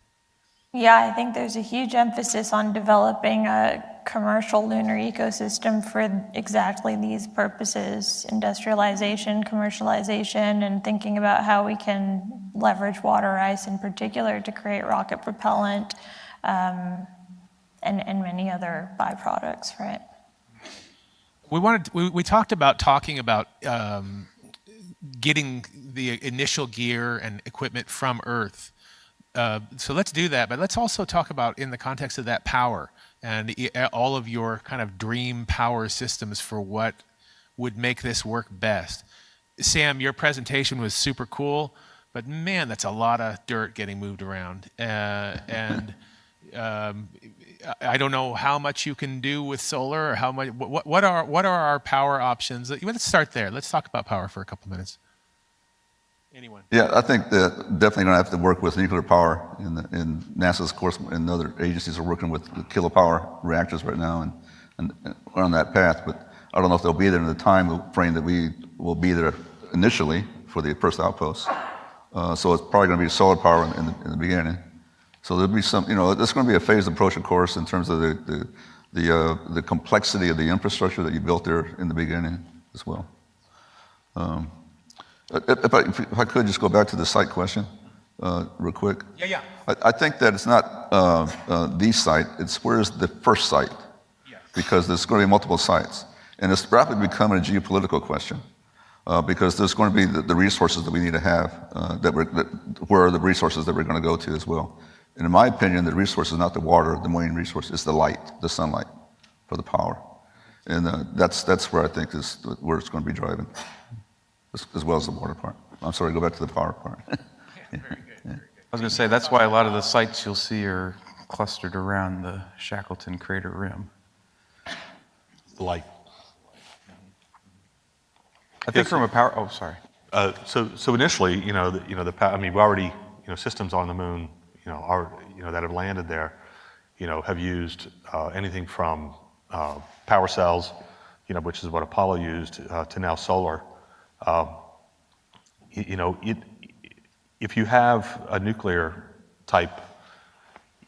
Yeah, I think there's a huge emphasis on developing a commercial lunar ecosystem for exactly these purposes: industrialization, commercialization, and thinking about how we can leverage water ice in particular to create rocket propellant and many other byproducts, right? We talked about talking about getting the initial gear and equipment from Earth. So let's do that, but let's also talk about, in the context of that, power and all of your kind of dream power systems for what would make this work best. Sam, your presentation was super cool, but man, that's a lot of dirt getting moved around. I don't know how much you can do with solar, or how much. What are our power options? Let's start there. Let's talk about power for a couple minutes. Anyone? Yeah, I think that definitely going to have to work with nuclear power. In NASA's course, and other agencies are working with kilopower reactors right now, and we're on that path. But I don't know if they'll be there in the time frame that we will be there initially for the first outpost. So it's probably going to be solar power in the beginning. So there'll be some, it's going to be a phased approach, of course, in terms of the complexity of the infrastructure that you built there in the beginning as well. If I could just go back to the site question real quick. Yeah. I think that it's not the site, it's where's the first site. Yes. Because there's going to be multiple sites. And it's rapidly becoming a geopolitical question because there's going to be the resources that we need to have, where are the resources that we're going to go to as well. And in my opinion, the resource is not the water, the main resource, it's the light, the sunlight for the power. And that's where I think is where it's going to be driving, as well as the water part. I'm sorry, go back to the power part. Very good. I was going to say, that's why a lot of the sites you'll see are clustered around the Shackleton crater rim. The light. I think from a power, sorry. So initially, I mean, we already, systems on the moon, that have landed there, have used anything from power cells, which is what Apollo used, to now solar. If you have a nuclear type,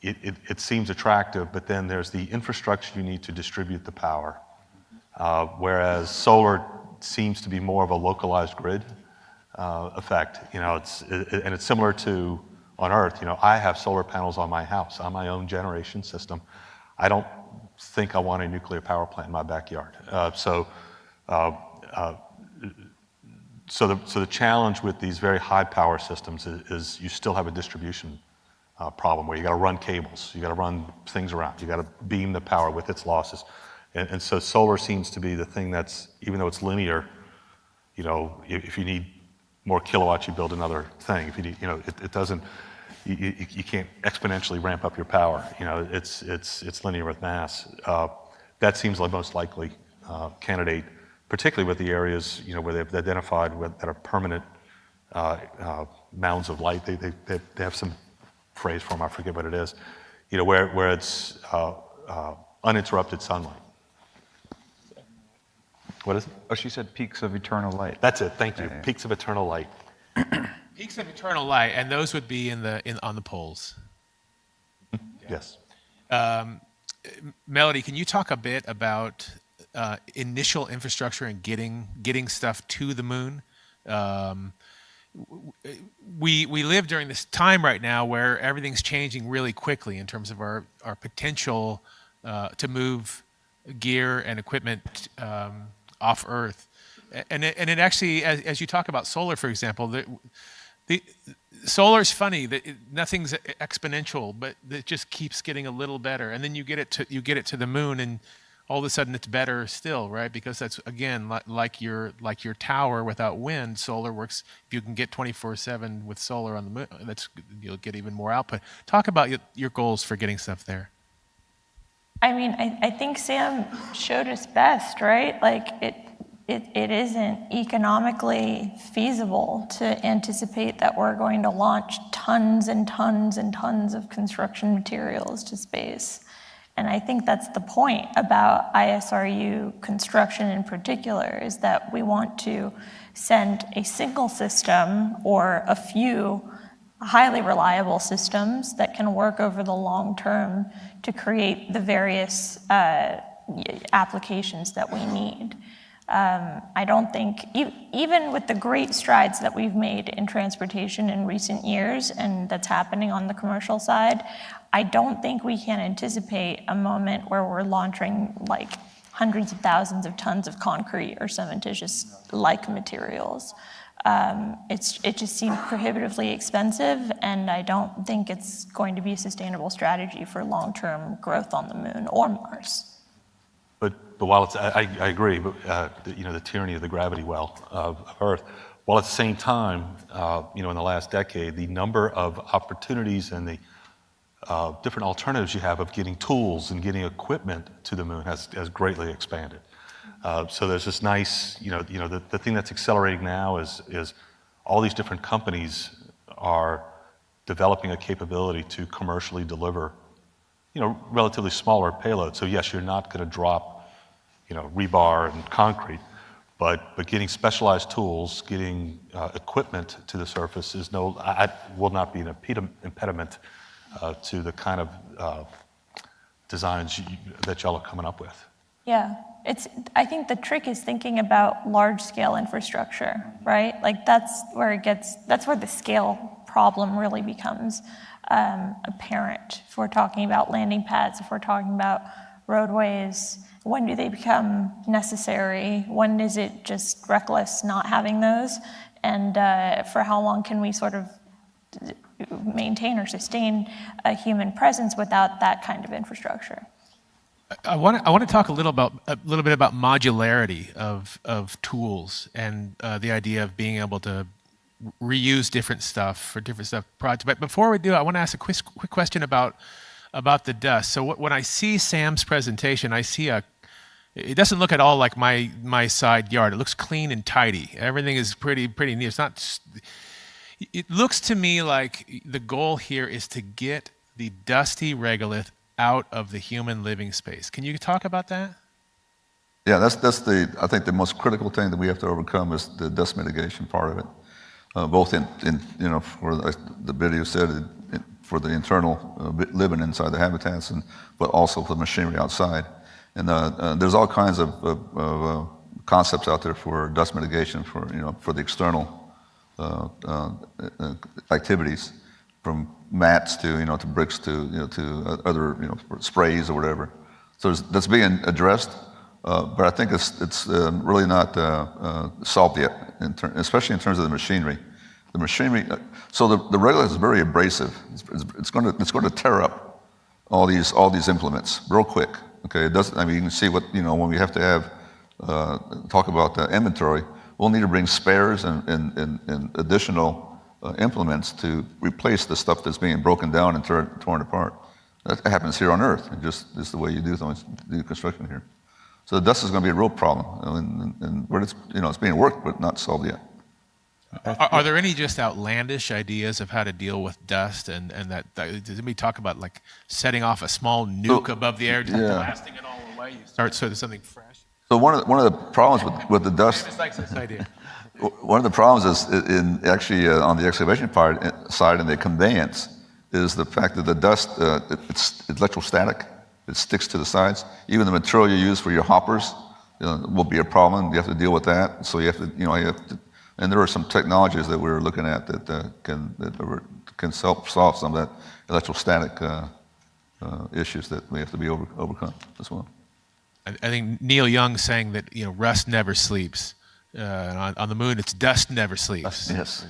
it seems attractive, but then there's the infrastructure you need to distribute the power. Whereas solar seems to be more of a localized grid effect. It's similar to on Earth. I have solar panels on my house, on my own generation system. I don't think I want a nuclear power plant in my backyard. So the challenge with these very high power systems is you still have a distribution problem where you got to run cables, you got to run things around, you got to beam the power with its losses. And so solar seems to be the thing that's, even though it's linear, you know, if you need more kilowatts, you build another thing. If you need, you know, it doesn't, you can't exponentially ramp up your power. You know, it's linear with mass. That seems like most likely candidate, particularly with the areas, you know, where they've identified that are permanent mounds of light. They have some phrase for them, I forget what it is, you know, where it's uninterrupted sunlight. What is it? Oh, she said peaks of eternal light. That's it. Thank you. Peaks of eternal light. Peaks of eternal light, and those would be on the poles. Yes. Melody, can you talk a bit about initial infrastructure and getting stuff to the moon? We live during this time right now where everything's changing really quickly in terms of our potential to move gear and equipment off Earth, and it actually, as you talk about solar, for example, the solar is funny that nothing's exponential, but it just keeps getting a little better, and then you get it to the moon, and all of a sudden it's better still, right? Because that's, again, like your tower without wind. Solar works. If you can get 24/7 with solar on the moon, you'll get even more output. Talk about your goals for getting stuff there. I mean, I think Sam showed us best, right? Like it isn't economically feasible to anticipate that we're going to launch tons and tons and tons of construction materials to space. And I think that's the point about ISRU construction in particular, is that we want to send a single system or a few highly reliable systems that can work over the long term to create the various applications that we need. I don't think, even with the great strides that we've made in transportation in recent years, and that's happening on the commercial side, I don't think we can anticipate a moment where we're launching like hundreds of thousands of tons of concrete or cementitious-like materials. It just seems prohibitively expensive, and I don't think it's going to be a sustainable strategy for long-term growth on the moon or Mars. But while it's, I agree, but you know, the tyranny of the gravity well of Earth, while at the same time, you know, in the last decade, the number of opportunities and the different alternatives you have of getting tools and getting equipment to the moon has greatly expanded. So there's this nice, you know, the thing that's accelerating now is all these different companies are developing a capability to commercially deliver, you know, relatively smaller payloads. So yes, you're not going to drop, you know, rebar and concrete, but getting specialized tools, getting equipment to the surface will not be an impediment to the kind of designs that y'all are coming up with. Yeah, I think the trick is thinking about large-scale infrastructure, right? Like that's where the scale problem really becomes apparent. If we're talking about landing pads, if we're talking about roadways, when do they become necessary? When is it just reckless not having those? And for how long can we sort of maintain or sustain a human presence without that kind of infrastructure? I want to talk a little bit about modularity of tools and the idea of being able to reuse different stuff for different stuff projects. But before we do, I want to ask a quick question about the dust. So when I see Sam's presentation, I see it doesn't look at all like my side yard. It looks clean and tidy. Everything is pretty neat. It's not. It looks to me like the goal here is to get the dusty regolith out of the human living space. Can you talk about that? Yeah, that's I think the most critical thing that we have to overcome is the dust mitigation part of it. Both in you know, for the video said, for the internal living inside the habitats, but also for the machinery outside. And there's all kinds of concepts out there for dust mitigation for the external activities, from mats to to bricks to to other sprays or whatever. So that's being addressed. But I think it's really not solved yet, especially in terms of the machinery. The machinery. So the regolith is very abrasive. It's going to tear up all these implements real quick. Okay, it doesn't. I mean, you can see what when we have to have talk about inventory. We'll need to bring spares and additional implements to replace the stuff that's being broken down and torn apart. That happens here on Earth. It just is the way you do construction here. So the dust is going to be a real problem, and it's being worked, but not solved yet. Are there any just outlandish ideas of how to deal with dust, and that does anybody talk about like setting off a small nuke above the air, just blasting it all away? You start sort of something fresh. So one of the problems with the dust. Davis likes this idea. One of the problems is on the excavation side and the conveyance is the fact that the dust it's electrostatic. It sticks to the sides. Even the material you use for your hoppers will be a problem. You have to deal with that. So you have to and there are some technologies that we're looking at that can solve some of that electrostatic issues that we have to be overcome as well. I think Neil Young saying that rust never sleeps. On the moon, it's dust never sleeps. Yes.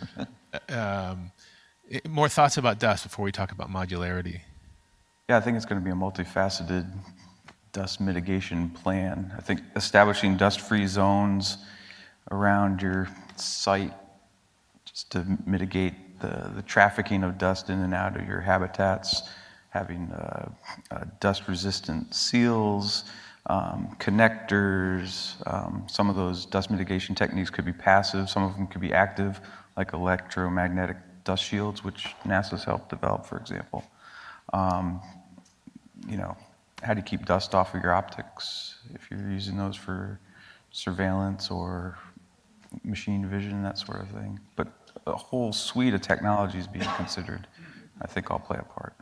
More thoughts about dust before we talk about modularity. Yeah, I think it's going to be a multifaceted dust mitigation plan. I think establishing dust-free zones around your site just to mitigate the trafficking of dust in and out of your habitats, having dust-resistant seals, connectors. Some of those dust mitigation techniques could be passive, some of them could be active, like electromagnetic dust shields, which NASA's helped develop, for example. How do you keep dust off of your optics if you're using those for surveillance or machine vision, that sort of thing? But a whole suite of technologies being considered, I think, all play a part.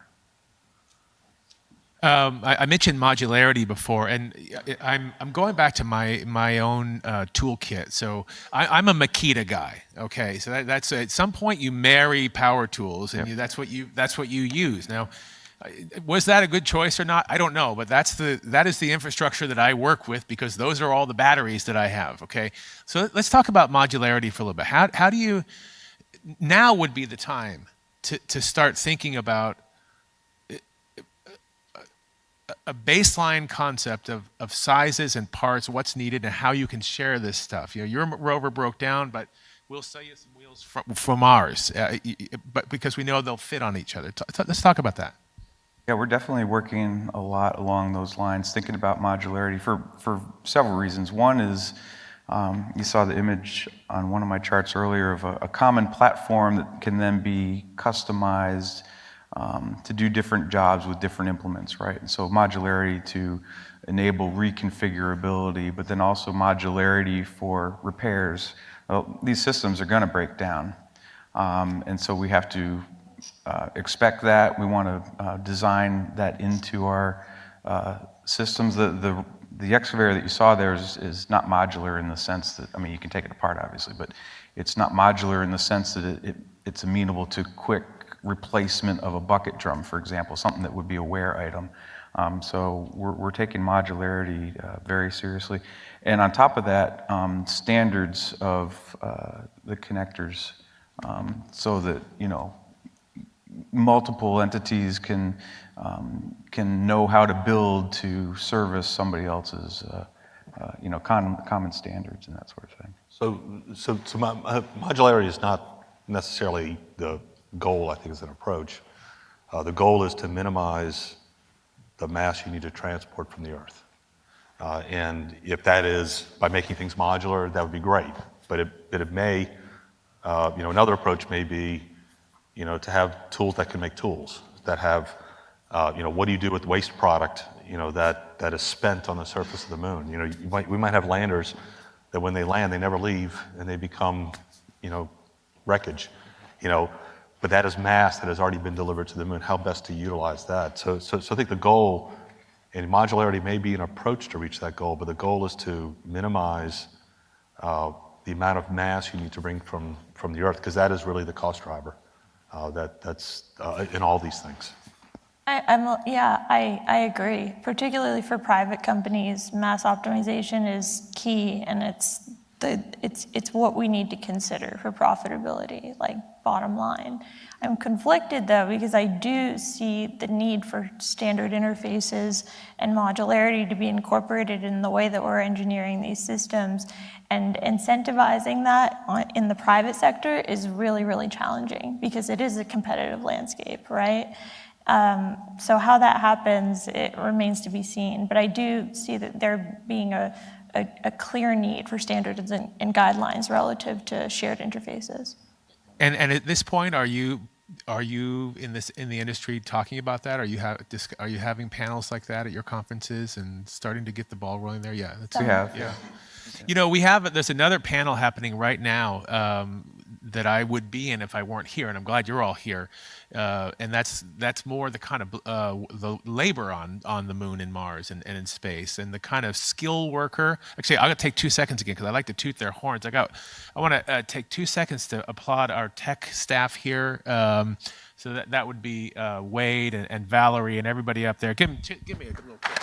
I mentioned modularity before, and I'm going back to my own toolkit. So I'm a Makita guy. Okay, so that's at some point you marry power tools, and that's what you use. Now, was that a good choice or not? I don't know, but that is the infrastructure that I work with because those are all the batteries that I have. Okay, so let's talk about modularity for a little bit. How do you now would be the time to start thinking about a baseline concept of sizes and parts, what's needed, and how you can share this stuff. Your rover broke down, but we'll sell you some wheels from ours, but because we know they'll fit on each other. Let's talk about that. Yeah, we're definitely working a lot along those lines, thinking about modularity for several reasons. One is you saw the image on one of my charts earlier of a common platform that can then be customized to do different jobs with different implements, right? And so modularity to enable reconfigurability, but then also modularity for repairs. Well, these systems are going to break down, and so we have to expect that. We want to design that into our systems. The excavator that you saw there is not modular in the sense that, I mean, you can take it apart obviously, but it's not modular in the sense that it's amenable to quick replacement of a bucket drum, for example, something that would be a wear item. So we're taking modularity very seriously. And on top of that, standards of the connectors so that, multiple entities can know how to build to service somebody else's, common standards and that sort of thing. So modularity is not necessarily the goal, I think, is an approach. The goal is to minimize the mass you need to transport from the Earth. And if that is by making things modular, that would be great. But it may, another approach may be, to have tools that can make tools, that have, what do you do with waste product, that is spent on the surface of the moon? We might have landers that when they land, they never leave, and they become, wreckage, but that is mass that has already been delivered to the moon. How best to utilize that? So I think the goal, and modularity may be an approach to reach that goal, but the goal is to minimize the amount of mass you need to bring from the Earth, because that is really the cost driver. That's in all these things. I agree. Particularly for private companies, mass optimization is key, and it's what we need to consider for profitability, like bottom line. I'm conflicted though, because I do see the need for standard interfaces and modularity to be incorporated in the way that we're engineering these systems, and incentivizing that in the private sector is really, really challenging because it is a competitive landscape, right? So how that happens, it remains to be seen. But I do see that there being a clear need for standards and guidelines relative to shared interfaces. And at this point, are you in the industry talking about that? Are you having panels like that at your conferences and starting to get the ball rolling there? Yeah, We have. Yeah. You know, there's another panel happening right now that I would be in if I weren't here, and I'm glad you're all here. And that's more the kind of the labor on the moon and Mars and in space, and the kind of skill worker. Actually, I'm gonna take 2 seconds again because I like to toot their horns. I want to take 2 seconds to applaud our tech staff here. So that would be Wade and Valerie and everybody up there. Give me a good little clap.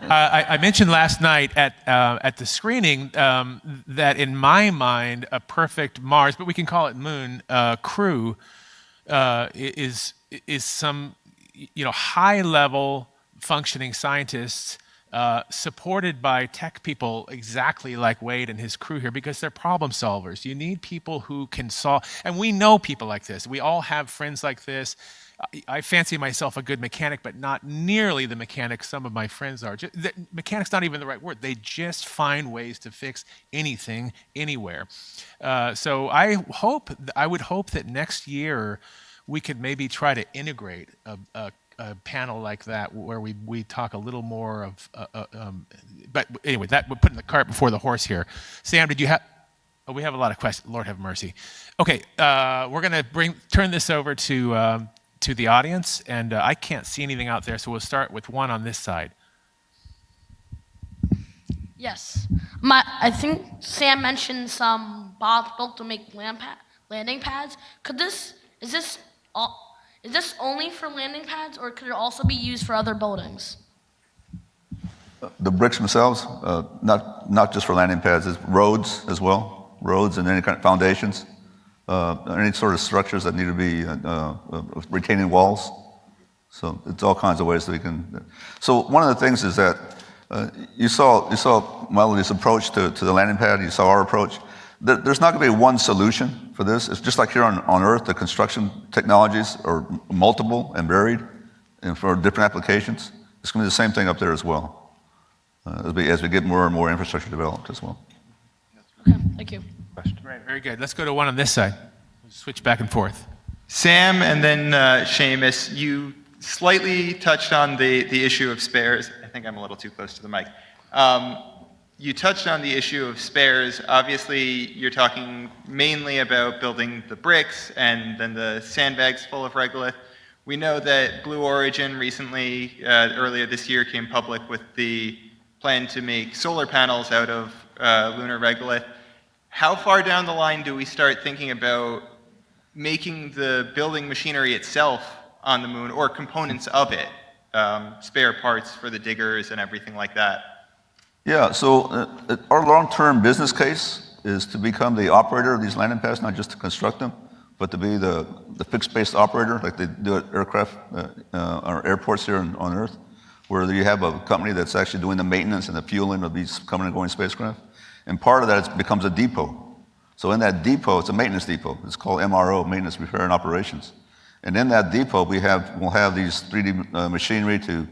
I mentioned last night at the screening that in my mind, a perfect Mars, but we can call it Moon crew is some high level functioning scientists supported by tech people exactly like Wade and his crew here, because they're problem solvers. You need people who can solve, and we know people like this. We all have friends like this. I fancy myself a good mechanic, but not nearly the mechanic some of my friends are. Mechanic's not even the right word. They just find ways to fix anything, anywhere. So I would hope that next year we could maybe try to integrate a panel like that where we talk a little more of, but anyway, that we're putting the cart before the horse here. Sam, did you have? Oh, we have a lot of questions. Lord have mercy. Okay, we're gonna turn this over to the audience, and I can't see anything out there, so we'll start with one on this side. Yes, I think Sam mentioned some bots built to make landing pads. Is this only for landing pads, or could it also be used for other buildings? The bricks themselves, not just for landing pads, it's roads as well, roads and any kind of foundations. Any sort of structures that need to be retaining walls. So it's all kinds of ways that we can. So one of the things is that you saw Melody's approach to the landing pad. You saw our approach. There's not going to be one solution for this. It's just like here on Earth, the construction technologies are multiple and varied, and for different applications. It's going to be the same thing up there as well, as we get more and more infrastructure developed as well. Okay, thank you. Right, very good. Let's go to one on this side. Switch back and forth. Sam and then Seamus, you slightly touched on the issue of spares. I think I'm a little too close to the mic. You touched on the issue of spares. Obviously, you're talking mainly about building the bricks and then the sandbags full of regolith. We know that Blue Origin recently, earlier this year, came public with the plan to make solar panels out of lunar regolith. How far down the line do we start thinking about making the building machinery itself on the moon, or components of it, spare parts for the diggers and everything like that? Yeah, so our long-term business case is to become the operator of these landing pads, not just to construct them, but to be the fixed-base operator, like they do at aircraft or airports here on Earth, where you have a company that's actually doing the maintenance and the fueling of these coming and going spacecraft. And part of that becomes a depot. So in that depot, it's a maintenance depot. It's called MRO, Maintenance, Repair, and Operations. And in that depot, we'll have these 3D machinery to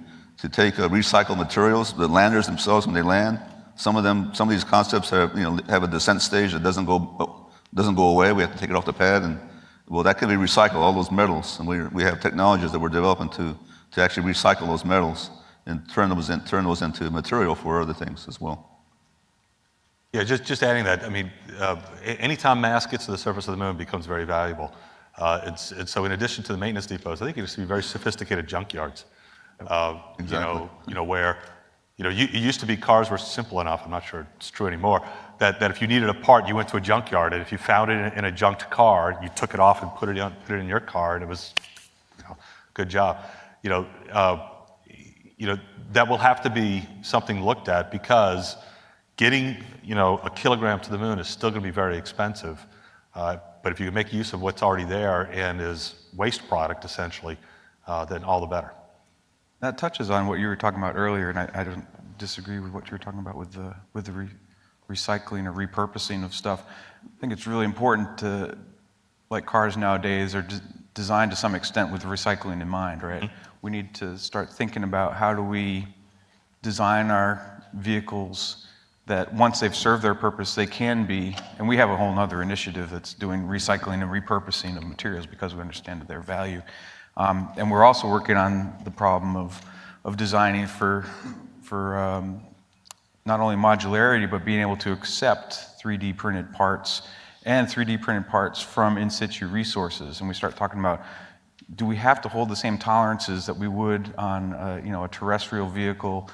take recycled materials, the landers themselves when they land. Some of these concepts have a descent stage that doesn't go away. We have to take it off the pad, and well, that can be recycled, all those metals. And we have technologies that we're developing to actually recycle those metals and turn those into material for other things as well. Yeah, just adding that, I mean, anytime mass gets to the surface of the moon, it becomes very valuable. And so in addition to the maintenance depots, I think it used to be very sophisticated junkyards. Exactly. Where, it used to be cars were simple enough, I'm not sure it's true anymore, that if you needed a part, you went to a junkyard, and if you found it in a junked car, you took it off and put it in your car, and it was, good job. That will have to be something looked at, because getting, a kilogram to the moon is still going to be very expensive. But if you can make use of what's already there and is waste product, essentially, then all the better. That touches on what you were talking about earlier, and I don't disagree with what you were talking about with the recycling or repurposing of stuff. I think it's really important to, like cars nowadays are designed to some extent with recycling in mind, right? We need to start thinking about how do we design our vehicles that once they've served their purpose, they can be, and we have a whole other initiative that's doing recycling and repurposing of materials because we understand their value. And we're also working on the problem of designing for not only modularity, but being able to accept 3D printed parts and 3D printed parts from in situ resources. And we start talking about, do we have to hold the same tolerances that we would on a terrestrial vehicle?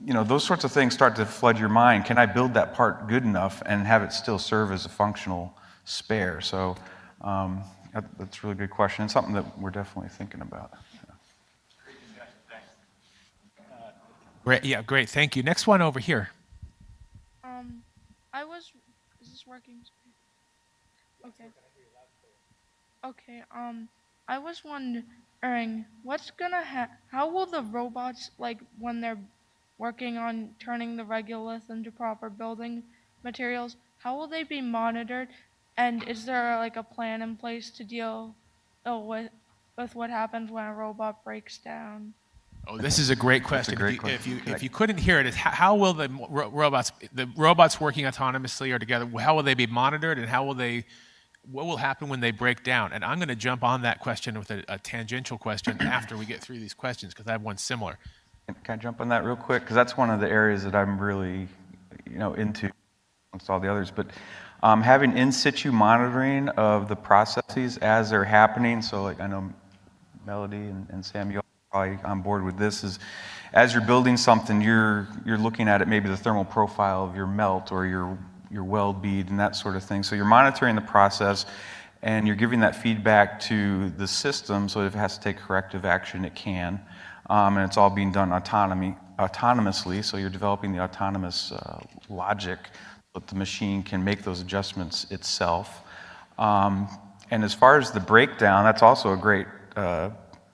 Those sorts of things start to flood your mind. Can I build that part good enough and have it still serve as a functional spare? So that's a really good question, and something that we're definitely thinking about. Great, yeah, great, thank you. Next one over here. Is this working? Okay. Okay, I was wondering, how will the robots, like when they're working on turning the regolith into proper building materials, how will they be monitored? And is there like a plan in place to deal with what happens when a robot breaks down? Oh, this is a great question. If you couldn't hear it, it's how will the robots working autonomously or together, how will they be monitored, and what will happen when they break down? And I'm going to jump on that question with a tangential question after we get through these questions, because I have one similar. Can I jump on that real quick? Because that's one of the areas that I'm really, into amongst all the others. But having in situ monitoring of the processes as they're happening. So, like I know Melody and Sam, you all are probably on board with this. Is as you're building something, you're looking at it, maybe the thermal profile of your melt or your weld bead and that sort of thing. So you're monitoring the process, and you're giving that feedback to the system. So if it has to take corrective action, it can. And it's all being done autonomously, so you're developing the autonomous logic that the machine can make those adjustments itself. And as far as the breakdown, that's also a great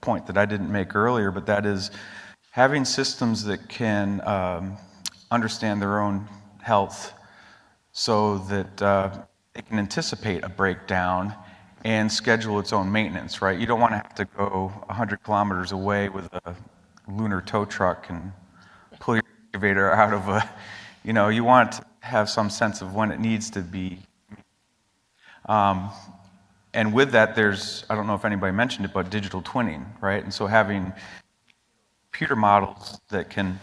point that I didn't make earlier, but that is having systems that can understand their own health so that it can anticipate a breakdown and schedule its own maintenance, right? You don't want to have to go 100 kilometers away with a lunar tow truck and pull your excavator out of you want to have some sense of when it needs to be. And with that, I don't know if anybody mentioned it, but digital twinning, right? And so having computer models that can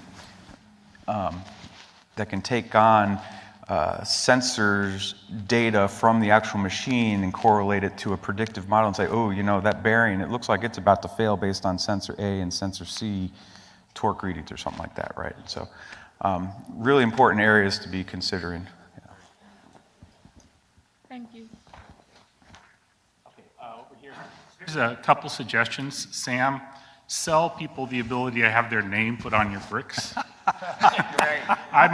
take on sensors data from the actual machine and correlate it to a predictive model and say, oh, that bearing, it looks like it's about to fail based on sensor A and sensor C torque readings or something like that, right? So really important areas to be considering. Yeah. Thank you. Okay, over here. Here's a couple suggestions. Sam, sell people the ability to have their name put on your bricks. I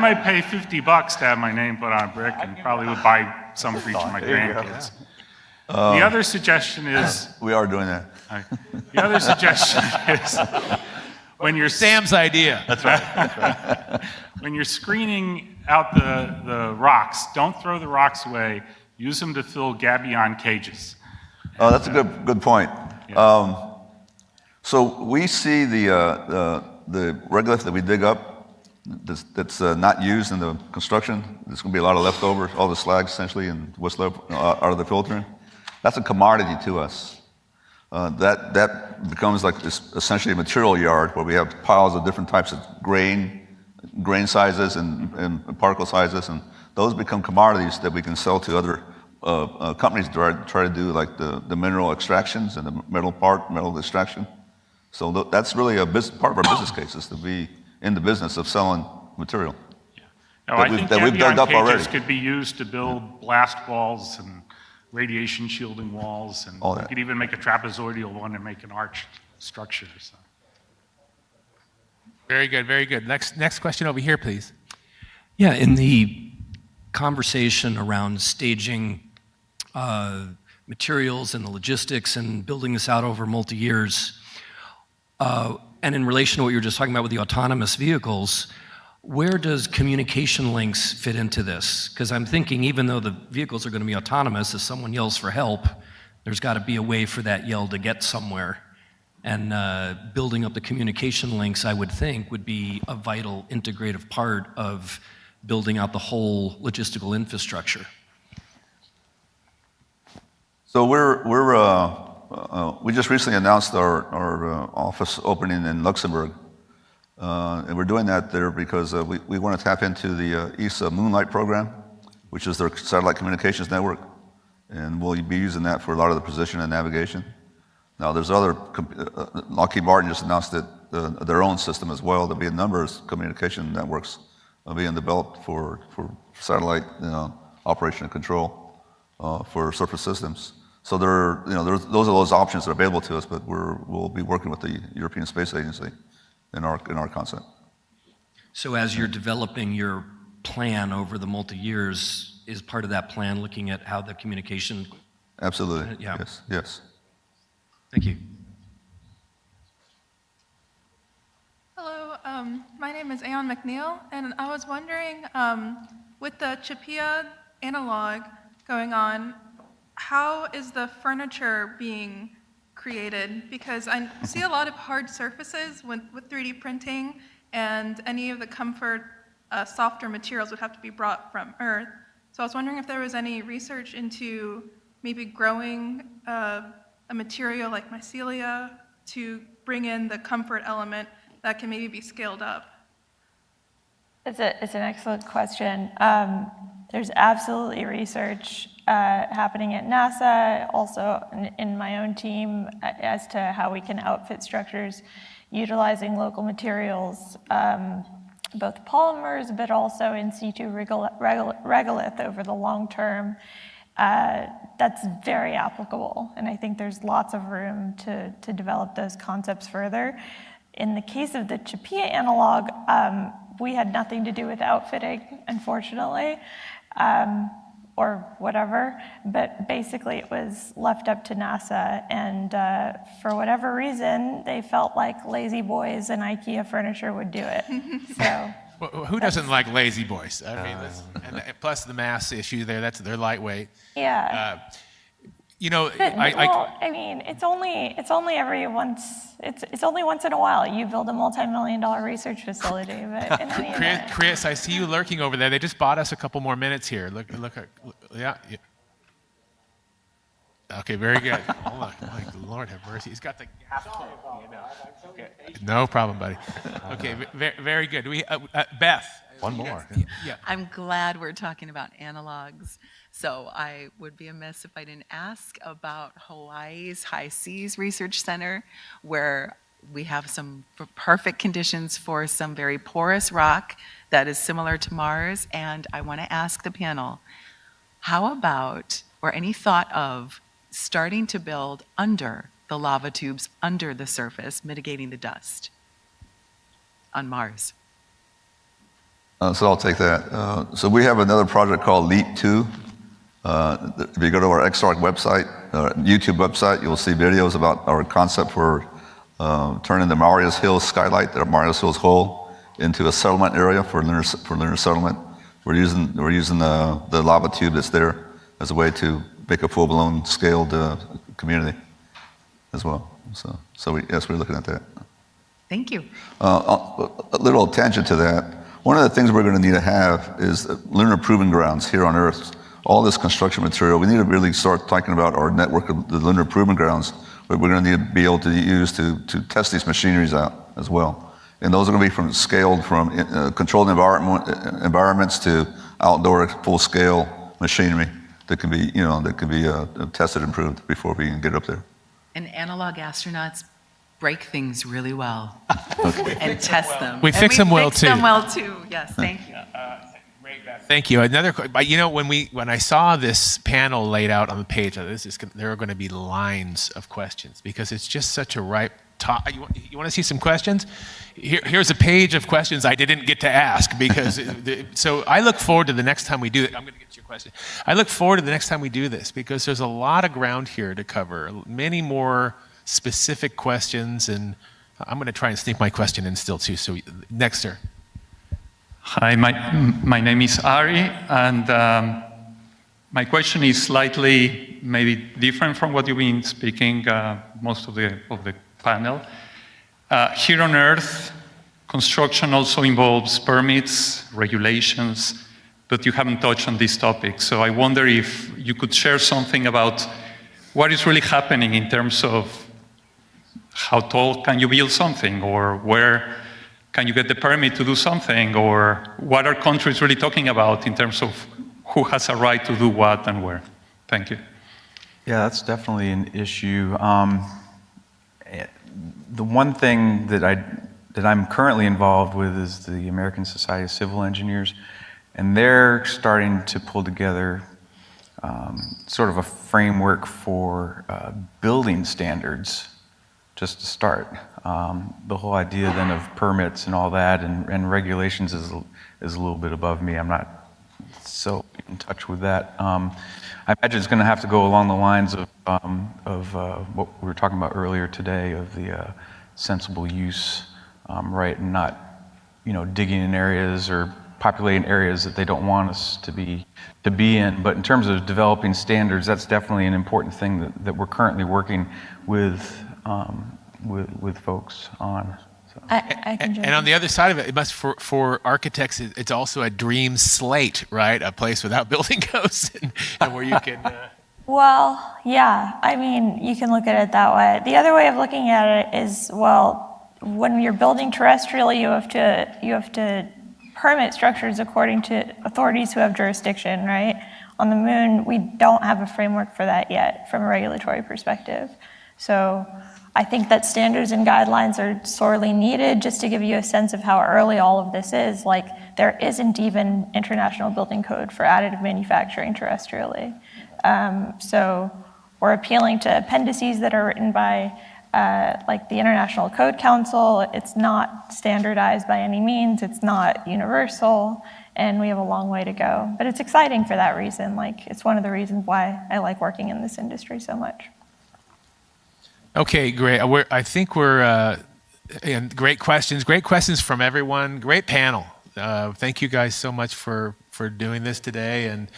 might pay $50 to have my name put on a brick, and probably would buy some for each of my grandkids. The other suggestion is... We are doing that. The other suggestion is... when you're Sam's idea. That's right. When you're screening out the rocks, don't throw the rocks away. Use them to fill gabion cages. Oh, that's a good point. Yeah. So we see the regolith that we dig up that's not used in the construction. There's going to be a lot of leftovers, all the slag essentially, and what's left out of the filtering. That's a commodity to us. That becomes like essentially a material yard where we have piles of different types of grain sizes and particle sizes, and those become commodities that we can sell to other companies to try to do like the mineral extractions and the metal extraction. So that's really part of our business case, is to be in the business of selling material. No, I think that we've dug up cages already. could be used to build blast walls and radiation shielding walls, and All you that. could even make a trapezoidal one and make an arched structure. So. Very good, very good. Next question over here, please. Yeah, in the conversation around staging materials and the logistics and building this out over multi-years, and in relation to what you were just talking about with the autonomous vehicles, where does communication links fit into this? Because I'm thinking even though the vehicles are going to be autonomous, if someone yells for help, there's got to be a way for that yell to get somewhere. And building up the communication links, I would think, would be a vital integrative part of building out the whole logistical infrastructure. So we just recently announced our office opening in Luxembourg. And we're doing that there because we want to tap into the ESA Moonlight program, which is their satellite communications network. And we'll be using that for a lot of the position and navigation. Now, there's other, Lockheed Martin just announced that their own system as well. There'll be a number of communication networks being developed for satellite operation and control for surface systems. So those are those options that are available to us, but we'll be working with the European Space Agency in our concept. So as you're developing your plan over the multi-years, is part of that plan looking at how the communication? Absolutely, Yeah. yes. Thank you. Hello, my name is Aon McNeil, and I was wondering, with the CHAPEA analog going on, how is the furniture being created? Because I see a lot of hard surfaces with 3D printing, and any of the comfort, softer materials would have to be brought from Earth. So I was wondering if there was any research into maybe growing a material like mycelia to bring in the comfort element that can maybe be scaled up. It's an excellent question. There's absolutely research happening at NASA, also in my own team, as to how we can outfit structures utilizing local materials, both polymers, but also in situ regolith over the long term. That's very applicable, and I think there's lots of room to develop those concepts further. In the case of the CHAPEA analog, we had nothing to do with outfitting, unfortunately, or whatever, but basically it was left up to NASA, and for whatever reason, they felt like Lazy Boys and IKEA furniture would do it. So. Well, who doesn't like lazy boys? I mean, and plus the mass issue there, they're lightweight. Yeah. I mean, it's only every once. It's only once in a while you build a multi-million-dollar research facility. But in any event. Chris, I see you lurking over there. They just bought us a couple more minutes here. Look, yeah. Okay, very good. Oh, look, Lord have mercy. He's got the gas. Okay. No problem, buddy. Okay, very good. We, Beth. One more. Yeah. I'm glad we're talking about analogs. So I would be amiss if I didn't ask about Hawaii's High Seas Research Center, where we have some perfect conditions for some very porous rock that is similar to Mars. And I want to ask the panel, how about, or any thought of, starting to build under the lava tubes, under the surface, mitigating the dust on Mars? So I'll take that. So we have another project called LEAP 2. If you go to our XARC website, YouTube website, you'll see videos about our concept for turning the Marias Hills skylight, the Marias Hills hole, into a settlement area for lunar settlement. We're using the lava tube that's there as a way to make a full-blown scaled community as well. So we're looking at that. Thank you. A little tangent to that. One of the things we're going to need to have is lunar proving grounds here on Earth. All this construction material, we need to really start talking about our network of the lunar proving grounds that we're going to need to be able to use to test these machineries out as well. And those are going to be scaled from controlled environments to outdoor full-scale machinery that can be tested and proved before we can get up there. And analog astronauts break things really well and test them. We fix them well too. Yes, thank you. Thank you. But you know, when I saw this panel laid out on the page, there are going to be lines of questions because it's just such a ripe topic. You want to see some questions? Here's a page of questions I didn't get to ask because. So I look forward to the next time we do it. I'm going to get to your question. I look forward to the next time we do this because there's a lot of ground here to cover. Many more specific questions, and I'm going to try and sneak my question in still too. So next, sir. Hi, my name is Ari, and my question is slightly maybe different from what you've been speaking most of the panel. Here on Earth, construction also involves permits, regulations, but you haven't touched on this topic. So I wonder if you could share something about what is really happening in terms of how tall can you build something, or where can you get the permit to do something, or what are countries really talking about in terms of who has a right to do what and where? Thank you. Yeah, that's definitely an issue. The one thing that I'm currently involved with is the American Society of Civil Engineers, and they're starting to pull together sort of a framework for building standards, just to start. The whole idea then of permits and all that and regulations is a little bit above me. I'm not so in touch with that. I imagine it's going to have to go along the lines of what we were talking about earlier today, of the sensible use, right, and not, digging in areas or populating areas that they don't want us to be in. But in terms of developing standards, that's definitely an important thing that we're currently working with folks on. So. I can jump And on the other side of it, it must for architects, it's also a dream slate, right? A place without building codes and where you can. Well, yeah. I mean, you can look at it that way. The other way of looking at it is, well, when you're building terrestrial, you have to permit structures according to authorities who have jurisdiction, right? On the moon, we don't have a framework for that yet from a regulatory perspective. So I think that standards and guidelines are sorely needed. Just to give you a sense of how early all of this is, like there isn't even international building code for additive manufacturing terrestrially. So we're appealing to appendices that are written by like the International Code Council. It's not standardized by any means. It's not universal, and we have a long way to go. But it's exciting for that reason. Like it's one of the reasons why I like working in this industry so much. Okay, great. I think and great questions from everyone. Great panel. Thank you guys so much for doing this today. And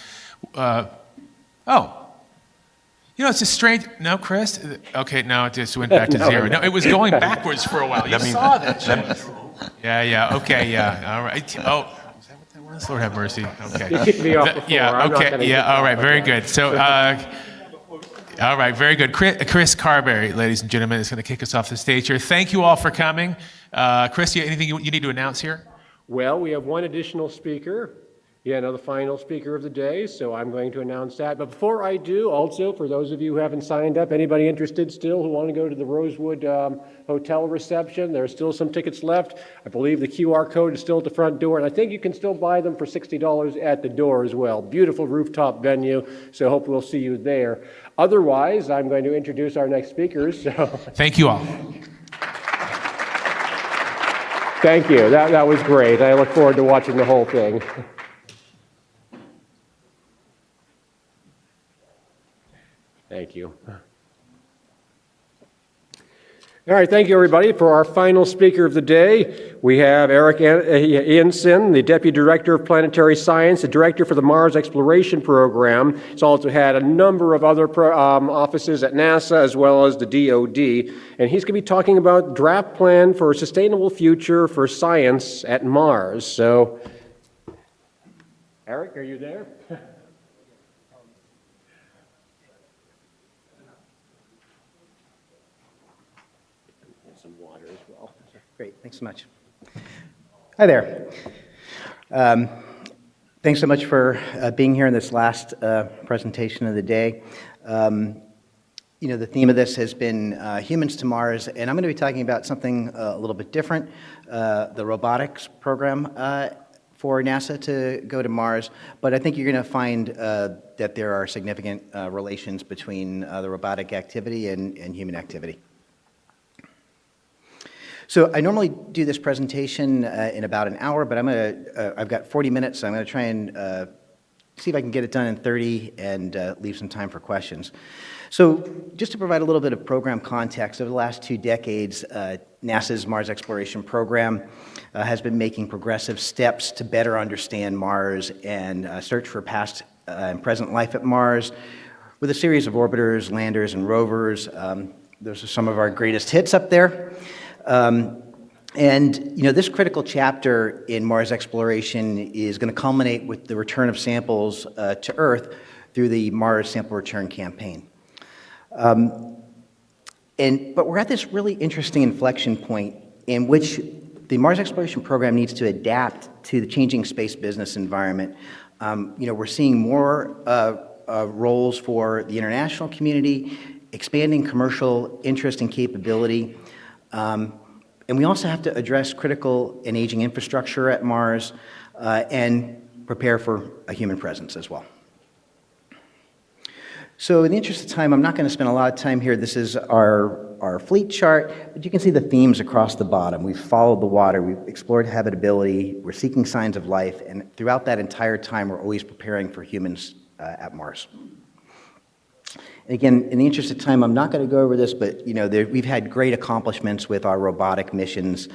it's a strange. No, Chris. Okay, no, it just went back to zero. No, it was going backwards for a while. You saw that. Yeah. Okay. Yeah. All right. Oh. Is that what that was? Lord have mercy. Okay. You kicked me off before. Yeah. Okay. Yeah. All right. Very good. So. All right, very good. Chris Carberry, ladies and gentlemen, is going to kick us off the stage here. Thank you all for coming. Chris, anything you need to announce here? Well, we have one additional speaker. The final speaker of the day, so I'm going to announce that. But before I do, also, for those of you who haven't signed up, anybody interested still who want to go to the Rosewood Hotel reception, there are still some tickets left. I believe the QR code is still at the front door, and I think you can still buy them for $60 at the door as well. Beautiful rooftop venue, so hope we'll see you there. Otherwise, I'm going to introduce our next speakers. So. Thank you all. Thank you. That was great. I look forward to watching the whole thing. Thank you. All right, thank you, everybody. For our final speaker of the day, we have Eric Ianson, the Deputy Director of Planetary Science, the Director for the Mars Exploration Program. He's also had a number of other offices at NASA as well as the DoD, and he's going to be talking about draft plan for a sustainable future for science at Mars. So, Eric, are you there? Great, thanks so much. Hi there. Thanks so much for being here in this last presentation of the day. The theme of this has been Humans to Mars, and I'm going to be talking about something a little bit different, the robotics program for NASA to go to Mars, but I think you're going to find that there are significant relations between the robotic activity and human activity. So I normally do this presentation in about an hour, but I've got 40 minutes, so I'm going to try and see if I can get it done in 30 and leave some time for questions. So just to provide a little bit of program context, over the last 2 decades, NASA's Mars Exploration Program has been making progressive steps to better understand Mars and search for past and present life at Mars with a series of orbiters, landers, and rovers. Those are some of our greatest hits up there. And this critical chapter in Mars exploration is going to culminate with the return of samples to Earth through the Mars Sample Return Campaign. But we're at this really interesting inflection point in which the Mars Exploration Program needs to adapt to the changing space business environment. We're seeing more roles for the international community, expanding commercial interest and capability. And we also have to address critical and aging infrastructure at Mars and prepare for a human presence as well. So in the interest of time, I'm not going to spend a lot of time here. This is our fleet chart, but you can see the themes across the bottom. We've followed the water, we've explored habitability, we're seeking signs of life, and throughout that entire time, we're always preparing for humans at Mars. And again, in the interest of time, I'm not going to go over this, but we've had great accomplishments with our robotic missions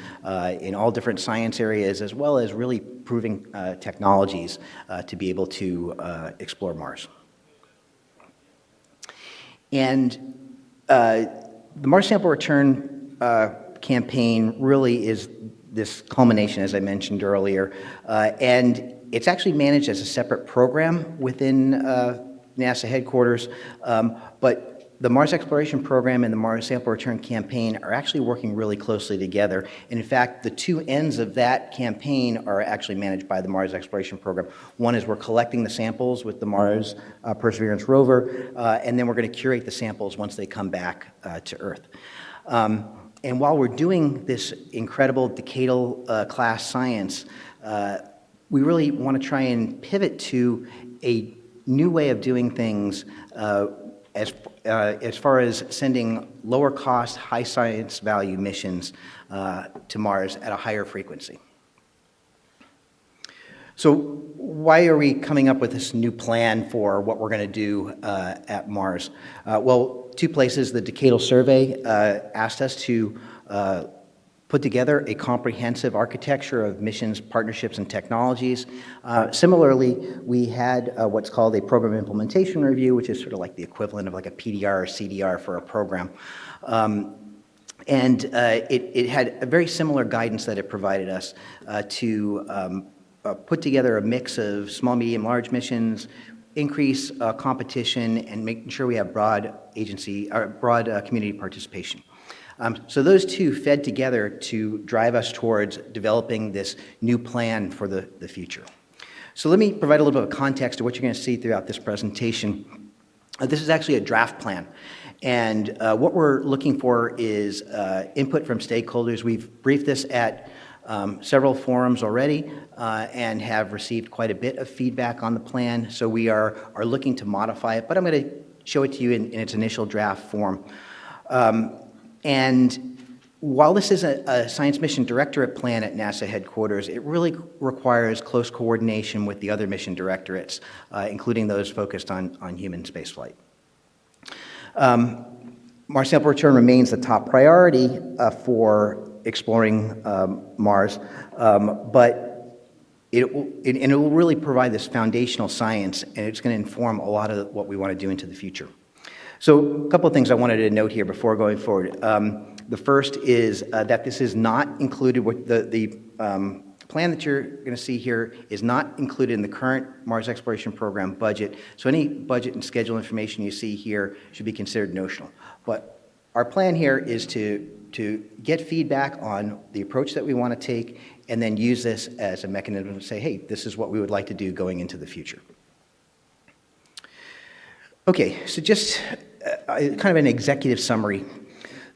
in all different science areas, as well as really proving technologies to be able to explore Mars. And the Mars Sample Return Campaign really is this culmination, as I mentioned earlier, and it's actually managed as a separate program within NASA headquarters, but the Mars Exploration Program and the Mars Sample Return Campaign are actually working really closely together. And in fact, the two ends of that campaign are actually managed by the Mars Exploration Program. One is we're collecting the samples with the Mars Perseverance rover, and then we're going to curate the samples once they come back to Earth. And while we're doing this incredible decadal class science, we really want to try and pivot to a new way of doing things as far as sending lower cost, high science value missions to Mars at a higher frequency. So why are we coming up with this new plan for what we're going to do at Mars? Well, 2 places, the Decadal Survey asked us to put together a comprehensive architecture of missions, partnerships, and technologies. Similarly, we had what's called a program implementation review, which is sort of like the equivalent of like a PDR or CDR for a program. And it had a very similar guidance that it provided us to put together a mix of small, medium, large missions, increase competition, and making sure we have broad community participation. So those two fed together to drive us towards developing this new plan for the future. So let me provide a little bit of context to what you're going to see throughout this presentation. This is actually a draft plan. And what we're looking for is input from stakeholders. We've briefed this at several forums already and have received quite a bit of feedback on the plan. So we are looking to modify it, but I'm going to show it to you in its initial draft form. And while this is a Science Mission Directorate plan at NASA headquarters, it really requires close coordination with the other mission directorates, including those focused on human spaceflight. Mars Sample Return remains the top priority for exploring Mars, but it will really provide this foundational science, and it's going to inform a lot of what we want to do into the future. So a couple of things I wanted to note here before going forward. The first is that this is not included with the plan that you're going to see here is not included in the current Mars Exploration Program budget. So any budget and schedule information you see here should be considered notional. But our plan here is to get feedback on the approach that we want to take and then use this as a mechanism to say, hey, this is what we would like to do going into the future. Okay, so just kind of an executive summary.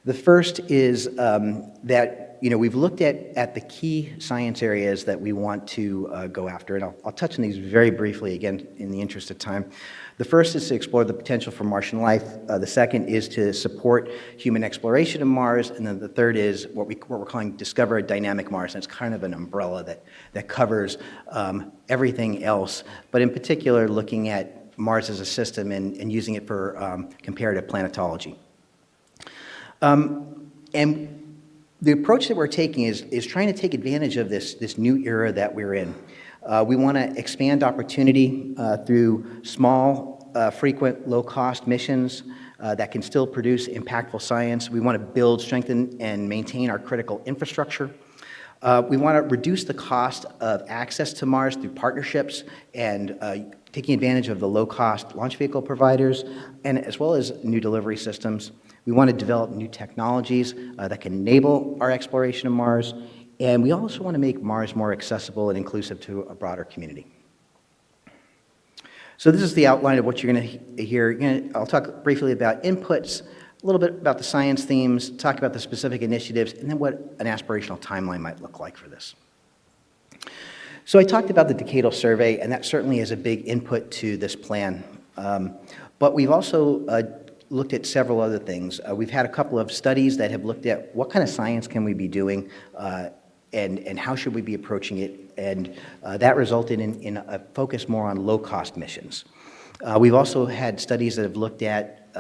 The first is that we've looked at the key science areas that we want to go after, and I'll touch on these very briefly again in the interest of time. The first is to explore the potential for Martian life. The second is to support human exploration of Mars, and then the third is what we're calling Discover a Dynamic Mars, and it's kind of an umbrella that covers everything else, but in particular looking at Mars as a system and using it for comparative planetology. And the approach that we're taking is trying to take advantage of this new era that we're in. We want to expand opportunity through small, frequent, low-cost missions that can still produce impactful science. We want to build, strengthen, and maintain our critical infrastructure. We want to reduce the cost of access to Mars through partnerships and taking advantage of the low-cost launch vehicle providers, and as well as new delivery systems. We want to develop new technologies that can enable our exploration of Mars, and we also want to make Mars more accessible and inclusive to a broader community. So this is the outline of what you're going to hear. I'll talk briefly about inputs, a little bit about the science themes, talk about the specific initiatives, and then what an aspirational timeline might look like for this. So I talked about the decadal survey, and that certainly is a big input to this plan. But we've also looked at several other things. We've had a couple of studies that have looked at what kind of science can we be doing and how should we be approaching it, and that resulted in a focus more on low-cost missions. We've also had studies that have looked at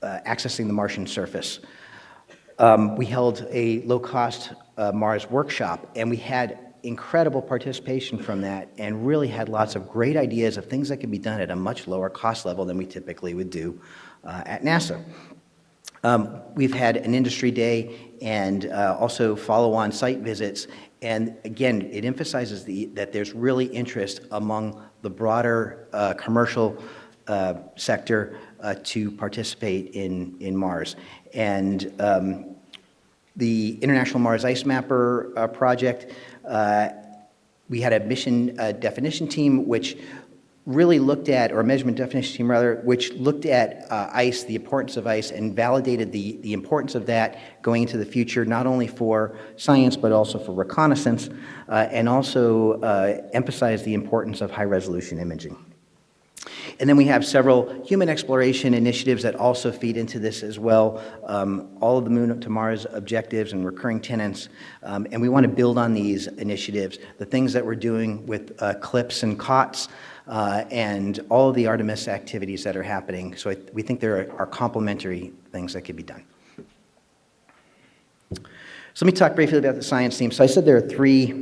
accessing the Martian surface. We held a low-cost Mars workshop, and we had incredible participation from that and really had lots of great ideas of things that could be done at a much lower cost level than we typically would do at NASA. We've had an industry day and also follow-on site visits, and again, it emphasizes that there's really interest among the broader commercial sector to participate in Mars. And the International Mars Ice Mapper project, we had a mission definition team which really looked at, or a measurement definition team rather, which looked at ice, the importance of ice, and validated the importance of that going into the future, not only for science, but also for reconnaissance, and also emphasized the importance of high-resolution imaging. And then we have several human exploration initiatives that also feed into this as well, all of the Moon to Mars objectives and recurring tenets, and we want to build on these initiatives, the things that we're doing with CLIPS and COTS, and all of the Artemis activities that are happening. So we think there are complementary things that could be done. So let me talk briefly about the science team. So I said there are three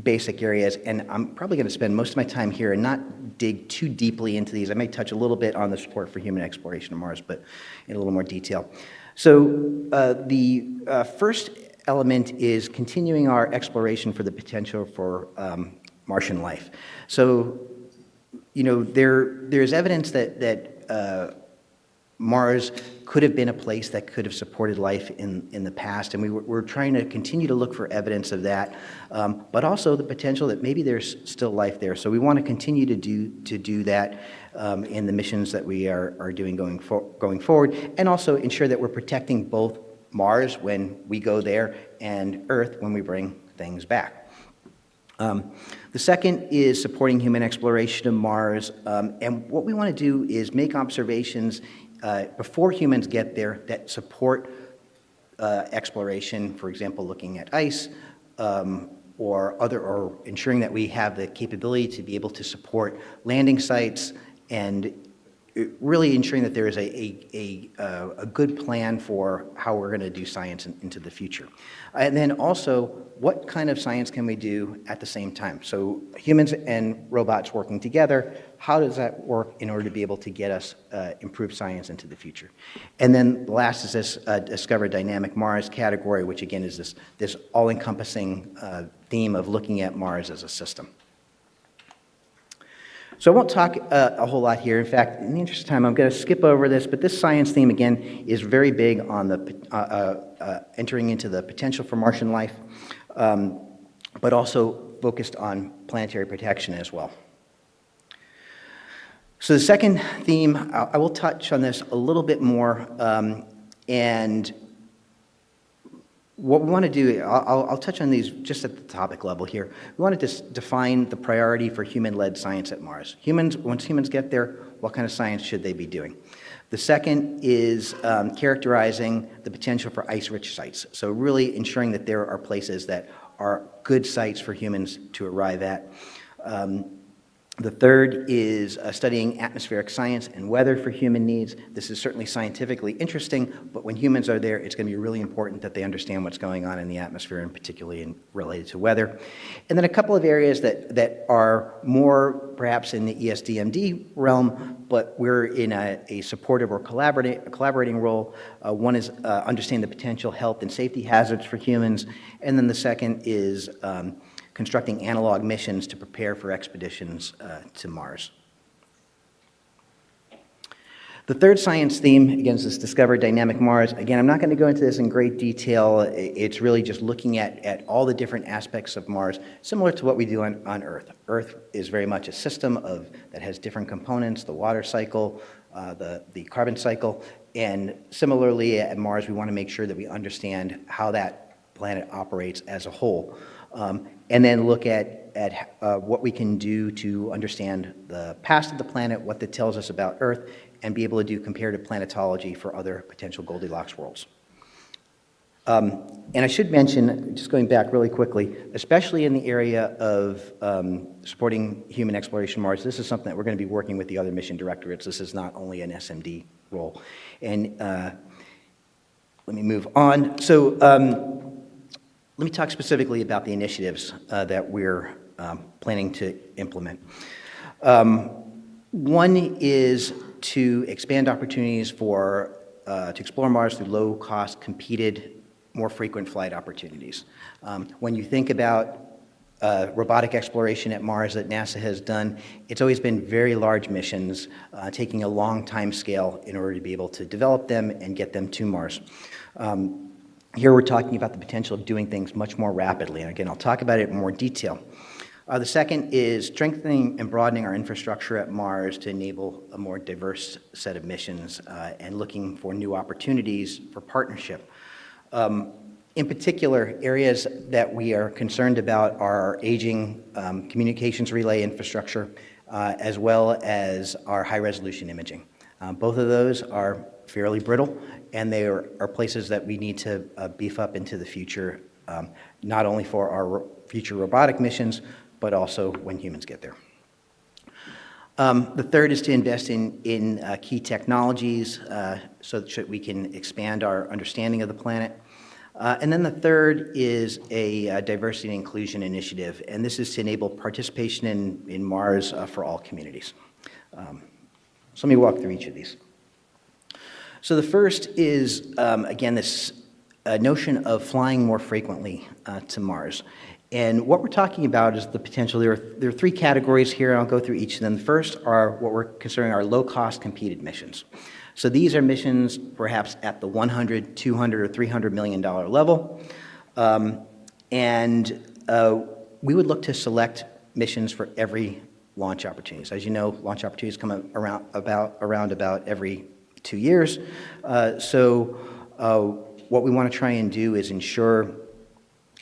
basic areas, and I'm probably going to spend most of my time here and not dig too deeply into these. I may touch a little bit on the support for human exploration of Mars, but in a little more detail. So the first element is continuing our exploration for the potential for Martian life. So there's evidence that Mars could have been a place that could have supported life in the past, and we're trying to continue to look for evidence of that, but also the potential that maybe there's still life there. So we want to continue to do that in the missions that we are doing going forward, and also ensure that we're protecting both Mars when we go there and Earth when we bring things back. The second is supporting human exploration of Mars, and what we want to do is make observations before humans get there that support exploration, for example, looking at ice, or ensuring that we have the capability to be able to support landing sites, and really ensuring that there is a good plan for how we're going to do science into the future. And then also, what kind of science can we do at the same time? So humans and robots working together, how does that work in order to be able to get us improved science into the future? And then the last is this Discover Dynamic Mars category, which again is this all-encompassing theme of looking at Mars as a system. So I won't talk a whole lot here. In fact, in the interest of time, I'm going to skip over this, but this science theme, again, is very big on the entering into the potential for Martian life, but also focused on planetary protection as well. So the second theme, I will touch on this a little bit more, and what we want to do, I'll touch on these just at the topic level here. We want to define the priority for human-led science at Mars. Once humans get there, what kind of science should they be doing? The second is characterizing the potential for ice-rich sites. So really ensuring that there are places that are good sites for humans to arrive at. The third is studying atmospheric science and weather for human needs. This is certainly scientifically interesting, but when humans are there, it's going to be really important that they understand what's going on in the atmosphere, and particularly related to weather. And then a couple of areas that are more perhaps in the ESDMD realm, but we're in a supportive or collaborating role. One is understanding the potential health and safety hazards for humans, and then the second is constructing analog missions to prepare for expeditions to Mars. The third science theme, again, is this Discover Dynamic Mars. Again, I'm not going to go into this in great detail. It's really just looking at all the different aspects of Mars, similar to what we do on Earth. Earth is very much a system that has different components, the water cycle, the carbon cycle, and similarly at Mars, we want to make sure that we understand how that planet operates as a whole. And then look at what we can do to understand the past of the planet, what that tells us about Earth, and be able to do comparative planetology for other potential Goldilocks worlds. And I should mention, just going back really quickly, especially in the area of supporting human exploration Mars, this is something that we're going to be working with the other mission directorates. This is not only an SMD role. And let me move on. So let me talk specifically about the initiatives that we're planning to implement. One is to expand opportunities to explore Mars through low-cost, competed, more frequent flight opportunities. When you think about robotic exploration at Mars that NASA has done, it's always been very large missions, taking a long time scale in order to be able to develop them and get them to Mars. Here we're talking about the potential of doing things much more rapidly, and again, I'll talk about it in more detail. The second is strengthening and broadening our infrastructure at Mars to enable a more diverse set of missions and looking for new opportunities for partnership. In particular, areas that we are concerned about are our aging communications relay infrastructure, as well as our high-resolution imaging. Both of those are fairly brittle, and they are places that we need to beef up into the future, not only for our future robotic missions, but also when humans get there. The third is to invest in key technologies so that we can expand our understanding of the planet. And then the third is a diversity and inclusion initiative, and this is to enable participation in Mars for all communities. So let me walk through each of these. So the first is, again, this notion of flying more frequently to Mars. And what we're talking about is the potential. There are three categories here, and I'll go through each of them. The first are what we're considering our low-cost competed missions. So these are missions perhaps at the $100, $200, or $300 million level. And we would look to select missions for every launch opportunities. As you know, launch opportunities come around about every 2 years. So what we want to try and do is ensure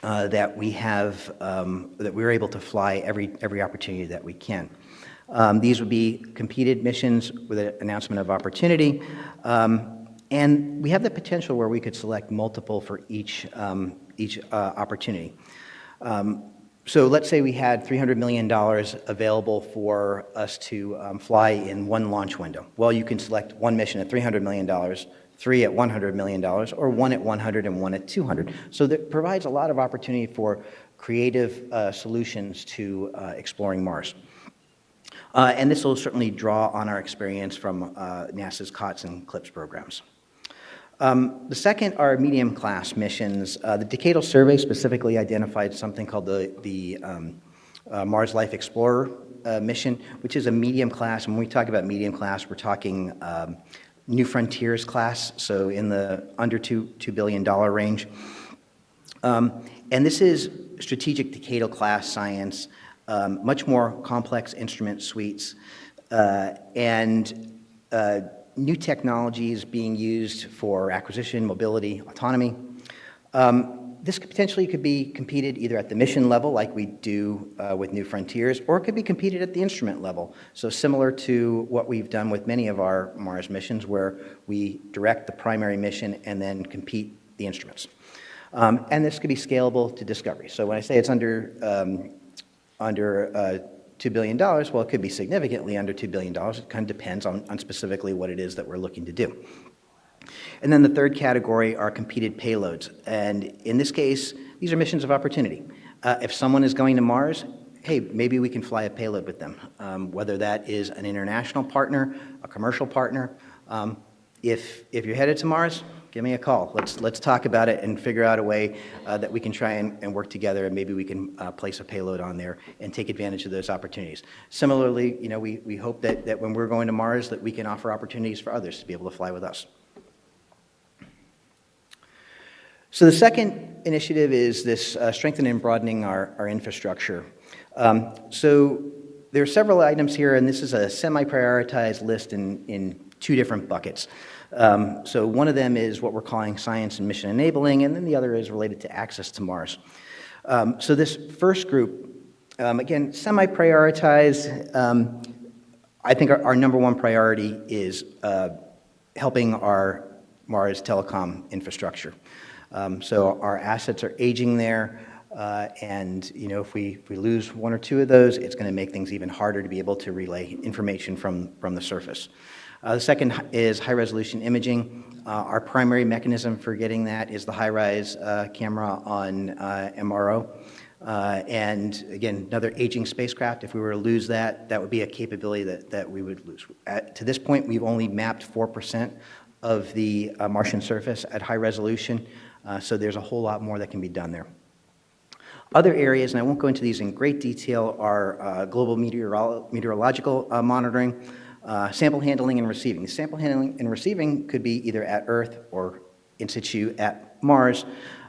that we have that we're able to fly every opportunity that we can. These would be competed missions with an announcement of opportunity, and we have the potential where we could select multiple for each opportunity. So let's say we had $300 million available for us to fly in one launch window. Well, you can select one mission at $300 million, three at $100 million, or one at 100 and one at 200. So that provides a lot of opportunity for creative solutions to exploring Mars. And this will certainly draw on our experience from NASA's COTS and CLIPS programs. The second are medium-class missions. The Decadal Survey specifically identified something called the Mars Life Explorer mission, which is a medium-class. And when we talk about medium-class, we're talking New Frontiers class, so in the under $2 billion range. And this is strategic decadal class science, much more complex instrument suites, and new technologies being used for acquisition, mobility, autonomy. This potentially could be competed either at the mission level, like we do with New Frontiers, or it could be competed at the instrument level. So similar to what we've done with many of our Mars missions, where we direct the primary mission and then compete the instruments. And this could be scalable to Discovery. So when I say it's under $2 billion, well, it could be significantly under $2 billion. It kind of depends on specifically what it is that we're looking to do. And then the third category are competed payloads. And in this case, these are missions of opportunity. If someone is going to Mars, hey, maybe we can fly a payload with them, whether that is an international partner, a commercial partner. If you're headed to Mars, give me a call. Let's talk about it and figure out a way that we can try and work together, and maybe we can place a payload on there and take advantage of those opportunities. Similarly, we hope that when we're going to Mars, that we can offer opportunities for others to be able to fly with us. So the second initiative is this strengthening and broadening our infrastructure. So there are several items here, and this is a semi-prioritized list in two different buckets. So one of them is what we're calling science and mission enabling, and then the other is related to access to Mars. So this first group, again, semi-prioritized. I think our number one priority is helping our Mars telecom infrastructure. So our assets are aging there, and if we lose one or two of those, it's going to make things even harder to be able to relay information from the surface. The second is high-resolution imaging. Our primary mechanism for getting that is the HiRISE camera on MRO. And again, another aging spacecraft. If we were to lose that, that would be a capability that we would lose. To this point, we've only mapped 4% of the Martian surface at high resolution. So there's a whole lot more that can be done there. Other areas, and I won't go into these in great detail, are global meteorological monitoring, sample handling and receiving. The sample handling and receiving could be either at Earth or in situ at Mars.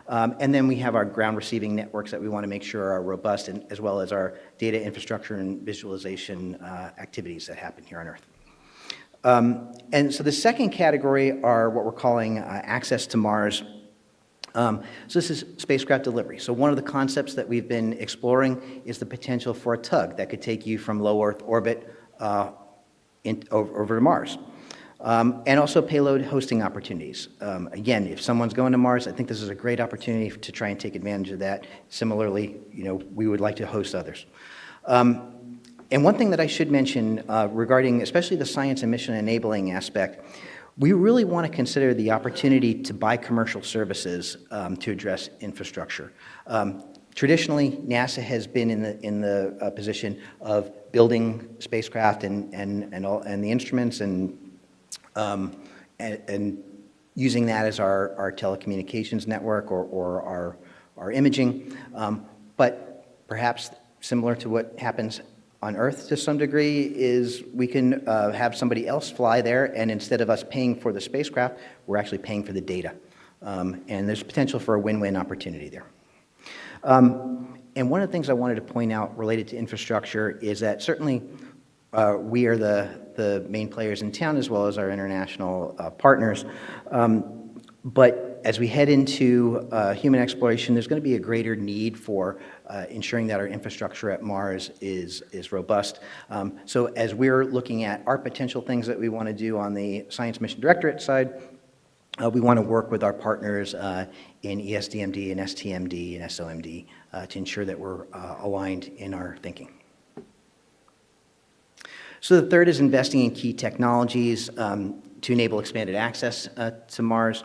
And then we have our ground receiving networks that we want to make sure are robust, and as well as our data infrastructure and visualization activities that happen here on Earth. And so the second category are what we're calling access to Mars. So this is spacecraft delivery. So one of the concepts that we've been exploring is the potential for a tug that could take you from low Earth orbit over to Mars. And also payload hosting opportunities. Again, if someone's going to Mars, I think this is a great opportunity to try and take advantage of that. Similarly, we would like to host others. And one thing that I should mention regarding especially the science and mission enabling aspect, we really want to consider the opportunity to buy commercial services to address infrastructure. Traditionally, NASA has been in the position of building spacecraft and the instruments and using that as our telecommunications network or our imaging. But perhaps similar to what happens on Earth to some degree is we can have somebody else fly there, and instead of us paying for the spacecraft, we're actually paying for the data. And there's potential for a win-win opportunity there. And one of the things I wanted to point out related to infrastructure is that certainly we are the main players in town as well as our international partners. But as we head into human exploration, there's going to be a greater need for ensuring that our infrastructure at Mars is robust. So as we're looking at our potential things that we want to do on the Science Mission Directorate side, we want to work with our partners in ESDMD and STMD and SOMD to ensure that we're aligned in our thinking. So the third is investing in key technologies to enable expanded access to Mars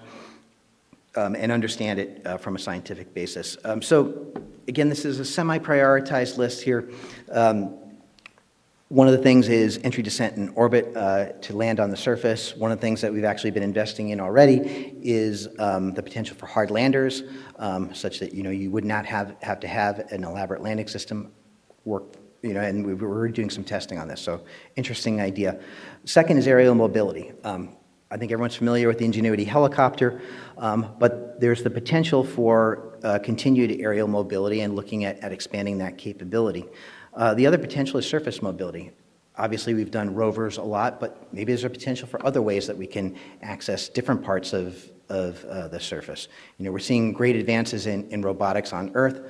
and understand it from a scientific basis. So again, this is a semi-prioritized list here. One of the things is entry, descent, and orbit to land on the surface. One of the things that we've actually been investing in already is the potential for hard landers, such that you would not have to have an elaborate landing system work. And we're doing some testing on this. So interesting idea. Second is aerial mobility. I think everyone's familiar with the Ingenuity helicopter, but there's the potential for continued aerial mobility and looking at expanding that capability. The other potential is surface mobility. Obviously, we've done rovers a lot, but maybe there's a potential for other ways that we can access different parts of the surface. You know, we're seeing great advances in robotics on Earth.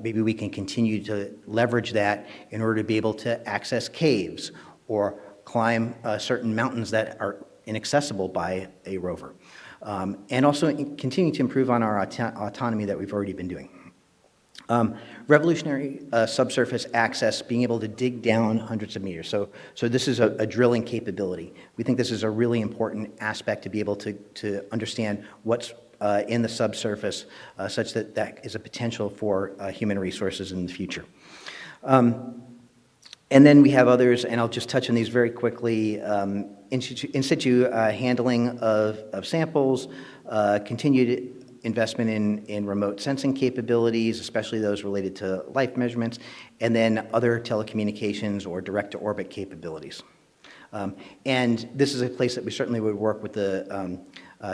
Maybe we can continue to leverage that in order to be able to access caves or climb certain mountains that are inaccessible by a rover. And also continue to improve on our autonomy that we've already been doing. Revolutionary subsurface access, being able to dig down hundreds of meters. So this is a drilling capability. We think this is a really important aspect to be able to understand what's in the subsurface, such that that is a potential for human resources in the future. And then we have others, and I'll just touch on these very quickly. In situ handling of samples, continued investment in remote sensing capabilities, especially those related to life measurements, and then other telecommunications or direct-to-orbit capabilities. And this is a place that we certainly would work with the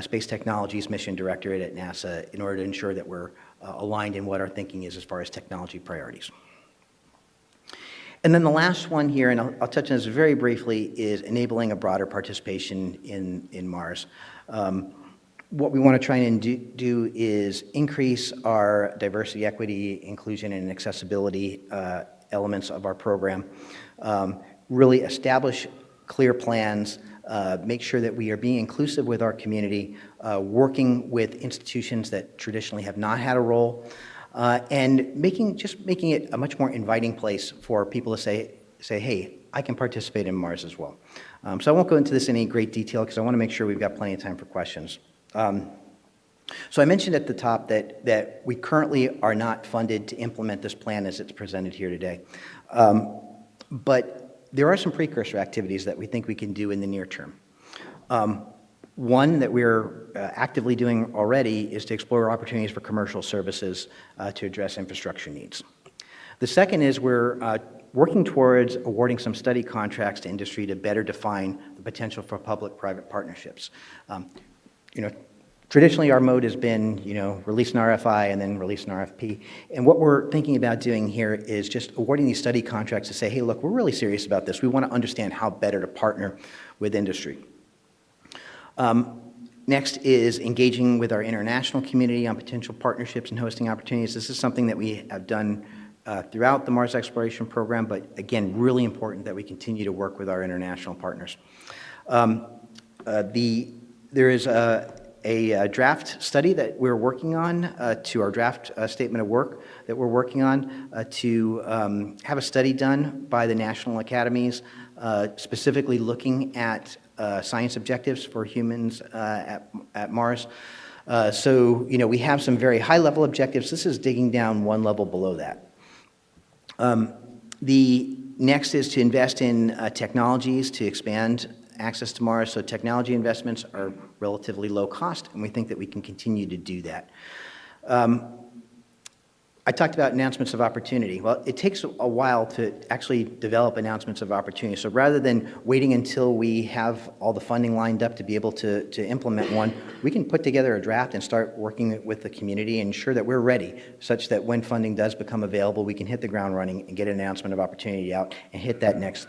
Space Technologies Mission Directorate at NASA in order to ensure that we're aligned in what our thinking is as far as technology priorities. And then the last one here, and I'll touch on this very briefly, is enabling a broader participation in Mars. What we want to try and do is increase our diversity, equity, inclusion, and accessibility elements of our program, really establish clear plans, make sure that we are being inclusive with our community, working with institutions that traditionally have not had a role, and making it a much more inviting place for people to say, hey, I can participate in Mars as well. So I won't go into this in any great detail because I want to make sure we've got plenty of time for questions. So I mentioned at the top that we currently are not funded to implement this plan as it's presented here today. But there are some precursor activities that we think we can do in the near term. One that we're actively doing already is to explore opportunities for commercial services to address infrastructure needs. The second is we're working towards awarding some study contracts to industry to better define the potential for public-private partnerships. Traditionally our mode has been, release an RFI and then release an RFP. And what we're thinking about doing here is just awarding these study contracts to say, hey, look, we're really serious about this. We want to understand how better to partner with industry. Next is engaging with our international community on potential partnerships and hosting opportunities. This is something that we have done throughout the Mars exploration program, but again, really important that we continue to work with our international partners. There is a draft study that we're working on to our draft statement of work that we're working on to have a study done by the national academies specifically looking at science objectives for humans at Mars. So, we have some very high-level objectives. This is digging down one level below that. The next is to invest in technologies to expand access to Mars. So technology investments are relatively low cost, and we think that we can continue to do that. I talked about announcements of opportunity. Well, it takes a while to actually develop announcements of opportunity. So rather than waiting until we have all the funding lined up to be able to implement one, we can put together a draft and start working with the community and ensure that we're ready, such that when funding does become available, we can hit the ground running and get an announcement of opportunity out and hit that next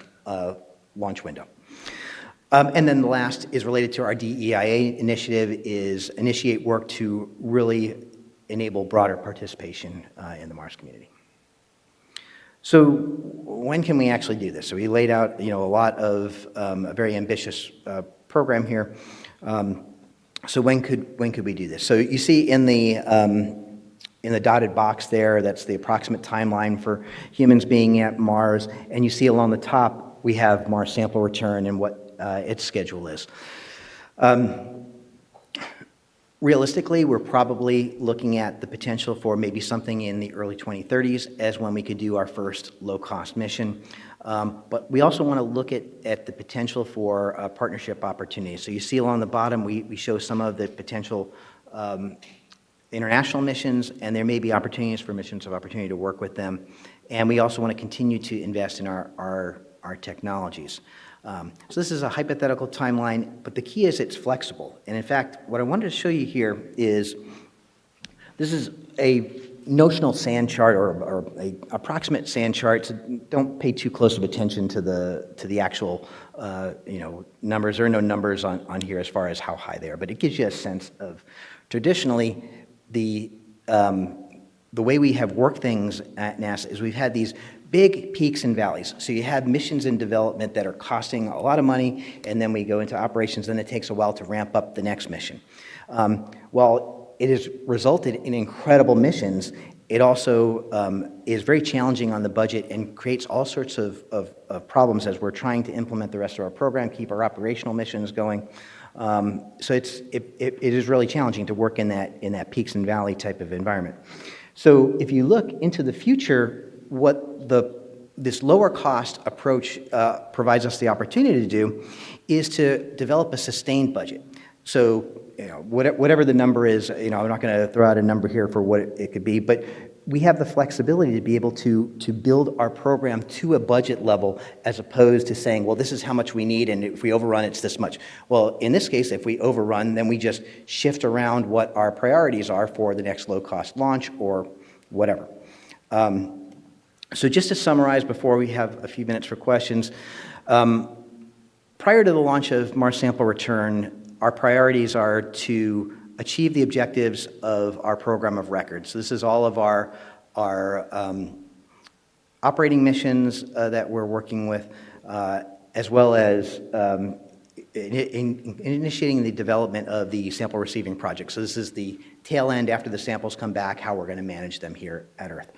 launch window. And then the last is related to our DEIA initiative, is initiate work to really enable broader participation in the Mars community. So when can we actually do this? So we laid out, a lot of a very ambitious program here. So when could we do this? So you see in the dotted box there, that's the approximate timeline for humans being at Mars, and you see along the top we have Mars sample return and what its schedule is. Realistically, we're probably looking at the potential for maybe something in the early 2030s as when we could do our first low-cost mission. But we also want to look at the potential for partnership opportunities. So you see along the bottom, we show some of the potential international missions, and there may be opportunities for missions of opportunity to work with them. And we also want to continue to invest in our technologies. So this is a hypothetical timeline, but the key is it's flexible. And in fact, what I wanted to show you here is this is a notional sand chart or a approximate sand chart, so don't pay too close of attention to the actual numbers. There are no numbers on here as far as how high they are, but it gives you a sense of traditionally the way we have worked things at NASA is we've had these big peaks and valleys. So you have missions in development that are costing a lot of money, and then we go into operations, and it takes a while to ramp up the next mission. While it has resulted in incredible missions, it also is very challenging on the budget and creates all sorts of problems as we're trying to implement the rest of our program, keep our operational missions going. So it is really challenging to work in that peaks and valley type of environment. So if you look into the future, what this lower cost approach provides us the opportunity to do is to develop a sustained budget. So whatever the number is, I'm not going to throw out a number here for what it could be, but we have the flexibility to be able to build our program to a budget level as opposed to saying, well, this is how much we need, and if we overrun, it's this much. Well, in this case, if we overrun, then we just shift around what our priorities are for the next low-cost launch or whatever. So just to summarize before we have a few minutes for questions, prior to the launch of Mars Sample Return, our priorities are to achieve the objectives of our program of record. So this is all of our operating missions that we're working with, as well as initiating the development of the sample receiving project. So this is the tail end after the samples come back, how we're going to manage them here at Earth.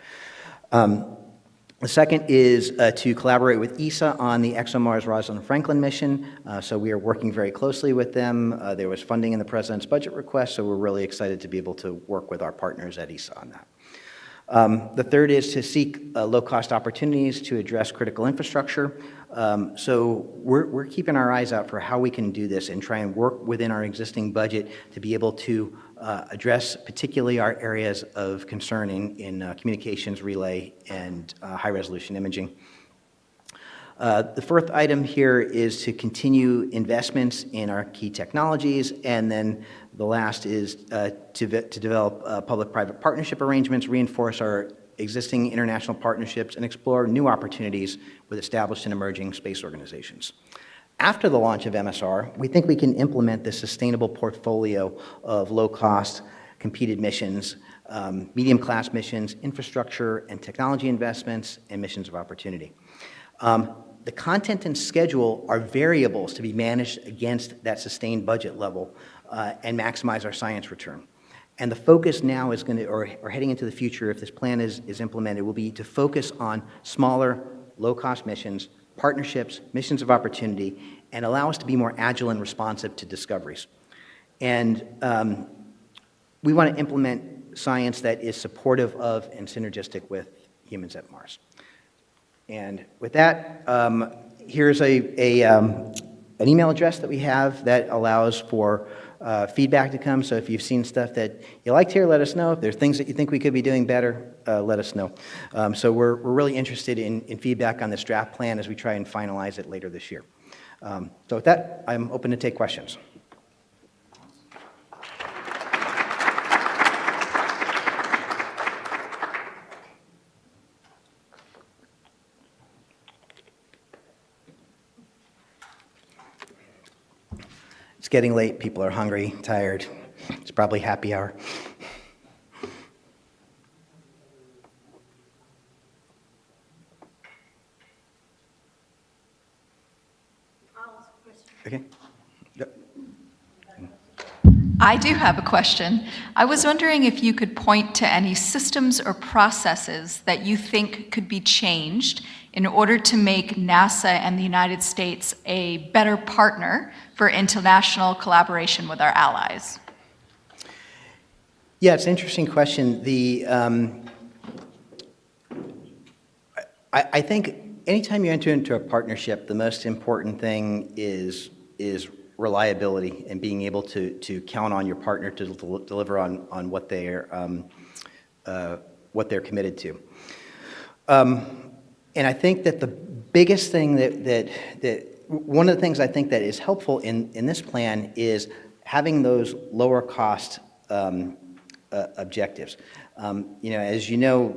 The second is to collaborate with ESA on the ExoMars Rosalind Franklin mission. So we are working very closely with them. There was funding in the President's budget request, so we're really excited to be able to work with our partners at ESA on that. The third is to seek low-cost opportunities to address critical infrastructure. So we're keeping our eyes out for how we can do this and try and work within our existing budget to be able to address particularly our areas of concern in communications, relay, and high-resolution imaging. The fourth item here is to continue investments in our key technologies, and then the last is to develop public-private partnership arrangements, reinforce our existing international partnerships, and explore new opportunities with established and emerging space organizations. After the launch of MSR, we think we can implement this sustainable portfolio of low-cost competed missions, medium-class missions, infrastructure and technology investments, and missions of opportunity. The content and schedule are variables to be managed against that sustained budget level and maximize our science return. And the focus now is going to, or heading into the future, if this plan is implemented, will be to focus on smaller, low-cost missions, partnerships, missions of opportunity, and allow us to be more agile and responsive to discoveries. And we want to implement science that is supportive of and synergistic with humans at Mars. And with that, here's an email address that we have that allows for feedback to come. So if you've seen stuff that you liked here, let us know. If there's things that you think we could be doing better, let us know. So we're really interested in feedback on this draft plan as we try and finalize it later this year. So with that, I'm open to take questions. It's getting late, people are hungry, tired. It's probably happy hour. Okay. Yep. I do have a question. I was wondering if you could point to any systems or processes that you think could be changed in order to make NASA and the United States a better partner for international collaboration with our allies? Yeah, it's an interesting question. I think anytime you enter into a partnership, the most important thing is reliability and being able to count on your partner to deliver on what they're committed to. And I think that the biggest thing that one of the things I think that is helpful in this plan is having those lower cost objectives. As you know,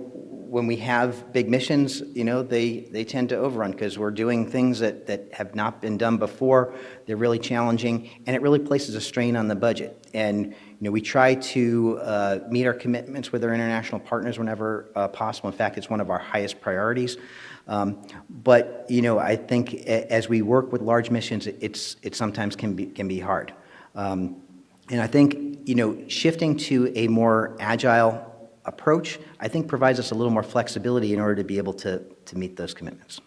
when we have big missions, they tend to overrun because we're doing things that have not been done before. They're really challenging, and it really places a strain on the budget. And we try to meet our commitments with our international partners whenever possible. In fact, it's one of our highest priorities. But I think as we work with large missions, it sometimes can be hard. And I think shifting to a more agile approach, I think provides us a little more flexibility in order to be able to meet those commitments.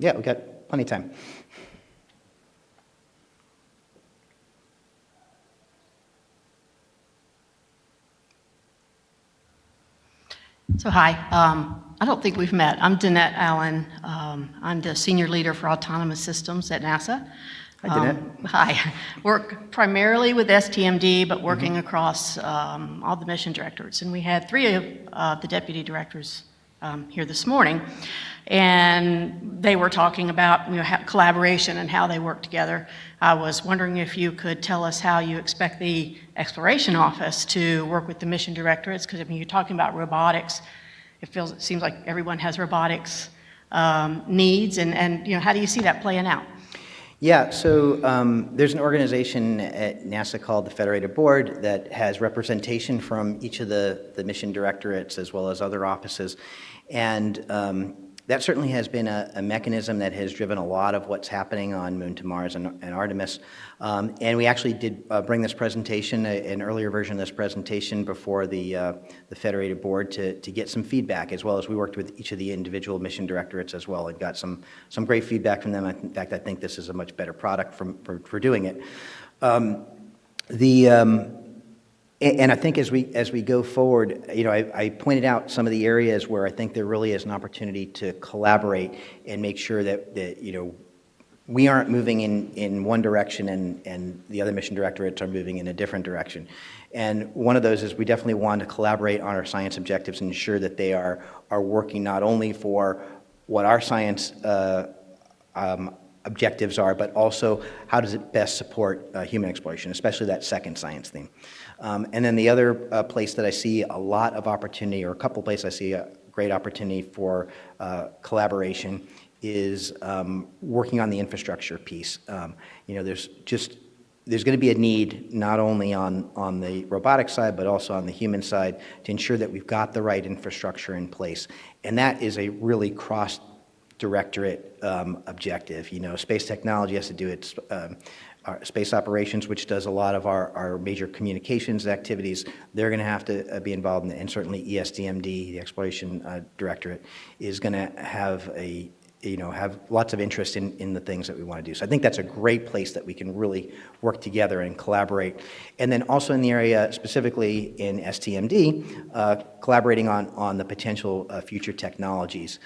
Yeah, we've got plenty of time. So hi, I don't think we've met. I'm Danette Allen. I'm the senior leader for autonomous systems at NASA. Hi, Danette. Hi. Work primarily with STMD, but working across all the mission directorates. And we had 3 of the deputy directors here this morning, and they were talking about collaboration and how they work together. I was wondering if you could tell us how you expect the Exploration Office to work with the mission directorates, because you're talking about robotics. It seems like everyone has robotics needs, and how do you see that playing out? Yeah, so there's an organization at NASA called the Federated Board that has representation from each of the mission directorates as well as other offices. And that certainly has been a mechanism that has driven a lot of what's happening on Moon to Mars and Artemis. And we actually did bring this presentation, an earlier version of this presentation, before the Federated Board to get some feedback, as well as we worked with each of the individual mission directorates as well and got some great feedback from them. In fact, I think this is a much better product for doing it. And I think as we go forward, I pointed out some of the areas where I think there really is an opportunity to collaborate and make sure that we aren't moving in one direction and the other mission directorates are moving in a different direction. And one of those is we definitely want to collaborate on our science objectives and ensure that they are working not only for what our science objectives are, but also how does it best support human exploration, especially that second science theme. And then the other place that I see a lot of opportunity, or a couple places I see a great opportunity for collaboration, is working on the infrastructure piece. There's going to be a need not only on the robotic side, but also on the human side to ensure that we've got the right infrastructure in place. And that is a really cross-directorate objective. Space technology has to do its our space operations, which does a lot of our major communications activities. They're going to have to be involved in it, and certainly ESDMD, the Exploration Directorate, is going to have have lots of interest in the things that we want to do. So I think that's a great place that we can really work together and collaborate. And then also in the area, specifically in STMD, collaborating on the potential future technologies.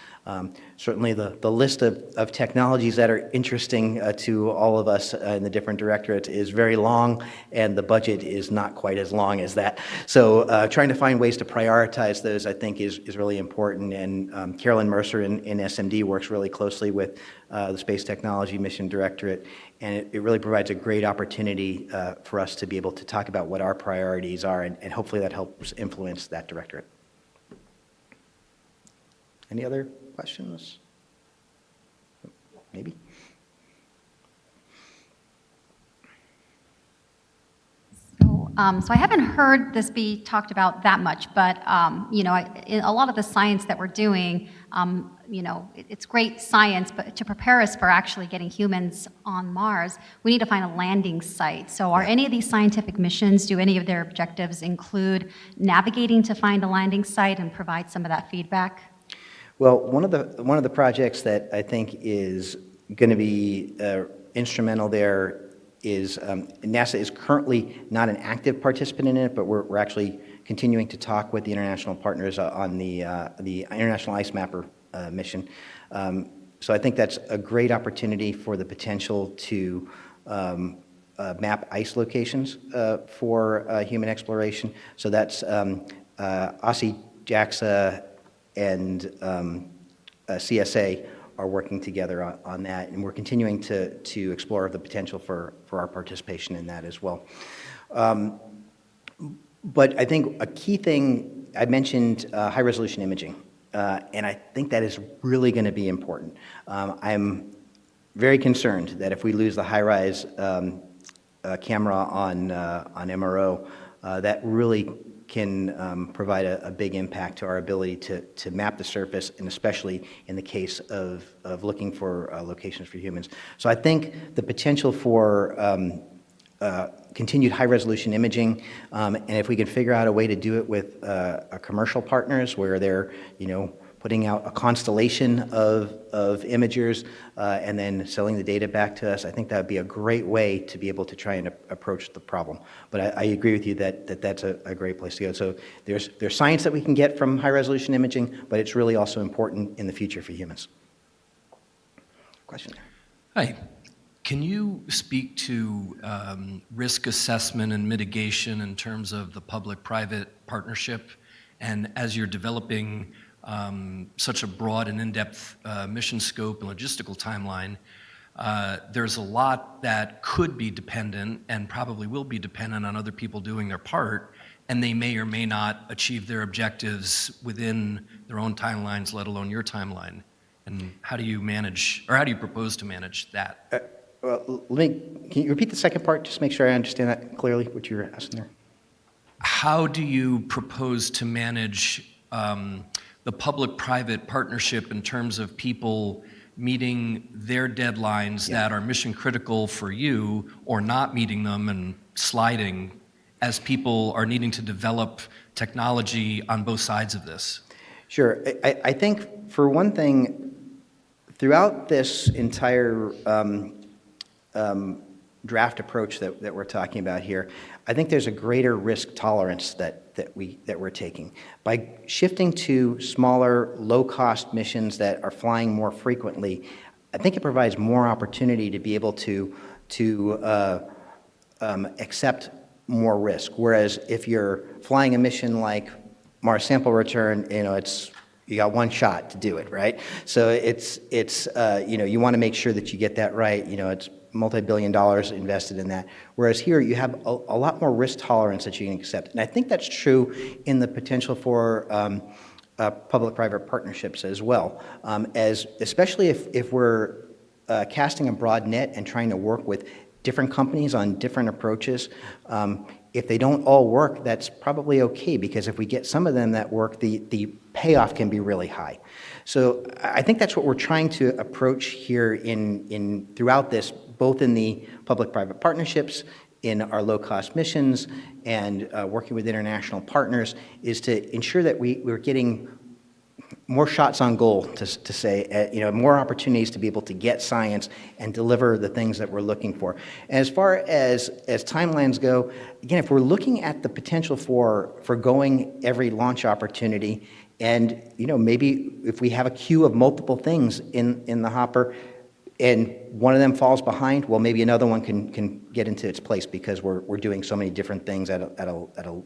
Certainly the list of technologies that are interesting to all of us in the different directorates is very long, and the budget is not quite as long as that. So trying to find ways to prioritize those, I think, is really important. And Carolyn Mercer in SMD works really closely with the Space Technology Mission Directorate, and it really provides a great opportunity for us to be able to talk about what our priorities are, and hopefully that helps influence that directorate. Any other questions? Maybe? So I haven't heard this be talked about that much, but a lot of the science that we're doing, it's great science, but to prepare us for actually getting humans on Mars, we need to find a landing site. So are any of these scientific missions, do any of their objectives include navigating to find a landing site and provide some of that feedback? Well, one of the projects that I think is going to be instrumental there is NASA is currently not an active participant in it, but we're actually continuing to talk with the international partners on the International Ice Mapper mission. So I think that's a great opportunity for the potential to map ice locations for human exploration. So that's OSI, JAXA, and CSA are working together on that, and we're continuing to explore the potential for our participation in that as well. But I think a key thing, I mentioned high-resolution imaging, and I think that is really going to be important. I'm very concerned that if we lose the high-rise camera on MRO, that really can provide a big impact to our ability to map the surface, and especially in the case of looking for locations for humans. So I think the potential for continued high-resolution imaging, and if we can figure out a way to do it with commercial partners where they're, putting out a constellation of imagers and then selling the data back to us, I think that would be a great way to be able to try and approach the problem. But I agree with you that that's a great place to go. So there's science that we can get from high-resolution imaging, but it's really also important in the future for humans. Question? Hi. Can you speak to risk assessment and mitigation in terms of the public-private partnership? And as you're developing such a broad and in-depth mission scope and logistical timeline, there's a lot that could be dependent and probably will be dependent on other people doing their part, and they may or may not achieve their objectives within their own timelines, let alone your timeline. And how do you manage, or how do you propose to manage that? Well, can you repeat the second part, just to make sure I understand that clearly, what you were asking there? How do you propose to manage the public-private partnership in terms of people meeting their deadlines that are mission critical for you, or not meeting them and sliding as people are needing to develop technology on both sides of this? Sure. I think, for one thing, throughout this entire draft approach that we're talking about here, I think there's a greater risk tolerance that we're taking. By shifting to smaller, low-cost missions that are flying more frequently, I think it provides more opportunity to be able to accept more risk. Whereas if you're flying a mission like Mars Sample Return, you got one shot to do it, right? So it's you want to make sure that you get that right. It's multi-billion dollars invested in that. Whereas here you have a lot more risk tolerance that you can accept. And I think that's true in the potential for public-private partnerships as well. Especially if we're casting a broad net and trying to work with different companies on different approaches. If they don't all work, that's probably okay, because if we get some of them that work, the payoff can be really high. So I think that's what we're trying to approach here throughout this, both in the public-private partnerships, in our low-cost missions, and working with international partners, is to ensure that we're getting more shots on goal, to say, more opportunities to be able to get science and deliver the things that we're looking for. And as far as timelines go, again, if we're looking at the potential for going every launch opportunity, and maybe if we have a queue of multiple things in the hopper, and one of them falls behind, well, maybe another one can get into its place, because we're doing so many different things at a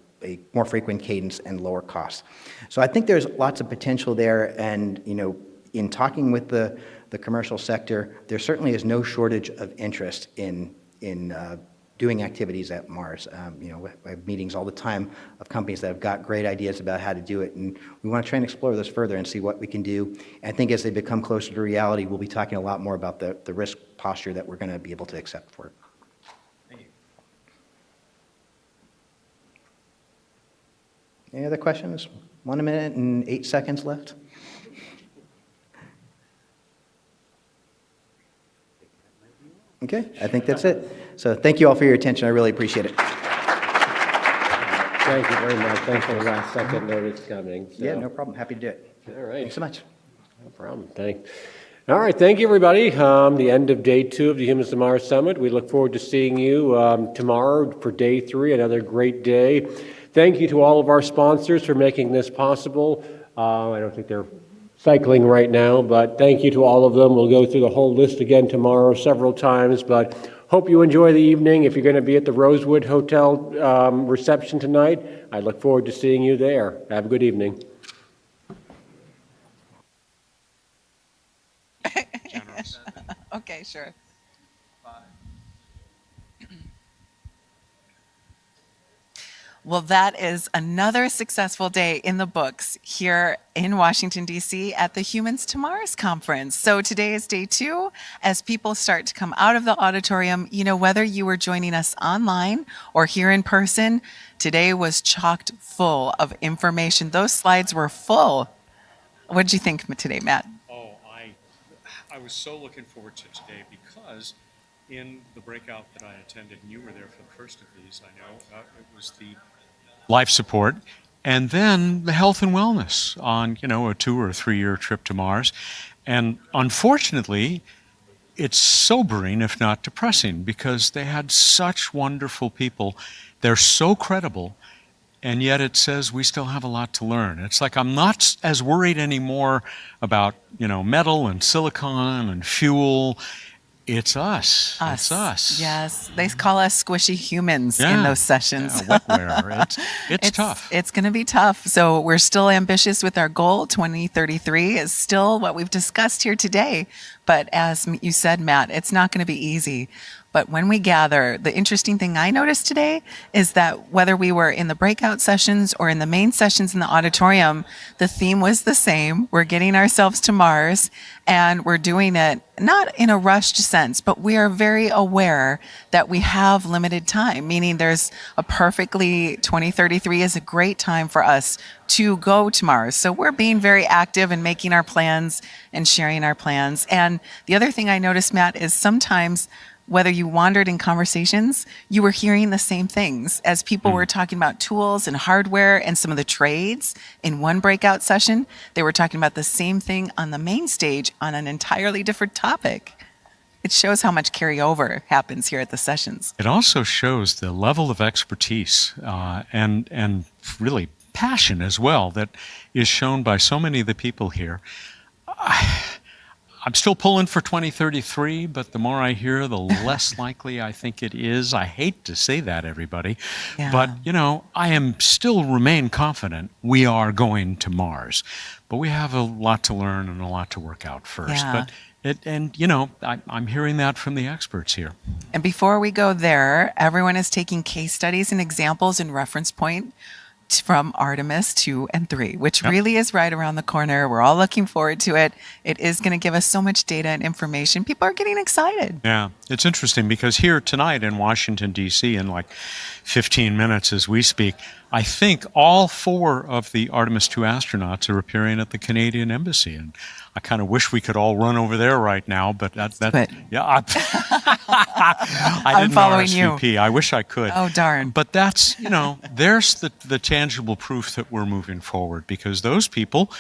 more frequent cadence and lower cost. So I think there's lots of potential there, and in talking with the commercial sector, there certainly is no shortage of interest in doing activities at Mars. I have meetings all the time of companies that have got great ideas about how to do it, and we want to try and explore this further and see what we can do. And I think as they become closer to reality, we'll be talking a lot more about the risk posture that we're going to be able to accept for it. Thank you. Any other questions? 1 minute and 8 seconds left. Okay, I think that's it. So thank you all for your attention. I really appreciate it. Thank you very much. Thanks for the last second notice coming. Yeah, no problem. Happy to do it. All right. Thanks so much. No problem. Thanks. All right. Thank you, everybody. The end of day 2 of the Humans to Mars Summit. We look forward to seeing you tomorrow for day 3, another great day. Thank you to all of our sponsors for making this possible. I don't think they're cycling right now, but thank you to all of them. We'll go through the whole list again tomorrow several times, but hope you enjoy the evening. If you're going to be at the Rosewood Hotel reception tonight, I look forward to seeing you there. Have a good evening. Okay, sure. Well, that is another successful day in the books here in Washington, D.C. at the Humans to Mars conference. So today is day 2. As people start to come out of the auditorium, whether you were joining us online or here in person, today was chocked full of information. Those slides were full. What did you think today, Matt? Oh, I was so looking forward to today because in the breakout that I attended, and you were there for the first of these, I know, it was the life support, and then the health and wellness on, a 2 or 3 year trip to Mars. And unfortunately, it's sobering, if not depressing, because they had such wonderful people. They're so credible, and yet it says we still have a lot to learn. It's like I'm not as worried anymore about, metal and silicon and fuel. It's us. It's us. Yes, they call us squishy humans in those sessions. Yeah, wetware. It's tough. It's going to be tough. So we're still ambitious with our goal. 2033 is still what we've discussed here today. But as you said, Matt, it's not going to be easy. But when we gather, the interesting thing I noticed today is that whether we were in the breakout sessions or in the main sessions in the auditorium, the theme was the same. We're getting ourselves to Mars, and we're doing it not in a rushed sense, but we are very aware that we have limited time, meaning there's a 2033 is a great time for us to go to Mars. So we're being very active in making our plans and sharing our plans. And the other thing I noticed, Matt, is sometimes whether you wandered in conversations, you were hearing the same things as people were talking about tools and hardware and some of the trades in one breakout session. They were talking about the same thing on the main stage on an entirely different topic. It shows how much carryover happens here at the sessions. It also shows the level of expertise and really passion as well that is shown by so many of the people here. I'm still pulling for 2033, but the more I hear, the less likely I think it is. I hate to say that, everybody. Yeah. But, I am still remain confident we are going to Mars. But we have a lot to learn and a lot to work out first. Yeah. But I'm hearing that from the experts here. And before we go there, everyone is taking case studies and examples and reference point from Artemis 2 and 3, which really is right around the corner. We're all looking forward to it. It is going to give us so much data and information. People are getting excited. Yeah, it's interesting because here tonight in Washington, D.C., in like 15 minutes as we speak, I think all 4 of the Artemis 2 astronauts are appearing at the Canadian Embassy. And I kind of wish we could all run over there right now, but yeah, I didn't following RSVP. you. I wish I could. Oh, darn. But that's, there's the tangible proof that we're moving forward because those people,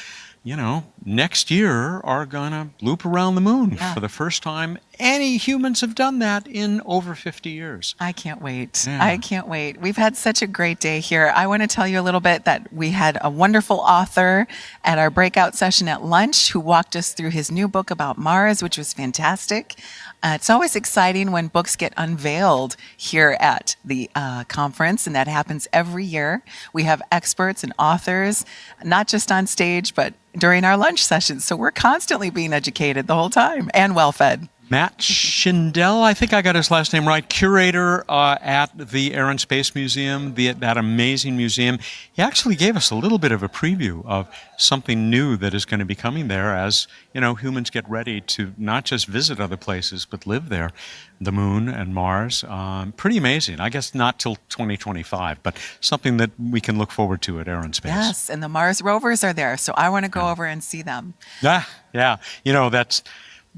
next year are going to loop around the moon for the first time. Any humans have done that in over 50 years. I can't wait. Yeah. I can't wait. We've had such a great day here. I want to tell you a little bit that we had a wonderful author at our breakout session at lunch who walked us through his new book about Mars, which was fantastic. It's always exciting when books get unveiled here at the conference, and that happens every year. We have experts and authors, not just on stage, but during our lunch sessions. So we're constantly being educated the whole time and well-fed. Matt Schindel, I think I got his last name right, curator at the Air and Space Museum, that amazing museum. He actually gave us a little bit of a preview of something new that is going to be coming there as, humans get ready to not just visit other places, but live there, the moon and Mars. Pretty amazing. I guess not till 2025, but something that we can look forward to at Air and Space. Yes, and the Mars rovers are there, so I want to go over and see them. Yeah.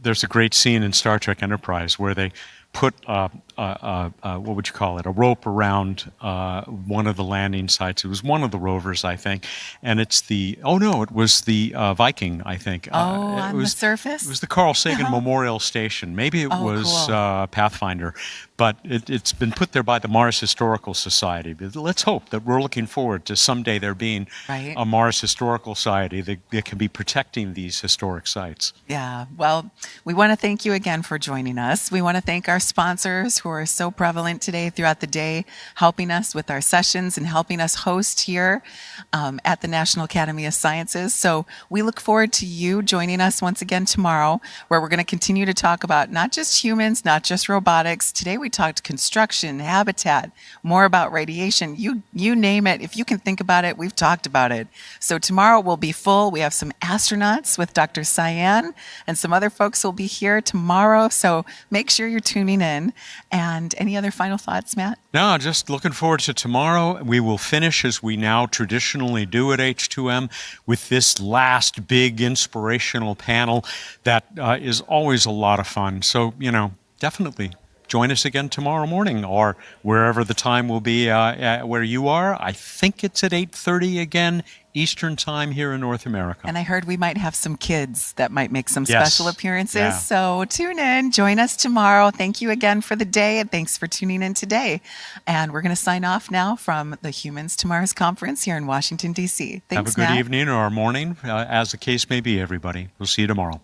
There's a great scene in Star Trek Enterprise where they put what would you call it, a rope around one of the landing sites. It was one of the rovers, I think, and it was the Viking, I think. On the surface? It was the Carl Sagan Memorial Station. Maybe it was cool. Pathfinder, but it's been put there by the Mars Historical Society. Let's hope that we're looking forward to someday there being a Mars Historical Society that can be protecting these historic sites. Yeah, well, we want to thank you again for joining us. We want to thank our our sponsors who are so prevalent today throughout the day, helping us with our sessions and helping us host here at the National Academy of Sciences. So we look forward to you joining us once again tomorrow, where we're going to continue to talk about not just humans, not just robotics. Today we talked construction, habitat, more about radiation. You name it. If you can think about it, we've talked about it. So tomorrow will be full. We have some astronauts with Dr. Cyan, and some other folks will be here tomorrow. So make sure you're tuning in. And any other final thoughts, Matt? No, just looking forward to tomorrow. We will finish, as we now traditionally do at H2M, with this last big inspirational panel that is always a lot of fun. So, definitely join us again tomorrow morning, or wherever the time will be where you are. I think it's at 8:30 again, Eastern Time here in North America. And I heard we might have some kids that might make some Yes. special appearances. Yeah. So tune in, join us tomorrow. Thank you again for the day, and thanks for tuning in today. And we're going to sign off now from the Humans to Mars Conference here in Washington, D.C. Thanks, Have a good Matt. evening or morning, as the case may be, everybody. We'll see you tomorrow.